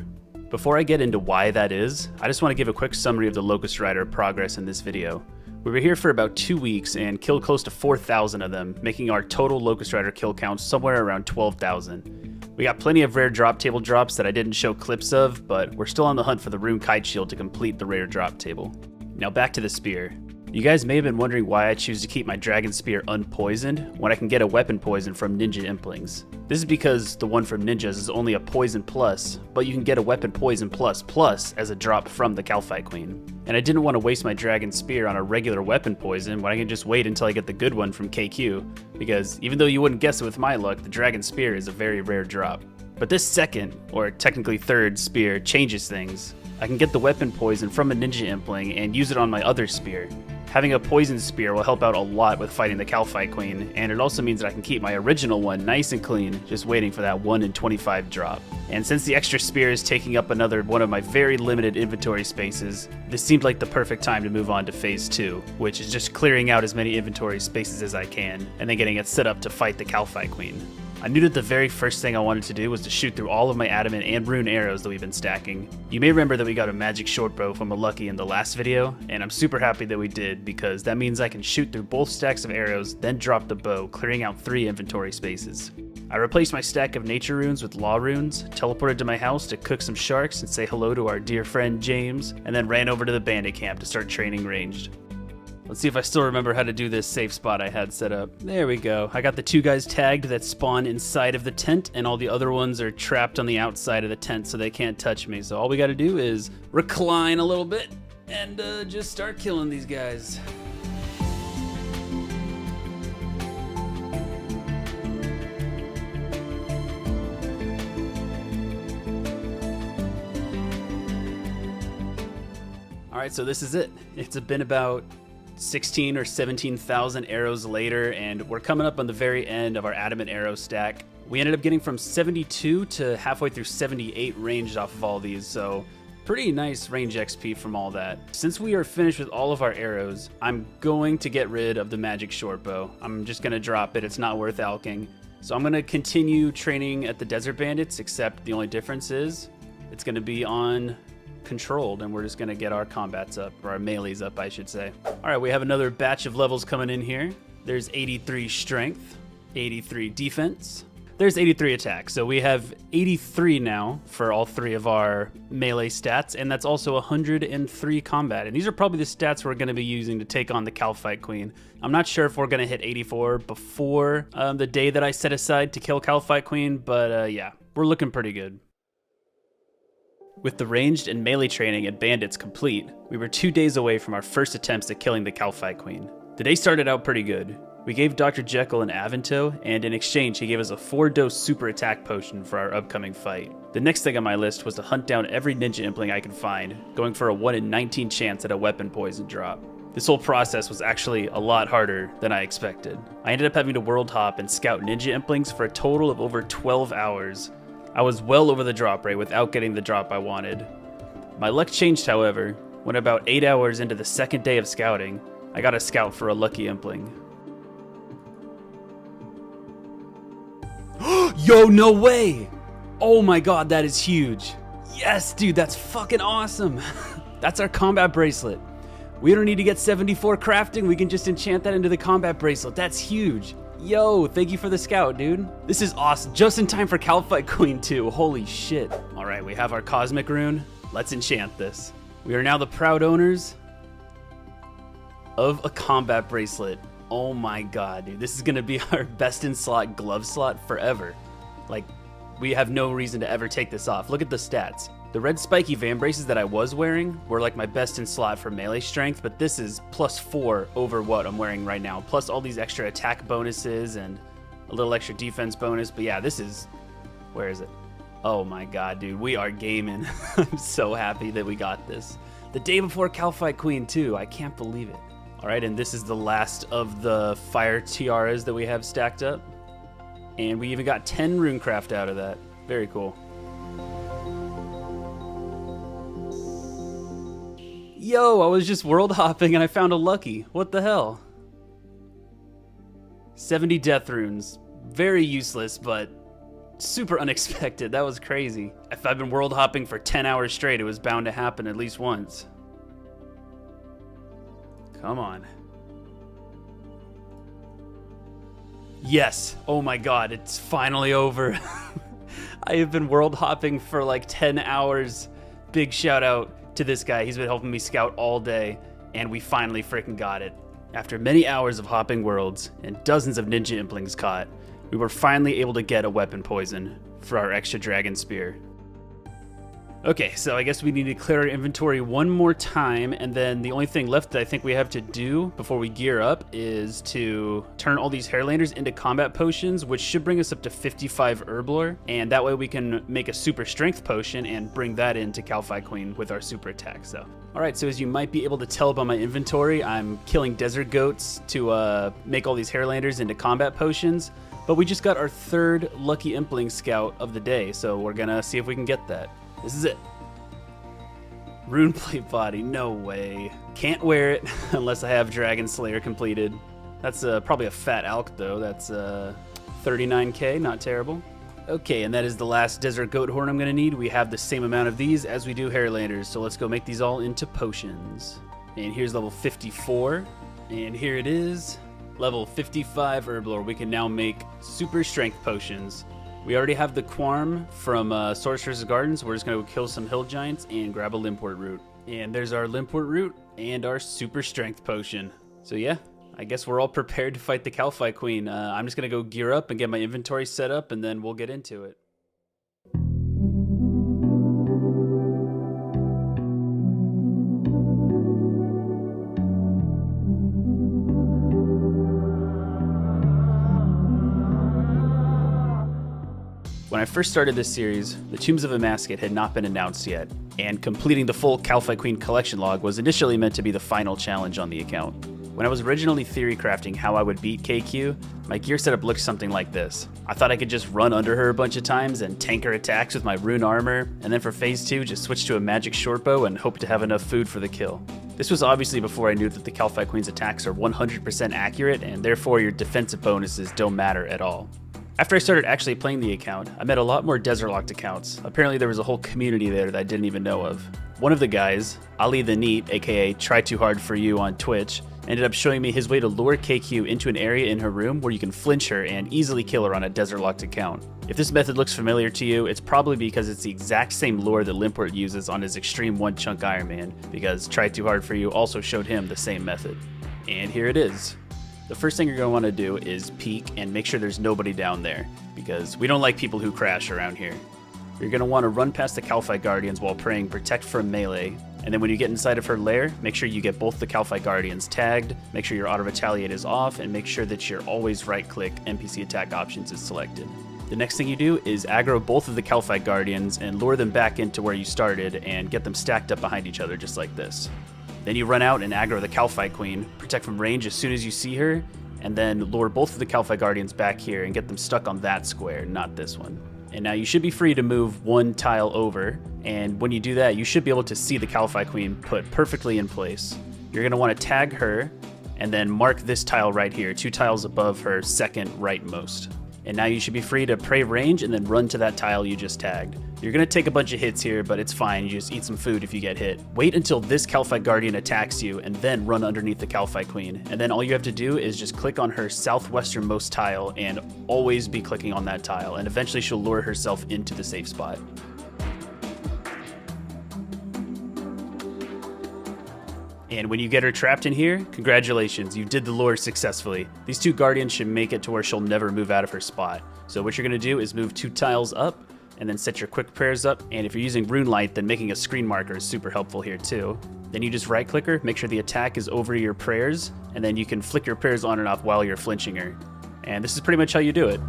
Before I get into why that is, I just want to give a quick summary of the Locust Rider progress in this video. We were here for about 2 weeks and killed close to 4,000 of them, making our total Locust Rider kill count somewhere around 12,000. We got plenty of rare drop table drops that I didn't show clips of, but we're still on the hunt for the Rune Kite Shield to complete the rare drop table. Now back to the spear. You guys may have been wondering why I choose to keep my dragon spear unpoisoned when I can get a weapon poison from ninja implings. This is because the one from ninjas is only a poison plus, but you can get a weapon poison plus as a drop from the Calphite Queen. And I didn't want to waste my dragon spear on a regular weapon poison when I can just wait until I get the good one from KQ, because even though you wouldn't guess it with my luck, the dragon spear is a very rare drop. But this second, or technically third, spear changes things. I can get the weapon poison from a ninja impling and use it on my other spear. Having a poison spear will help out a lot with fighting the Calphite Queen, and it also means that I can keep my original one nice and clean, just waiting for that 1 in 25 drop. And since the extra spear is taking up another one of my very limited inventory spaces, this seemed like the perfect time to move on to phase 2, which is just clearing out as many inventory spaces as I can, and then getting it set up to fight the Calphite Queen. I knew that the very first thing I wanted to do was to shoot through all of my adamant and rune arrows that we've been stacking. You may remember that we got a magic shortbow from a lucky in the last video, and I'm super happy that we did because that means I can shoot through both stacks of arrows, then drop the bow, clearing out 3 inventory spaces. I replaced my stack of nature runes with law runes, teleported to my house to cook some sharks and say hello to our dear friend James, and then ran over to the bandit camp to start training ranged. Let's see if I still remember how to do this safe spot I had set up. There we go. I got the 2 guys tagged that spawn inside of the tent, and all the other ones are trapped on the outside of the tent so they can't touch me. So all we gotta do is recline a little bit and just start killing these guys. Alright, so this is it. It's been about 16 or 17,000 arrows later, and we're coming up on the very end of our adamant arrow stack. We ended up getting from 72 to halfway through 78 ranged off of all these, so pretty nice range XP from all that. Since we are finished with all of our arrows, I'm going to get rid of the magic short bow. I'm just gonna drop it, it's not worth alking. So I'm gonna continue training at the Desert Bandits, except the only difference is it's gonna be on controlled, and we're just gonna get our combats up, or our melees up, I should say. All right, we have another batch of levels coming in here. There's 83 strength, 83 defense, there's 83 attack. So we have 83 now for all three of our melee stats, and that's also 103 combat. And these are probably the stats we're gonna be using to take on the Calphite Queen. I'm not sure if we're gonna hit 84 before the day that I set aside to kill Calphite Queen, but yeah, we're looking pretty good. With the ranged and melee training at Bandits complete, we were 2 days away from our first attempts at killing the Calphite Queen. The day started out pretty good. We gave Dr. Jekyll an Avanto, and in exchange he gave us a 4-dose super attack potion for our upcoming fight. The next thing on my list was to hunt down every ninja impling I could find, going for a 1 in 19 chance at a weapon poison drop. This whole process was actually a lot harder than I expected. I ended up having to world hop and scout ninja implings for a total of over 12 hours. I was well over the drop rate without getting the drop I wanted. My luck changed, however, when about 8 hours into the second day of scouting, I got a scout for a lucky impling. Yo, no way! Oh my god, that is huge. Yes, dude, that's fucking awesome. That's our combat bracelet. We don't need to get 74 crafting, we can just enchant that into the combat bracelet. That's huge. Yo, thank you for the scout, dude. This is awesome. Just in time for Calphite Queen too. Holy shit. All right, we have our cosmic rune. Let's enchant this. We are now the proud owners of a combat bracelet. Oh my god, dude. This is gonna be our best in slot glove slot forever. Like, we have no reason to ever take this off. Look at the stats. The red spiky van braces that I was wearing were like my best in slot for melee strength, but this is +4 over what I'm wearing right now, plus all these extra attack bonuses and a little extra defense bonus. But yeah, this is, where is it? Oh my god, dude, we are gaming. I'm so happy that we got this. The day before Calphite Queen too, I can't believe it. All right, and this is the last of the fire tiaras that we have stacked up. And we even got 10 runecraft out of that. Very cool. Yo, I was just world hopping and I found a lucky. What the hell? 70 death runes. Very useless, but super unexpected. That was crazy. If I've been world hopping for 10 hours straight, it was bound to happen at least once. Come on. Yes. Oh my god, it's finally over. I have been world hopping for like 10 hours. Big shout out to this guy. He's been helping me scout all day, and we finally freaking got it. After many hours of hopping worlds and dozens of ninja implings caught, we were finally able to get a weapon poison for our extra dragon spear. Okay, so I guess we need to clear our inventory one more time, and then the only thing left that I think we have to do before we gear up is to turn all these Hairlanders into combat potions, which should bring us up to 55 Herblore, and that way we can make a super strength potion and bring that into Calphite Queen with our super attack. So, alright, so as you might be able to tell by my inventory, I'm killing desert goats to make all these Hairlanders into combat potions, but we just got our third lucky impling scout of the day, so we're gonna see if we can get that. This is it. Runeplate body, no way. Can't wear it unless I have Dragon Slayer completed. That's probably a fat alk though. That's 39k, not terrible. Okay, and that is the last desert goat horn I'm gonna need. We have the same amount of these as we do Hairlanders, so let's go make these all into potions. And here's level 54, and here it is. Level 55 Herblore. We can now make super strength potions. We already have the Quarm from Sorcerer's Gardens. We're just going to kill some hill giants and grab a Limpwort root. And there's our Limpwort root and our super strength potion. So yeah, I guess we're all prepared to fight the Calphite Queen. I'm just going to go gear up and get my inventory set up, and then we'll get into it. When I first started this series, the Tombs of Amascut had not been announced yet, and completing the full Calphite Queen collection log was initially meant to be the final challenge on the account. When I was originally theory crafting how I would beat KQ, my gear setup looked something like this. I thought I could just run under her a bunch of times and tank her attacks with my rune armor, and then for phase 2 just switch to a magic shortbow and hope to have enough food for the kill. This was obviously before I knew that the Kalphite Queen's attacks are 100% accurate, and therefore your defensive bonuses don't matter at all. After I started actually playing the account, I met a lot more Desert Locked accounts. Apparently there was a whole community there that I didn't even know of. One of the guys, Ali the Neat, aka Try Too Hard For You on Twitch, ended up showing me his way to lure KQ into an area in her room where you can flinch her and easily kill her on a Desert Locked account. If this method looks familiar to you, it's probably because it's the exact same lure that Limport uses on his Extreme One Chunk Iron Man, because Try Too Hard For You also showed him the same method. And here it is. The first thing you're going to want to do is peek and make sure there's nobody down there, because we don't like people who crash around here. You're going to want to run past the Kalphite Guardians while praying Protect from Melee, and then when you get inside of her lair, make sure you get both the Kalphite Guardians tagged, make sure your Auto Retaliate is off, and make sure that your always right-click NPC attack options is selected. The next thing you do is aggro both of the Kalphite Guardians and lure them back into where you started and get them stacked up behind each other just like this. Then you run out and aggro the Kalphite Queen, protect from range as soon as you see her, and then lure both of the Kalphite Guardians back here and get them stuck on that square, not this one. And now you should be free to move one tile over, and when you do that, you should be able to see the Kalphite Queen put perfectly in place. You're going to want to tag her, and then mark this tile right here, 2 tiles above her second rightmost. And now you should be free to pray range and then run to that tile you just tagged. You're going to take a bunch of hits here, but it's fine, you just eat some food if you get hit. Wait until this Kalphite Guardian attacks you, and then run underneath the Kalphite Queen. And then all you have to do is just click on her southwesternmost tile, and always be clicking on that tile, and eventually she'll lure herself into the safe spot. And when you get her trapped in here, congratulations, you did the lure successfully. These 2 Guardians should make it to where she'll never move out of her spot. So what you're going to do is move 2 tiles up, and then set your quick prayers up, and if you're using Rune Light, then making a screen marker is super helpful here too. Then you just right click her, make sure the attack is over your prayers, and then you can flick your prayers on and off while you're flinching her. And this is pretty much how you do it.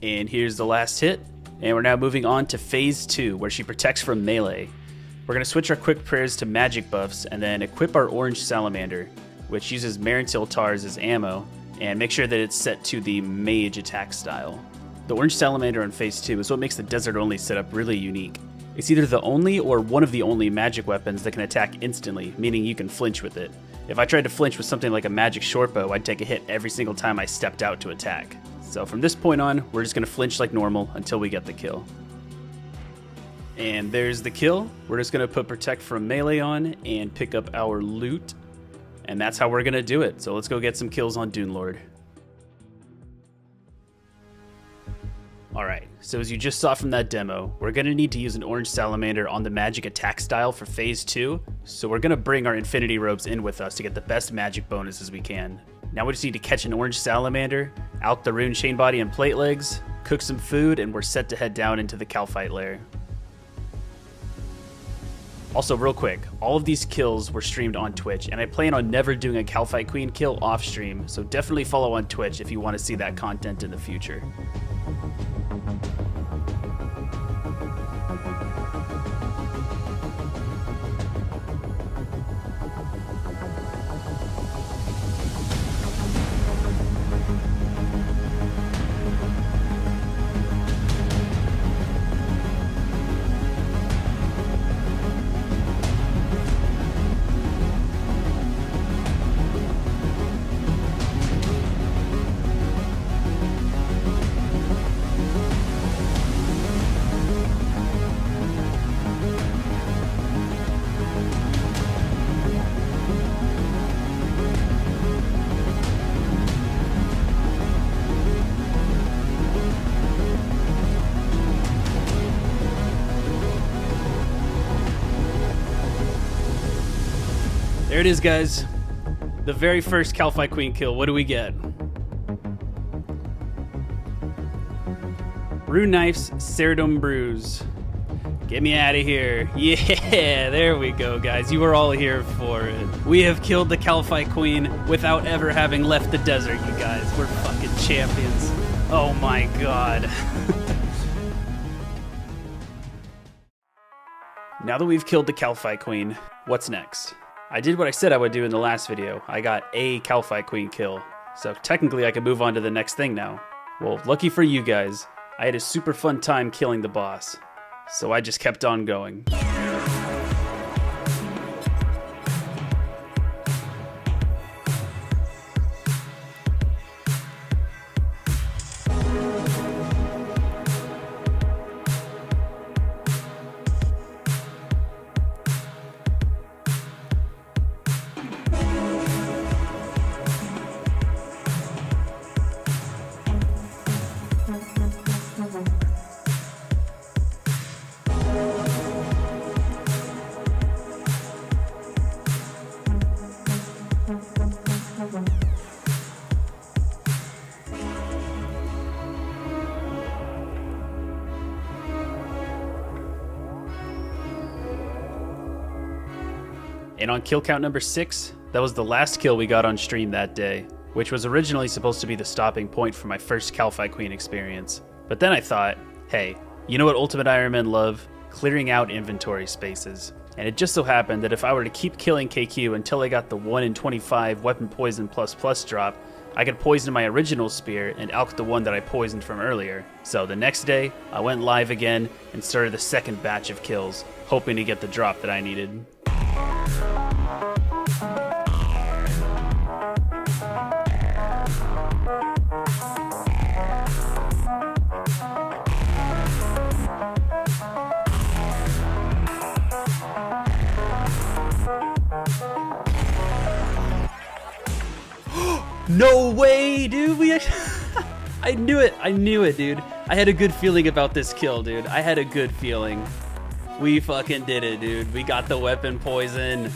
And here's the last hit, and we're now moving on to phase 2, where she protects from melee. We're going to switch our quick prayers to magic buffs, and then equip our orange salamander, which uses Marintil Tars as ammo, and make sure that it's set to the mage attack style. The orange salamander in phase 2 is what makes the desert only setup really unique. It's either the only or one of the only magic weapons that can attack instantly, meaning you can flinch with it. If I tried to flinch with something like a magic shortbow, I'd take a hit every single time I stepped out to attack. So from this point on, we're just going to flinch like normal until we get the kill. And there's the kill. We're just going to put Protect from Melee on and pick up our loot. And that's how we're going to do it. So let's go get some kills on Dune Lord. Alright, so as you just saw from that demo, we're going to need to use an orange salamander on the magic attack style for phase 2. So we're going to bring our infinity robes in with us to get the best magic bonuses we can. Now we just need to catch an orange salamander, out the rune chain body and plate legs, cook some food, and we're set to head down into the Kalphite lair. Also, real quick, all of these kills were streamed on Twitch, and I plan on never doing a Kalphite Queen kill off stream, so definitely follow on Twitch if you want to see that content in the future. There it is, guys. The very first Kalphite Queen kill. What do we get? Rune Knife's Cerdum Bruise. Get me out of here. Yeah, there we go, guys. You were all here for it. We have killed the Kalphite Queen without ever having left the desert, you guys. We're fucking champions. Oh my god. Now that we've killed the Calphi Queen, what's next? I did what I said I would do in the last video. I got a Calphi Queen kill. So technically I can move on to the next thing now. Well, lucky for you guys, I had a super fun time killing the boss. So I just kept on going. And on kill count number 6, that was the last kill we got on stream that day, which was originally supposed to be the stopping point for my first Calphi Queen experience. But then I thought, hey, you know what Ultimate Iron Men love? Clearing out inventory spaces. And it just so happened that if I were to keep killing KQ until I got the 1 in 25 weapon poison plus drop, I could poison my original spear and alch the one that I poisoned from earlier. So the next day, I went live again and started the second batch of kills, hoping to get the drop that I needed. No way, dude. I knew it, dude. I had a good feeling about this kill, dude. I had a good feeling. We fucking did it, dude. We got the weapon poison.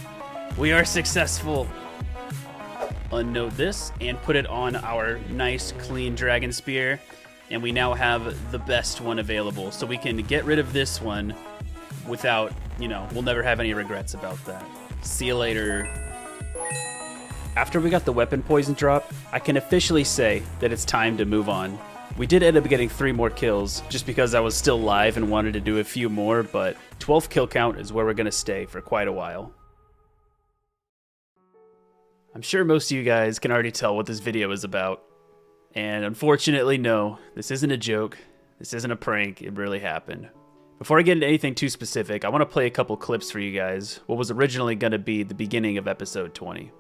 We are successful. Unnote this and put it on our nice, clean dragon spear. And we now have the best one available. So we can get rid of this one without, we'll never have any regrets about that. See you later. After we got the weapon poison drop, I can officially say that it's time to move on. We did end up getting 3 more kills, just because I was still live and wanted to do a few more, but 12th kill count is where we're going to stay for quite a while. I'm sure most of you guys can already tell what this video is about. And unfortunately, no, this isn't a joke, this isn't a prank, it really happened. Before I get into anything too specific, I want to play a couple clips for you guys, what was originally going to be the beginning of episode 20.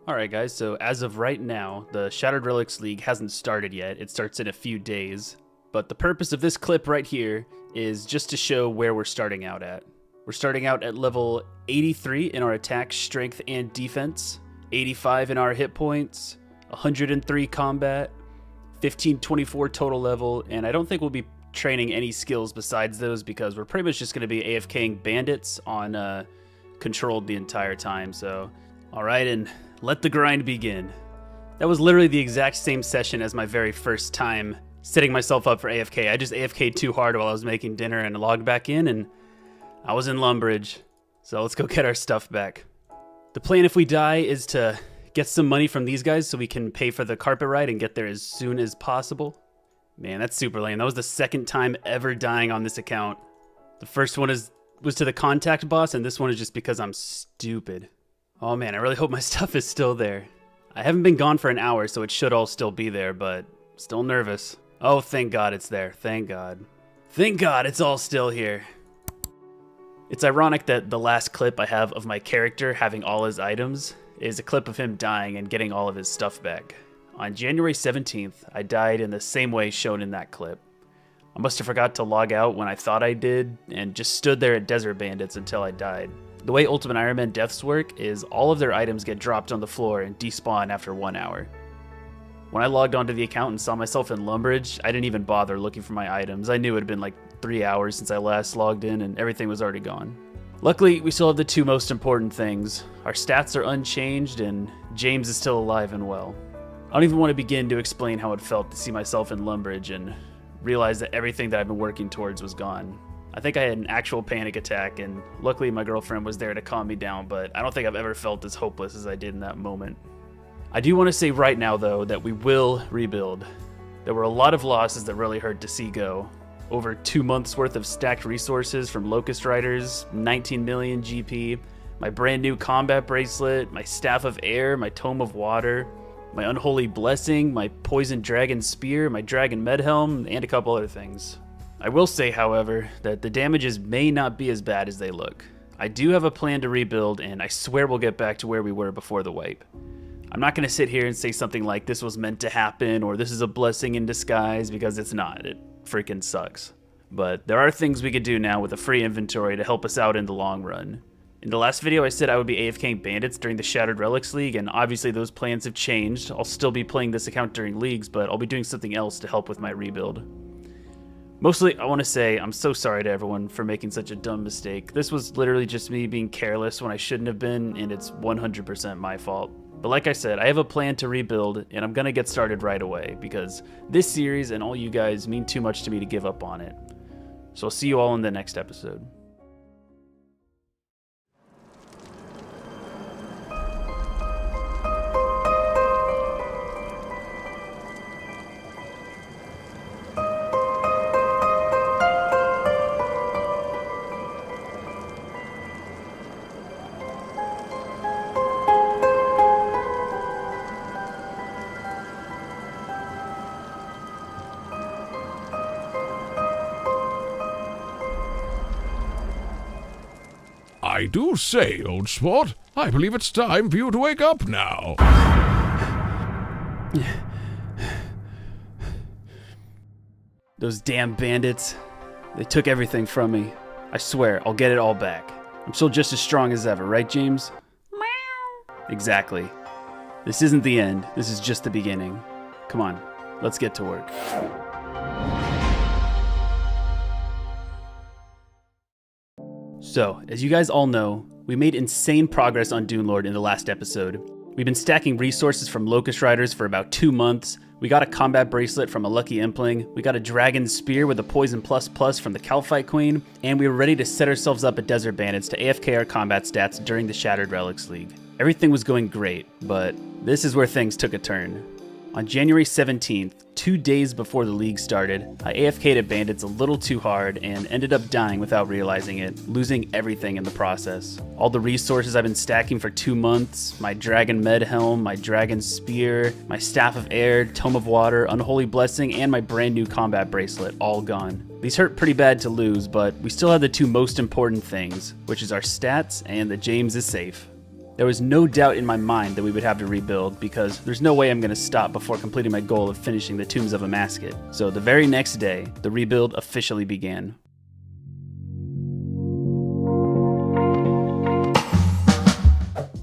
Alright guys, so as of right now, the Shattered Relics League hasn't started yet. It starts in a few days. But the purpose of this clip right here is just to show where we're starting out at. We're starting out at level 83 in our attack, strength, and defense, 85 in our hit points, 103 combat, 1524 total level, and I don't think we'll be training any skills besides those because we're pretty much just going to be AFKing bandits on controlled the entire time. So, alright, and let the grind begin. That was literally the exact same session as my very first time setting myself up for AFK. I just AFK'd too hard while I was making dinner and logged back in, and I was in Lumbridge. So let's go get our stuff back. The plan if we die is to get some money from these guys so we can pay for the carpet ride and get there as soon as possible. Man, that's super lame. That was the second time ever dying on this account. The first one was to the contact boss, and this one is just because I'm stupid. Oh man, I really hope my stuff is still there. I haven't been gone for an hour, so it should all still be there, but still nervous. Oh, thank God it's there. Thank God. Thank God it's all still here. It's ironic that the last clip I have of my character having all his items is a clip of him dying and getting all of his stuff back. On January 17th, I died in the same way shown in that clip. I must have forgot to log out when I thought I did, and just stood there at Desert Bandits until I died. The way Ultimate Iron Man deaths work is all of their items get dropped on the floor and despawn after 1 hour. When I logged onto the account and saw myself in Lumbridge, I didn't even bother looking for my items. I knew it had been like 3 hours since I last logged in and everything was already gone. Luckily, we still have the 2 most important things. Our stats are unchanged and James is still alive and well. I don't even want to begin to explain how it felt to see myself in Lumbridge and realize that everything that I've been working towards was gone. I think I had an actual panic attack, and luckily my girlfriend was there to calm me down, but I don't think I've ever felt as hopeless as I did in that moment. I do want to say right now, though, that we will rebuild. There were a lot of losses that really hurt to see go, over 2 months worth of stacked resources from Locust Riders, 19 million GP, my brand new combat bracelet, my Staff of Air, my Tome of Water, my Unholy Blessing, my Poison Dragon Spear, my Dragon Medhelm, and a couple other things. I will say, however, that the damages may not be as bad as they look. I do have a plan to rebuild, and I swear we'll get back to where we were before the wipe. I'm not going to sit here and say something like this was meant to happen or this is a blessing in disguise, because it's not. It freaking sucks. But there are things we could do now with a free inventory to help us out in the long run. In the last video I said I would be AFKing bandits during the Shattered Relics League, and obviously those plans have changed. I'll still be playing this account during leagues, but I'll be doing something else to help with my rebuild. Mostly, I want to say I'm so sorry to everyone for making such a dumb mistake. This was literally just me being careless when I shouldn't have been, and it's 100% my fault. But like I said, I have a plan to rebuild, and I'm going to get started right away, because this series and all you guys mean too much to me to give up on it. So I'll see you all in the next episode. I do say, old sport, I believe it's time for you to wake up now. Those damn bandits. They took everything from me. I swear, I'll get it all back. I'm still just as strong as ever, right, James? Meow. Exactly. This isn't the end. This is just the beginning. Come on, let's get to work. So, as you guys all know, we made insane progress on Dune Lord in the last episode. We've been stacking resources from Locust Riders for about 2 months, we got a combat bracelet from a lucky Impling, we got a dragon spear with a poison ++ from the Calphite Queen, and we were ready to set ourselves up at Desert Bandits to AFK our combat stats during the Shattered Relics League. Everything was going great, but this is where things took a turn. On January 17th, 2 days before the league started, I AFK'd at bandits a little too hard and ended up dying without realizing it, losing everything in the process. All the resources I've been stacking for 2 months, my Dragon Medhelm, my Dragon Spear, my Staff of Air, Tome of Water, Unholy Blessing, and my brand new combat bracelet, all gone. These hurt pretty bad to lose, but we still have the 2 most important things, which is our stats and that James is safe. There was no doubt in my mind that we would have to rebuild, because there's no way I'm going to stop before completing my goal of finishing the Tombs of Amascut. So the very next day, the rebuild officially began.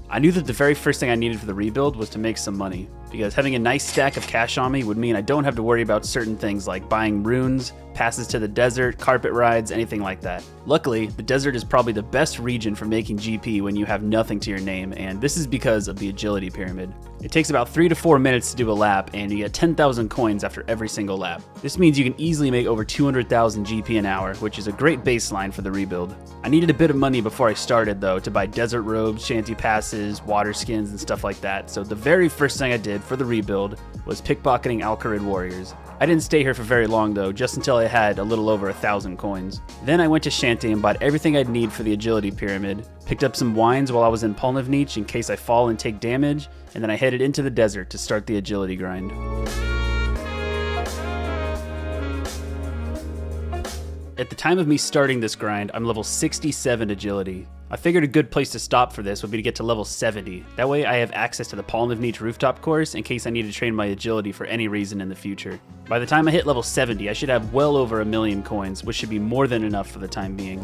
I knew that the very first thing I needed for the rebuild was to make some money, because having a nice stack of cash on me would mean I don't have to worry about certain things like buying runes, passes to the desert, carpet rides, anything like that. Luckily, the desert is probably the best region for making GP when you have nothing to your name, and this is because of the agility pyramid. It takes about 3 to 4 minutes to do a lap, and you get 10,000 coins after every single lap. This means you can easily make over 200,000 GP an hour, which is a great baseline for the rebuild. I needed a bit of money before I started though to buy desert robes, shanty passes, water skins, and stuff like that, so the very first thing I did for the rebuild was pickpocketing Alcarid warriors. I didn't stay here for very long though, just until I had a little over 1,000 coins. Then I went to Shanty and bought everything I'd need for the agility pyramid, picked up some wines while I was in Polnivniche in case I fall and take damage, and then I headed into the desert to start the agility grind. At the time of me starting this grind, I'm level 67 agility. I figured a good place to stop for this would be to get to level 70. That way I have access to the Polnivniche rooftop course in case I need to train my agility for any reason in the future. By the time I hit level 70, I should have well over 1 million coins, which should be more than enough for the time being.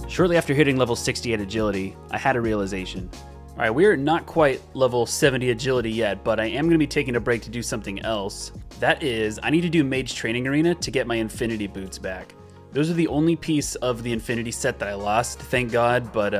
Shortly after hitting level 68 agility, I had a realization. Alright, we're not quite level 70 agility yet, but I am going to be taking a break to do something else. That is, I need to do Mage Training Arena to get my Infinity Boots back. Those are the only piece of the Infinity set that I lost, thank God, but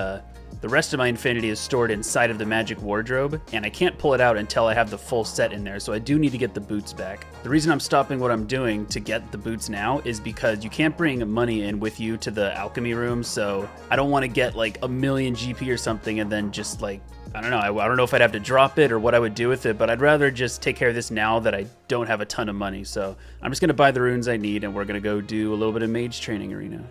the rest of my Infinity is stored inside of the Magic Wardrobe, and I can't pull it out until I have the full set in there, so I do need to get the boots back. The reason I'm stopping what I'm doing to get the boots now is because you can't bring money in with you to the alchemy room, so I don't want to get like 1 million GP or something and then just like I don't know. I don't know if I'd have to drop it or what I would do with it, but I'd rather just take care of this now that I don't have a ton of money. So I'm just going to buy the runes I need, and we're going to go do a little bit of mage training arena.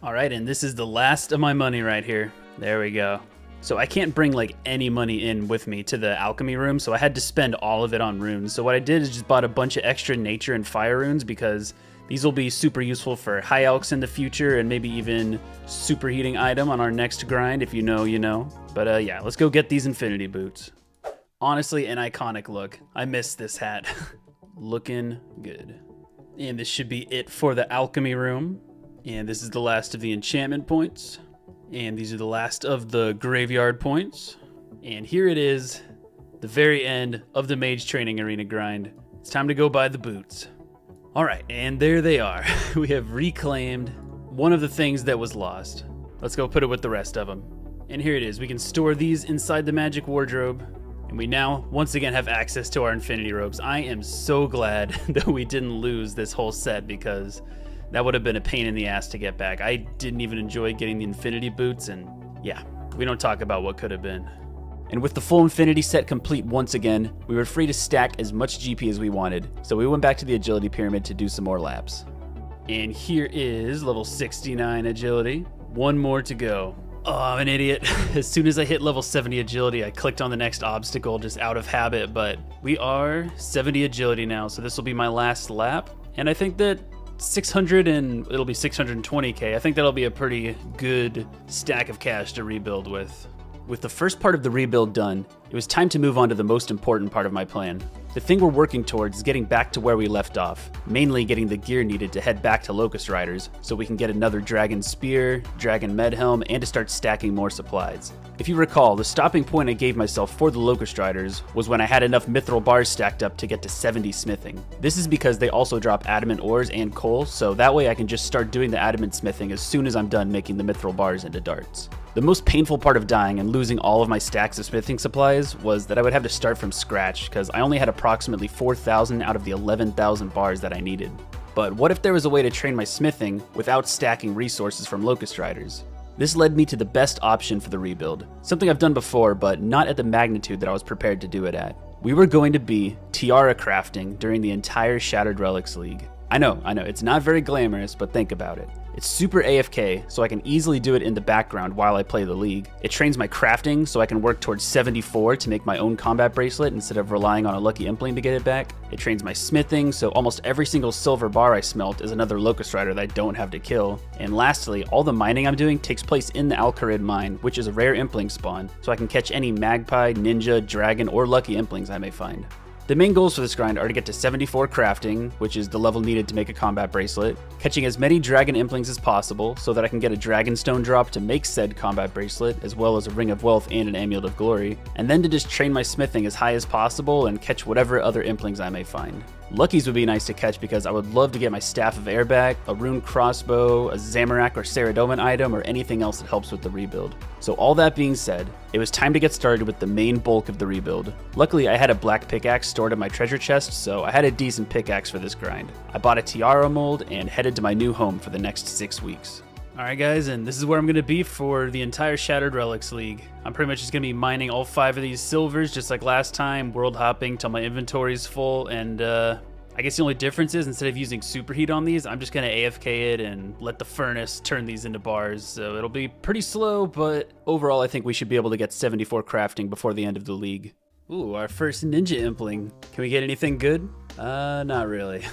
All right, and this is the last of my money right here. There we go. So I can't bring like any money in with me to the alchemy room, so I had to spend all of it on runes. So what I did is just bought a bunch of extra nature and fire runes because these will be super useful for high alchs in the future and maybe even superheating item on our next grind. If you know, you know. But yeah, let's go get these infinity boots. Honestly, an iconic look. I miss this hat. Looking good. And this should be it for the alchemy room. And this is the last of the enchantment points. And these are the last of the graveyard points. And here it is, the very end of the mage training arena grind. It's time to go buy the boots. All right, and there they are. We have reclaimed one of the things that was lost. Let's go put it with the rest of them. And here it is. We can store these inside the magic wardrobe. And we now, once again, have access to our infinity robes. I am so glad that we didn't lose this whole set because that would have been a pain in the ass to get back. I didn't even enjoy getting the infinity boots, and yeah, we don't talk about what could have been. And with the full infinity set complete once again, we were free to stack as much GP as we wanted, so we went back to the agility pyramid to do some more laps. And here is level 69 agility. One more to go. Oh, I'm an idiot. As soon as I hit level 70 agility, I clicked on the next obstacle just out of habit, but we are 70 agility now, so this will be my last lap. And I think that 600 and it'll be 620k. I think that'll be a pretty good stack of cash to rebuild with. With the first part of the rebuild done, it was time to move on to the most important part of my plan. The thing we're working towards is getting back to where we left off, mainly getting the gear needed to head back to Locust Riders so we can get another Dragon Spear, Dragon Med Helm, and to start stacking more supplies. If you recall, the stopping point I gave myself for the Locust Riders was when I had enough mithril bars stacked up to get to 70 smithing. This is because they also drop adamant ores and coal, so that way I can just start doing the adamant smithing as soon as I'm done making the mithril bars into darts. The most painful part of dying and losing all of my stacks of smithing supplies was that I would have to start from scratch because I only had approximately 4,000 out of the 11,000 bars that I needed. But what if there was a way to train my smithing without stacking resources from Locust Riders? This led me to the best option for the rebuild, something I've done before but not at the magnitude that I was prepared to do it at. We were going to be tiara crafting during the entire Shattered Relics League. I know, it's not very glamorous, but think about it. It's super AFK, so I can easily do it in the background while I play the league. It trains my crafting, so I can work towards 74 to make my own combat bracelet instead of relying on a lucky impling to get it back. It trains my smithing, so almost every single silver bar I smelt is another Locust Rider that I don't have to kill. And lastly, all the mining I'm doing takes place in the Alcarid mine, which is a rare impling spawn, so I can catch any magpie, ninja, dragon, or lucky implings I may find. The main goals for this grind are to get to 74 crafting, which is the level needed to make a combat bracelet, catching as many dragon implings as possible so that I can get a dragonstone drop to make said combat bracelet, as well as a ring of wealth and an amulet of glory, and then to just train my smithing as high as possible and catch whatever other implings I may find. Luckies would be nice to catch because I would love to get my Staff of Air back, a rune crossbow, a Zamorak or Saradomin item, or anything else that helps with the rebuild. So all that being said, it was time to get started with the main bulk of the rebuild. Luckily, I had a black pickaxe stored in my treasure chest, so I had a decent pickaxe for this grind. I bought a tiara mold and headed to my new home for the next 6 weeks. Alright guys, and this is where I'm going to be for the entire Shattered Relics League. I'm pretty much just going to be mining all 5 of these silvers just like last time, world hopping till my inventory's full, and I guess the only difference is instead of using superheat on these, I'm just going to AFK it and let the furnace turn these into bars. So it'll be pretty slow, but overall I think we should be able to get 74 crafting before the end of the league. Ooh, our first ninja impling. Can we get anything good? Not really.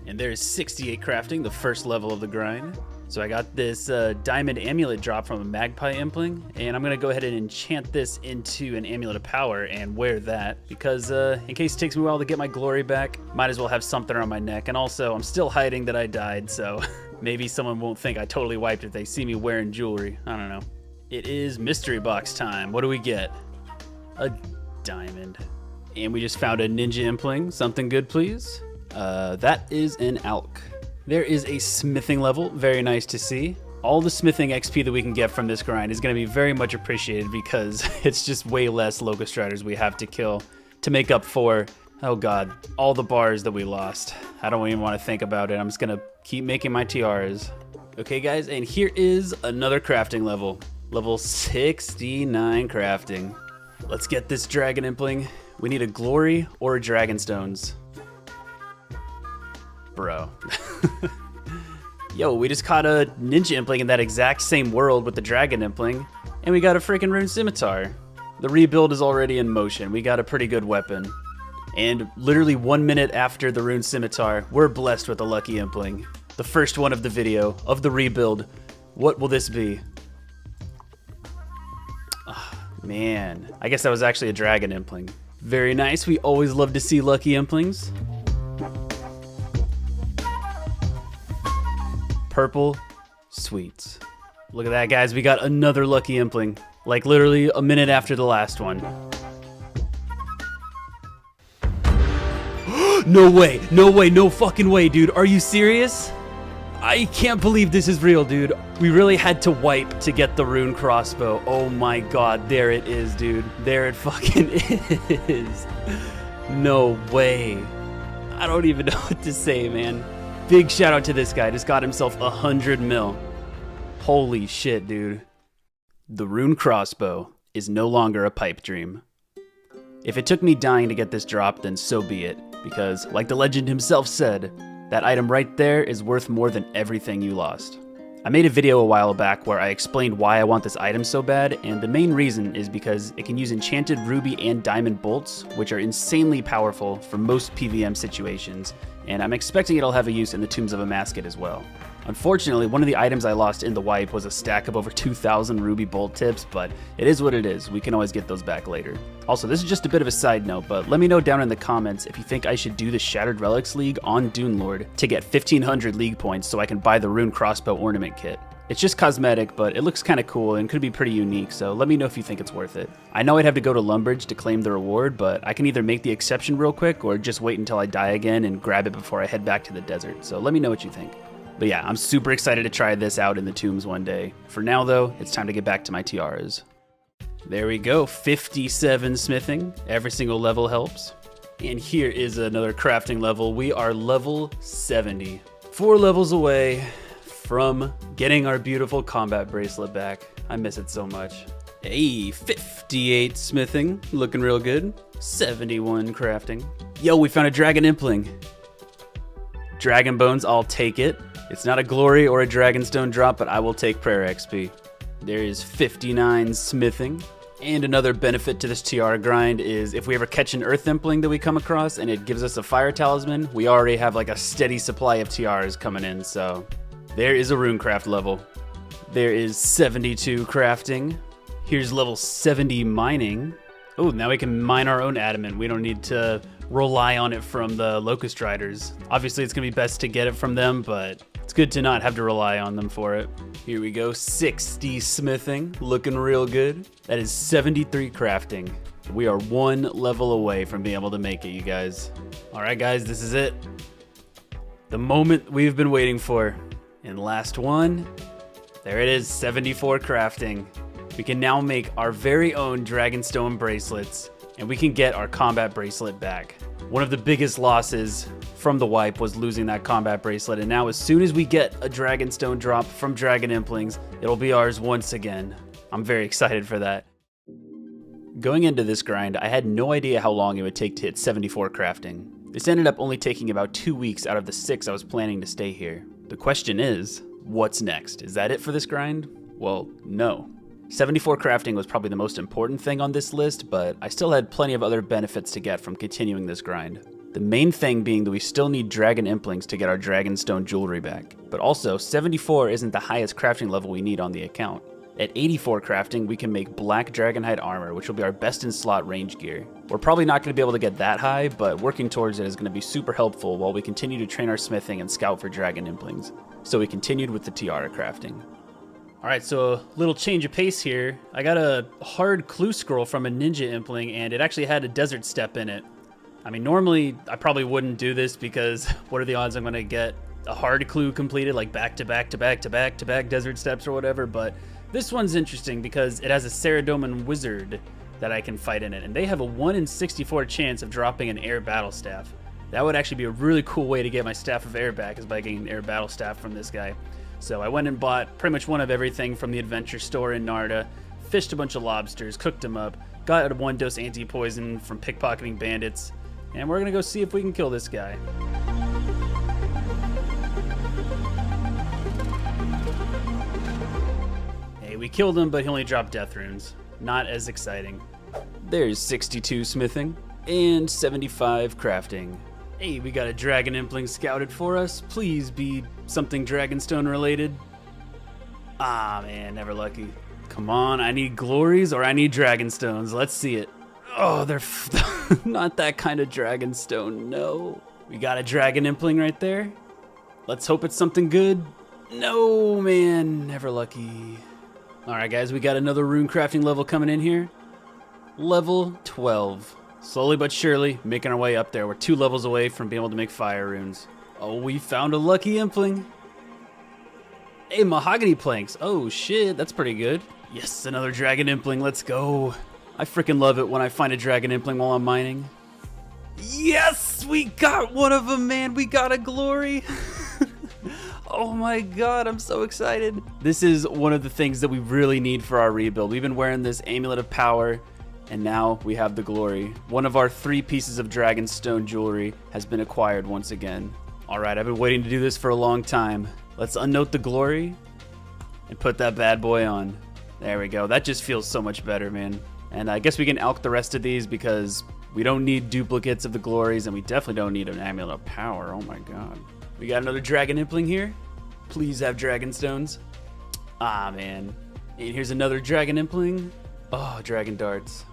And there's 68 crafting, the first level of the grind. So I got this diamond amulet drop from a magpie impling, and I'm going to go ahead and enchant this into an amulet of power and wear that, because in case it takes me a while to get my glory back, might as well have something around my neck. And also, I'm still hiding that I died, so maybe someone won't think I totally wiped if they see me wearing jewelry. I don't know. It is mystery box time. What do we get? A diamond. And we just found a ninja impling. Something good, please. That is an alk. There is a smithing level, very nice to see. All the smithing XP that we can get from this grind is going to be very much appreciated because it's just way less Locust Riders we have to kill to make up for, oh god, all the bars that we lost. I don't even want to think about it. I'm just going to keep making my tiaras. Okay guys, and here is another crafting level. Level 69 crafting. Let's get this dragon impling. We need a glory or a dragon stones. Bro. Yo, we just caught a ninja impling in that exact same world with the dragon impling, and we got a freaking rune scimitar. The rebuild is already in motion. We got a pretty good weapon. And literally 1 minute after the rune scimitar, we're blessed with a lucky impling. The first one of the video, of the rebuild. What will this be? Oh, man, I guess that was actually a dragon impling. Very nice, we always love to see lucky implings. Purple sweets. Look at that, guys, we got another lucky impling. Like literally a minute after the last one. No way, no way, no fucking way, dude. Are you serious? I can't believe this is real, dude. We really had to wipe to get the rune crossbow. Oh my god, there it is, dude. There it fucking is. No way. I don't even know what to say, man. Big shout out to this guy. Just got himself 100 mil. Holy shit, dude. The rune crossbow is no longer a pipe dream. If it took me dying to get this drop, then so be it. Because, like the legend himself said, that item right there is worth more than everything you lost. I made a video a while back where I explained why I want this item so bad, and the main reason is because it can use enchanted ruby and diamond bolts, which are insanely powerful for most PVM situations, and I'm expecting it'll have a use in the Tombs of Amascut as well. Unfortunately, one of the items I lost in the wipe was a stack of over 2,000 ruby bolt tips, but it is what it is. We can always get those back later. Also, this is just a bit of a side note, but let me know down in the comments if you think I should do the Shattered Relics League on Dune Lord to get 1,500 league points so I can buy the rune crossbow ornament kit. It's just cosmetic, but it looks kind of cool and could be pretty unique, so let me know if you think it's worth it. I know I'd have to go to Lumbridge to claim the reward, but I can either make the exception real quick or just wait until I die again and grab it before I head back to the desert, so let me know what you think. But yeah, I'm super excited to try this out in the tombs one day. For now though, it's time to get back to my tiaras. There we go, 57 smithing. Every single level helps. And here is another crafting level. We are level 70. 4 levels away from getting our beautiful combat bracelet back. I miss it so much. Hey, 58 smithing, looking real good. 71 crafting. Yo, we found a dragon impling. Dragon bones, I'll take it. It's not a glory or a dragonstone drop, but I will take prayer XP. There is 59 smithing. And another benefit to this tiara grind is if we ever catch an earth impling that we come across and it gives us a fire talisman, we already have like a steady supply of tiaras coming in, so there is a runecraft level. There is 72 crafting. Here's level 70 mining. Oh, now we can mine our own adamant. We don't need to rely on it from the locust riders. Obviously, it's gonna be best to get it from them, but it's good to not have to rely on them for it. Here we go, 60 smithing, looking real good. That is 73 crafting. We are 1 level away from being able to make it, you guys. All right, guys, this is it. The moment we've been waiting for. And last one, there it is, 74 crafting. We can now make our very own Dragonstone bracelets, and we can get our combat bracelet back. One of the biggest losses from the wipe was losing that combat bracelet, and now as soon as we get a Dragonstone drop from Dragon Implings, it'll be ours once again. I'm very excited for that. Going into this grind, I had no idea how long it would take to hit 74 crafting. This ended up only taking about 2 weeks out of the 6 I was planning to stay here. The question is, what's next? Is that it for this grind? Well, no. 74 crafting was probably the most important thing on this list, but I still had plenty of other benefits to get from continuing this grind. The main thing being that we still need Dragon Implings to get our Dragonstone jewelry back. But also, 74 isn't the highest crafting level we need on the account. At 84 crafting, we can make Black Dragonhide armor, which will be our best in slot range gear. We're probably not going to be able to get that high, but working towards it is going to be super helpful while we continue to train our smithing and scout for Dragon Implings. So we continued with the tiara crafting. Alright, so a little change of pace here. I got a hard clue scroll from a ninja impling, and it actually had a desert step in it. I mean, normally I probably wouldn't do this because what are the odds I'm going to get a hard clue completed, like back to back to back to back to back desert steps or whatever, but this one's interesting because it has a Saradomin wizard that I can fight in it, and they have a 1 in 64 chance of dropping an air battle staff. That would actually be a really cool way to get my staff of air back, is by getting an air battle staff from this guy. So I went and bought pretty much one of everything from the adventure store in Narda, fished a bunch of lobsters, cooked them up, got a 1-dose anti-poison from pickpocketing bandits, and we're gonna go see if we can kill this guy. Hey, we killed him, but he only dropped death runes. Not as exciting. There's 62 smithing and 75 crafting. Hey, we got a dragon impling scouted for us. Please be something Dragonstone related. Ah, man, never lucky. Come on, I need glories or I need Dragonstones. Let's see it. Oh, they're not that kind of Dragonstone, no. We got a dragon impling right there. Let's hope it's something good. No, man, never lucky. All right, guys, we got another rune crafting level coming in here. Level 12. Slowly but surely, making our way up there. We're 2 levels away from being able to make fire runes. Oh, we found a lucky impling. Hey, mahogany planks. Oh, shit, that's pretty good. Yes, another dragon impling. Let's go. I freaking love it when I find a dragon impling while I'm mining. Yes, we got one of them, man. We got a glory. Oh my god, I'm so excited. This is one of the things that we really need for our rebuild. We've been wearing this Amulet of Power, and now we have the glory. One of our 3 pieces of Dragonstone jewelry has been acquired once again. Alright, I've been waiting to do this for a long time. Let's unnote the glory and put that bad boy on. There we go. That just feels so much better, man. And I guess we can alch the rest of these because we don't need duplicates of the glories, and we definitely don't need an Amulet of Power. Oh my god. We got another dragon impling here. Please have Dragonstones. Ah, man. And here's another dragon impling. Oh, dragon darts.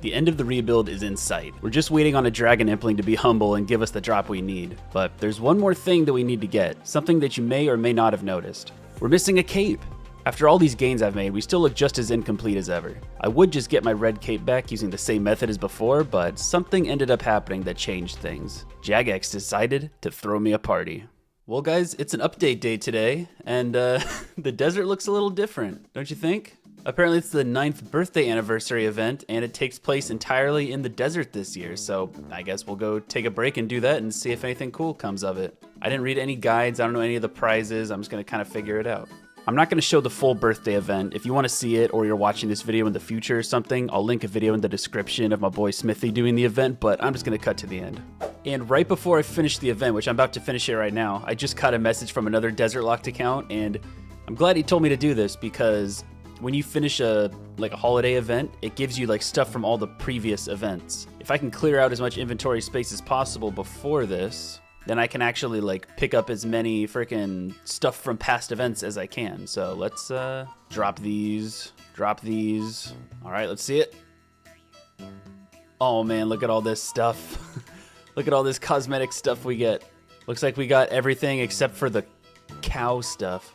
The end of the rebuild is in sight. We're just waiting on a dragon impling to be humble and give us the drop we need. But there's one more thing that we need to get, something that you may or may not have noticed. We're missing a cape. After all these gains I've made, we still look just as incomplete as ever. I would just get my red cape back using the same method as before, but something ended up happening that changed things. Jagex decided to throw me a party. Well guys, it's an update day today, and the desert looks a little different, don't you think? Apparently it's the 9th birthday anniversary event, and it takes place entirely in the desert this year, so I guess we'll go take a break and do that and see if anything cool comes of it. I didn't read any guides, I don't know any of the prizes, I'm just gonna kind of figure it out. I'm not going to show the full birthday event. If you want to see it or you're watching this video in the future or something, I'll link a video in the description of my boy Smithy doing the event, but I'm just going to cut to the end. And right before I finish the event, which I'm about to finish it right now, I just got a message from another Desert Locked account, and I'm glad he told me to do this because when you finish a holiday event, it gives you like stuff from all the previous events. If I can clear out as much inventory space as possible before this, then I can actually like pick up as many freaking stuff from past events as I can. So let's drop these. All right, let's see it. Oh man, look at all this stuff. Look at all this cosmetic stuff we get. Looks like we got everything except for the cow stuff.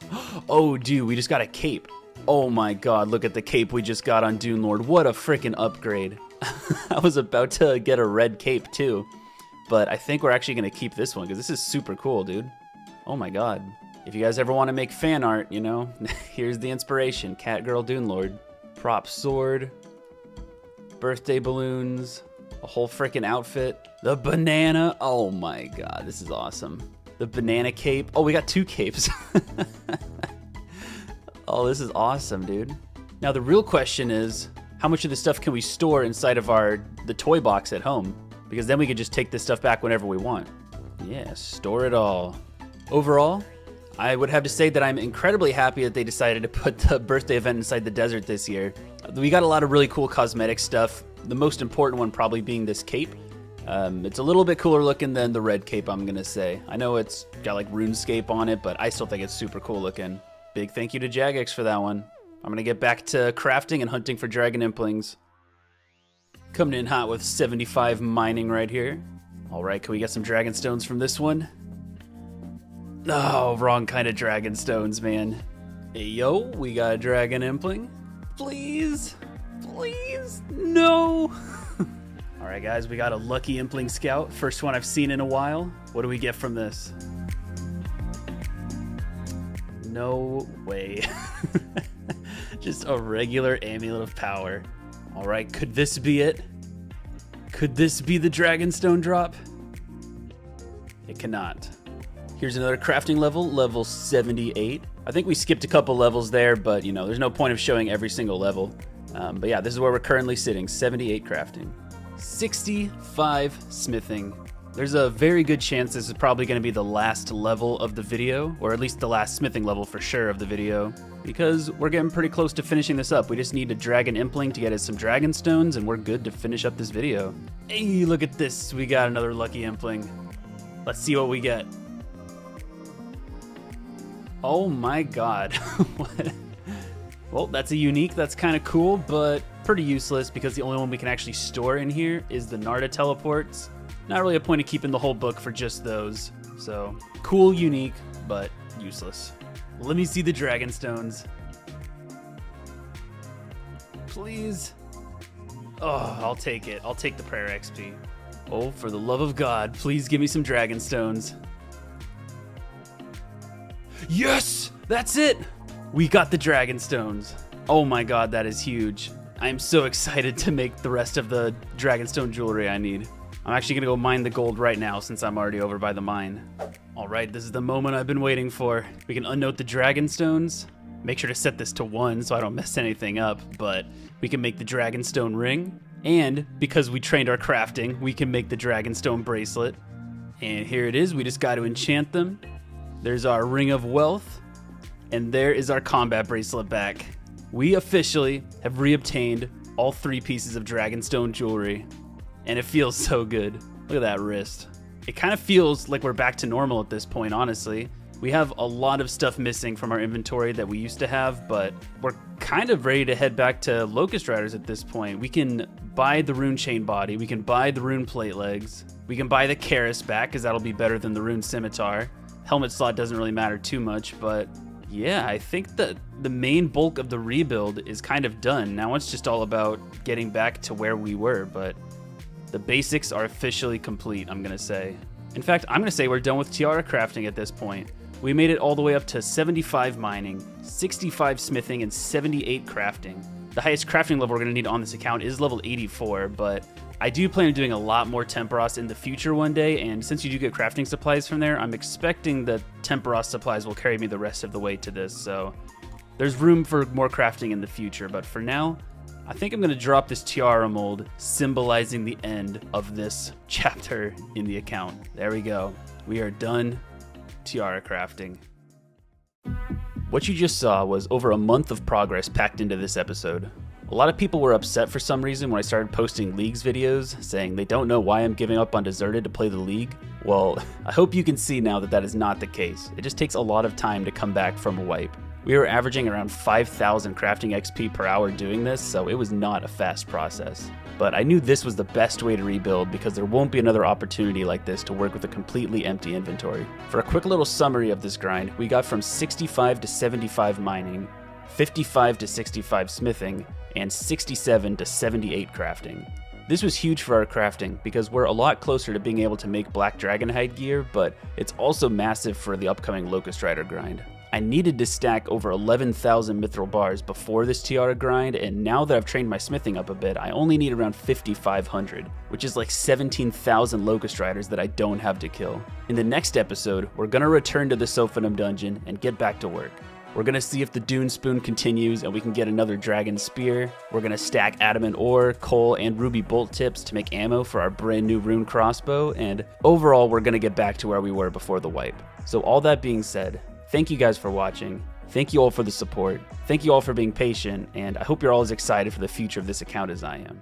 Oh dude, we just got a cape. Oh my god, look at the cape we just got on Dune Lord. What a freaking upgrade. I was about to get a red cape too. But I think we're actually going to keep this one because this is super cool, dude. Oh my god. If you guys ever want to make fan art, you know, here's the inspiration. Catgirl Dune Lord. Prop sword. Birthday balloons. A whole freaking outfit. The banana. Oh my god, this is awesome. The banana cape. Oh, we got 2 capes. Oh, this is awesome, dude. Now the real question is, how much of this stuff can we store inside of the toy box at home? Because then we could just take this stuff back whenever we want. Yeah, store it all. Overall, I would have to say that I'm incredibly happy that they decided to put the birthday event inside the desert this year. We got a lot of really cool cosmetic stuff. The most important one probably being this cape. It's a little bit cooler looking than the red cape, I'm gonna say. I know it's got like RuneScape on it, but I still think it's super cool looking. Big thank you to Jagex for that one. I'm gonna get back to crafting and hunting for dragon implings. Coming in hot with 75 mining right here. All right, can we get some dragon stones from this one? Oh, wrong kind of dragon stones, man. Hey, yo, we got a dragon impling. Please, please, no. All right, guys, we got a lucky impling scout. First one I've seen in a while. What do we get from this? No way. Just a regular Amulet of Power. All right, could this be it? Could this be the Dragonstone drop? It cannot. Here's another crafting level, level 78. I think we skipped a couple levels there, but you know, there's no point of showing every single level. But yeah, this is where we're currently sitting, 78 crafting. 65 smithing. There's a very good chance this is probably going to be the last level of the video, or at least the last smithing level for sure of the video, because we're getting pretty close to finishing this up. We just need a dragon impling to get us some dragon stones, and we're good to finish up this video. Hey, look at this. We got another lucky impling. Let's see what we get. Oh my god. What? Well, that's a unique. That's kind of cool, but pretty useless because the only one we can actually store in here is the Narda teleports. Not really a point of keeping the whole book for just those. So, cool, unique, but useless. Let me see the dragon stones. Please. Oh, I'll take it. I'll take the prayer XP. Oh, for the love of God, please give me some dragon stones. Yes! That's it! We got the dragon stones. Oh my god, that is huge. I am so excited to make the rest of the dragonstone jewelry I need. I'm actually gonna go mine the gold right now since I'm already over by the mine. All right, this is the moment I've been waiting for. We can unnote the dragon stones. Make sure to set this to 1 so I don't mess anything up, but we can make the dragonstone ring. And because we trained our crafting, we can make the dragonstone bracelet. And here it is, we just got to enchant them. There's our ring of wealth. And there is our combat bracelet back. We officially have reobtained all 3 pieces of dragonstone jewelry. And it feels so good. Look at that wrist. It kind of feels like we're back to normal at this point, honestly. We have a lot of stuff missing from our inventory that we used to have, but we're kind of ready to head back to Locust Riders at this point. We can buy the rune chain body, we can buy the rune plate legs, we can buy the Karis back, because that'll be better than the rune scimitar. Helmet slot doesn't really matter too much, but yeah, I think that the main bulk of the rebuild is kind of done. Now it's just all about getting back to where we were, but the basics are officially complete, I'm gonna say. In fact, I'm gonna say we're done with tiara crafting at this point. We made it all the way up to 75 mining, 65 smithing, and 78 crafting. The highest crafting level we're gonna need on this account is level 84, but I do plan on doing a lot more Temperos in the future one day, and since you do get crafting supplies from there, I'm expecting that Temperos supplies will carry me the rest of the way to this, so there's room for more crafting in the future, but for now, I think I'm going to drop this tiara mold, symbolizing the end of this chapter in the account. There we go. We are done tiara crafting. What you just saw was over a month of progress packed into this episode. A lot of people were upset for some reason when I started posting Leagues videos, saying they don't know why I'm giving up on Deserted to play the League. Well, I hope you can see now that that is not the case. It just takes a lot of time to come back from a wipe. We were averaging around 5,000 crafting XP per hour doing this, so it was not a fast process. But I knew this was the best way to rebuild because there won't be another opportunity like this to work with a completely empty inventory. For a quick little summary of this grind, we got from 65 to 75 mining, 55 to 65 smithing, and 67 to 78 crafting. This was huge for our crafting because we're a lot closer to being able to make Black Dragonhide gear, but it's also massive for the upcoming Locust Rider grind. I needed to stack over 11,000 mithril bars before this tiara grind, and now that I've trained my smithing up a bit, I only need around 5,500, which is like 17,000 Locust Riders that I don't have to kill. In the next episode, we're gonna return to the Sophanum dungeon and get back to work. We're gonna see if the Dune Spoon continues and we can get another Dragon Spear. We're gonna stack adamant ore, coal, and ruby bolt tips to make ammo for our brand new rune crossbow, and overall we're gonna get back to where we were before the wipe. So all that being said, thank you guys for watching. Thank you all for the support. Thank you all for being patient, and I hope you're all as excited for the future of this account as I am.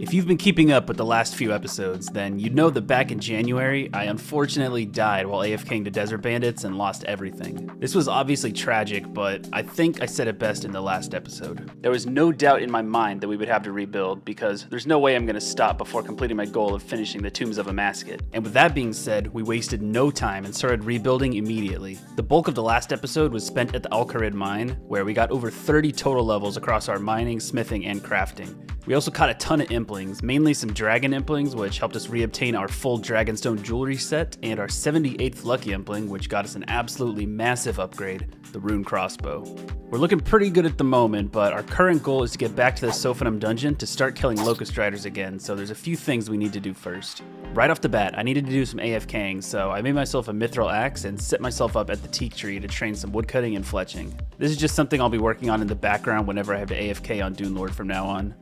If you've been keeping up with the last few episodes, then you'd know that back in January, I unfortunately died while AFKing to Desert Bandits and lost everything. This was obviously tragic, but I think I said it best in the last episode. There was no doubt in my mind that we would have to rebuild, because there's no way I'm going to stop before completing my goal of finishing the Tombs of Amascut. And with that being said, we wasted no time and started rebuilding immediately. The bulk of the last episode was spent at the Al-Kharid mine, where we got over 30 total levels across our mining, smithing, and crafting. We also caught a ton of implings, mainly some dragon implings, which helped us reobtain our full dragonstone jewelry set, and our 78th lucky impling, which got us an absolutely massive upgrade, the rune crossbow. We're looking pretty good at the moment, but our current goal is to get back to the Sophanum dungeon to start killing locust riders again, so there's a few things we need to do first. Right off the bat, I needed to do some AFKing, so I made myself a mithril axe and set myself up at the teak tree to train some woodcutting and fletching. This is just something I'll be working on in the background whenever I have to AFK on Dune Lord from now on.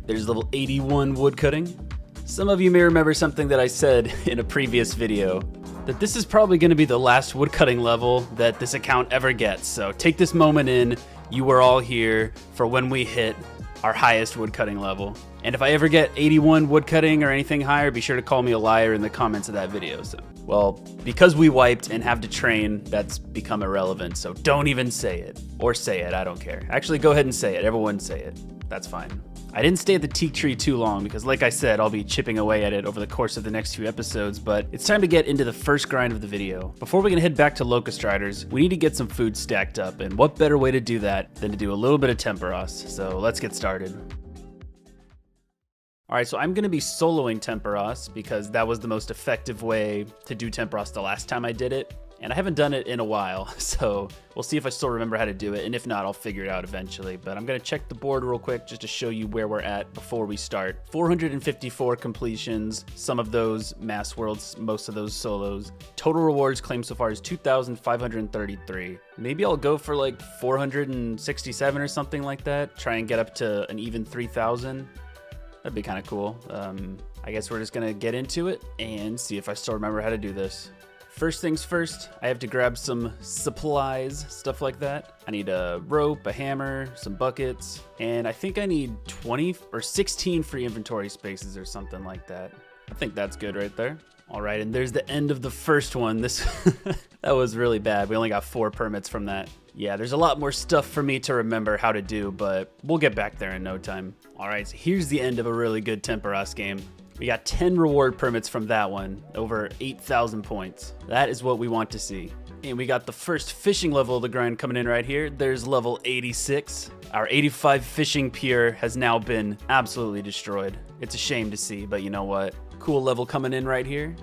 There's level 81 woodcutting. Some of you may remember something that I said in a previous video, that this is probably going to be the last woodcutting level that this account ever gets. So take this moment in, you were all here for when we hit our highest woodcutting level. And if I ever get 81 woodcutting or anything higher, be sure to call me a liar in the comments of that video. So, well, because we wiped and have to train, that's become irrelevant. So don't even say it. Or say it, I don't care. Actually, go ahead and say it. Everyone say it. That's fine. I didn't stay at the teak tree too long because, like I said, I'll be chipping away at it over the course of the next few episodes, but it's time to get into the first grind of the video. Before we can head back to Locust Riders, we need to get some food stacked up, and what better way to do that than to do a little bit of Temperos, so let's get started. Alright, so I'm going to be soloing Temperos because that was the most effective way to do Temperos the last time I did it. And I haven't done it in a while, so we'll see if I still remember how to do it, and if not, I'll figure it out eventually. But I'm going to check the board real quick just to show you where we're at before we start. 454 completions, some of those mass worlds, most of those solos. Total rewards claimed so far is 2,533. Maybe I'll go for like 467 or something like that, try and get up to an even 3,000. That'd be kind of cool. I guess we're just going to get into it and see if I still remember how to do this. First things first, I have to grab some supplies, stuff like that. I need a rope, a hammer, some buckets, and I think I need 20 or 16 free inventory spaces or something like that. I think that's good right there. All right, and there's the end of the first one. This that was really bad. We only got 4 permits from that. Yeah, there's a lot more stuff for me to remember how to do, but we'll get back there in no time. All right, so here's the end of a really good Temperos game. We got 10 reward permits from that one, over 8,000 points. That is what we want to see. And we got the first fishing level of the grind coming in right here. There's level 86. Our 85 fishing pier has now been absolutely destroyed. It's a shame to see, but you know what? Cool level coming in right here.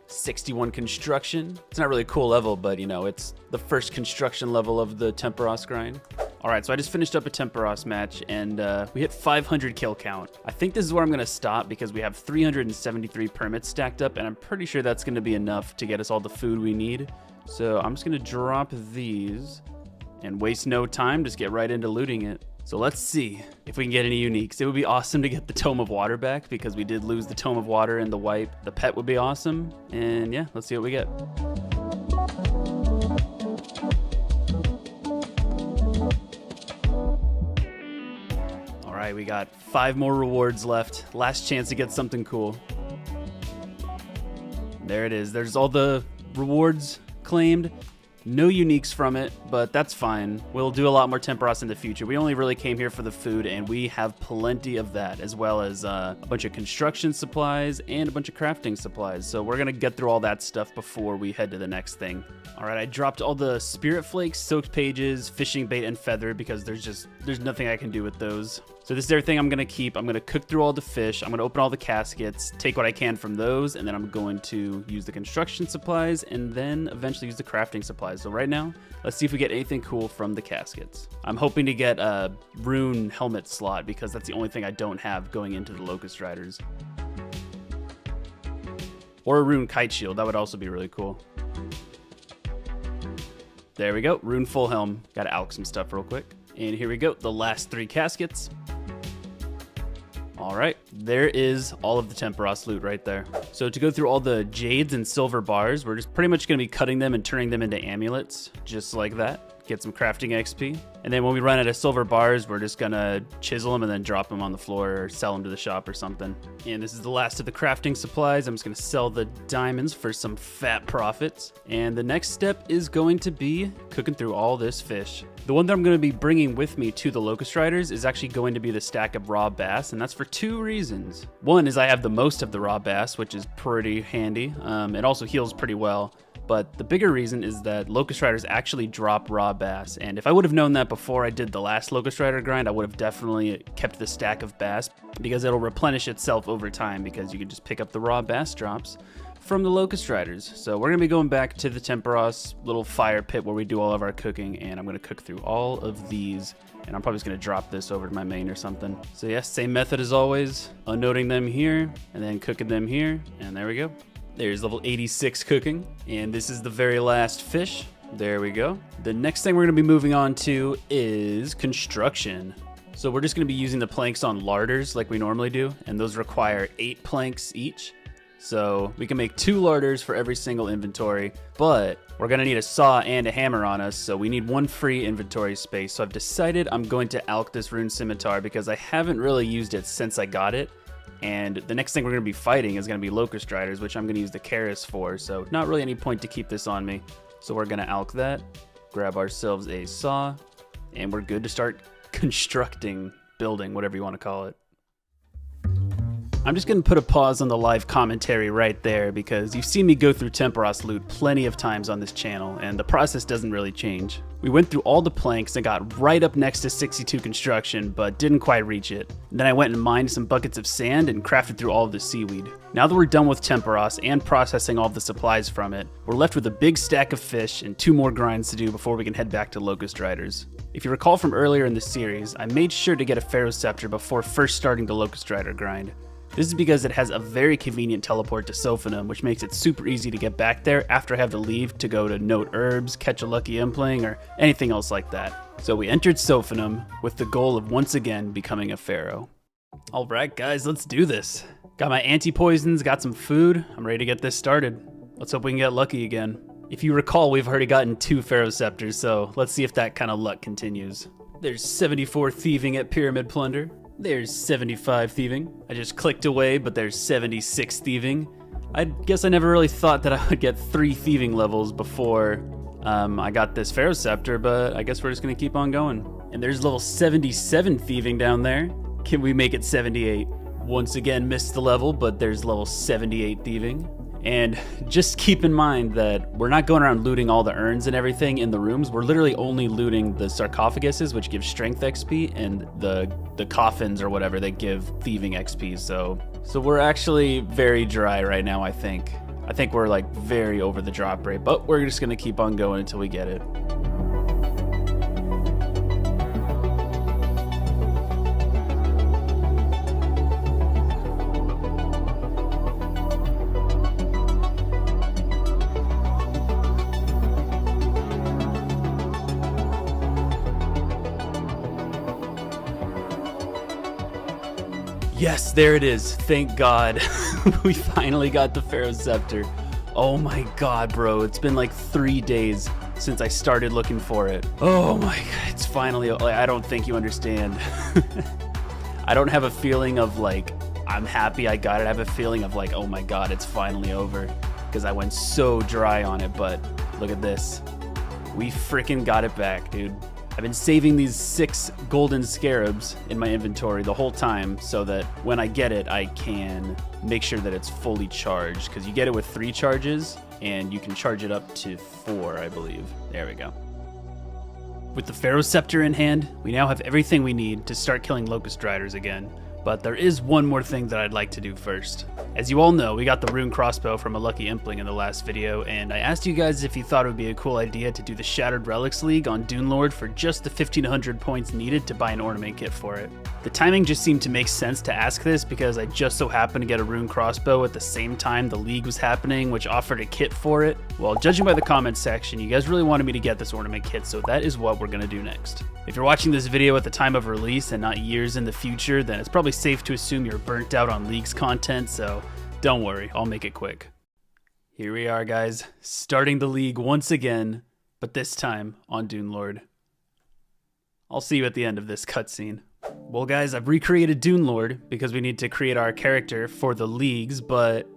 61 construction. It's not really a cool level, but you know, it's the first construction level of the Temperos grind. All right, so I just finished up a Temperos match, and we hit 500 kill count. I think this is where I'm going to stop because we have 373 permits stacked up, and I'm pretty sure that's going to be enough to get us all the food we need. So I'm just going to drop these and waste no time, just get right into looting it. So let's see if we can get any uniques. It would be awesome to get the Tome of Water back because we did lose the Tome of Water in the wipe. The pet would be awesome, and yeah, let's see what we get. All right, we got 5 more rewards left. Last chance to get something cool. There it is. There's all the rewards claimed. No uniques from it, but that's fine. We'll do a lot more Temperos in the future. We only really came here for the food, and we have plenty of that, as well as a bunch of construction supplies and a bunch of crafting supplies. So we're going to get through all that stuff before we head to the next thing. All right, I dropped all the spirit flakes, soaked pages, fishing bait, and feather because there's nothing I can do with those. So this is everything I'm going to keep. I'm going to cook through all the fish. I'm going to open all the caskets, take what I can from those, and then I'm going to use the construction supplies and then eventually use the crafting supplies. So right now, let's see if we get anything cool from the caskets. I'm hoping to get a rune helmet slot because that's the only thing I don't have going into the Locust Riders. Or a rune kite shield. That would also be really cool. There we go. Rune full helm. Got to alch some stuff real quick. And here we go. The last 3 caskets. All right, there is all of the Temperos loot right there. So to go through all the jades and silver bars, we're just pretty much going to be cutting them and turning them into amulets, just like that. Get some crafting XP. And then when we run out of silver bars, we're just going to chisel them and then drop them on the floor or sell them to the shop or something. And this is the last of the crafting supplies. I'm just going to sell the diamonds for some fat profits. And the next step is going to be cooking through all this fish. The one that I'm going to be bringing with me to the Locust Riders is actually going to be the stack of raw bass, and that's for 2 reasons. One is I have the most of the raw bass, which is pretty handy. It also heals pretty well. but the bigger reason is that Locust Riders actually drop raw bass, and if I would have known that before I did the last Locust Rider grind, I would have definitely kept the stack of bass, because it'll replenish itself over time, because you can just pick up the raw bass drops from the Locust Riders. So we're gonna be going back to the Temperos little fire pit where we do all of our cooking, and I'm gonna cook through all of these, and I'm probably just gonna drop this over to my main or something. So yes, same method as always, unnoting them here, and then cooking them here, and there we go. There's level 86 cooking, and this is the very last fish. There we go. The next thing we're gonna be moving on to is construction. So we're just gonna be using the planks on larders like we normally do, and those require 8 planks each. So we can make 2 larders for every single inventory, but we're gonna need a saw and a hammer on us, so we need 1 free inventory space. So I've decided I'm going to alch this rune scimitar because I haven't really used it since I got it. And the next thing we're gonna be fighting is gonna be Locust Riders, which I'm gonna use the Karis for, so not really any point to keep this on me. So we're gonna alch that, grab ourselves a saw, and we're good to start constructing, building, whatever you wanna call it. I'm just going to put a pause on the live commentary right there because you've seen me go through Temperos loot plenty of times on this channel, and the process doesn't really change. We went through all the planks and got right up next to 62 construction, but didn't quite reach it. Then I went and mined some buckets of sand and crafted through all of the seaweed. Now that we're done with Temperos and processing all of the supplies from it, we're left with a big stack of fish and 2 more grinds to do before we can head back to Locust Riders. If you recall from earlier in the series, I made sure to get a Pharaoh Scepter before first starting the Locust Rider grind. This is because it has a very convenient teleport to Sophanum, which makes it super easy to get back there after I have to leave to go to note herbs, catch a lucky impling, or anything else like that. So we entered Sophanum with the goal of once again becoming a pharaoh. Alright guys, let's do this. Got my anti-poisons, got some food, I'm ready to get this started. Let's hope we can get lucky again. If you recall, we've already gotten 2 Pharaoh Scepters, so let's see if that kind of luck continues. There's 74 thieving at Pyramid Plunder. There's 75 thieving. I just clicked away, but there's 76 thieving. I guess I never really thought that I would get 3 thieving levels before I got this Pharaoh Scepter, but I guess we're just gonna keep on going. And there's level 77 thieving down there. Can we make it 78? Once again, missed the level, but there's level 78 thieving. And just keep in mind that we're not going around looting all the urns and everything in the rooms. We're literally only looting the sarcophaguses, which give strength XP, and the coffins or whatever that give thieving XP. So we're actually very dry right now, I think. I think we're like very over the drop rate, but we're just gonna keep on going until we get it. Yes, there it is. Thank God. We finally got the Pharaoh Scepter. Oh my God, bro. It's been like 3 days since I started looking for it. Oh my God, it's finally, like, I don't think you understand. I don't have a feeling of like, I'm happy I got it. I have a feeling of like, oh my God, it's finally over. Because I went so dry on it, but look at this. We freaking got it back, dude. I've been saving these 6 golden scarabs in my inventory the whole time so that when I get it, I can make sure that it's fully charged, because you get it with 3 charges and you can charge it up to 4, I believe. There we go. With the Pharaoh Scepter in hand, we now have everything we need to start killing Locust Riders again. But there is one more thing that I'd like to do first. As you all know, we got the rune crossbow from a lucky impling in the last video, and I asked you guys if you thought it would be a cool idea to do the Shattered Relics League on Dune Lord for just the 1500 points needed to buy an ornament kit for it. The timing just seemed to make sense to ask this because I just so happened to get a rune crossbow at the same time the league was happening, which offered a kit for it. Well, judging by the comments section, you guys really wanted me to get this ornament kit, so that is what we're gonna do next. If you're watching this video at the time of release and not years in the future, then it's probably safe to assume you're burnt out on League's content, so don't worry, I'll make it quick. Here we are, guys, starting the League once again, but this time on Dune Lord. I'll see you at the end of this cutscene. Well, guys, I've recreated Dune Lord because we need to create our character for the Leagues, but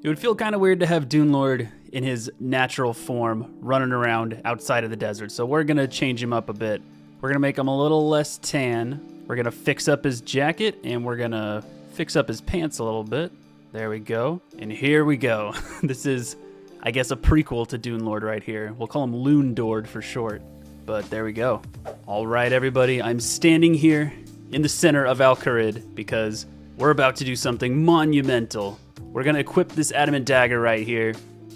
it would feel kind of weird to have Dune Lord in his natural form running around outside of the desert, so we're gonna change him up a bit. We're gonna make him a little less tan. We're gonna fix up his jacket, and we're gonna fix up his pants a little bit. There we go. And here we go. This is I guess, a prequel to Dune Lord right here. We'll call him Dune Lord for short. But there we go. All right, everybody. I'm standing here in the center of Al-Kharid because we're about to do something monumental. We're going to equip this adamant dagger right here.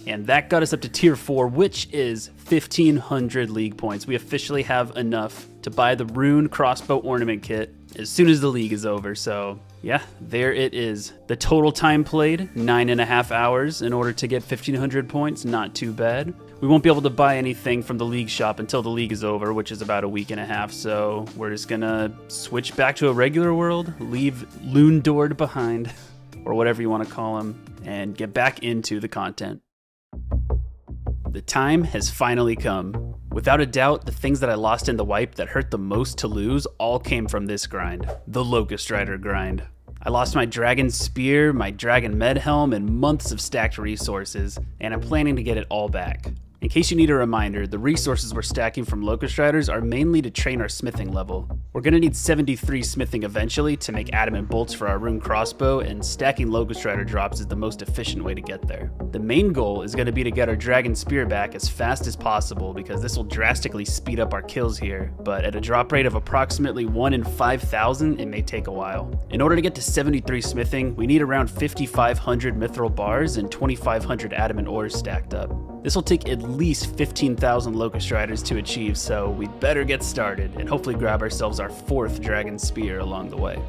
And that got us up to tier 4, which is 1,500 league points. We officially have enough to buy the rune crossbow ornament kit as soon as the league is over. So yeah, there it is. The total time played, 9.5 hours in order to get 1,500 points. Not too bad. We won't be able to buy anything from the league shop until the league is over, which is about a week and a half. So we're just gonna switch back to a regular world, leave Dune Lord behind, or whatever you want to call him, and get back into the content. The time has finally come. Without a doubt, the things that I lost in the wipe that hurt the most to lose all came from this grind, the Locust Rider grind. I lost my Dragon Spear, my Dragon Med Helm, and months of stacked resources, and I'm planning to get it all back. In case you need a reminder, the resources we're stacking from Locust Riders are mainly to train our smithing level. We're going to need 73 smithing eventually to make adamant bolts for our rune crossbow, and stacking Locust Rider drops is the most efficient way to get there. The main goal is going to be to get our Dragon Spear back as fast as possible because this will drastically speed up our kills here, but at a drop rate of approximately 1 in 5,000, it may take a while. In order to get to 73 smithing, we need around 5,500 mithril bars and 2,500 adamant ores stacked up. This will take at least 15,000 Locust Riders to achieve, so we'd better get started and hopefully grab ourselves our 4th Dragon Spear along the way.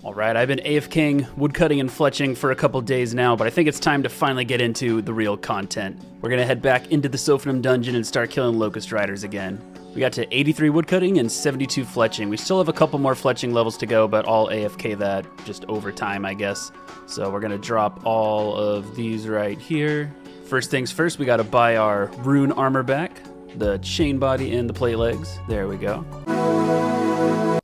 Alright, I've been AFKing, woodcutting, and fletching for a couple days now, but I think it's time to finally get into the real content. We're gonna head back into the Sophanum dungeon and start killing Locust Riders again. We got to 83 woodcutting and 72 fletching. We still have a couple more fletching levels to go, but I'll AFK that just over time, I guess. So we're gonna drop all of these right here. First things first, we gotta buy our rune armor back, the chain body and the plate legs. There we go.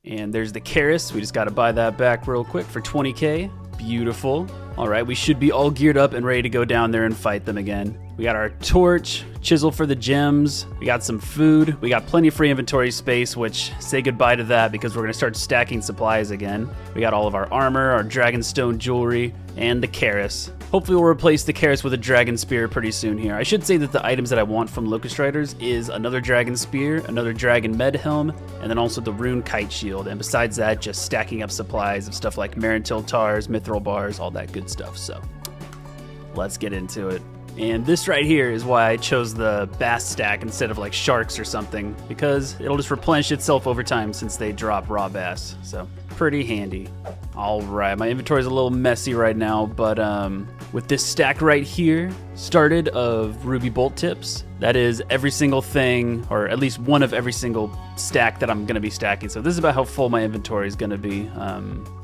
And there's the Karis. We just gotta buy that back real quick for 20k. Beautiful. All right, we should be all geared up and ready to go down there and fight them again. We got our torch, chisel for the gems, we got some food, we got plenty of free inventory space, which say goodbye to that because we're gonna start stacking supplies again. We got all of our armor, our dragonstone jewelry, and the Karis. Hopefully we'll replace the Karis with a Dragon Spear pretty soon here. I should say that the items that I want from Locust Riders is another Dragon Spear, another Dragon Med Helm, and then also the Rune Kite Shield. And besides that, just stacking up supplies of stuff like Marintil Tars, Mithril Bars, all that good stuff. So let's get into it. And this right here is why I chose the bass stack instead of like sharks or something, because it'll just replenish itself over time since they drop raw bass. So pretty handy. All right, my inventory is a little messy right now, but with this stack right here started of ruby bolt tips, that is every single thing, or at least one of every single stack that I'm gonna be stacking. So this is about how full my inventory is gonna be.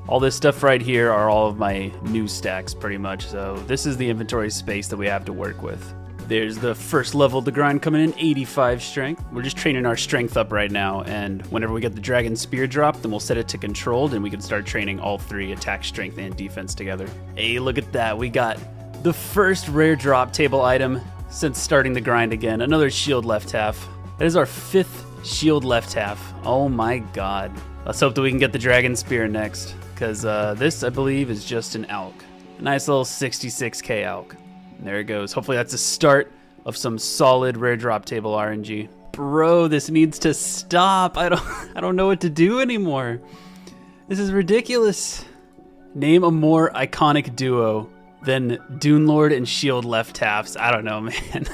All this stuff right here are all of my new stacks pretty much. So this is the inventory space that we have to work with. There's the first level of the grind coming in, 85 strength. We're just training our strength up right now, and whenever we get the Dragon Spear drop, then we'll set it to controlled, and we can start training all 3, attack, strength, and defense together. Hey, look at that. We got the first rare drop table item since starting the grind again. Another shield left half. That is our 5th shield left half. Oh my god. Let's hope that we can get the Dragon Spear next, because this, I believe, is just an Alk. A nice little 66k Alk. There it goes. Hopefully that's a start of some solid rare drop table RNG. Bro, this needs to stop. I don't know what to do anymore. This is ridiculous. Name a more iconic duo than Dune Lord and Shield left halves. I don't know, man.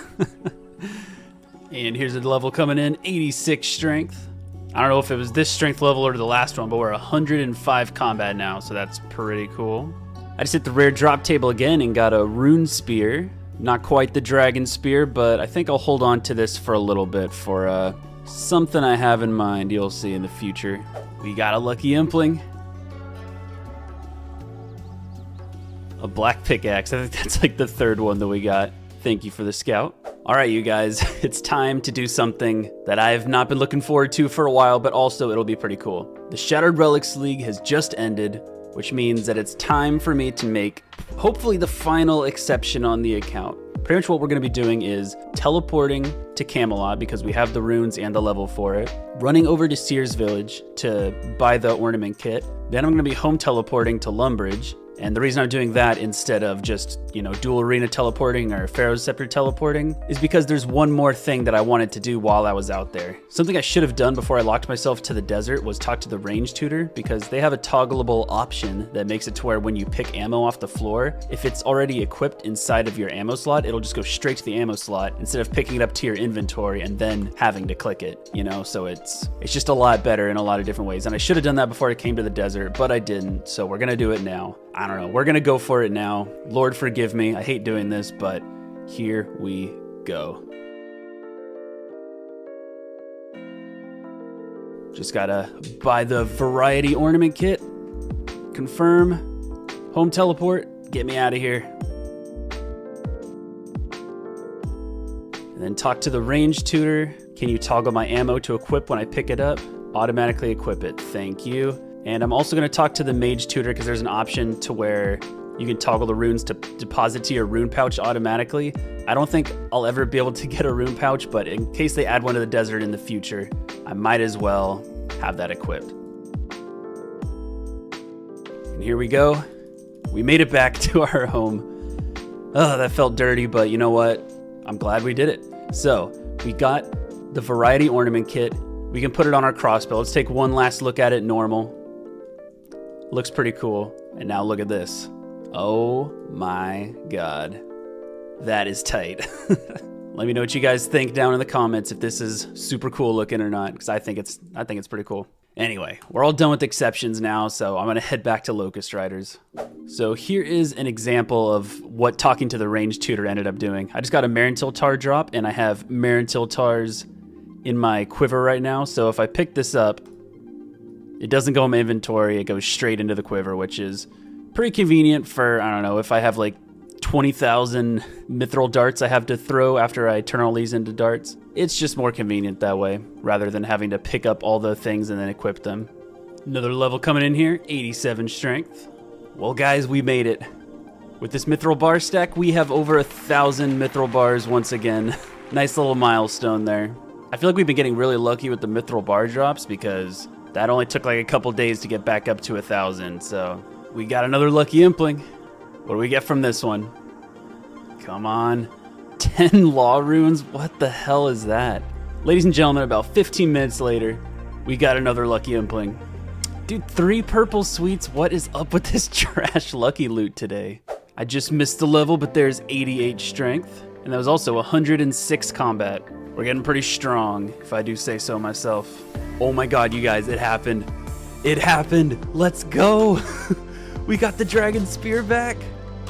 And here's a level coming in, 86 strength. I don't know if it was this strength level or the last one, but we're 105 combat now, so that's pretty cool. I just hit the rare drop table again and got a rune spear. Not quite the Dragon Spear, but I think I'll hold on to this for a little bit for something I have in mind you'll see in the future. We got a lucky impling. A black pickaxe. I think that's like the 3rd one that we got. Thank you for the scout. All right, you guys, it's time to do something that I have not been looking forward to for a while, but also it'll be pretty cool. The Shattered Relics League has just ended, which means that it's time for me to make hopefully the final exception on the account. Pretty much what we're going to be doing is teleporting to Camelot because we have the runes and the level for it, running over to Sears Village to buy the ornament kit, then I'm going to be home teleporting to Lumbridge, And the reason I'm doing that instead of just, dual arena teleporting or Pharaoh's Scepter teleporting is because there's one more thing that I wanted to do while I was out there. Something I should have done before I locked myself to the desert was talk to the range tutor, because they have a toggleable option that makes it to where when you pick ammo off the floor, if it's already equipped inside of your ammo slot, it'll just go straight to the ammo slot instead of picking it up to your inventory and then having to click it, So it's just a lot better in a lot of different ways. And I should have done that before I came to the desert, but I didn't. So we're gonna do it now. I don't know. We're gonna go for it now. Lord forgive me. I hate doing this, but here we go. Just gotta buy the variety ornament kit. Confirm. Home teleport. Get me out of here. And then talk to the range tutor. Can you toggle my ammo to equip when I pick it up? Automatically equip it. Thank you. And I'm also going to talk to the mage tutor because there's an option to where you can toggle the runes to deposit to your rune pouch automatically. I don't think I'll ever be able to get a rune pouch, but in case they add one to the desert in the future, I might as well have that equipped. And here we go. We made it back to our home. Oh, that felt dirty, but you know what? I'm glad we did it. So we got the variety ornament kit. We can put it on our crossbow. Let's take one last look at it normal. Looks pretty cool. And now look at this. Oh my God. That is tight. Let me know what you guys think down in the comments if this is super cool looking or not, because I think it's pretty cool. Anyway, we're all done with exceptions now, so I'm gonna head back to Locust Riders. So here is an example of what talking to the range tutor ended up doing. I just got a Marintil Tar drop, and I have Marintil Tars in my quiver right now, so if I pick this up, it doesn't go in my inventory, it goes straight into the quiver, which is pretty convenient for, I don't know, if I have like 20,000 mithril darts I have to throw after I turn all these into darts. It's just more convenient that way, rather than having to pick up all the things and then equip them. Another level coming in here, 87 strength. Well guys, we made it. With this mithril bar stack, we have over 1,000 mithril bars once again. Nice little milestone there. I feel like we've been getting really lucky with the mithril bar drops because that only took like a couple days to get back up to 1,000, so we got another lucky impling. What do we get from this one? Come on. 10 law runes? What the hell is that? Ladies and gentlemen, about 15 minutes later, we got another lucky impling. Dude, 3 purple sweets? What is up with this trash lucky loot today? I just missed the level, but there's 88 strength, and that was also 106 combat. We're getting pretty strong, if I do say so myself. Oh my God, you guys, it happened. It happened. Let's go. We got the dragon spear back.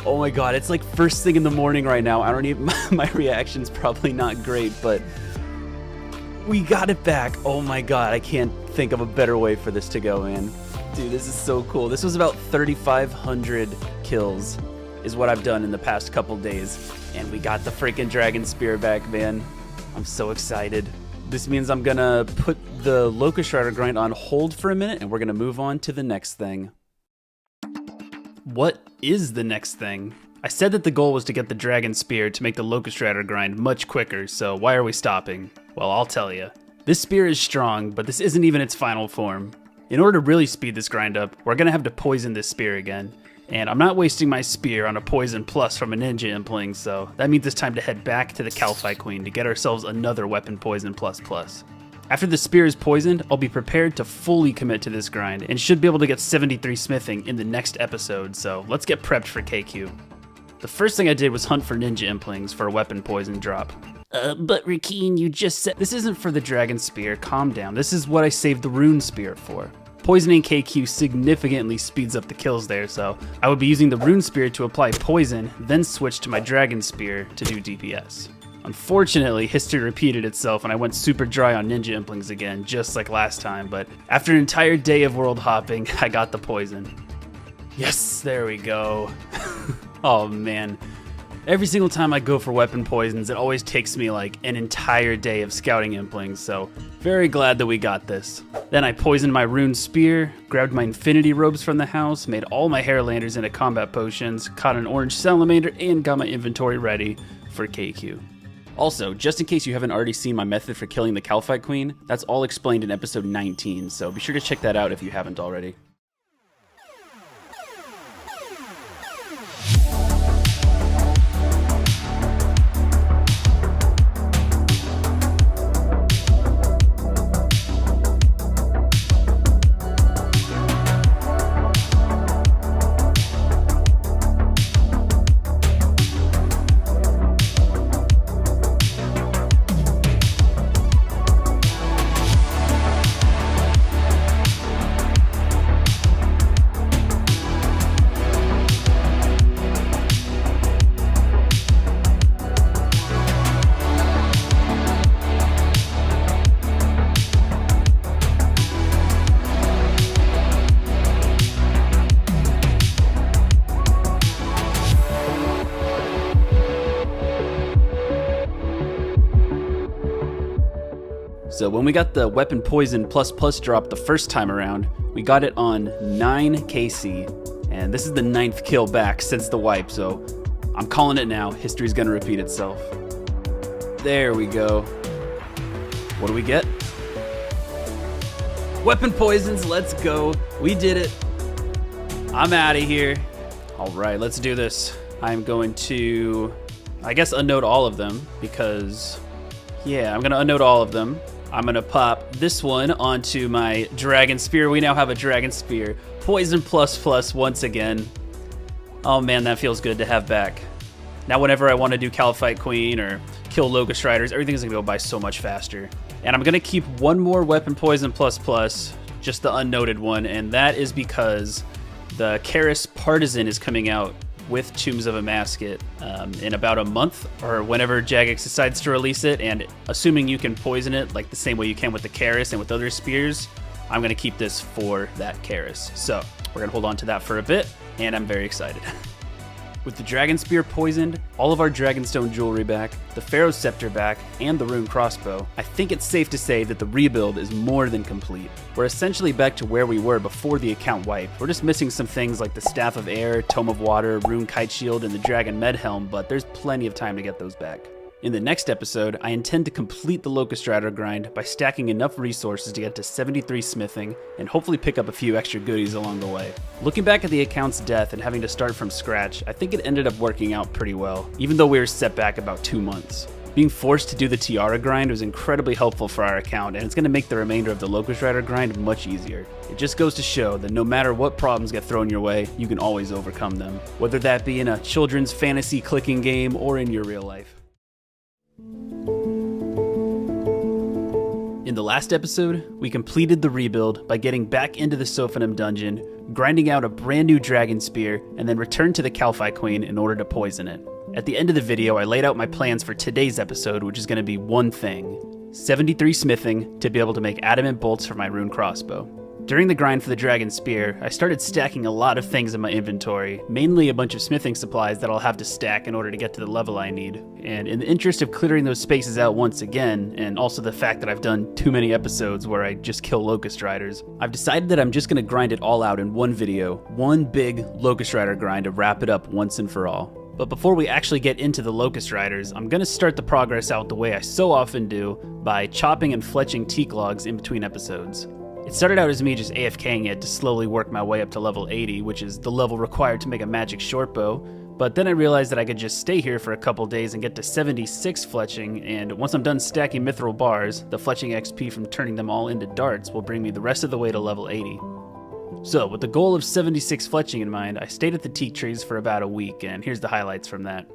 Oh my God, it's like first thing in the morning right now. I don't even, my reaction's probably not great, but we got it back. Oh my God, I can't think of a better way for this to go, man. Dude, this is so cool. This was about 3,500 kills is what I've done in the past couple days. And we got the freaking dragon spear back, man. I'm so excited. This means I'm gonna put the Locust Rider grind on hold for a minute and we're gonna move on to the next thing. What is the next thing? I said that the goal was to get the Dragon Spear to make the Locust Rider grind much quicker, so why are we stopping? Well, I'll tell you. This spear is strong, but this isn't even its final form. In order to really speed this grind up, we're gonna have to poison this spear again. And I'm not wasting my spear on a poison plus from a ninja impling, so that means it's time to head back to the xRakine to get ourselves another weapon poison plus plus. After the spear is poisoned, I'll be prepared to fully commit to this grind and should be able to get 73 smithing in the next episode, so let's get prepped for KQ. The first thing I did was hunt for ninja implings for a weapon poison drop. But Rakine, you just said... This isn't for the dragon spear, calm down. This is what I saved the rune spear for. Poisoning KQ significantly speeds up the kills there, so I would be using the rune spear to apply poison, then switch to my dragon spear to do DPS. Unfortunately, history repeated itself and I went super dry on ninja implings again, just like last time, but after an entire day of world hopping, I got the poison. Yes, there we go. Oh man. Every single time I go for weapon poisons, it always takes me like an entire day of scouting implings, so very glad that we got this. Then I poisoned my rune spear, grabbed my infinity robes from the house, made all my hairlanders into combat potions, caught an orange salamander, and got my inventory ready for KQ. Also, just in case you haven't already seen my method for killing the xRakine, that's all explained in episode 19, so be sure to check that out if you haven't already. So when we got the weapon poison plus drop the first time around, we got it on 9 KC, and this is the 9th kill back since the wipe, so I'm calling it now. History's gonna repeat itself. There we go. What do we get? Weapon poisons, let's go. We did it. I'm out of here. All right, let's do this. I'm going to, I guess, unnote all of them because, yeah, I'm gonna unnote all of them. I'm gonna pop this one onto my Dragon Spear. We now have a Dragon Spear. Poison plus once again. Oh man, that feels good to have back. Now whenever I want to do Calphite Queen or kill Locust Riders, everything's gonna go by so much faster. And I'm gonna keep one more weapon poison plus, just the unnoted one, and that is because the Karis Partisan is coming out with Tombs of Amascut in about a month, or whenever Jagex decides to release it, and assuming you can poison it like the same way you can with the Karis and with other spears, I'm gonna keep this for that Karis. So we're gonna hold on to that for a bit, and I'm very excited. With the Dragon Spear poisoned, all of our Dragonstone jewelry back, the Pharaoh's Scepter back, and the Rune Crossbow, I think it's safe to say that the rebuild is more than complete. We're essentially back to where we were before the account wipe. We're just missing some things like the Staff of Air, Tome of Water, Rune Kite Shield, and the Dragon Med Helm, but there's plenty of time to get those back. In the next episode, I intend to complete the Locust Rider grind by stacking enough resources to get to 73 smithing and hopefully pick up a few extra goodies along the way. Looking back at the account's death and having to start from scratch, I think it ended up working out pretty well, even though we were set back about 2 months. Being forced to do the Tiara grind was incredibly helpful for our account, and it's going to make the remainder of the Locust Rider grind much easier. It just goes to show that no matter what problems get thrown your way, you can always overcome them, whether that be in a children's fantasy clicking game or in your real life. In the last episode, we completed the rebuild by getting back into the Sophanum dungeon, grinding out a brand new Dragon Spear, and then returned to the Calphite Queen in order to poison it. At the end of the video, I laid out my plans for today's episode, which is going to be one thing: 73 smithing to be able to make adamant bolts for my Rune Crossbow. During the grind for the Dragon Spear, I started stacking a lot of things in my inventory, mainly a bunch of smithing supplies that I'll have to stack in order to get to the level I need. And in the interest of clearing those spaces out once again, and also the fact that I've done too many episodes where I just kill Locust Riders, I've decided that I'm just going to grind it all out in one video, one big Locust Rider grind to wrap it up once and for all. But before we actually get into the Locust Riders, I'm going to start the progress out the way I so often do, by chopping and fletching teak logs in between episodes. It started out as me just AFKing it to slowly work my way up to level 80, which is the level required to make a magic shortbow, but then I realized that I could just stay here for a couple days and get to 76 fletching, and once I'm done stacking mithril bars, the fletching XP from turning them all into darts will bring me the rest of the way to level 80. So, with the goal of 76 fletching in mind, I stayed at the teak trees for about a week, and here's the highlights from that.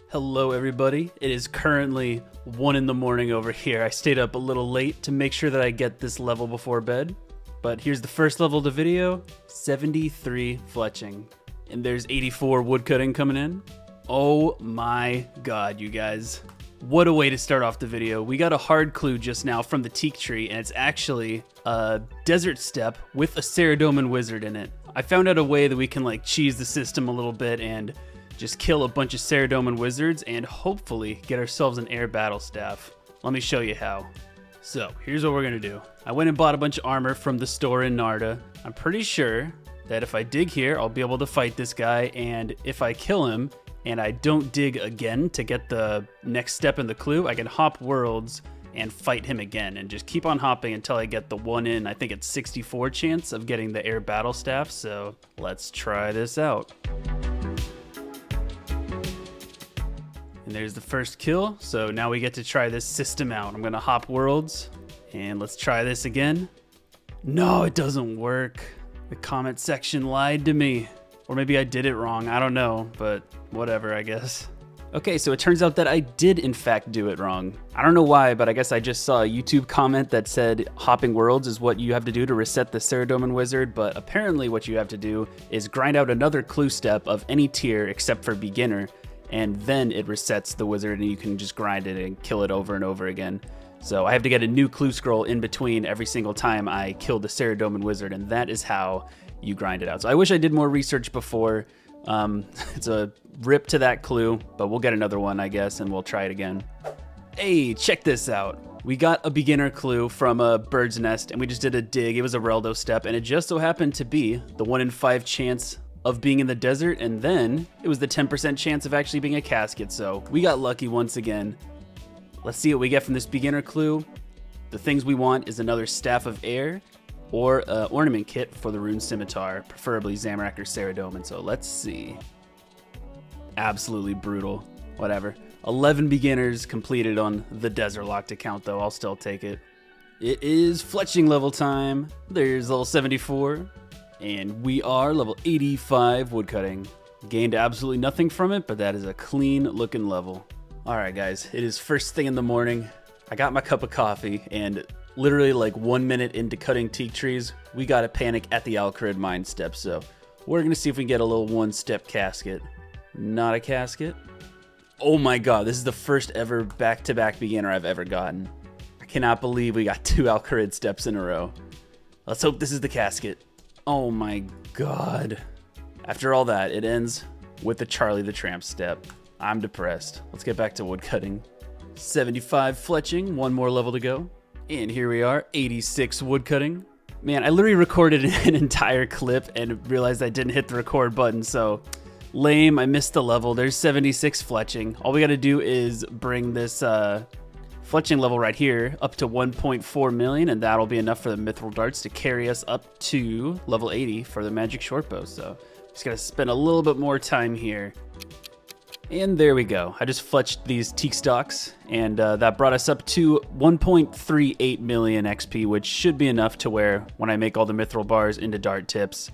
Hello everybody, it is currently 1 in the morning over here. I stayed up a little late to make sure that I get this level before bed, but here's the first level of the video: 73 fletching. And there's 84 woodcutting coming in. Oh my god, you guys. What a way to start off the video. We got a hard clue just now from the teak tree, and it's actually a desert step with a Ceradoman wizard in it. I found out a way that we can like cheese the system a little bit and just kill a bunch of Ceradoman wizards and hopefully get ourselves an air battle staff. Let me show you how. So here's what we're gonna do. I went and bought a bunch of armor from the store in Narda. I'm pretty sure that if I dig here, I'll be able to fight this guy, and if I kill him and I don't dig again to get the next step in the clue, I can hop worlds and fight him again and just keep on hopping until I get the 1 in, I think it's 64 chance of getting the air battle staff. So let's try this out. And there's the first kill, so now we get to try this system out. I'm gonna hop worlds, and let's try this again. No, it doesn't work. The comment section lied to me. Or maybe I did it wrong, I don't know, but whatever, I guess. Okay, so it turns out that I did in fact do it wrong. I don't know why, but I guess I just saw a YouTube comment that said hopping worlds is what you have to do to reset the Ceradoman wizard, but apparently what you have to do is grind out another clue step of any tier except for beginner, and then it resets the wizard and you can just grind it and kill it over and over again. So I have to get a new clue scroll in between every single time I kill the Ceradoman wizard, and that is how you grind it out. So I wish I did more research before. It's a rip to that clue, but we'll get another one, I guess, and we'll try it again. Hey, check this out. We got a beginner clue from a bird's nest, and we just did a dig. It was a Reldo step, and it just so happened to be the 1 in 5 chance of being in the desert, and then it was the 10% chance of actually being a casket, so we got lucky once again. Let's see what we get from this beginner clue. The things we want is another Staff of Air, or an ornament kit for the Rune Scimitar, preferably Zamorak or Saradomin, so let's see. Absolutely brutal. Whatever. 11 beginners completed on the Desert Locked account, though. I'll still take it. It is fletching level time. There's level 74. And we are level 85 woodcutting. Gained absolutely nothing from it, but that is a clean looking level. Alright guys, it is first thing in the morning. I got my cup of coffee, and literally like 1 minute into cutting teak trees, we got a panic at the Alcarid mine step, so we're gonna see if we can get a little one-step casket. Not a casket. Oh my god, this is the first ever back-to-back beginner I've ever gotten. I cannot believe we got 2 Alcarid steps in a row. Let's hope this is the casket. Oh my god. After all that, it ends with the Charlie the Tramp step. I'm depressed. Let's get back to woodcutting. 75 fletching, 1 more level to go. And here we are, 86 woodcutting. Man, I literally recorded an entire clip and realized I didn't hit the record button, so lame, I missed the level. There's 76 fletching. All we gotta do is bring this fletching level right here up to 1.4 million, and that'll be enough for the mithril darts to carry us up to level 80 for the magic shortbow. So just gotta spend a little bit more time here. And there we go. I just fletched these teak stalks, and that brought us up to 1.38 million XP, which should be enough to where when I make all the mithril bars into dart tips,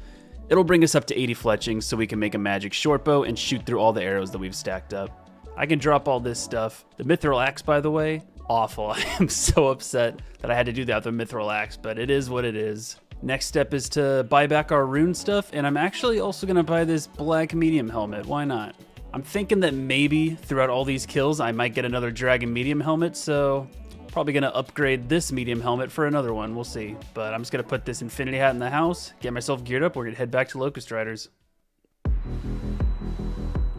it'll bring us up to 80 fletching so we can make a magic shortbow and shoot through all the arrows that we've stacked up. I can drop all this stuff. The mithril axe, by the way, awful. I am so upset that I had to do that with the mithril axe, but it is what it is. Next step is to buy back our rune stuff, and I'm actually also going to buy this black medium helmet. Why not? I'm thinking that maybe throughout all these kills I might get another dragon medium helmet, so probably going to upgrade this medium helmet for another one. We'll see. But I'm just going to put this infinity hat in the house, get myself geared up. We're going to head back to Locust Riders.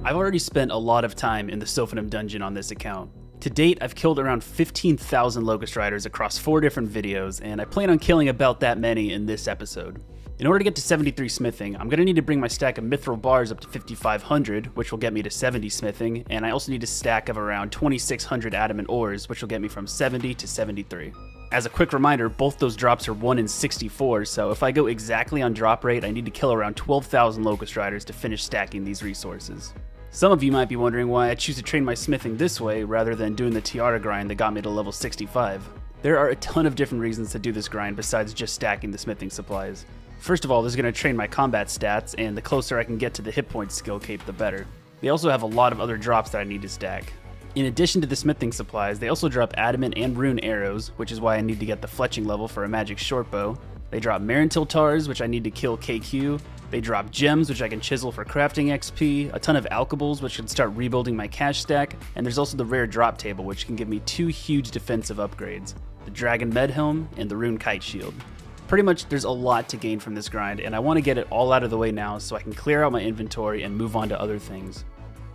I've already spent a lot of time in the Sophanum dungeon on this account. To date, I've killed around 15,000 Locust Riders across 4 different videos, and I plan on killing about that many in this episode. In order to get to 73 smithing, I'm going to need to bring my stack of mithril bars up to 5,500, which will get me to 70 smithing, and I also need a stack of around 2,600 adamant ores, which will get me from 70 to 73. As a quick reminder, both those drops are 1 in 64, so if I go exactly on drop rate, I need to kill around 12,000 Locust Riders to finish stacking these resources. Some of you might be wondering why I choose to train my smithing this way rather than doing the tiara grind that got me to level 65. There are a ton of different reasons to do this grind besides just stacking the smithing supplies. First of all, this is going to train my combat stats, and the closer I can get to the hit point skill cape, the better. They also have a lot of other drops that I need to stack. In addition to the smithing supplies, they also drop adamant and rune arrows, which is why I need to get the fletching level for a magic shortbow. They drop Marintil Tars, which I need to kill KQ. They drop gems, which I can chisel for crafting XP, a ton of alkables, which can start rebuilding my cash stack, and there's also the rare drop table, which can give me 2 huge defensive upgrades, the Dragon Med Helm and the Rune Kite Shield. Pretty much there's a lot to gain from this grind, and I want to get it all out of the way now so I can clear out my inventory and move on to other things.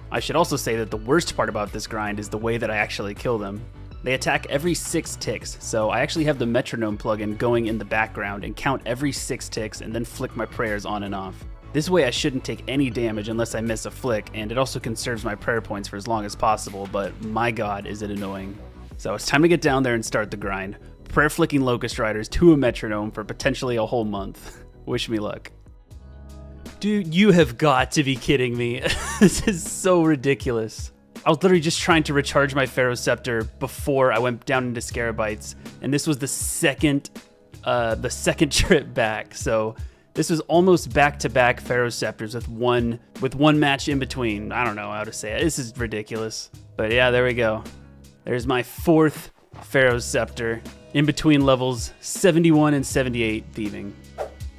I should also say that the worst part about this grind is the way that I actually kill them. They attack every 6 ticks, so I actually have the metronome plugin going in the background and count every 6 ticks and then flick my prayers on and off. This way I shouldn't take any damage unless I miss a flick, and it also conserves my prayer points for as long as possible, but my god is it annoying. So it's time to get down there and start the grind. Prayer flicking Locust Riders to a metronome for potentially a whole month. Wish me luck. Dude, you have got to be kidding me. This is so ridiculous. I was literally just trying to recharge my Pharaoh Scepter before I went down into Scarabites, and this was the second trip back. So this was almost back-to-back Pharaoh Scepters with one match in between. I don't know how to say it. This is ridiculous. But yeah, there we go. There's my 4th Pharaoh Scepter in between levels 71 and 78 thieving.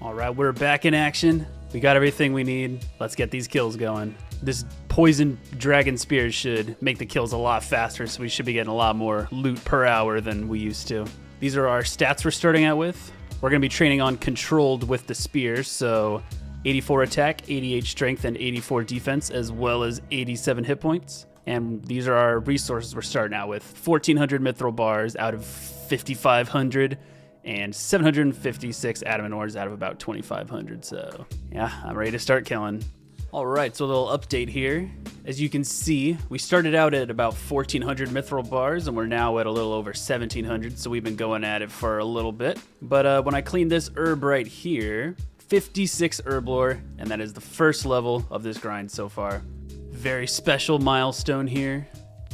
All right, we're back in action. We got everything we need. Let's get these kills going. This poison dragon spear should make the kills a lot faster, so we should be getting a lot more loot per hour than we used to. These are our stats we're starting out with. We're going to be training on controlled with the spear, so 84 attack, 88 strength, and 84 defense, as well as 87 hit points. And these are our resources we're starting out with. 1,400 mithril bars out of 5,500 and 756 adamant ores out of about 2,500. So yeah, I'm ready to start killing. All right, so a little update here. As you can see, we started out at about 1,400 mithril bars and we're now at a little over 1,700. So we've been going at it for a little bit. But when I clean this herb right here, 56 herb lore, and that is the first level of this grind so far. Very special milestone here.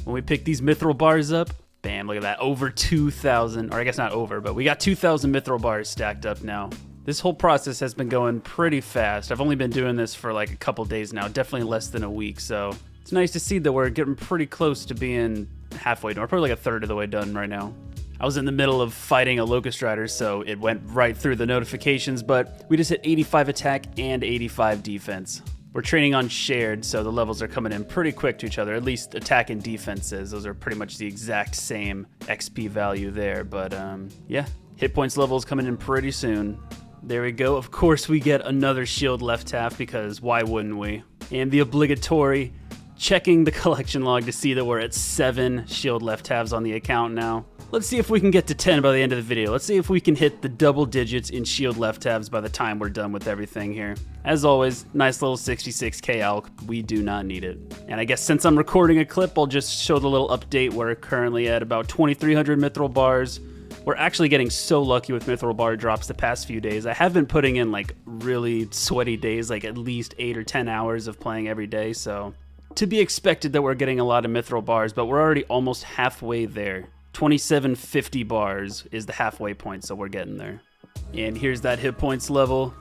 When we pick these mithril bars up, bam, look at that, over 2,000, or I guess not over, but we got 2,000 mithril bars stacked up now. This whole process has been going pretty fast. I've only been doing this for like a couple days now, definitely less than a week, so it's nice to see that we're getting pretty close to being halfway done. We're probably like a third of the way done right now. I was in the middle of fighting a Locust Rider, so it went right through the notifications, but we just hit 85 attack and 85 defense. We're training on shared, so the levels are coming in pretty quick to each other, at least attack and defenses. Those are pretty much the exact same XP value there, but yeah, hit points levels coming in pretty soon. There we go. Of course, we get another shield left half because why wouldn't we? And the obligatory checking the collection log to see that we're at 7 shield left halves on the account now. Let's see if we can get to 10 by the end of the video. Let's see if we can hit the double digits in shield left halves by the time we're done with everything here. As always, nice little 66k alk. We do not need it. And I guess since I'm recording a clip, I'll just show the little update. We're currently at about 2,300 mithril bars. We're actually getting so lucky with mithril bar drops the past few days. I have been putting in like really sweaty days, like at least 8 or 10 hours of playing every day. So to be expected that we're getting a lot of mithril bars, but we're already almost halfway there. 2750 bars is the halfway point, so we're getting there. And here's that hit points level.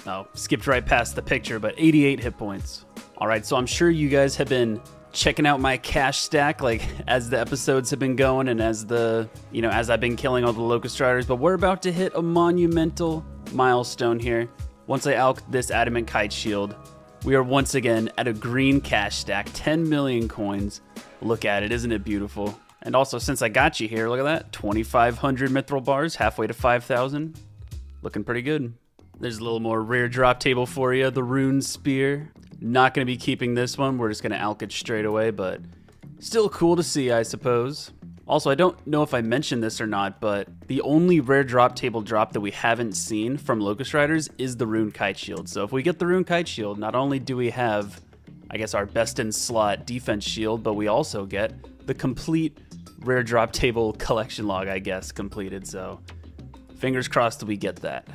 Oh, skipped right past the picture, but 88 hit points. All right, so I'm sure you guys have been checking out my cash stack, like as the episodes have been going and as as I've been killing all the Locust Riders, but we're about to hit a monumental milestone here. Once I alch this adamant kite shield, we are once again at a green cash stack, 10 million coins. Look at it, isn't it beautiful? And also, since I got you here, look at that, 2,500 mithril bars, halfway to 5,000. Looking pretty good. There's a little more rare drop table for you, the Rune Spear. Not going to be keeping this one, we're just going to alch it straight away, but still cool to see, I suppose. Also, I don't know if I mentioned this or not, but the only rare drop table drop that we haven't seen from Locust Riders is the Rune Kite Shield. So if we get the Rune Kite Shield, not only do we have, I guess, our best in slot defense shield, but we also get the complete rare drop table collection log, I guess, completed. So fingers crossed that we get that.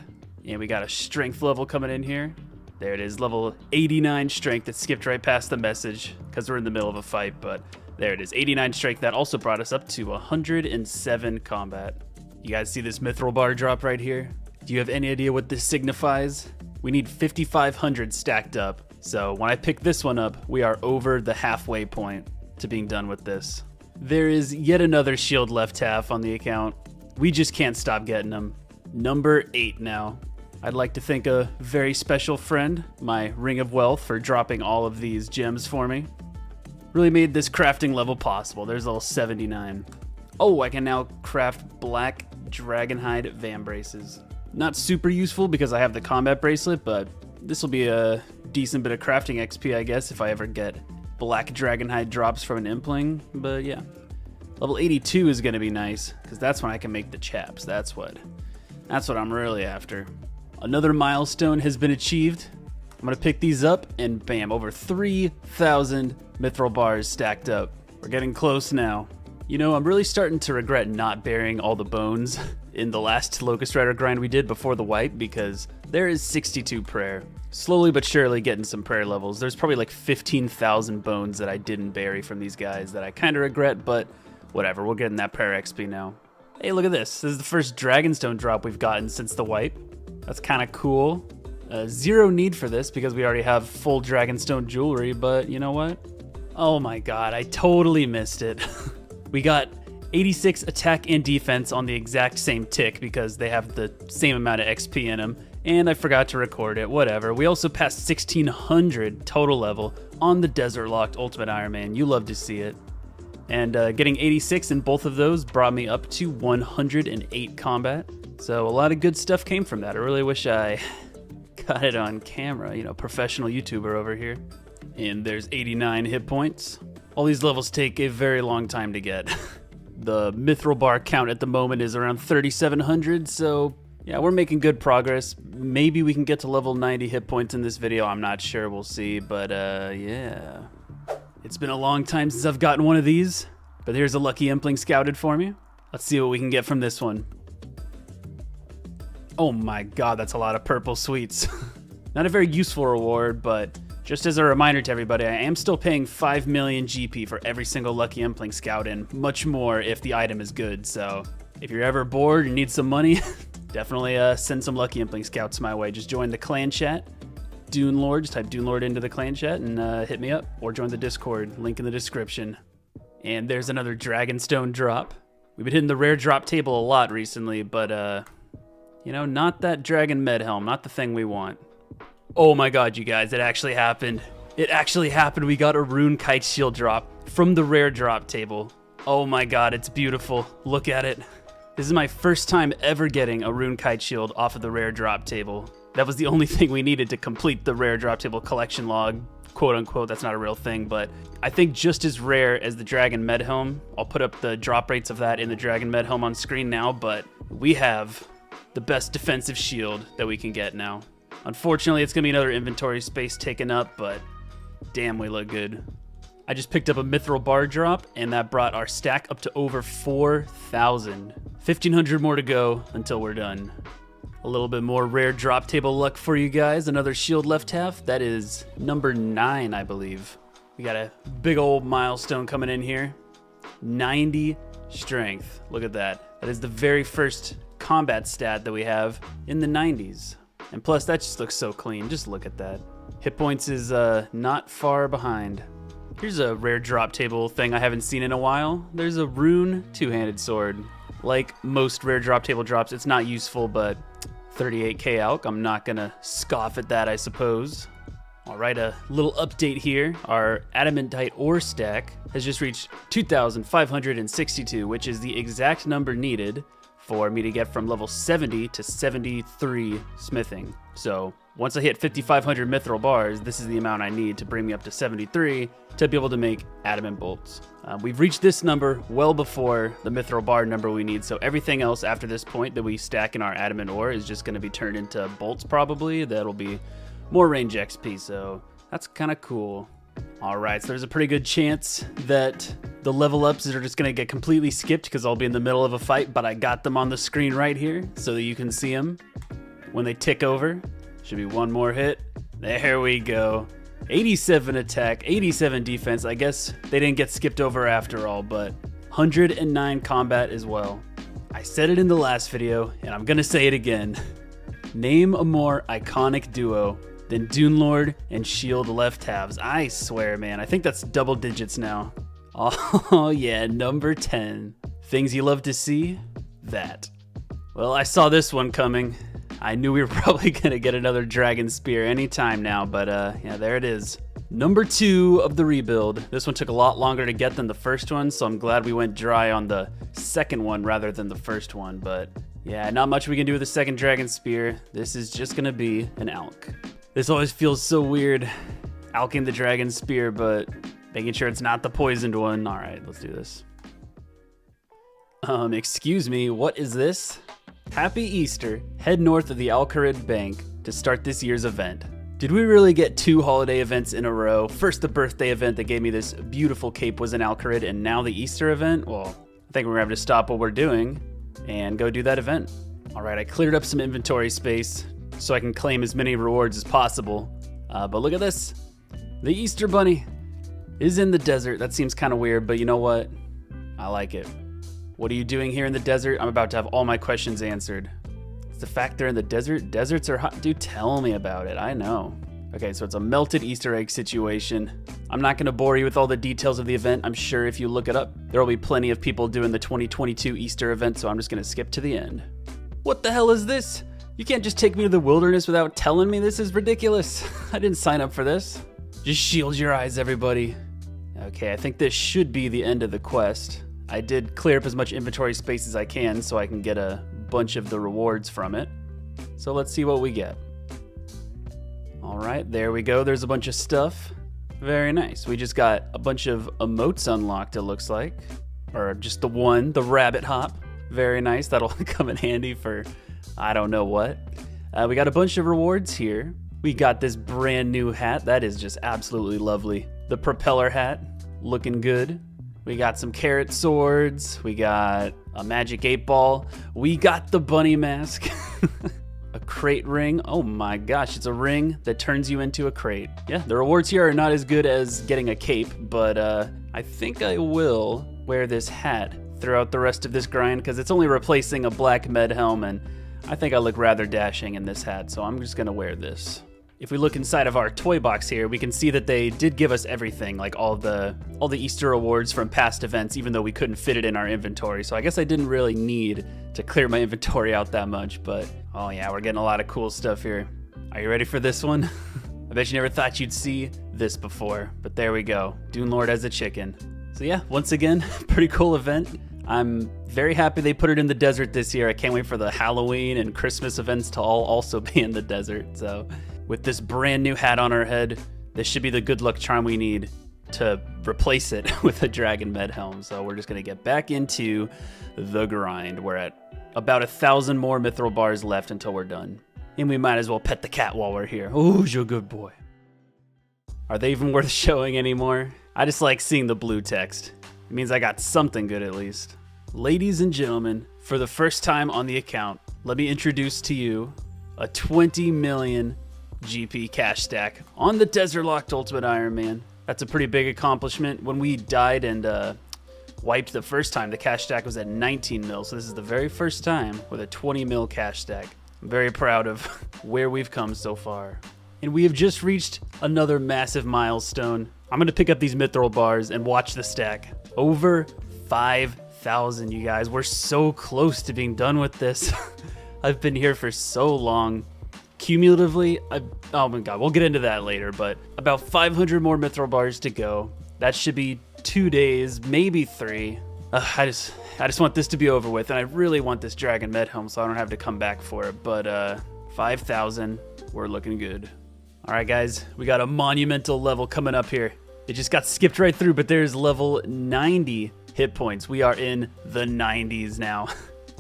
And we got a strength level coming in here. There it is, level 89 strength. It skipped right past the message because we're in the middle of a fight, but there it is, 89 strength. That also brought us up to 107 combat. You guys see this mithril bar drop right here? Do you have any idea what this signifies? We need 5,500 stacked up. So when I pick this one up, we are over the halfway point to being done with this. There is yet another shield left half on the account. We just can't stop getting them. Number 8 now. I'd like to thank a very special friend, my Ring of Wealth, for dropping all of these gems for me. Really made this crafting level possible. There's level 79. Oh, I can now craft black dragonhide van braces. Not super useful because I have the combat bracelet, but this will be a decent bit of crafting XP, I guess, if I ever get black dragonhide drops from an impling. But yeah, level 82 is going to be nice because that's when I can make the chaps. That's what I'm really after. Another milestone has been achieved. I'm gonna pick these up and bam, over 3,000 mithril bars stacked up. We're getting close now. You know, I'm really starting to regret not burying all the bones in the last Locust Rider grind we did before the wipe because there is 62 prayer. Slowly but surely getting some prayer levels. There's probably like 15,000 bones that I didn't bury from these guys that I kind of regret, but whatever, we're getting that prayer XP now. Hey, look at this. This is the first Dragonstone drop we've gotten since the wipe. That's kind of cool. Zero need for this because we already have full Dragonstone jewelry, but you know what? Oh my god, I totally missed it. We got 86 attack and defense on the exact same tick because they have the same amount of XP in them, and I forgot to record it, whatever. We also passed 1,600 total level on the Desert Locked Ultimate Iron Man. You love to see it. And getting 86 in both of those brought me up to 108 combat. So a lot of good stuff came from that. I really wish I got it on camera, you know, professional YouTuber over here. And there's 89 hit points. All these levels take a very long time to get. The mithril bar count at the moment is around 3,700, so yeah, we're making good progress. Maybe we can get to level 90 hit points in this video. I'm not sure. We'll see. But yeah. It's been a long time since I've gotten one of these. But here's a lucky impling scouted for me. Let's see what we can get from this one. Oh my god, that's a lot of purple sweets. Not a very useful reward, but just as a reminder to everybody, I am still paying 5 million GP for every single lucky impling scout, and much more if the item is good. So if you're ever bored and need some money, definitely send some lucky impling scouts my way. Just join the clan chat, Dune Lord. Just type Dune Lord into the clan chat and hit me up, or join the Discord, link in the description. And there's another Dragonstone drop. We've been hitting the rare drop table a lot recently, but you know, not that Dragon Med Helm, not the thing we want. Oh my god, you guys, it actually happened. It actually happened. We got a Rune Kite Shield drop from the rare drop table. Oh my god, it's beautiful. Look at it. This is my first time ever getting a Rune Kite Shield off of the rare drop table. That was the only thing we needed to complete the rare drop table collection log, quote unquote. That's not a real thing, but I think just as rare as the Dragon Med Helm. I'll put up the drop rates of that in the Dragon Med Helm on screen now, but we have the best defensive shield that we can get now. Unfortunately, it's gonna be another inventory space taken up, but damn, we look good. I just picked up a mithril bar drop, and that brought our stack up to over 4,000. 1,500 more to go until we're done. A little bit more rare drop table luck for you guys. Another shield left half. That is number 9, I believe. We got a big old milestone coming in here. 90 strength. Look at that. That is the very first combat stat that we have in the 90s. And plus, that just looks so clean. Just look at that. Hit points is not far behind. Here's a rare drop table thing I haven't seen in a while. There's a rune two-handed sword. Like most rare drop table drops, it's not useful, but 38k alch. I'm not gonna scoff at that, I suppose. All right, a little update here. Our adamantite ore stack has just reached 2,562, which is the exact number needed for me to get from level 70 to 73 smithing. So once I hit 5,500 mithril bars, this is the amount I need to bring me up to 73 to be able to make adamant bolts. We've reached this number well before the mithril bar number we need, so everything else after this point that we stack in our adamant ore is just going to be turned into bolts probably. That'll be more range XP, so that's kind of cool. All right, so there's a pretty good chance that the level ups are just gonna get completely skipped because I'll be in the middle of a fight, but I got them on the screen right here so that you can see them when they tick over. Should be one more hit. There we go. 87 attack, 87 defense. I guess they didn't get skipped over after all, but 109 combat as well. I said it in the last video, and I'm gonna say it again. Name a more iconic duo than Dune Lord and Shield left halves. I swear, man. I think that's double digits now. Oh yeah, number 10. Things you love to see? That. Well, I saw this one coming. I knew we were probably gonna get another Dragon Spear anytime now, but yeah, there it is. Number 2 of the rebuild. This one took a lot longer to get than the first one, so I'm glad we went dry on the second one rather than the first one, but yeah, not much we can do with the second Dragon Spear. This is just gonna be an alch. This always feels so weird, alching the Dragon Spear, but making sure it's not the poisoned one. All right, let's do this. Excuse me, what is this? Happy Easter. Head north of the Alcarid Bank to start this year's event. Did we really get 2 holiday events in a row? First, the birthday event that gave me this beautiful cape was in Alcarid, and now the Easter event? Well, I think we're gonna have to stop what we're doing and go do that event. All right, I cleared up some inventory space so I can claim as many rewards as possible. But look at this. The Easter Bunny is in the desert. That seems kind of weird, but you know what? I like it. What are you doing here in the desert? I'm about to have all my questions answered. It's the fact they're in the desert. Deserts are hot. Dude, tell me about it. I know. Okay, so it's a melted Easter egg situation. I'm not going to bore you with all the details of the event. I'm sure if you look it up, there will be plenty of people doing the 2022 Easter event, so I'm just going to skip to the end. What the hell is this? You can't just take me to the wilderness without telling me. This is ridiculous. I didn't sign up for this. Just shield your eyes, everybody. Okay, I think this should be the end of the quest. I did clear up as much inventory space as I can so I can get a bunch of the rewards from it. So let's see what we get. All right, there we go. There's a bunch of stuff. Very nice. We just got a bunch of emotes unlocked, it looks like. Or just the one, the rabbit hop. Very nice. That'll come in handy for I don't know what. We got a bunch of rewards here. We got this brand new hat. That is just absolutely lovely. The propeller hat, looking good. We got some carrot swords. We got a magic 8-ball. We got the bunny mask. A crate ring. Oh my gosh, it's a ring that turns you into a crate. Yeah, the rewards here are not as good as getting a cape, but I think I will wear this hat throughout the rest of this grind because it's only replacing a black med helm, and I think I look rather dashing in this hat, so I'm just gonna wear this. If we look inside of our toy box here, we can see that they did give us everything, like all the Easter rewards from past events, even though we couldn't fit it in our inventory. So I guess I didn't really need to clear my inventory out that much, but oh yeah, we're getting a lot of cool stuff here. Are you ready for this one? I bet you never thought you'd see this before, but there we go. Dune Lord as a chicken. So yeah, once again, pretty cool event. I'm very happy they put it in the desert this year. I can't wait for the Halloween and Christmas events to all also be in the desert. So with this brand new hat on our head, this should be the good luck charm we need to replace it with a dragon med helm. So we're just gonna get back into the grind. We're at about 1,000 more mithril bars left until we're done. And we might as well pet the cat while we're here. Oh, you're a good boy. Are they even worth showing anymore? I just like seeing the blue text. It means I got something good at least. Ladies and gentlemen, for the first time on the account, let me introduce to you a 20 million GP cash stack on the Desert Locked Ultimate Iron Man. That's a pretty big accomplishment. When we died and wiped the first time, the cash stack was at 19 mil. So this is the very first time with a 20 mil cash stack. I'm very proud of where we've come so far. And we have just reached another massive milestone. I'm gonna pick up these mithril bars and watch the stack. Over 5,000, you guys. We're so close to being done with this. I've been here for so long. Cumulatively, oh my god, we'll get into that later, but about 500 more mithril bars to go. That should be 2 days, maybe 3. I just want this to be over with, and I really want this dragon med helm so I don't have to come back for it, but 5,000, we're looking good. All right, guys, we got a monumental level coming up here. It just got skipped right through, but there's level 90 hit points. We are in the 90s now.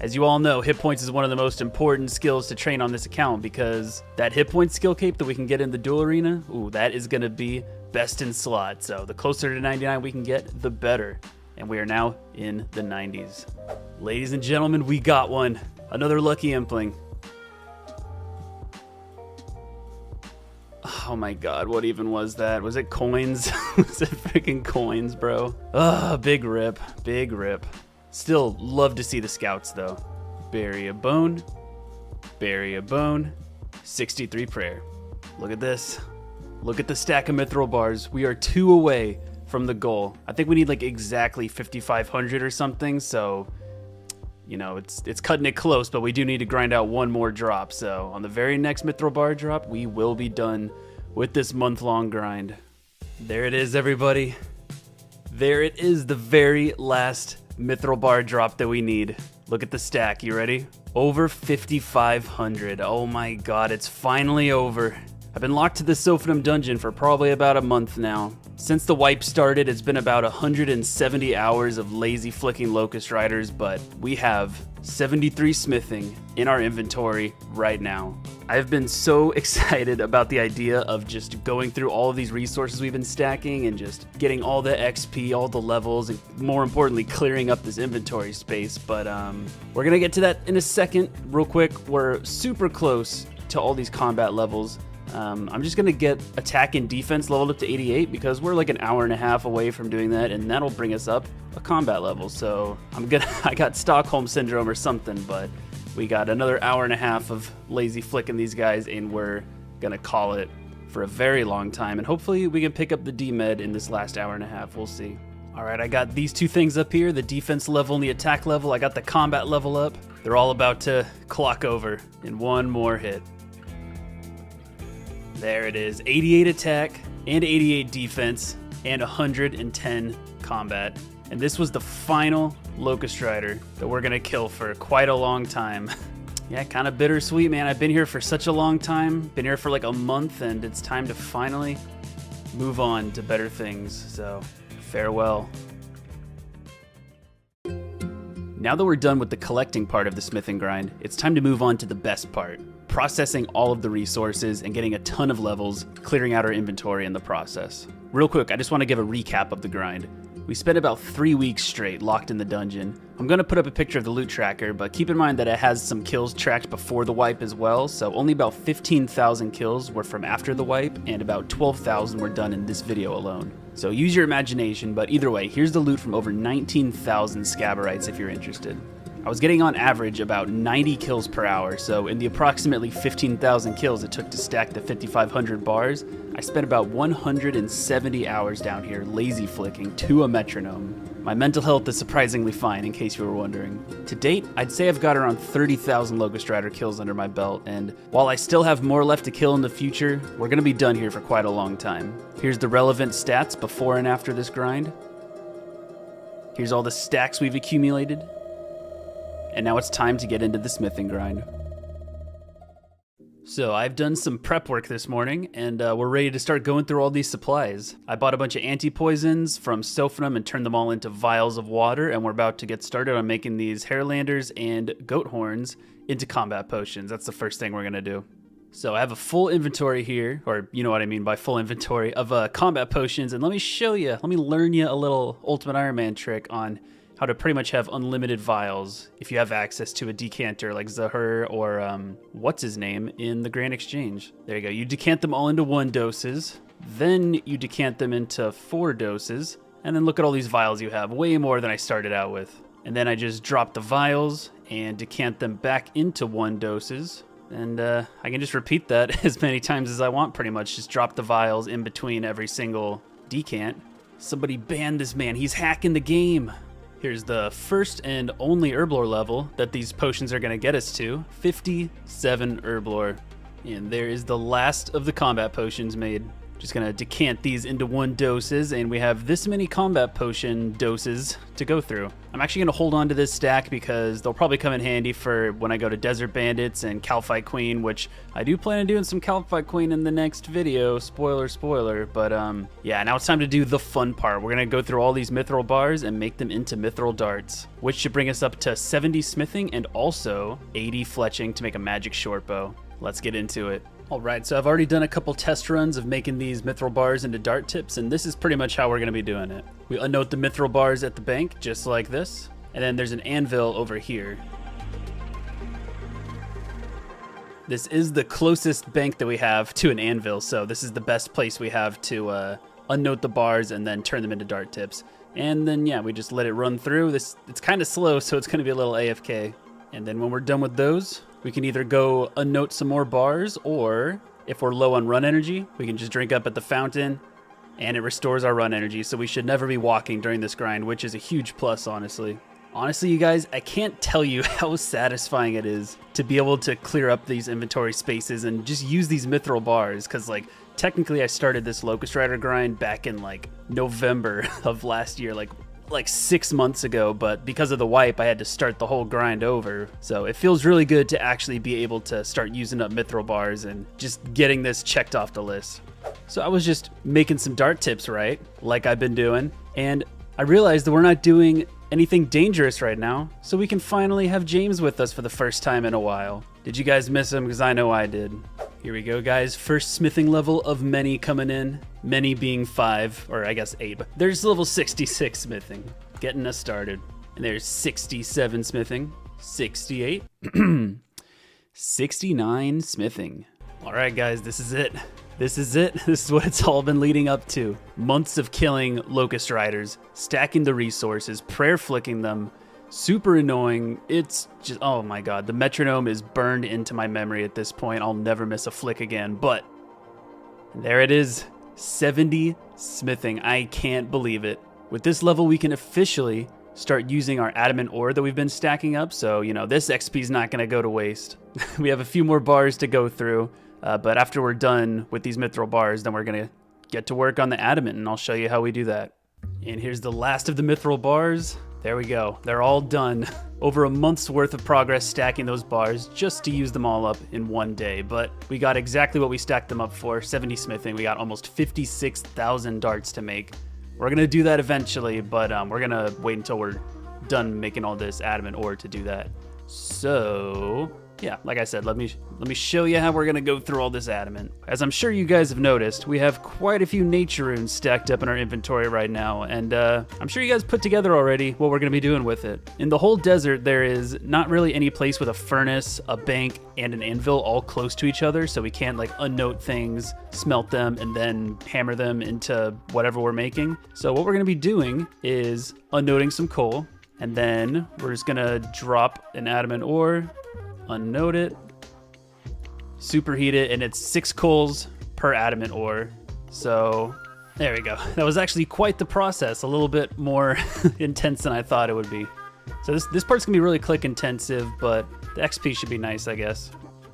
As you all know, hit points is one of the most important skills to train on this account because that hit point skill cape that we can get in the duel arena, ooh, that is gonna be best in slot. So the closer to 99 we can get, the better. And we are now in the 90s. Ladies and gentlemen, we got one. Another lucky impling. Oh my god, what even was that? Was it coins? Was it freaking coins, bro? Ugh, big rip, big rip. Still love to see the scouts though. Bury a bone, 63 prayer. Look at this. Look at the stack of mithril bars. We are 2 away from the goal. I think we need like exactly 5,500 or something, so you know, it's cutting it close, but we do need to grind out one more drop. So on the very next mithril bar drop, we will be done with this month-long grind. There it is, everybody. There it is, the very last mithril bar drop that we need. Look at the stack. You ready? Over 5,500. Oh my god, it's finally over. I've been locked to the Sophanum dungeon for probably about a month now. Since the wipe started, it's been about 170 hours of lazy flicking Locust Riders, but we have 73 smithing in our inventory right now. I've been so excited about the idea of just going through all of these resources we've been stacking and just getting all the XP, all the levels, and more importantly, clearing up this inventory space. But we're gonna get to that in a second. Real quick, we're super close to all these combat levels. I'm just gonna get attack and defense leveled up to 88 because we're like an hour and a half away from doing that, and that'll bring us up a combat level. So I got Stockholm syndrome or something, but we got another hour and a half of lazy flicking these guys, and we're gonna call it for a very long time. And hopefully we can pick up the D-Med in this last hour and a half. We'll see. All right, I got these 2 things up here, the defense level and the attack level. I got the combat level up. They're all about to clock over in one more hit. There it is, 88 attack and 88 defense and 110 combat. And this was the final Locust Rider that we're gonna kill for quite a long time. Yeah, kind of bittersweet, man. I've been here for such a long time, been here for like a month, and it's time to finally move on to better things. So farewell. Now that we're done with the collecting part of the smithing grind, it's time to move on to the best part, processing all of the resources and getting a ton of levels, clearing out our inventory in the process. Real quick, I just want to give a recap of the grind. We spent about 3 weeks straight locked in the dungeon. I'm going to put up a picture of the loot tracker, but keep in mind that it has some kills tracked before the wipe as well, so only about 15,000 kills were from after the wipe, and about 12,000 were done in this video alone. So use your imagination, but either way, here's the loot from over 19,000 Scabberites if you're interested. I was getting on average about 90 kills per hour, so in the approximately 15,000 kills it took to stack the 5,500 bars, I spent about 170 hours down here lazy flicking to a metronome. My mental health is surprisingly fine, in case you were wondering. To date, I'd say I've got around 30,000 Locust Rider kills under my belt, and while I still have more left to kill in the future, we're going to be done here for quite a long time. Here's the relevant stats before and after this grind. Here's all the stacks we've accumulated. And now it's time to get into the smithing grind. So I've done some prep work this morning, and we're ready to start going through all these supplies. I bought a bunch of anti-poisons from Sophanum and turned them all into vials of water, and we're about to get started on making these Hairlanders and Goat Horns into combat potions. That's the first thing we're gonna do. So I have a full inventory here, or you know what I mean by full inventory, of combat potions, and let me show you, let me learn you a little Ultimate Iron Man trick on how to pretty much have unlimited vials if you have access to a decanter like Zahur or what's his name in the Grand Exchange. There you go. You decant them all into 1 doses, then you decant them into 4 doses, and then look at all these vials you have, way more than I started out with. And then I just drop the vials and decant them back into 1 doses, and I can just repeat that as many times as I want pretty much. Just drop the vials in between every single decant. Somebody ban this man, he's hacking the game. Here's the first and only Herblore level that these potions are going to get us to, 57 Herblore. And there is the last of the combat potions made. Just going to decant these into 1 doses, and we have this many combat potion doses to go through. I'm actually going to hold on to this stack because they'll probably come in handy for when I go to Desert Bandits and Calphite Queen, which I do plan on doing some Calphite Queen in the next video. Spoiler, spoiler. But yeah, now it's time to do the fun part. We're going to go through all these mithril bars and make them into mithril darts, which should bring us up to 70 smithing and also 80 fletching to make a magic short bow. Let's get into it. Alright, so I've already done a couple test runs of making these mithril bars into dart tips, and this is pretty much how we're going to be doing it. We unnote the mithril bars at the bank, just like this, and then there's an anvil over here. This is the closest bank that we have to an anvil, so this is the best place we have to unnote the bars and then turn them into dart tips. And then, yeah, we just let it run through. It's kind of slow, so it's going to be a little AFK. And then when we're done with those, we can either go unnote some more bars, or if we're low on run energy, we can just drink up at the fountain and it restores our run energy. So we should never be walking during this grind, which is a huge plus, honestly. Honestly, you guys, I can't tell you how satisfying it is to be able to clear up these inventory spaces and just use these mithril bars, because like technically I started this Locust Rider grind back in like November of last year, like 6 months ago, but because of the wipe I had to start the whole grind over. So it feels really good to actually be able to start using up mithril bars and just getting this checked off the list. So I was just making some dart tips, right, like I've been doing, and I realized that we're not doing anything dangerous right now, so we can finally have James with us for the first time in a while. Did you guys miss him? Because I know I did. Here we go, guys. First smithing level of many coming in. Many being 5, or I guess 8. But there's level 66 smithing, getting us started. And there's 67 smithing, 68, 69 smithing. All right, guys, this is it. This is it. This is what it's all been leading up to. Months of killing Locust Riders, stacking the resources, prayer flicking them. Super annoying. It's just, oh my god, the metronome is burned into my memory at this point. I'll never miss a flick again, but there it is. 70 smithing. I can't believe it. With this level, we can officially start using our adamant ore that we've been stacking up, so, you know, this XP is not going to go to waste. We have a few more bars to go through, but after we're done with these mithril bars, then we're going to get to work on the adamant, and I'll show you how we do that. And here's the last of the mithril bars. There we go. They're all done. Over a month's worth of progress stacking those bars just to use them all up in one day. But we got exactly what we stacked them up for, 70 smithing. We got almost 56,000 darts to make. We're going to do that eventually, but we're going to wait until we're done making all this adamant ore to do that. So yeah, like I said, let me show you how we're gonna go through all this adamant. As I'm sure you guys have noticed, we have quite a few nature runes stacked up in our inventory right now, and I'm sure you guys put together already what we're gonna be doing with it. In the whole desert, there is not really any place with a furnace, a bank, and an anvil all close to each other, so we can't like unnote things, smelt them, and then hammer them into whatever we're making. So what we're gonna be doing is unnoting some coal, and then we're just gonna drop an adamant ore, unnote it, superheat it, and it's 6 coals per adamant ore. So there we go. That was actually quite the process, a little bit more intense than I thought it would be. So this part's gonna be really click intensive, but the XP should be nice, I guess.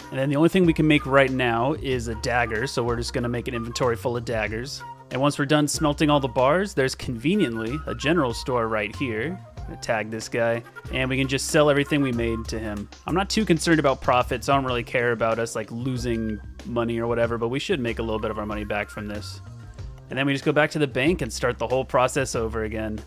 And then the only thing we can make right now is a dagger, so we're just gonna make an inventory full of daggers. And once we're done smelting all the bars, there's conveniently a general store right here. Tag this guy, and we can just sell everything we made to him. I'm not too concerned about profits, so I don't really care about us like losing money or whatever, but we should make a little bit of our money back from this. And then we just go back to the bank and start the whole process over again.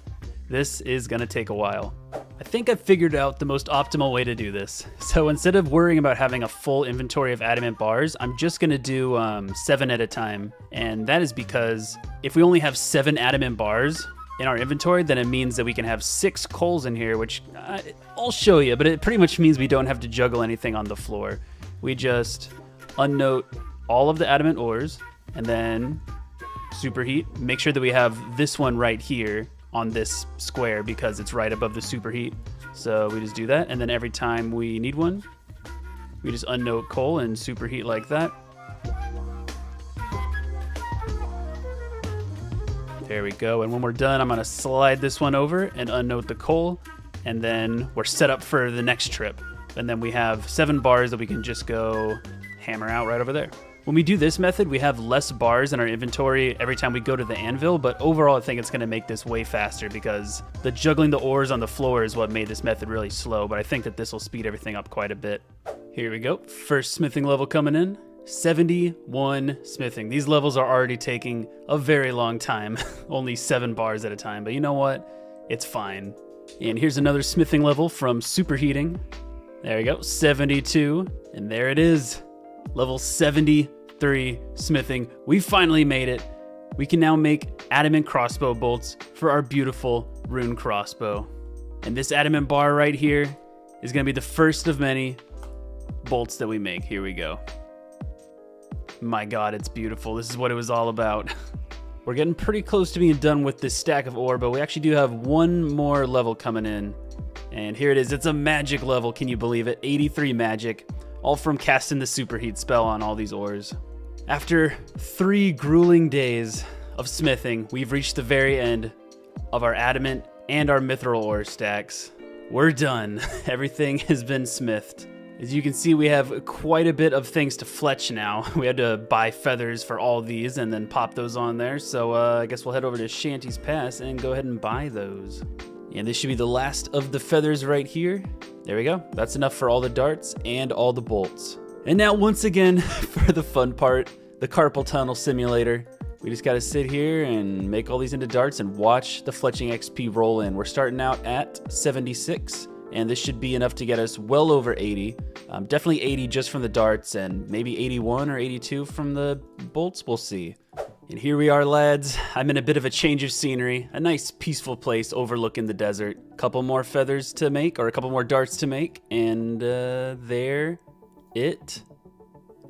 This is gonna take a while. I think I've figured out the most optimal way to do this. So instead of worrying about having a full inventory of adamant bars, I'm just gonna do 7 at a time. And that is because if we only have 7 adamant bars in our inventory, then it means that we can have 6 coals in here, which I'll show you, but it pretty much means we don't have to juggle anything on the floor. We just unnote all of the adamant ores and then superheat. Make sure that we have this one right here on this square because it's right above the superheat. So we just do that, and then every time we need one, we just unnote coal and superheat like that. There we go, and when we're done, I'm gonna slide this one over and unnote the coal, and then we're set up for the next trip. And then we have 7 bars that we can just go hammer out right over there. When we do this method, we have less bars in our inventory every time we go to the anvil, but overall I think it's gonna make this way faster because the juggling the ores on the floor is what made this method really slow, but I think that this will speed everything up quite a bit. Here we go, first smithing level coming in. 71 smithing. These levels are already taking a very long time, only 7 bars at a time, but you know what? It's fine. And here's another smithing level from superheating. There you go, 72, and there it is. Level 73 smithing. We finally made it. We can now make adamant crossbow bolts for our beautiful rune crossbow. And this adamant bar right here is gonna be the first of many bolts that we make. Here we go. My God, it's beautiful. This is what it was all about. We're getting pretty close to being done with this stack of ore, but we actually do have one more level coming in. And here it is. It's a magic level. Can you believe it? 83 magic, all from casting the superheat spell on all these ores. After 3 grueling days of smithing, we've reached the very end of our adamant and our mithril ore stacks. We're done. Everything has been smithed. As you can see, we have quite a bit of things to fletch now. We had to buy feathers for all these and then pop those on there. So I guess we'll head over to Shanty's Pass and go ahead and buy those. And this should be the last of the feathers right here. There we go. That's enough for all the darts and all the bolts. And now once again, for the fun part, the carpal tunnel simulator. We just gotta sit here and make all these into darts and watch the fletching XP roll in. We're starting out at 76. And this should be enough to get us well over 80. Definitely 80 just from the darts, and maybe 81 or 82 from the bolts, we'll see. And here we are, lads. I'm in a bit of a change of scenery, a nice peaceful place overlooking the desert. Couple more feathers to make, or a couple more darts to make, and there it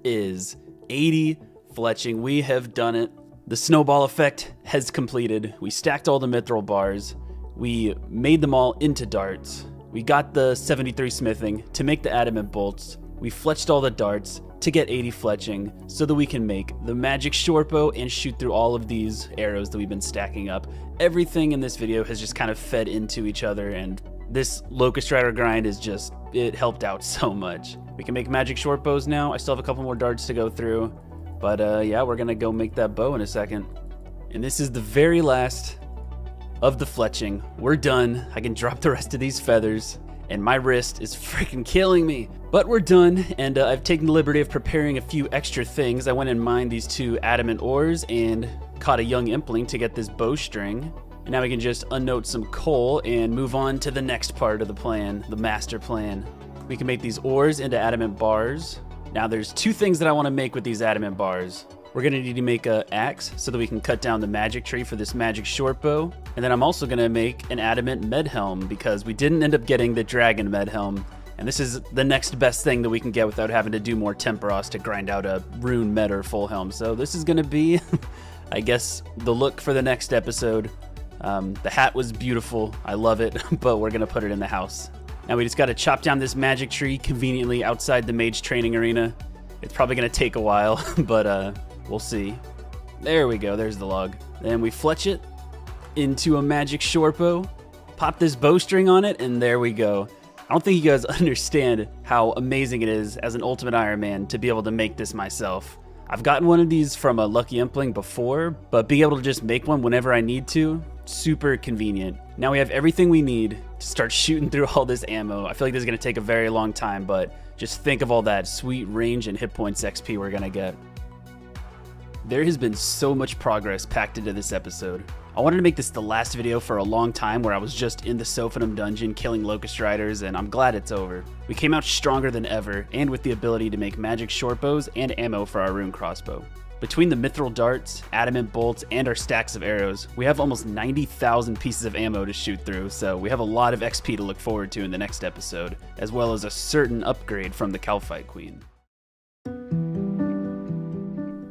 is. 80 fletching, we have done it. The snowball effect has completed. We stacked all the mithril bars. We made them all into darts. We got the 73 smithing to make the adamant bolts. We fletched all the darts to get 80 fletching so that we can make the magic short bow and shoot through all of these arrows that we've been stacking up. Everything in this video has just kind of fed into each other, and this Locust Rider grind is just, it helped out so much. We can make magic short bows now. I still have a couple more darts to go through, but yeah, we're gonna go make that bow in a second. And this is the very last of the fletching. We're done. I can drop the rest of these feathers, and my wrist is freaking killing me. But we're done, and I've taken the liberty of preparing a few extra things. I went and mined these 2 adamant ores and caught a young impling to get this bowstring. And now we can just unnote some coal and move on to the next part of the plan, the master plan. We can make these ores into adamant bars. Now there's 2 things that I want to make with these adamant bars. We're going to need to make an axe so that we can cut down the magic tree for this magic short bow. And then I'm also going to make an adamant med helm because we didn't end up getting the dragon med helm. And this is the next best thing that we can get without having to do more Temperos to grind out a rune med or full helm. So this is going to be, I guess, the look for the next episode. The hat was beautiful. I love it, but we're going to put it in the house. Now we just got to chop down this magic tree conveniently outside the mage training arena. It's probably going to take a while, but we'll see. There we go. There's the log. Then we fletch it into a magic short bow, pop this bowstring on it, and there we go. I don't think you guys understand how amazing it is as an Ultimate Iron Man to be able to make this myself. I've gotten one of these from a Lucky Impling before, but being able to just make one whenever I need to, super convenient. Now we have everything we need to start shooting through all this ammo. I feel like this is going to take a very long time, but just think of all that sweet range and hit points XP we're going to get. There has been so much progress packed into this episode. I wanted to make this the last video for a long time where I was just in the Sophanum dungeon killing Locust Riders, and I'm glad it's over. We came out stronger than ever, and with the ability to make magic short bows and ammo for our rune crossbow. Between the mithril darts, adamant bolts, and our stacks of arrows, we have almost 90,000 pieces of ammo to shoot through, so we have a lot of XP to look forward to in the next episode, as well as a certain upgrade from the Calphite Queen.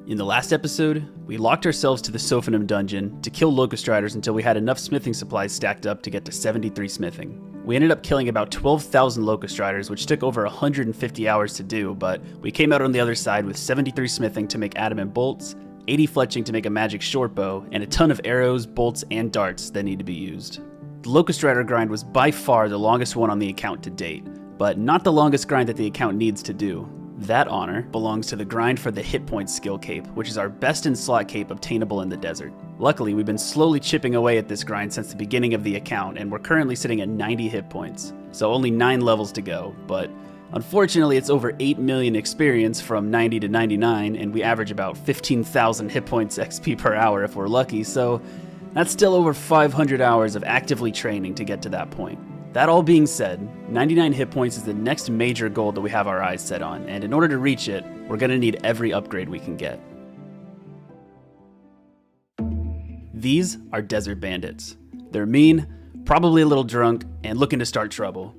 In the last episode, we locked ourselves to the Sophanum dungeon to kill Locust Riders until we had enough smithing supplies stacked up to get to 73 smithing. We ended up killing about 12,000 Locust Riders, which took over 150 hours to do, but we came out on the other side with 73 smithing to make adamant bolts, 80 fletching to make a magic short bow, and a ton of arrows, bolts, and darts that need to be used. The Locust Rider grind was by far the longest one on the account to date, but not the longest grind that the account needs to do. That honor belongs to the grind for the hit points skill cape, which is our best in slot cape obtainable in the desert. Luckily, we've been slowly chipping away at this grind since the beginning of the account, and we're currently sitting at 90 hit points, so only 9 levels to go, but unfortunately it's over 8 million experience from 90 to 99, and we average about 15,000 hit points XP per hour if we're lucky, so that's still over 500 hours of actively training to get to that point. That all being said, 99 hit points is the next major goal that we have our eyes set on, and in order to reach it, we're going to need every upgrade we can get. These are desert bandits. They're mean, probably a little drunk, and looking to start trouble.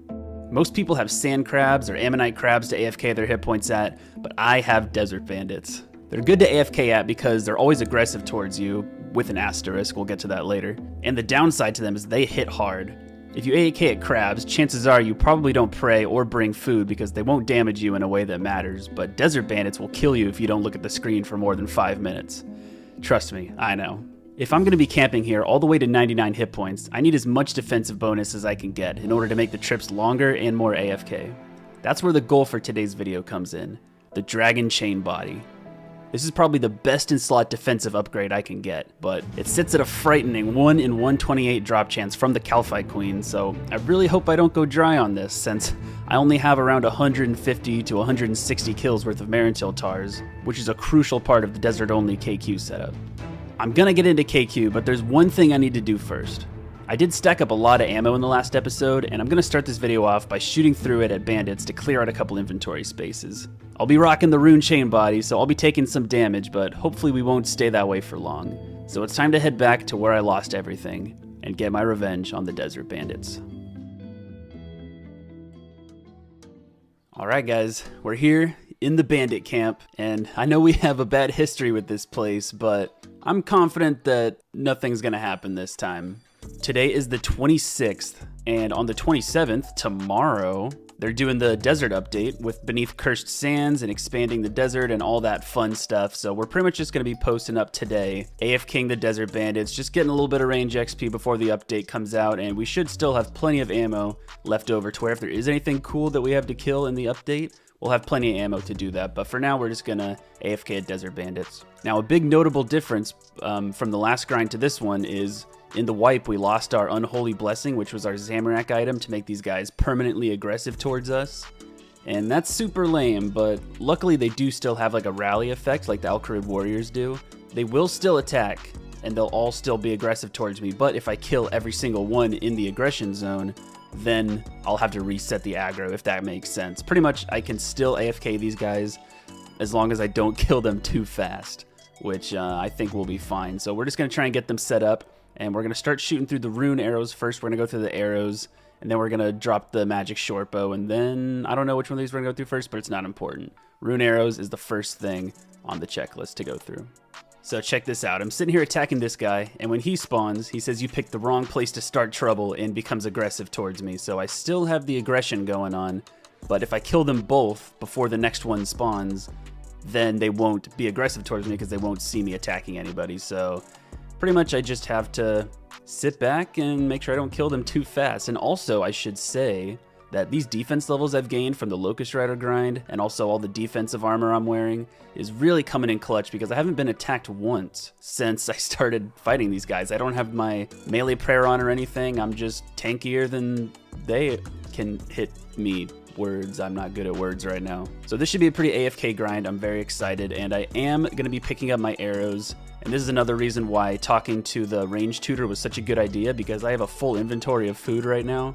Most people have sand crabs or ammonite crabs to AFK their hit points at, but I have desert bandits. They're good to AFK at because they're always aggressive towards you, with an asterisk, we'll get to that later. And the downside to them is they hit hard. If you AFK at crabs, chances are you probably don't pray or bring food because they won't damage you in a way that matters, but desert bandits will kill you if you don't look at the screen for more than 5 minutes. Trust me, I know. If I'm going to be camping here all the way to 99 hit points, I need as much defensive bonus as I can get in order to make the trips longer and more AFK. That's where the goal for today's video comes in, the Dragon Chain Body. This is probably the best in slot defensive upgrade I can get, but it sits at a frightening 1 in 128 drop chance from the Calphite Queen, so I really hope I don't go dry on this since I only have around 150 to 160 kills worth of Marintil Tars, which is a crucial part of the desert only KQ setup. I'm gonna get into KQ, but there's one thing I need to do first. I did stack up a lot of ammo in the last episode, and I'm going to start this video off by shooting through it at bandits to clear out a couple inventory spaces. I'll be rocking the rune chain body, so I'll be taking some damage, but hopefully we won't stay that way for long. So it's time to head back to where I lost everything, and get my revenge on the desert bandits. Alright guys, we're here in the bandit camp, and I know we have a bad history with this place, but I'm confident that nothing's going to happen this time. Today is the 26th, and on the 27th, tomorrow, they're doing the desert update with Beneath Cursed Sands and expanding the desert and all that fun stuff, so we're pretty much just going to be posting up today, AFKing the desert bandits, just getting a little bit of range XP before the update comes out, and we should still have plenty of ammo left over to where if there is anything cool that we have to kill in the update, we'll have plenty of ammo to do that, but for now we're just gonna AFK at desert bandits. Now a big notable difference from the last grind to this one is in the wipe, we lost our Unholy Blessing, which was our xRakine item to make these guys permanently aggressive towards us. And that's super lame, but luckily they do still have like a rally effect like the Alcarid Warriors do. They will still attack, and they'll all still be aggressive towards me, but if I kill every single one in the aggression zone, then I'll have to reset the aggro, if that makes sense. Pretty much, I can still AFK these guys as long as I don't kill them too fast, which I think will be fine. So we're just going to try and get them set up, and we're going to start shooting through the rune arrows first. We're going to go through the arrows, and then we're going to drop the magic short bow, and then I don't know which one of these we're going to go through first, but it's not important. Rune arrows is the first thing on the checklist to go through. So check this out. I'm sitting here attacking this guy, and when he spawns, he says you picked the wrong place to start trouble and becomes aggressive towards me. So I still have the aggression going on, but if I kill them both before the next one spawns, then they won't be aggressive towards me because they won't see me attacking anybody. So pretty much I just have to sit back and make sure I don't kill them too fast. And also I should say that these defense levels I've gained from the Locust Rider grind and also all the defensive armor I'm wearing is really coming in clutch because I haven't been attacked once since I started fighting these guys. I don't have my melee prayer on or anything. I'm just tankier than they can hit me. Words, I'm not good at words right now. So this should be a pretty AFK grind. I'm very excited, and I am going to be picking up my arrows. And this is another reason why talking to the range tutor was such a good idea, because I have a full inventory of food right now.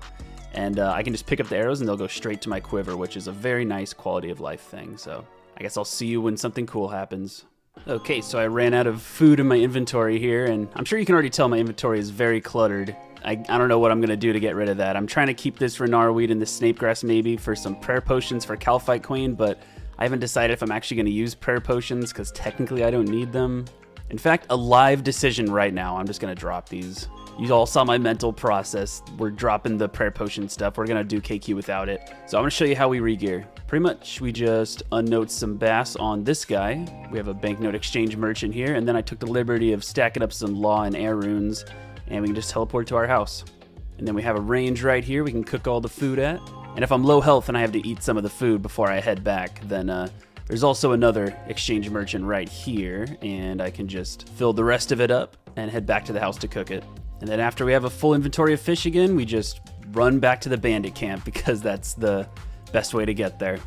And I can just pick up the arrows and they'll go straight to my quiver, which is a very nice quality of life thing. So I guess I'll see you when something cool happens. Okay, so I ran out of food in my inventory here, and I'm sure you can already tell my inventory is very cluttered. I don't know what I'm going to do to get rid of that. I'm trying to keep this Renarweed and the Snapegrass maybe for some prayer potions for Calphite Queen, but I haven't decided if I'm actually going to use prayer potions because technically I don't need them. In fact, a live decision right now. I'm just going to drop these. You all saw my mental process. We're dropping the prayer potion stuff. We're going to do KQ without it. So I'm going to show you how we regear. Pretty much, we just unnote some bass on this guy. We have a banknote exchange merchant here, and then I took the liberty of stacking up some law and air runes, and we can just teleport to our house. And then we have a range right here we can cook all the food at. And if I'm low health and I have to eat some of the food before I head back, then there's also another exchange merchant right here, and I can just fill the rest of it up and head back to the house to cook it. And then after we have a full inventory of fish again, we just run back to the bandit camp because that's the best way to get there.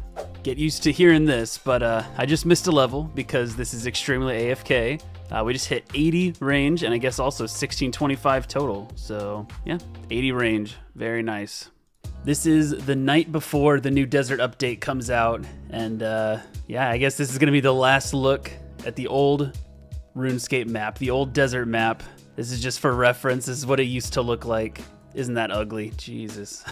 Get used to hearing this, but I just missed a level because this is extremely AFK. We just hit 80 range and I guess also 1625 total. So yeah, 80 range, very nice. This is the night before the new desert update comes out, and yeah, I guess this is gonna be the last look at the old RuneScape map, the old desert map. This is just for reference. This is what it used to look like. Isn't that ugly? Jesus.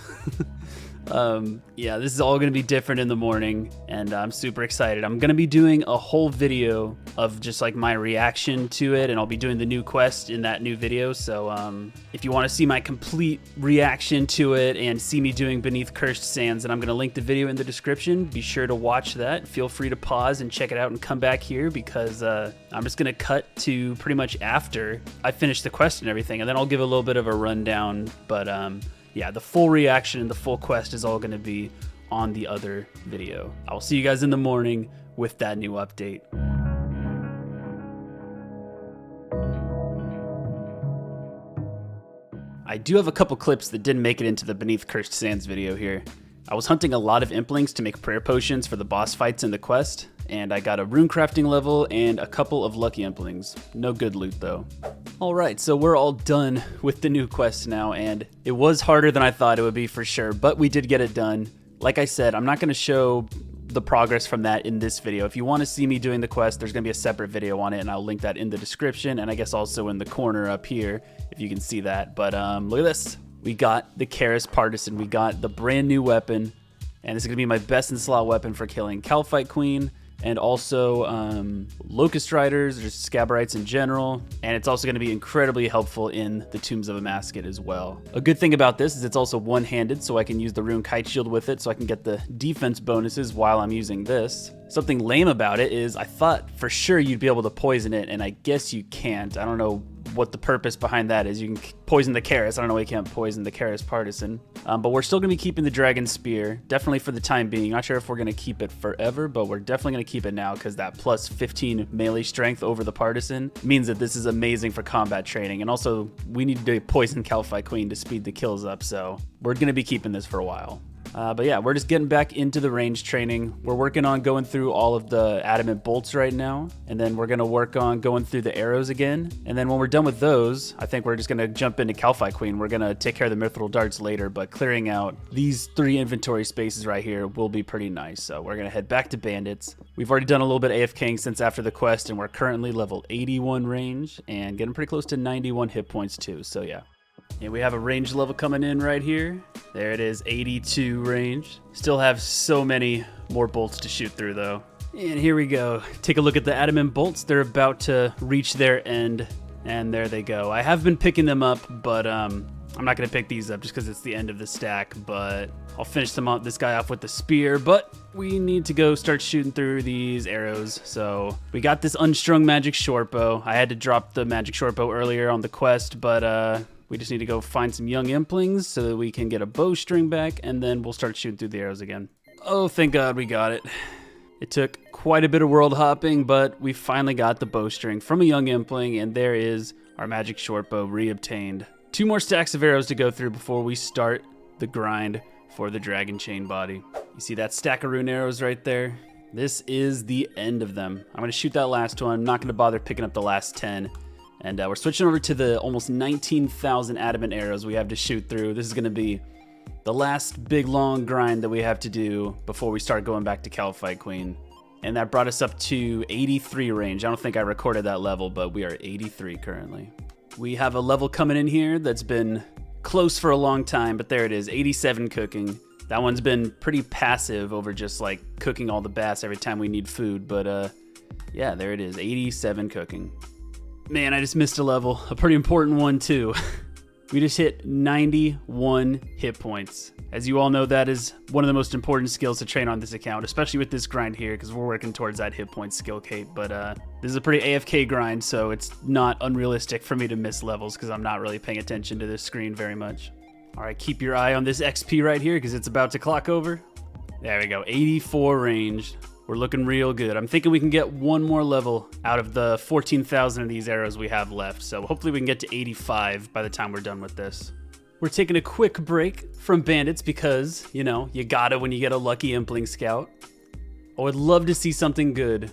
Yeah, this is all going to be different in the morning, and I'm super excited. I'm going to be doing a whole video of just like my reaction to it, and I'll be doing the new quest in that new video. So if you want to see my complete reaction to it and see me doing Beneath Cursed Sands, and I'm going to link the video in the description. Be sure to watch that. Feel free to pause and check it out and come back here, because I'm just going to cut to pretty much after I finish the quest and everything, and then I'll give a little bit of a rundown. But yeah, the full reaction and the full quest is all going to be on the other video. I will see you guys in the morning with that new update. I do have a couple clips that didn't make it into the Beneath Cursed Sands video here. I was hunting a lot of implings to make prayer potions for the boss fights in the quest, and I got a rune crafting level and a couple of lucky implings. No good loot though. Alright, so we're all done with the new quest now, and it was harder than I thought it would be for sure, but we did get it done. Like I said, I'm not going to show the progress from that in this video. If you want to see me doing the quest, there's going to be a separate video on it, and I'll link that in the description, and I guess also in the corner up here, if you can see that. But look at this. We got the Karis Partisan. We got the brand new weapon, and this is going to be my best in slot weapon for killing Calphite Queen, and also Locust Riders, or just Scabarites in general. And it's also going to be incredibly helpful in the Tombs of Amascut as well. A good thing about this is it's also one-handed, so I can use the Rune Kite Shield with it, so I can get the defense bonuses while I'm using this. Something lame about it is I thought for sure you'd be able to poison it, and I guess you can't. I don't know what the purpose behind that is. You can poison the Karis. I don't know why you can't poison the Karis Partisan. But we're still going to be keeping the Dragon Spear, definitely for the time being. Not sure if we're going to keep it forever, but we're definitely going to keep it now because that plus 15 melee strength over the Partisan means that this is amazing for combat training. And also, we need to poison Kalphite Queen to speed the kills up, so we're going to be keeping this for a while. But yeah, we're just getting back into the range training. We're working on going through all of the adamant bolts right now, and then we're going to work on going through the arrows again. And then when we're done with those, I think we're just going to jump into Kalphite Queen. We're going to take care of the mithril darts later, but clearing out these 3 inventory spaces right here will be pretty nice. So we're going to head back to bandits. We've already done a little bit of AFKing since after the quest, and we're currently level 81 range and getting pretty close to 91 hit points too. So yeah. And we have a range level coming in right here. There it is, 82 range. Still have so many more bolts to shoot through though. And here we go. Take a look at the adamant bolts. They're about to reach their end, and there they go. I have been picking them up, but I'm not gonna pick these up just because it's the end of the stack, but I'll finish this guy off with the spear, but we need to go start shooting through these arrows. So we got this unstrung magic short bow. I had to drop the magic short bow earlier on the quest, but we just need to go find some young implings so that we can get a bowstring back, and then we'll start shooting through the arrows again. Oh, thank God we got it. It took quite a bit of world hopping, but we finally got the bowstring from a young impling, and there is our magic short bow reobtained. 2 more stacks of arrows to go through before we start the grind for the dragon chain body. You see that stack of rune arrows right there? This is the end of them. I'm going to shoot that last one. I'm not going to bother picking up the last 10. And we're switching over to the almost 19,000 adamant arrows we have to shoot through. This is going to be the last big long grind that we have to do before we start going back to Kalphite Queen. And that brought us up to 83 range. I don't think I recorded that level, but we are 83 currently. We have a level coming in here that's been close for a long time, but there it is, 87 cooking. That one's been pretty passive over just like cooking all the bats every time we need food, but yeah, there it is, 87 cooking. Man, I just missed a level, a pretty important one too. We just hit 91 hit points. As you all know, that is one of the most important skills to train on this account, especially with this grind here, because we're working towards that hit point skill cape. But this is a pretty AFK grind, so it's not unrealistic for me to miss levels because I'm not really paying attention to this screen very much. All right, keep your eye on this XP right here because it's about to clock over. There we go, 84 range. We're looking real good. I'm thinking we can get 1 more level out of the 14,000 of these arrows we have left. So hopefully we can get to 85 by the time we're done with this. We're taking a quick break from bandits because, you know, you gotta when you get a lucky impling scout. Oh, I'd love to see something good.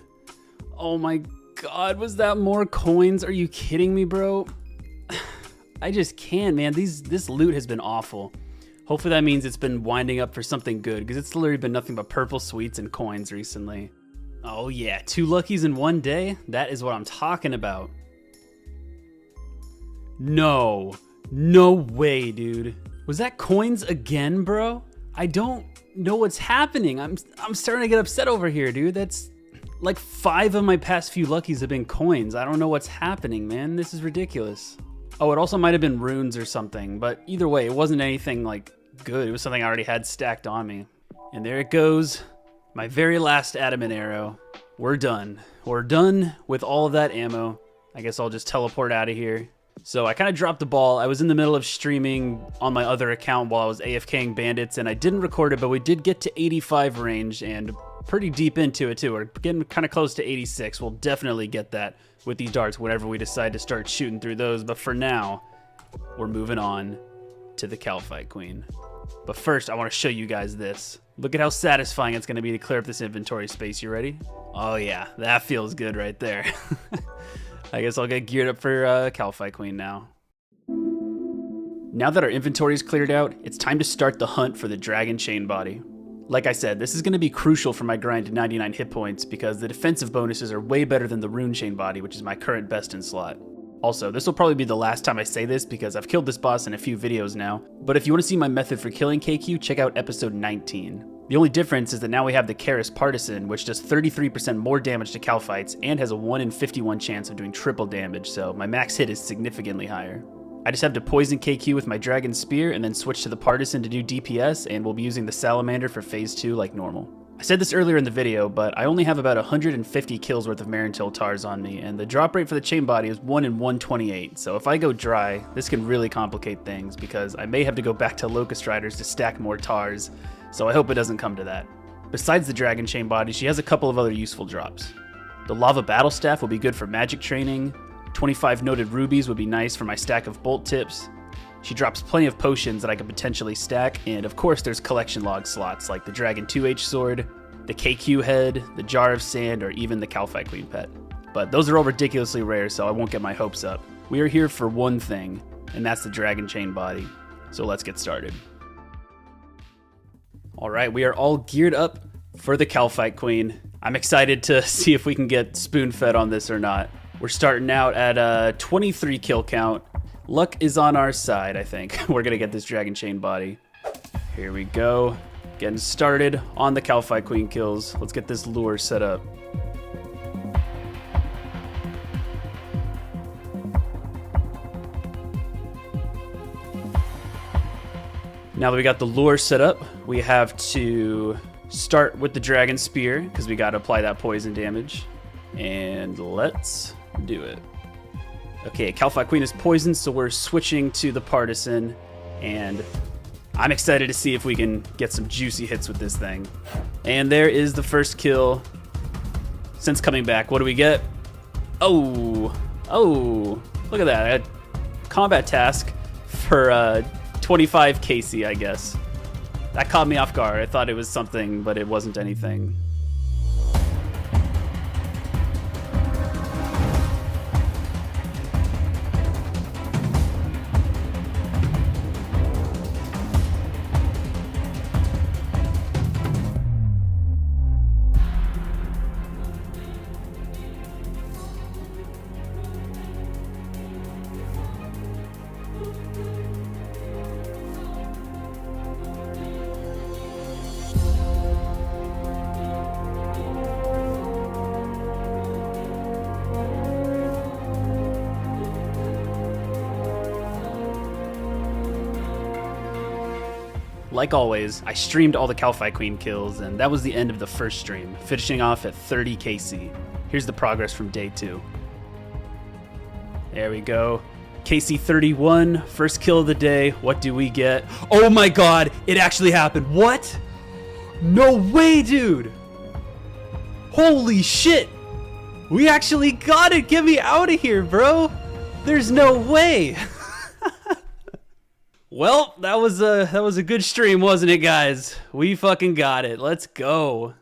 Oh my God, was that more coins? Are you kidding me, bro? I just can't, man. This loot has been awful. Hopefully that means it's been winding up for something good, because it's literally been nothing but purple sweets and coins recently. Oh yeah, 2 luckies in 1 day? That is what I'm talking about. No way, dude. Was that coins again, bro? I don't know what's happening. I'm starting to get upset over here, dude. That's like 5 of my past few luckies have been coins. I don't know what's happening, man. This is ridiculous. Oh, it also might have been runes or something, but either way, it wasn't anything like good. It was something I already had stacked on me. And there it goes, my very last adamant arrow. We're done. We're done with all of that ammo. I guess I'll just teleport out of here. So I kind of dropped the ball. I was in the middle of streaming on my other account while I was AFKing bandits, and I didn't record it, but we did get to 85 range and pretty deep into it too. We're getting kind of close to 86. We'll definitely get that with these darts whenever we decide to start shooting through those. But for now, we're moving on to the Kalphite Queen. But first, I want to show you guys this. Look at how satisfying it's going to be to clear up this inventory space. You ready? Oh yeah, that feels good right there. I guess I'll get geared up for Kalphite Queen now. Now that our inventory is cleared out, it's time to start the hunt for the dragon chain body. Like I said, this is going to be crucial for my grind to 99 hit points because the defensive bonuses are way better than the rune chain body, which is my current best in slot. Also, this will probably be the last time I say this because I've killed this boss in a few videos now, but if you want to see my method for killing KQ, check out episode 19. The only difference is that now we have the Karis Partisan, which does 33% more damage to Kalphites and has a 1 in 51 chance of doing triple damage, so my max hit is significantly higher. I just have to poison KQ with my Dragon Spear and then switch to the Partisan to do DPS, and we'll be using the Salamander for phase 2 like normal. I said this earlier in the video, but I only have about 150 kills worth of Marintil Tars on me, and the drop rate for the chain body is 1 in 128. So if I go dry, this can really complicate things because I may have to go back to Locust Riders to stack more Tars, so I hope it doesn't come to that. Besides the Dragon Chain body, she has a couple of other useful drops. The Lava Battle Staff will be good for magic training, 25 Noted Rubies would be nice for my stack of bolt tips. She drops plenty of potions that I could potentially stack, and of course there's collection log slots like the Dragon 2H Sword, the KQ Head, the Jar of Sand, or even the Calphite Queen pet. But those are all ridiculously rare, so I won't get my hopes up. We are here for one thing, and that's the Dragon Chain body. So let's get started. Alright, we are all geared up for the Calphite Queen. I'm excited to see if we can get spoon-fed on this or not. We're starting out at a 23 kill count. Luck is on our side, I think. We're gonna get this Dragon Chain body. Here we go. Getting started on the Calphite Queen kills. Let's get this lure set up. Now that we got the lure set up, we have to start with the Dragon Spear because we gotta apply that poison damage. And let's do it. Okay, Calphite Queen is poisoned, so we're switching to the Partisan, and I'm excited to see if we can get some juicy hits with this thing. And there is the first kill since coming back. What do we get? Oh, look at that. A combat task for 25 KC, I guess. That caught me off guard. I thought it was something, but it wasn't anything. Like always, I streamed all the Calphite Queen kills, and that was the end of the first stream, finishing off at 30 KC. Here's the progress from day 2. There we go. KC 31, first kill of the day. What do we get? Oh my god, it actually happened. What? No way, dude. Holy shit. We actually got it. Get me out of here, bro. There's no way. Well, that was a good stream, wasn't it, guys? We fucking got it. Let's go.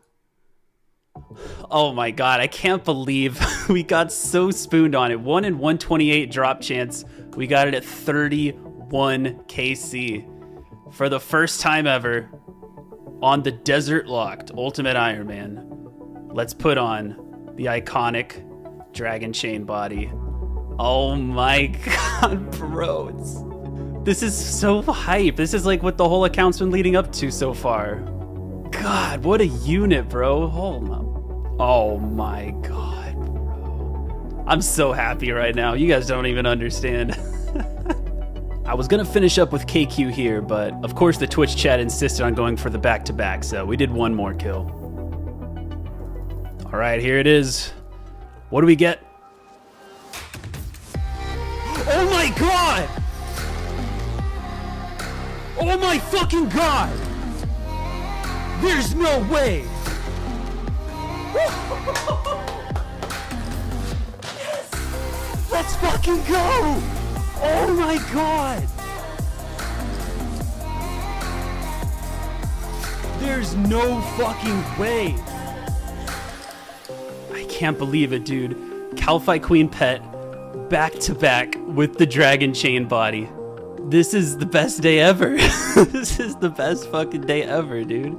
Oh my god, I can't believe we got so spooned on it. 1 in 128 drop chance. We got it at 31 KC for the first time ever on the Desert Locked Ultimate Iron Man. Let's put on the iconic Dragon Chain body. Oh my god, bro. This is so hype. This is like what the whole account's been leading up to so far. God, what a unit, bro. Oh my god, bro. I'm so happy right now. You guys don't even understand. I was gonna finish up with KQ here, but of course the Twitch chat insisted on going for the back-to-back, so we did one more kill. All right, here it is. What do we get? Oh my god! Oh my fucking god! There's no way! Yes! Let's fucking go! Oh my god! There's no fucking way! I can't believe it, dude. Calphite Queen pet, back to back with the Dragon Chain body. This is the best day ever. This is the best fucking day ever, dude.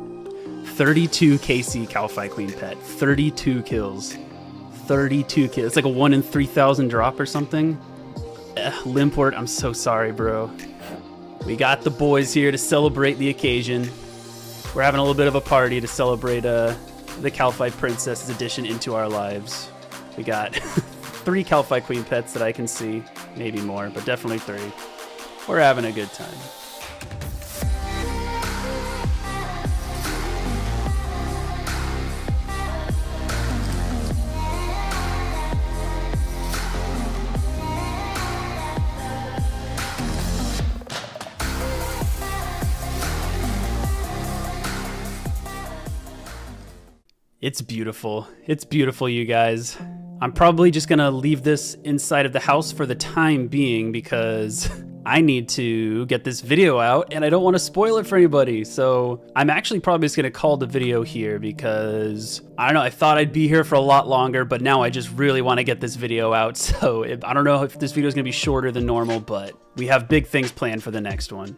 32 KC Calphite Queen pet. 32 kills. 32 kills. It's like a 1 in 3,000 drop or something. Limport, I'm so sorry, bro. We got the boys here to celebrate the occasion. We're having a little bit of a party to celebrate the Calphite Princess's addition into our lives. We got 3 Calphite Queen pets that I can see. Maybe more, but definitely 3. We're having a good time. It's beautiful. It's beautiful, you guys. I'm probably just gonna leave this inside of the house for the time being because I need to get this video out and I don't want to spoil it for anybody. So I'm actually probably just gonna call the video here because I don't know, I thought I'd be here for a lot longer, but now I just really want to get this video out. So I don't know if this video is gonna be shorter than normal, but we have big things planned for the next one.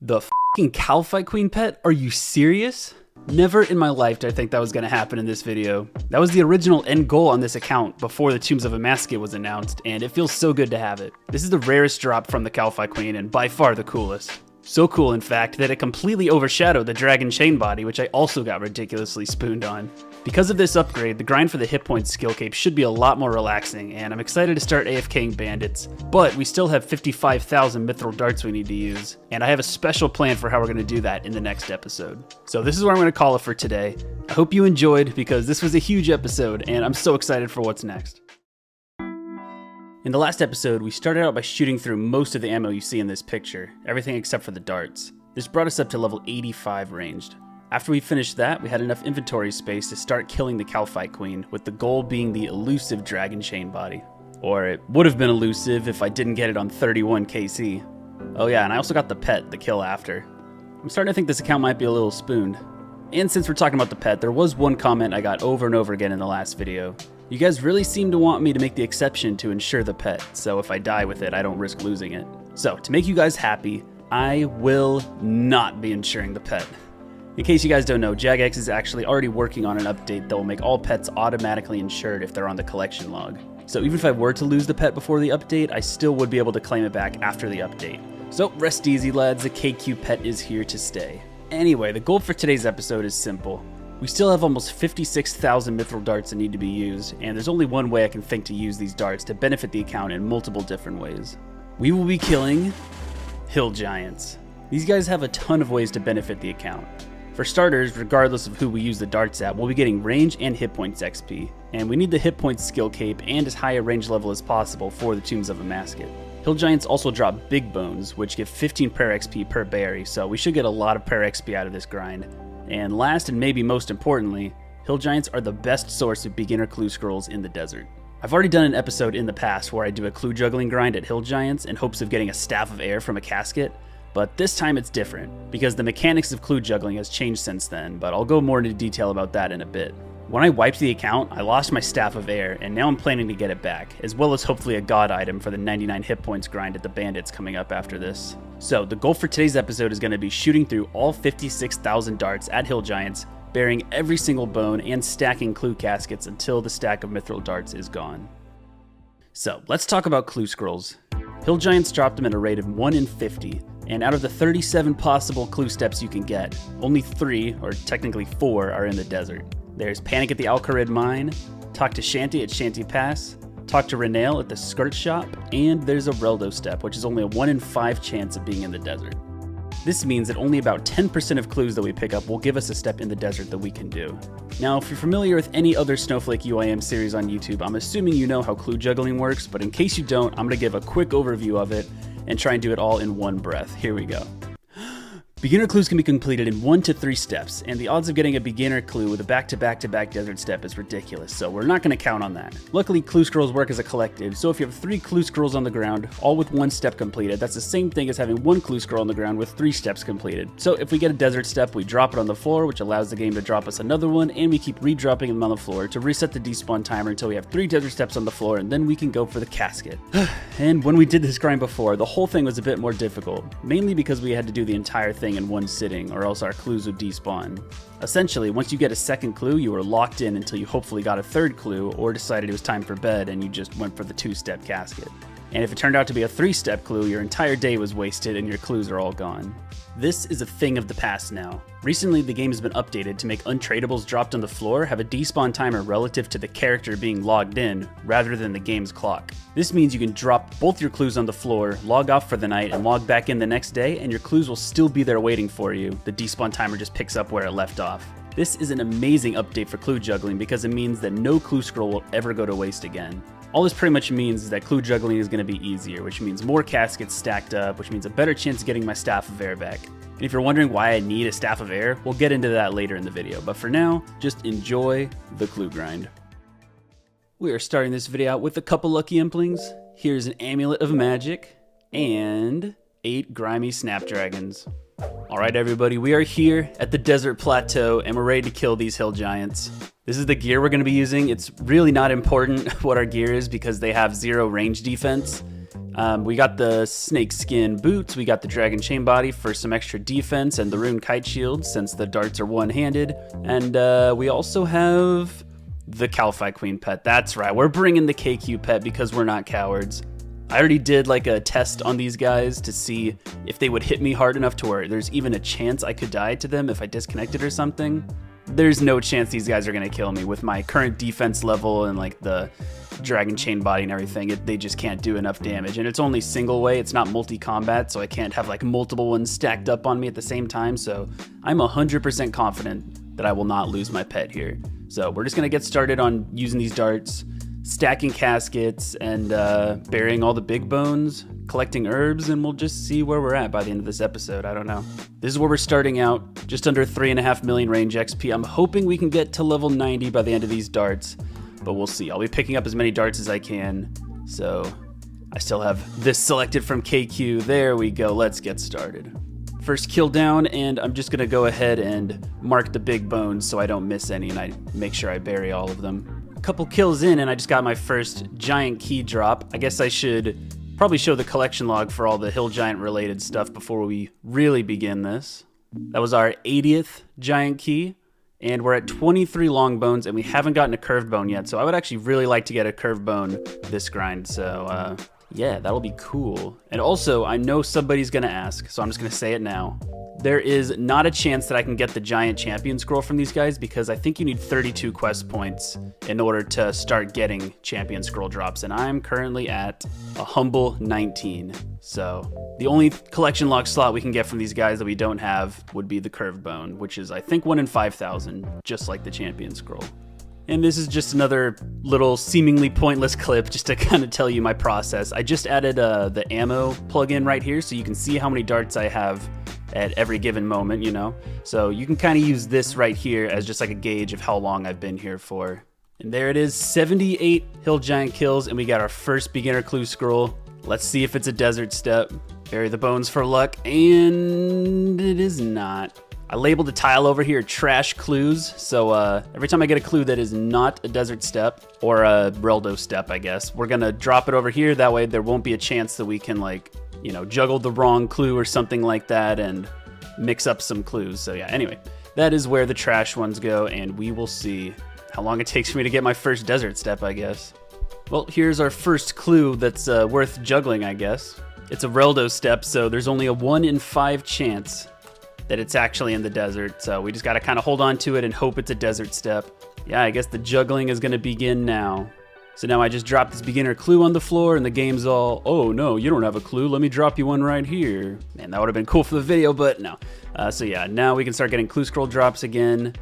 The fucking Calcite Queen pet? Are you serious? Never in my life did I think that was going to happen in this video. That was the original end goal on this account before the Tombs of Amascut was announced, and it feels so good to have it. This is the rarest drop from the Calcite Queen, and by far the coolest. So cool, in fact, that it completely overshadowed the Dragon Chain Body, which I also got ridiculously spooned on. Because of this upgrade, the grind for the hit points skill cape should be a lot more relaxing, and I'm excited to start AFKing bandits. But we still have 55,000 mithril darts we need to use, and I have a special plan for how we're going to do that in the next episode. So this is where I'm going to call it for today. I hope you enjoyed, because this was a huge episode, and I'm so excited for what's next. In the last episode, we started out by shooting through most of the ammo you see in this picture, everything except for the darts. This brought us up to level 85 ranged. After we finished that, we had enough inventory space to start killing the Calcite Queen, with the goal being the elusive Dragon Chain Body. Or it would have been elusive if I didn't get it on 31 KC. Oh yeah, and I also got the pet, the kill after. I'm starting to think this account might be a little spooned. And since we're talking about the pet, there was one comment I got over and over again in the last video. You guys really seem to want me to make the exception to insure the pet, so if I die with it, I don't risk losing it. So, to make you guys happy, I will not be insuring the pet. In case you guys don't know, Jagex is actually already working on an update that will make all pets automatically insured if they're on the collection log. So even if I were to lose the pet before the update, I still would be able to claim it back after the update. So rest easy lads, the KQ pet is here to stay. Anyway, the goal for today's episode is simple. We still have almost 56,000 mithril darts that need to be used, and there's only one way I can think to use these darts to benefit the account in multiple different ways. We will be killing hill giants. These guys have a ton of ways to benefit the account. For starters, regardless of who we use the darts at, we'll be getting range and hit points XP, and we need the hit points skill cape and as high a range level as possible for the Tombs of Amascut. Hill giants also drop big bones, which give 15 prayer XP per berry, so we should get a lot of prayer XP out of this grind. And last and maybe most importantly, hill giants are the best source of beginner clue scrolls in the desert. I've already done an episode in the past where I do a clue juggling grind at hill giants in hopes of getting a staff of air from a casket, but this time it's different because the mechanics of clue juggling has changed since then, but I'll go more into detail about that in a bit. When I wiped the account, I lost my staff of air, and now I'm planning to get it back, as well as hopefully a god item for the 99 hit points grind at the bandits coming up after this. So the goal for today's episode is going to be shooting through all 56,000 darts at hill giants, burying every single bone and stacking clue caskets until the stack of mithril darts is gone. So let's talk about clue scrolls. Hill giants drop them at a rate of 1 in 50, and out of the 37 possible clue steps you can get, only 3, or technically 4, are in the desert. There's Panic at the Al-Kharid Mine, Talk to Shanty at Shanty Pass, Talk to Renail at the Skirt Shop, and there's a Reldo step, which is only a 1 in 5 chance of being in the desert. This means that only about 10% of clues that we pick up will give us a step in the desert that we can do. Now, if you're familiar with any other Snowflake UIM series on YouTube, I'm assuming you know how clue juggling works, but in case you don't, I'm going to give a quick overview of it and try and do it all in one breath. Here we go. Beginner clues can be completed in 1 to 3 steps, and the odds of getting a beginner clue with a back-to-back-to-back desert step is ridiculous, so we're not going to count on that. Luckily, clue scrolls work as a collective, so if you have 3 clue scrolls on the ground, all with 1 step completed, that's the same thing as having 1 clue scroll on the ground with 3 steps completed. So if we get a desert step, we drop it on the floor, which allows the game to drop us another one, and we keep re-dropping them on the floor to reset the despawn timer until we have 3 desert steps on the floor, and then we can go for the casket. And when we did this grind before, the whole thing was a bit more difficult, mainly because we had to do the entire thing in one sitting, or else our clues would despawn. Essentially, once you get a second clue, you were locked in until you hopefully got a third clue, or decided it was time for bed and you just went for the 2-step casket. And if it turned out to be a 3-step clue, your entire day was wasted and your clues are all gone. This is a thing of the past now. Recently, the game has been updated to make untradables dropped on the floor have a despawn timer relative to the character being logged in, rather than the game's clock. This means you can drop both your clues on the floor, log off for the night, and log back in the next day, and your clues will still be there waiting for you. The despawn timer just picks up where it left off. This is an amazing update for clue juggling because it means that no clue scroll will ever go to waste again. All this pretty much means is that clue juggling is going to be easier, which means more caskets stacked up, which means a better chance of getting my Staff of Air back. And if you're wondering why I need a Staff of Air, we'll get into that later in the video. But for now, just enjoy the clue grind. We are starting this video out with a couple lucky implings. Here's an Amulet of Magic and 8 grimy snapdragons. Alright everybody, we are here at the desert plateau and we're ready to kill these hill giants. This is the gear we're going to be using. It's really not important what our gear is because they have 0 range defense. We got the snake skin boots, we got the dragon chain body for some extra defense, and the rune kite shield since the darts are one-handed. And we also have the Calphi Queen pet. That's right, we're bringing the KQ pet because we're not cowards. I already did like a test on these guys to see if they would hit me hard enough to where there's even a chance I could die to them if I disconnected or something. There's no chance these guys are gonna kill me with my current defense level and like the dragon chain body and everything. They just can't do enough damage, and it's only single way, it's not multi-combat, so I can't have like multiple ones stacked up on me at the same time. So I'm 100% confident that I will not lose my pet here. So we're just gonna get started on using these darts, stacking caskets, and burying all the big bones, collecting herbs, and we'll just see where we're at by the end of this episode. I don't know. This is where we're starting out, just under 3.5 million range XP. I'm hoping we can get to level 90 by the end of these darts, but we'll see. I'll be picking up as many darts as I can, so I still have this selected from KQ. There we go, let's get started. First kill down, and I'm just gonna go ahead and mark the big bones so I don't miss any, and I make sure I bury all of them. Couple kills in and I just got my first giant key drop. I guess I should probably show the collection log for all the hill giant related stuff before we really begin this. That was our 80th giant key, and we're at 23 long bones, and we haven't gotten a curved bone yet, so I would actually really like to get a curved bone this grind. So yeah, that'll be cool. And also, I know somebody's gonna ask, so I'm just gonna say it now. There is not a chance that I can get the giant champion scroll from these guys because I think you need 32 quest points in order to start getting champion scroll drops, and I'm currently at a humble 19. So the only collection log slot we can get from these guys that we don't have would be the curved bone, which is I think 1 in 5,000, just like the champion scroll. And this is just another little seemingly pointless clip just to kind of tell you my process. I just added the ammo plugin right here so you can see how many darts I have at every given moment, you know? So you can kind of use this right here as just like a gauge of how long I've been here for. And there it is, 78 hill giant kills, and we got our first beginner clue scroll. Let's see if it's a desert step. Bury the bones for luck, and it is not. I labeled the tile over here trash clues, so every time I get a clue that is not a desert step, or a Reldo step, I guess, we're gonna drop it over here. That way there won't be a chance that we can, like, you know, juggle the wrong clue or something like that and mix up some clues. So yeah, anyway, that is where the trash ones go, and we will see how long it takes for me to get my first desert step, I guess. Well, here's our first clue that's worth juggling, I guess. It's a Reldo step, so there's only a 1 in 5 chance that it's actually in the desert, so we just gotta kind of hold on to it and hope it's a desert step. Yeah, I guess the juggling is gonna begin now. So now I just dropped this beginner clue on the floor and the game's all, oh no, you don't have a clue, let me drop you one right here. Man, that would have been cool for the video, but no. So yeah, now we can start getting clue scroll drops again,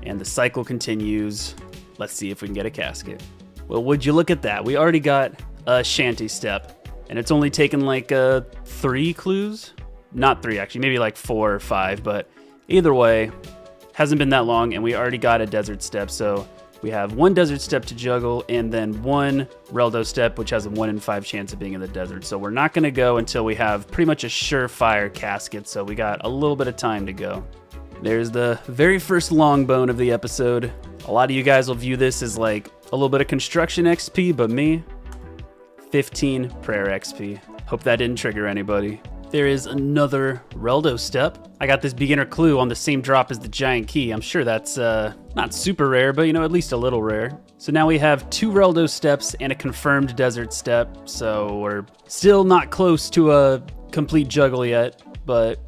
and the cycle continues. Let's see if we can get a casket. Well, would you look at that? We already got a shanty step, and it's only taken like 3 clues? Not 3 actually, maybe like 4 or 5, but either way, hasn't been that long, and we already got a desert step, so we have 1 desert step to juggle, and then 1 Reldo step, which has a 1 in 5 chance of being in the desert. So we're not gonna go until we have pretty much a surefire casket, so we got a little bit of time to go. There's the very first long bone of the episode. A lot of you guys will view this as like a little bit of construction XP, but me, 15 prayer XP. Hope that didn't trigger anybody. There is another Reldo step. I got this beginner clue on the same drop as the giant key. I'm sure that's not super rare, but you know, at least a little rare. So now we have 2 Reldo steps and a confirmed desert step. So we're still not close to a complete juggle yet, but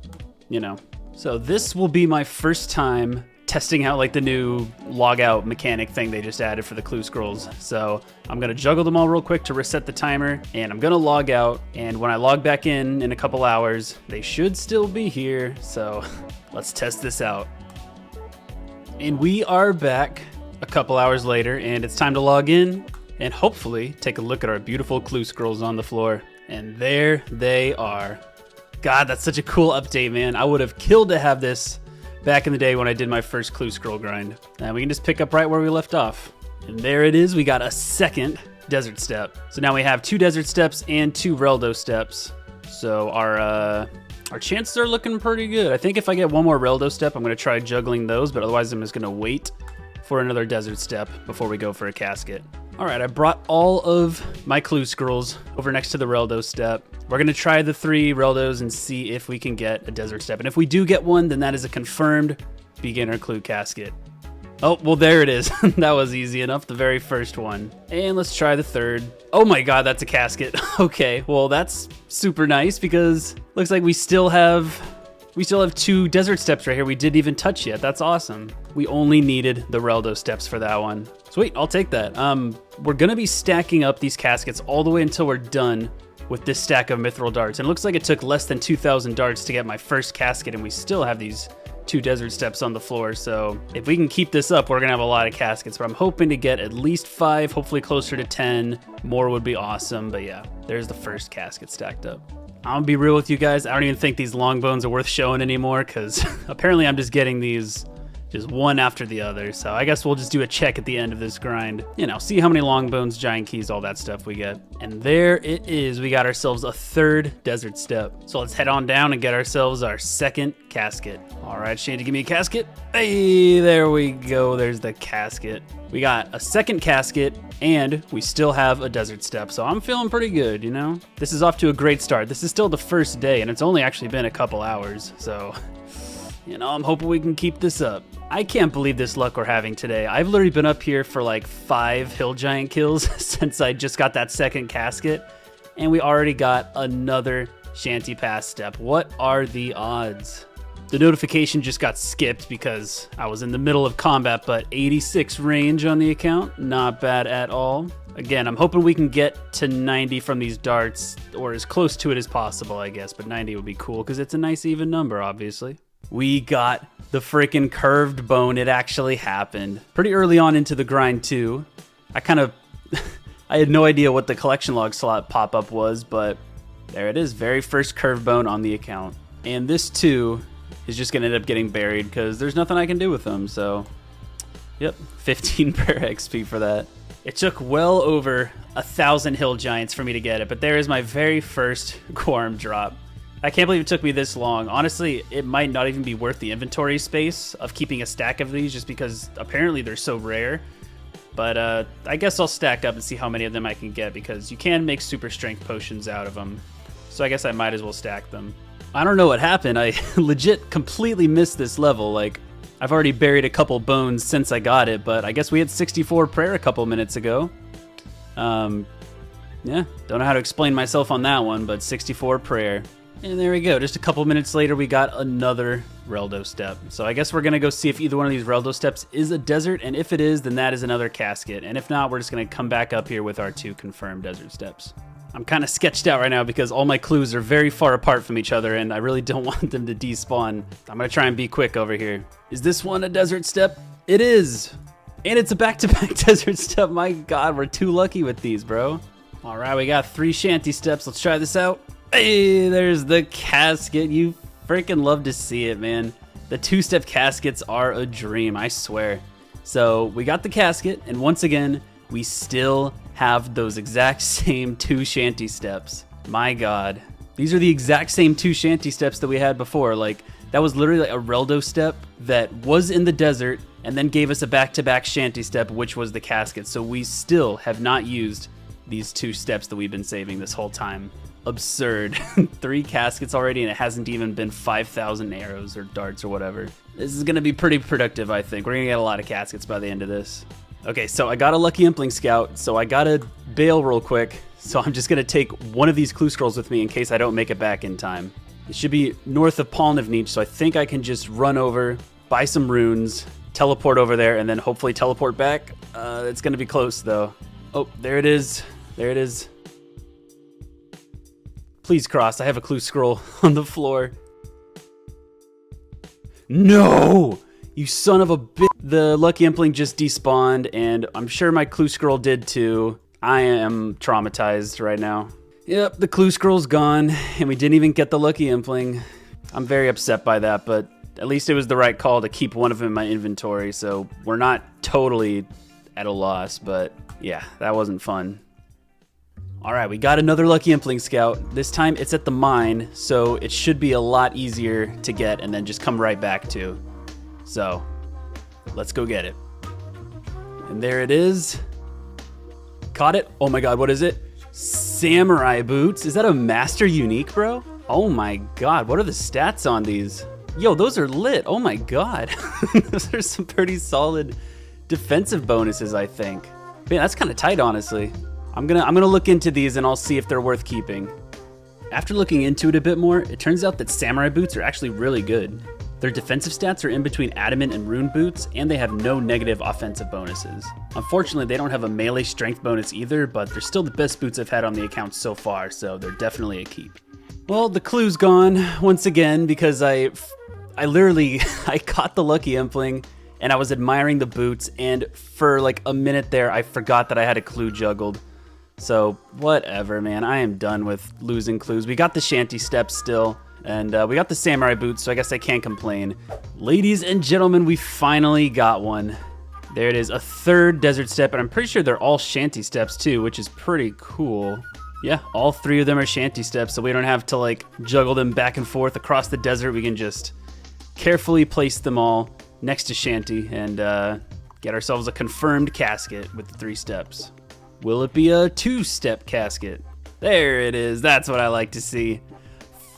you know. So this will be my first time testing out like the new log out mechanic thing they just added for the clue scrolls. So I'm gonna juggle them all real quick to reset the timer, and I'm gonna log out, and when I log back in a couple hours, they should still be here. So let's test this out. And we are back a couple hours later, and it's time to log in. and hopefully take a look at our beautiful clue scrolls on the floor. And there they are. God, that's such a cool update, man. I would have killed to have this back in the day when I did my first clue scroll grind. And we can just pick up right where we left off. And there it is. We got a second desert step. So now we have 2 desert steps and 2 Reldo steps. So our chances are looking pretty good. I think if I get one more Reldo step, I'm going to try juggling those, but otherwise I'm just going to wait for another desert step before we go for a casket. All right, I brought all of my clue scrolls over next to the Reldo step. We're going to try the 3 Reldos and see if we can get a desert step. And if we do get one, then that is a confirmed beginner clue casket. Oh, well, there it is. That was easy enough, the very first one. And let's try the 3rd. Oh my God, that's a casket. Okay, well, that's super nice because looks like we still have 2 desert steps right here we didn't even touch yet. That's awesome. We only needed the Reldo steps for that one. Sweet, I'll take that. We're gonna be stacking up these caskets all the way until we're done with this stack of mithril darts. And it looks like it took less than 2,000 darts to get my first casket, and we still have these 2 desert steps on the floor. So if we can keep this up, we're gonna have a lot of caskets, but I'm hoping to get at least 5, hopefully closer to 10. More would be awesome, but yeah, there's the first casket stacked up. I'm gonna be real with you guys. I don't even think these long bones are worth showing anymore because apparently I'm just getting these just one after the other. So I guess we'll just do a check at the end of this grind. You know, see how many long bones, giant keys, all that stuff we get. And there it is. We got ourselves a 3rd desert step. So let's head on down and get ourselves our 2nd casket. All right, Shanty, give me a casket. Hey, there we go. There's the casket. We got a 2nd casket and we still have a desert step. So I'm feeling pretty good, you know? This is off to a great start. This is still the first day and it's only actually been a couple hours. So, you know, I'm hoping we can keep this up. I can't believe this luck we're having today. I've literally been up here for like 5 hill giant kills since I just got that 2nd casket, and we already got another shanty pass step. What are the odds? The notification just got skipped because I was in the middle of combat, but 86 range on the account, not bad at all. Again, I'm hoping we can get to 90 from these darts, or as close to it as possible, I guess, but 90 would be cool because it's a nice even number, obviously. We got the freaking curved bone. It actually happened pretty early on into the grind too. I had no idea what the collection log slot pop-up was, but there it is. Very first curved bone on the account. And this too is just gonna end up getting buried because there's nothing I can do with them. So yep, 15 prayer XP for that. It took well over 1,000 hill giants for me to get it, but there is my very first Quorum drop. I can't believe it took me this long. Honestly, it might not even be worth the inventory space of keeping a stack of these just because apparently they're so rare. But I guess I'll stack up and see how many of them I can get because you can make super strength potions out of them. So I guess I might as well stack them. I don't know what happened. I legit completely missed this level. Like, I've already buried a couple bones since I got it, but I guess we had 64 prayer a couple minutes ago. Yeah, don't know how to explain myself on that one, but 64 prayer. And there we go. Just a couple minutes later, we got another Reldo step. So I guess we're going to go see if either one of these Reldo steps is a desert. And if it is, then that is another casket. And if not, we're just going to come back up here with our 2 confirmed desert steps. I'm kind of sketched out right now because all my clues are very far apart from each other and I really don't want them to despawn. I'm going to try and be quick over here. Is this one a desert step? It is. And it's a back-to-back desert step. My God, we're too lucky with these, bro. All right, we got 3 shanty steps. Let's try this out. Hey, there's the casket. You freaking love to see it, man. The 2-step caskets are a dream, I swear. So we got the casket, and once again, we still have those exact same 2 shanty steps. My God. These are the exact same 2 shanty steps that we had before. Like, that was literally like a Reldo step that was in the desert and then gave us a back-to-back shanty step, which was the casket. So we still have not used these 2 steps that we've been saving this whole time. Absurd. 3 caskets already, and it hasn't even been 5,000 arrows or darts or whatever. This is going to be pretty productive, I think. We're going to get a lot of caskets by the end of this. Okay, so I got a lucky Impling Scout, so I got to bail real quick. So I'm just going to take one of these clue scrolls with me in case I don't make it back in time. It should be north of Polnivneach, so I think I can just run over, buy some runes, teleport over there, and then hopefully teleport back. It's going to be close, though. Oh, there it is. There it is. Please cross. I have a clue scroll on the floor. No! You son of a bitch. The lucky Impling just despawned, and I'm sure my clue scroll did too. I am traumatized right now. Yep, the clue scroll's gone, and we didn't even get the lucky impling. I'm very upset by that, but at least it was the right call to keep one of them in my inventory, so we're not totally at a loss, but yeah, that wasn't fun. All right, we got another lucky impling scout. This time it's at the mine, so it should be a lot easier to get and then just come right back to. So, let's go get it. And there it is. Caught it. Oh my god, what is it? Samurai boots. Is that a master unique, bro? Oh my god, what are the stats on these? Yo, those are lit. Oh my god. Those are some pretty solid defensive bonuses, I think. Man, that's kind of tight, honestly. I'm gonna look into these and I'll see if they're worth keeping. After looking into it a bit more, it turns out that samurai boots are actually really good. Their defensive stats are in between adamant and rune boots, and they have no negative offensive bonuses. Unfortunately, they don't have a melee strength bonus either, but they're still the best boots I've had on the account so far, so they're definitely a keep. Well, the clue's gone once again because I literally I caught the lucky impling and I was admiring the boots, and for like a minute there I forgot that I had a clue juggled. So whatever, man, I am done with losing clues. We got the shanty steps still, and we got the samurai boots, so I guess I can't complain. Ladies and gentlemen, we finally got one. There it is, a third desert step, and I'm pretty sure they're all shanty steps too, which is pretty cool. Yeah, all three of them are shanty steps, so we don't have to like juggle them back and forth across the desert. We can just carefully place them all next to shanty and get ourselves a confirmed casket with the 3 steps. Will it be a 2-step casket? There it is. That's what I like to see.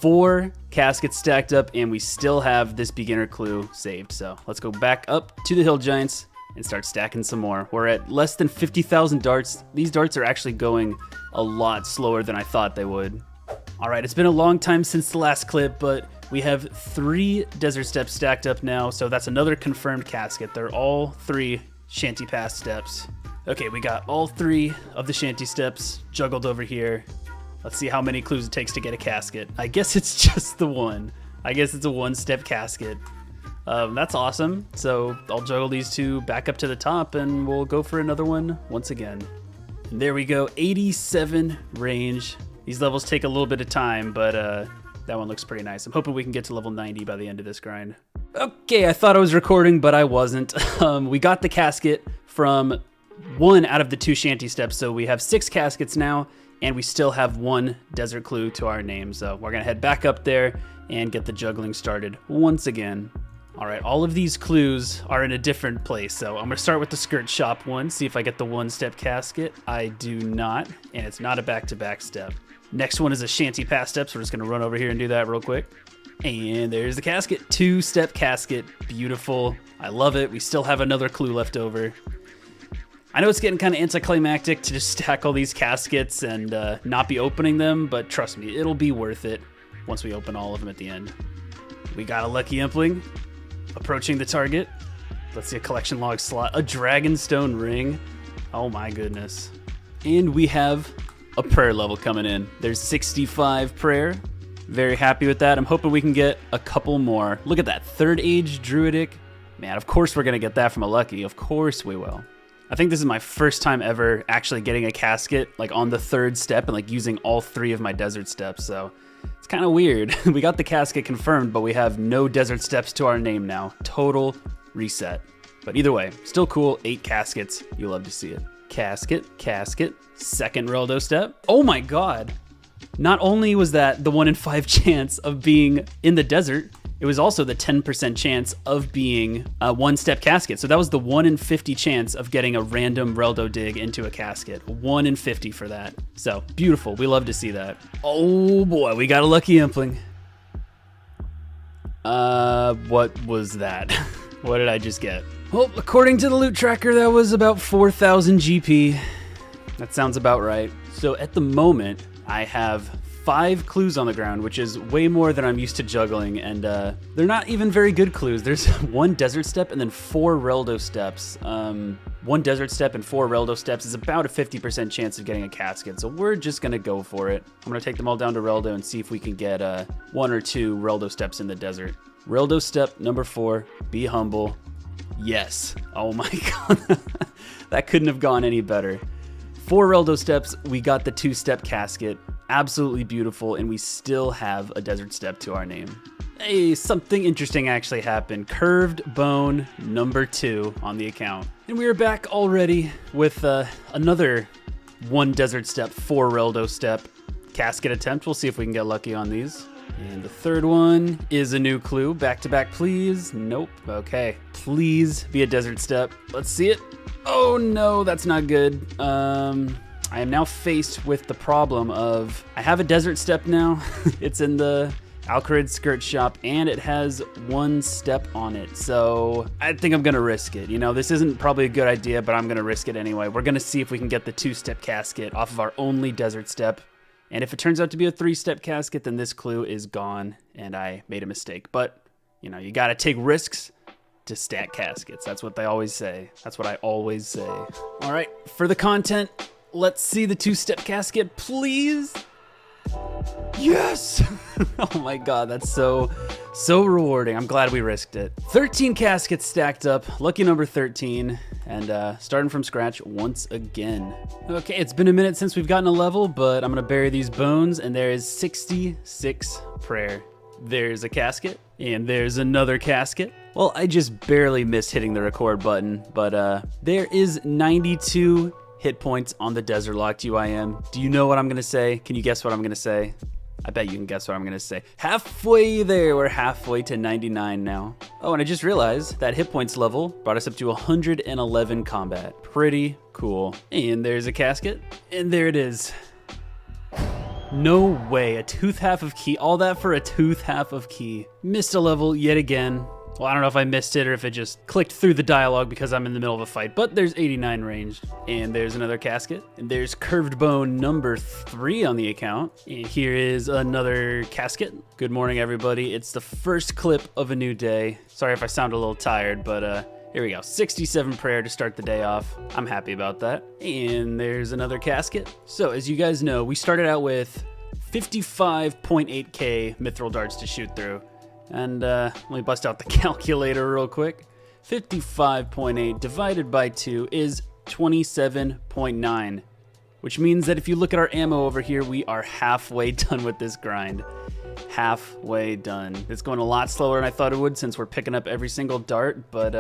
4 caskets stacked up, and we still have this beginner clue saved. So let's go back up to the hill giants and start stacking some more. We're at less than 50,000 darts. These darts are actually going a lot slower than I thought they would. All right, it's been a long time since the last clip, but we have 3 desert steps stacked up now, so that's another confirmed casket. They're all 3 shanty pass steps. Okay, we got all 3 of the shanty steps juggled over here. Let's see how many clues it takes to get a casket. I guess it's just the one. I guess it's a 1-step casket. That's awesome. So I'll juggle these 2 back up to the top and we'll go for another one once again. And there we go, 87 range. These levels take a little bit of time, but that one looks pretty nice. I'm hoping we can get to level 90 by the end of this grind. Okay, I thought I was recording, but I wasn't. We got the casket from 1 out of the 2 shanty steps, so we have 6 caskets now, and we still have 1 desert clue to our name. So we're gonna head back up there and get the juggling started once again. All right, all of these clues are in a different place, so I'm gonna start with the skirt shop one, see if I get the 1-step casket. I do not, and it's not a back-to-back step. Next one is a shanty pass step, so we're just gonna run over here and do that real quick. And there's the casket, 2-step casket, beautiful. I love it. We still have another clue left over. I know it's getting kind of anticlimactic to just stack all these caskets and not be opening them, but trust me, it'll be worth it once we open all of them at the end. We got a lucky impling, approaching the target. Let's see, a collection log slot, a dragonstone ring. Oh my goodness. And we have a prayer level coming in. There's 65 prayer. Very happy with that. I'm hoping we can get a couple more. Look at that, 3rd age druidic. Man, of course we're gonna get that from a lucky. Of course we will. I think this is my first time ever actually getting a casket like on the 3rd step and like using all 3 of my desert steps, so it's kind of weird. We got the casket confirmed, but we have no desert steps to our name now. Total reset. But either way, still cool. 8 caskets. You love to see it. Casket, casket, 2nd Reldo step. Oh my god. Not only was that the 1 in 5 chance of being in the desert, it was also the 10% chance of being a 1-step casket. So that was the 1 in 50 chance of getting a random Reldo dig into a casket. 1 in 50 for that. So beautiful. We love to see that. Oh boy, we got a lucky impling. What was that? What did I just get? Well, according to the loot tracker, that was about 4,000 GP. That sounds about right. So at the moment, I have 5 clues on the ground, which is way more than I'm used to juggling, and they're not even very good clues. There's 1 desert step and then 4 Reldo steps. 1 desert step and 4 Reldo steps is about a 50% chance of getting a casket, so we're just gonna go for it. I'm gonna take them all down to Reldo and see if we can get 1 or 2 Reldo steps in the desert. Reldo step number 4, be humble. Yes. Oh my god. That couldn't have gone any better. 4 Reldo steps, we got the 2-step casket. Absolutely beautiful, and we still have a desert step to our name. Hey, something interesting actually happened. Curved bone number 2 on the account. And we are back already with another 1 desert step, 4 Reldo step casket attempt. We'll see if we can get lucky on these. And the third one is a new clue. Back to back, please. Nope. Okay. Please be a desert step. Let's see it. Oh no, that's not good. I am now faced with the problem of I have a desert step now. It's in the Alcarid skirt shop and it has 1 step on it. So I think I'm gonna risk it. You know, this isn't probably a good idea, but I'm gonna risk it anyway. We're gonna see if we can get the 2-step casket off of our only desert step. And if it turns out to be a 3-step casket, then this clue is gone and I made a mistake. But, you know, you gotta take risks to stack caskets. That's what they always say. That's what I always say. All right, for the content, let's see the 2-step casket, please. Yes! Oh my god, that's so rewarding. I'm glad we risked it. 13 caskets stacked up, lucky number 13, and starting from scratch once again. Okay, it's been a minute since we've gotten a level, but I'm gonna bury these bones, and there is 66 prayer. There's a casket, and there's another casket. Well, I just barely missed hitting the record button, but there is 92 hit points on the Desert Locked UIM. Do you know what I'm gonna say? Can you guess what I'm gonna say? I bet you can guess what I'm gonna say. Halfway there, we're halfway to 99 now. Oh, and I just realized that hit points level brought us up to 111 combat. Pretty cool. And there's a casket, and there it is. No way, a tooth half of key. All that for a tooth half of key. Missed a level yet again. Well, I don't know if I missed it or if it just clicked through the dialogue because I'm in the middle of a fight, but there's 89 ranged. And there's another casket. And there's curved bone number 3 on the account. And here is another casket. Good morning, everybody. It's the first clip of a new day. Sorry if I sound a little tired, but here we go. 67 prayer to start the day off. I'm happy about that. And there's another casket. So as you guys know, we started out with 55.8k mithril darts to shoot through. And let me bust out the calculator real quick. 55.8 divided by 2 is 27.9, which means that if you look at our ammo over here, we are halfway done with this grind. Halfway done. It's going a lot slower than I thought it would since we're picking up every single dart, but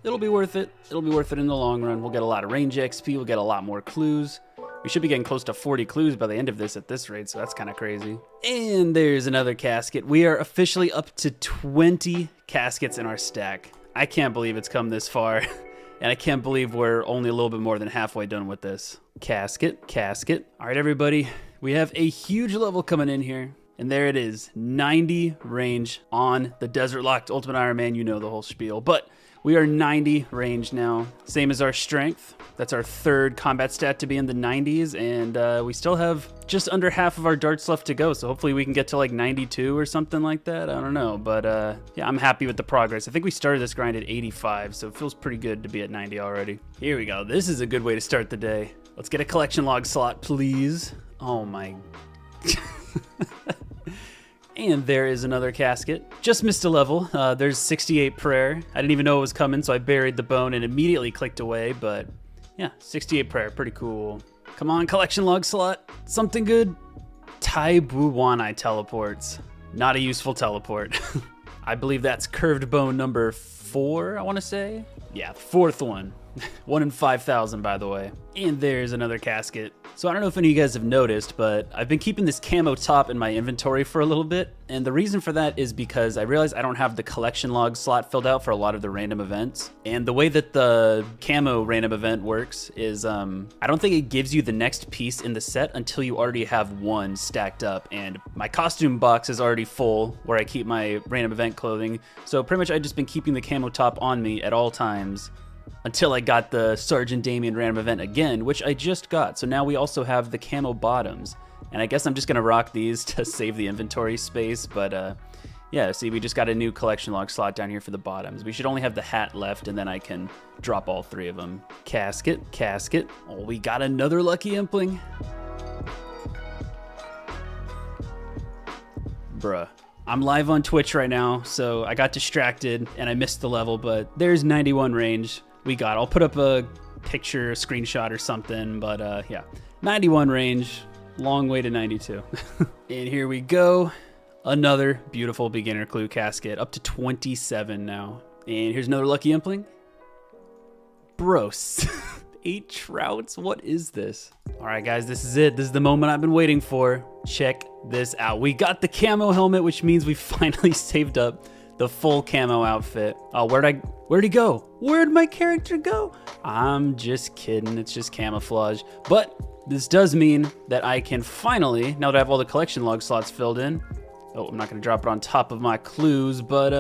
it'll be worth it. It'll be worth it in the long run. We'll get a lot of range XP. We'll get a lot more clues. We should be getting close to 40 clues by the end of this at this rate, so that's kind of crazy. And there's another casket. We are officially up to 20 caskets in our stack. I can't believe it's come this far, and I can't believe we're only a little bit more than halfway done with this. Casket, casket. All right, everybody, we have a huge level coming in here, and there it is, 90 range on the Desert Locked Ultimate Iron Man. You know the whole spiel, but we are 90 range now, same as our strength. That's our 3rd combat stat to be in the 90s, and we still have just under half of our darts left to go, so hopefully we can get to like 92 or something like that. I don't know, but yeah, I'm happy with the progress. I think we started this grind at 85, so it feels pretty good to be at 90 already. Here we go. This is a good way to start the day. Let's get a collection log slot, please. Oh my... And there is another casket. Just missed a level. There's 68 prayer. I didn't even know it was coming, so I buried the bone and immediately clicked away, but yeah, 68 prayer, pretty cool. Come on, collection log slot. Something good. Taibuwanai teleports. Not a useful teleport. I believe that's curved bone number 4, I want to say. Yeah, 4th one. 1 in 5,000, by the way. And there's another casket. So I don't know if any of you guys have noticed, but I've been keeping this camo top in my inventory for a little bit. And the reason for that is because I realized I don't have the collection log slot filled out for a lot of the random events. And the way that the camo random event works is I don't think it gives you the next piece in the set until you already have 1 stacked up. And my costume box is already full where I keep my random event clothing. So pretty much I've just been keeping the camo top on me at all times until I got the Sergeant Damien random event again, which I just got. So now we also have the camo bottoms. And I guess I'm just gonna rock these to save the inventory space, but yeah, see, we just got a new collection log slot down here for the bottoms. We should only have the hat left, and then I can drop all 3 of them. Casket, casket. Oh, we got another lucky impling. Bruh. I'm live on Twitch right now, so I got distracted and I missed the level, but there's 91 range. We got. I'll put up a picture, a screenshot or something, but yeah. 91 range, long way to 92. And here we go. Another beautiful beginner clue casket, up to 27 now. And here's another lucky impling. Bros. 8 trouts, what is this? All right, guys, this is it. This is the moment I've been waiting for. Check this out. We got the camo helmet, which means we finally saved up the full camo outfit. Oh, where'd he go? Where'd my character go? I'm just kidding, it's just camouflage. But this does mean that I can finally, now that I have all the collection log slots filled in, oh, I'm not gonna drop it on top of my clues, but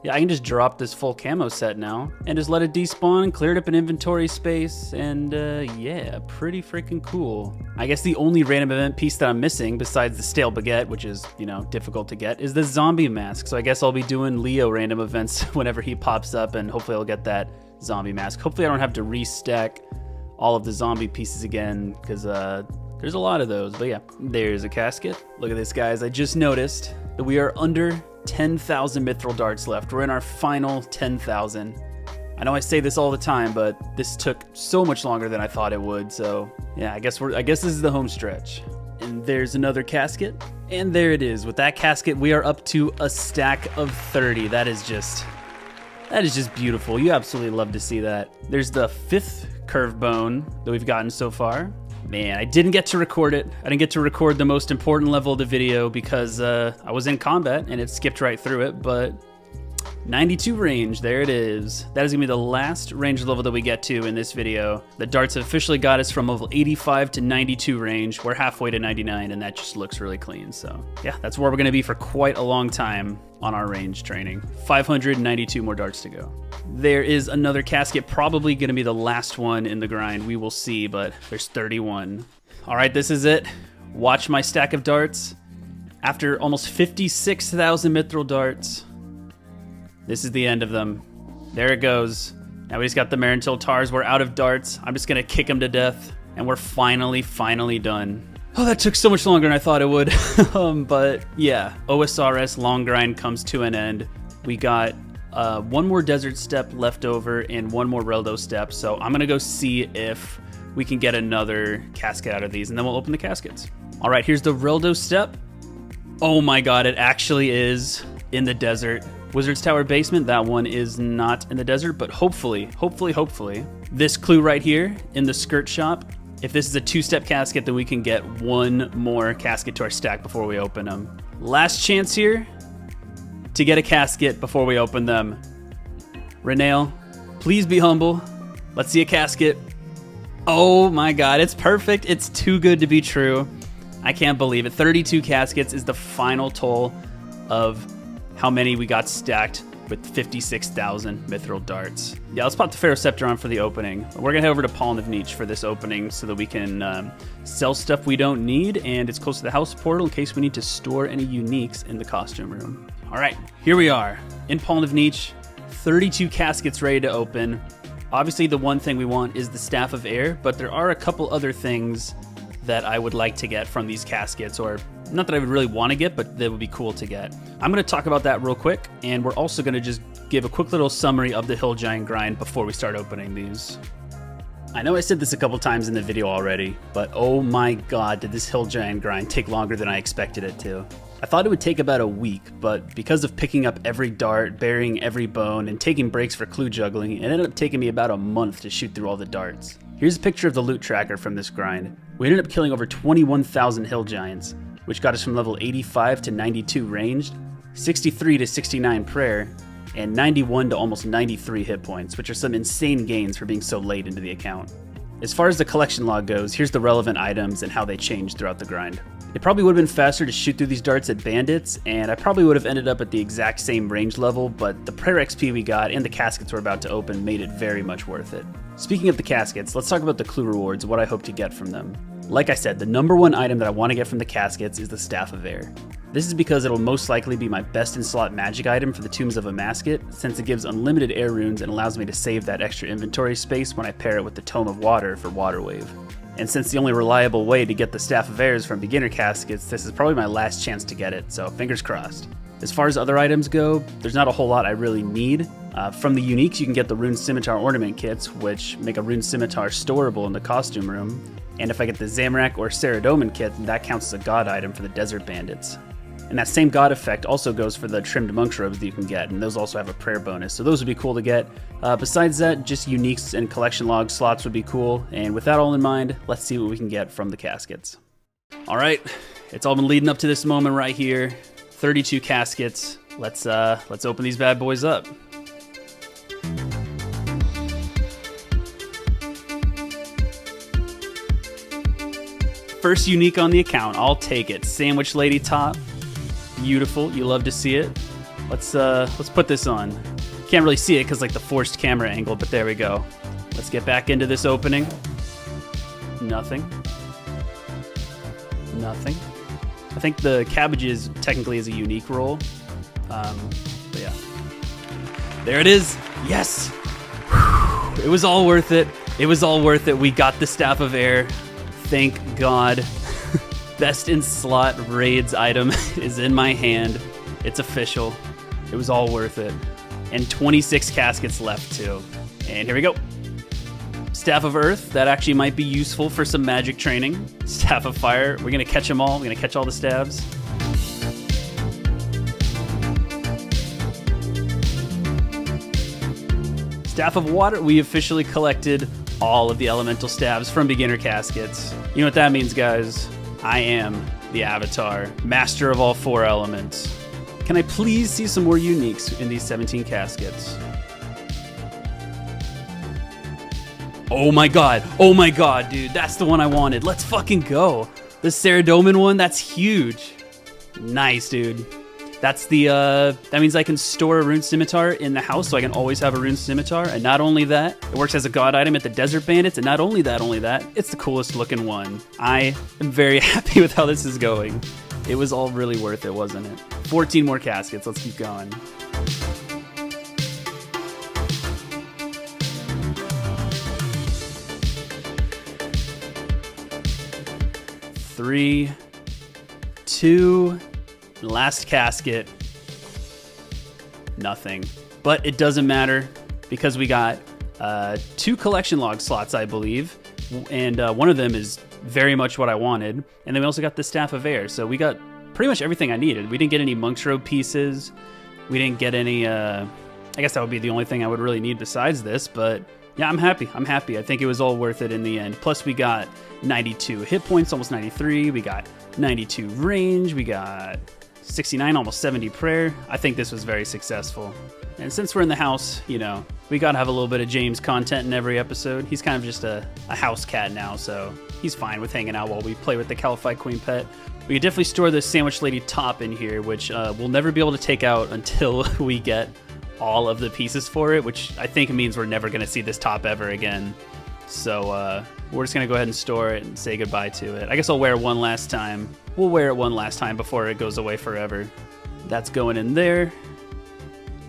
yeah, I can just drop this full camo set now and just let it despawn, clear it up in inventory space, and yeah, pretty freaking cool. I guess the only random event piece that I'm missing besides the stale baguette, which is, you know, difficult to get, is the zombie mask. So I guess I'll be doing Leo random events whenever he pops up, and hopefully I'll get that zombie mask. Hopefully I don't have to restack all of the zombie pieces again, because there's a lot of those. But yeah, there's a casket. Look at this, guys. I just noticed that we are under 10,000 mithril darts left. We're in our final 10,000. I know I say this all the time, but this took so much longer than I thought it would. So yeah, I guess this is the home stretch. And there's another casket. And there it is. With that casket, we are up to a stack of 30. That is just beautiful. You absolutely love to see that. There's the 5th curve bone that we've gotten so far. Man, I didn't get to record it. I didn't get to record the most important level of the video because I was in combat and it skipped right through it, but 92 range, there it is. That is gonna be the last range level that we get to in this video. The darts have officially got us from level 85 to 92 range. We're halfway to 99 and that just looks really clean. So yeah, that's where we're gonna be for quite a long time on our range training. 592 more darts to go. There is another casket, probably gonna be the last one in the grind. We will see, but there's 31. All right, this is it. Watch my stack of darts. After almost 56,000 mithril darts, this is the end of them. There it goes. Now we just got the Marintil Tars. We're out of darts. I'm just gonna kick them to death, and we're finally done. Oh, that took so much longer than I thought it would. But yeah, OSRS long grind comes to an end. We got one more desert step left over and one more Reldo step. So I'm gonna go see if we can get another casket out of these, and then we'll open the caskets. All right, here's the Reldo step. Oh my God, it actually is in the desert. Wizard's Tower basement, that one is not in the desert, but hopefully, this clue right here in the skirt shop, if this is a 2-step casket, then we can get one more casket to our stack before we open them. Last chance here to get a casket before we open them. Renail, please be humble. Let's see a casket. Oh my God, it's perfect. It's too good to be true. I can't believe it. 32 caskets is the final toll of how many we got stacked with 56,000 mithril darts. Yeah, let's pop the Ferroceptor on for the opening. We're gonna head over to Palm of Niche for this opening so that we can sell stuff we don't need, and it's close to the house portal in case we need to store any uniques in the costume room. All right, here we are in Palm of Niche, 32 caskets ready to open. Obviously the one thing we want is the Staff of Air, but there are a couple other things that I would like to get from these caskets, or not that I would really want to get, but that would be cool to get. I'm going to talk about that real quick, and we're also going to just give a quick little summary of the Hill Giant grind before we start opening these. I know I said this a couple times in the video already, but oh my God, did this Hill Giant grind take longer than I expected it to. I thought it would take about a week, but because of picking up every dart, burying every bone, and taking breaks for clue juggling, it ended up taking me about a month to shoot through all the darts. Here's a picture of the loot tracker from this grind. We ended up killing over 21,000 Hill Giants, which got us from level 85 to 92 ranged, 63 to 69 prayer, and 91 to almost 93 hit points, which are some insane gains for being so late into the account. As far as the collection log goes, here's the relevant items and how they change throughout the grind. It probably would have been faster to shoot through these darts at bandits, and I probably would have ended up at the exact same range level, but the prayer XP we got and the caskets we're about to open made it very much worth it. Speaking of the caskets, let's talk about the clue rewards, what I hope to get from them. Like I said, the number one item that I want to get from the caskets is the Staff of Air. This is because it'll most likely be my best in slot magic item for the Tombs of Amascut, since it gives unlimited air runes and allows me to save that extra inventory space when I pair it with the Tome of Water for Water Wave. And since the only reliable way to get the Staff of Air is from beginner caskets, this is probably my last chance to get it, so fingers crossed. As far as other items go, there's not a whole lot I really need. From the uniques, you can get the Rune Scimitar ornament kits, which make a Rune Scimitar storable in the costume room. And if I get the Xamarak or Saradomin kit, that counts as a god item for the Desert Bandits. And that same god effect also goes for the trimmed monk robes that you can get, and those also have a prayer bonus, so those would be cool to get. Besides that, just uniques and collection log slots would be cool, and with that all in mind, let's see what we can get from the caskets. All right, it's all been leading up to this moment right here. 32 caskets. Let's open these bad boys up. First unique on the account, I'll take it. Sandwich Lady top. Beautiful, you love to see it. Let's put this on. Can't really see it because like the forced camera angle, but there we go. Let's get back into this opening. Nothing. Nothing. I think the cabbages technically is a unique roll. But yeah. There it is. Yes. Whew. It was all worth it. It was all worth it. We got the Staff of Air. Thank God. Best in slot raids item is in my hand. It's official. It was all worth it. And 26 caskets left too. And here we go. Staff of Earth, that actually might be useful for some magic training. Staff of Fire, we're gonna catch them all. We're gonna catch all the stabs. Staff of Water, we officially collected all of the elemental stabs from beginner caskets. You know what that means, guys? I am the Avatar, master of all 4 elements. Can I please see some more uniques in these 17 caskets? Oh my god, dude, that's the one I wanted. Let's fucking go. The Saradomin one, that's huge. Nice, dude. That's the, that means I can store a Rune Scimitar in the house, so I can always have a Rune Scimitar. And not only that, it works as a god item at the Desert Bandits. And not only that, it's the coolest looking one. I am very happy with how this is going. It was all really worth it, wasn't it? 14 more caskets, let's keep going. Three, two, last casket, nothing. But it doesn't matter because we got 2 collection log slots, I believe, and one of them is very much what I wanted. And then we also got the Staff of Air, so we got pretty much everything I needed. We didn't get any Monk's Robe pieces. We didn't get any, I guess that would be the only thing I would really need besides this, but yeah, I'm happy. I think it was all worth it in the end. Plus we got 92 hit points, almost 93. We got 92 range. We got 69, almost 70 prayer. I think this was very successful. And since we're in the house, you know, we gotta have a little bit of James content in every episode. He's kind of just a house cat now, so he's fine with hanging out while we play with the Caliphite Queen pet. We could definitely store the Sandwich Lady top in here, which we'll never be able to take out until we get all of the pieces for it, which I think means we're never gonna see this top ever again. So we're just gonna go ahead and store it and say goodbye to it. I guess I'll wear it one last time. We'll wear it one last time before it goes away forever. That's going in there.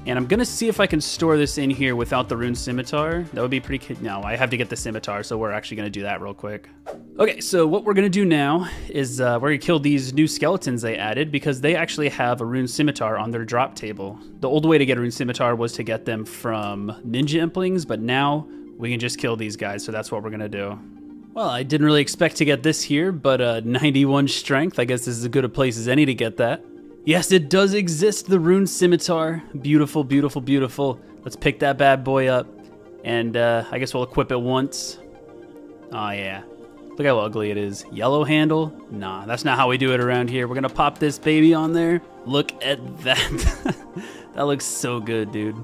And I'm gonna see if I can store this in here without the Rune Scimitar. That would be pretty, no, I have to get the Scimitar, so we're actually gonna do that real quick. Okay, so what we're gonna do now is we're gonna kill these new skeletons they added because they actually have a Rune Scimitar on their drop table. The old way to get a Rune Scimitar was to get them from Ninja Implings, but now we can just kill these guys, so that's what we're gonna do. Well, I didn't really expect to get this here, but 91 strength, I guess this is as good a place as any to get that. Yes, it does exist, the Rune Scimitar. Beautiful, beautiful, beautiful. Let's pick that bad boy up, and I guess we'll equip it once. Oh yeah, look how ugly it is. Yellow handle? Nah, that's not how we do it around here. We're gonna pop this baby on there. Look at that. That looks so good, dude.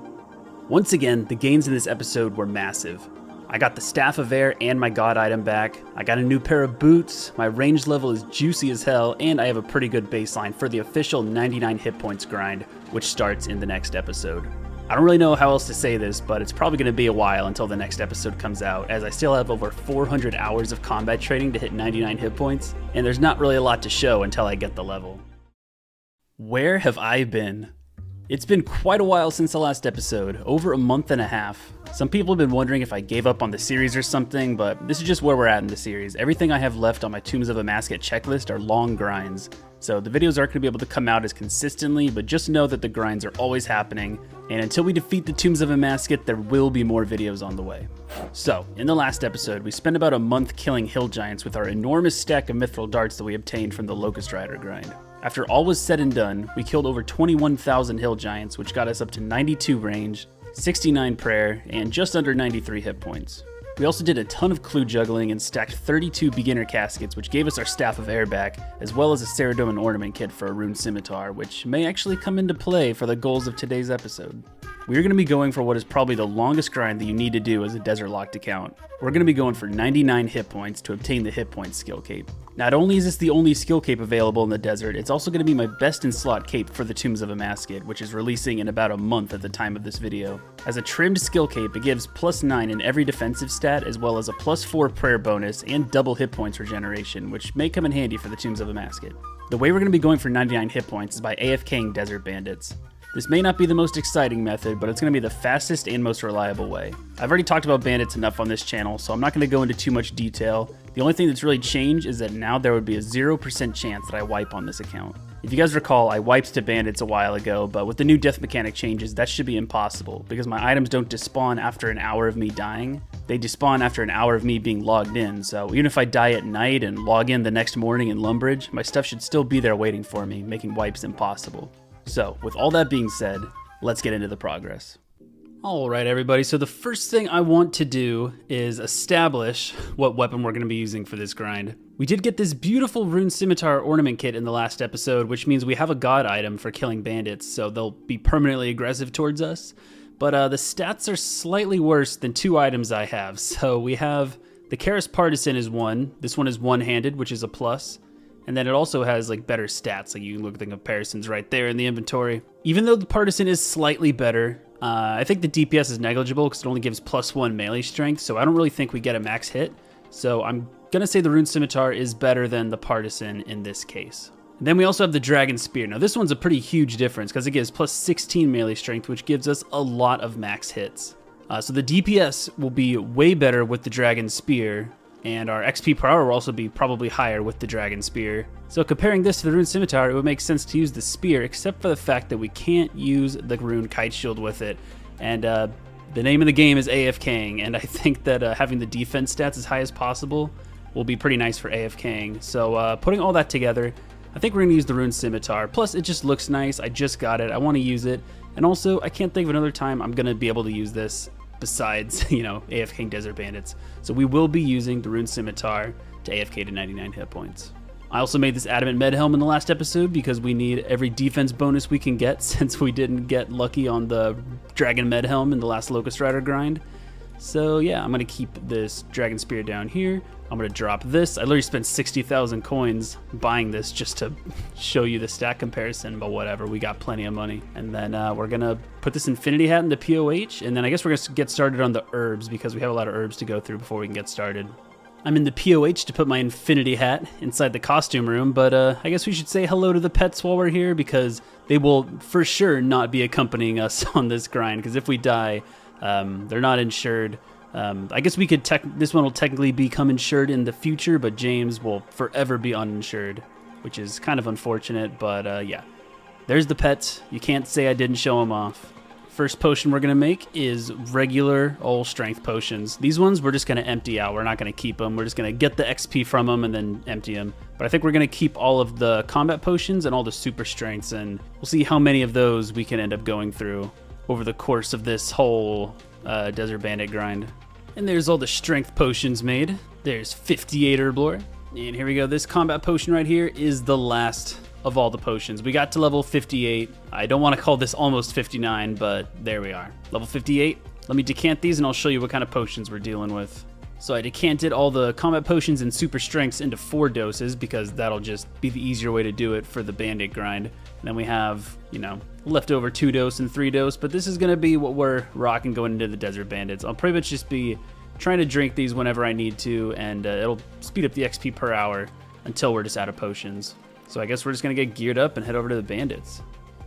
Once again, the gains in this episode were massive. I got the Staff of Air and my god item back. I got a new pair of boots. My range level is juicy as hell, and I have a pretty good baseline for the official 99 hit points grind, which starts in the next episode. I don't really know how else to say this, but it's probably going to be a while until the next episode comes out, as I still have over 400 hours of combat training to hit 99 hit points, and there's not really a lot to show until I get the level. Where have I been? It's been quite a while since the last episode, over a month and a half. Some people have been wondering if I gave up on the series or something, but this is just where we're at in the series. Everything I have left on my Tombs of Amascut checklist are long grinds. So the videos aren't going to be able to come out as consistently, but just know that the grinds are always happening, and until we defeat the Tombs of Amascut, there will be more videos on the way. So, in the last episode, we spent about a month killing hill giants with our enormous stack of mithril darts that we obtained from the Locust Rider grind. After all was said and done, we killed over 21,000 hill giants, which got us up to 92 range, 69 prayer, and just under 93 hit points. We also did a ton of clue juggling and stacked 32 beginner caskets, which gave us our Staff of Air back, as well as a Ceradoman ornament kit for a rune scimitar, which may actually come into play for the goals of today's episode. We are going to be going for what is probably the longest grind that you need to do as a Desert Locked account. We're going to be going for 99 hit points to obtain the hit point skill cape. Not only is this the only skill cape available in the desert, it's also going to be my best in slot cape for the Tombs of Amascut, which is releasing in about a month at the time of this video. As a trimmed skill cape, it gives +9 in every defensive stat, as well as a +4 prayer bonus and double hit points regeneration, which may come in handy for the Tombs of Amascut. The way we're going to be going for 99 hit points is by AFKing desert bandits. This may not be the most exciting method, but it's going to be the fastest and most reliable way. I've already talked about bandits enough on this channel, so I'm not going to go into too much detail. The only thing that's really changed is that now there would be a 0% chance that I wipe on this account. If you guys recall, I wiped to bandits a while ago, but with the new death mechanic changes, that should be impossible, because my items don't despawn after an hour of me dying. They despawn after an hour of me being logged in, so even if I die at night and log in the next morning in Lumbridge, my stuff should still be there waiting for me, making wipes impossible. So, with all that being said, let's get into the progress. Alright everybody, so the first thing I want to do is establish what weapon we're going to be using for this grind. We did get this beautiful rune scimitar ornament kit in the last episode, which means we have a god item for killing bandits, so they'll be permanently aggressive towards us. But the stats are slightly worse than two items I have. So we have the Karis Partisan is one. This one is one-handed, which is a plus. And then it also has like better stats, like you can look at the comparisons right there in the inventory. Even though the Partisan is slightly better, I think the DPS is negligible because it only gives +1 melee strength, so I don't really think we get a max hit. So I'm gonna say the Rune Scimitar is better than the Partisan in this case. And then we also have the Dragon Spear. Now this one's a pretty huge difference because it gives +16 melee strength, which gives us a lot of max hits. So the DPS will be way better with the Dragon Spear, and our XP per hour will also be probably higher with the Dragon Spear. So comparing this to the Rune Scimitar, it would make sense to use the Spear, except for the fact that we can't use the Rune Kite Shield with it. And the name of the game is AFKing, and I think that having the defense stats as high as possible will be pretty nice for AFKing. So putting all that together, I think we're going to use the Rune Scimitar. Plus, it just looks nice. I just got it. I want to use it. And also, I can't think of another time I'm going to be able to use this besides, you know, AFKing Desert Bandits. So we will be using the Rune Scimitar to AFK to 99 hit points. I also made this Adamant Med Helm in the last episode because we need every defense bonus we can get since we didn't get lucky on the Dragon Med Helm in the last Locust Rider grind. So yeah, I'm going to keep this Dragon Spear down here. I'm going to drop this. I literally spent 60,000 coins buying this just to show you the stat comparison, but whatever, we got plenty of money. And then we're going to put this Infinity Hat in the POH, and then I guess we're going to get started on the herbs because we have a lot of herbs to go through before we can get started. I'm in the POH to put my Infinity Hat inside the costume room, but I guess we should say hello to the pets while we're here because they will for sure not be accompanying us on this grind, because if we die, they're not insured. I guess we could this one will technically become insured in the future, but James will forever be uninsured, which is kind of unfortunate, but yeah. There's the pets. You can't say I didn't show them off. First potion we're going to make is regular old strength potions. These ones we're just going to empty out. We're not going to keep them. We're just going to get the XP from them and then empty them. But I think we're going to keep all of the combat potions and all the super strengths, and we'll see how many of those we can end up going through over the course of this whole Desert Bandit grind. And there's all the strength potions made. There's 58 herb lore. And here we go. This combat potion right here is the last of all the potions. We got to level 58. I don't want to call this almost 59, but there we are. Level 58. Let me decant these and I'll show you what kind of potions we're dealing with. So I decanted all the combat potions and super strengths into 4 doses because that'll just be the easier way to do it for the bandit grind. And then we have, you know, leftover 2 dose and 3 dose, but this is going to be what we're rocking going into the Desert Bandits. I'll pretty much just be trying to drink these whenever I need to, and it'll speed up the XP per hour until we're just out of potions. So I guess we're just going to get geared up and head over to the bandits.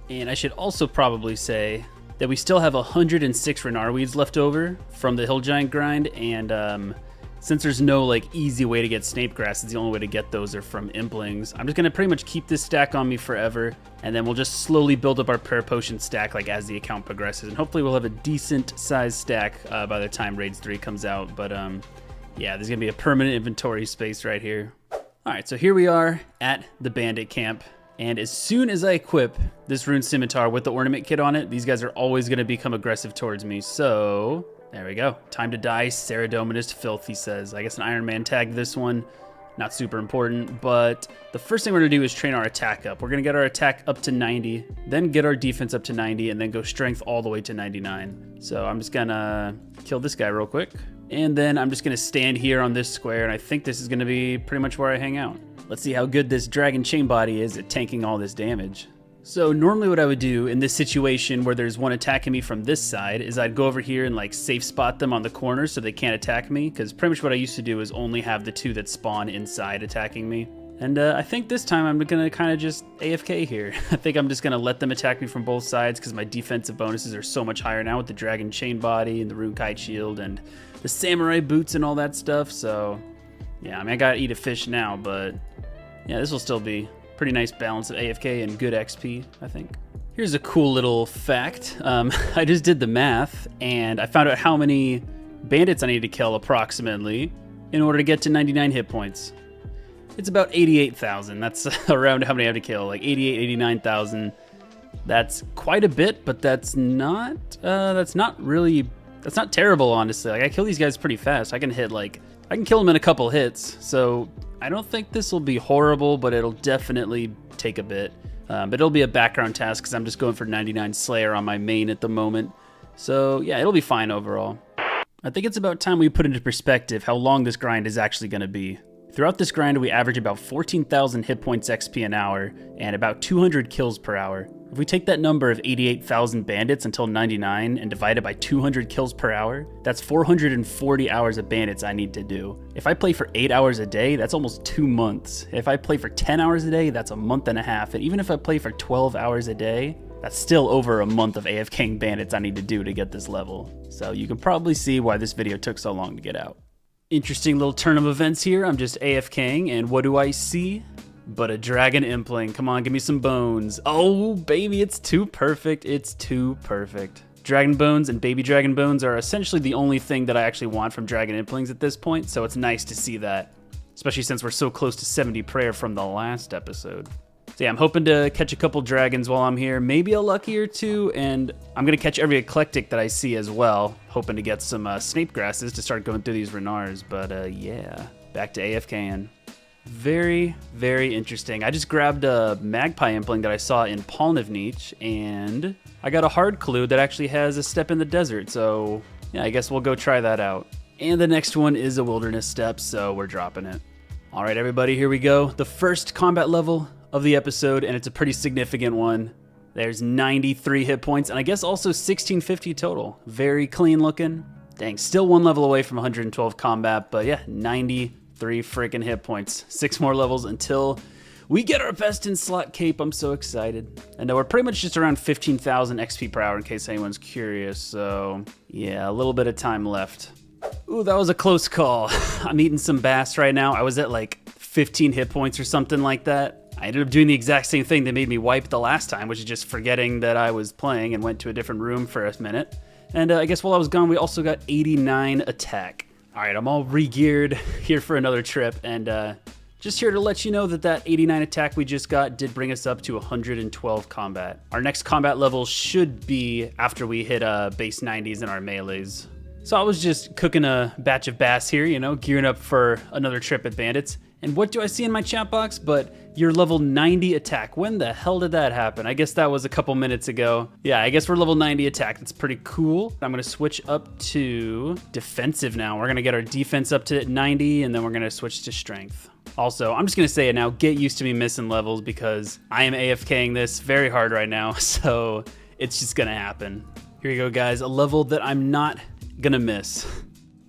And I should also probably say that we still have 106 Renar Weeds left over from the Hill Giant grind, and since there's no like easy way to get snape grasses, the only way to get those are from implings. I'm just gonna pretty much keep this stack on me forever, and then we'll just slowly build up our prayer potion stack like as the account progresses, and hopefully we'll have a decent sized stack by the time Raids 3 comes out. But yeah, there's gonna be a permanent inventory space right here. All right, so here we are at the bandit camp. And as soon as I equip this rune scimitar with the ornament kit on it, these guys are always going to become aggressive towards me. So there we go. Time to die, Saradominist Filth, he says. I guess an Iron Man tagged this one. Not super important, but the first thing we're going to do is train our attack up. We're going to get our attack up to 90, then get our defense up to 90, and then go strength all the way to 99. So I'm just going to kill this guy real quick. And then I'm just going to stand here on this square, and I think this is going to be pretty much where I hang out. Let's see how good this dragon chain body is at tanking all this damage. So normally what I would do in this situation where there's one attacking me from this side is I'd go over here and like safe spot them on the corners so they can't attack me, because pretty much what I used to do is only have the two that spawn inside attacking me. And I think this time I'm gonna kind of just AFK here. I think I'm just gonna let them attack me from both sides because my defensive bonuses are so much higher now with the dragon chain body and the rune kite shield and the samurai boots and all that stuff. So yeah, I mean, I gotta eat a fish now, but yeah, this will still be pretty nice balance of AFK and good XP, I think. Here's a cool little fact. I just did the math, and I found out how many bandits I need to kill approximately in order to get to 99 hit points. It's about 88,000. That's around how many I have to kill, like 88, 89,000. That's quite a bit, but that's not terrible, honestly. Like, I kill these guys pretty fast. I can kill them in a couple hits, so I don't think this will be horrible, but it'll definitely take a bit. But it'll be a background task because I'm just going for 99 Slayer on my main at the moment. So yeah, it'll be fine overall. I think it's about time we put into perspective how long this grind is actually going to be. Throughout this grind, we average about 14,000 hit points XP an hour and about 200 kills per hour. If we take that number of 88,000 bandits until 99 and divide it by 200 kills per hour, that's 440 hours of bandits I need to do. If I play for 8 hours a day, that's almost 2 months. If I play for 10 hours a day, that's a month and a half. And even if I play for 12 hours a day, that's still over a month of AFKing bandits I need to do to get this level. So you can probably see why this video took so long to get out. Interesting little turn of events here. I'm just AFKing, and what do I see? But a dragon impling. Come on, give me some bones. Oh, baby, it's too perfect. It's too perfect. Dragon bones and baby dragon bones are essentially the only thing that I actually want from dragon implings at this point, so it's nice to see that, especially since we're so close to 70 prayer from the last episode. So yeah, I'm hoping to catch a couple dragons while I'm here, maybe a lucky or two, and I'm gonna catch every eclectic that I see as well, hoping to get some snape grasses to start going through these renars. But yeah, back to AFKing. Very, very interesting. I just grabbed a magpie impling that I saw in Polnivnich, and I got a hard clue that actually has a step in the desert, so yeah, I guess we'll go try that out. And the next one is a wilderness step, so we're dropping it. All right, everybody, here we go. The first combat level of the episode, and it's a pretty significant one. There's 93 hit points, and I guess also 1650 total. Very clean looking. Dang, still one level away from 112 combat, but yeah, 93 freaking hit points. 6 more levels until we get our best in slot cape. I'm so excited. And we're pretty much just around 15,000 XP per hour in case anyone's curious. So yeah, a little bit of time left. Ooh, that was a close call. I'm eating some bass right now. I was at like 15 hit points or something like that. I ended up doing the exact same thing that made me wipe the last time, which is just forgetting that I was playing and went to a different room for a minute. And I guess while I was gone, we also got 89 attack. All right, I'm all re-geared here for another trip, and just here to let you know that that 89 attack we just got did bring us up to 112 combat. Our next combat level should be after we hit base 90s in our melees. So I was just cooking a batch of bass here, you know, gearing up for another trip at Bandits. And what do I see in my chat box but your level 90 attack? When the hell did that happen? I guess that was a couple minutes ago. Yeah, I guess we're level 90 attack. That's pretty cool. I'm gonna switch up to defensive now. We're gonna get our defense up to 90, and then we're gonna switch to strength. Also, I'm just gonna say it now, get used to me missing levels because I am AFKing this very hard right now, so it's just gonna happen. Here we go, guys, a level that I'm not gonna miss.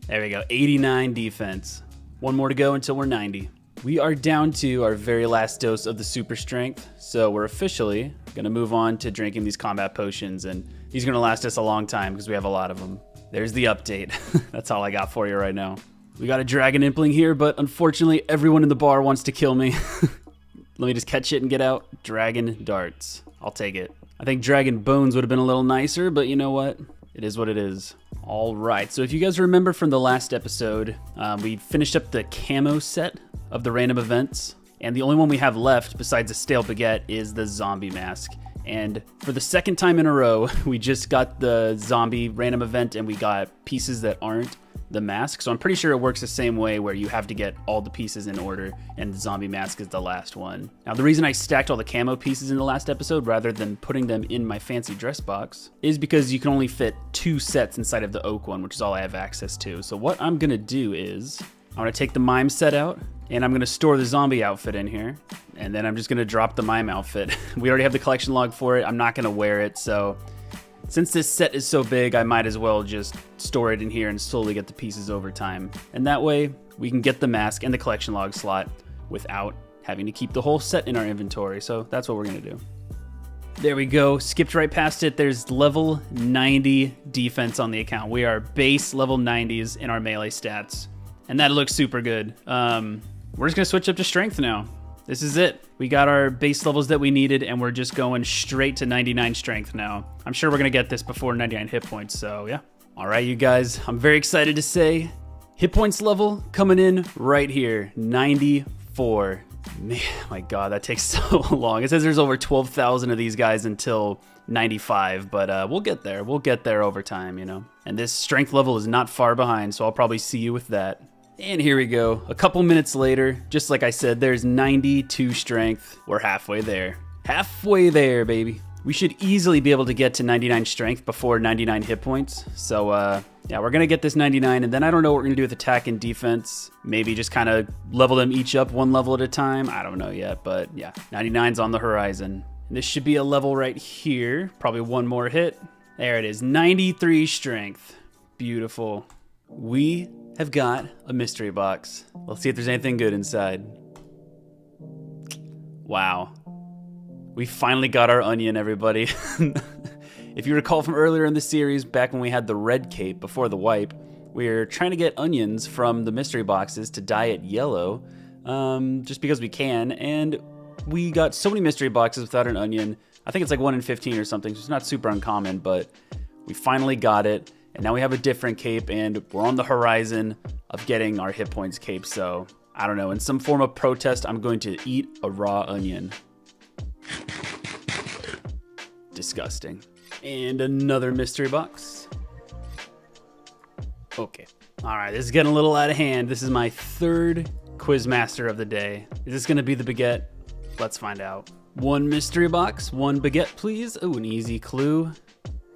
There we go, 89 defense. One more to go until we're 90. We are down to our very last dose of the super strength, so we're officially gonna move on to drinking these combat potions, and these are gonna last us a long time because we have a lot of them. There's the update. That's all I got for you right now. We got a dragon impling here, but unfortunately everyone in the bar wants to kill me. Let me just catch it and get out. Dragon darts. I'll take it. I think dragon bones would have been a little nicer, but you know what? It is what it is. All right, so if you guys remember from the last episode, we finished up the camo set of the random events, and the only one we have left besides a stale baguette is the zombie mask. And for the second time in a row, we just got the zombie random event and we got pieces that aren't the mask. So I'm pretty sure it works the same way where you have to get all the pieces in order and the zombie mask is the last one. Now, the reason I stacked all the camo pieces in the last episode rather than putting them in my fancy dress box is because you can only fit 2 sets inside of the oak one, which is all I have access to. So what I'm gonna do is I'm gonna take the mime set out and I'm gonna store the zombie outfit in here. And then I'm just gonna drop the mime outfit. We already have the collection log for it. I'm not gonna wear it, so since this set is so big, I might as well just store it in here and slowly get the pieces over time. And that way, we can get the mask and the collection log slot without having to keep the whole set in our inventory. So that's what we're gonna do. There we go, skipped right past it. There's level 90 defense on the account. We are base level 90s in our melee stats. And that looks super good. We're just gonna switch up to strength now. This is it. We got our base levels that we needed and we're just going straight to 99 strength now. I'm sure we're gonna get this before 99 hit points, so yeah. All right, you guys, I'm very excited to say hit points level coming in right here, 94. Man, my God, that takes so long. It says there's over 12,000 of these guys until 95, but we'll get there. We'll get there over time, you know. And this strength level is not far behind, so I'll probably see you with that. And here we go. A couple minutes later, just like I said, there's 92 strength. We're halfway there. Halfway there, baby. We should easily be able to get to 99 strength before 99 hit points. So, yeah, we're going to get this 99, and then I don't know what we're going to do with attack and defense. Maybe just kind of level them each up 1 level at a time. I don't know yet, but yeah, 99's on the horizon. And this should be a level right here. Probably 1 more hit. There it is, 93 strength. Beautiful. We have got a mystery box. Let's see if there's anything good inside. Wow. We finally got our onion, everybody. If you recall from earlier in the series, back when we had the red cape before the wipe, we were trying to get onions from the mystery boxes to dye it yellow, just because we can, and we got so many mystery boxes without an onion. I think it's like 1 in 15 or something, so it's not super uncommon, but we finally got it. And now we have a different cape, and we're on the horizon of getting our hit points cape. So, I don't know, in some form of protest, I'm going to eat a raw onion. Disgusting. And another mystery box. Okay. All right, this is getting a little out of hand. This is my 3rd Quizmaster of the day. Is this going to be the baguette? Let's find out. 1 mystery box, 1 baguette, please. Oh, an easy clue.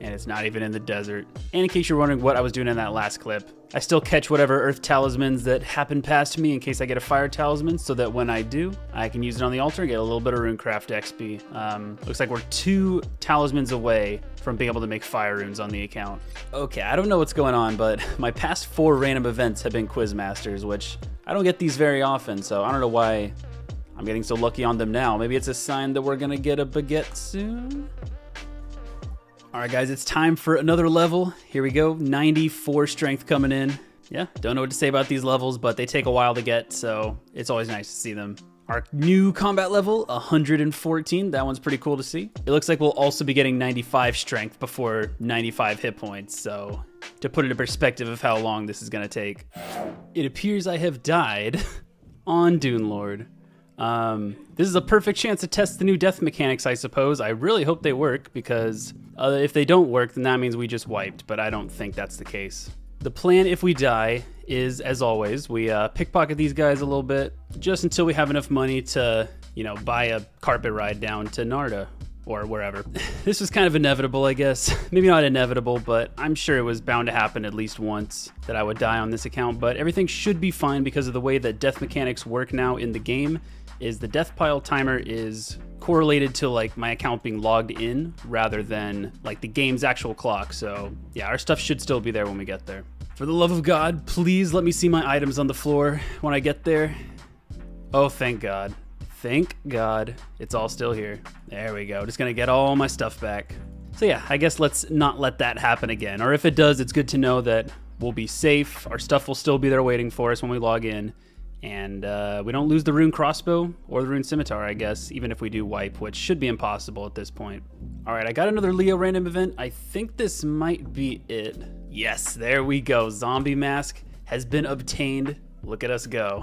And it's not even in the desert. And in case you're wondering what I was doing in that last clip, I still catch whatever earth talismans that happen past me in case I get a fire talisman, so that when I do, I can use it on the altar and get a little bit of runecraft XP. Looks like we're 2 talismans away from being able to make fire runes on the account. Okay, I don't know what's going on, but my past 4 random events have been Quizmasters, which I don't get these very often, so I don't know why I'm getting so lucky on them now. Maybe it's a sign that we're gonna get a baguette soon? All right, guys, it's time for another level. Here we go, 94 strength coming in. Yeah, don't know what to say about these levels, but they take a while to get, so it's always nice to see them. Our new combat level, 114. That one's pretty cool to see. It looks like we'll also be getting 95 strength before 95 hit points, so to put it in perspective of how long this is gonna take. It appears I have died on Dune Lord. This is a perfect chance to test the new death mechanics, I suppose. I really hope they work, because if they don't work, then that means we just wiped, but I don't think that's the case. The plan, if we die, is, as always, we pickpocket these guys a little bit, just until we have enough money to, you know, buy a carpet ride down to Narda, or wherever. This was kind of inevitable, I guess. Maybe not inevitable, but I'm sure it was bound to happen at least once that I would die on this account, but everything should be fine because of the way that death mechanics work now in the game. Is the death pile timer is correlated to like my account being logged in rather than like the game's actual clock. So yeah, our stuff should still be there when we get there. For the love of God, please let me see my items on the floor when I get there. Oh, thank God. Thank God it's all still here. There we go. Just gonna get all my stuff back. So yeah, I guess let's not let that happen again. Or if it does, it's good to know that we'll be safe. Our stuff will still be there waiting for us when we log in. And we don't lose the rune crossbow or the rune scimitar, I guess, even if we do wipe, which should be impossible at this point. All right, I got another Leo random event. I think this might be it. Yes, there we go. Zombie mask has been obtained. Look at us go.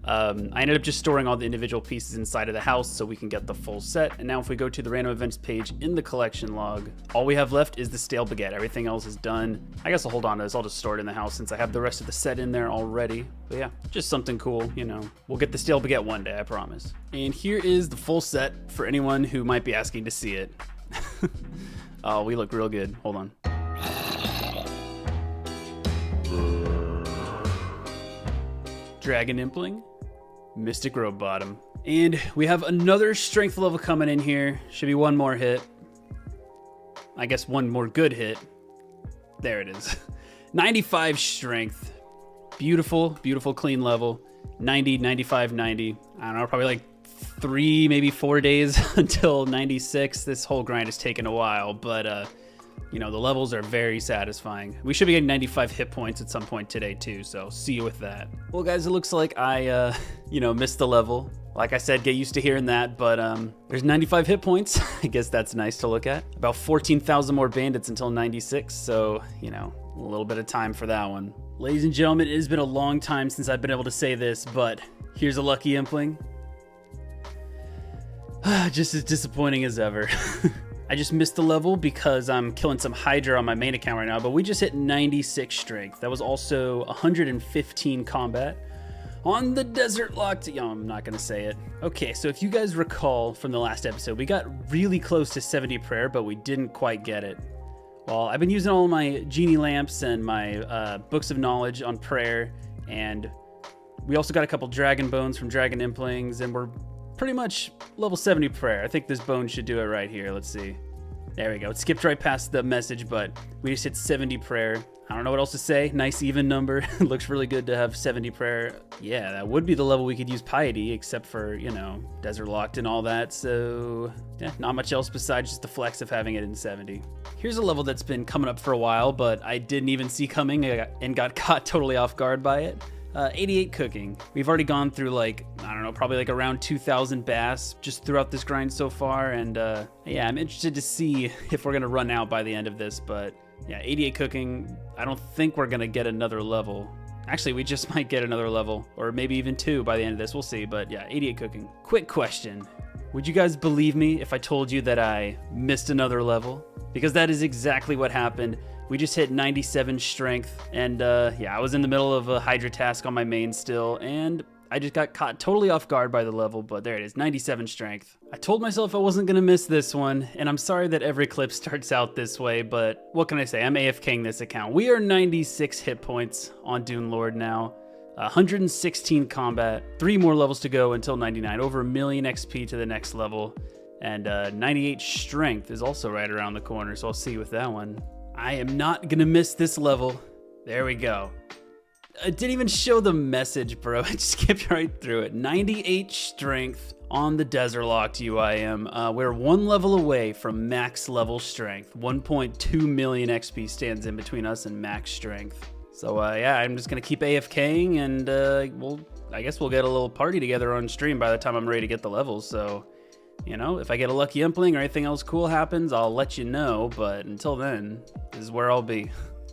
I ended up just storing all the individual pieces inside of the house so we can get the full set. And now if we go to the random events page in the collection log, all we have left is the stale baguette. Everything else is done. I guess I'll hold on to this. I'll just store it in the house since I have the rest of the set in there already. But yeah, just something cool, you know. We'll get the stale baguette one day, I promise. And here is the full set for anyone who might be asking to see it. Oh, we look real good. Hold on. Dragon Impling, Mystic Robe Bottom. And we have another strength level coming in here. Should be one more hit. I guess one more good hit. There it is. 95 strength. Beautiful, beautiful clean level. 90, 95, 90. I don't know, probably like 3, maybe 4 days until 96. This whole grind has taken a while, but you know, the levels are very satisfying. We should be getting 95 hit points at some point today too, so see you with that. Well guys, it looks like I, you know, missed the level. Like I said, get used to hearing that, but there's 95 hit points. I guess that's nice to look at. About 14,000 more bandits until 96, so, you know, a little bit of time for that one. Ladies and gentlemen, it has been a long time since I've been able to say this, but here's a lucky impling. Just as disappointing as ever. I just missed the level because I'm killing some Hydra on my main account right now, but we just hit 96 strength. That was also 115 combat on the desert locked. Yo, I'm not gonna say it. Okay, so if you guys recall from the last episode, we got really close to 70 prayer, but we didn't quite get it. Well, I've been using all my genie lamps and my books of knowledge on prayer, and we also got a couple dragon bones from dragon implings, and we're pretty much level 70 prayer. I think this bone should do it right here. Let's see. There we go. It skipped right past the message, but we just hit 70 prayer. I don't know what else to say. Nice even number. Looks really good to have 70 prayer. Yeah, that would be the level we could use piety, except for, you know, desert locked and all that. So yeah, not much else besides just the flex of having it in 70. Here's a level that's been coming up for a while, but I didn't even see coming and got caught totally off guard by it. 88 cooking. We've already gone through like, I don't know, probably like around 2,000 bass just throughout this grind so far. And yeah, I'm interested to see if we're gonna run out by the end of this, but yeah, 88 cooking. I don't think we're gonna get another level. Actually, we just might get another level, or maybe even 2 by the end of this, we'll see. But yeah, 88 cooking. Quick question. Would you guys believe me if I told you that I missed another level? Because that is exactly what happened. We just hit 97 strength, and yeah, I was in the middle of a Hydra task on my main still, and I just got caught totally off guard by the level, but there it is, 97 strength. I told myself I wasn't gonna miss this one, and I'm sorry that every clip starts out this way, but what can I say? I'm AFKing this account. We are 96 hit points on Dune Lord now, 116 combat, 3 more levels to go until 99, over 1 million XP to the next level, and 98 strength is also right around the corner, so I'll see you with that one. I am not gonna miss this level. There we go. It didn't even show the message, bro. I just skipped right through it. 98 strength on the desert locked UIM. We're 1 level away from max level strength. 1.2 million XP stands in between us and max strength. So yeah, I'm just gonna keep AFKing, and I guess we'll get a little party together on stream by the time I'm ready to get the levels. So, you know, if I get a lucky impling or anything else cool happens, I'll let you know. But until then, this is where I'll be.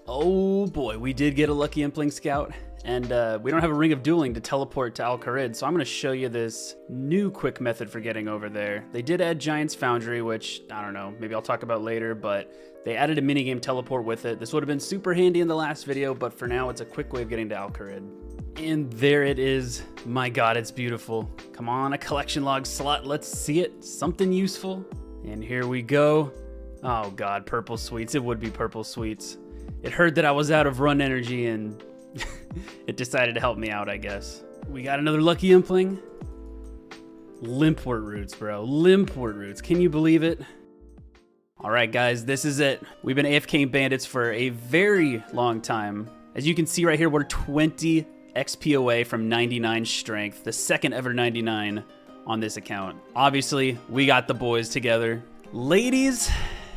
Oh boy, we did get a lucky impling scout, and we don't have a ring of dueling to teleport to Al-Kharid, so I'm going to show you this new quick method for getting over there. They did add Giant's Foundry, which, I don't know, maybe I'll talk about later, but they added a minigame teleport with it. This would have been super handy in the last video, but for now, it's a quick way of getting to Al-Kharid. And there it is. My god, it's beautiful. Come on, a collection log slot. Let's see it. Something useful. And here we go. Oh god, purple sweets. It would be purple sweets. It heard that I was out of run energy and it decided to help me out, I guess. We got another lucky impling. Limpwort roots, bro. Limpwort roots. Can you believe it? All right, guys, this is it. We've been AFKing bandits for a very long time. As you can see right here, we're 20 XP away from 99 strength, the second ever 99 on this account. Obviously, we got the boys together. Ladies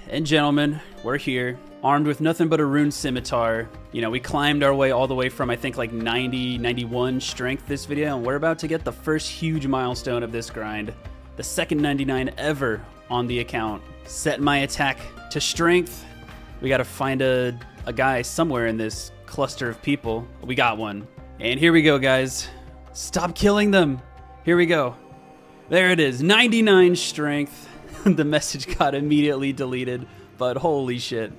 and gentlemen, we're here. armed with nothing but a rune scimitar. You know, we climbed our way all the way from, I think, like 90, 91 strength this video, and we're about to get the first huge milestone of this grind. The second 99 ever on the account. Set my attack to strength. We gotta find a guy somewhere in this cluster of people. We got one. And here we go, guys. Stop killing them. Here we go. There it is, 99 strength. The message got immediately deleted, but holy shit.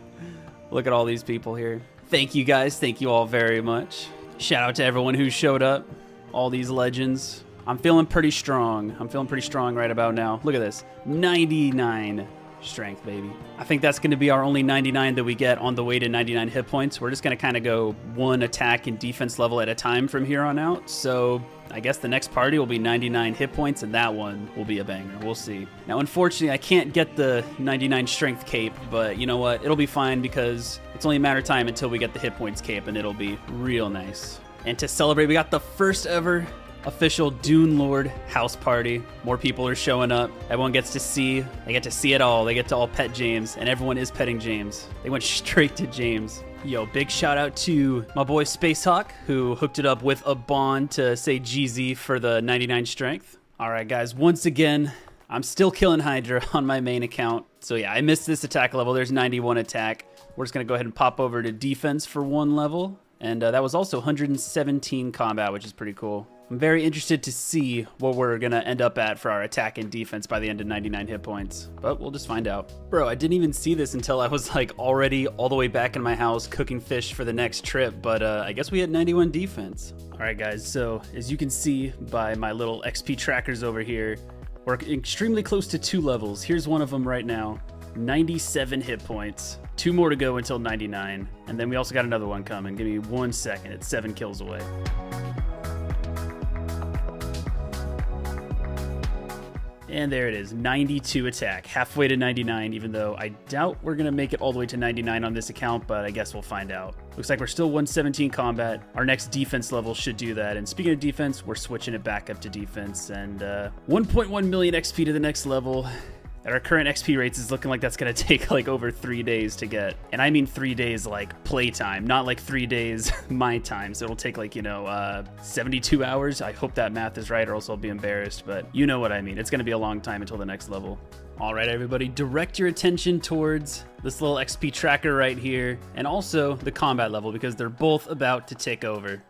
Look at all these people here. Thank you guys, thank you all very much. Shout out to everyone who showed up, all these legends. I'm feeling pretty strong. I'm feeling pretty strong right about now. Look at this, 99 strength, baby. I think that's gonna be our only 99 that we get on the way to 99 hit points. We're just gonna kind of go one attack and defense level at a time from here on out. So I guess the next party will be 99 hit points, and that one will be a banger. We'll see. Now, unfortunately, I can't get the 99 strength cape, but you know what? It'll be fine because it's only a matter of time until we get the hit points cape, and it'll be real nice. And to celebrate, we got the first ever official Dune Lord house party. More people are showing up. Everyone gets to see. They get to see it all. They get to all pet James, and everyone is petting James. They went straight to James. Yo, big shout out to my boy Spacehawk, who hooked it up with a bond to say GZ for the 99 strength. All right, guys, once again, I'm still killing Hydra on my main account. So yeah, I missed this attack level. There's 91 attack. We're just gonna go ahead and pop over to defense for one level. And that was also 117 combat, which is pretty cool. I'm very interested to see what we're gonna end up at for our attack and defense by the end of 99 hit points, but we'll just find out. Bro, I didn't even see this until I was like already all the way back in my house cooking fish for the next trip, but I guess we had 91 defense. All right, guys, so as you can see by my little XP trackers over here, we're extremely close to 2 levels. Here's one of them right now, 97 hit points. 2 more to go until 99, and then we also got another one coming. Give me 1 second, it's 7 kills away. And there it is, 92 attack, halfway to 99, even though I doubt we're gonna make it all the way to 99 on this account, but I guess we'll find out. Looks like we're still 117 combat. Our next defense level should do that. And speaking of defense, we're switching it back up to defense, and 1.1 million XP to the next level. At our current XP rates, is looking like that's gonna take like over 3 days to get. And I mean 3 days like playtime, not like 3 days my time. So it'll take like, 72 hours. I hope that math is right or else I'll be embarrassed, but you know what I mean. It's gonna be a long time until the next level. All right, everybody, direct your attention towards this little XP tracker right here and also the combat level because they're both about to take over.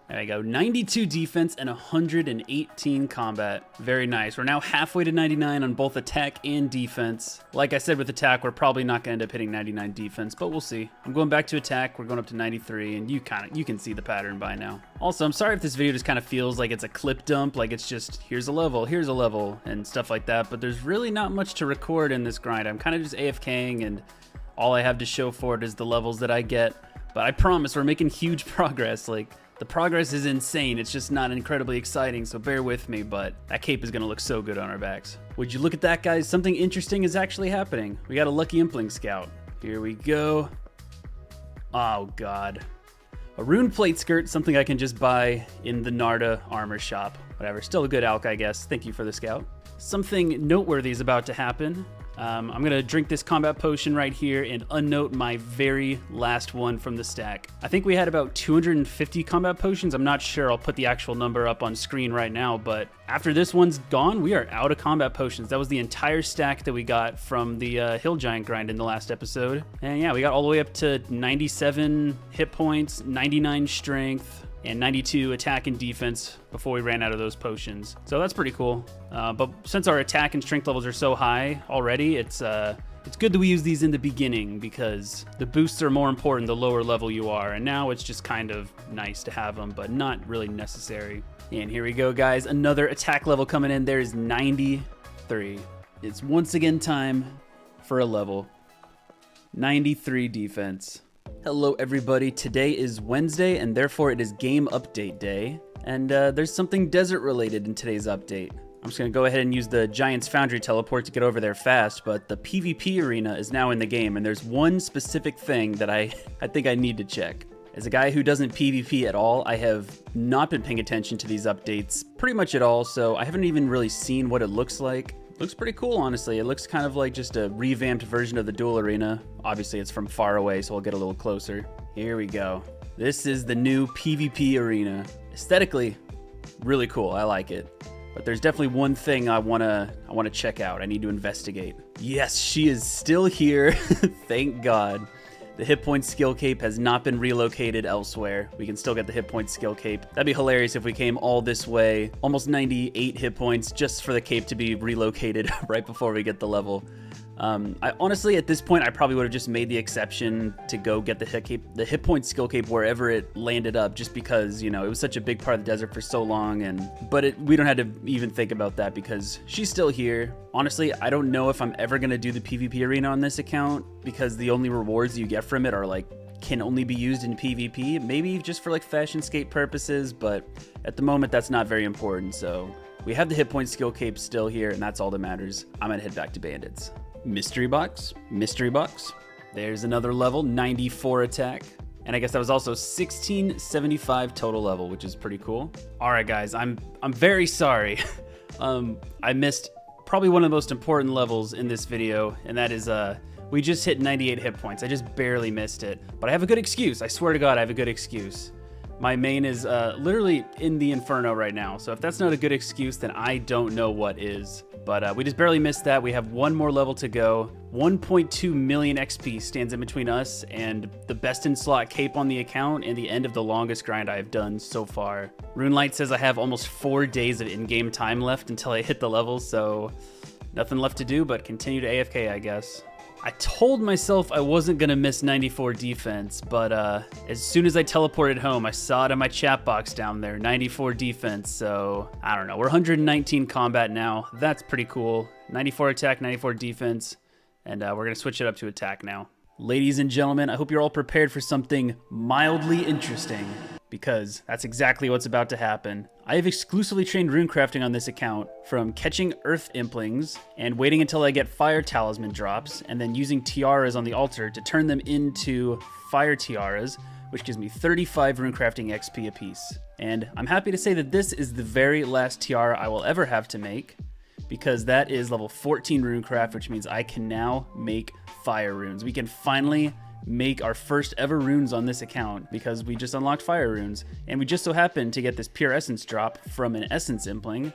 There we go, 92 defense and 118 combat. Very nice. We're now halfway to 99 on both attack and defense. Like I said with attack, we're probably not gonna end up hitting 99 defense, but we'll see. I'm going back to attack, we're going up to 93, and you can see the pattern by now. Also, I'm sorry if this video just kind of feels like it's a clip dump, like it's just, here's a level, and stuff like that, but there's really not much to record in this grind. I'm kind of just AFKing, and all I have to show for it is the levels that I get. But I promise we're making huge progress. Like, the progress is insane. It's just not incredibly exciting, so bear with me, but that cape is gonna look so good on our backs. Would you look at that, guys? Something interesting is actually happening. We got a lucky Impling Scout. Here we go. Oh, God. A rune plate skirt, something I can just buy in the Narda armor shop. Whatever, still a good alk, I guess. Thank you for the scout. Something noteworthy is about to happen. I'm gonna drink this combat potion right here and unnote my very last one from the stack. I think we had about 250 combat potions. I'm not sure, I'll put the actual number up on screen right now, but after this one's gone, we are out of combat potions. That was the entire stack that we got from the Hill Giant grind in the last episode. And yeah, we got all the way up to 97 hit points, 99 strength, and 92 attack and defense before we ran out of those potions. So that's pretty cool. But since our attack and strength levels are so high already, it's good that we use these in the beginning because the boosts are more important the lower level you are. And now it's just kind of nice to have them, but not really necessary. And here we go, guys. Another attack level coming in. There's 93. It's once again time for a level. 93 defense. Hello everybody, today is Wednesday and therefore it is game update day, and there's something desert related in today's update. I'm just gonna go ahead and use the Giant's Foundry teleport to get over there fast, but the PvP arena is now in the game and there's one specific thing that I think I need to check. As a guy who doesn't PvP at all, I have not been paying attention to these updates pretty much at all, so I haven't even really seen what it looks like. Looks pretty cool, honestly. It looks kind of like just a revamped version of the duel arena. Obviously, it's from far away, so we'll get a little closer. Here we go. This is the new PvP arena. Aesthetically, really cool. I like it. But there's definitely one thing I wanna check out. I need to investigate. Yes, she is still here. Thank God. The hit point skill cape has not been relocated elsewhere. We can still get the hit point skill cape. That'd be hilarious if we came all this way, almost 98 hit points, just for the cape to be relocated right before we get the level. I honestly, at this point, I probably would have just made the exception to go get the hit point skill cape wherever it landed up, just because, you know, it was such a big part of the desert for so long. But we don't have to even think about that because she's still here. Honestly, I don't know if I'm ever gonna do the PvP arena on this account because the only rewards you get from it are like can only be used in PvP, maybe just for like fashion skate purposes. But at the moment, that's not very important. So we have the hit point skill cape still here, and that's all that matters. I'm gonna head back to Bandits. Mystery box, mystery box. There's another level, 94 attack. And I guess that was also 1675 total level, which is pretty cool. All right, guys, I'm very sorry. I missed probably one of the most important levels in this video, and that is we just hit 98 hit points. I just barely missed it, but I have a good excuse. I swear to God, I have a good excuse. My main is literally in the Inferno right now, so if that's not a good excuse, then I don't know what is. But we just barely missed that. We have one more level to go. 1.2 million XP stands in between us and the best in slot cape on the account and the end of the longest grind I've done so far. RuneLight says I have almost 4 days of in-game time left until I hit the level, so nothing left to do but continue to AFK, I guess. I told myself I wasn't gonna miss 94 defense, but as soon as I teleported home, I saw it in my chat box down there, 94 defense, so I don't know. We're 119 combat now. That's pretty cool. 94 attack, 94 defense, and we're gonna switch it up to attack now. Ladies and gentlemen, I hope you're all prepared for something mildly interesting, because that's exactly what's about to happen. I have exclusively trained runecrafting on this account, from catching earth implings and waiting until I get fire talisman drops, and then using tiaras on the altar to turn them into fire tiaras, which gives me 35 runecrafting XP apiece. And I'm happy to say that this is the very last tiara I will ever have to make, because that is level 14 runecraft, which means I can now make fire runes. We can finally make our first ever runes on this account because we just unlocked fire runes, and we just so happened to get this pure essence drop from an essence impling.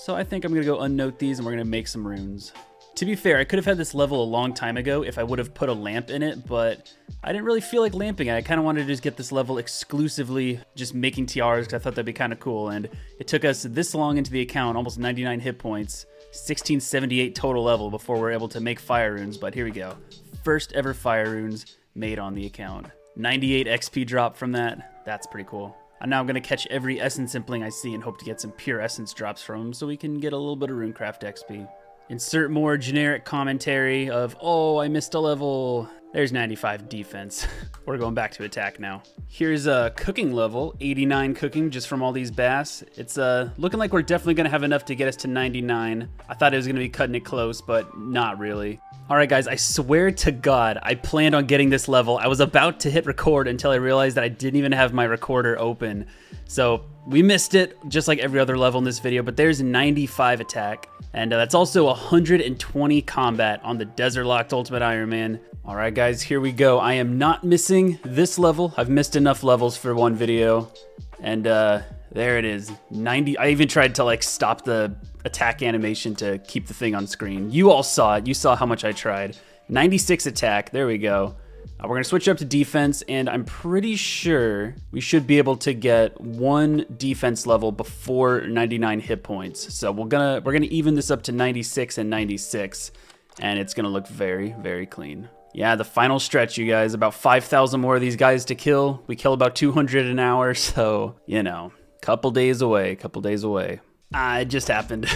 So I think I'm gonna go unnote these and we're gonna make some runes. To be fair, I could have had this level a long time ago if I would have put a lamp in it, but I didn't really feel like lamping it. I kind of wanted to just get this level exclusively just making tiaras because I thought that'd be kind of cool, and it took us this long into the account, almost 99 hit points, 1678 total level before we're able to make fire runes. But here we go. First ever fire runes made on the account. 98 XP drop from that. That's pretty cool. I'm now going to catch every essence impling I see and hope to get some pure essence drops from them so we can get a little bit of runecraft XP. Insert more generic commentary of, oh, I missed a level. There's 95 defense. We're going back to attack now. Here's a cooking level, 89 cooking just from all these bass. It's looking like we're definitely gonna have enough to get us to 99. I thought it was gonna be cutting it close, but not really. All right, guys, I swear to God, I planned on getting this level. I was about to hit record until I realized that I didn't even have my recorder open. So we missed it, just like every other level in this video, but there's 95 attack. And that's also 120 combat on the Desert Locked Ultimate Iron Man. All right, guys, here we go. I am not missing this level. I've missed enough levels for one video. And there it is, 90. I even tried to like stop the attack animation to keep the thing on screen. You all saw it. You saw how much I tried. 96 attack, there we go. We're gonna switch up to defense, and I'm pretty sure we should be able to get one defense level before 99 hit points. So we're gonna even this up to 96 and 96, and it's gonna look very, very clean. Yeah, the final stretch, you guys. About 5,000 more of these guys to kill. We kill about 200 an hour, so you know, couple days away. It just happened.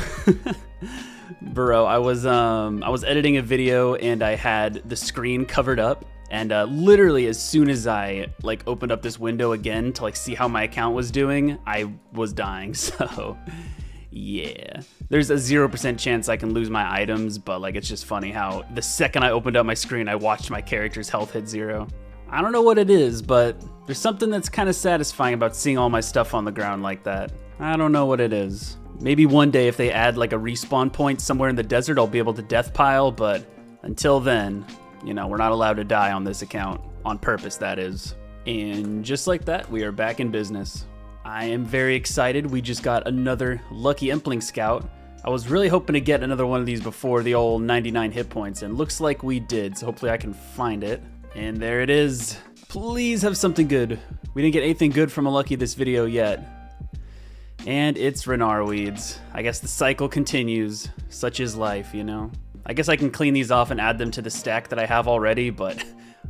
Bro, I was editing a video and I had the screen covered up, and literally as soon as I like opened up this window again to like see how my account was doing, I was dying. So yeah, there's a 0% chance I can lose my items, but like it's just funny how the second I opened up my screen, I watched my character's health hit 0. I don't know what it is, but there's something that's kind of satisfying about seeing all my stuff on the ground like that. I don't know what it is. Maybe one day if they add like a respawn point somewhere in the desert, I'll be able to death pile, but until then, you know, we're not allowed to die on this account. On purpose, that is. And just like that, we are back in business. I am very excited. We just got another Lucky Impling Scout. I was really hoping to get another one of these before the old 99 hit points, and looks like we did, so hopefully I can find it. And there it is. Please have something good. We didn't get anything good from a Lucky this video yet. And it's Renar Weeds. I guess the cycle continues. Such is life, you know? I guess I can clean these off and add them to the stack that I have already, but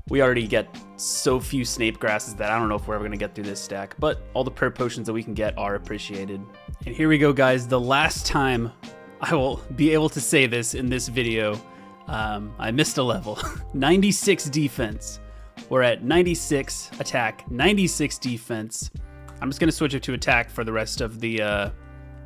we already get so few Snape grasses that I don't know if we're ever going to get through this stack. But all the perp potions that we can get are appreciated. And here we go, guys. The last time I will be able to say this in this video, I missed a level. 96 defense. We're at 96 attack, 96 defense. I'm just gonna switch it to attack for the rest of the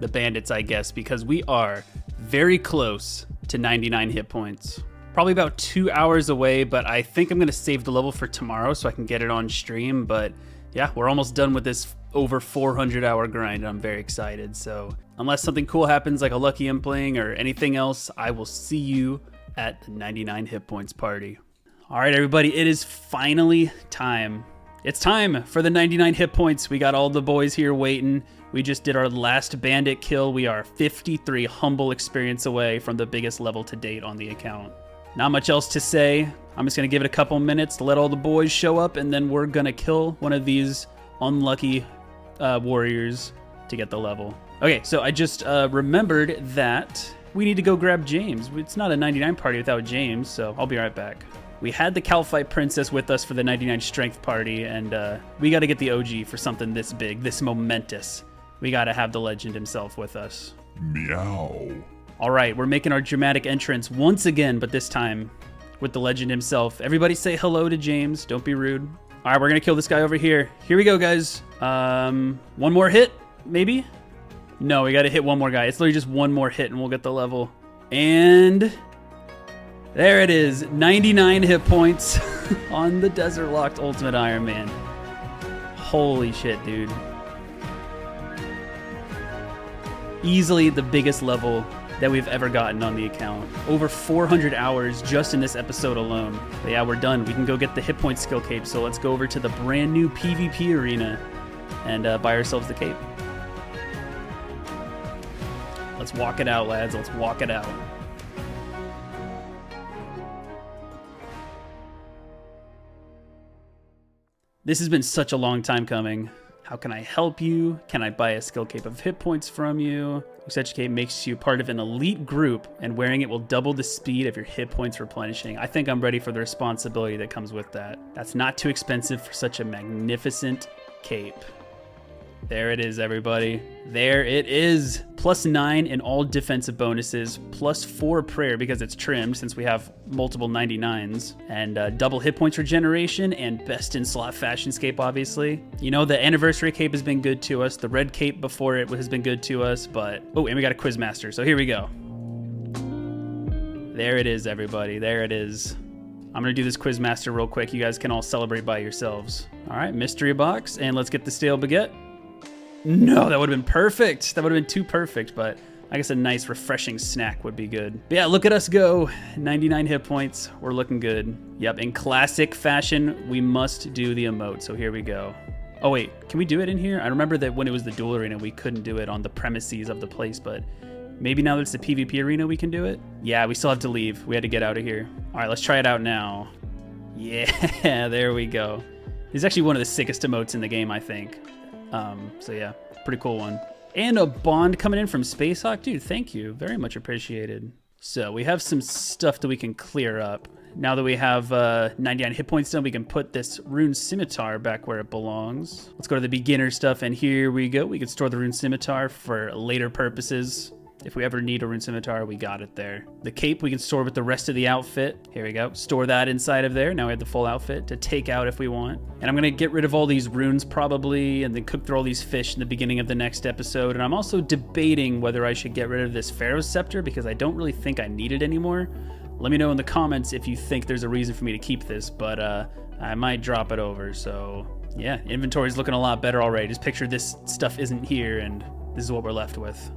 bandits, I guess, because we are very close to 99 hit points. Probably about 2 hours away, but I think I'm gonna save the level for tomorrow so I can get it on stream. But yeah, we're almost done with this over 400-hour grind, and I'm very excited. So unless something cool happens like a Lucky Impling or anything else, I will see you at the 99 hit points party. All right, everybody, it is finally time. It's time for the 99 hit points. We got all the boys here waiting. We just did our last bandit kill. We are 53 humble experience away from the biggest level to date on the account. Not much else to say. I'm just gonna give it a couple minutes to let all the boys show up, and then we're gonna kill one of these unlucky warriors to get the level. Okay, so I just remembered that we need to go grab James. It's not a 99 party without James, so I'll be right back. We had the Calphite Princess with us for the 99 Strength party, and we got to get the OG for something this big, this momentous. We got to have the legend himself with us. Meow. All right, we're making our dramatic entrance once again, but this time with the legend himself. Everybody say hello to James. Don't be rude. All right, we're going to kill this guy over here. Here we go, guys. One more hit, maybe? No, we got to hit one more guy. It's literally just one more hit, and we'll get the level. And there it is, 99 hit points on the Desert Locked Ultimate Iron Man. Holy shit, dude. Easily the biggest level that we've ever gotten on the account. Over 400 hours just in this episode alone. But yeah, we're done. We can go get the hit point skill cape, so let's go over to the brand new PvP arena and buy ourselves the cape. Let's walk it out, lads. Let's walk it out. This has been such a long time coming. How can I help you? Can I buy a skill cape of hit points from you? Such cape makes you part of an elite group, and wearing it will double the speed of your hit points replenishing. I think I'm ready for the responsibility that comes with that. That's not too expensive for such a magnificent cape. There it is, everybody. There it is. +9 in all defensive bonuses, +4 prayer because it's trimmed since we have multiple 99s, and double hit points regeneration, and best in slot fashion cape, obviously. You know, the anniversary cape has been good to us. The red cape before it has been good to us, but... Oh, and we got a Quizmaster, so here we go. There it is, everybody. There it is. I'm gonna do this Quizmaster real quick. You guys can all celebrate by yourselves. All right, mystery box, and let's get the stale baguette. No, that would have been perfect. That would have been too perfect, but I guess a nice refreshing snack would be good. But yeah, look at us go. 99 hit points. We're looking good. Yep, in classic fashion, we must do the emote. So here we go. Oh wait, can we do it in here? I remember that when it was the duel arena, we couldn't do it on the premises of the place, but maybe now that it's the PvP arena, we can do it? Yeah, we still have to leave. We had to get out of here. All right, let's try it out now. Yeah, there we go. This is actually one of the sickest emotes in the game, I think. So yeah, pretty cool one. And a bond coming in from Spacehawk. Dude, thank you. Very much appreciated. So we have some stuff that we can clear up. Now that we have 99 hit points done, we can put this rune scimitar back where it belongs. Let's go to the beginner stuff, and here we go. We can store the rune scimitar for later purposes. If we ever need a rune scimitar, we got it there. The cape we can store with the rest of the outfit. Here we go. Store that inside of there. Now we have the full outfit to take out if we want. And I'm going to get rid of all these runes probably, and then cook through all these fish in the beginning of the next episode. And I'm also debating whether I should get rid of this Pharaoh's Scepter because I don't really think I need it anymore. Let me know in the comments if you think there's a reason for me to keep this, but I might drop it over. So yeah, inventory's looking a lot better already. Just picture this stuff isn't here, and this is what we're left with.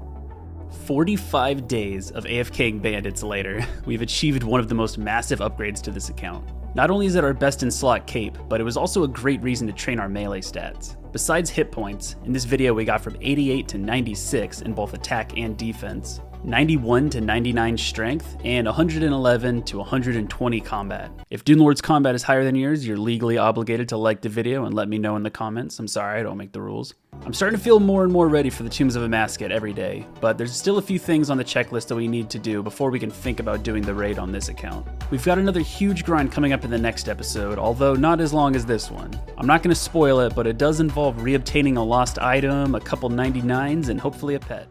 45 days of AFKing bandits later, we've achieved one of the most massive upgrades to this account. Not only is it our best in slot cape, but it was also a great reason to train our melee stats. Besides hit points, in this video we got from 88 to 96 in both attack and defense, 91 to 99 strength, and 111 to 120 combat. If Dune Lord's combat is higher than yours, you're legally obligated to like the video and let me know in the comments. I'm sorry, I don't make the rules. I'm starting to feel more and more ready for the Tombs of Amascut every day, but there's still a few things on the checklist that we need to do before we can think about doing the raid on this account. We've got another huge grind coming up in the next episode, although not as long as this one. I'm not going to spoil it, but it does involve reobtaining a lost item, a couple 99s, and hopefully a pet.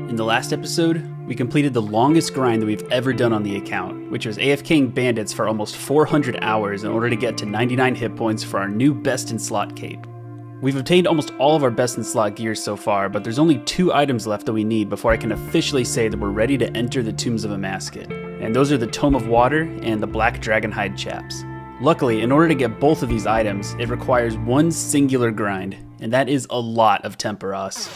In the last episode, we completed the longest grind that we've ever done on the account, which was AFKing bandits for almost 400 hours in order to get to 99 hit points for our new best in slot cape. We've obtained almost all of our best in slot gear so far, but there's only 2 items left that we need before I can officially say that we're ready to enter the Tombs of Amascut, and those are the Tome of Water and the Black Dragonhide chaps. Luckily, in order to get both of these items, it requires one singular grind, and that is a lot of Temperos.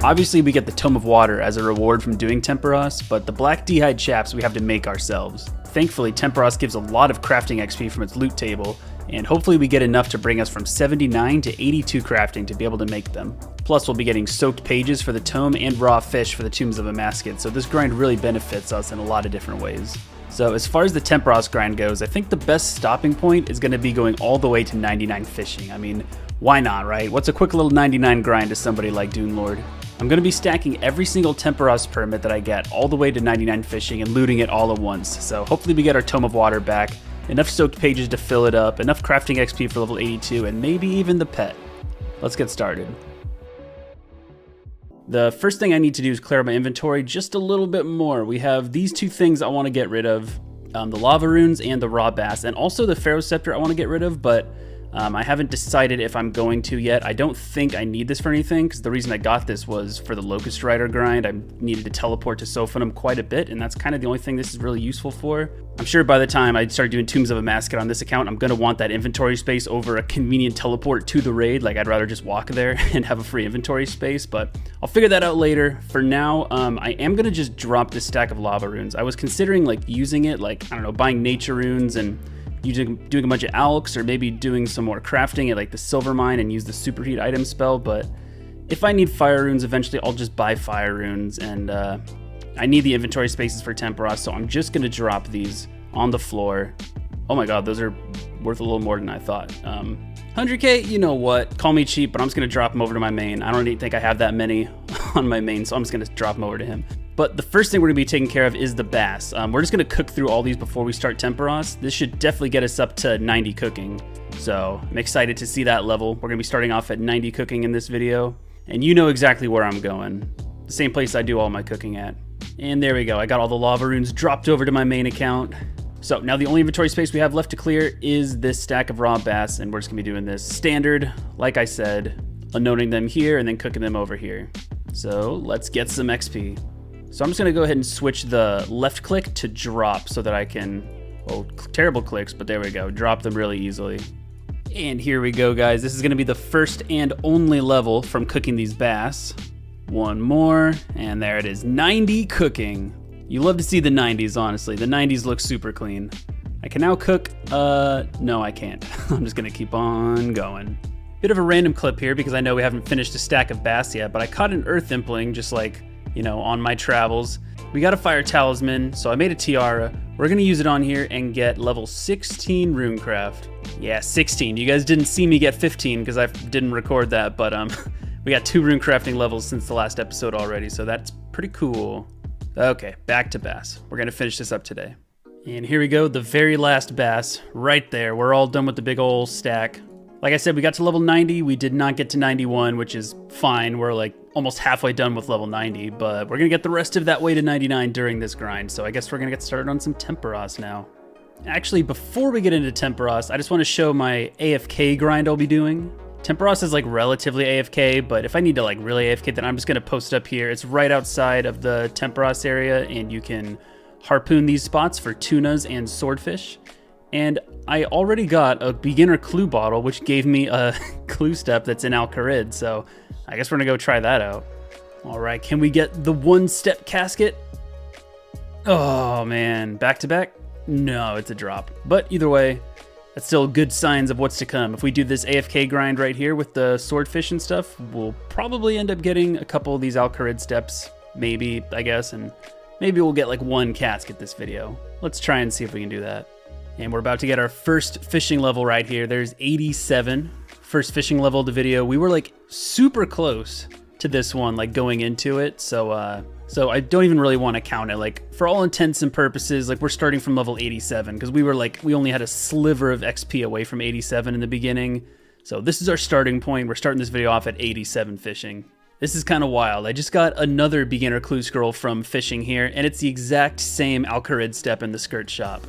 Obviously, we get the Tome of Water as a reward from doing Temperos, but the Black D'hide chaps we have to make ourselves. Thankfully, Temperos gives a lot of crafting XP from its loot table, and hopefully we get enough to bring us from 79 to 82 crafting to be able to make them. Plus, we'll be getting soaked pages for the tome and raw fish for the Tombs of Amascut, so this grind really benefits us in a lot of different ways. So as far as the Temperos grind goes, I think the best stopping point is going to be going all the way to 99 fishing. I mean, why not, right? What's a quick little 99 grind to somebody like Dune Lord? I'm going to be stacking every single Temperos permit that I get all the way to 99 fishing and looting it all at once. So hopefully we get our Tome of Water back, enough soaked pages to fill it up, enough crafting XP for level 82, and maybe even the pet. Let's get started. The first thing I need to do is clear out my inventory just a little bit more. We have these 2 things I want to get rid of, the lava runes and the raw bass, and also the Pharaoh scepter I want to get rid of, but I haven't decided if I'm going to yet. I don't think I need this for anything, because the reason I got this was for the Locust Rider grind. I needed to teleport to Sophanum quite a bit, and that's kind of the only thing this is really useful for. I'm sure by the time I start doing Tombs of Amascut on this account, I'm going to want that inventory space over a convenient teleport to the raid. Like, I'd rather just walk there and have a free inventory space, but I'll figure that out later. For now, I am going to just drop this stack of lava runes. I was considering like using it, like, I don't know, buying nature runes and doing a bunch of alks, or maybe doing some more crafting at like the silver mine and use the superheat item spell, but if I need fire runes eventually, I'll just buy fire runes, and I need the inventory spaces for Temperos, so I'm just gonna drop these on the floor. Oh my god, those are worth a little more than I thought. 100k, you know what, call me cheap, but I'm just gonna drop them over to my main. I don't even think I have that many on my main, so I'm just gonna drop them over to him. But the first thing we're going to be taking care of is the bass. We're just going to cook through all these before we start Temperos. This should definitely get us up to 90 cooking. So I'm excited to see that level. We're going to be starting off at 90 cooking in this video. And you know exactly where I'm going. The same place I do all my cooking at. And there we go. I got all the lava runes dropped over to my main account. So now the only inventory space we have left to clear is this stack of raw bass. And we're just going to be doing this standard, like I said, unknowing them here and then cooking them over here. So let's get some XP. So I'm just going to go ahead and switch the left click to drop so that I can, well, terrible clicks, but there we go, drop them really easily. And here we go, guys. This is going to be the first and only level from cooking these bass. One more, and there it is, 90 cooking. You love to see the 90s, honestly. The 90s look super clean. I can now cook, no I can't. I'm just going to keep on going. Bit of a random clip here because I know we haven't finished a stack of bass yet, but I caught an earth impling just like, you know, on my travels. We got a fire talisman, so I made a tiara. We're gonna use it on here and get level 16 runecraft. Yeah, 16. You guys didn't see me get 15 because I didn't record that, but we got 2 runecrafting levels since the last episode already, so that's pretty cool. Okay, back to bass. We're gonna finish this up today. And here we go, the very last bass, right there. We're all done with the big ol' stack. Like I said, we got to level 90. We did not get to 91, which is fine. We're like almost halfway done with level 90, but we're gonna get the rest of that way to 99 during this grind. So I guess we're gonna get started on some Temperos now. Actually, before we get into Temperos, I just want to show my AFK grind I'll be doing. Temperos is like relatively AFK, but if I need to like really AFK, then I'm just going to post up here. It's right outside of the Temperos area, and you can harpoon these spots for tunas and swordfish. And I already got a beginner clue bottle, which gave me a clue step that's in Al-Kharid, so I guess we're going to go try that out. All right, can we get the one-step casket? Oh, man. Back to back? No, it's a drop. But either way, that's still good signs of what's to come. If we do this AFK grind right here with the swordfish and stuff, we'll probably end up getting a couple of these Al-Kharid steps, maybe, I guess, and maybe we'll get like one casket this video. Let's try and see if we can do that. And we're about to get our first fishing level right here. There's 87, first fishing level of the video. We were like super close to this one, like going into it, so I don't even really want to count it. Like, for all intents and purposes, like, we're starting from level 87 because we only had a sliver of XP away from 87 in the beginning. So this is our starting point. We're starting this video off at 87 fishing. This is kind of wild. I just got another beginner clue scroll from fishing here, and it's the exact same Al-Kharid step in the skirt shop.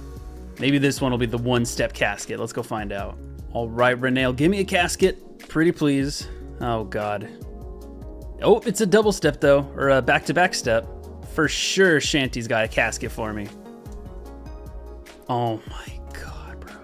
Maybe this one will be the one-step casket. Let's go find out. All right, Renee, give me a casket. Pretty please. Oh, God. Oh, it's a double step, though, or a back-to-back step. For sure, Shanty's got a casket for me. Oh, my God, bro.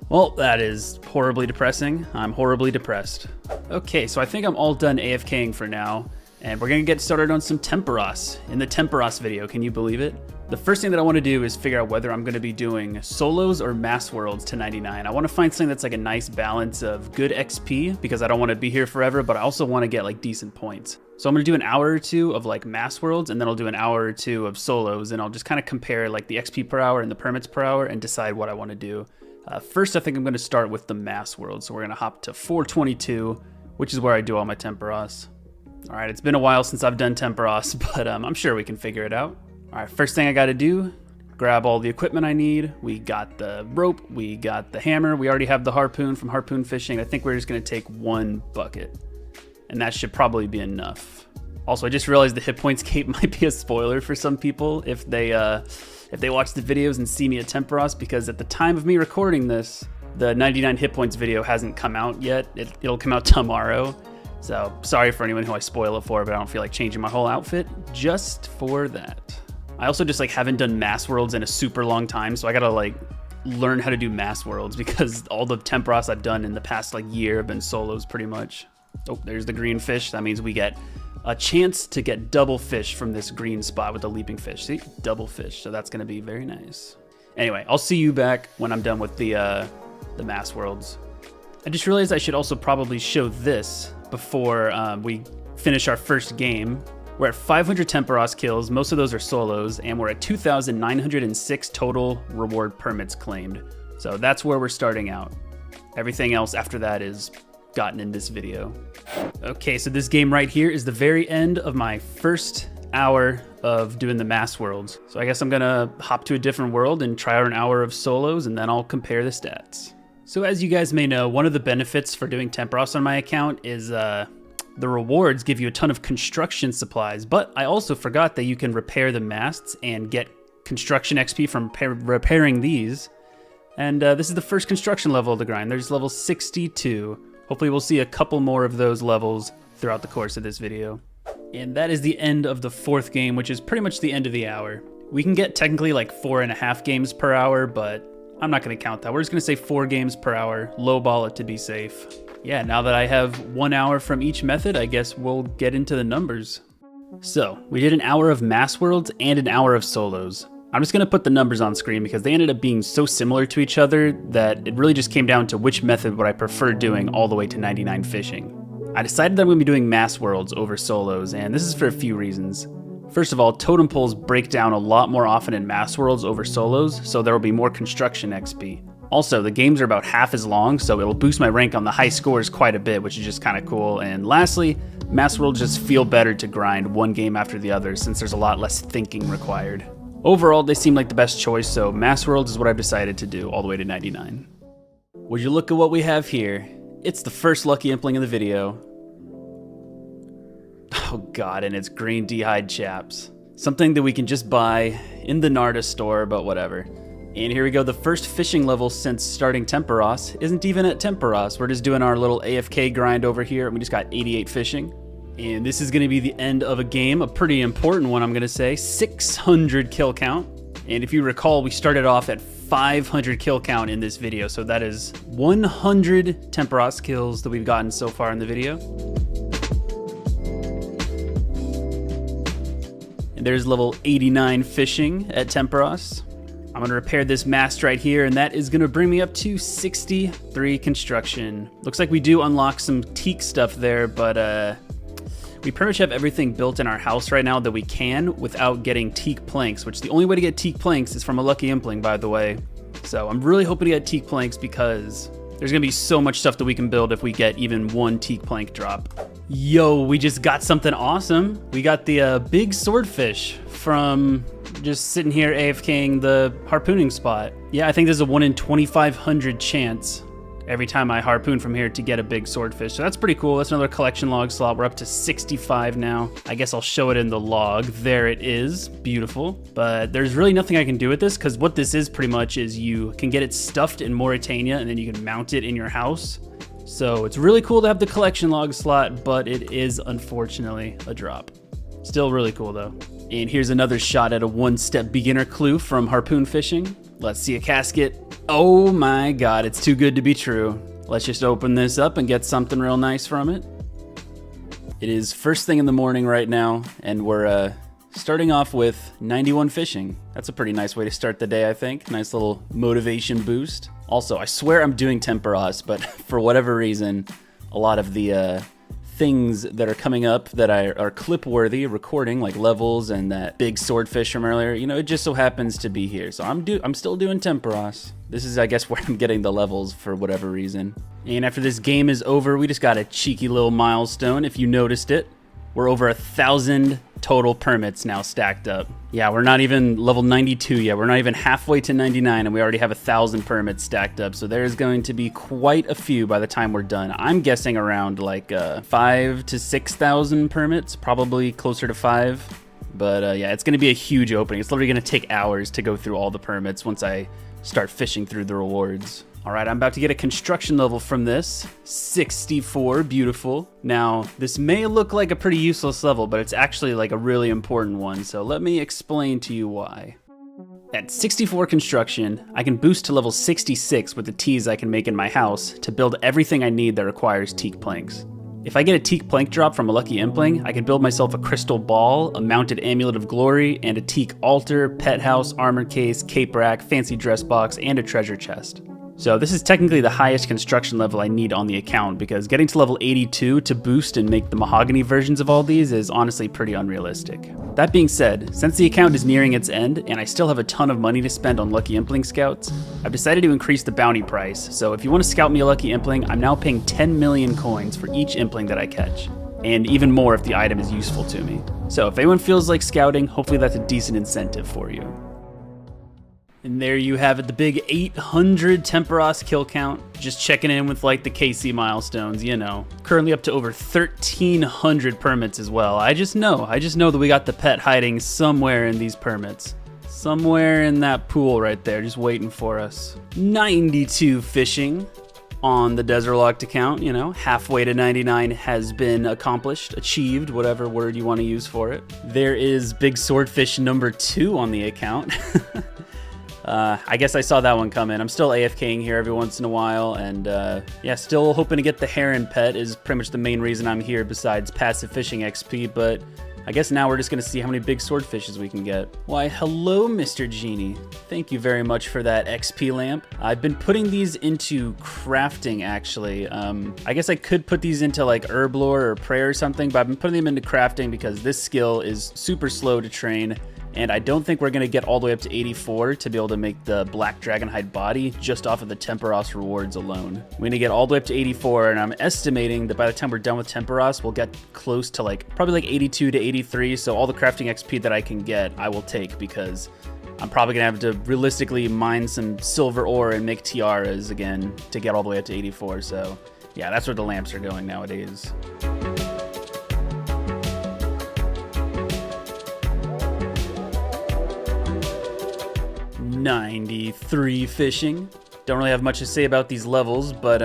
Well, that is horribly depressing. I'm horribly depressed. Okay, so I think I'm all done AFKing for now, and we're going to get started on some Temperos in the Temperos video. Can you believe it? The first thing that I want to do is figure out whether I'm going to be doing solos or mass worlds to 99. I want to find something that's like a nice balance of good XP because I don't want to be here forever, but I also want to get like decent points. So I'm going to do an hour or two of like mass worlds, and then I'll do an hour or two of solos, and I'll just kind of compare like the XP per hour and the permits per hour and decide what I want to do. First, I think I'm going to start with the mass world. So we're going to hop to 422, which is where I do all my Temperos. All right, it's been a while since I've done Temperos, but I'm sure we can figure it out. All right, first thing I got to do, grab all the equipment I need. We got the rope, we got the hammer, we already have the harpoon from harpoon fishing. I think we're just going to take one bucket, and that should probably be enough. Also, I just realized the hit points cape might be a spoiler for some people if they watch the videos and see me at Temperos, because at the time of me recording this, the 99 hit points video hasn't come out yet. It'll come out tomorrow. So sorry for anyone who I spoil it for, but I don't feel like changing my whole outfit just for that. I also just like haven't done mass worlds in a super long time, so I gotta like learn how to do mass worlds because all the Temperos I've done in the past like year have been solos pretty much. Oh, there's the green fish. That means we get a chance to get double fish from this green spot with the leaping fish. See, double fish. So that's gonna be very nice. Anyway, I'll see you back when I'm done with the mass worlds. I just realized I should also probably show this before we finish our first game. We're at 500 Temperos kills, most of those are solos, and we're at 2,906 total reward permits claimed. So that's where we're starting out. Everything else after that is gotten in this video. Okay, so this game right here is the very end of my first hour of doing the mass worlds. So I guess I'm gonna hop to a different world and try out an hour of solos, and then I'll compare the stats. So as you guys may know, one of the benefits for doing Temperos on my account is the rewards give you a ton of construction supplies, but I also forgot that you can repair the masts and get construction XP from repairing these. And this is the first construction level of the grind. There's level 62. Hopefully we'll see a couple more of those levels throughout the course of this video. And that is the end of the fourth game, which is pretty much the end of the hour. We can get technically like 4.5 games per hour, but I'm not going to count that. We're just going to say 4 games per hour, lowball it to be safe. Yeah, now that I have 1 hour from each method, I guess we'll get into the numbers. So, we did an hour of mass worlds and an hour of solos. I'm just going to put the numbers on screen because they ended up being so similar to each other that it really just came down to which method would I prefer doing all the way to 99 fishing. I decided that I'm going to be doing mass worlds over solos, and this is for a few reasons. First of all, totem poles break down a lot more often in mass worlds over solos, so there will be more construction XP. Also, the games are about half as long, so it'll boost my rank on the high scores quite a bit, which is just kind of cool. And lastly, mass worlds just feel better to grind one game after the other since there's a lot less thinking required. Overall, they seem like the best choice, so mass worlds is what I've decided to do all the way to 99. Would you look at what we have here? It's the first lucky impling in the video. Oh god, and it's green d'hide chaps. Something that we can just buy in the Narda store, but whatever. And here we go, the first fishing level since starting Temperos isn't even at Temperos. We're just doing our little AFK grind over here, and we just got 88 fishing. And this is gonna be the end of a game, a pretty important one, I'm gonna say. 600 kill count. And if you recall, we started off at 500 kill count in this video, so that is 100 Temperos kills that we've gotten so far in the video. And there's level 89 fishing at Temperos. I'm gonna repair this mast right here, and that is gonna bring me up to 63 construction. Looks like we do unlock some teak stuff there, but we pretty much have everything built in our house right now that we can without getting teak planks, which the only way to get teak planks is from a lucky impling, by the way. So I'm really hoping to get teak planks because there's gonna be so much stuff that we can build if we get even one teak plank drop. Yo, we just got something awesome. We got the big swordfish from just sitting here AFKing the harpooning spot. Yeah, I think there's a 1 in 2,500 chance every time I harpoon from here to get a big swordfish. So that's pretty cool. That's another collection log slot. We're up to 65 now. I guess I'll show it in the log. There it is. Beautiful. But there's really nothing I can do with this because what this is pretty much is you can get it stuffed in Mauritania and then you can mount it in your house. So it's really cool to have the collection log slot, but it is unfortunately a drop. Still really cool though. And here's another shot at a one-step beginner clue from harpoon fishing. Let's see a casket. Oh my God, it's too good to be true. Let's just open this up and get something real nice from it. It is first thing in the morning right now, and we're starting off with 91 fishing. That's a pretty nice way to start the day, I think. Nice little motivation boost. Also, I swear I'm doing Temperos, but for whatever reason, a lot of the things that are coming up that are clip-worthy recording, like levels and that big swordfish from earlier, you know, it just so happens to be here. So I'm still doing Temperos. This is, I guess, where I'm getting the levels for whatever reason. And after this game is over, we just got a cheeky little milestone, if you noticed it. We're over 1,000 total permits now stacked up. Yeah, we're not even level 92 yet. We're not even halfway to 99 and we already have 1,000 permits stacked up. So there's going to be quite a few by the time we're done. I'm guessing around like 5,000 to 6,000 permits, probably closer to 5. But yeah, it's going to be a huge opening. It's literally going to take hours to go through all the permits once I start fishing through the rewards. All right, I'm about to get a construction level from this. 64, beautiful. Now, this may look like a pretty useless level, but it's actually like a really important one. So let me explain to you why. At 64 construction, I can boost to level 66 with the teas I can make in my house to build everything I need that requires teak planks. If I get a teak plank drop from a lucky impling, I can build myself a crystal ball, a mounted amulet of glory, and a teak altar, pet house, armor case, cape rack, fancy dress box, and a treasure chest. So this is technically the highest construction level I need on the account because getting to level 82 to boost and make the mahogany versions of all these is honestly pretty unrealistic. That being said, since the account is nearing its end and I still have a ton of money to spend on lucky impling scouts, I've decided to increase the bounty price. So if you want to scout me a lucky impling, I'm now paying 10 million coins for each impling that I catch, and even more if the item is useful to me. So if anyone feels like scouting, hopefully that's a decent incentive for you. And there you have it, the big 800 Temperos kill count. Just checking in with like the KC milestones, you know. Currently up to over 1,300 permits as well. I just know that we got the pet hiding somewhere in these permits. Somewhere in that pool right there, just waiting for us. 92 fishing on the Desert Locked account, you know. Halfway to 99 has been accomplished, achieved, whatever word you want to use for it. There is big swordfish number 2 on the account. I guess I saw that one come in. I'm still AFKing here every once in a while, and yeah, still hoping to get the heron pet is pretty much the main reason I'm here besides passive fishing XP, but I guess now we're just going to see how many big swordfishes we can get. Why, hello, Mr. Genie. Thank you very much for that XP lamp. I've been putting these into crafting, actually. I guess I could put these into like herb lore or prayer or something, but I've been putting them into crafting because this skill is super slow to train. And I don't think we're going to get all the way up to 84 to be able to make the black dragonhide body just off of the Temperos rewards alone. We're going to get all the way up to 84, and I'm estimating that by the time we're done with Temperos, we'll get close to like probably like 82 to 83. So all the crafting XP that I can get, I will take because I'm probably going to have to realistically mine some silver ore and make tiaras again to get all the way up to 84. So yeah, that's where the lamps are going nowadays. 93 fishing. Don't really have much to say about these levels, but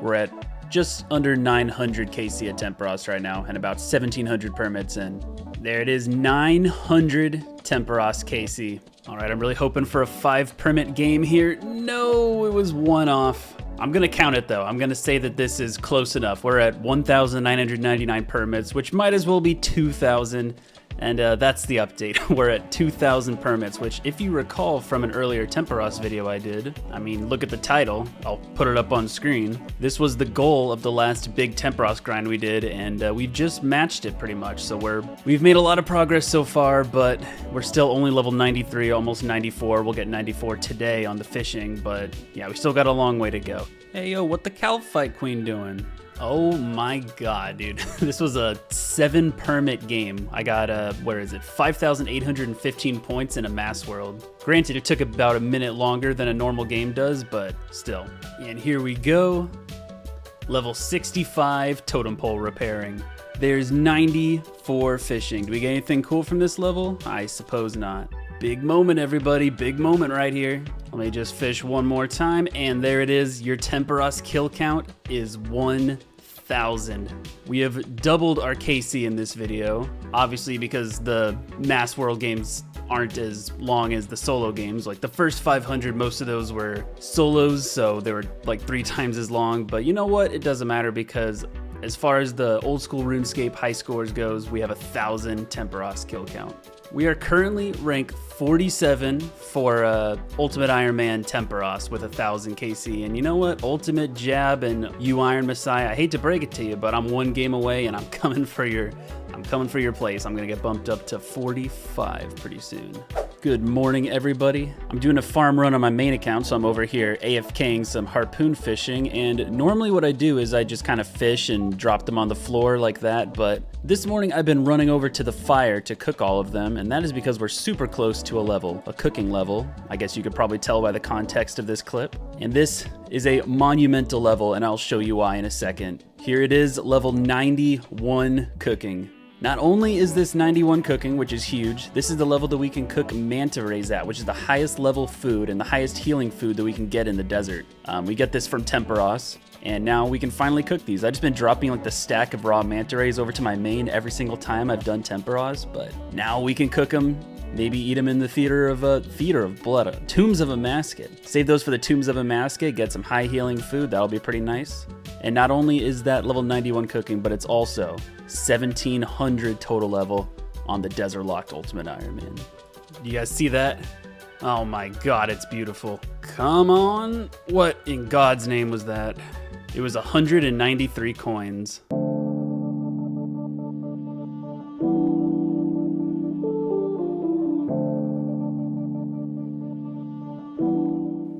we're at just under 900 KC at Temperos right now and about 1,700 permits in. There it is, 900 Temperos KC. All right, I'm really hoping for a 5 permit game here. No, it was 1 off. I'm gonna count it though. I'm gonna say that this is close enough. We're at 1,999 permits, which might as well be 2,000. And that's the update. We're at 2,000 permits, which if you recall from an earlier Temperos video I did, I mean, look at the title. I'll put it up on screen. This was the goal of the last big Temperos grind we did, and we've just matched it pretty much. So we've made a lot of progress so far, but we're still only level 93, almost 94. We'll get 94 today on the fishing, but yeah, we still got a long way to go. Hey, yo, what the Calphite Queen doing? Oh my god, dude. This was a 7 permit game. I got, 5,815 points in a mass world. Granted, it took about a minute longer than a normal game does, but still. And here we go. Level 65 totem pole repairing. There's 94 fishing. Do we get anything cool from this level? I suppose not. Big moment, everybody. Big moment right here. Let me just fish one more time, and there it is. Your Temperos kill count is 1,000. We have doubled our KC in this video, obviously because the mass world games aren't as long as the solo games. Like the first 500, most of those were solos, so they were like 3 times as long. But you know what? It doesn't matter because as far as the old school RuneScape high scores goes, we have 1,000 Temperos kill count. We are currently ranked 47 for Ultimate Iron Man Temperos with 1,000 KC. And you know what? Ultimate Jab and you Iron Messiah, I hate to break it to you, but I'm 1 game away and I'm coming for your place. I'm gonna get bumped up to 45 pretty soon. Good morning, everybody. I'm doing a farm run on my main account, so I'm over here AFKing some harpoon fishing, and normally what I do is I just kind of fish and drop them on the floor like that, but this morning I've been running over to the fire to cook all of them, and that is because we're super close to a cooking level. I guess you could probably tell by the context of this clip. And this is a monumental level, and I'll show you why in a second. Here it is, level 91 cooking. Not only is this 91 cooking, which is huge, this is the level that we can cook manta rays at, which is the highest level food and the highest healing food that we can get in the desert. We get this from Temperos, and now we can finally cook these. I've just been dropping like the stack of raw manta rays over to my main every single time I've done Temperos, but now we can cook them, maybe eat them in the Theater of Blood, Tombs of Amascut. Save those for the Tombs of Amascut, get some high healing food, that'll be pretty nice. And not only is that level 91 cooking, but it's also 1,700 total level on the Desert Locked Ultimate Iron Man. Do you guys see that? Oh my god, it's beautiful. Come on. What in God's name was that? It was 193 coins.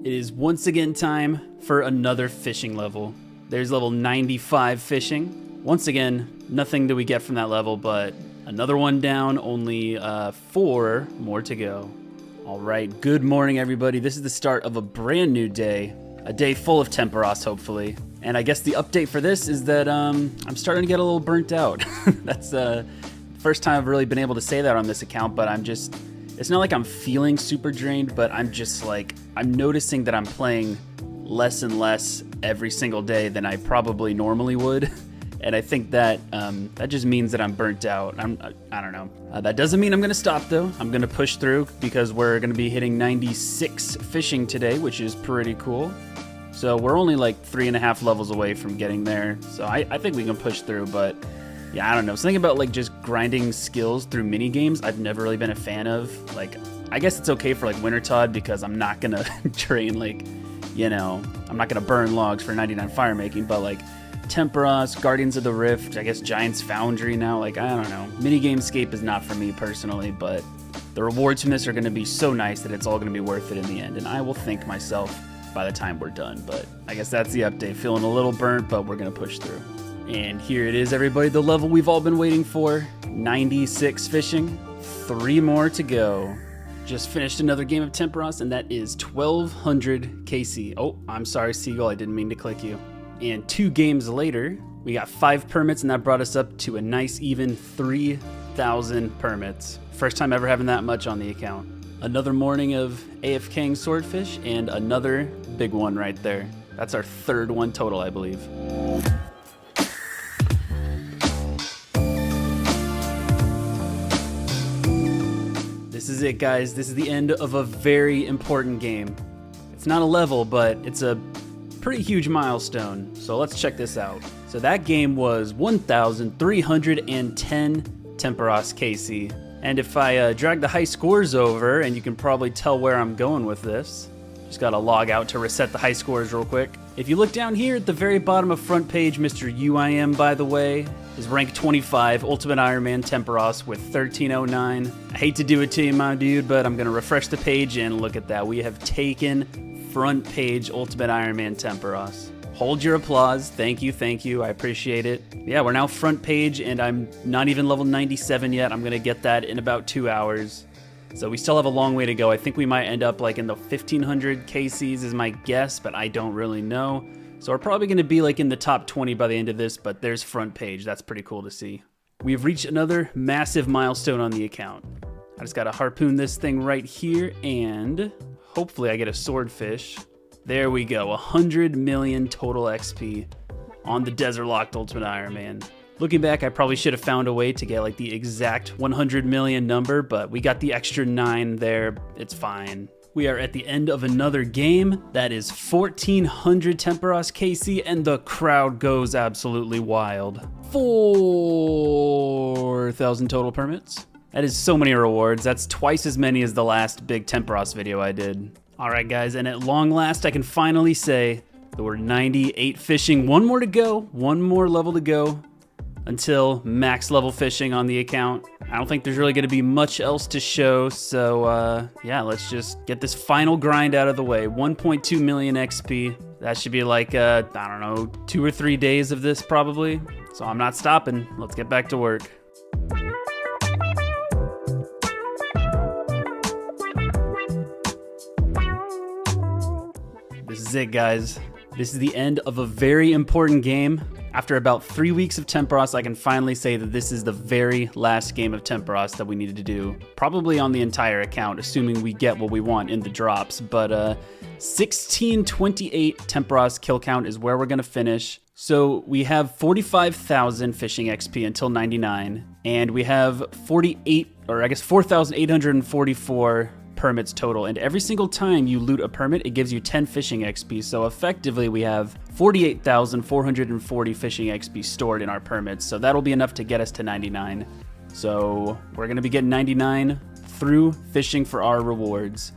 It is once again time for another fishing level. There's level 95 fishing. Once again, nothing that we get from that level, but another one down, only 4 more to go. All right, good morning, everybody. This is the start of a brand new day, a day full of Temperos, hopefully. And I guess the update for this is that I'm starting to get a little burnt out. That's the first time I've really been able to say that on this account, but it's not like I'm feeling super drained, but I'm noticing that I'm playing less and less every single day than I probably normally would. And I think that that just means that I'm burnt out. I don't know. That doesn't mean I'm gonna stop though. I'm gonna push through because we're gonna be hitting 96 fishing today, which is pretty cool. So we're only like 3.5 levels away from getting there. So I think we can push through, but yeah, I don't know. Something about like just grinding skills through mini games I've never really been a fan of. Like, I guess it's okay for like Wintertod because I'm not gonna train like, I'm not gonna burn logs for 99 fire making, but like Temperos, Guardians of the Rift, I guess Giant's Foundry now, like, I don't know. Minigamescape is not for me personally, but the rewards from this are gonna be so nice that it's all gonna be worth it in the end, and I will thank myself by the time we're done. But I guess that's the update. Feeling a little burnt, but we're gonna push through. And here it is, everybody, the level we've all been waiting for. 96 fishing, 3 more to go. Just finished another game of Temperos, and that is 1,200 KC. Oh, I'm sorry, Seagull, I didn't mean to click you. And 2 games later, we got 5 permits, and that brought us up to a nice even 3,000 permits. First time ever having that much on the account. Another morning of AFKing swordfish and another big one right there. That's our third one total, I believe. This is it, guys. This is the end of a very important game. It's not a level, but it's a pretty huge milestone. So let's check this out. So that game was 1,310 Temperos KC. And if I drag the high scores over, and you can probably tell where I'm going with this, just gotta log out to reset the high scores real quick. If you look down here at the very bottom of front page, Mr. UIM, by the way, is rank 25, Ultimate Iron Man Temperos with 1309. I hate to do it to you, my dude, but I'm gonna refresh the page and look at that. We have taken front page Ultimate Iron Man Temperos. Hold your applause. Thank you. I appreciate it. Yeah, we're now front page, and I'm not even level 97 yet. I'm gonna get that in about 2 hours. So we still have a long way to go. I think we might end up like in the 1,500 KCs is my guess, but I don't really know. So we're probably gonna be like in the top 20 by the end of this, but there's front page. That's pretty cool to see. We've reached another massive milestone on the account. I just gotta harpoon this thing right here, and hopefully I get a swordfish. There we go, 100 million total XP on the Desert Locked Ultimate Iron Man. Looking back, I probably should have found a way to get like the exact 100 million number, but we got the extra 9 there. It's fine. We are at the end of another game. That is 1,400 Temperos KC, and the crowd goes absolutely wild. 4,000 total permits. That is so many rewards. That's twice as many as the last big Temperos video I did. All right, guys, and at long last, I can finally say that we're 98 fishing. One more to go, one more level to go until max level fishing on the account. I don't think there's really gonna be much else to show, so yeah, let's just get this final grind out of the way. 1.2 million XP. That should be like, I don't know, 2 or 3 days of this probably. So I'm not stopping. Let's get back to work. This is it, guys. This is the end of a very important game. After about 3 weeks of Temperos, I can finally say that this is the very last game of Temperos that we needed to do. Probably on the entire account, assuming we get what we want in the drops. But 1628 Temperos kill count is where we're gonna finish. So we have 45,000 fishing XP until 99. And we have 4,844 permits total, and every single time you loot a permit, it gives you 10 fishing XP. So effectively, we have 48,440 fishing XP stored in our permits. So that'll be enough to get us to 99. So we're gonna be getting 99 through fishing for our rewards.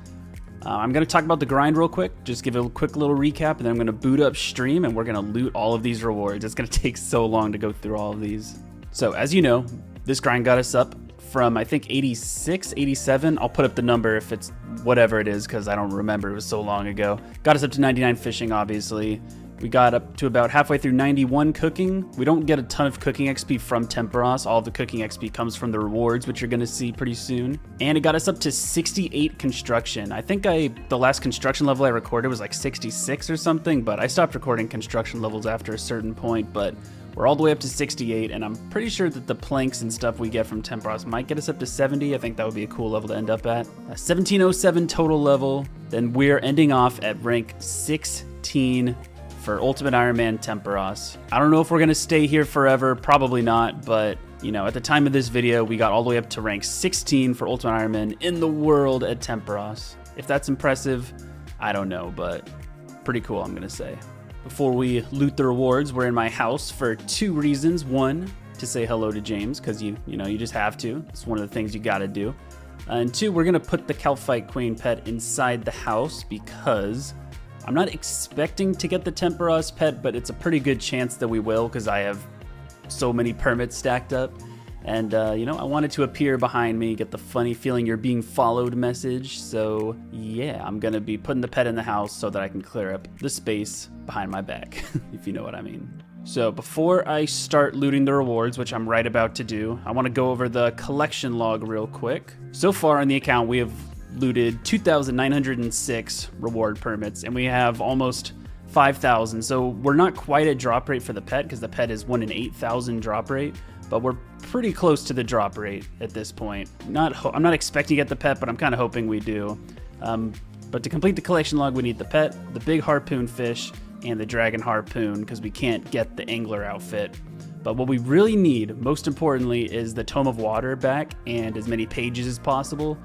I'm gonna talk about the grind real quick, just give a quick little recap, and then I'm gonna boot up stream and we're gonna loot all of these rewards. It's gonna take so long to go through all of these. So as you know, this grind got us up from, I think, 86, 87. I'll put up the number if it's whatever it is, because I don't remember. It was so long ago. Got us up to 99 fishing, obviously. We got up to about halfway through 91 cooking. We don't get a ton of cooking XP from Temperos. All of the cooking XP comes from the rewards, which you're going to see pretty soon. And it got us up to 68 construction. I think the last construction level I recorded was like 66 or something, but I stopped recording construction levels after a certain point. But we're all the way up to 68, and I'm pretty sure that the planks and stuff we get from Temperos might get us up to 70. I think that would be a cool level to end up at. 1707 total level. Then we're ending off at rank 16 for Ultimate Iron Man Temperos. I don't know if we're gonna stay here forever, probably not, but you know, at the time of this video, we got all the way up to rank 16 for Ultimate Iron Man in the world at Temperos. If that's impressive, I don't know, but pretty cool, I'm gonna say. Before we loot the rewards, we're in my house for 2 reasons. One, to say hello to James, because you just have to. It's one of the things you gotta do. And 2, we're gonna put the Calphite Queen pet inside the house because I'm not expecting to get the Temperos pet, but it's a pretty good chance that we will because I have so many permits stacked up. And, I wanted to appear behind me, get the funny feeling you're being followed message. So, yeah, I'm going to be putting the pet in the house so that I can clear up the space behind my back, if you know what I mean. So, before I start looting the rewards, which I'm right about to do, I want to go over the collection log real quick. So far on the account, we have looted 2,906 reward permits, and we have almost 5,000. So, we're not quite at drop rate for the pet because the pet is 1 in 8,000 drop rate. but we're pretty close to the drop rate at this point. I'm not expecting to get the pet, but I'm kind of hoping we do. But to complete the collection log, we need the pet, the big harpoon fish, and the dragon harpoon, because we can't get the angler outfit. But what we really need, most importantly, is the Tome of Water back and as many pages as possible.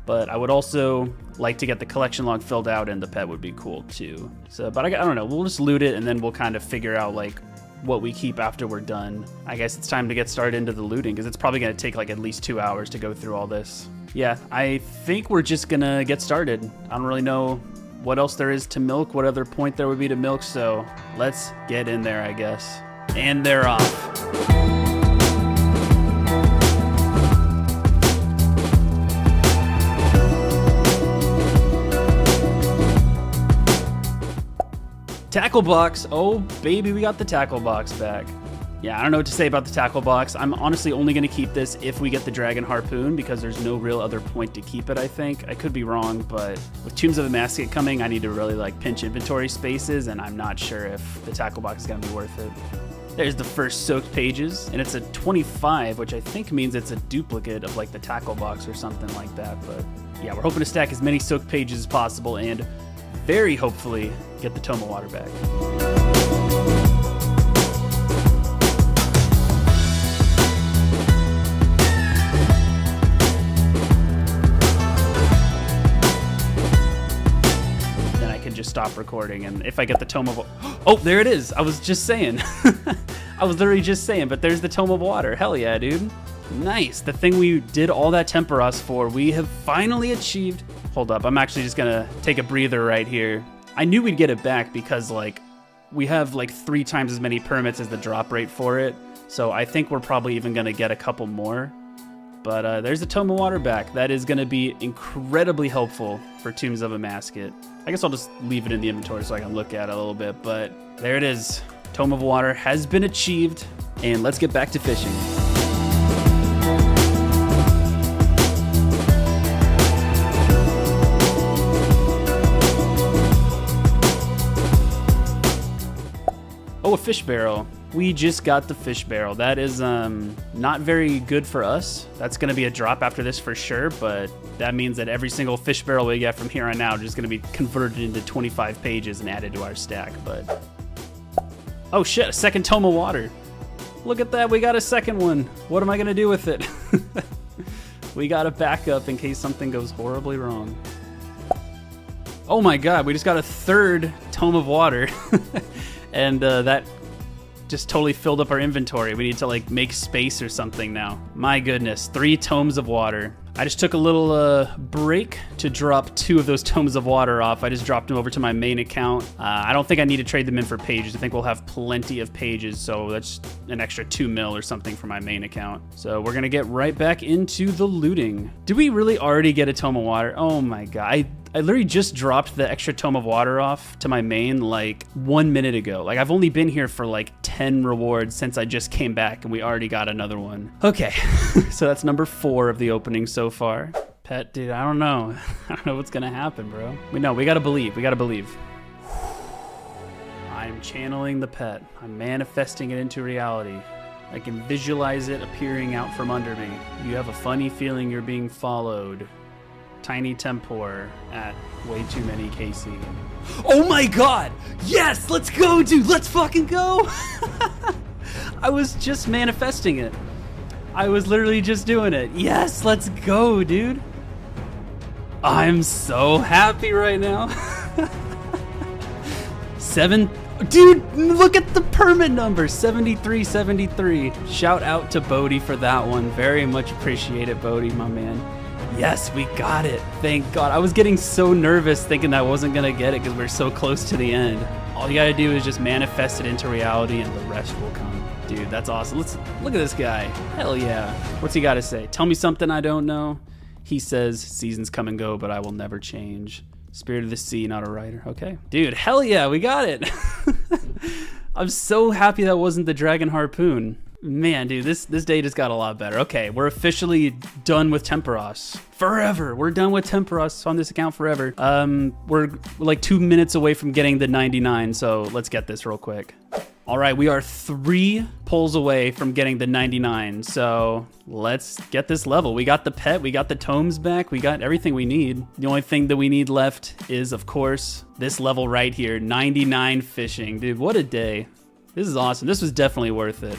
But I would also like to get the collection log filled out, and the pet would be cool too. So, but I don't know, we'll just loot it and then we'll kind of figure out like what we keep after we're done. I guess it's time to get started into the looting, because it's probably going to take like at least 2 hours to go through all this. Yeah, I think we're just gonna get started. I don't really know what else there is to milk, what other point there would be to milk, so let's get in there, I guess. And they're off. Tackle box. Oh, baby, we got the tackle box back. Yeah, I don't know what to say about the tackle box. I'm honestly only going to keep this if we get the dragon harpoon, because there's no real other point to keep it, I think. I could be wrong, but with Tombs of Amascut coming, I need to really like pinch inventory spaces, and I'm not sure if the tackle box is going to be worth it. There's the first soaked pages, and it's a 25, which I think means it's a duplicate of like the tackle box or something like that. But yeah, we're hoping to stack as many soaked pages as possible, and very hopefully get the Tome of Water back. Just stop recording, and if I get the Tome of oh, there it is. I was just saying. I was literally just saying, but there's the Tome of Water. Hell yeah, dude. Nice. The thing we did all that Temperos for, we have finally achieved. Hold up, I'm actually just gonna take a breather right here. I knew we'd get it back because like we have like 3 times as many permits as the drop rate for it, so I think we're probably even gonna get a couple more. But there's the Tome of Water back. That is going to be incredibly helpful for Tombs of Amascut. I guess I'll just leave it in the inventory so I can look at it a little bit. But there it is. Tome of Water has been achieved. And let's get back to fishing. Oh, a fish barrel. We just got the fish barrel. That is not very good for us. That's going to be a drop after this for sure, but that means that every single fish barrel we get from here on out is just going to be converted into 25 pages and added to our stack. But oh shit, a second Tome of Water. Look at that, we got a second one. What am I going to do with it? We got a backup in case something goes horribly wrong. Oh my god, we just got a third Tome of Water. And that just totally filled up our inventory. We need to like make space or something now. My goodness, 3 Tomes of Water. I just took a little break to drop 2 of those Tomes of Water off. I just dropped them over to my main account. I don't think I need to trade them in for pages. I think we'll have plenty of pages, so that's an extra 2 mil or something for my main account. So we're gonna get right back into the looting. Did we really already get a Tome of Water? Oh my god. I literally just dropped the extra Tome of Water off to my main like 1 minute ago. Like I've only been here for like 10 rewards since I just came back, and we already got another one. Okay, so that's number 4 of the opening so far. Pet, dude, I don't know. I don't know what's gonna happen, bro. We gotta believe, we gotta believe. I'm channeling the pet. I'm manifesting it into reality. I can visualize it appearing out from under me. You have a funny feeling you're being followed. Tiny Tempor at way too many KC. Oh my god! Yes! Let's go, dude! Let's fucking go! I was just manifesting it. I was literally just doing it. Yes! Let's go, dude! I'm so happy right now. 7... Dude, look at the permit number! 7373. Shout out to Bodhi for that one. Very much appreciate it, Bodhi, my man. Yes, we got it. Thank God. I was getting so nervous thinking that I wasn't going to get it because we're so close to the end. All you got to do is just manifest it into reality and the rest will come. Dude, that's awesome. Let's look at this guy. Hell yeah. What's he got to say? Tell me something I don't know. He says, seasons come and go, but I will never change. Spirit of the sea, not a writer. Okay. Dude, hell yeah, we got it. I'm so happy that wasn't the dragon harpoon. Man, dude, this day just got a lot better. Okay, we're officially done with Temperos. Forever. We're done with Temperos on this account forever. We're like 2 minutes away from getting the 99, so let's get this real quick. All right, we are 3 pulls away from getting the 99, so let's get this level. We got the pet, we got the tomes back, we got everything we need. The only thing that we need left is, of course, this level right here, 99 fishing. Dude, what a day. This is awesome. This was definitely worth it.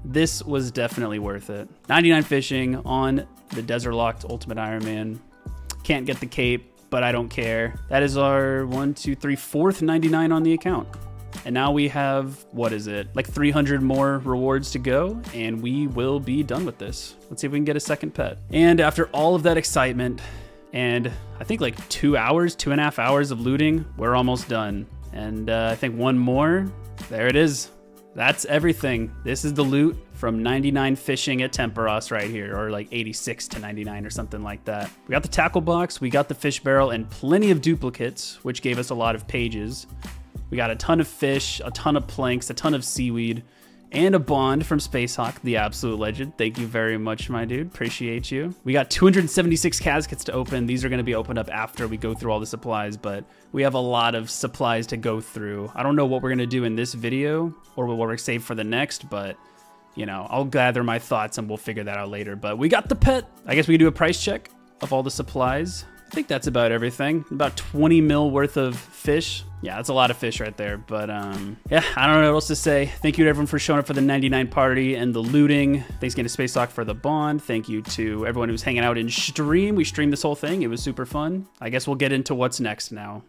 This was definitely worth it. 99 fishing on the Desert Locked Ultimate Ironman. Can't get the cape, but I don't care. That is our 4th 99 on the account. And now we have, what is it, like 300 more rewards to go, and we will be done with this. Let's see if we can get a second pet. And after all of that excitement, and I think like 2.5 hours of looting, we're almost done. And I think one more, there it is. That's everything. This is the loot from 99 fishing at Temperos right here, or like 86 to 99 or something like that. We got the tackle box, we got the fish barrel, and plenty of duplicates, which gave us a lot of pages. We got a ton of fish, a ton of planks, a ton of seaweed, and a bond from Spacehawk, the absolute legend. Thank you very much, my dude. Appreciate you. We got 276 caskets to open. These are going to be opened up after we go through all the supplies, but we have a lot of supplies to go through. I don't know what we're going to do in this video or what we're saved for the next, but you know, I'll gather my thoughts and we'll figure that out later. But we got the pet. I guess we can do a price check of all the supplies. I think that's about everything. About 20 mil worth of fish. Yeah, that's a lot of fish right there. But yeah, I don't know what else to say. Thank you to everyone for showing up for the 99 party and the looting. Thanks again to Space Talk for the bond. Thank you to everyone who's hanging out in stream. We streamed this whole thing. It was super fun. I guess we'll get into what's next now.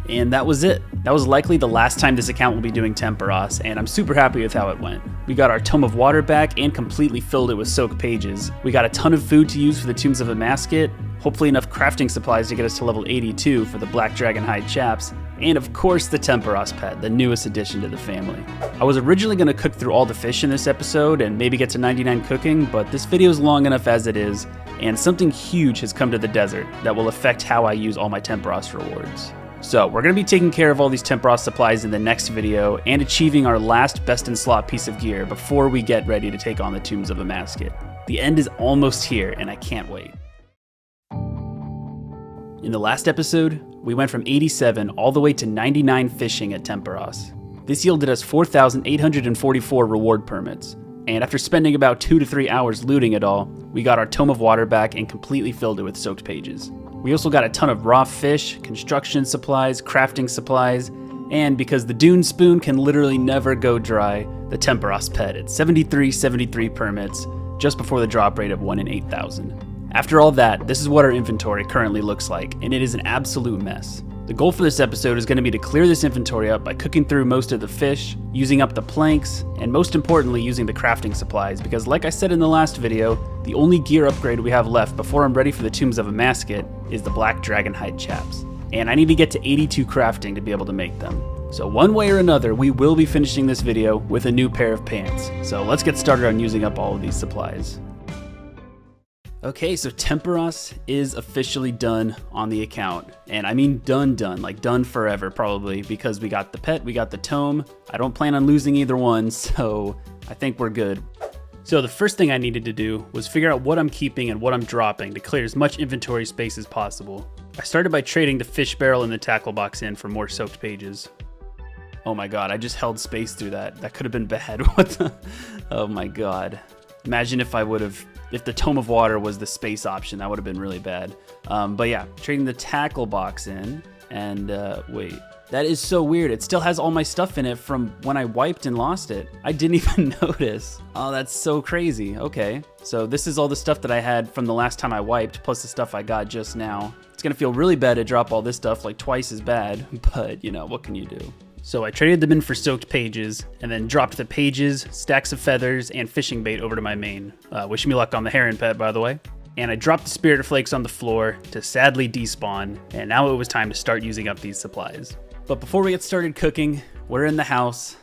And that was it. That was likely the last time this account will be doing Temperos, and I'm super happy with how it went. We got our Tome of Water back and completely filled it with soaked pages. We got a ton of food to use for the Tombs of Amascut, hopefully enough crafting supplies to get us to level 82 for the Black Dragon Hide chaps, and of course the Temperos pet, the newest addition to the family. I was originally going to cook through all the fish in this episode and maybe get to 99 cooking, but this video is long enough as it is, and something huge has come to the desert that will affect how I use all my Temperos rewards. So we're going to be taking care of all these Temperos supplies in the next video and achieving our last best in slot piece of gear before we get ready to take on the Tombs of Amascut. The end is almost here and I can't wait. In the last episode, we went from 87 all the way to 99 fishing at Temperos. This yielded us 4,844 reward permits, and after spending about 2 to 3 hours looting it all, we got our Tome of Water back and completely filled it with soaked pages. We also got a ton of raw fish, construction supplies, crafting supplies, and because the Dune Spoon can literally never go dry, the Temperos pet at 73 permits, just before the drop rate of 1 in 8,000. After all that, this is what our inventory currently looks like, and it is an absolute mess. The goal for this episode is going to be to clear this inventory up by cooking through most of the fish, using up the planks, and most importantly using the crafting supplies, because like I said in the last video, the only gear upgrade we have left before I'm ready for the Tombs of Amascut is the Black Dragon Hide chaps. And I need to get to 82 crafting to be able to make them. So one way or another, we will be finishing this video with a new pair of pants. So let's get started on using up all of these supplies. Okay, so Temperos is officially done on the account. And I mean done, like done forever probably, because we got the pet, we got the tome. I don't plan on losing either one, so I think we're good. So the first thing I needed to do was figure out what I'm keeping and what I'm dropping to clear as much inventory space as possible. I started by trading the fish barrel and the tackle box in for more soaked pages. Oh my god, I just held space through that. That could have been bad. What the? Oh my god. Imagine if the Tome of Water was the space option, that would have been really bad. But yeah, trading the tackle box in, and wait, that is so weird. It still has all my stuff in it from when I wiped and lost it. I didn't even notice. Oh, that's so crazy. Okay, so this is all the stuff that I had from the last time I wiped, plus the stuff I got just now. It's gonna feel really bad to drop all this stuff, like twice as bad, but you know, what can you do? So I traded them in for soaked pages, and then dropped the pages, stacks of feathers, and fishing bait over to my main. Wish me luck on the heron pet, by the way. And I dropped the spirit flakes on the floor to sadly despawn, and now it was time to start using up these supplies. But before we get started cooking, we're in the house.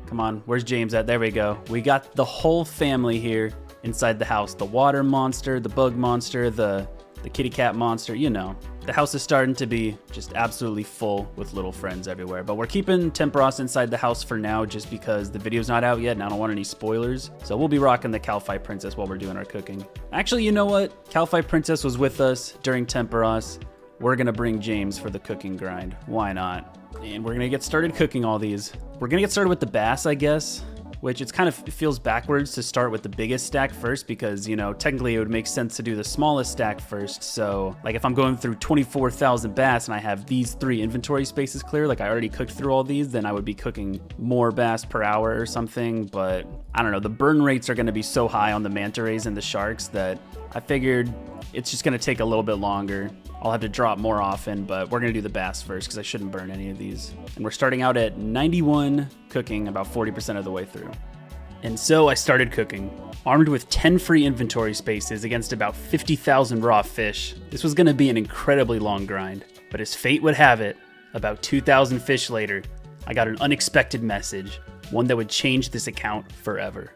Come on, where's James at? There we go. We got the whole family here inside the house. The water monster, the bug monster, the kitty cat monster, you know. The house is starting to be just absolutely full with little friends everywhere. But we're keeping Temperos inside the house for now just because the video's not out yet and I don't want any spoilers. So we'll be rocking the Calphi Princess while we're doing our cooking. Actually, you know what? Calphi Princess was with us during Temperos. We're gonna bring James for the cooking grind. Why not? And we're gonna get started cooking all these. We're gonna get started with the bass, I guess, which it feels backwards to start with the biggest stack first because, you know, technically it would make sense to do the smallest stack first. So like if I'm going through 24,000 bass and I have these 3 inventory spaces clear, like I already cooked through all these, then I would be cooking more bass per hour or something. But I don't know, the burn rates are gonna be so high on the manta rays and the sharks that I figured it's just gonna take a little bit longer. I'll have to drop more often, but we're gonna do the bass first because I shouldn't burn any of these. And we're starting out at 91 cooking, about 40% of the way through. And so I started cooking, armed with 10 free inventory spaces against about 50,000 raw fish. This was gonna be an incredibly long grind, but as fate would have it, about 2,000 fish later, I got an unexpected message, one that would change this account forever.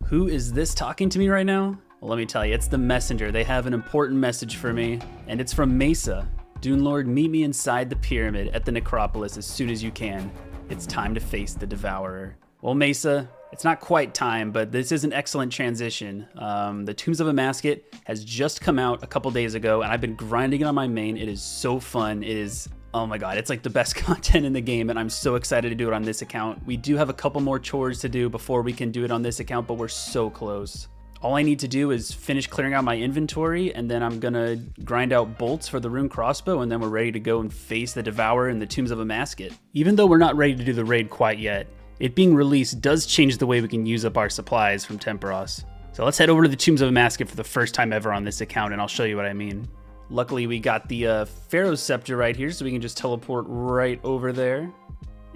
Who is this talking to me right now? Well, let me tell you, it's the messenger. They have an important message for me, and it's from Mesa. Dune Lord, meet me inside the pyramid at the necropolis as soon as you can. It's time to face the devourer. Well, Mesa, it's not quite time, but this is an excellent transition. The Tombs of Amascut has just come out a couple days ago, and I've been grinding it on my main. It is so fun. It is, oh my god, it's like the best content in the game, and I'm so excited to do it on this account. We do have a couple more chores to do before we can do it on this account, but we're so close. All I need to do is finish clearing out my inventory, and then I'm gonna grind out bolts for the rune crossbow, and then we're ready to go and face the Devourer in the Tombs of Amascut. Even though we're not ready to do the raid quite yet, it being released does change the way we can use up our supplies from Temperos. So let's head over to the Tombs of Amascut for the first time ever on this account, and I'll show you what I mean. Luckily, we got the Pharaoh's Scepter right here, so we can just teleport right over there.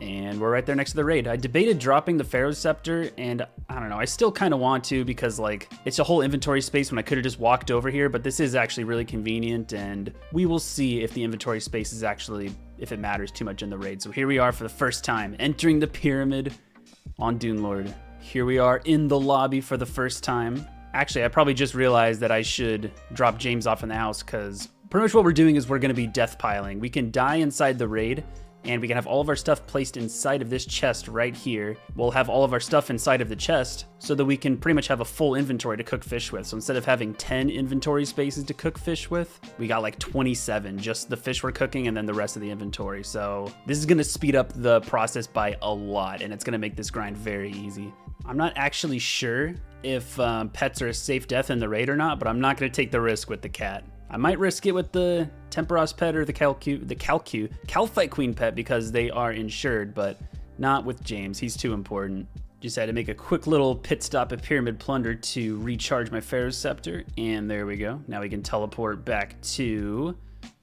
And we're right there next to the raid. I debated dropping the Pharaoh's Scepter, and I don't know, I still kind of want to because like it's a whole inventory space when I could have just walked over here, but this is actually really convenient, and we will see if the inventory space is actually, if it matters too much in the raid. So here we are for the first time, entering the pyramid on Dune Lord. Here we are in the lobby for the first time. Actually, I probably just realized that I should drop James off in the house because pretty much what we're doing is we're going to be death piling. We can die inside the raid, and we can have all of our stuff placed inside of this chest right here. We'll have all of our stuff inside of the chest so that we can pretty much have a full inventory to cook fish with. So instead of having 10 inventory spaces to cook fish with, we got like 27, just the fish we're cooking and then the rest of the inventory. So this is gonna speed up the process by a lot, and it's gonna make this grind very easy. I'm not actually sure if pets are a safe death in the raid or not, but I'm not gonna take the risk with the cat. I might risk it with the Temperos pet or the Calphite Queen pet because they are insured, but not with James. He's too important. Just had to make a quick little pit stop at Pyramid Plunder to recharge my Pharaoh's Scepter, and there we go. Now we can teleport back to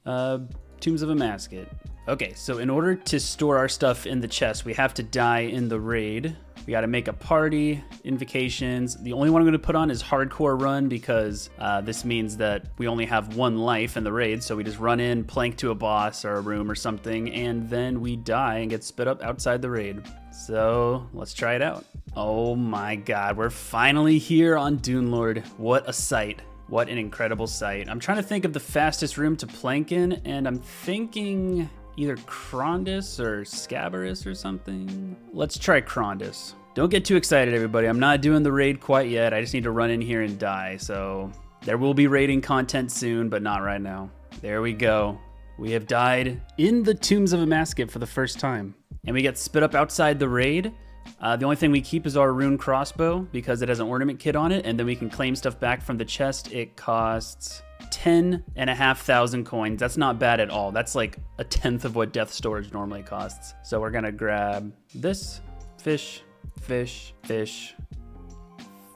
Tombs of Amascut. Okay, so in order to store our stuff in the chest, we have to die in the raid. We got to make a party, invocations. The only one I'm going to put on is hardcore run because this means that we only have 1 life in the raid. So we just run in, plank to a boss or a room or something, and then we die and get spit up outside the raid. So let's try it out. Oh my god, we're finally here on Dune Lord. What a sight. What an incredible sight. I'm trying to think of the fastest room to plank in, and I'm thinking either Krondus or Scabarus or something. Let's try Krondus. Don't get too excited, everybody. I'm not doing the raid quite yet. I just need to run in here and die. So there will be raiding content soon, but not right now. There we go. We have died in the Tombs of Amascut for the first time. And we get spit up outside the raid. The only thing we keep is our rune crossbow because it has an ornament kit on it, and then we can claim stuff back from the chest. It costs 10,500 coins. That's not bad at all. That's like a tenth of what death storage normally costs. So we're gonna grab this, fish, fish, fish,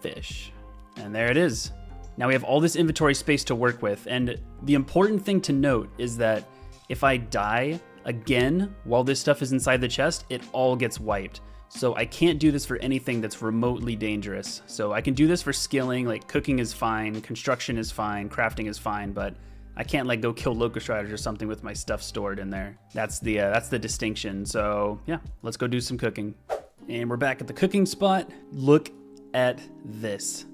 fish, and there it is. Now we have all this inventory space to work with, and the important thing to note is that if I die again while this stuff is inside the chest, it all gets wiped. So I can't do this for anything that's remotely dangerous. So I can do this for skilling, like cooking is fine, construction is fine, crafting is fine, but I can't like go kill locust riders or something with my stuff stored in there. That's the distinction. So yeah, let's go do some cooking. And we're back at the cooking spot. Look at this.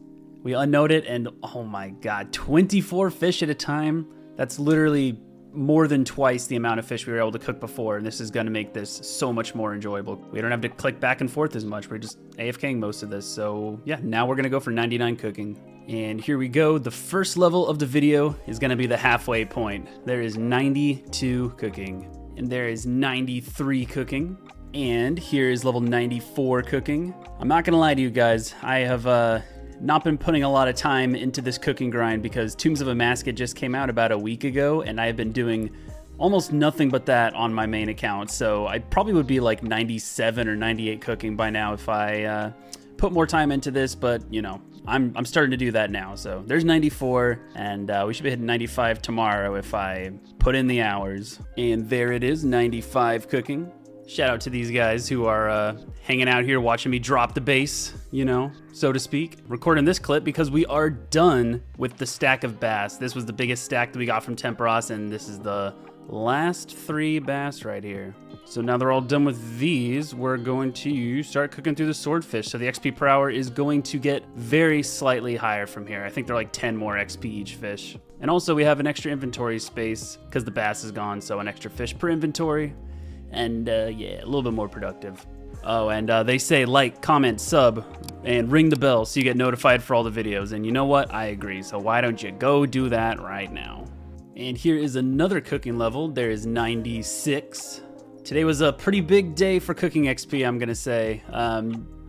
We unknowed it, and oh my god, 24 fish at a time. That's literally more than twice the amount of fish we were able to cook before, and this is going to make this so much more enjoyable. We don't have to click back and forth as much. We're just AFKing most of this. So yeah, now we're going to go for 99 cooking. And here we go. The first level of the video is going to be the halfway point. There is 92 cooking. And there is 93 cooking. And here is level 94 cooking. I'm not gonna lie to you guys, I have not been putting a lot of time into this cooking grind because Tombs of Amascut just came out about a week ago, and I've been doing almost nothing but that on my main account. So I probably would be like 97 or 98 cooking by now if I put more time into this, but you know, I'm starting to do that now. So there's 94, and we should be hitting 95 tomorrow if I put in the hours. And there it is, 95 cooking. Shout out to these guys who are hanging out here watching me drop the base, you know, so to speak. Recording this clip because we are done with the stack of bass. This was the biggest stack that we got from Tempoross, and this is the last 3 bass right here. So now they're all done with these, we're going to start cooking through the swordfish. So the XP per hour is going to get very slightly higher from here. I think they're like 10 more XP each fish. And also we have an extra inventory space because the bass is gone, so an extra fish per inventory. And yeah, a little bit more productive. Oh, and they say like, comment, sub, and ring the bell so you get notified for all the videos. And you know what? I agree. So why don't you go do that right now? And here is another cooking level. There is 96. Today was a pretty big day for cooking XP, I'm gonna say. I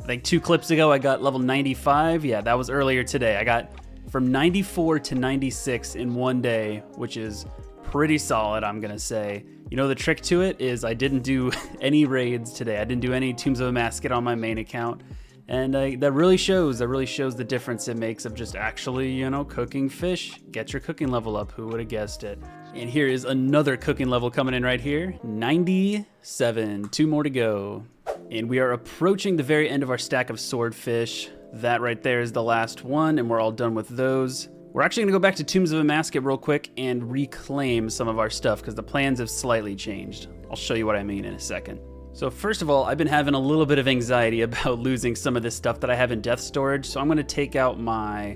think 2 clips ago I got level 95. Yeah, that was earlier today. I got from 94 to 96 in one day, which is pretty solid, I'm gonna say. You know, the trick to it is I didn't do any raids today. I didn't do any Tombs of Amascut on my main account. And that really shows the difference it makes of just actually, you know, cooking fish. Get your cooking level up, who would have guessed it? And here is another cooking level coming in right here, 97, 2 more to go. And we are approaching the very end of our stack of swordfish. That right there is the last one, and we're all done with those. We're actually gonna go back to Tombs of Amascut real quick and reclaim some of our stuff because the plans have slightly changed. I'll show you what I mean in a second. So first of all, I've been having a little bit of anxiety about losing some of this stuff that I have in death storage. So I'm gonna take out my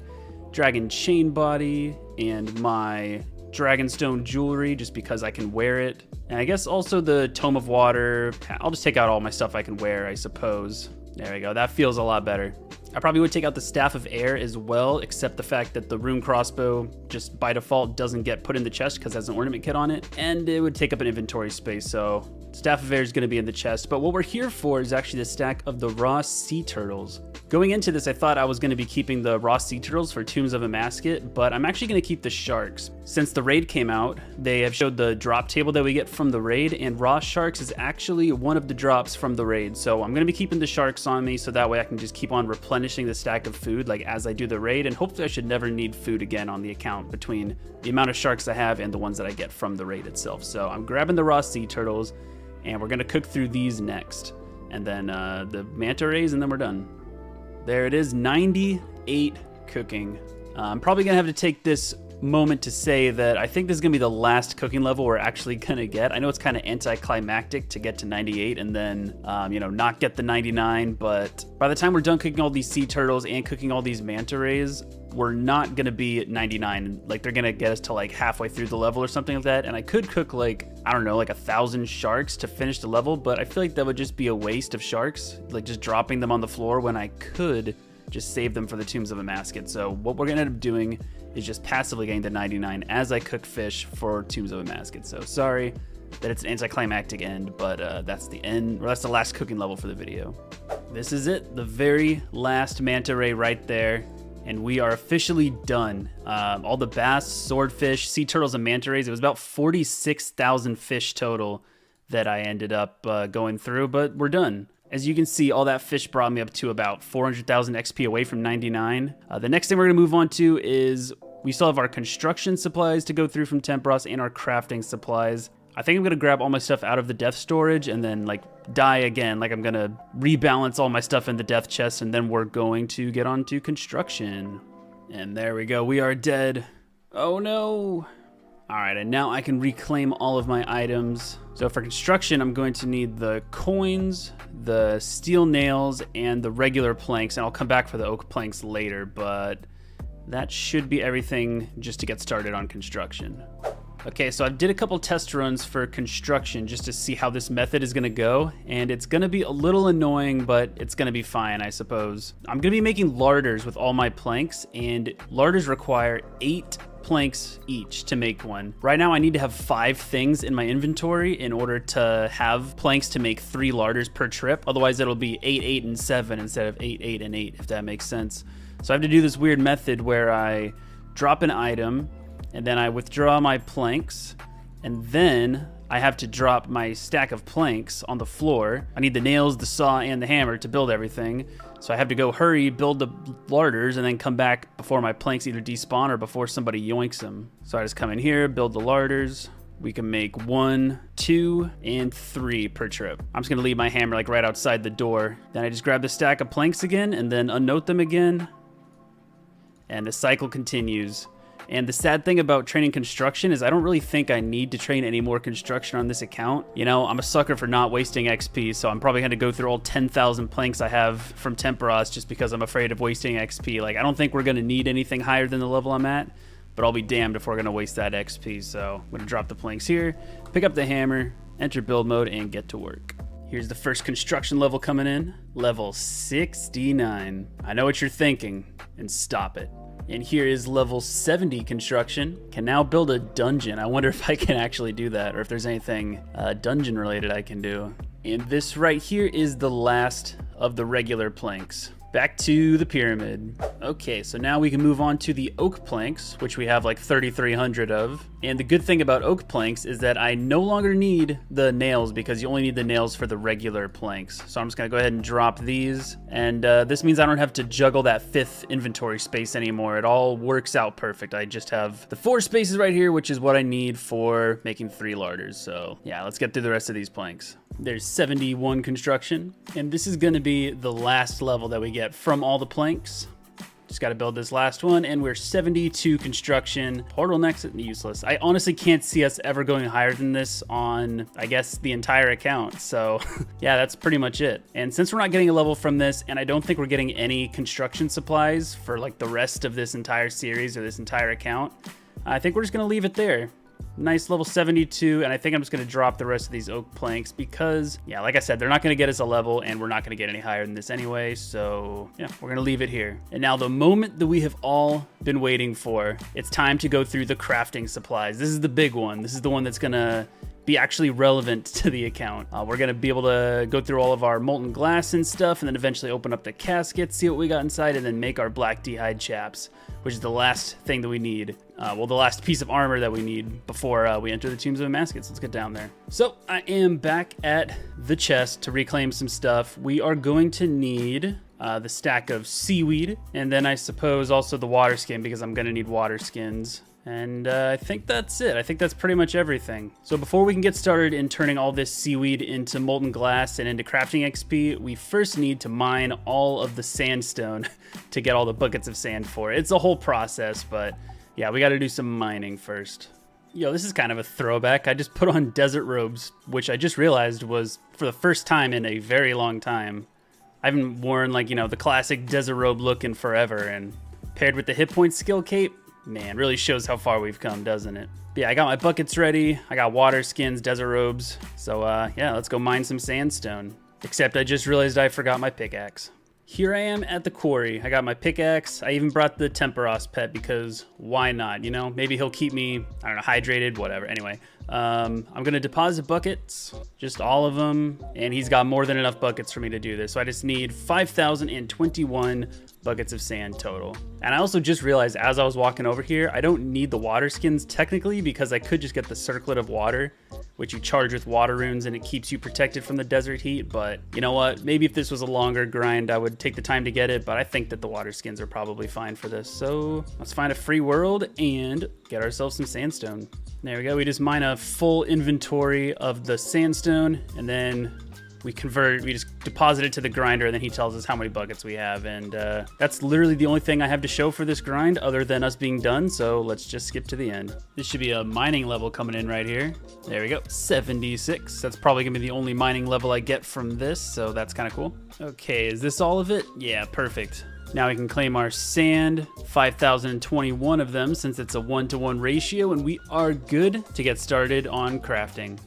dragon chain body and my dragonstone jewelry just because I can wear it. And I guess also the tome of water. I'll just take out all my stuff I can wear, I suppose. There we go, that feels a lot better. I probably would take out the Staff of Air as well, except the fact that the rune crossbow just by default doesn't get put in the chest because it has an ornament kit on it, and it would take up an inventory space, so Staff of Air is going to be in the chest. But what we're here for is actually the stack of the raw sea turtles. Going into this, I thought I was going to be keeping the raw sea turtles for Tombs of Amascut, but I'm actually going to keep the sharks. Since the raid came out, they have showed the drop table that we get from the raid, and raw sharks is actually one of the drops from the raid. So I'm going to be keeping the sharks on me so that way I can just keep on replenishing the stack of food like as I do the raid, and hopefully I should never need food again on the account between the amount of sharks I have and the ones that I get from the raid itself. So I'm grabbing the raw sea turtles, and we're going to cook through these next, and then the manta rays, and then we're done. There it is, 98 cooking. I'm probably gonna have to take this moment to say that I think this is gonna be the last cooking level we're actually gonna get. I know it's kind of anticlimactic to get to 98 and then, you know, not get the 99, but by the time we're done cooking all these sea turtles and cooking all these manta rays, we're not gonna be at 99. Like, they're gonna get us to like halfway through the level or something like that, and I could cook like, I don't know, like 1,000 sharks to finish the level, but I feel like that would just be a waste of sharks, like just dropping them on the floor when I could just save them for the Tombs of Amascut. So what we're gonna end up doing is just passively getting to 99 as I cook fish for Tombs of Amascut. So sorry that it's an anticlimactic end, but that's the end, or that's the last cooking level for the video. This is it, the very last manta ray right there, and we are officially done. All the bass, swordfish, sea turtles, and manta rays, it was about 46,000 fish total that I ended up going through, but we're done. As you can see, all that fish brought me up to about 400,000 XP away from 99. The next thing we're gonna move on to is we still have our construction supplies to go through from Tempoross and our crafting supplies. I think I'm gonna grab all my stuff out of the death storage and then like die again. Like I'm gonna rebalance all my stuff in the death chest, and then we're going to get on to construction. And there we go, we are dead. Oh no. All right, and now I can reclaim all of my items. So for construction, I'm going to need the coins, the steel nails, and the regular planks, and I'll come back for the oak planks later, but that should be everything just to get started on construction. Okay, so I did a couple test runs for construction just to see how this method is gonna go, and it's gonna be a little annoying, but it's gonna be fine, I suppose. I'm gonna be making larders with all my planks, and larders require 8 planks each to make one. Right now I need to have 5 things in my inventory in order to have planks to make 3 larders per trip. Otherwise it'll be 8, 8, and 7 instead of 8, 8, and 8, if that makes sense. So I have to do this weird method where I drop an item and then I withdraw my planks, and then I have to drop my stack of planks on the floor. I need the nails, the saw, and the hammer to build everything. So I have to go hurry, build the larders, and then come back before my planks either despawn or before somebody yoinks them. So I just come in here, build the larders. We can make 1, 2, and 3 per trip. I'm just gonna leave my hammer like right outside the door. Then I just grab the stack of planks again and then unnote them again. And the cycle continues. And the sad thing about training construction is I don't really think I need to train any more construction on this account. You know, I'm a sucker for not wasting XP, so I'm probably gonna go through all 10,000 planks I have from Temperos just because I'm afraid of wasting XP. Like, I don't think we're gonna need anything higher than the level I'm at, but I'll be damned if we're gonna waste that XP. So I'm gonna drop the planks here, pick up the hammer, enter build mode, and get to work. Here's the first construction level coming in, level 69. I know what you're thinking, and stop it. And here is level 70 construction. Can now build a dungeon. I wonder if I can actually do that, or if there's anything dungeon related I can do. And this right here is the last of the regular planks. Back to the pyramid. Okay, so now we can move on to the oak planks, which we have like 3,300 of. And the good thing about oak planks is that I no longer need the nails, because you only need the nails for the regular planks. So I'm just gonna go ahead and drop these. And this means I don't have to juggle that 5th inventory space anymore. It all works out perfect. I just have the 4 spaces right here, which is what I need for making 3 larders. So yeah, let's get through the rest of these planks. There's 71 construction, and this is gonna be the last level that we get from all the planks. Just got to build this last one, and we're 72 construction. Portal next, useless. I honestly can't see us ever going higher than this on, I guess, the entire account. So yeah, that's pretty much it. And since we're not getting a level from this, and I don't think we're getting any construction supplies for like the rest of this entire series or this entire account, I think we're just gonna leave it there. Nice level 72, and I think I'm just going to drop the rest of these oak planks because, yeah, like I said, they're not going to get us a level, and we're not going to get any higher than this anyway, so yeah, we're going to leave it here. And now the moment that we have all been waiting for, it's time to go through the crafting supplies. This is the big one. This is the one that's going to be actually relevant to the account. We're going to be able to go through all of our molten glass and stuff, and then eventually open up the caskets, see what we got inside, and then make our black d'hide chaps, which is the last thing that we need. Well, the last piece of armor that we need before we enter the Tombs of Amascut. So let's get down there. So I am back at the chest to reclaim some stuff. We are going to need the stack of seaweed, and then I suppose also the water skin, because I'm going to need water skins. And I think that's it. I think that's pretty much everything. So before we can get started in turning all this seaweed into molten glass and into crafting XP, we first need to mine all of the sandstone to get all the buckets of sand for it. It's a whole process, but yeah, we got to do some mining first. Yo, this is kind of a throwback. I just put on desert robes, which I just realized was for the first time in a very long time. I haven't worn, like, you know, the classic desert robe look in forever, and paired with the hit point skill cape, man, really shows how far we've come, doesn't it? But yeah, I got my buckets ready. I got water skins, desert robes. So yeah, let's go mine some sandstone. Except I just realized I forgot my pickaxe. Here I am at the quarry. I got my pickaxe. I even brought the Temperos pet because why not? You know, maybe he'll keep me, I don't know, hydrated, whatever. Anyway, I'm gonna deposit buckets, just all of them. And he's got more than enough buckets for me to do this. So I just need 5,021 buckets of sand total. And I also just realized as I was walking over here, I don't need the water skins technically, because I could just get the circlet of water, which you charge with water runes, and it keeps you protected from the desert heat. But you know what? Maybe if this was a longer grind, I would take the time to get it, but I think that the water skins are probably fine for this. So let's find a free world and get ourselves some sandstone. There we go. We just mine a full inventory of the sandstone, and then we just deposit it to the grinder, and then he tells us how many buckets we have. And that's literally the only thing I have to show for this grind other than us being done. So let's just skip to the end. This should be a mining level coming in right here. There we go, 76. That's probably gonna be the only mining level I get from this. So that's kind of cool. Okay, is this all of it? Yeah, perfect. Now we can claim our sand, 5,021 of them, since it's a 1-to-1 ratio, and we are good to get started on crafting.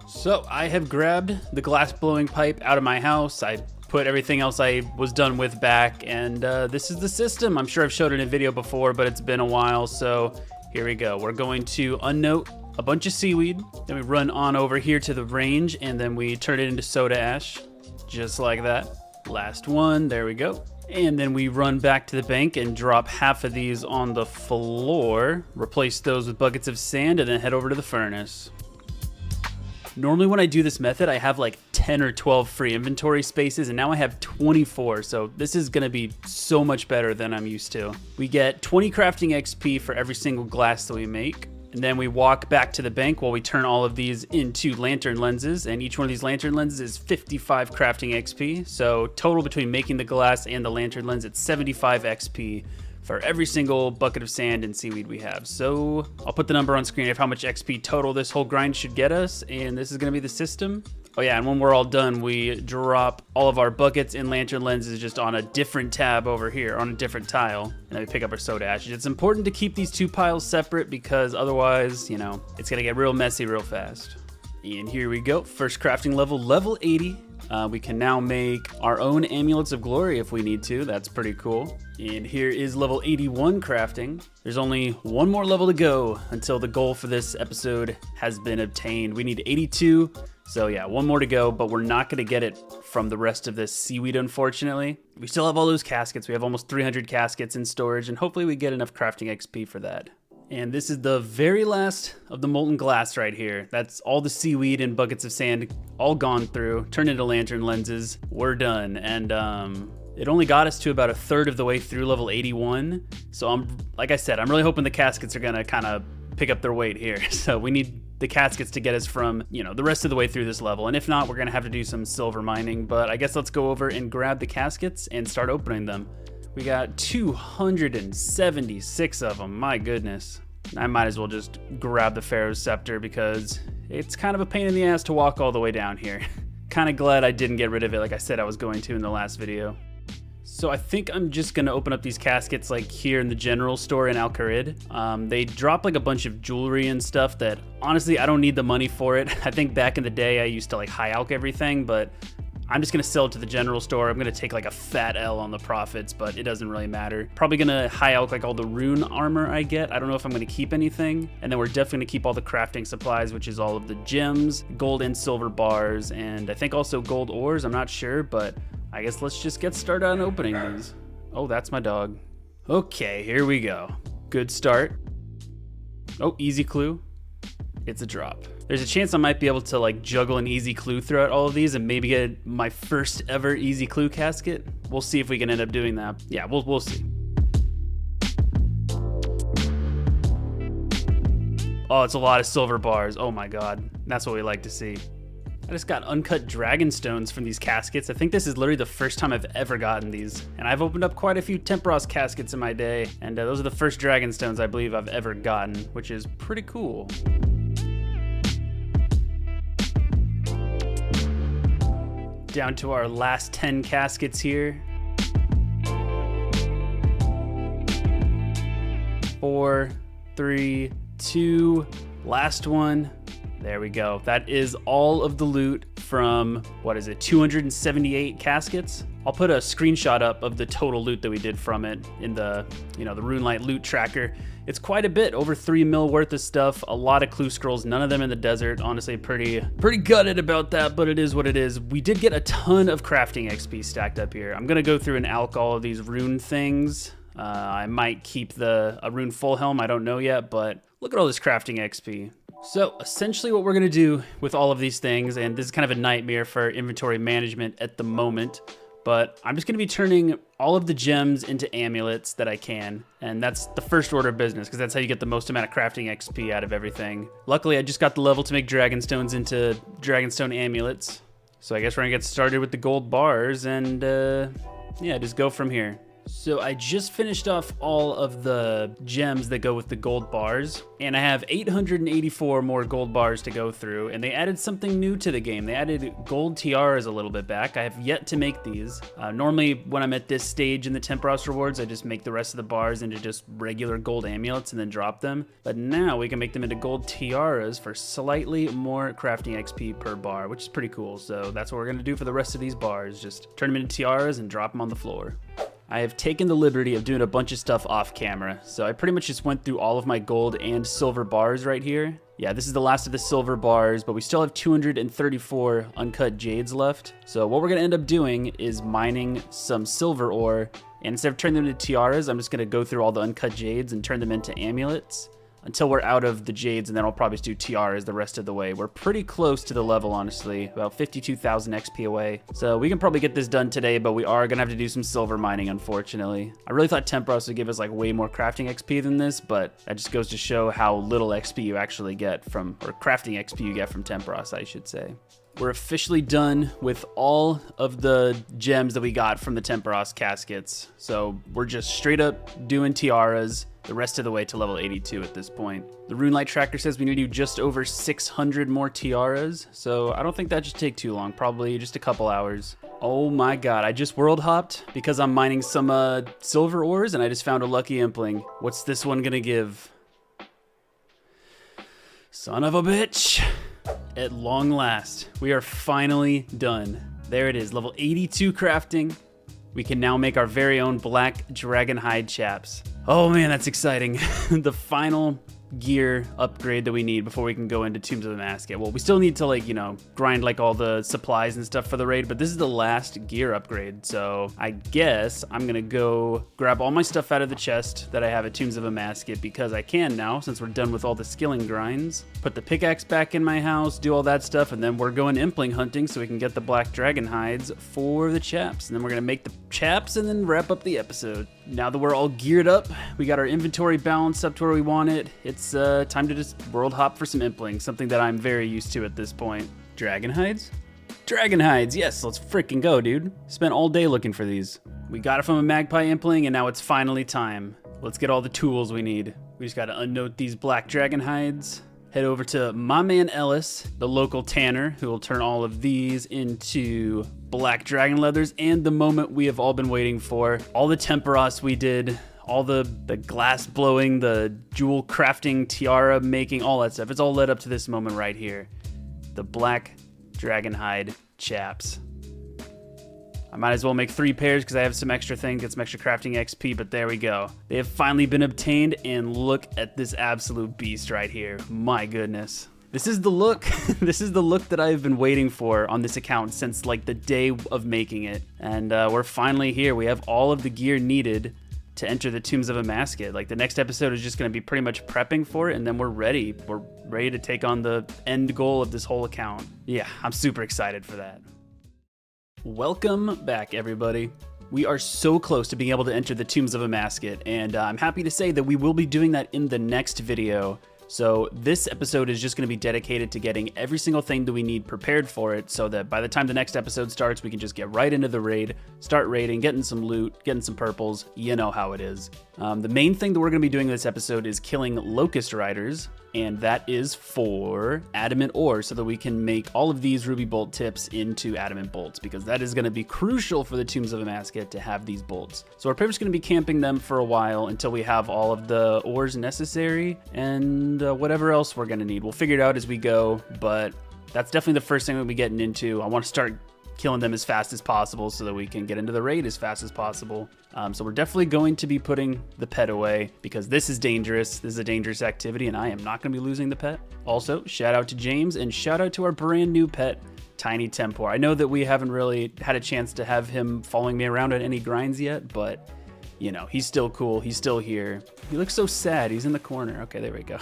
So I have grabbed the glass blowing pipe out of my house. I put everything else I was done with back, and this is the system. I'm sure I've showed it in a video before, but it's been a while. So Here we go. We're going to unnote a bunch of seaweed. Then we run on over here to the range, and then we turn it into soda ash, just like that. Last one, there we go. And then we run back to the bank and drop half of these on the floor, replace those with buckets of sand, and then head over to the furnace. Normally when I do this method, I have like 10 or 12 free inventory spaces, and now I have 24, so this is gonna be so much better than I'm used to. We get 20 crafting XP for every single glass that we make, and then we walk back to the bank while we turn all of these into lantern lenses, and each one of these lantern lenses is 55 crafting XP, so total between making the glass and the lantern lens, it's 75 XP for every single bucket of sand and seaweed we have. So I'll put the number on screen of how much XP total this whole grind should get us, and this is gonna be the system. Oh yeah, and when we're all done, we drop all of our buckets and lantern lenses just on a different tab over here, on a different tile, and then we pick up our soda ash. It's important to keep these two piles separate because otherwise, you know, it's gonna get real messy real fast. And here we go, first crafting level, level 80. We can now make our own amulets of glory if we need to. That's pretty cool. And here is level 81 crafting. There's only one more level to go until the goal for this episode has been obtained. We need 82. So yeah, one more to go, but we're not gonna get it from the rest of this seaweed, unfortunately. We still have all those caskets. We have almost 300 caskets in storage, and hopefully we get enough crafting XP for that. And this is the very last of the molten glass right here. That's all the seaweed and buckets of sand all gone through, turned into lantern lenses. We're done. And it only got us to about a third of the way through level 81. So like I said, I'm really hoping the caskets are gonna kind of pick up their weight here. So we need the caskets to get us from, you know, the rest of the way through this level. And if not, we're gonna have to do some silver mining. But I guess let's go over and grab the caskets and start opening them. We got 276 of them, my goodness. I might as well just grab the Pharaoh's Scepter because it's kind of a pain in the ass to walk all the way down here. Kind of glad I didn't get rid of it like I said I was going to in the last video. So I think I'm just gonna open up these caskets like here in the general store in Al Kharid. They drop like a bunch of jewelry and stuff that honestly I don't need the money for it. I think back in the day I used to like high alch everything, but I'm just gonna sell it to the general store. I'm gonna take like a fat L on the profits, but it doesn't really matter. Probably gonna high alch like all the rune armor I get. I don't know if I'm gonna keep anything. And then we're definitely gonna keep all the crafting supplies, which is all of the gems, gold and silver bars, and I think also gold ores. I'm not sure, but I guess let's just get started on opening these. Oh, that's my dog. Okay, here we go. Good start. Oh, easy clue. It's a drop. There's a chance I might be able to like juggle an easy clue throughout all of these and maybe get my first ever easy clue casket. We'll see if we can end up doing that. Yeah, we'll see. Oh, it's a lot of silver bars. Oh my god. That's what we like to see. I just got uncut dragon stones from these caskets. I think this is literally the first time I've ever gotten these. And I've opened up quite a few Tempros caskets in my day. And those are the first dragon stones I believe I've ever gotten, which is pretty cool. Down to our last 10 caskets here. 4, 3, 2, last one. There we go. That is all of the loot from, what is it, 278 caskets? I'll put a screenshot up of the total loot that we did from it in the, the RuneLite loot tracker. It's quite a bit, over 3 mil worth of stuff, a lot of clue scrolls, none of them in the desert. Honestly, pretty gutted about that, but it is what it is. We did get a ton of crafting XP stacked up here. I'm gonna go through and alch all of these rune things. I might keep a rune full helm, I don't know yet, but look at all this crafting XP. So essentially what we're gonna do with all of these things, and this is kind of a nightmare for inventory management at the moment, but I'm just gonna be turning all of the gems into amulets that I can, and that's the first order of business, because that's how you get the most amount of crafting XP out of everything. Luckily, I just got the level to make dragonstones into dragonstone amulets, so I guess we're gonna get started with the gold bars, and yeah, just go from here. So I just finished off all of the gems that go with the gold bars, and I have 884 more gold bars to go through, and they added something new to the game. They added gold tiaras a little bit back. I have yet to make these. Normally when I'm at this stage in the Tempros rewards, I just make the rest of the bars into just regular gold amulets and then drop them. But now we can make them into gold tiaras for slightly more crafting XP per bar, which is pretty cool. So that's what we're gonna do for the rest of these bars. Just turn them into tiaras and drop them on the floor. I have taken the liberty of doing a bunch of stuff off camera. So I pretty much just went through all of my gold and silver bars right here. Yeah, this is the last of the silver bars, but we still have 234 uncut jades left. So what we're gonna end up doing is mining some silver ore, and instead of turning them into tiaras, I'm just gonna go through all the uncut jades and turn them into amulets until we're out of the jades, and then I'll probably just do tiaras the rest of the way. We're pretty close to the level, honestly, about 52,000 XP away. So we can probably get this done today, but we are gonna have to do some silver mining, unfortunately. I really thought Tempros would give us like way more crafting XP than this, but that just goes to show how little XP you actually get from, or crafting XP you get from Tempros, I should say. We're officially done with all of the gems that we got from the Tempros caskets. So we're just straight up doing tiaras the rest of the way to level 82 at this point. The Runelight tracker says we need to do just over 600 more tiaras. So I don't think that should take too long, probably just a couple hours. Oh my God, I just world hopped because I'm mining some silver ores and I just found a lucky impling. What's this one gonna give? Son of a bitch. At long last, we are finally done. There it is, level 82 crafting. We can now make our very own black dragon hide chaps. Oh man, that's exciting. The final gear upgrade that we need before we can go into Tombs of Amascut. Well, we still need to like, you know, grind like all the supplies and stuff for the raid, but this is the last gear upgrade. So I guess I'm gonna go grab all my stuff out of the chest that I have at Tombs of Amascut because I can now, since we're done with all the skilling grinds. Put the pickaxe back in my house, do all that stuff, and then we're going impling hunting so we can get the black dragon hides for the chaps. And then we're gonna make the chaps and then wrap up the episode. Now that we're all geared up, we got our inventory balanced up to where we want it, it's time to just world hop for some impling, something that I'm very used to at this point. Dragon hides? Dragon hides, yes, let's freaking go, dude. Spent all day looking for these. We got it from a magpie impling, and now it's finally time. Let's get all the tools we need. We just gotta unnote these black dragon hides. Head over to my man Ellis, the local tanner, who will turn all of these into black dragon leathers, and the moment we have all been waiting for. All the temperos we did, all the glass blowing, the jewel crafting, tiara making, all that stuff. It's all led up to this moment right here. The black dragon hide chaps. I might as well make 3 pairs because I have some extra things, get some extra crafting XP, but there we go. They have finally been obtained, and look at this absolute beast right here. My goodness. This is the look. This is the look that I've been waiting for on this account since like the day of making it. And we're finally here. We have all of the gear needed to enter the Tombs of Amascut. Like the next episode is just gonna be pretty much prepping for it, and then we're ready. We're ready to take on the end goal of this whole account. Yeah, I'm super excited for that. Welcome back, everybody. We are so close to being able to enter the Tombs of Amascut, and I'm happy to say that we will be doing that in the next video. So this episode is just going to be dedicated to getting every single thing that we need prepared for it, so that by the time the next episode starts, we can just get right into the raid, start raiding, getting some loot, getting some purples. You know how it is. The main thing that we're going to be doing in this episode is killing locust riders, and that is for adamant ore, so that we can make all of these ruby bolt tips into adamant bolts, because that is going to be crucial for the Tombs of Amascut to have these bolts. So we're pretty much going to be camping them for a while until we have all of the ores necessary, and whatever else we're going to need. We'll figure it out as we go, but that's definitely the first thing we'll be getting into. I want to start killing them as fast as possible so that we can get into the raid as fast as possible. So we're definitely going to be putting the pet away because this is dangerous. This is a dangerous activity, and I am not going to be losing the pet. Also, shout out to James, and shout out to our brand new pet, Tiny Tempor. I know that we haven't really had a chance to have him following me around on any grinds yet, but you know, he's still cool. He's still here. He looks so sad. He's in the corner. Okay, there we go.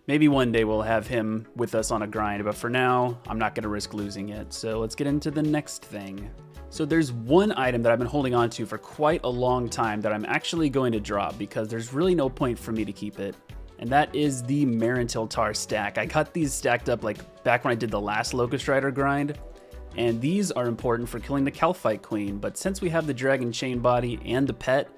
Maybe one day we'll have him with us on a grind, but for now, I'm not gonna risk losing it. So let's get into the next thing. So there's one item that I've been holding on to for quite a long time that I'm actually going to drop because there's really no point for me to keep it. And that is the Marintil Tar stack. I got these stacked up like back when I did the last Locust Rider grind. And these are important for killing the Calphite Queen. But since we have the Dragon Chain Body and the pet,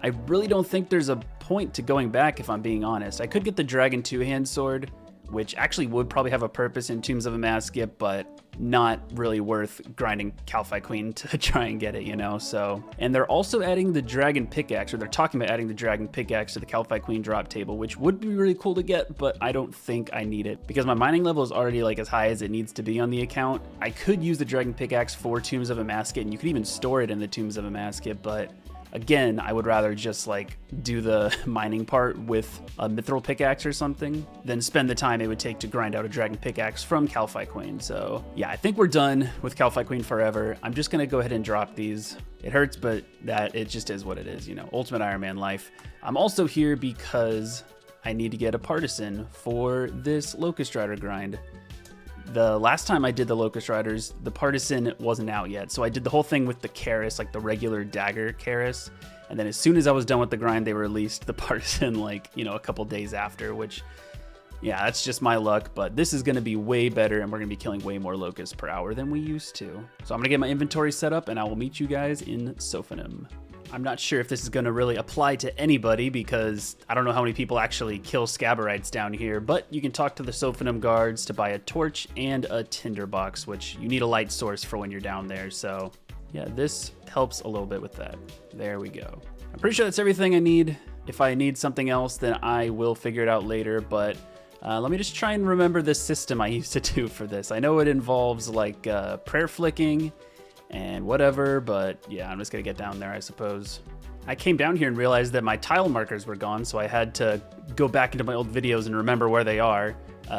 I really don't think there's a point to going back, if I'm being honest. I could get the Dragon Two-Hand Sword, which actually would probably have a purpose in Tombs of Amascut, but not really worth grinding Calphite Queen to try and get it, you know? So, and they're also adding the Dragon Pickaxe, or they're talking about adding the Dragon Pickaxe to the Calphite Queen drop table, which would be really cool to get, but I don't think I need it because my mining level is already like as high as it needs to be on the account. I could use the Dragon Pickaxe for Tombs of Amascut, and you could even store it in the Tombs of Amascut, but Again, I would rather just like do the mining part with a mithril pickaxe or something than spend the time it would take to grind out a dragon pickaxe from Calcite Queen. So yeah, I think we're done with Calcite Queen forever. I'm just gonna go ahead and drop these. It hurts, but that it just is what it is, you know, Ultimate Iron Man life. I'm also here because I need to get a partisan for this Locust Rider grind. The last time I did the Locust Riders, the partisan wasn't out yet, so I did the whole thing with the Karis, like the regular dagger Karis, and then as soon as I was done with the grind, they released the partisan, like, you know, a couple days after, which, yeah, that's just my luck, but this is going to be way better, and we're going to be killing way more locusts per hour than we used to. So I'm going to get my inventory set up, and I will meet you guys in Sophonim. I'm not sure if this is going to really apply to anybody because I don't know how many people actually kill Scabberites down here, but you can talk to the Sophonim guards to buy a torch and a tinderbox, which you need a light source for when you're down there. So yeah, this helps a little bit with that. There we go. I'm pretty sure that's everything I need. If I need something else, then I will figure it out later, but let me just try and remember the system I used to do for this. I know it involves like prayer flicking and whatever, but yeah, I'm just gonna get down there, I suppose. I came down here and realized that my tile markers were gone, so I had to go back into my old videos and remember where they are.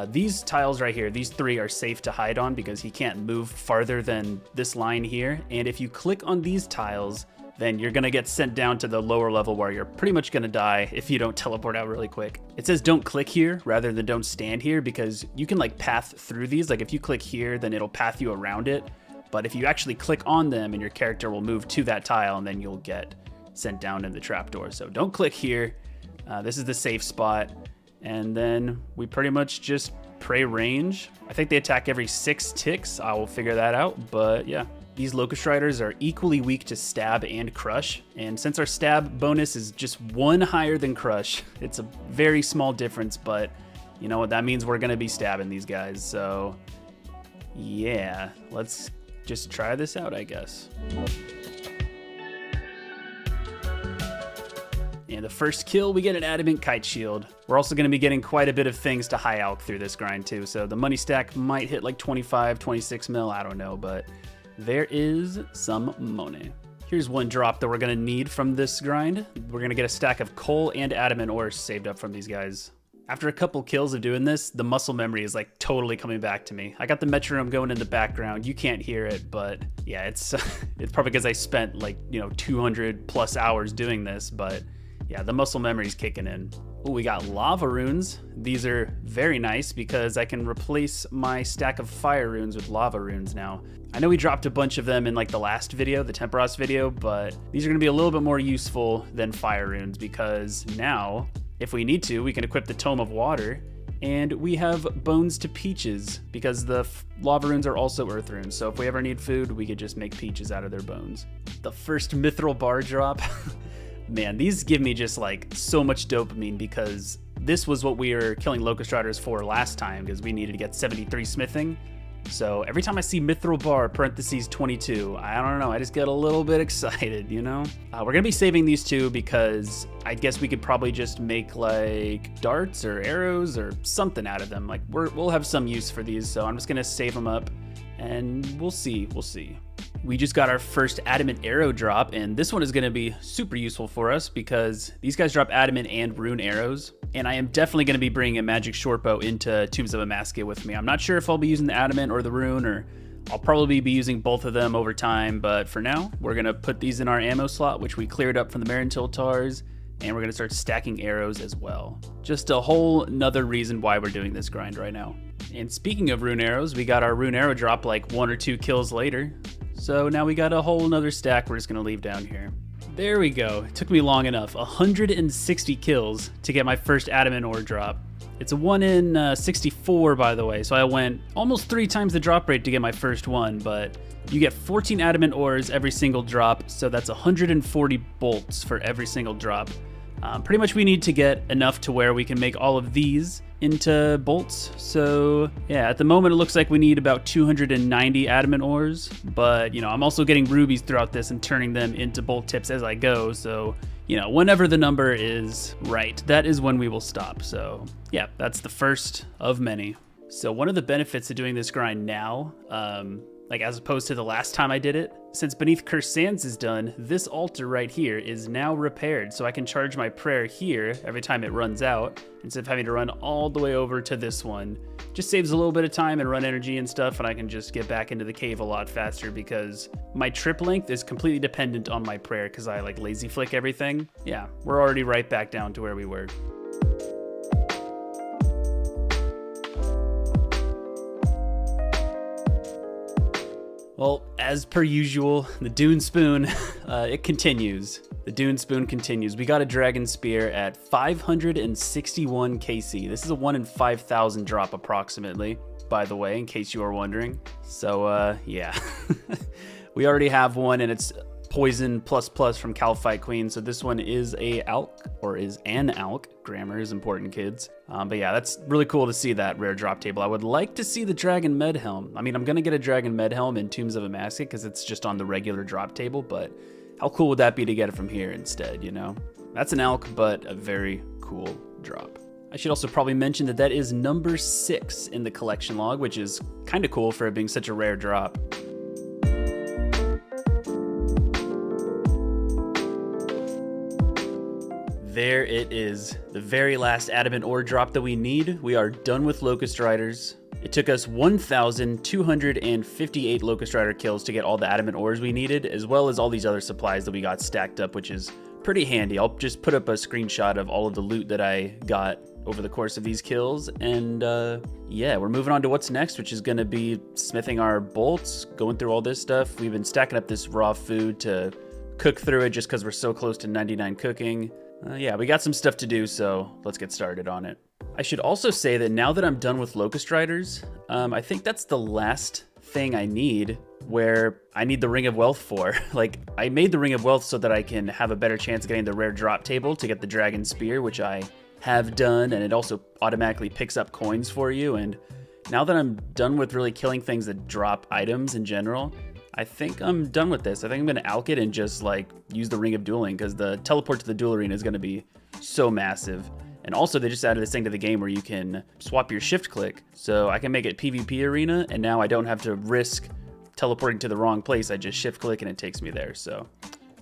These tiles right here, these three are safe to hide on because he can't move farther than this line here, and if you click on these tiles, then you're gonna get sent down to the lower level where you're pretty much gonna die if you don't teleport out really quick. It says don't click here rather than don't stand here because you can like path through these. Like if you click here, then it'll path you around it. But if you actually click on them and your character will move to that tile and then you'll get sent down in the trapdoor. So don't click here. This is the safe spot. And then we pretty much just pray range. I think they attack every 6 ticks. I will figure that out. But yeah, these Locust Riders are equally weak to stab and crush. And since our stab bonus is just 1 higher than crush, it's a very small difference. But you know what? That means we're going to be stabbing these guys. So yeah, let's just try this out, I guess. And the first kill, we get an adamant kite shield. We're also going to be getting quite a bit of things to high alch through this grind too. So the money stack might hit like 25, 26 mil, I don't know, but there is some money. Here's one drop that we're going to need from this grind. We're going to get a stack of coal and adamant ores saved up from these guys. After a couple kills of doing this, the muscle memory is like totally coming back to me. I got the metronome going in the background. You can't hear it, but yeah, it's probably because I spent like, you know, 200 plus hours doing this, but yeah, the muscle memory is kicking in. Oh, we got lava runes. These are very nice because I can replace my stack of fire runes with lava runes now. I know we dropped a bunch of them in like the last video, the Temperos video, but these are gonna be a little bit more useful than fire runes because now, if we need to, we can equip the Tome of Water, and we have Bones to Peaches, because the lava runes are also earth runes, so if we ever need food, we could just make peaches out of their bones. The first mithril bar drop, man, these give me just like so much dopamine, because this was what we were killing Locust Riders for last time, because we needed to get 73 smithing. So every time I see mithril bar parentheses 22, I don't know, I just get a little bit excited, you know? We're gonna be saving these two because I guess we could probably just make like darts or arrows or something out of them. Like we'll have some use for these, so I'm just gonna save them up and we'll see. We just got our first adamant arrow drop, and this one is going to be super useful for us because these guys drop adamant and rune arrows, and I am definitely going to be bringing a magic shortbow into Tombs of Amascut with me. I'm not sure if I'll be using the adamant or the rune, or I'll probably be using both of them over time, but for now, we're going to put these in our ammo slot, which we cleared up from the Marintil Tars, and we're going to start stacking arrows as well. Just a whole nother reason why we're doing this grind right now. And speaking of rune arrows, we got our rune arrow drop like 1 or 2 kills later. So now we got a whole nother stack we're just gonna leave down here. There we go. It took me long enough. 160 kills to get my first adamant ore drop. It's a 1 in 64, by the way, so I went almost 3 times the drop rate to get my first one, but you get 14 adamant ores every single drop, so that's 140 bolts for every single drop. Pretty much we need to get enough to where we can make all of these into bolts. So yeah, at the moment it looks like we need about 290 adamant ores, but you know, I'm also getting rubies throughout this and turning them into bolt tips as I go. So, you know, whenever the number is right, that is when we will stop. So yeah, that's the first of many. So one of the benefits of doing this grind now, like as opposed to the last time I did it. Since Beneath Cursed Sands is done, this altar right here is now repaired, so I can charge my prayer here every time it runs out, instead of having to run all the way over to this one. Just saves a little bit of time and run energy and stuff, and I can just get back into the cave a lot faster because my trip length is completely dependent on my prayer because I like lazy flick everything. Yeah, we're already right back down to where we were. Well, as per usual, the Dune Spoon, it continues. The Dune Spoon continues. We got a Dragon Spear at 561 KC. This is a 1 in 5,000 drop approximately, by the way, in case you are wondering. So, yeah. We already have one, and it's Poison plus from Calphite Queen, so this one is a Alk, or is an Alk. Grammar is important, kids. But yeah, that's really cool to see that rare drop table. I would like to see the Dragon Med Helm. I mean, I'm gonna get a Dragon Med Helm in Tombs of Amascut because it's just on the regular drop table, but how cool would that be to get it from here instead, you know? That's an Alk, but a very cool drop. I should also probably mention that that is number 6 in the collection log, which is kind of cool for it being such a rare drop. There it is, the very last adamant ore drop that we need. We are done with Locust Riders. It took us 1,258 Locust Rider kills to get all the adamant ores we needed, as well as all these other supplies that we got stacked up, which is pretty handy. I'll just put up a screenshot of all of the loot that I got over the course of these kills, and yeah, we're moving on to what's next, which is gonna be smithing our bolts, going through all this stuff. We've been stacking up this raw food to cook through it just because we're so close to 99 cooking. Yeah, we got some stuff to do, so let's get started on it. I should also say that now that I'm done with Locust Riders, I think that's the last thing I need where I need the Ring of Wealth for. Like, I made the Ring of Wealth so that I can have a better chance of getting the rare drop table to get the Dragon Spear, which I have done, and it also automatically picks up coins for you. And now that I'm done with really killing things that drop items in general, I think I'm done with this. I think I'm gonna alk it and just like use the Ring of Dueling because the teleport to the duel arena is gonna be so massive. And also they just added this thing to the game where you can swap your shift click. So I can make it PvP arena, and now I don't have to risk teleporting to the wrong place. I just shift click and it takes me there. So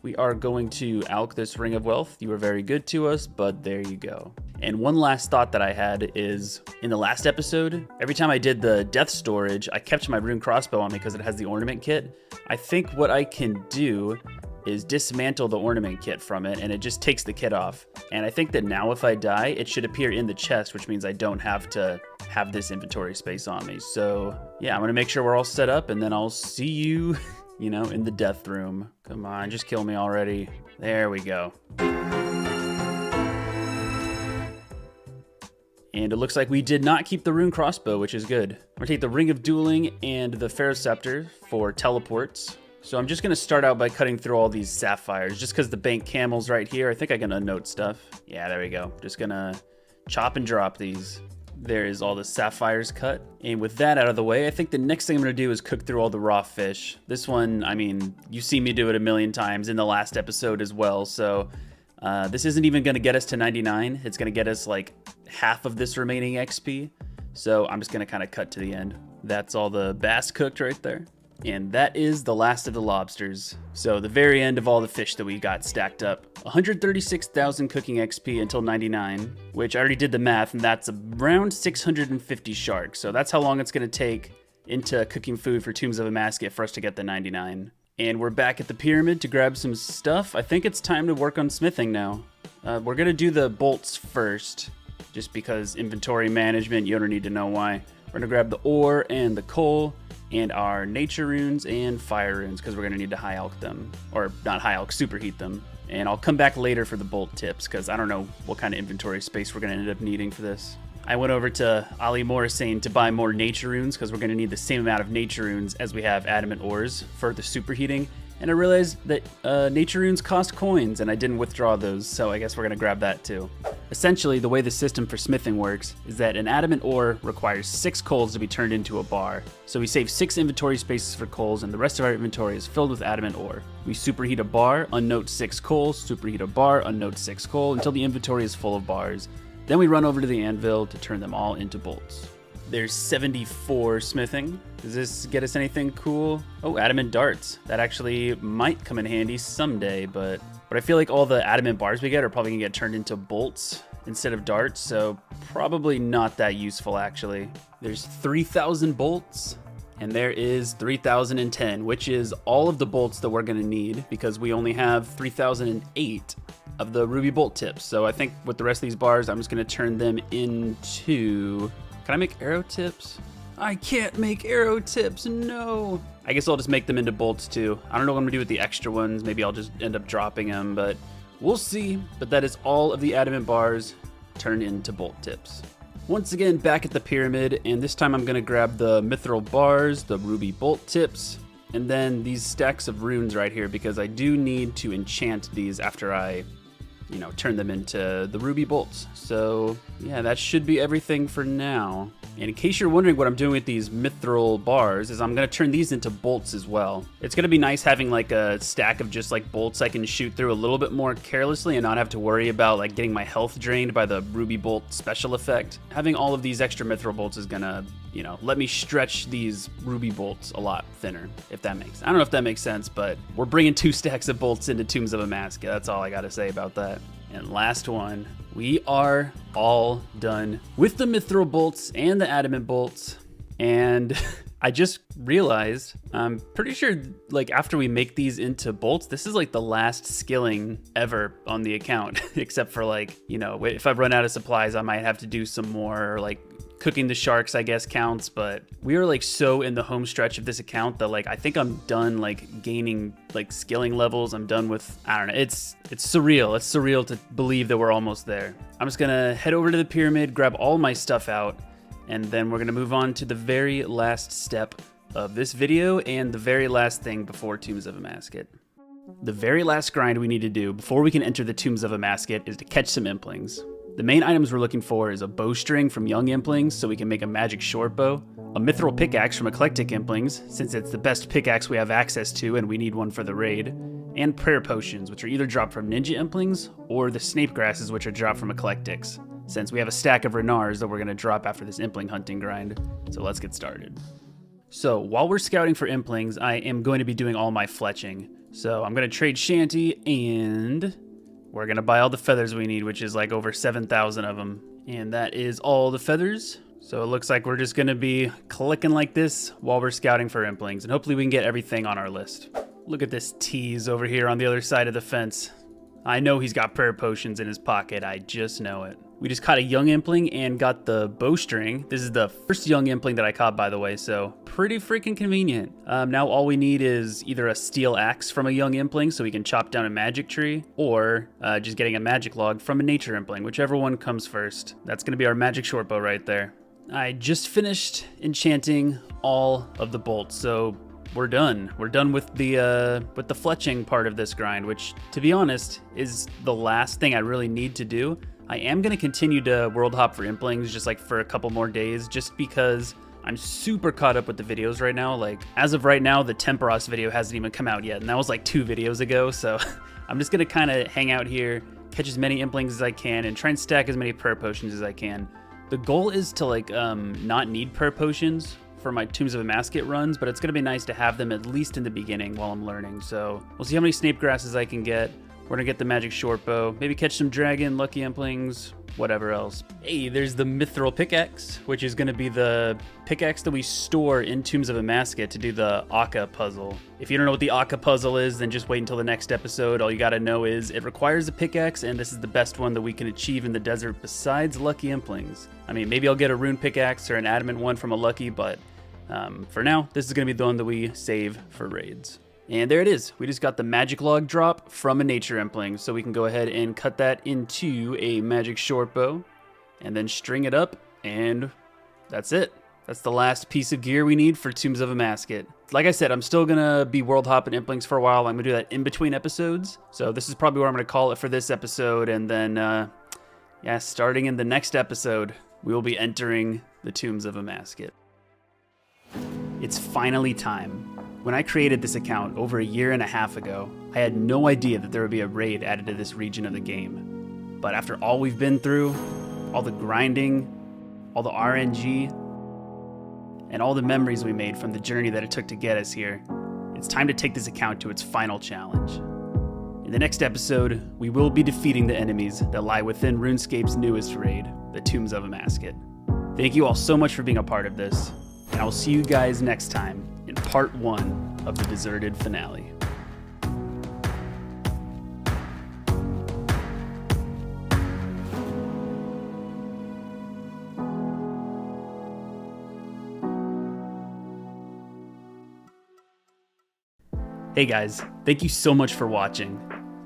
we are going to alk this Ring of Wealth. You were very good to us, but there you go. And one last thought that I had is, in the last episode, every time I did the death storage, I kept my rune crossbow on me because it has the ornament kit. I think what I can do is dismantle the ornament kit from it, and it just takes the kit off. And I think that now if I die, it should appear in the chest, which means I don't have to have this inventory space on me. So yeah, I'm gonna make sure we're all set up, and then I'll see you, you know, in the death room. Come on, just kill me already. There we go. And it looks like we did not keep the rune crossbow, which is good. I'm gonna take the Ring of Dueling and the Pharaoh Scepter for teleports. So I'm just gonna start out by cutting through all these sapphires, just because the bank camel's right here. I think I can unnote stuff. Yeah, there we go. Just gonna chop and drop these. There is all the sapphires cut. And with that out of the way, I think the next thing I'm gonna do is cook through all the raw fish. This one, I mean, you've seen me do it a million times in the last episode as well, so this isn't even gonna get us to 99. It's gonna get us like half of this remaining XP. So I'm just gonna kind of cut to the end. That's all the bass cooked right there. And that is the last of the lobsters. So the very end of all the fish that we got stacked up. 136,000 cooking XP until 99, which I already did the math, and that's around 650 sharks. So that's how long it's gonna take into cooking food for Tombs of Amascut for us to get the 99. And we're back at the pyramid to grab some stuff. I think it's time to work on smithing now. We're gonna do the bolts first, just because inventory management, you don't need to know why. We're gonna grab the ore and the coal and our nature runes and fire runes because we're gonna need to high alk them, or not high alk, superheat them. And I'll come back later for the bolt tips because I don't know what kind of inventory space we're gonna end up needing for this. I went over to Ali Morrisane to buy more nature runes because we're gonna need the same amount of nature runes as we have adamant ores for the superheating. And I realized that nature runes cost coins, and I didn't withdraw those, so I guess we're gonna grab that too. Essentially, the way the system for smithing works is that an adamant ore requires 6 coals to be turned into a bar. So we save 6 inventory spaces for coals, and the rest of our inventory is filled with adamant ore. We superheat a bar, unnote 6 coal, superheat a bar, unnote 6 coal, until the inventory is full of bars. Then we run over to the anvil to turn them all into bolts. There's 74 smithing. Does this get us anything cool? Oh, adamant darts. That actually might come in handy someday, but I feel like all the adamant bars we get are probably gonna get turned into bolts instead of darts, so probably not that useful actually. There's 3,000 bolts, and there is 3,010, which is all of the bolts that we're gonna need because we only have 3,008 of the ruby bolt tips. So I think with the rest of these bars, I'm just gonna turn them into, can I make arrow tips? I can't make arrow tips, no. I guess I'll just make them into bolts too. I don't know what I'm gonna do with the extra ones. Maybe I'll just end up dropping them, but we'll see. But that is all of the adamant bars turned into bolt tips. Once again, back at the pyramid, and this time I'm gonna grab the mithril bars, the ruby bolt tips, and then these stacks of runes right here because I do need to enchant these after I, turn them into the ruby bolts. So yeah, that should be everything for now. And in case you're wondering what I'm doing with these mithril bars is I'm gonna turn these into bolts as well. It's gonna be nice having like a stack of just like bolts I can shoot through a little bit more carelessly and not have to worry about like getting my health drained by the ruby bolt special effect. Having all of these extra mithril bolts is gonna, let me stretch these ruby bolts a lot thinner, if that makes sense. I don't know if that makes sense, but we're bringing 2 stacks of bolts into Tombs of Amascut. That's all I gotta say about that. And last one, we are all done with the mithril bolts and the adamant bolts. And I just realized, I'm pretty sure like after we make these into bolts, this is like the last skilling ever on the account, except for like, if I run out of supplies, I might have to do some more, like cooking the sharks, I guess counts, but we are like so in the home stretch of this account that like I think I'm done like gaining like skilling levels. I'm done with, I don't know, it's surreal. It's surreal to believe that we're almost there. I'm just gonna head over to the pyramid, grab all my stuff out, and then we're gonna move on to the very last step of this video and the very last thing before Tombs of Amascut. The very last grind we need to do before we can enter the Tombs of Amascut is to catch some implings. The main items we're looking for is a bowstring from young implings so we can make a magic short bow, a mithril pickaxe from eclectic implings since it's the best pickaxe we have access to and we need one for the raid, and prayer potions which are either dropped from ninja implings or the snape grasses which are dropped from eclectics, since we have a stack of renars that we're going to drop after this impling hunting grind. So let's get started. So while we're scouting for implings, I am going to be doing all my fletching. So I'm going to trade shanty and we're gonna buy all the feathers we need, which is like over 7,000 of them. And that is all the feathers. So it looks like we're just gonna be clicking like this while we're scouting for implings, and hopefully we can get everything on our list. Look at this tease over here on the other side of the fence. I know he's got prayer potions in his pocket, I just know it. We just caught a young impling and got the bowstring. This is the first young impling that I caught, by the way, so pretty freaking convenient. Now all we need is either a steel axe from a young impling so we can chop down a magic tree, or just getting a magic log from a nature impling, whichever one comes first. That's gonna be our magic short bow right there. I just finished enchanting all of the bolts, so we're done. We're done with the fletching part of this grind, which, to be honest, is the last thing I really need to do. I am going to continue to world hop for implings just like for a couple more days, just because I'm super caught up with the videos right now. Like, as of right now, the Temperos video hasn't even come out yet, and that was like 2 videos ago, so I'm just going to kind of hang out here, catch as many implings as I can, and try and stack as many prayer potions as I can. The goal is to like not need prayer potions for my Tombs of Amascut runs, but it's going to be nice to have them at least in the beginning while I'm learning. So we'll see how many snape grasses I can get. We're going to get the magic short bow, maybe catch some dragon, lucky implings, whatever else. Hey, there's the mithril pickaxe, which is going to be the pickaxe that we store in Tombs of Amascut to do the Akka puzzle. If you don't know what the Akka puzzle is, then just wait until the next episode. All you got to know is it requires a pickaxe, and this is the best one that we can achieve in the desert besides lucky implings. I mean, maybe I'll get a rune pickaxe or an adamant one from a lucky, but for now, this is going to be the one that we save for raids. And there it is. We just got the magic log drop from a nature impling, so we can go ahead and cut that into a magic short bow and then string it up, and that's it. That's the last piece of gear we need for Tombs of Amascut. Like I said, I'm still gonna be world hopping implings for a while. I'm gonna do that in between episodes, so this is probably where I'm gonna call it for this episode, and then yeah, starting in the next episode, we will be entering the Tombs of Amascut. It's finally time. When I created this account over 1.5 years ago, I had no idea that there would be a raid added to this region of the game. But after all we've been through, all the grinding, all the RNG, and all the memories we made from the journey that it took to get us here, it's time to take this account to its final challenge. In the next episode, we will be defeating the enemies that lie within RuneScape's newest raid, the Tombs of Amascut. Thank you all so much for being a part of this, and I will see you guys next time in part 1 of the Deserted finale. Hey guys, thank you so much for watching.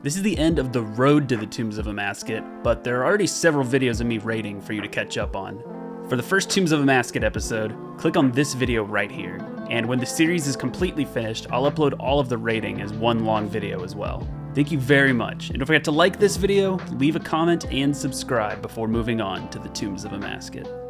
This is the end of the road to the Tombs of Amascut, but there are already several videos of me raiding for you to catch up on. For the first Tombs of Amascut episode, click on this video right here, and when the series is completely finished, I'll upload all of the raiding as one long video as well. Thank you very much, and don't forget to like this video, leave a comment, and subscribe before moving on to the Tombs of Amascut.